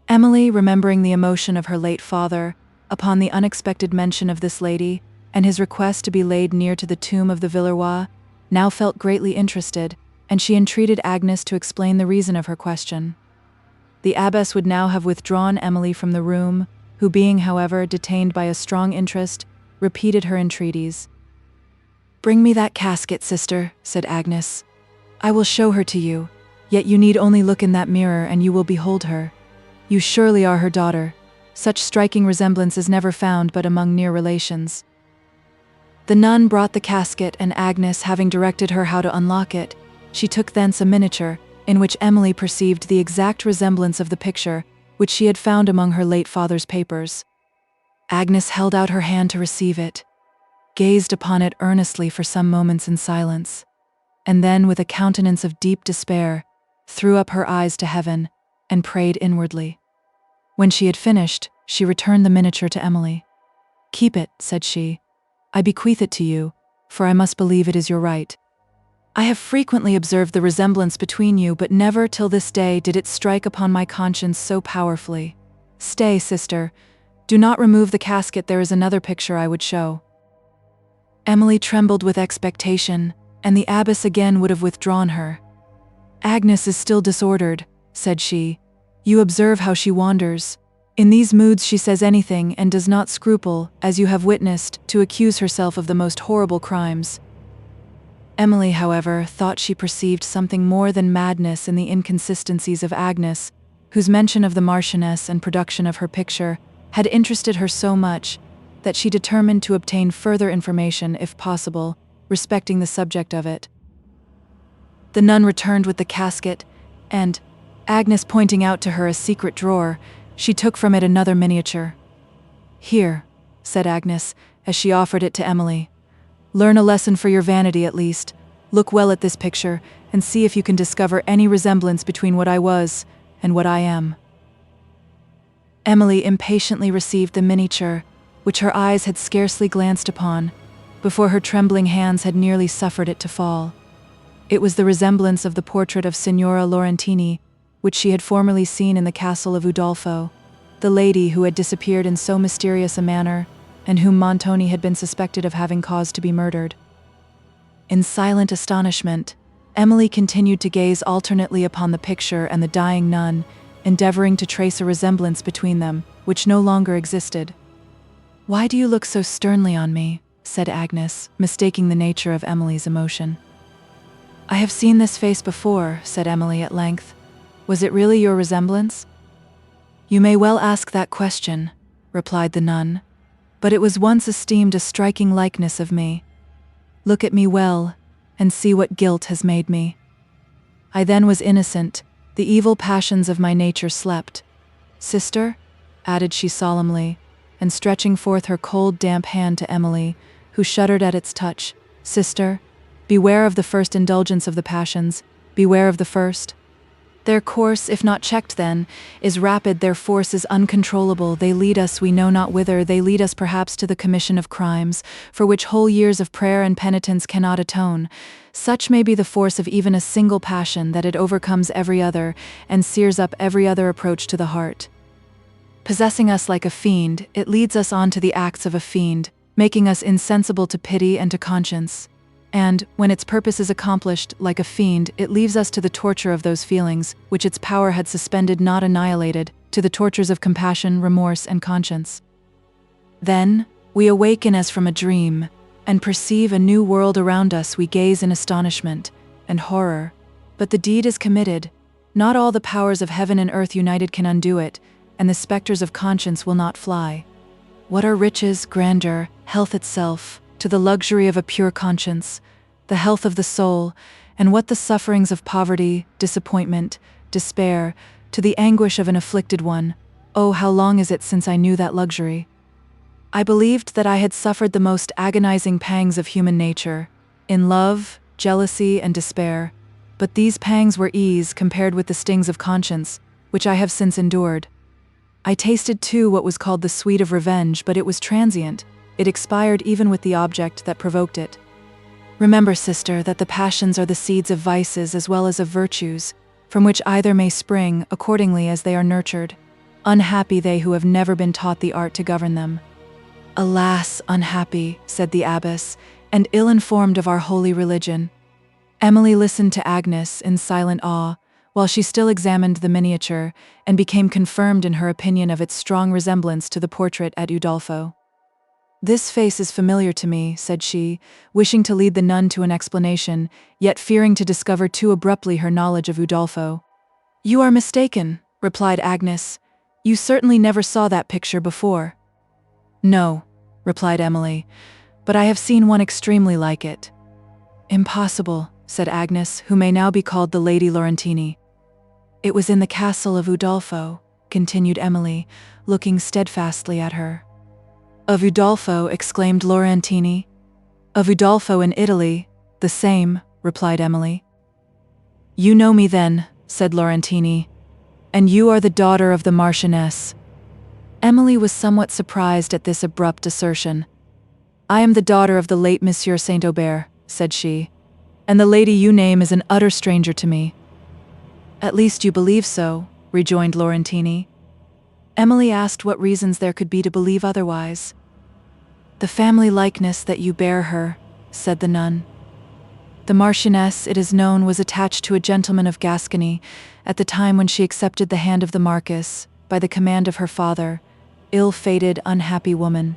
Emily, remembering the emotion of her late father, upon the unexpected mention of this lady, and his request to be laid near to the tomb of the Villeroy, now felt greatly interested, and she entreated Agnes to explain the reason of her question. The abbess would now have withdrawn Emily from the room, who being, however, detained by a strong interest, repeated her entreaties. "Bring me that casket, sister," said Agnes. "I will show her to you, yet you need only look in that mirror and you will behold her. You surely are her daughter. Such striking resemblance is never found but among near relations." The nun brought the casket, and Agnes, having directed her how to unlock it, she took thence a miniature, in which Emily perceived the exact resemblance of the picture which she had found among her late father's papers. Agnes held out her hand to receive it, gazed upon it earnestly for some moments in silence, and then, with a countenance of deep despair, threw up her eyes to heaven and prayed inwardly. When she had finished, she returned the miniature to Emily. "Keep it," said she. "I bequeath it to you, for I must believe it is your right. I have frequently observed the resemblance between you, but never till this day did it strike upon my conscience so powerfully. Stay, sister. Do not remove the casket, there is another picture I would show." Emily trembled with expectation, and the abbess again would have withdrawn her. "Agnes is still disordered," said she. "You observe how she wanders. In these moods she says anything and does not scruple, as you have witnessed, to accuse herself of the most horrible crimes." Emily, however, thought she perceived something more than madness in the inconsistencies of Agnes, whose mention of the Marchioness and production of her picture had interested her so much that she determined to obtain further information, if possible, respecting the subject of it. The nun returned with the casket, and, Agnes pointing out to her a secret drawer, she took from it another miniature. "Here," said Agnes, as she offered it to Emily. "Learn a lesson for your vanity at least. Look well at this picture, and see if you can discover any resemblance between what I was and what I am." Emily impatiently received the miniature, which her eyes had scarcely glanced upon, before her trembling hands had nearly suffered it to fall. It was the resemblance of the portrait of Signora Laurentini, which she had formerly seen in the castle of Udolpho, the lady who had disappeared in so mysterious a manner, and whom Montoni had been suspected of having caused to be murdered. In silent astonishment, Emily continued to gaze alternately upon the picture and the dying nun, endeavoring to trace a resemblance between them, which no longer existed. "Why do you look so sternly on me?" said Agnes, mistaking the nature of Emily's emotion. "I have seen this face before," said Emily at length. "Was it really your resemblance?" "You may well ask that question," replied the nun, "but it was once esteemed a striking likeness of me. Look at me well, and see what guilt has made me. I then was innocent, the evil passions of my nature slept. Sister," added she solemnly, and stretching forth her cold, damp hand to Emily, who shuddered at its touch, "Sister, beware of the first indulgence of the passions, beware of the first. Their course, if not checked then, is rapid, their force is uncontrollable, they lead us we know not whither, they lead us perhaps to the commission of crimes, for which whole years of prayer and penitence cannot atone. Such may be the force of even a single passion, that it overcomes every other, and sears up every other approach to the heart." Possessing us like a fiend, it leads us on to the acts of a fiend, making us insensible to pity and to conscience. And, when its purpose is accomplished, like a fiend, it leaves us to the torture of those feelings, which its power had suspended not annihilated, to the tortures of compassion, remorse, and conscience. Then, we awaken as from a dream, and perceive a new world around us. We gaze in astonishment and horror. But the deed is committed. Not all the powers of heaven and earth united can undo it, and the specters of conscience will not fly. What are riches, grandeur, health itself, to the luxury of a pure conscience, the health of the soul, and what the sufferings of poverty, disappointment, despair, to the anguish of an afflicted one? Oh, how long is it since I knew that luxury? I believed that I had suffered the most agonizing pangs of human nature, in love, jealousy, and despair, but these pangs were ease compared with the stings of conscience, which I have since endured. I tasted too what was called the sweet of revenge, but it was transient. It expired even with the object that provoked it. Remember, sister, that the passions are the seeds of vices as well as of virtues, from which either may spring accordingly as they are nurtured. Unhappy they who have never been taught the art to govern them. Alas, unhappy, said the abbess, and ill-informed of our holy religion. Emily listened to Agnes in silent awe, while she still examined the miniature, and became confirmed in her opinion of its strong resemblance to the portrait at Udolpho. This face is familiar to me, said she, wishing to lead the nun to an explanation, yet fearing to discover too abruptly her knowledge of Udolpho. You are mistaken, replied Agnes. You certainly never saw that picture before. No, replied Emily, but I have seen one extremely like it. Impossible, said Agnes, who may now be called the Lady Laurentini. It was in the castle of Udolpho, continued Emily, looking steadfastly at her. Of Udolpho, exclaimed Laurentini. Of Udolpho in Italy, the same, replied Emily. You know me then, said Laurentini, and you are the daughter of the Marchioness. Emily was somewhat surprised at this abrupt assertion. I am the daughter of the late Monsieur Saint-Aubert, said she, and the lady you name is an utter stranger to me. At least you believe so, rejoined Laurentini. Emily asked what reasons there could be to believe otherwise. The family likeness that you bear her, said the nun. The Marchioness, it is known, was attached to a gentleman of Gascony at the time when she accepted the hand of the Marquis, by the command of her father, ill-fated, unhappy woman.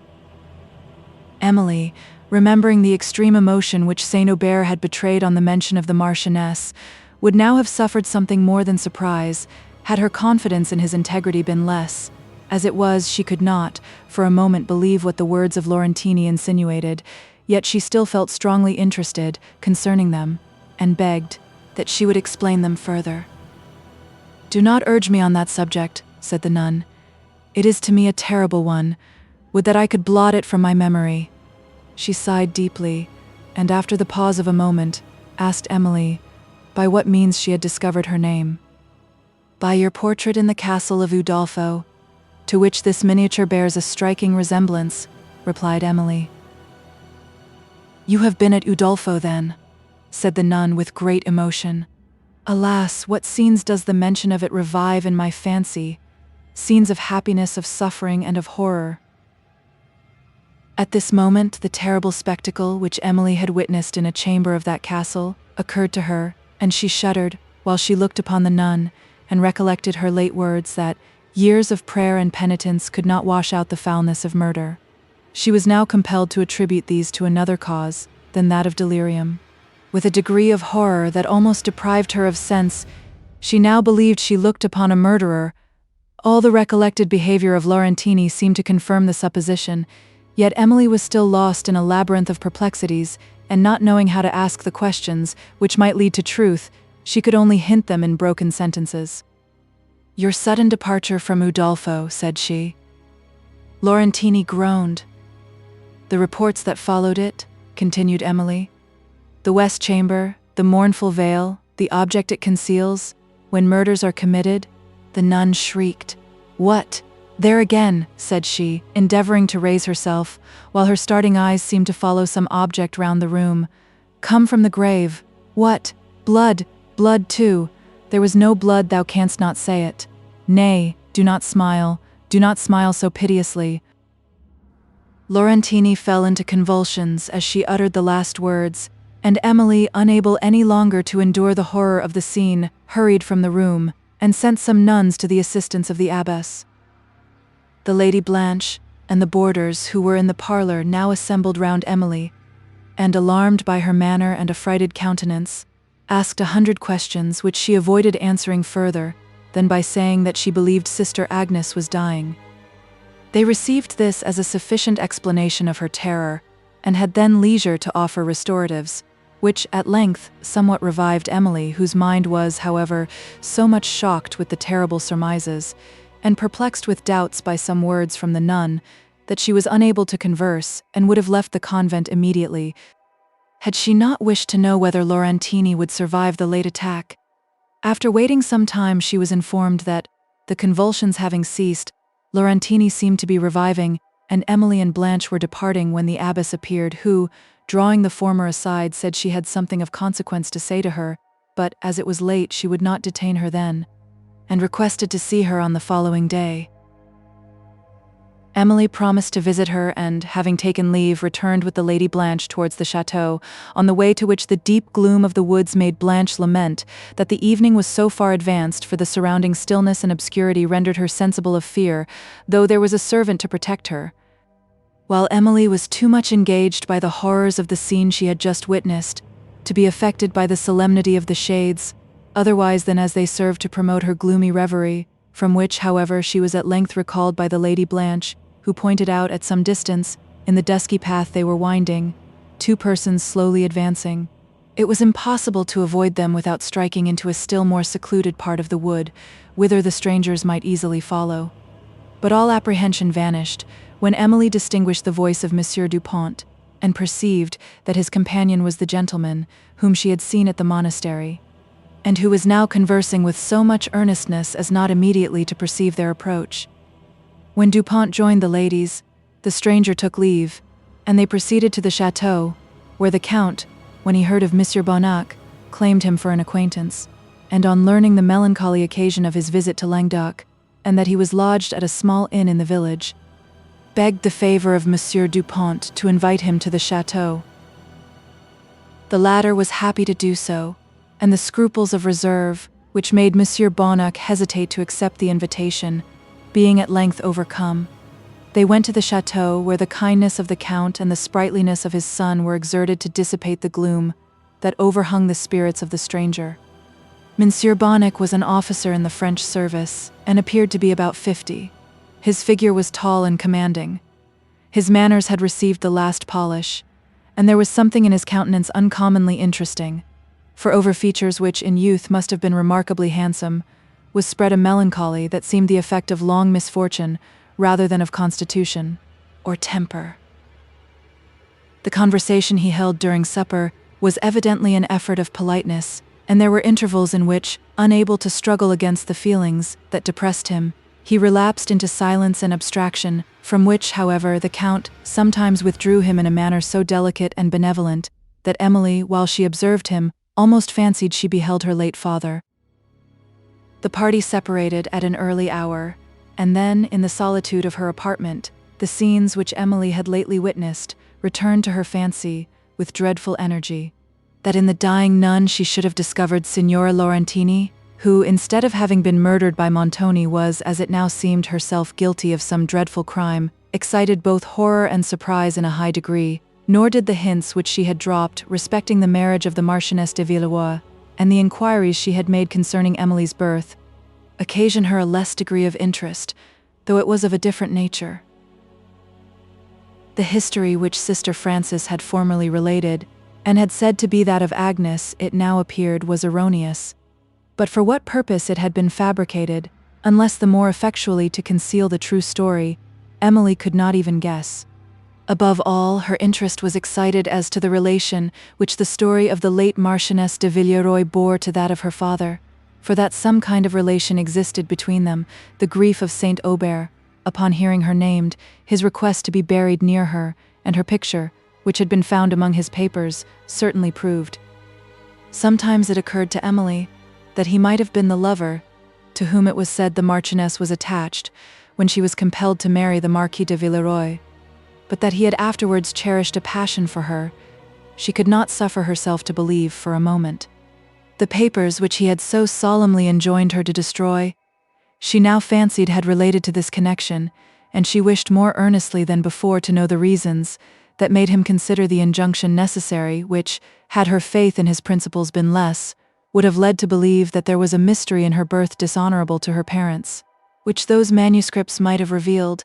Emily, remembering the extreme emotion which Saint-Aubert had betrayed on the mention of the Marchioness, would now have suffered something more than surprise, had her confidence in his integrity been less. As it was, she could not, for a moment, believe what the words of Laurentini insinuated, yet she still felt strongly interested concerning them, and begged that she would explain them further. Do not urge me on that subject, said the nun. It is to me a terrible one. Would that I could blot it from my memory. She sighed deeply, and after the pause of a moment, asked Emily by what means she had discovered her name. By your portrait in the castle of Udolpho, to which this miniature bears a striking resemblance, replied Emily. You have been at Udolpho, then, said the nun with great emotion. Alas, what scenes does the mention of it revive in my fancy, scenes of happiness, of suffering, and of horror. At this moment, the terrible spectacle which Emily had witnessed in a chamber of that castle occurred to her, and she shuddered while she looked upon the nun, and recollected her late words that years of prayer and penitence could not wash out the foulness of murder. She was now compelled to attribute these to another cause than that of delirium. With a degree of horror that almost deprived her of sense, she now believed she looked upon a murderer. All the recollected behavior of Laurentini seemed to confirm the supposition, yet Emily was still lost in a labyrinth of perplexities, and not knowing how to ask the questions which might lead to truth, she could only hint them in broken sentences. Your sudden departure from Udolpho, said she. Laurentini groaned. The reports that followed it, continued Emily. The West Chamber, the mournful veil, the object it conceals, when murders are committed, the nun shrieked. What? There again, said she, endeavoring to raise herself, while her starting eyes seemed to follow some object round the room. Come from the grave. What? Blood, blood too. There was no blood, thou canst not say it. Nay, do not smile. Do not smile so piteously." Laurentini fell into convulsions as she uttered the last words, and Emily, unable any longer to endure the horror of the scene, hurried from the room, and sent some nuns to the assistance of the abbess. The Lady Blanche and the boarders who were in the parlour now assembled round Emily, and, alarmed by her manner and affrighted countenance, asked 100 questions which she avoided answering further than by saying that she believed Sister Agnes was dying. They received this as a sufficient explanation of her terror, and had then leisure to offer restoratives, which at length somewhat revived Emily, whose mind was, however, so much shocked with the terrible surmises, and perplexed with doubts by some words from the nun, that she was unable to converse, and would have left the convent immediately, had she not wished to know whether Laurentini would survive the late attack. After waiting some time, she was informed that, the convulsions having ceased, Laurentini seemed to be reviving, and Emily and Blanche were departing when the abbess appeared, who, drawing the former aside, said she had something of consequence to say to her, but, as it was late, she would not detain her then, and requested to see her on the following day. Emily promised to visit her and, having taken leave, returned with the Lady Blanche towards the chateau, on the way to which the deep gloom of the woods made Blanche lament that the evening was so far advanced, for the surrounding stillness and obscurity rendered her sensible of fear, though there was a servant to protect her. While Emily was too much engaged by the horrors of the scene she had just witnessed to be affected by the solemnity of the shades, otherwise than as they served to promote her gloomy reverie, from which, however, she was at length recalled by the Lady Blanche, who pointed out at some distance, in the dusky path they were winding, 2 persons slowly advancing. It was impossible to avoid them without striking into a still more secluded part of the wood, whither the strangers might easily follow. But all apprehension vanished when Emily distinguished the voice of Monsieur Dupont, and perceived that his companion was the gentleman whom she had seen at the monastery, and who was now conversing with so much earnestness as not immediately to perceive their approach. When Dupont joined the ladies, the stranger took leave, and they proceeded to the chateau, where the Count, when he heard of Monsieur Bonnac, claimed him for an acquaintance, and on learning the melancholy occasion of his visit to Languedoc, and that he was lodged at a small inn in the village, begged the favor of Monsieur Dupont to invite him to the chateau. The latter was happy to do so, and the scruples of reserve, which made Monsieur Bonnac hesitate to accept the invitation, being at length overcome, they went to the chateau, where the kindness of the Count and the sprightliness of his son were exerted to dissipate the gloom that overhung the spirits of the stranger. Monsieur Bonnac was an officer in the French service, and appeared to be about 50. His figure was tall and commanding. His manners had received the last polish, and there was something in his countenance uncommonly interesting, for over features which in youth must have been remarkably handsome, was spread a melancholy that seemed the effect of long misfortune rather than of constitution or temper. The conversation he held during supper was evidently an effort of politeness, and there were intervals in which, unable to struggle against the feelings that depressed him, he relapsed into silence and abstraction, from which, however, the Count sometimes withdrew him in a manner so delicate and benevolent that Emily, while she observed him, almost fancied she beheld her late father. The party separated at an early hour, and then, in the solitude of her apartment, the scenes which Emily had lately witnessed returned to her fancy with dreadful energy. That in the dying nun she should have discovered Signora Laurentini, who, instead of having been murdered by Montoni, was, as it now seemed, herself guilty of some dreadful crime, excited both horror and surprise in a high degree, nor did the hints which she had dropped respecting the marriage of the Marchioness de Villeroy, and the inquiries she had made concerning Emily's birth, occasion her a less degree of interest, though it was of a different nature. The history which Sister Frances had formerly related, and had said to be that of Agnes, it now appeared was erroneous. But for what purpose it had been fabricated, unless the more effectually to conceal the true story, Emily could not even guess. Above all, her interest was excited as to the relation which the story of the late Marchioness de Villeroy bore to that of her father, for that some kind of relation existed between them, the grief of Saint Aubert, upon hearing her named, his request to be buried near her, and her picture, which had been found among his papers, certainly proved. Sometimes it occurred to Emily that he might have been the lover to whom it was said the Marchioness was attached, when she was compelled to marry the Marquis de Villeroy, but that he had afterwards cherished a passion for her, she could not suffer herself to believe for a moment. The papers which he had so solemnly enjoined her to destroy, she now fancied had related to this connection, and she wished more earnestly than before to know the reasons that made him consider the injunction necessary, which, had her faith in his principles been less, would have led to believe that there was a mystery in her birth dishonorable to her parents, which those manuscripts might have revealed.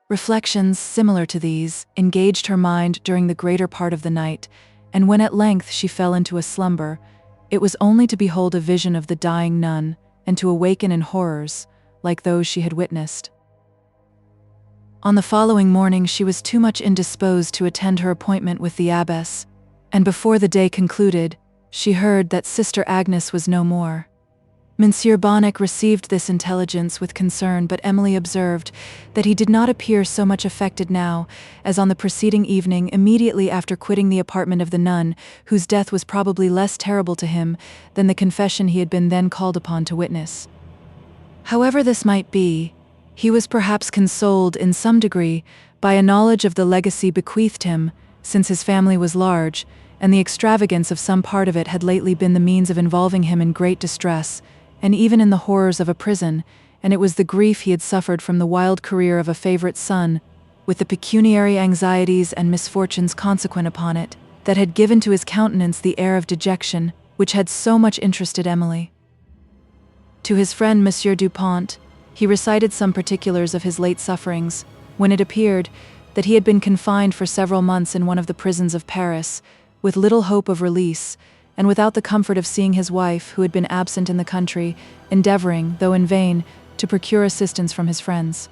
Reflections similar to these engaged her mind during the greater part of the night, and when at length she fell into a slumber, it was only to behold a vision of the dying nun, and to awaken in horrors, like those she had witnessed. On the following morning she was too much indisposed to attend her appointment with the abbess, and before the day concluded, she heard that Sister Agnes was no more. Monsieur Bonnet received this intelligence with concern, but Emily observed that he did not appear so much affected now as on the preceding evening immediately after quitting the apartment of the nun, whose death was probably less terrible to him than the confession he had been then called upon to witness. However this might be, he was perhaps consoled in some degree by a knowledge of the legacy bequeathed him, since his family was large, and the extravagance of some part of it had lately been the means of involving him in great distress, and even in the horrors of a prison, and it was the grief he had suffered from the wild career of a favorite son, with the pecuniary anxieties and misfortunes consequent upon it, that had given to his countenance the air of dejection which had so much interested Emily. To his friend Monsieur Dupont, he recited some particulars of his late sufferings, when it appeared that he had been confined for several months in one of the prisons of Paris, with little hope of release, and without the comfort of seeing his wife, who had been absent in the country, endeavoring, though in vain, to procure assistance from his friends.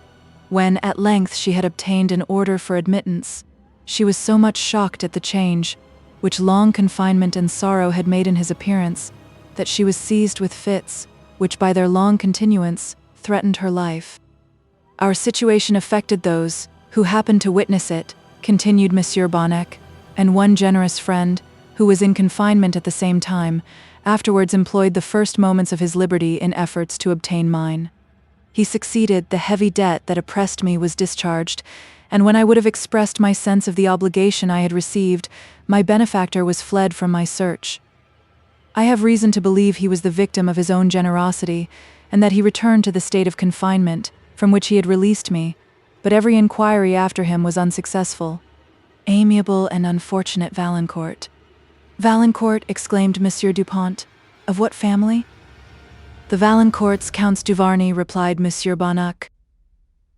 When, at length, she had obtained an order for admittance, she was so much shocked at the change, which long confinement and sorrow had made in his appearance, that she was seized with fits, which by their long continuance threatened her life. Our situation affected those who happened to witness it, continued Monsieur Bonnet, and one generous friend, who was in confinement at the same time, afterwards employed the first moments of his liberty in efforts to obtain mine. He succeeded, the heavy debt that oppressed me was discharged, and when I would have expressed my sense of the obligation I had received, my benefactor was fled from my search. I have reason to believe he was the victim of his own generosity, and that he returned to the state of confinement, from which he had released me, but every inquiry after him was unsuccessful. Amiable and unfortunate Valancourt. Valancourt, exclaimed Monsieur Dupont. Of what family? The Valancourts, Counts Duvarney, replied Monsieur Bonnet.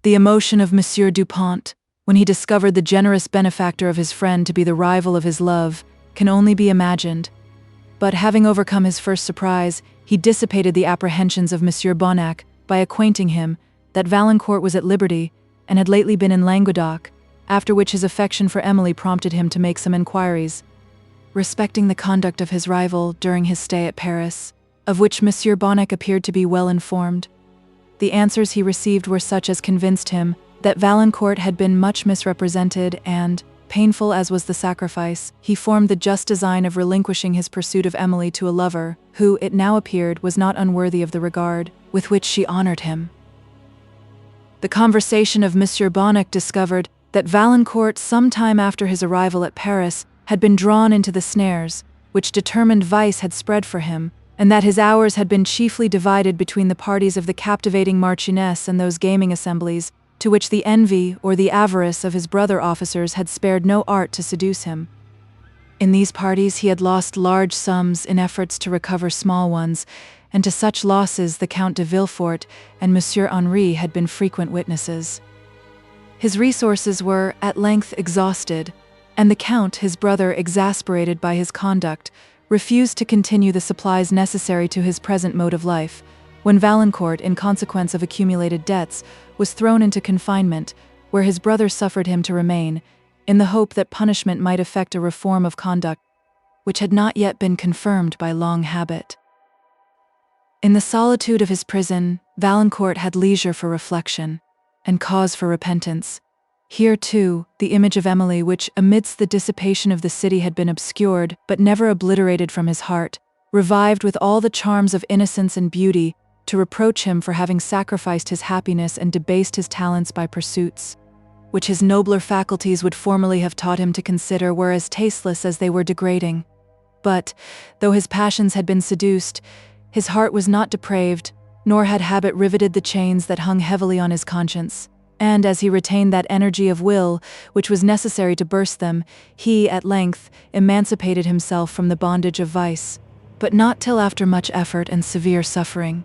The emotion of Monsieur Dupont, when he discovered the generous benefactor of his friend to be the rival of his love, can only be imagined. But having overcome his first surprise, he dissipated the apprehensions of Monsieur Bonnet by acquainting him that Valancourt was at liberty and had lately been in Languedoc, after which his affection for Emily prompted him to make some inquiries respecting the conduct of his rival during his stay at Paris, of which Monsieur Bonnet appeared to be well informed. The answers he received were such as convinced him that Valancourt had been much misrepresented and, painful as was the sacrifice, he formed the just design of relinquishing his pursuit of Emily to a lover who, it now appeared, was not unworthy of the regard with which she honored him. The conversation of Monsieur Bonnet discovered that Valancourt, some time after his arrival at Paris, had been drawn into the snares which determined vice had spread for him, and that his hours had been chiefly divided between the parties of the captivating Marchioness and those gaming assemblies to which the envy or the avarice of his brother officers had spared no art to seduce him. In these parties he had lost large sums in efforts to recover small ones, and to such losses the Count de Villefort and Monsieur Henri had been frequent witnesses. His resources were, at length, exhausted, and the Count, his brother, exasperated by his conduct, refused to continue the supplies necessary to his present mode of life, when Valancourt, in consequence of accumulated debts, was thrown into confinement, where his brother suffered him to remain, in the hope that punishment might effect a reform of conduct, which had not yet been confirmed by long habit. In the solitude of his prison, Valancourt had leisure for reflection, and cause for repentance. Here, too, the image of Emily, which, amidst the dissipation of the city, had been obscured, but never obliterated from his heart, revived with all the charms of innocence and beauty, to reproach him for having sacrificed his happiness and debased his talents by pursuits which his nobler faculties would formerly have taught him to consider were as tasteless as they were degrading. But, though his passions had been seduced, his heart was not depraved, nor had habit riveted the chains that hung heavily on his conscience. And as he retained that energy of will which was necessary to burst them, he, at length, emancipated himself from the bondage of vice, but not till after much effort and severe suffering.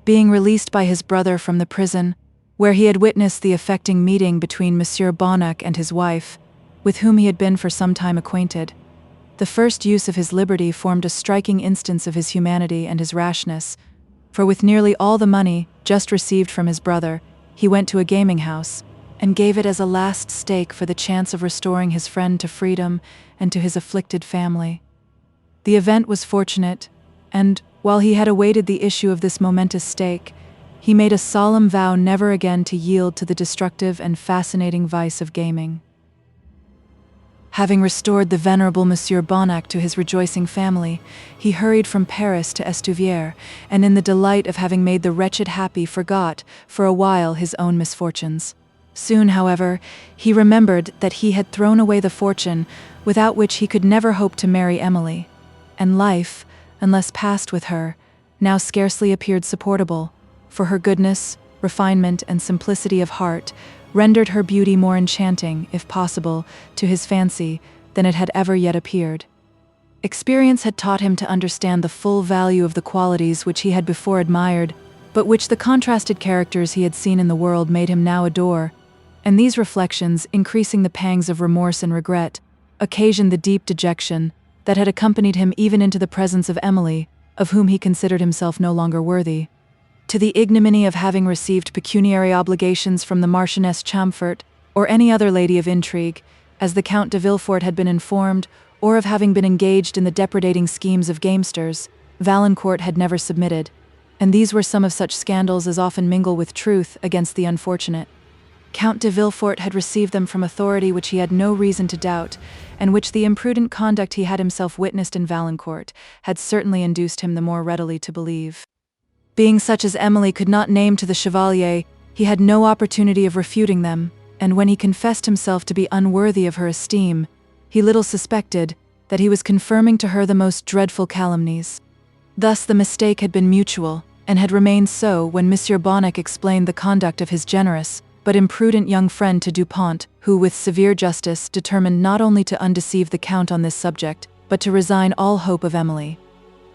Being released by his brother from the prison, where he had witnessed the affecting meeting between Monsieur Bonnac and his wife, with whom he had been for some time acquainted, the first use of his liberty formed a striking instance of his humanity and his rashness, for with nearly all the money just received from his brother, he went to a gaming house, and gave it as a last stake for the chance of restoring his friend to freedom and to his afflicted family. The event was fortunate, and, while he had awaited the issue of this momentous stake, he made a solemn vow never again to yield to the destructive and fascinating vice of gaming. Having restored the venerable Monsieur Bonnac to his rejoicing family, he hurried from Paris to Estuvière, and in the delight of having made the wretched happy forgot, for a while, his own misfortunes. Soon, however, he remembered that he had thrown away the fortune without which he could never hope to marry Emily, and life, unless passed with her, now scarcely appeared supportable, for her goodness, refinement, and simplicity of heart rendered her beauty more enchanting, if possible, to his fancy than it had ever yet appeared. Experience had taught him to understand the full value of the qualities which he had before admired, but which the contrasted characters he had seen in the world made him now adore, and these reflections, increasing the pangs of remorse and regret, occasioned the deep dejection that had accompanied him even into the presence of Emily, of whom he considered himself no longer worthy. To the ignominy of having received pecuniary obligations from the Marchioness Champfort, or any other lady of intrigue, as the Count de Villefort had been informed, or of having been engaged in the depredating schemes of gamesters, Valancourt had never submitted, and these were some of such scandals as often mingle with truth against the unfortunate. Count de Villefort had received them from authority which he had no reason to doubt, and which the imprudent conduct he had himself witnessed in Valancourt had certainly induced him the more readily to believe. Being such as Emily could not name to the Chevalier, he had no opportunity of refuting them, and when he confessed himself to be unworthy of her esteem, he little suspected that he was confirming to her the most dreadful calumnies. Thus the mistake had been mutual, and had remained so when Monsieur Bonnac explained the conduct of his generous but imprudent young friend to Dupont, who with severe justice determined not only to undeceive the Count on this subject, but to resign all hope of Emily.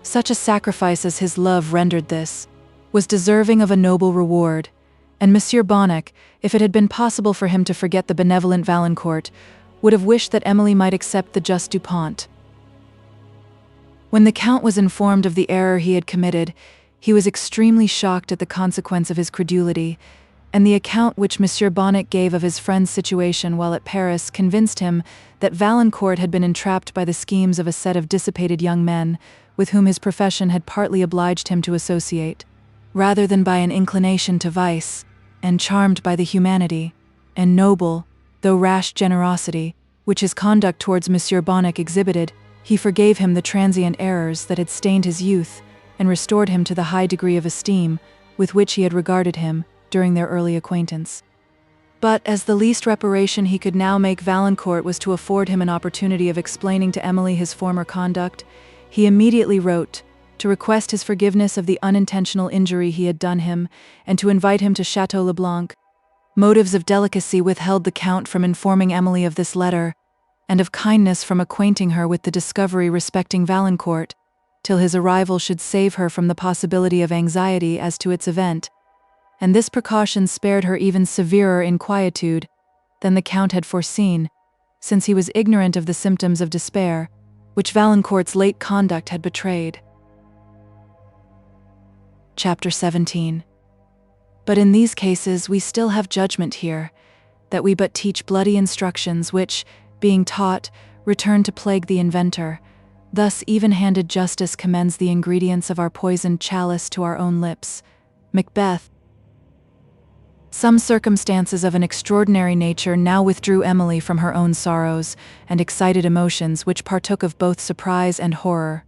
Such a sacrifice as his love rendered this was deserving of a noble reward, and Monsieur Bonnac, if it had been possible for him to forget the benevolent Valancourt, would have wished that Emily might accept the just Dupont. When the Count was informed of the error he had committed, he was extremely shocked at the consequence of his credulity, and the account which Monsieur Bonnac gave of his friend's situation while at Paris convinced him that Valancourt had been entrapped by the schemes of a set of dissipated young men, with whom his profession had partly obliged him to associate, rather than by an inclination to vice, and charmed by the humanity, and noble, though rash generosity, which his conduct towards Monsieur Bonnac exhibited, he forgave him the transient errors that had stained his youth, and restored him to the high degree of esteem with which he had regarded him during their early acquaintance. But as the least reparation he could now make Valancourt was to afford him an opportunity of explaining to Emily his former conduct, he immediately wrote to request his forgiveness of the unintentional injury he had done him, and to invite him to Château Leblanc. Motives of delicacy withheld the Count from informing Emily of this letter, and of kindness from acquainting her with the discovery respecting Valancourt, till his arrival should save her from the possibility of anxiety as to its event, and this precaution spared her even severer inquietude than the Count had foreseen, since he was ignorant of the symptoms of despair which Valancourt's late conduct had betrayed. Chapter 17. But in these cases we still have judgment here, that we but teach bloody instructions which, being taught, return to plague the inventor. Thus even-handed justice commends the ingredients of our poisoned chalice to our own lips. Macbeth. Some circumstances of an extraordinary nature now withdrew Emily from her own sorrows, and excited emotions which partook of both surprise and horror.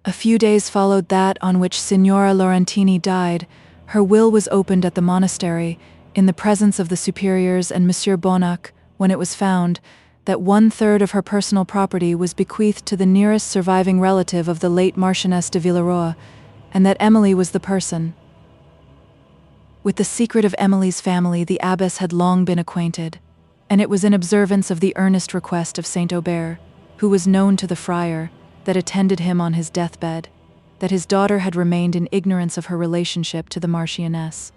A few days followed that on which Signora Laurentini died. Her will was opened at the monastery, in the presence of the superiors and Monsieur Bonnac, when it was found that 1/3 of her personal property was bequeathed to the nearest surviving relative of the late Marchioness de Villeroi, and that Emily was the person. With the secret of Emily's family the abbess had long been acquainted, and it was in observance of the earnest request of Saint Aubert, who was known to the friar, that attended him on his deathbed, that his daughter had remained in ignorance of her relationship to the Marchioness.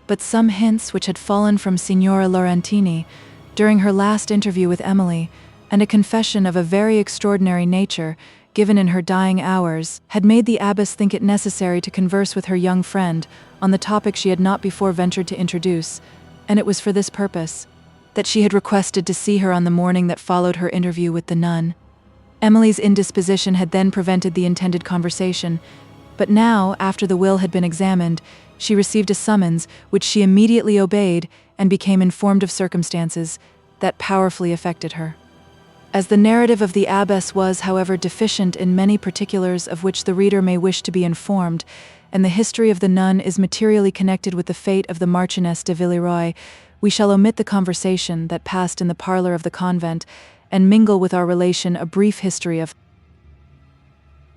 But some hints which had fallen from Signora Laurentini during her last interview with Emily, and a confession of a very extraordinary nature given in her dying hours, had made the abbess think it necessary to converse with her young friend on the topic she had not before ventured to introduce, and it was for this purpose that she had requested to see her on the morning that followed her interview with the nun. Emily's indisposition had then prevented the intended conversation, but now, after the will had been examined, she received a summons which she immediately obeyed and became informed of circumstances that powerfully affected her. As the narrative of the abbess was, however, deficient in many particulars of which the reader may wish to be informed, and the history of the nun is materially connected with the fate of the Marchioness de Villeroi, we shall omit the conversation that passed in the parlor of the convent, and mingle with our relation a brief history of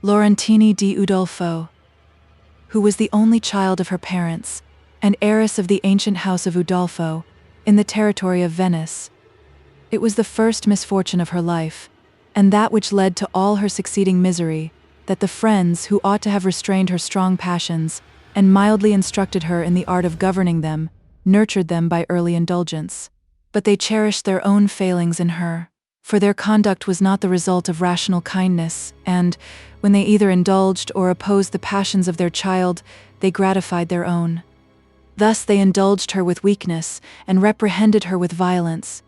Laurentini di Udolpho, who was the only child of her parents, and heiress of the ancient house of Udolpho, in the territory of Venice. It was the first misfortune of her life, and that which led to all her succeeding misery, that the friends who ought to have restrained her strong passions, and mildly instructed her in the art of governing them, nurtured them by early indulgence. But they cherished their own failings in her, for their conduct was not the result of rational kindness, and, when they either indulged or opposed the passions of their child, they gratified their own. Thus they indulged her with weakness, and reprehended her with violence.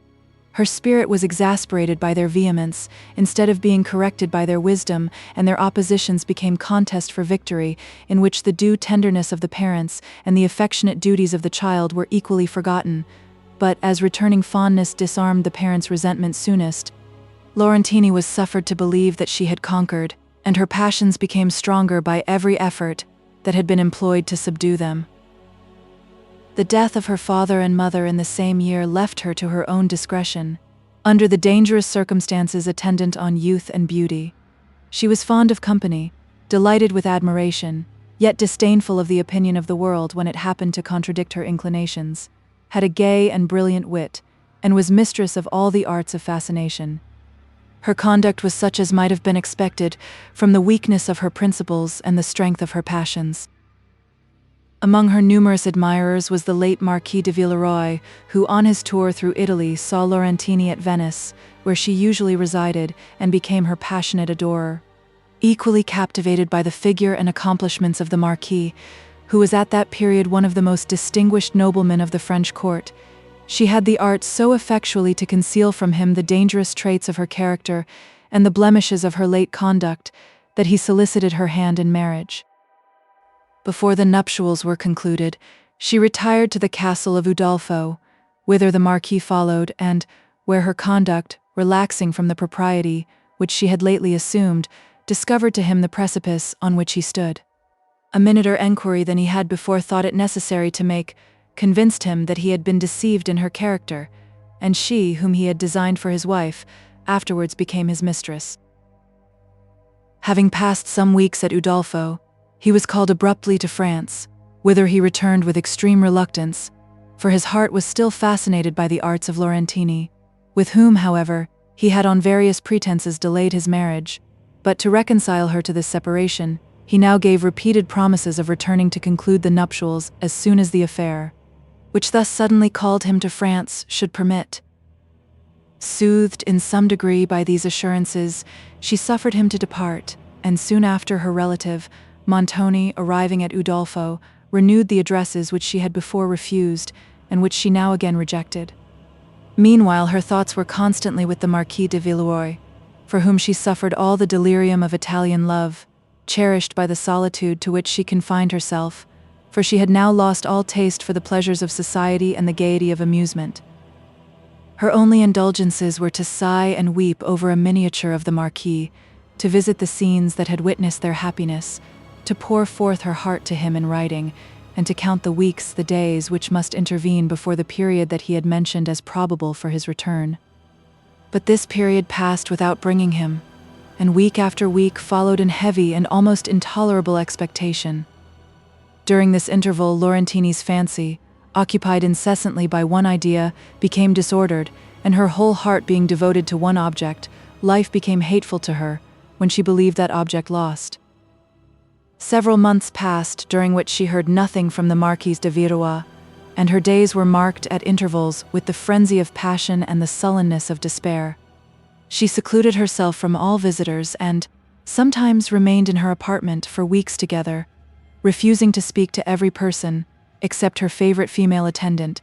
Her spirit was exasperated by their vehemence, instead of being corrected by their wisdom, and their oppositions became contest for victory, in which the due tenderness of the parents and the affectionate duties of the child were equally forgotten. But, as returning fondness disarmed the parents' resentment soonest, Laurentini was suffered to believe that she had conquered, and her passions became stronger by every effort that had been employed to subdue them. The death of her father and mother in the same year left her to her own discretion, under the dangerous circumstances attendant on youth and beauty. She was fond of company, delighted with admiration, yet disdainful of the opinion of the world when it happened to contradict her inclinations, had a gay and brilliant wit, and was mistress of all the arts of fascination. Her conduct was such as might have been expected from the weakness of her principles and the strength of her passions. Among her numerous admirers was the late Marquis de Villeroi, who on his tour through Italy saw Laurentini at Venice, where she usually resided, and became her passionate adorer. Equally captivated by the figure and accomplishments of the Marquis, who was at that period one of the most distinguished noblemen of the French court, she had the art so effectually to conceal from him the dangerous traits of her character and the blemishes of her late conduct that he solicited her hand in marriage. Before the nuptials were concluded, she retired to the castle of Udolpho, whither the Marquis followed, and where her conduct, relaxing from the propriety which she had lately assumed, discovered to him the precipice on which he stood. A minuter enquiry than he had before thought it necessary to make convinced him that he had been deceived in her character, and she, whom he had designed for his wife, afterwards became his mistress. Having passed some weeks at Udolpho, he was called abruptly to France, whither he returned with extreme reluctance, for his heart was still fascinated by the arts of Laurentini, with whom, however, he had on various pretenses delayed his marriage. But to reconcile her to this separation, he now gave repeated promises of returning to conclude the nuptials as soon as the affair, which thus suddenly called him to France, should permit. Soothed in some degree by these assurances, she suffered him to depart, and soon after her relative, Montoni, arriving at Udolpho, renewed the addresses which she had before refused, and which she now again rejected. Meanwhile her thoughts were constantly with the Marquis de Villeroi, for whom she suffered all the delirium of Italian love, cherished by the solitude to which she confined herself, for she had now lost all taste for the pleasures of society and the gaiety of amusement. Her only indulgences were to sigh and weep over a miniature of the Marquis, to visit the scenes that had witnessed their happiness, to pour forth her heart to him in writing, and to count the weeks, the days which must intervene before the period that he had mentioned as probable for his return. But this period passed without bringing him, and week after week followed in heavy and almost intolerable expectation. During this interval, Laurentini's fancy, occupied incessantly by one idea, became disordered, and her whole heart being devoted to one object, life became hateful to her, when she believed that object lost. Several months passed, during which she heard nothing from the Marquise de Villeroy, and her days were marked at intervals with the frenzy of passion and the sullenness of despair. She secluded herself from all visitors and sometimes remained in her apartment for weeks together, refusing to speak to every person except her favorite female attendant,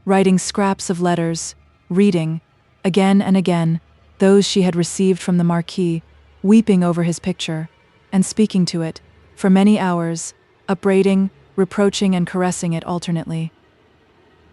writing scraps of letters, reading, again and again, those she had received from the Marquis, weeping over his picture, and speaking to it, for many hours, upbraiding, reproaching, and caressing it alternately.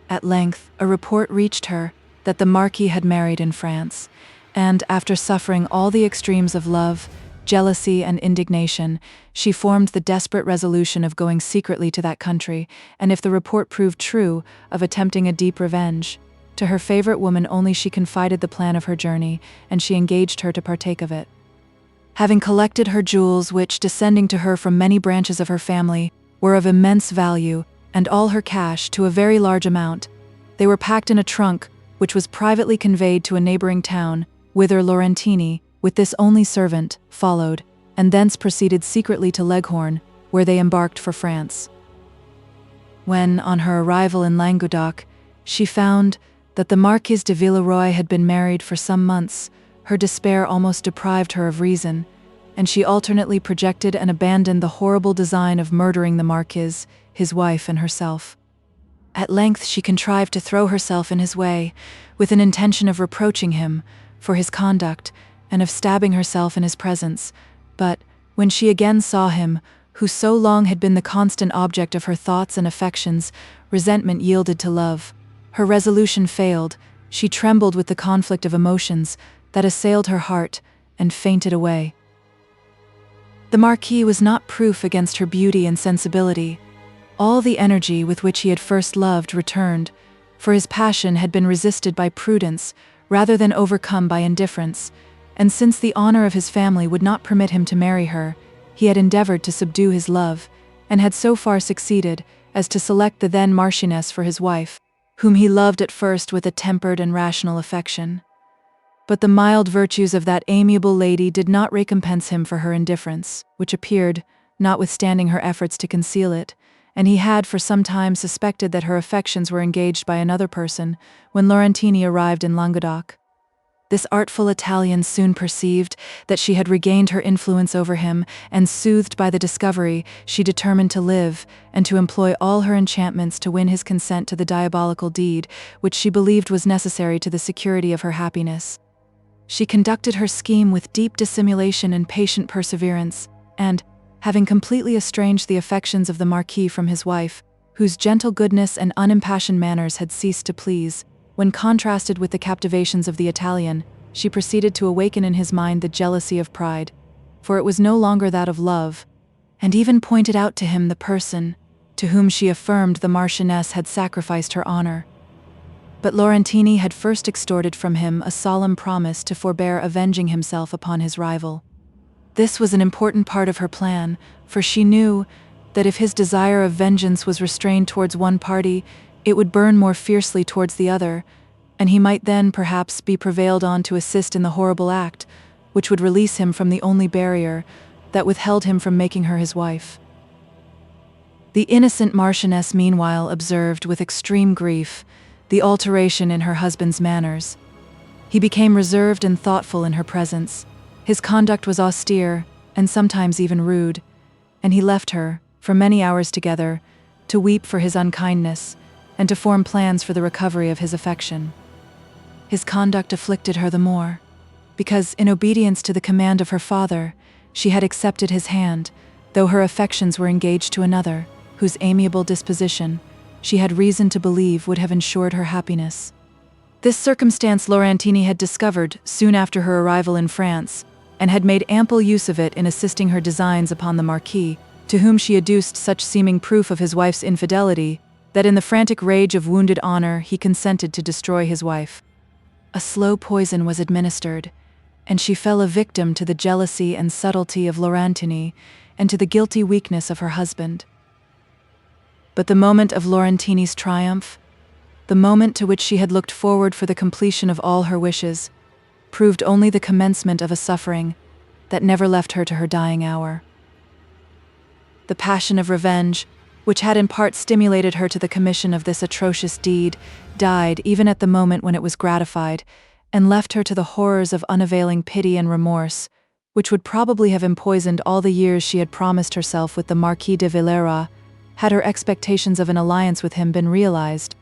At length, a report reached her that the Marquis had married in France, and after suffering all the extremes of love, jealousy, and indignation, she formed the desperate resolution of going secretly to that country, and if the report proved true, of attempting a deep revenge. To her favorite woman only she confided the plan of her journey, and she engaged her to partake of it. Having collected her jewels, which, descending to her from many branches of her family, were of immense value, and all her cash to a very large amount, they were packed in a trunk, which was privately conveyed to a neighboring town, whither Laurentini, with this only servant, followed, and thence proceeded secretly to Leghorn, where they embarked for France. When, on her arrival in Languedoc, she found that the Marquise de Villeroy had been married for some months, her despair almost deprived her of reason, and she alternately projected and abandoned the horrible design of murdering the Marquise, his wife, and herself. At length she contrived to throw herself in his way, with an intention of reproaching him for his conduct, and of stabbing herself in his presence, but, when she again saw him, who so long had been the constant object of her thoughts and affections, resentment yielded to love. Her resolution failed, she trembled with the conflict of emotions that assailed her heart, and fainted away. The Marquis was not proof against her beauty and sensibility. All the energy with which he had first loved returned, for his passion had been resisted by prudence rather than overcome by indifference, and since the honor of his family would not permit him to marry her, he had endeavored to subdue his love, and had so far succeeded as to select the then Marchioness for his wife, whom he loved at first with a tempered and rational affection. But the mild virtues of that amiable lady did not recompense him for her indifference, which appeared, notwithstanding her efforts to conceal it, and he had for some time suspected that her affections were engaged by another person, when Laurentini arrived in Languedoc. This artful Italian soon perceived that she had regained her influence over him, and soothed by the discovery, she determined to live, and to employ all her enchantments to win his consent to the diabolical deed, which she believed was necessary to the security of her happiness. She conducted her scheme with deep dissimulation and patient perseverance, and, having completely estranged the affections of the Marquis from his wife, whose gentle goodness and unimpassioned manners had ceased to please, when contrasted with the captivations of the Italian, she proceeded to awaken in his mind the jealousy of pride, for it was no longer that of love, and even pointed out to him the person to whom she affirmed the Marchioness had sacrificed her honor. But Laurentini had first extorted from him a solemn promise to forbear avenging himself upon his rival. This was an important part of her plan, for she knew that if his desire of vengeance was restrained towards one party, it would burn more fiercely towards the other, and he might then perhaps be prevailed on to assist in the horrible act, which would release him from the only barrier that withheld him from making her his wife. The innocent Marchioness meanwhile observed with extreme grief the alteration in her husband's manners. He became reserved and thoughtful in her presence. His conduct was austere, and sometimes even rude, and he left her, for many hours together, to weep for his unkindness, and to form plans for the recovery of his affection. His conduct afflicted her the more, because, in obedience to the command of her father, she had accepted his hand, though her affections were engaged to another, whose amiable disposition she had reason to believe would have ensured her happiness. This circumstance Laurentini had discovered soon after her arrival in France, and had made ample use of it in assisting her designs upon the Marquis, to whom she adduced such seeming proof of his wife's infidelity, that in the frantic rage of wounded honor he consented to destroy his wife. A slow poison was administered, and she fell a victim to the jealousy and subtlety of Laurentini, and to the guilty weakness of her husband. But the moment of Laurentini's triumph, the moment to which she had looked forward for the completion of all her wishes, proved only the commencement of a suffering that never left her to her dying hour. The passion of revenge, which had in part stimulated her to the commission of this atrocious deed, died even at the moment when it was gratified, and left her to the horrors of unavailing pity and remorse, which would probably have empoisoned all the years she had promised herself with the Marquis de Villeroi, had her expectations of an alliance with him been realized.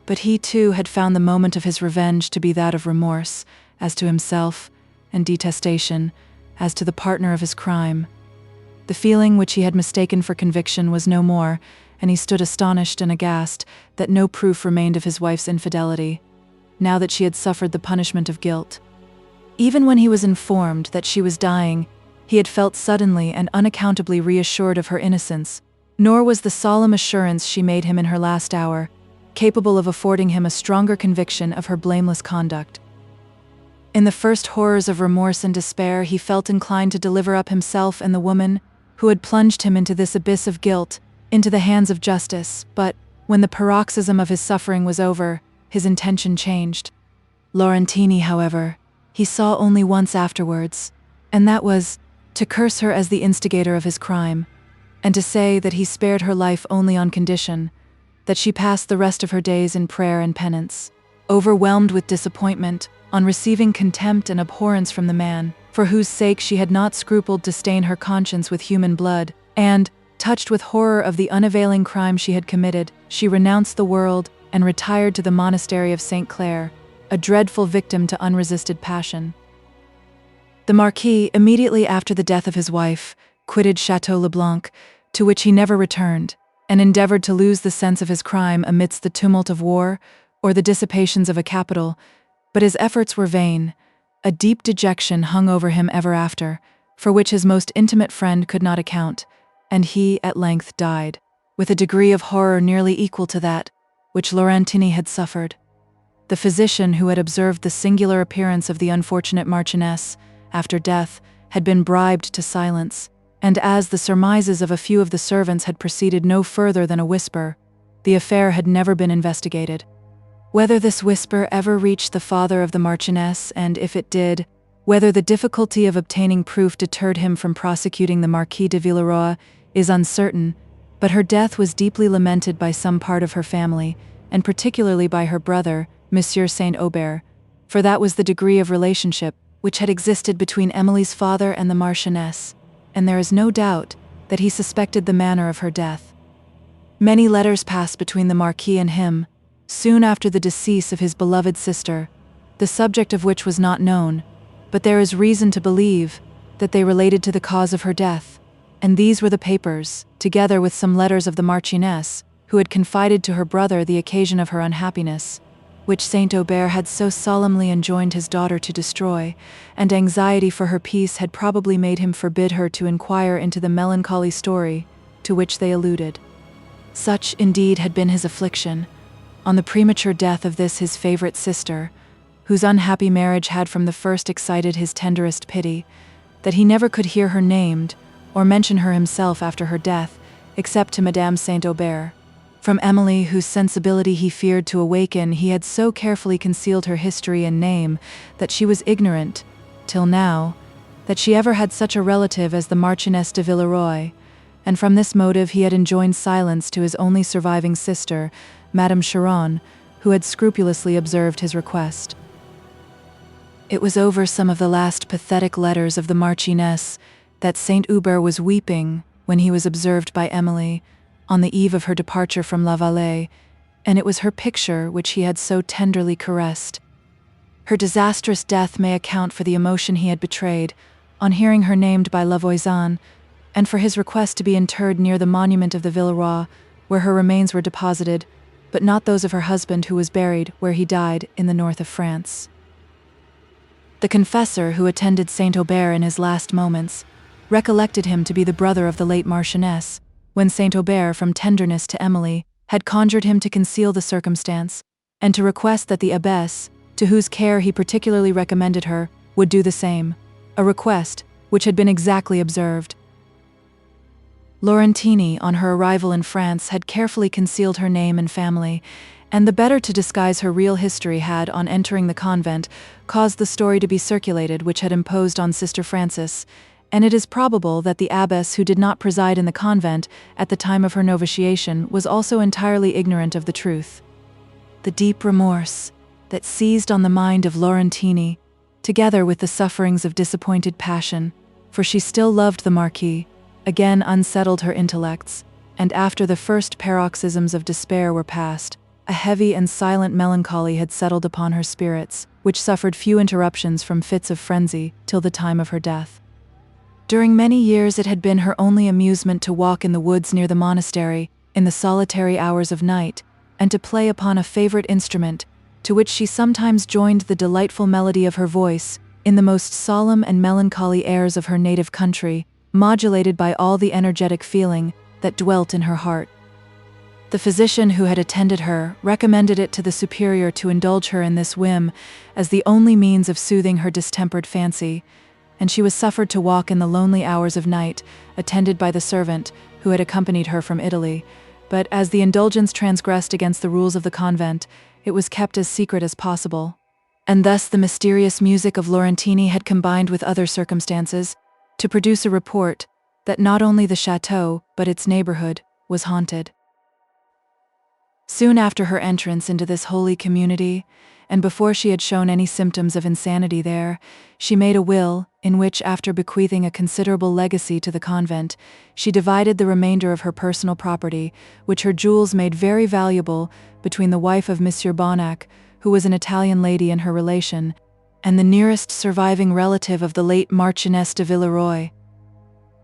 But he too had found the moment of his revenge to be that of remorse, as to himself, and detestation, as to the partner of his crime. The feeling which he had mistaken for conviction was no more, and he stood astonished and aghast that no proof remained of his wife's infidelity, now that she had suffered the punishment of guilt. Even when he was informed that she was dying, he had felt suddenly and unaccountably reassured of her innocence, nor was the solemn assurance she made him in her last hour capable of affording him a stronger conviction of her blameless conduct. In the first horrors of remorse and despair, he felt inclined to deliver up himself and the woman who had plunged him into this abyss of guilt into the hands of justice, but when the paroxysm of his suffering was over, his intention changed. Laurentini, however, he saw only once afterwards, and that was to curse her as the instigator of his crime, and to say that he spared her life only on condition that she passed the rest of her days in prayer and penance. Overwhelmed with disappointment, on receiving contempt and abhorrence from the man, for whose sake she had not scrupled to stain her conscience with human blood, and, touched with horror of the unavailing crime she had committed, she renounced the world and retired to the monastery of St. Clare, a dreadful victim to unresisted passion. The Marquis, immediately after the death of his wife, quitted Chateau Leblanc, to which he never returned, and endeavored to lose the sense of his crime amidst the tumult of war or the dissipations of a capital, but his efforts were vain. A deep dejection hung over him ever after, for which his most intimate friend could not account, and he at length died, with a degree of horror nearly equal to that which Laurentini had suffered. The physician who had observed the singular appearance of the unfortunate Marchioness after death had been bribed to silence, and as the surmises of a few of the servants had proceeded no further than a whisper, the affair had never been investigated. Whether this whisper ever reached the father of the Marchioness, and if it did, whether the difficulty of obtaining proof deterred him from prosecuting the Marquis de Villeroi, is uncertain, but her death was deeply lamented by some part of her family, and particularly by her brother, Monsieur Saint-Aubert, for that was the degree of relationship which had existed between Emily's father and the Marchioness, and there is no doubt that he suspected the manner of her death. Many letters passed between the Marquis and him, soon after the decease of his beloved sister, the subject of which was not known, but there is reason to believe that they related to the cause of her death, and these were the papers, together with some letters of the Marchioness, who had confided to her brother the occasion of her unhappiness, which Saint-Aubert had so solemnly enjoined his daughter to destroy, and anxiety for her peace had probably made him forbid her to inquire into the melancholy story to which they alluded. Such, indeed, had been his affliction, on the premature death of this his favorite sister, whose unhappy marriage had from the first excited his tenderest pity, that he never could hear her named, or mention her himself after her death, except to Madame Saint-Aubert. From Emily, whose sensibility he feared to awaken, he had so carefully concealed her history and name that she was ignorant, till now, that she ever had such a relative as the Marchioness de Villeroi, and from this motive he had enjoined silence to his only surviving sister, Madame Chiron, who had scrupulously observed his request. It was over some of the last pathetic letters of the Marchioness that Saint-Aubert was weeping when he was observed by Emily, on the eve of her departure from La Vallée, and it was her picture which he had so tenderly caressed. Her disastrous death may account for the emotion he had betrayed on hearing her named by La Voisin, and for his request to be interred near the monument of the Villeroi, where her remains were deposited, but not those of her husband, who was buried where he died in the north of France. The confessor who attended Saint Aubert in his last moments recollected him to be the brother of the late Marchioness, when Saint Aubert, from tenderness to Emily, had conjured him to conceal the circumstance, and to request that the abbess, to whose care he particularly recommended her, would do the same, a request which had been exactly observed. Laurentini, on her arrival in France, had carefully concealed her name and family, and the better to disguise her real history had, on entering the convent, caused the story to be circulated which had imposed on Sister Frances, and it is probable that the abbess who did not preside in the convent at the time of her novitiation was also entirely ignorant of the truth. The deep remorse that seized on the mind of Laurentini, together with the sufferings of disappointed passion, for she still loved the Marquis, again unsettled her intellects, and after the first paroxysms of despair were past, a heavy and silent melancholy had settled upon her spirits, which suffered few interruptions from fits of frenzy till the time of her death. During many years it had been her only amusement to walk in the woods near the monastery, in the solitary hours of night, and to play upon a favorite instrument, to which she sometimes joined the delightful melody of her voice, in the most solemn and melancholy airs of her native country, modulated by all the energetic feeling that dwelt in her heart. The physician who had attended her recommended it to the superior to indulge her in this whim as the only means of soothing her distempered fancy, and she was suffered to walk in the lonely hours of night, attended by the servant who had accompanied her from Italy, but as the indulgence transgressed against the rules of the convent, it was kept as secret as possible. And thus the mysterious music of Laurentini had combined with other circumstances to produce a report that not only the chateau, but its neighborhood, was haunted. Soon after her entrance into this holy community, and before she had shown any symptoms of insanity there, she made a will, in which, after bequeathing a considerable legacy to the convent, she divided the remainder of her personal property, which her jewels made very valuable, between the wife of Monsieur Bonnac, who was an Italian lady in her relation, and the nearest surviving relative of the late Marchioness de Villeroy.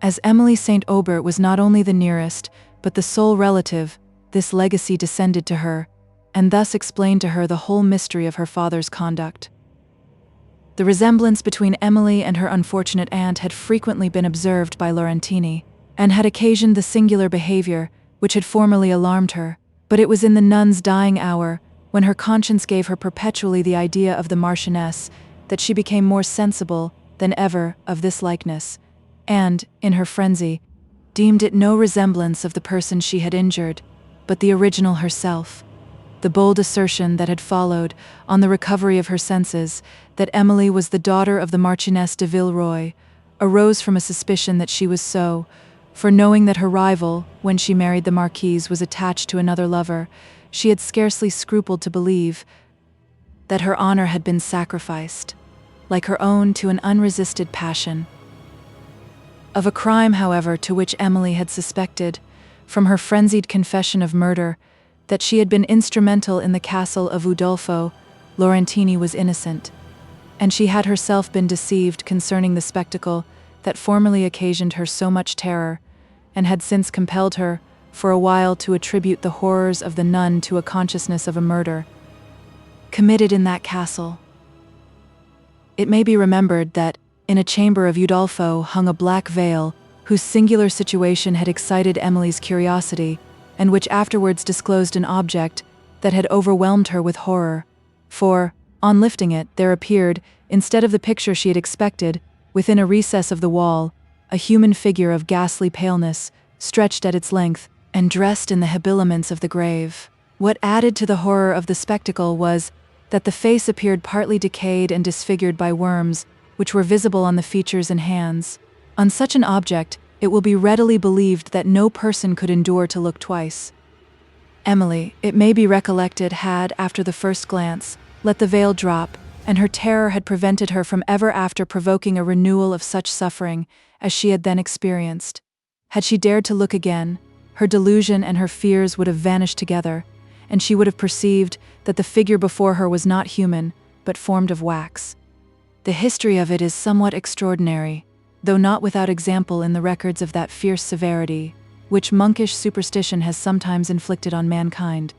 As Emily St. Aubert was not only the nearest, but the sole relative, this legacy descended to her, and thus explained to her the whole mystery of her father's conduct. The resemblance between Emily and her unfortunate aunt had frequently been observed by Laurentini, and had occasioned the singular behavior which had formerly alarmed her, but it was in the nun's dying hour, when her conscience gave her perpetually the idea of the Marchioness, that she became more sensible than ever of this likeness, and, in her frenzy, deemed it no resemblance of the person she had injured, but the original herself. The bold assertion that had followed, on the recovery of her senses, that Emily was the daughter of the Marchioness de Villeroy, arose from a suspicion that she was so, for knowing that her rival, when she married the Marquise, was attached to another lover, she had scarcely scrupled to believe that her honor had been sacrificed, like her own, to an unresisted passion. Of a crime, however, to which Emily had suspected, from her frenzied confession of murder, that she had been instrumental in the castle of Udolpho, Laurentini was innocent, and she had herself been deceived concerning the spectacle that formerly occasioned her so much terror, and had since compelled her, for a while, to attribute the horrors of the nun to a consciousness of a murder committed in that castle. It may be remembered that, in a chamber of Udolpho hung a black veil, whose singular situation had excited Emily's curiosity, and which afterwards disclosed an object that had overwhelmed her with horror, for, on lifting it, there appeared, instead of the picture she had expected, within a recess of the wall, a human figure of ghastly paleness, stretched at its length, and dressed in the habiliments of the grave. What added to the horror of the spectacle was that the face appeared partly decayed and disfigured by worms, which were visible on the features and hands. On such an object, it will be readily believed that no person could endure to look twice. Emily, it may be recollected, had, after the first glance, let the veil drop, and her terror had prevented her from ever after provoking a renewal of such suffering as she had then experienced. Had she dared to look again, her delusion and her fears would have vanished together, and she would have perceived that the figure before her was not human, but formed of wax. The history of it is somewhat extraordinary, though not without example in the records of that fierce severity which monkish superstition has sometimes inflicted on mankind.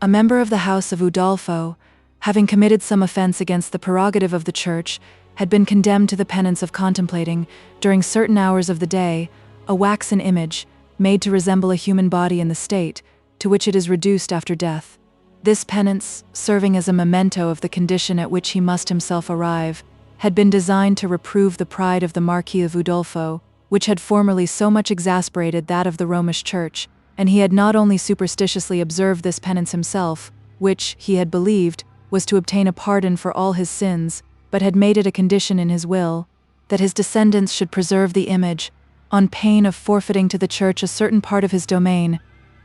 A member of the house of Udolpho, having committed some offense against the prerogative of the Church, had been condemned to the penance of contemplating, during certain hours of the day, a waxen image, made to resemble a human body in the state to which it is reduced after death. This penance, serving as a memento of the condition at which he must himself arrive, had been designed to reprove the pride of the Marquis of Udolpho, which had formerly so much exasperated that of the Romish Church, and he had not only superstitiously observed this penance himself, which, he had believed, was to obtain a pardon for all his sins, but had made it a condition in his will, that his descendants should preserve the image, on pain of forfeiting to the Church a certain part of his domain,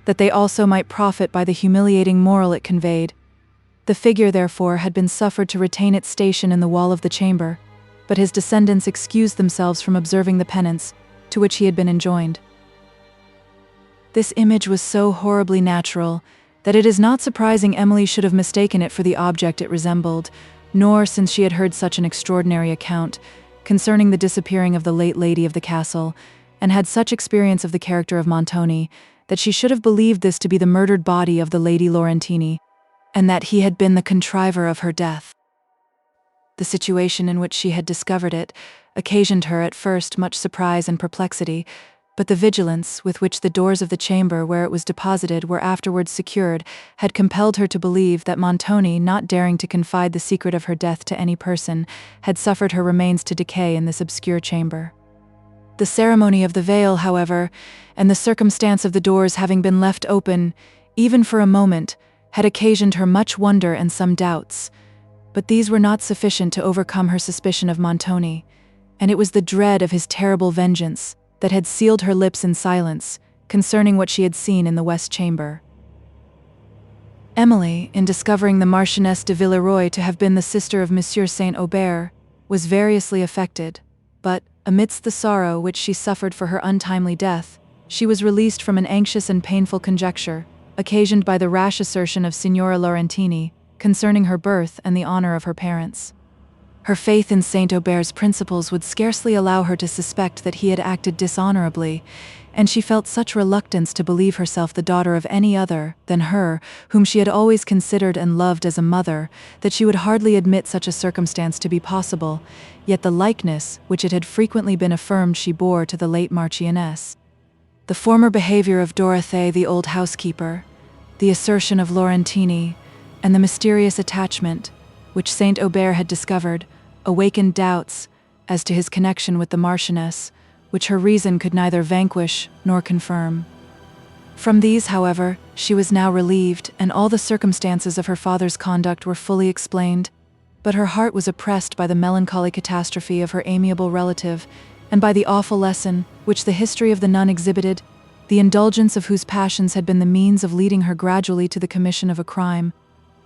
that they also might profit by the humiliating moral it conveyed. The figure, therefore, had been suffered to retain its station in the wall of the chamber, but his descendants excused themselves from observing the penance to which he had been enjoined. This image was so horribly natural that it is not surprising Emily should have mistaken it for the object it resembled, nor, since she had heard such an extraordinary account concerning the disappearing of the late lady of the castle, and had such experience of the character of Montoni, that she should have believed this to be the murdered body of the Lady Laurentini, and that he had been the contriver of her death. The situation in which she had discovered it occasioned her at first much surprise and perplexity, but the vigilance with which the doors of the chamber where it was deposited were afterwards secured had compelled her to believe that Montoni, not daring to confide the secret of her death to any person, had suffered her remains to decay in this obscure chamber. The ceremony of the veil, however, and the circumstance of the doors having been left open, even for a moment, had occasioned her much wonder and some doubts, but these were not sufficient to overcome her suspicion of Montoni, and it was the dread of his terrible vengeance that had sealed her lips in silence concerning what she had seen in the West Chamber. Emily, in discovering the Marchioness de Villeroy to have been the sister of Monsieur Saint Aubert, was variously affected, but, amidst the sorrow which she suffered for her untimely death, she was released from an anxious and painful conjecture, occasioned by the rash assertion of Signora Laurentini concerning her birth and the honor of her parents. Her faith in Saint Aubert's principles would scarcely allow her to suspect that he had acted dishonorably, and she felt such reluctance to believe herself the daughter of any other than her, whom she had always considered and loved as a mother, that she would hardly admit such a circumstance to be possible, yet the likeness which it had frequently been affirmed she bore to the late Marchioness, the former behavior of Dorothée the old housekeeper, the assertion of Laurentini, and the mysterious attachment, which Saint Aubert had discovered, awakened doubts as to his connection with the Marchioness, which her reason could neither vanquish nor confirm. From these, however, she was now relieved, and all the circumstances of her father's conduct were fully explained, but her heart was oppressed by the melancholy catastrophe of her amiable relative, and by the awful lesson which the history of the nun exhibited, the indulgence of whose passions had been the means of leading her gradually to the commission of a crime,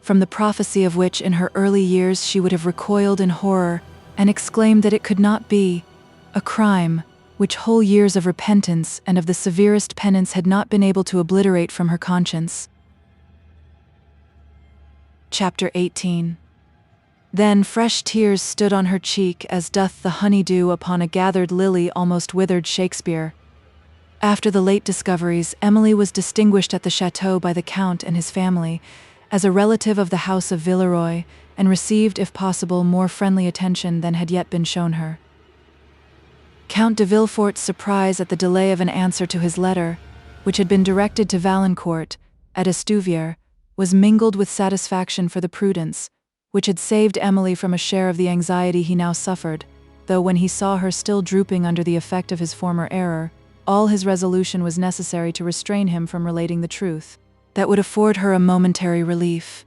from the prophecy of which in her early years she would have recoiled in horror, and exclaimed that it could not be a crime which whole years of repentance and of the severest penance had not been able to obliterate from her conscience. Chapter 18. Then fresh tears stood on her cheek as doth the honey-dew upon a gathered lily almost withered Shakespeare. After the late discoveries, Emily was distinguished at the chateau by the Count and his family as a relative of the house of Villeroy, and received, if possible, more friendly attention than had yet been shown her. Count de Villefort's surprise at the delay of an answer to his letter, which had been directed to Valancourt, at Estuvière, was mingled with satisfaction for the prudence, which had saved Emily from a share of the anxiety he now suffered, though when he saw her still drooping under the effect of his former error, all his resolution was necessary to restrain him from relating the truth, that would afford her a momentary relief.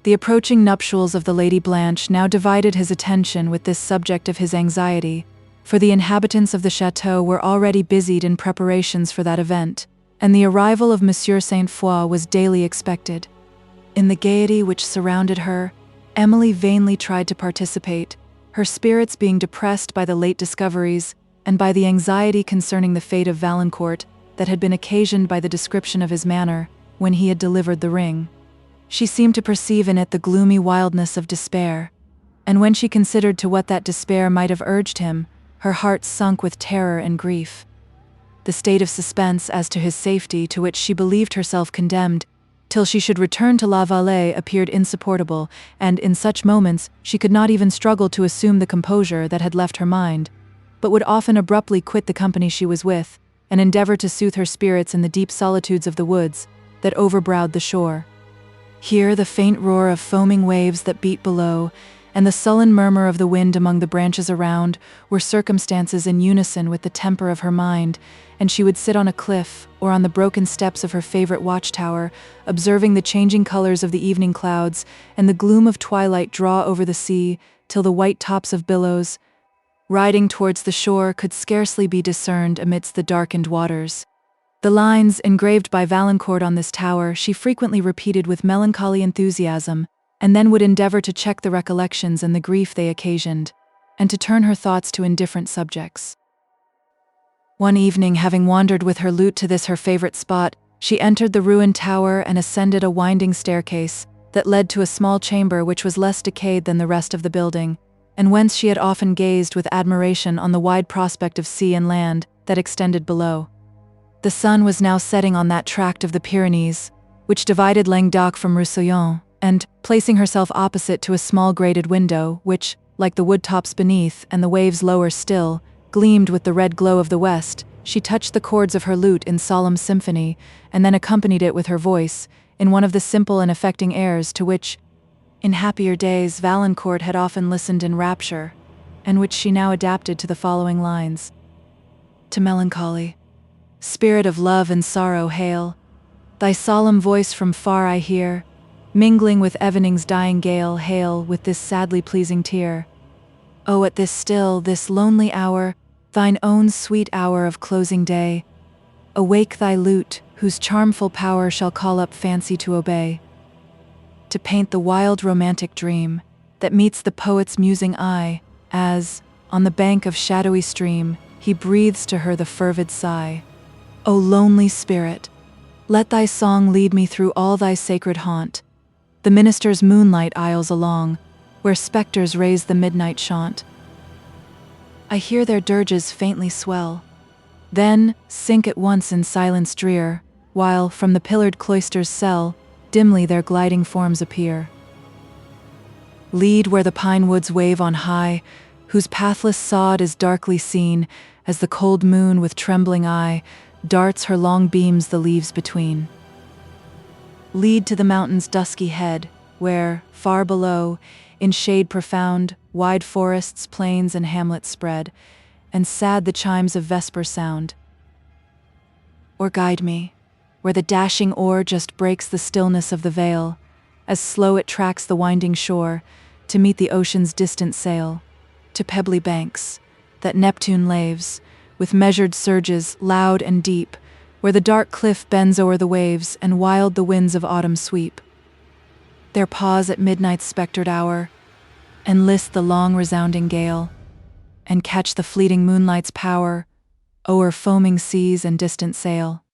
The approaching nuptials of the Lady Blanche now divided his attention with this subject of his anxiety, for the inhabitants of the chateau were already busied in preparations for that event, and the arrival of Monsieur Saint-Foix was daily expected. In the gaiety which surrounded her, Emily vainly tried to participate, her spirits being depressed by the late discoveries and by the anxiety concerning the fate of Valancourt that had been occasioned by the description of his manner when he had delivered the ring. She seemed to perceive in it the gloomy wildness of despair, and when she considered to what that despair might have urged him, her heart sunk with terror and grief. The state of suspense as to his safety to which she believed herself condemned till she should return to La Vallée appeared insupportable, and in such moments she could not even struggle to assume the composure that had left her mind, but would often abruptly quit the company she was with, and endeavor to soothe her spirits in the deep solitudes of the woods that overbrowed the shore. Here the faint roar of foaming waves that beat below, and the sullen murmur of the wind among the branches around were circumstances in unison with the temper of her mind, and she would sit on a cliff or on the broken steps of her favorite watchtower, observing the changing colors of the evening clouds and the gloom of twilight draw over the sea till the white tops of billows, riding towards the shore, could scarcely be discerned amidst the darkened waters. The lines engraved by Valancourt on this tower she frequently repeated with melancholy enthusiasm, and then would endeavor to check the recollections and the grief they occasioned, and to turn her thoughts to indifferent subjects. One evening, having wandered with her lute to this her favorite spot, she entered the ruined tower and ascended a winding staircase that led to a small chamber which was less decayed than the rest of the building, and whence she had often gazed with admiration on the wide prospect of sea and land that extended below. The sun was now setting on that tract of the Pyrenees, which divided Languedoc from Roussillon, and, placing herself opposite to a small grated window, which, like the wood tops beneath and the waves lower still, gleamed with the red glow of the west, she touched the chords of her lute in solemn symphony, and then accompanied it with her voice, in one of the simple and affecting airs to which, in happier days, Valancourt had often listened in rapture, and which she now adapted to the following lines. To melancholy, spirit of love and sorrow, hail! Thy solemn voice from far I hear, mingling with evening's dying gale, hail with this sadly pleasing tear. Oh, at this still, this lonely hour, thine own sweet hour of closing day, awake thy lute, whose charmful power shall call up fancy to obey, to paint the wild romantic dream that meets the poet's musing eye, as, on the bank of shadowy stream, he breathes to her the fervid sigh. O lonely spirit, let thy song lead me through all thy sacred haunt, the minister's moonlight aisles along, where spectres raise the midnight chaunt. I hear their dirges faintly swell, then sink at once in silence drear, while from the pillared cloister's cell dimly their gliding forms appear. Lead where the pine woods wave on high, whose pathless sod is darkly seen, as the cold moon with trembling eye darts her long beams the leaves between. Lead to the mountain's dusky head, where, far below, in shade profound, wide forests, plains, and hamlets spread, and sad the chimes of vesper sound. Or guide me, where the dashing oar just breaks the stillness of the vale, as slow it tracks the winding shore, to meet the ocean's distant sail, to pebbly banks, that Neptune laves, with measured surges, loud and deep, where the dark cliff bends o'er the waves, and wild the winds of autumn sweep. There pause at midnight's spectred hour, and list the long resounding gale, and catch the fleeting moonlight's power o'er foaming seas and distant sail.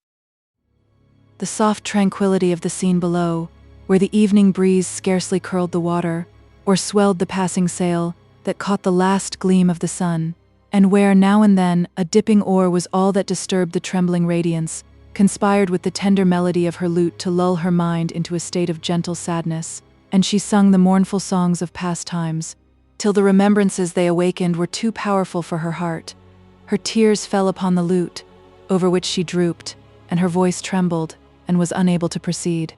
The soft tranquility of the scene below, where the evening breeze scarcely curled the water, or swelled the passing sail that caught the last gleam of the sun, and where now and then a dipping oar was all that disturbed the trembling radiance, conspired with the tender melody of her lute to lull her mind into a state of gentle sadness, and she sung the mournful songs of past times, till the remembrances they awakened were too powerful for her heart. Her tears fell upon the lute, over which she drooped, and her voice trembled, and was unable to proceed.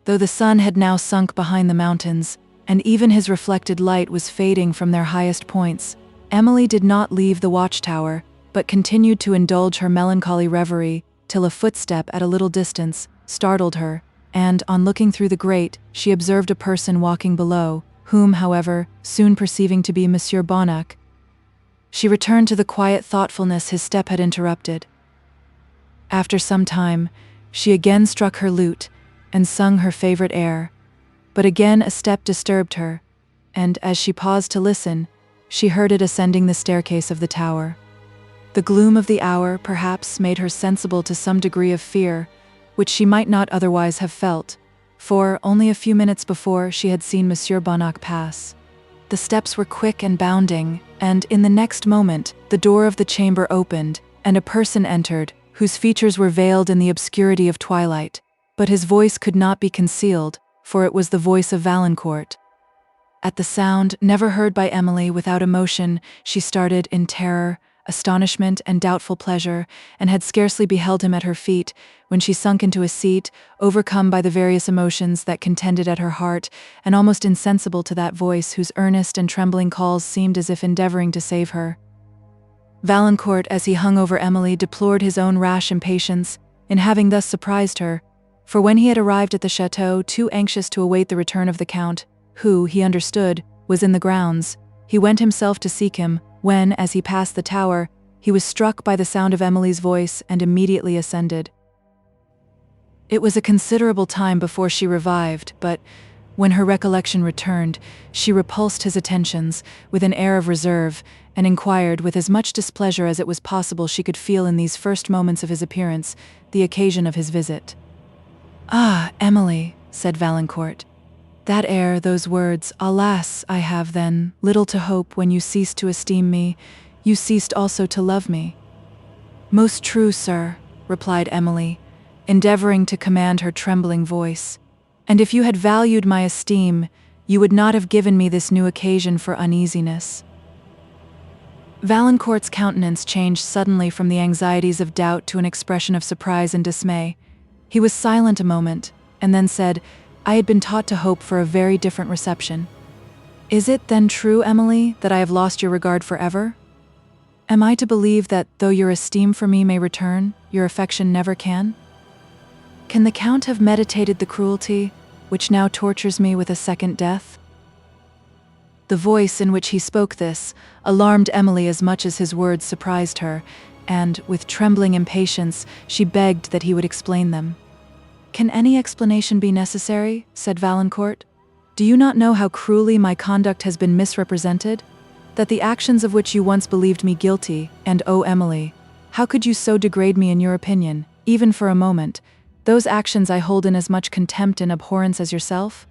Though the sun had now sunk behind the mountains, and even his reflected light was fading from their highest points, Emily did not leave the watchtower, but continued to indulge her melancholy reverie, till a footstep at a little distance startled her, and, on looking through the grate, she observed a person walking below, whom, however, soon perceiving to be Monsieur Bonnac, she returned to the quiet thoughtfulness his step had interrupted. After some time, she again struck her lute, and sung her favorite air, but again a step disturbed her, and, as she paused to listen, she heard it ascending the staircase of the tower. The gloom of the hour, perhaps, made her sensible to some degree of fear, which she might not otherwise have felt, for, only a few minutes before, she had seen Monsieur Bonnac pass. The steps were quick and bounding, and, in the next moment, the door of the chamber opened, and a person entered, whose features were veiled in the obscurity of twilight, But his voice could not be concealed, for it was the voice of Valancourt. At the sound, never heard by Emily without emotion, she started in terror, astonishment, and doubtful pleasure, and had scarcely beheld him at her feet, when she sunk into a seat, overcome by the various emotions that contended at her heart, and almost insensible to that voice whose earnest and trembling calls seemed as if endeavoring to save her. Valancourt, as he hung over Emily, deplored his own rash impatience in having thus surprised her, for when he had arrived at the chateau, too anxious to await the return of the Count, who, he understood, was in the grounds, he went himself to seek him, when, as he passed the tower, he was struck by the sound of Emily's voice and immediately ascended. It was a considerable time before she revived, but, when her recollection returned, she repulsed his attentions with an air of reserve, and inquired, with as much displeasure as it was possible she could feel in these first moments of his appearance, the occasion of his visit. "Ah, Emily," said Valancourt, "that air, those words, alas, I have, then, little to hope. When you ceased to esteem me, you ceased also to love me." "Most true, sir," replied Emily, endeavouring to command her trembling voice, "and if you had valued my esteem, you would not have given me this new occasion for uneasiness." Valancourt's countenance changed suddenly from the anxieties of doubt to an expression of surprise and dismay. He was silent a moment, and then said, "I had been taught to hope for a very different reception. Is it, then, true, Emily, that I have lost your regard forever? Am I to believe that, though your esteem for me may return, your affection never can? Can the Count have meditated the cruelty, which now tortures me with a second death?" The voice in which he spoke this alarmed Emily as much as his words surprised her, and, with trembling impatience, she begged that he would explain them. "Can any explanation be necessary?" said Valancourt. "Do you not know how cruelly my conduct has been misrepresented? That the actions of which you once believed me guilty, and oh, Emily, how could you so degrade me in your opinion, even for a moment? Those actions I hold in as much contempt and abhorrence as yourself?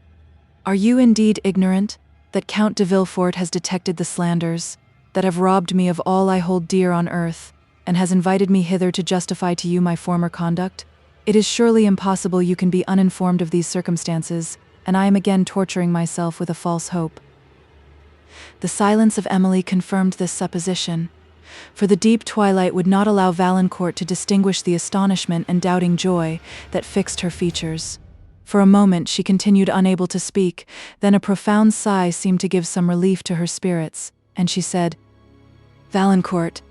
Are you indeed ignorant that Count de Villefort has detected the slanders that have robbed me of all I hold dear on earth, and has invited me hither to justify to you my former conduct? It is surely impossible you can be uninformed of these circumstances, and I am again torturing myself with a false hope." The silence of Emily confirmed this supposition, for the deep twilight would not allow Valancourt to distinguish the astonishment and doubting joy that fixed her features. For a moment she continued unable to speak, then a profound sigh seemed to give some relief to her spirits, and she said, "Valancourt,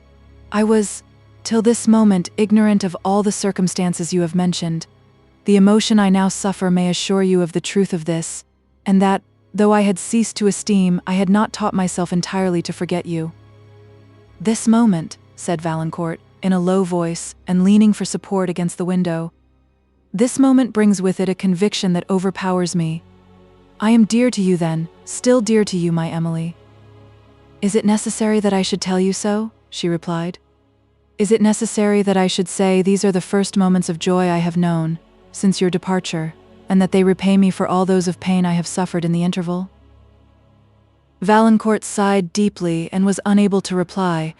I was, till this moment, ignorant of all the circumstances you have mentioned. The emotion I now suffer may assure you of the truth of this, and that, though I had ceased to esteem, I had not taught myself entirely to forget you." "This moment," said Valancourt, in a low voice, and leaning for support against the window, "this moment brings with it a conviction that overpowers me. I am dear to you then, still dear to you, my Emily." "Is it necessary that I should tell you so?" she replied. "Is it necessary that I should say these are the first moments of joy I have known, since your departure, and that they repay me for all those of pain I have suffered in the interval?" Valancourt sighed deeply and was unable to reply,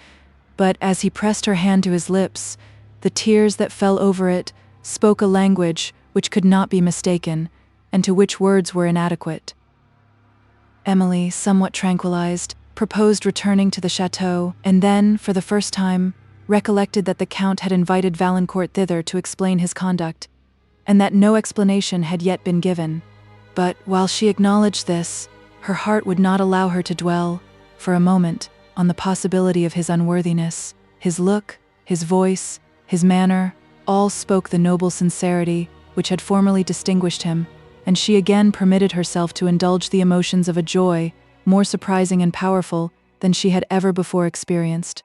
but as he pressed her hand to his lips, the tears that fell over it spoke a language which could not be mistaken, and to which words were inadequate. Emily, somewhat tranquilized, proposed returning to the chateau, and then, for the first time, recollected that the Count had invited Valancourt thither to explain his conduct, and that no explanation had yet been given. But, while she acknowledged this, her heart would not allow her to dwell, for a moment, on the possibility of his unworthiness. His look, his voice, his manner, all spoke the noble sincerity which had formerly distinguished him, and she again permitted herself to indulge the emotions of a joy more surprising and powerful than she had ever before experienced.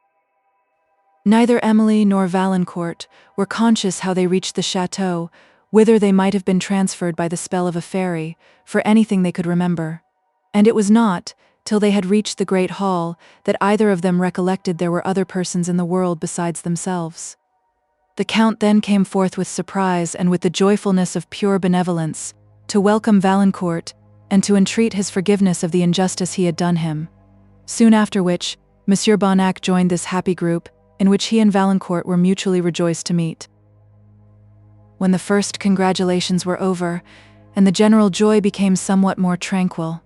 Neither Emily nor Valancourt were conscious how they reached the chateau, whither they might have been transferred by the spell of a fairy, for anything they could remember. And it was not, till they had reached the great hall, that either of them recollected there were other persons in the world besides themselves. The Count then came forth with surprise and with the joyfulness of pure benevolence, to welcome Valancourt, and to entreat his forgiveness of the injustice he had done him. Soon after which, Monsieur Bonnac joined this happy group, in which he and Valancourt were mutually rejoiced to meet. when the first congratulations were over, and the general joy became somewhat more tranquil.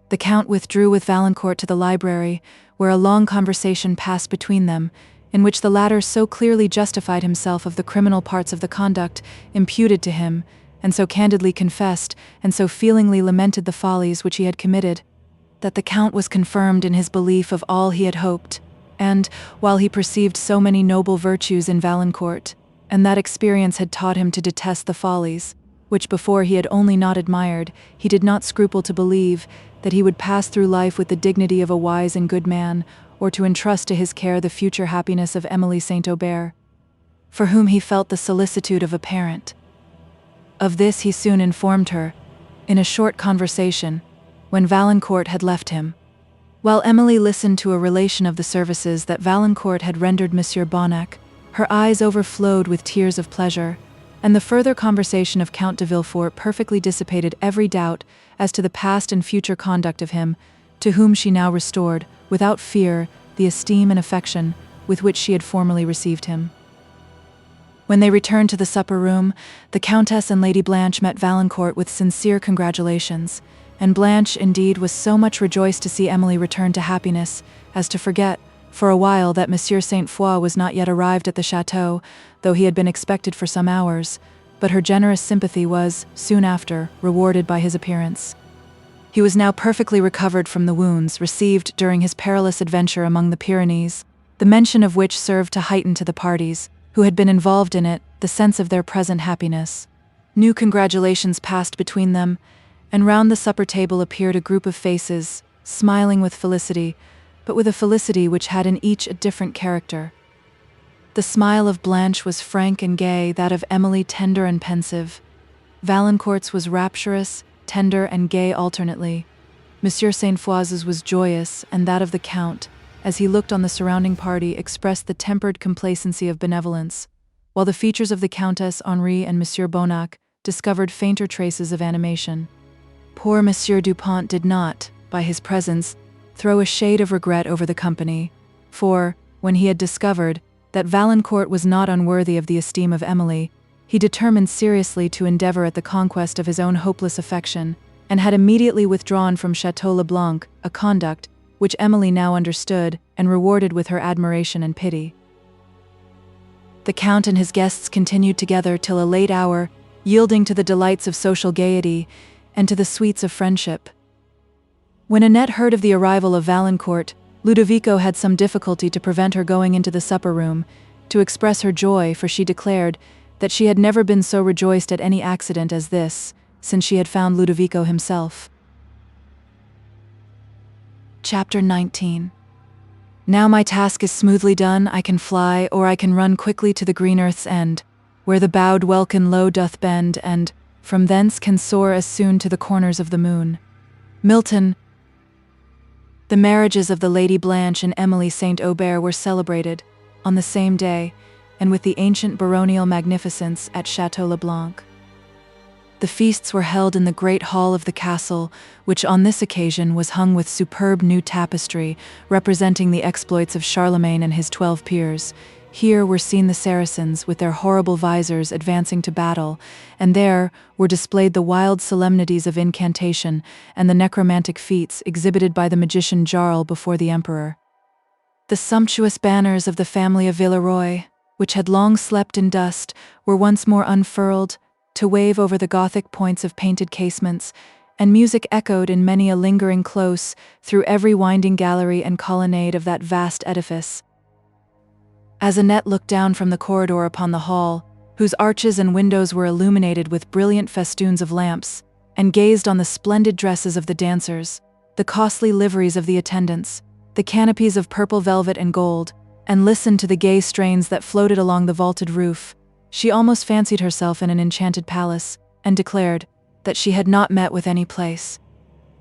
The Count withdrew with Valancourt to the library, where a long conversation passed between them, in which the latter so clearly justified himself of the criminal parts of the conduct imputed to him, and so candidly confessed, and so feelingly lamented the follies which he had committed, that the Count was confirmed in his belief of all he had hoped, and, while he perceived so many noble virtues in Valancourt, and that experience had taught him to detest the follies, which before he had only not admired, he did not scruple to believe that he would pass through life with the dignity of a wise and good man, or to entrust to his care the future happiness of Emily St. Aubert, for whom he felt the solicitude of a parent. Of this he soon informed her, in a short conversation, when Valancourt had left him. While Emily listened to a relation of the services that Valancourt had rendered Monsieur Bonnac, her eyes overflowed with tears of pleasure, and the further conversation of Count de Villefort perfectly dissipated every doubt as to the past and future conduct of him, to whom she now restored, without fear, the esteem and affection with which she had formerly received him. When they returned to the supper-room, the Countess and Lady Blanche met Valancourt with sincere congratulations, and Blanche, indeed, was so much rejoiced to see Emily return to happiness, as to forget, for a while, that Monsieur Saint Foix was not yet arrived at the château, though he had been expected for some hours, but her generous sympathy was, soon after, rewarded by his appearance. He was now perfectly recovered from the wounds received during his perilous adventure among the Pyrenees, the mention of which served to heighten to the parties, who had been involved in it, the sense of their present happiness. New congratulations passed between them, and round the supper table appeared a group of faces, smiling with felicity, but with a felicity which had in each a different character. The smile of Blanche was frank and gay, that of Emily tender and pensive. Valancourt's was rapturous, tender and gay alternately. Monsieur Saint Foix's was joyous, and that of the Count, as he looked on the surrounding party, expressed the tempered complacency of benevolence, while the features of the Countess, Henri, and Monsieur Bonnac discovered fainter traces of animation. Poor Monsieur Dupont did not, by his presence, throw a shade of regret over the company, for, when he had discovered that Valancourt was not unworthy of the esteem of Emily, he determined seriously to endeavour at the conquest of his own hopeless affection, and had immediately withdrawn from Château le Blanc, a conduct which Emily now understood and rewarded with her admiration and pity. The Count and his guests continued together till a late hour, yielding to the delights of social gaiety and to the sweets of friendship. When Annette heard of the arrival of Valancourt, Ludovico had some difficulty to prevent her going into the supper-room, to express her joy, for she declared that she had never been so rejoiced at any accident as this, since she had found Ludovico himself. Chapter 19. Now my task is smoothly done, I can fly, or I can run quickly to the green earth's end, where the bowed welkin low doth bend, and from thence can soar as soon to the corners of the moon. Milton. The marriages of the Lady Blanche and Emily St. Aubert were celebrated, on the same day, and with the ancient baronial magnificence at Château le Blanc. The feasts were held in the great hall of the castle, which on this occasion was hung with superb new tapestry, representing the exploits of Charlemagne and his 12 peers. Here were seen the Saracens, with their horrible visors, advancing to battle, and there were displayed the wild solemnities of incantation and the necromantic feats exhibited by the magician Jarl before the emperor. The sumptuous banners of the family of Villeroy, which had long slept in dust, were once more unfurled, to wave over the Gothic points of painted casements, and music echoed in many a lingering close through every winding gallery and colonnade of that vast edifice. As Annette looked down from the corridor upon the hall, whose arches and windows were illuminated with brilliant festoons of lamps, and gazed on the splendid dresses of the dancers, the costly liveries of the attendants, the canopies of purple velvet and gold, and listened to the gay strains that floated along the vaulted roof, she almost fancied herself in an enchanted palace, and declared that she had not met with any place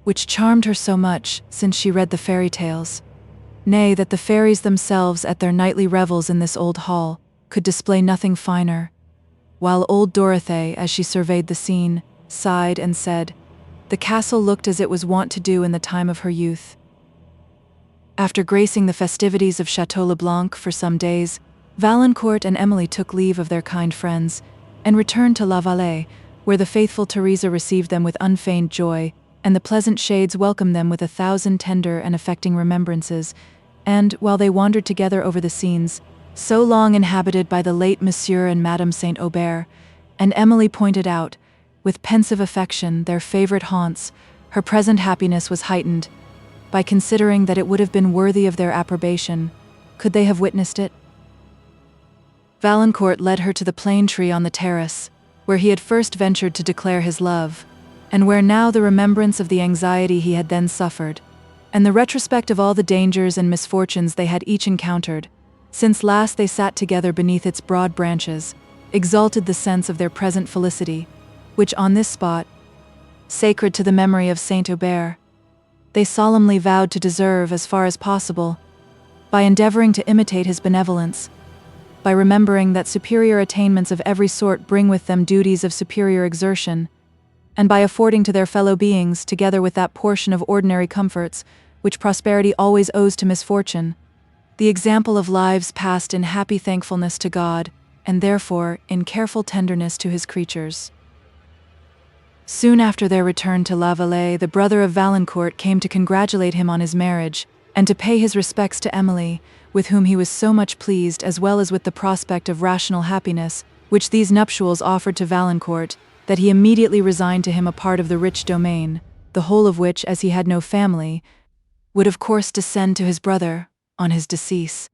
which charmed her so much since she read the fairy tales. Nay, that the fairies themselves at their nightly revels in this old hall could display nothing finer, while old Dorothée, as she surveyed the scene, sighed and said, "The castle looked as it was wont to do in the time of her youth." After gracing the festivities of Château le Blanc for some days, Valancourt and Emily took leave of their kind friends, and returned to La Vallée, where the faithful Teresa received them with unfeigned joy, and the pleasant shades welcomed them with 1,000 tender and affecting remembrances, and, while they wandered together over the scenes, so long inhabited by the late Monsieur and Madame Saint Aubert, and Emily pointed out, with pensive affection, their favourite haunts, her present happiness was heightened, by considering that it would have been worthy of their approbation, could they have witnessed it. Valancourt led her to the plane tree on the terrace, where he had first ventured to declare his love, and where now the remembrance of the anxiety he had then suffered, and the retrospect of all the dangers and misfortunes they had each encountered, since last they sat together beneath its broad branches, exalted the sense of their present felicity, which on this spot, sacred to the memory of Saint Aubert, they solemnly vowed to deserve as far as possible, by endeavouring to imitate his benevolence, by remembering that superior attainments of every sort bring with them duties of superior exertion, and by affording to their fellow beings, together with that portion of ordinary comforts which prosperity always owes to misfortune, the example of lives passed in happy thankfulness to God, and therefore in careful tenderness to his creatures. Soon after their return to La Vallée, the brother of Valancourt came to congratulate him on his marriage, and to pay his respects to Emily, with whom he was so much pleased, as well as with the prospect of rational happiness, which these nuptials offered to Valancourt, that he immediately resigned to him a part of the rich domain, the whole of which, as he had no family, would of course descend to his brother on his decease.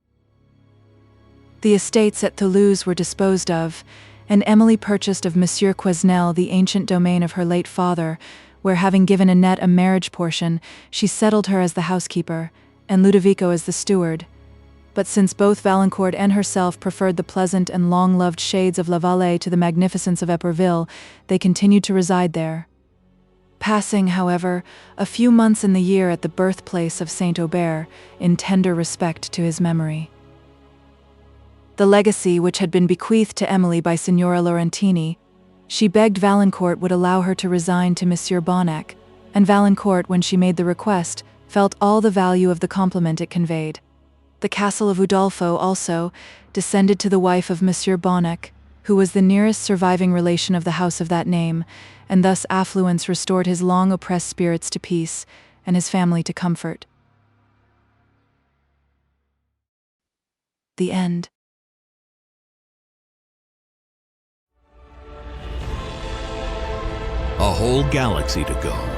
The estates at Toulouse were disposed of, and Emily purchased of Monsieur Quesnel the ancient domain of her late father, where, having given Annette a marriage portion, she settled her as the housekeeper, and Ludovico as the steward. But since both Valancourt and herself preferred the pleasant and long-loved shades of La Vallée to the magnificence of Éperville, they continued to reside there, passing, however, a few months in the year at the birthplace of Saint Aubert, in tender respect to his memory. The legacy which had been bequeathed to Emily by Signora Laurentini, she begged Valancourt would allow her to resign to Monsieur Bonnac, and Valancourt, when she made the request, felt all the value of the compliment it conveyed. The castle of Udolpho also descended to the wife of Monsieur Bonnac, who was the nearest surviving relation of the house of that name, and thus affluence restored his long oppressed spirits to peace, and his family to comfort. The end. A whole galaxy to go.